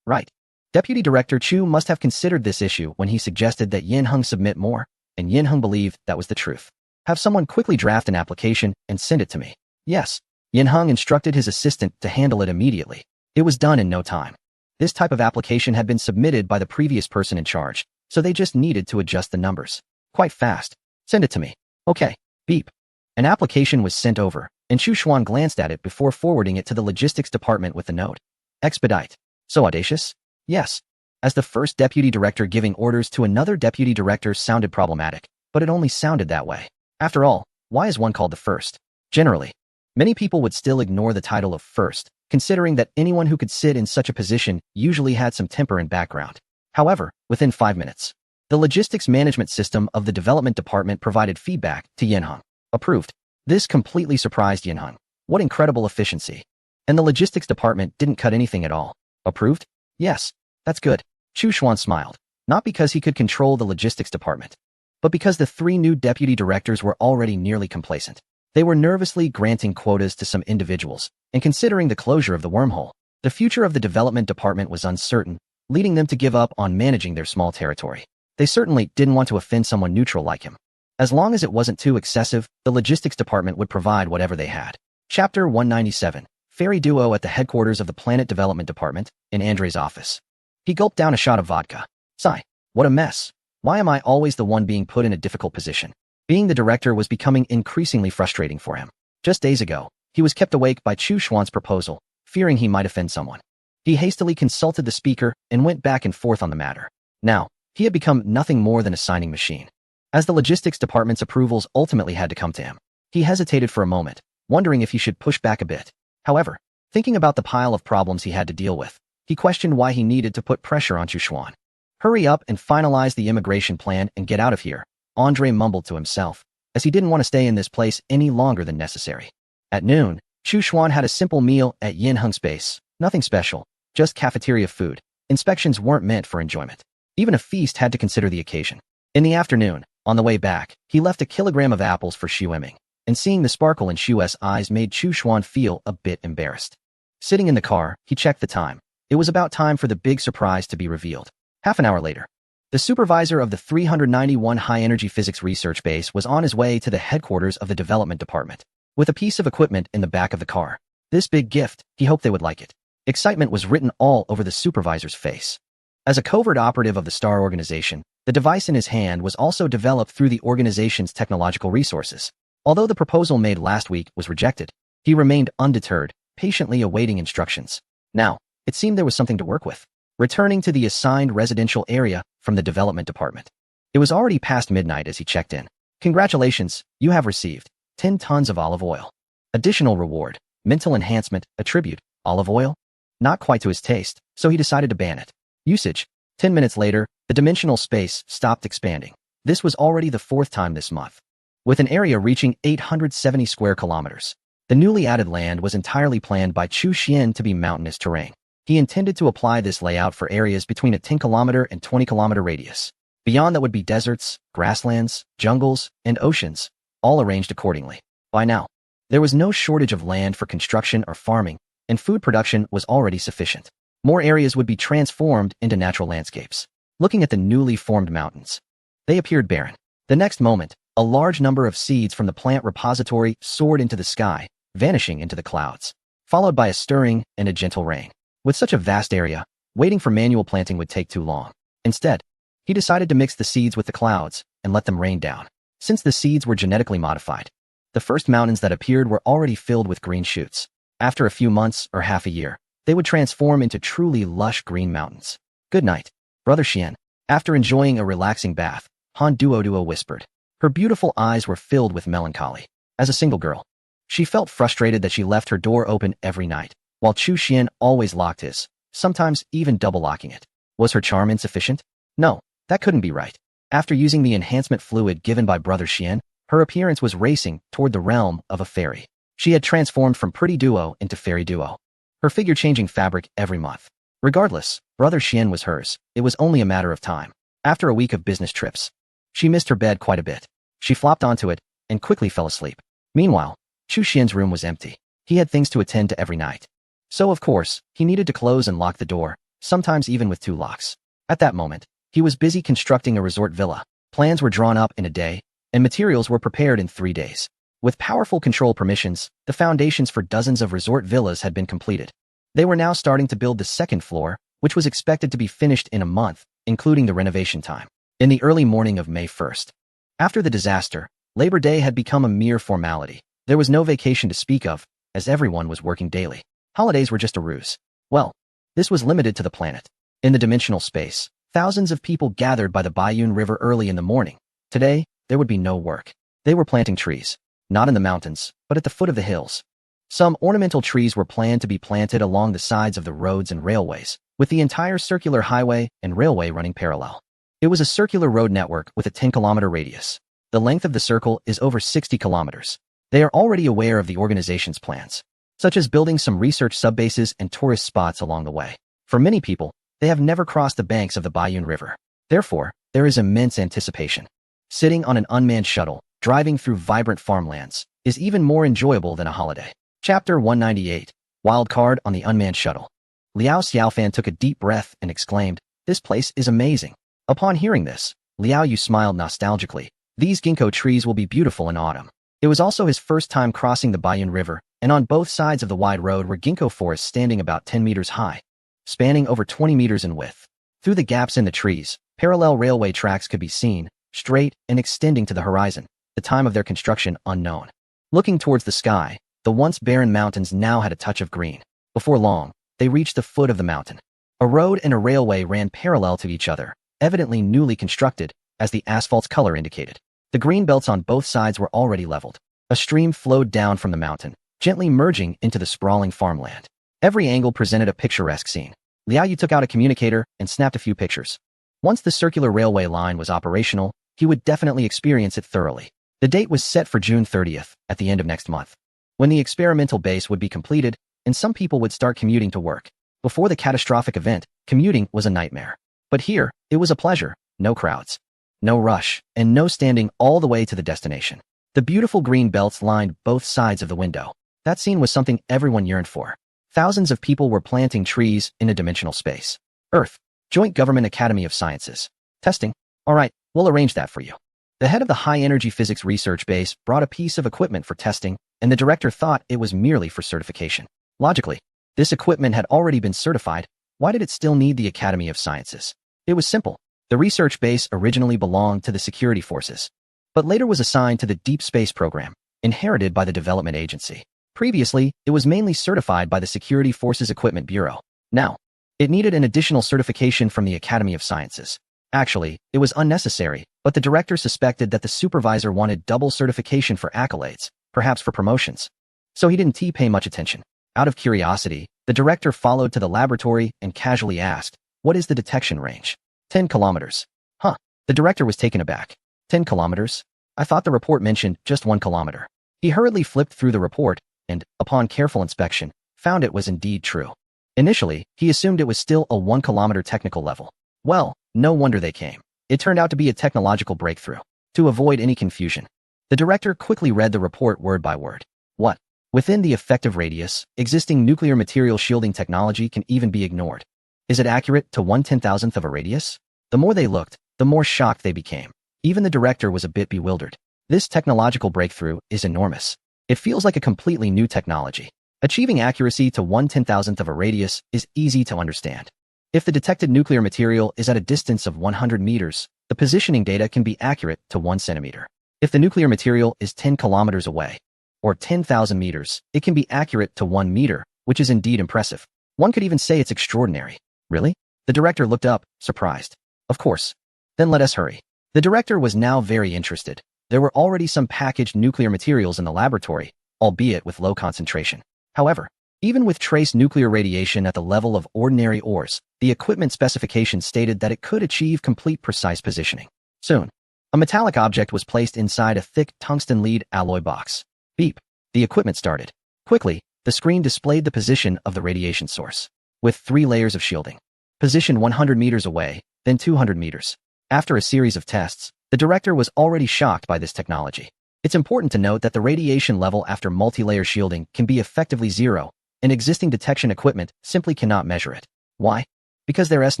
S1: Right. Deputy Director Chu must have considered this issue when he suggested that Yin Heng submit more, and Yin Heng believed that was the truth. Have someone quickly draft an application and send it to me. Yes. Yin Heng instructed his assistant to handle it immediately. It was done in no time. This type of application had been submitted by the previous person in charge, so they just needed to adjust the numbers. Quite fast. Send it to me. Okay. Beep. An application was sent over, and Chu Xuan glanced at it before forwarding it to the logistics department with the note. Expedite. So audacious? Yes. As the first deputy director giving orders to another deputy director sounded problematic, but it only sounded that way. After all, why is one called the first? Generally, many people would still ignore the title of first, considering that anyone who could sit in such a position usually had some temper and background. However, within 5 minutes, the logistics management system of the development department provided feedback to Yin Heng. Approved. This completely surprised Yin Heng. What incredible efficiency. And the logistics department didn't cut anything at all. Approved? Yes. That's good. Chu Xuan smiled, not because he could control the logistics department, but because the 3 new deputy directors were already nearly complacent. They were nervously granting quotas to some individuals, and considering the closure of the wormhole, the future of the development department was uncertain, leading them to give up on managing their small territory. They certainly didn't want to offend someone neutral like him. As long as it wasn't too excessive, the logistics department would provide whatever they had. Chapter 197. Fairy Duo at the headquarters of the Planet Development Department, in Andre's office. He gulped down a shot of vodka. Sigh. What a mess. Why am I always the one being put in a difficult position? Being the director was becoming increasingly frustrating for him. Just days ago, he was kept awake by Chu Xuan's proposal, fearing he might offend someone. He hastily consulted the speaker and went back and forth on the matter. Now, he had become nothing more than a signing machine. As the logistics department's approvals ultimately had to come to him, he hesitated for a moment, wondering if he should push back a bit. However, thinking about the pile of problems he had to deal with, he questioned why he needed to put pressure on Chu Xuan. Hurry up and finalize the immigration plan and get out of here, Andre mumbled to himself, as he didn't want to stay in this place any longer than necessary. At noon, Chu Xuan had a simple meal at Yin Heng's base. Nothing special, just cafeteria food. Inspections weren't meant for enjoyment. Even a feast had to consider the occasion. In the afternoon, on the way back, he left a kilogram of apples for Xu Eming, and seeing the sparkle in Xu's eyes made Chu Xuan feel a bit embarrassed. Sitting in the car, he checked the time. It was about time for the big surprise to be revealed. Half an hour later, the supervisor of the 391 high-energy physics research base was on his way to the headquarters of the development department, with a piece of equipment in the back of the car. This big gift, he hoped they would like it. Excitement was written all over the supervisor's face. As a covert operative of the STAR organization, the device in his hand was also developed through the organization's technological resources. Although the proposal made last week was rejected, he remained undeterred, patiently awaiting instructions. Now, it seemed there was something to work with. Returning to the assigned residential area from the development department. It was already past midnight as he checked in. Congratulations, you have received 10 tons of olive oil. Additional reward, mental enhancement, attribute, olive oil? Not quite to his taste, so he decided to ban it. Usage. 10 minutes later, the dimensional space stopped expanding. This was already the 4th time this month. With an area reaching 870 square kilometers, the newly added land was entirely planned by Chu Xian to be mountainous terrain. He intended to apply this layout for areas between a 10-kilometer and 20-kilometer radius. Beyond that would be deserts, grasslands, jungles, and oceans, all arranged accordingly. By now, there was no shortage of land for construction or farming, and food production was already sufficient. More areas would be transformed into natural landscapes. Looking at the newly formed mountains, they appeared barren. The next moment, a large number of seeds from the plant repository soared into the sky, vanishing into the clouds, followed by a stirring and a gentle rain. With such a vast area, waiting for manual planting would take too long. Instead, he decided to mix the seeds with the clouds and let them rain down. Since the seeds were genetically modified, the first mountains that appeared were already filled with green shoots. After a few months or half a year, they would transform into truly lush green mountains. Good night, Brother Xian. After enjoying a relaxing bath, Han Duoduo whispered. Her beautiful eyes were filled with melancholy. As a single girl, she felt frustrated that she left her door open every night, while Chu Xian always locked his, sometimes even double-locking it. Was her charm insufficient? No, that couldn't be right. After using the enhancement fluid given by Brother Xian, her appearance was racing toward the realm of a fairy. She had transformed from pretty duo into fairy duo, her figure changing fabric every month. Regardless, Brother Xian was hers. It was only a matter of time. After a week of business trips, she missed her bed quite a bit. She flopped onto it and quickly fell asleep. Meanwhile, Chu Xian's room was empty. He had things to attend to every night. So, of course, he needed to close and lock the door, sometimes even with 2 locks. At that moment, he was busy constructing a resort villa. Plans were drawn up in a day, and materials were prepared in 3 days. With powerful control permissions, the foundations for dozens of resort villas had been completed. They were now starting to build the second floor, which was expected to be finished in a month, including the renovation time. In the early morning of May 1st. After the disaster, Labor Day had become a mere formality. There was no vacation to speak of, as everyone was working daily. Holidays were just a ruse. Well, this was limited to the planet. In the dimensional space, thousands of people gathered by the Baiyun River early in the morning. Today, there would be no work. They were planting trees, not in the mountains, but at the foot of the hills. Some ornamental trees were planned to be planted along the sides of the roads and railways, with the entire circular highway and railway running parallel. It was a circular road network with a 10-kilometer radius. The length of the circle is over 60 kilometers. They are already aware of the organization's plans, such as building some research subbases and tourist spots along the way. For many people, they have never crossed the banks of the Baiyun River. Therefore, there is immense anticipation. Sitting on an unmanned shuttle, driving through vibrant farmlands, is even more enjoyable than a holiday. Chapter 198. Wild Card on the Unmanned Shuttle. Liao Xiaofan took a deep breath and exclaimed, "This place is amazing." Upon hearing this, Liao Yu smiled nostalgically. These ginkgo trees will be beautiful in autumn. It was also his first time crossing the Baiyun River, and on both sides of the wide road were ginkgo forests standing about 10 meters high, spanning over 20 meters in width. Through the gaps in the trees, parallel railway tracks could be seen, straight and extending to the horizon, the time of their construction unknown. Looking towards the sky, the once barren mountains now had a touch of green. Before long, they reached the foot of the mountain. A road and a railway ran parallel to each other, evidently newly constructed, as the asphalt's color indicated. The green belts on both sides were already leveled. A stream flowed down from the mountain, gently merging into the sprawling farmland. Every angle presented a picturesque scene. Liao Yu took out a communicator and snapped a few pictures. Once the circular railway line was operational, he would definitely experience it thoroughly. The date was set for June 30th, at the end of next month, when the experimental base would be completed and some people would start commuting to work. Before the catastrophic event, commuting was a nightmare. But here, it was a pleasure. No crowds, no rush, and no standing all the way to the destination. The beautiful green belts lined both sides of the window. That scene was something everyone yearned for. Thousands of people were planting trees in a dimensional space. Earth, Joint Government Academy of Sciences. Testing? All right, we'll arrange that for you. The head of the high-energy physics research base brought a piece of equipment for testing, and the director thought it was merely for certification. Logically, this equipment had already been certified. Why did it still need the Academy of Sciences? It was simple. The research base originally belonged to the security forces, but later was assigned to the Deep Space Program, inherited by the Development Agency. Previously, it was mainly certified by the Security Forces Equipment Bureau. Now, it needed an additional certification from the Academy of Sciences. Actually, it was unnecessary, but the director suspected that the supervisor wanted double certification for accolades, perhaps for promotions. So he didn't pay much attention. Out of curiosity, the director followed to the laboratory and casually asked, "What is the detection range?" 10 kilometers. Huh. The director was taken aback. 10 kilometers? I thought the report mentioned just 1 kilometer. He hurriedly flipped through the report and, upon careful inspection, found it was indeed true. Initially, he assumed it was still a 1-kilometer technical level. Well, no wonder they came. It turned out to be a technological breakthrough. To avoid any confusion, the director quickly read the report word by word. What? Within the effective radius, existing nuclear material shielding technology can even be ignored. Is it accurate to 1/10,000th of a radius? The more they looked, the more shocked they became. Even the director was a bit bewildered. This technological breakthrough is enormous. It feels like a completely new technology. Achieving accuracy to 1/10,000th of a radius is easy to understand. If the detected nuclear material is at a distance of 100 meters, the positioning data can be accurate to 1 centimeter. If the nuclear material is 10 kilometers away, or 10,000 meters, it can be accurate to 1 meter, which is indeed impressive. One could even say it's extraordinary. Really? The director looked up, surprised. Of course. Then let us hurry. The director was now very interested. There were already some packaged nuclear materials in the laboratory, albeit with low concentration. However, even with trace nuclear radiation at the level of ordinary ores, the equipment specifications stated that it could achieve complete precise positioning. Soon, a metallic object was placed inside a thick tungsten lead alloy box. Beep. The equipment started. Quickly, the screen displayed the position of the radiation source, with 3 layers of shielding. Positioned 100 meters away, then 200 meters. After a series of tests, the director was already shocked by this technology. It's important to note that the radiation level after multi-layer shielding can be effectively zero, and existing detection equipment simply cannot measure it. Why? Because there's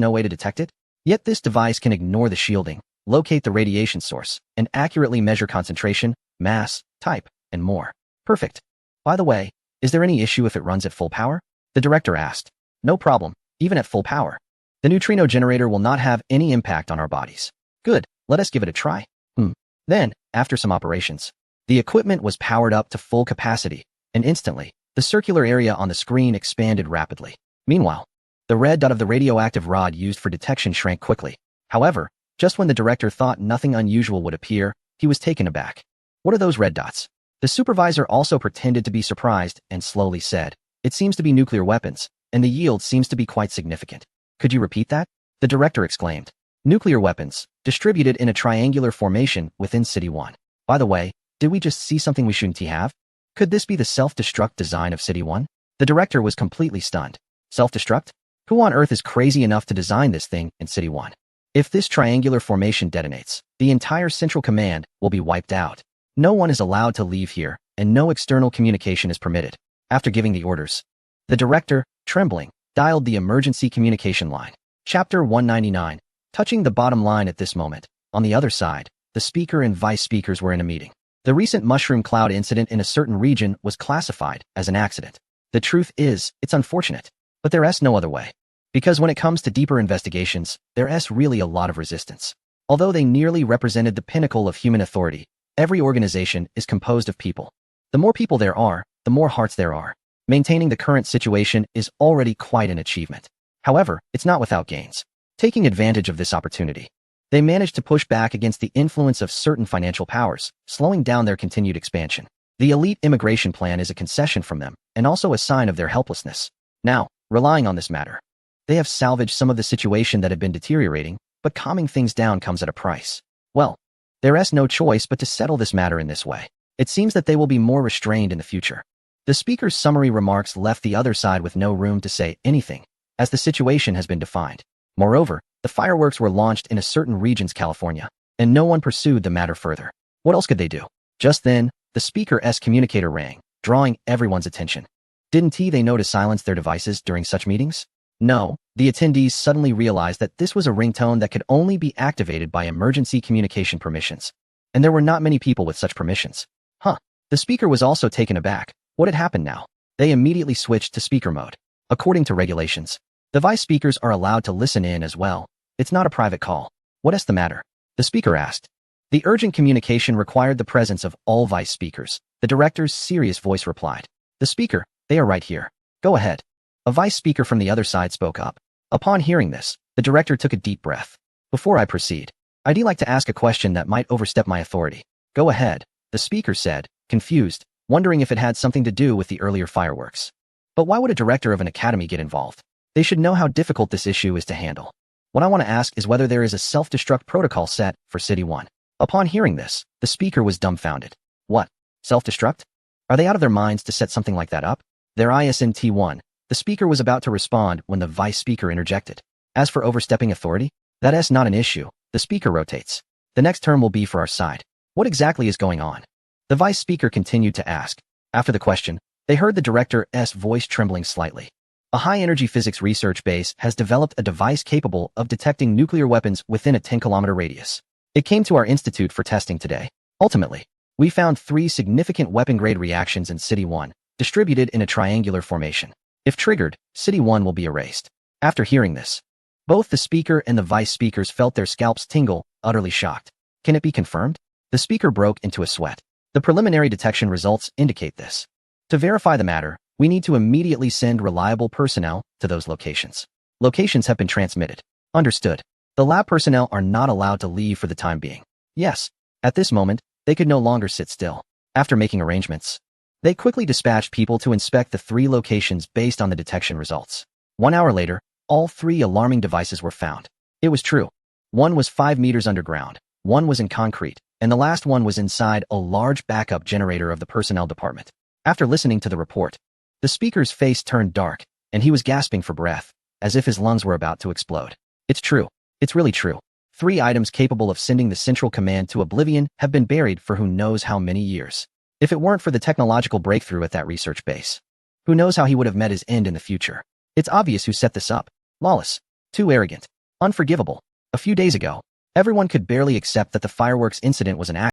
S1: no way to detect it? Yet this device can ignore the shielding, locate the radiation source, and accurately measure concentration, mass, type, and more. Perfect. By the way, is there any issue if it runs at full power? The director asked. No problem, even at full power. The neutrino generator will not have any impact on our bodies. Good, let us give it a try. Then, after some operations, the equipment was powered up to full capacity, and instantly, the circular area on the screen expanded rapidly. Meanwhile, the red dot of the radioactive rod used for detection shrank quickly. However, just when the director thought nothing unusual would appear, he was taken aback. What are those red dots? The supervisor also pretended to be surprised and slowly said, "It seems to be nuclear weapons, and the yield seems to be quite significant." Could you repeat that? The director exclaimed. Nuclear weapons, distributed in a triangular formation within City 1. By the way, did we just see something we shouldn't have? Could this be the self-destruct design of City 1? The director was completely stunned. Self-destruct? Who on earth is crazy enough to design this thing in City 1? If this triangular formation detonates, the entire central command will be wiped out. No one is allowed to leave here, and no external communication is permitted. After giving the orders, the director, trembling, dialed the emergency communication line. Chapter 199. Touching the bottom line at this moment. On the other side, the speaker and vice speakers were in a meeting. The recent mushroom cloud incident in a certain region was classified as an accident. The truth is, it's unfortunate, but there's no other way. Because when it comes to deeper investigations, there's really a lot of resistance. Although they nearly represented the pinnacle of human authority, every organization is composed of people. The more people there are, the more hearts there are. Maintaining the current situation is already quite an achievement. However, it's not without gains. Taking advantage of this opportunity, they managed to push back against the influence of certain financial powers, slowing down their continued expansion. The elite immigration plan is a concession from them, and also a sign of their helplessness. Now, relying on this matter, they have salvaged some of the situation that had been deteriorating, but calming things down comes at a price. Well, there's no choice but to settle this matter in this way. It seems that they will be more restrained in the future. The speaker's summary remarks left the other side with no room to say anything, as the situation has been defined. Moreover, the fireworks were launched in a certain region's California, and no one pursued the matter further. What else could they do? Just then, the speaker's communicator rang, drawing everyone's attention. Didn't they know to silence their devices during such meetings? No, the attendees suddenly realized that this was a ringtone that could only be activated by emergency communication permissions. And there were not many people with such permissions. The speaker was also taken aback. What had happened now? They immediately switched to speaker mode. According to regulations, the vice speakers are allowed to listen in as well. It's not a private call. What's the matter? The speaker asked. The urgent communication required the presence of all vice speakers. The director's serious voice replied. The speaker, they are right here. Go ahead. A vice speaker from the other side spoke up. Upon hearing this, the director took a deep breath. Before I proceed, I'd like to ask a question that might overstep my authority. Go ahead, the speaker said, confused, wondering if it had something to do with the earlier fireworks. But why would a director of an academy get involved? They should know how difficult this issue is to handle. What I want to ask is whether there is a self-destruct protocol set for City 1. Upon hearing this, the speaker was dumbfounded. What? Self-destruct? Are they out of their minds to set something like that up? Their ISNT1. The speaker was about to respond when the vice speaker interjected. As for overstepping authority, that's not an issue. The speaker rotates. The next term will be for our side. What exactly is going on? The vice speaker continued to ask. After the question, they heard the director's voice trembling slightly. A high-energy physics research base has developed a device capable of detecting nuclear weapons within a 10-kilometer radius. It came to our institute for testing today. Ultimately, we found 3 significant weapon-grade reactions in City 1, distributed in a triangular formation. If triggered, City 1 will be erased. After hearing this, both the speaker and the vice speakers felt their scalps tingle, utterly shocked. Can it be confirmed? The speaker broke into a sweat. The preliminary detection results indicate this. To verify the matter, we need to immediately send reliable personnel to those locations. Locations have been transmitted. Understood. The lab personnel are not allowed to leave for the time being. Yes, at this moment, they could no longer sit still. After making arrangements, they quickly dispatched people to inspect the 3 locations based on the detection results. 1 hour later, all 3 alarming devices were found. It was true. One was 5 meters underground, one was in concrete, and the last one was inside a large backup generator of the personnel department. After listening to the report, the speaker's face turned dark, and he was gasping for breath, as if his lungs were about to explode. It's true. It's really true. 3 items capable of sending the Central Command to oblivion have been buried for who knows how many years. If it weren't for the technological breakthrough at that research base, who knows how he would have met his end in the future. It's obvious who set this up. Lawless. Too arrogant. Unforgivable. A few days ago, everyone could barely accept that the fireworks incident was an accident.